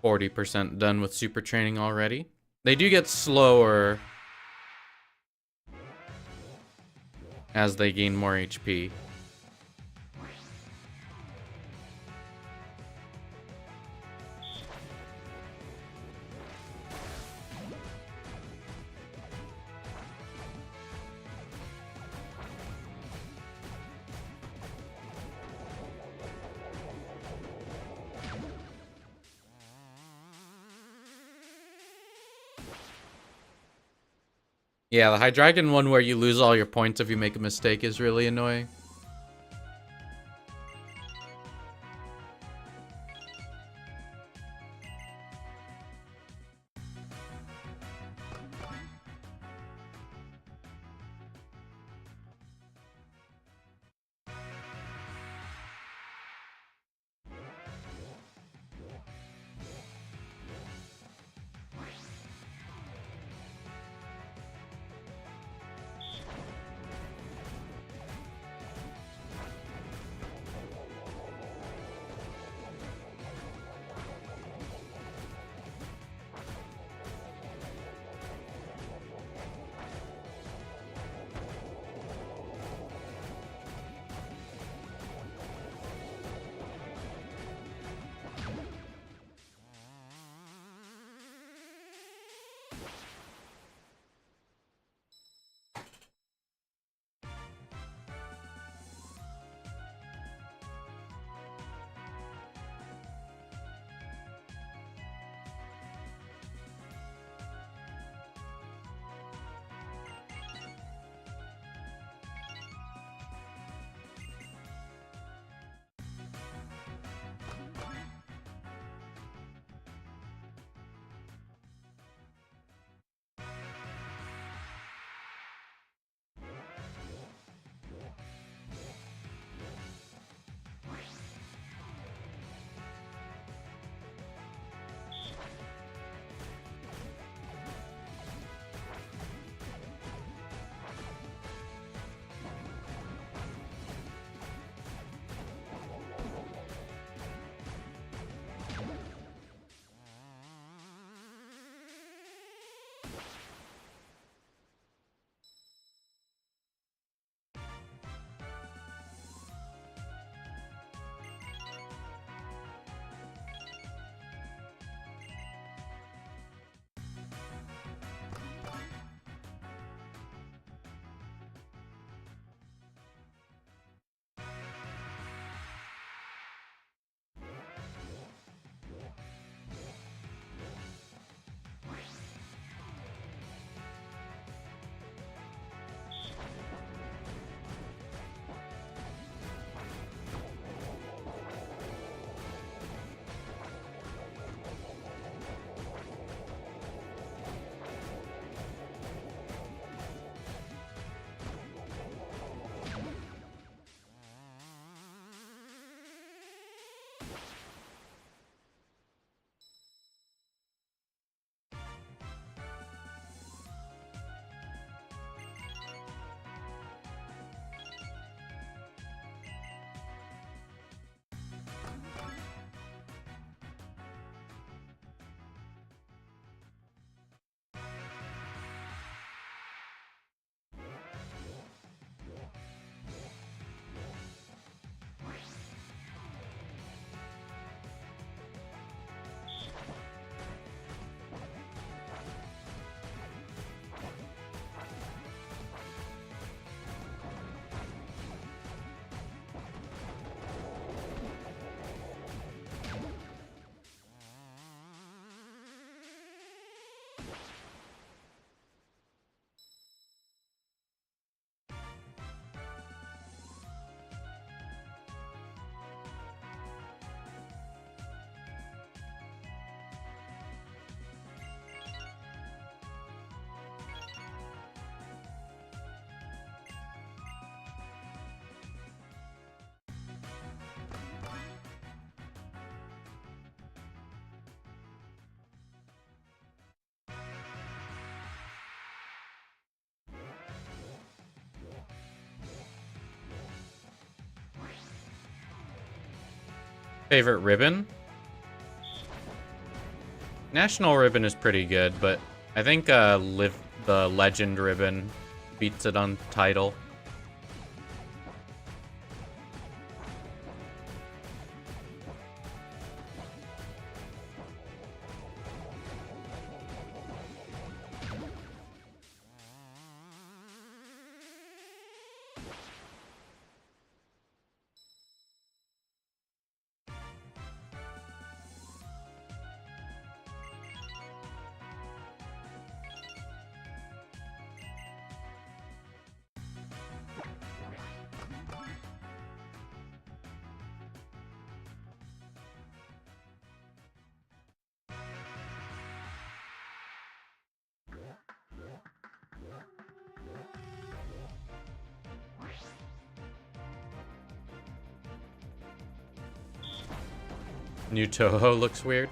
%40 done with super training already. They do get slower as they gain more HP. Yeah, the Hydreigon one where you lose all your points if you make a mistake is really annoying. Favorite ribbon? National ribbon is pretty good, but I think the legend ribbon beats it on title. New Toho looks weird.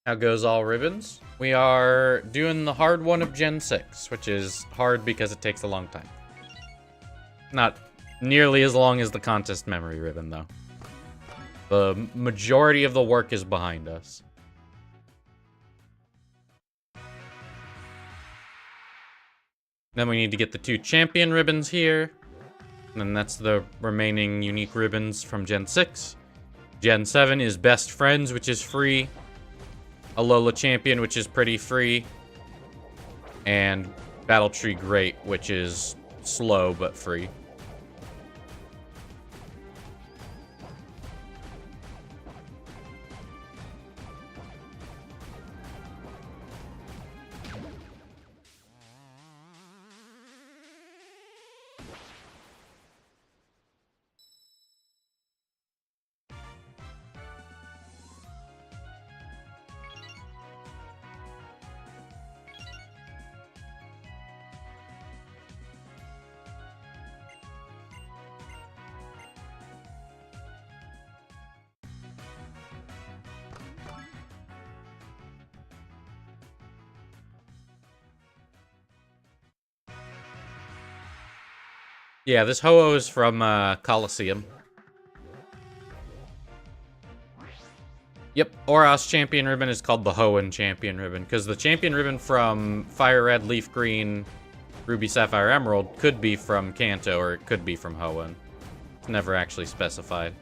How goes all ribbons? We are doing the hard one of Gen 6, which is hard because it takes a long time. Not nearly as long as the contest memory ribbon, though. The majority of the work is behind us. Then we need to get the 2 champion ribbons here. And then that's the remaining unique ribbons from Gen 6. Gen 7 is Best Friends, which is free. Alola Champion, which is pretty free. And Battle Tree Great, which is slow but free. Yeah, this Ho-Oh is from Coliseum. Yep, Oros Champion Ribbon is called the Hoenn Champion Ribbon, because the Champion Ribbon from Fire Red, Leaf Green, Ruby, Sapphire, Emerald could be from Kanto, or it could be from Hoenn. It's never actually specified.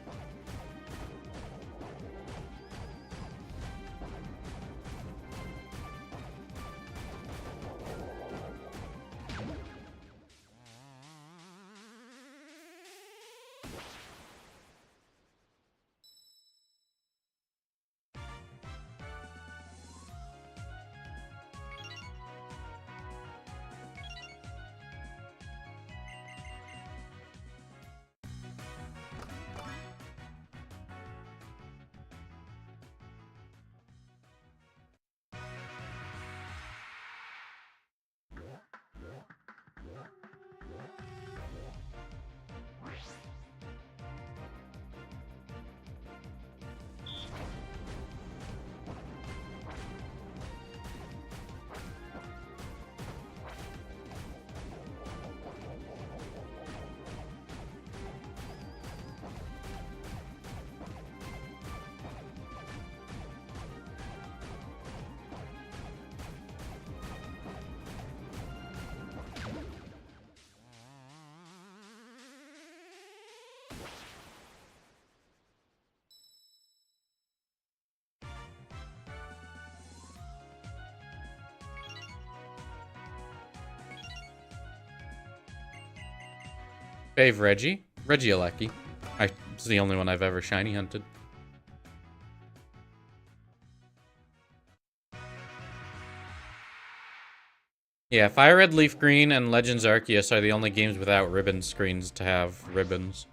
Fave Reggie. Regieleki. It's the only one I've ever shiny hunted. Yeah, Fire Red, Leaf Green, and Legends Arceus are the only games without ribbon screens to have ribbons.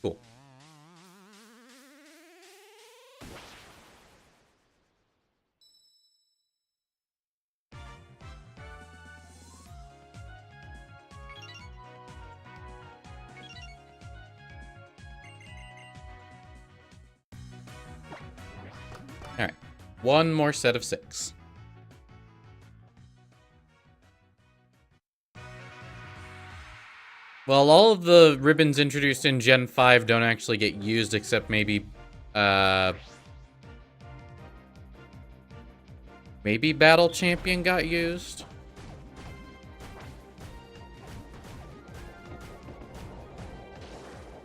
Cool. All right, one more set of 6. Well, all of the ribbons introduced in Gen 5 don't actually get used, except maybe Battle Champion got used.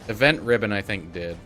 Event Ribbon, I think, did.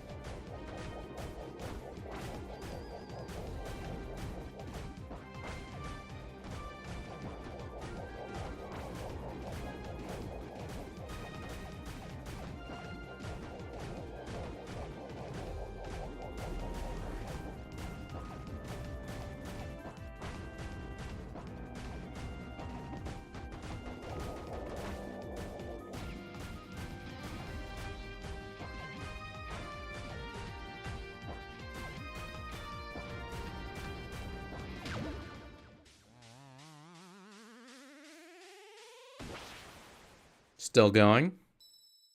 Still going.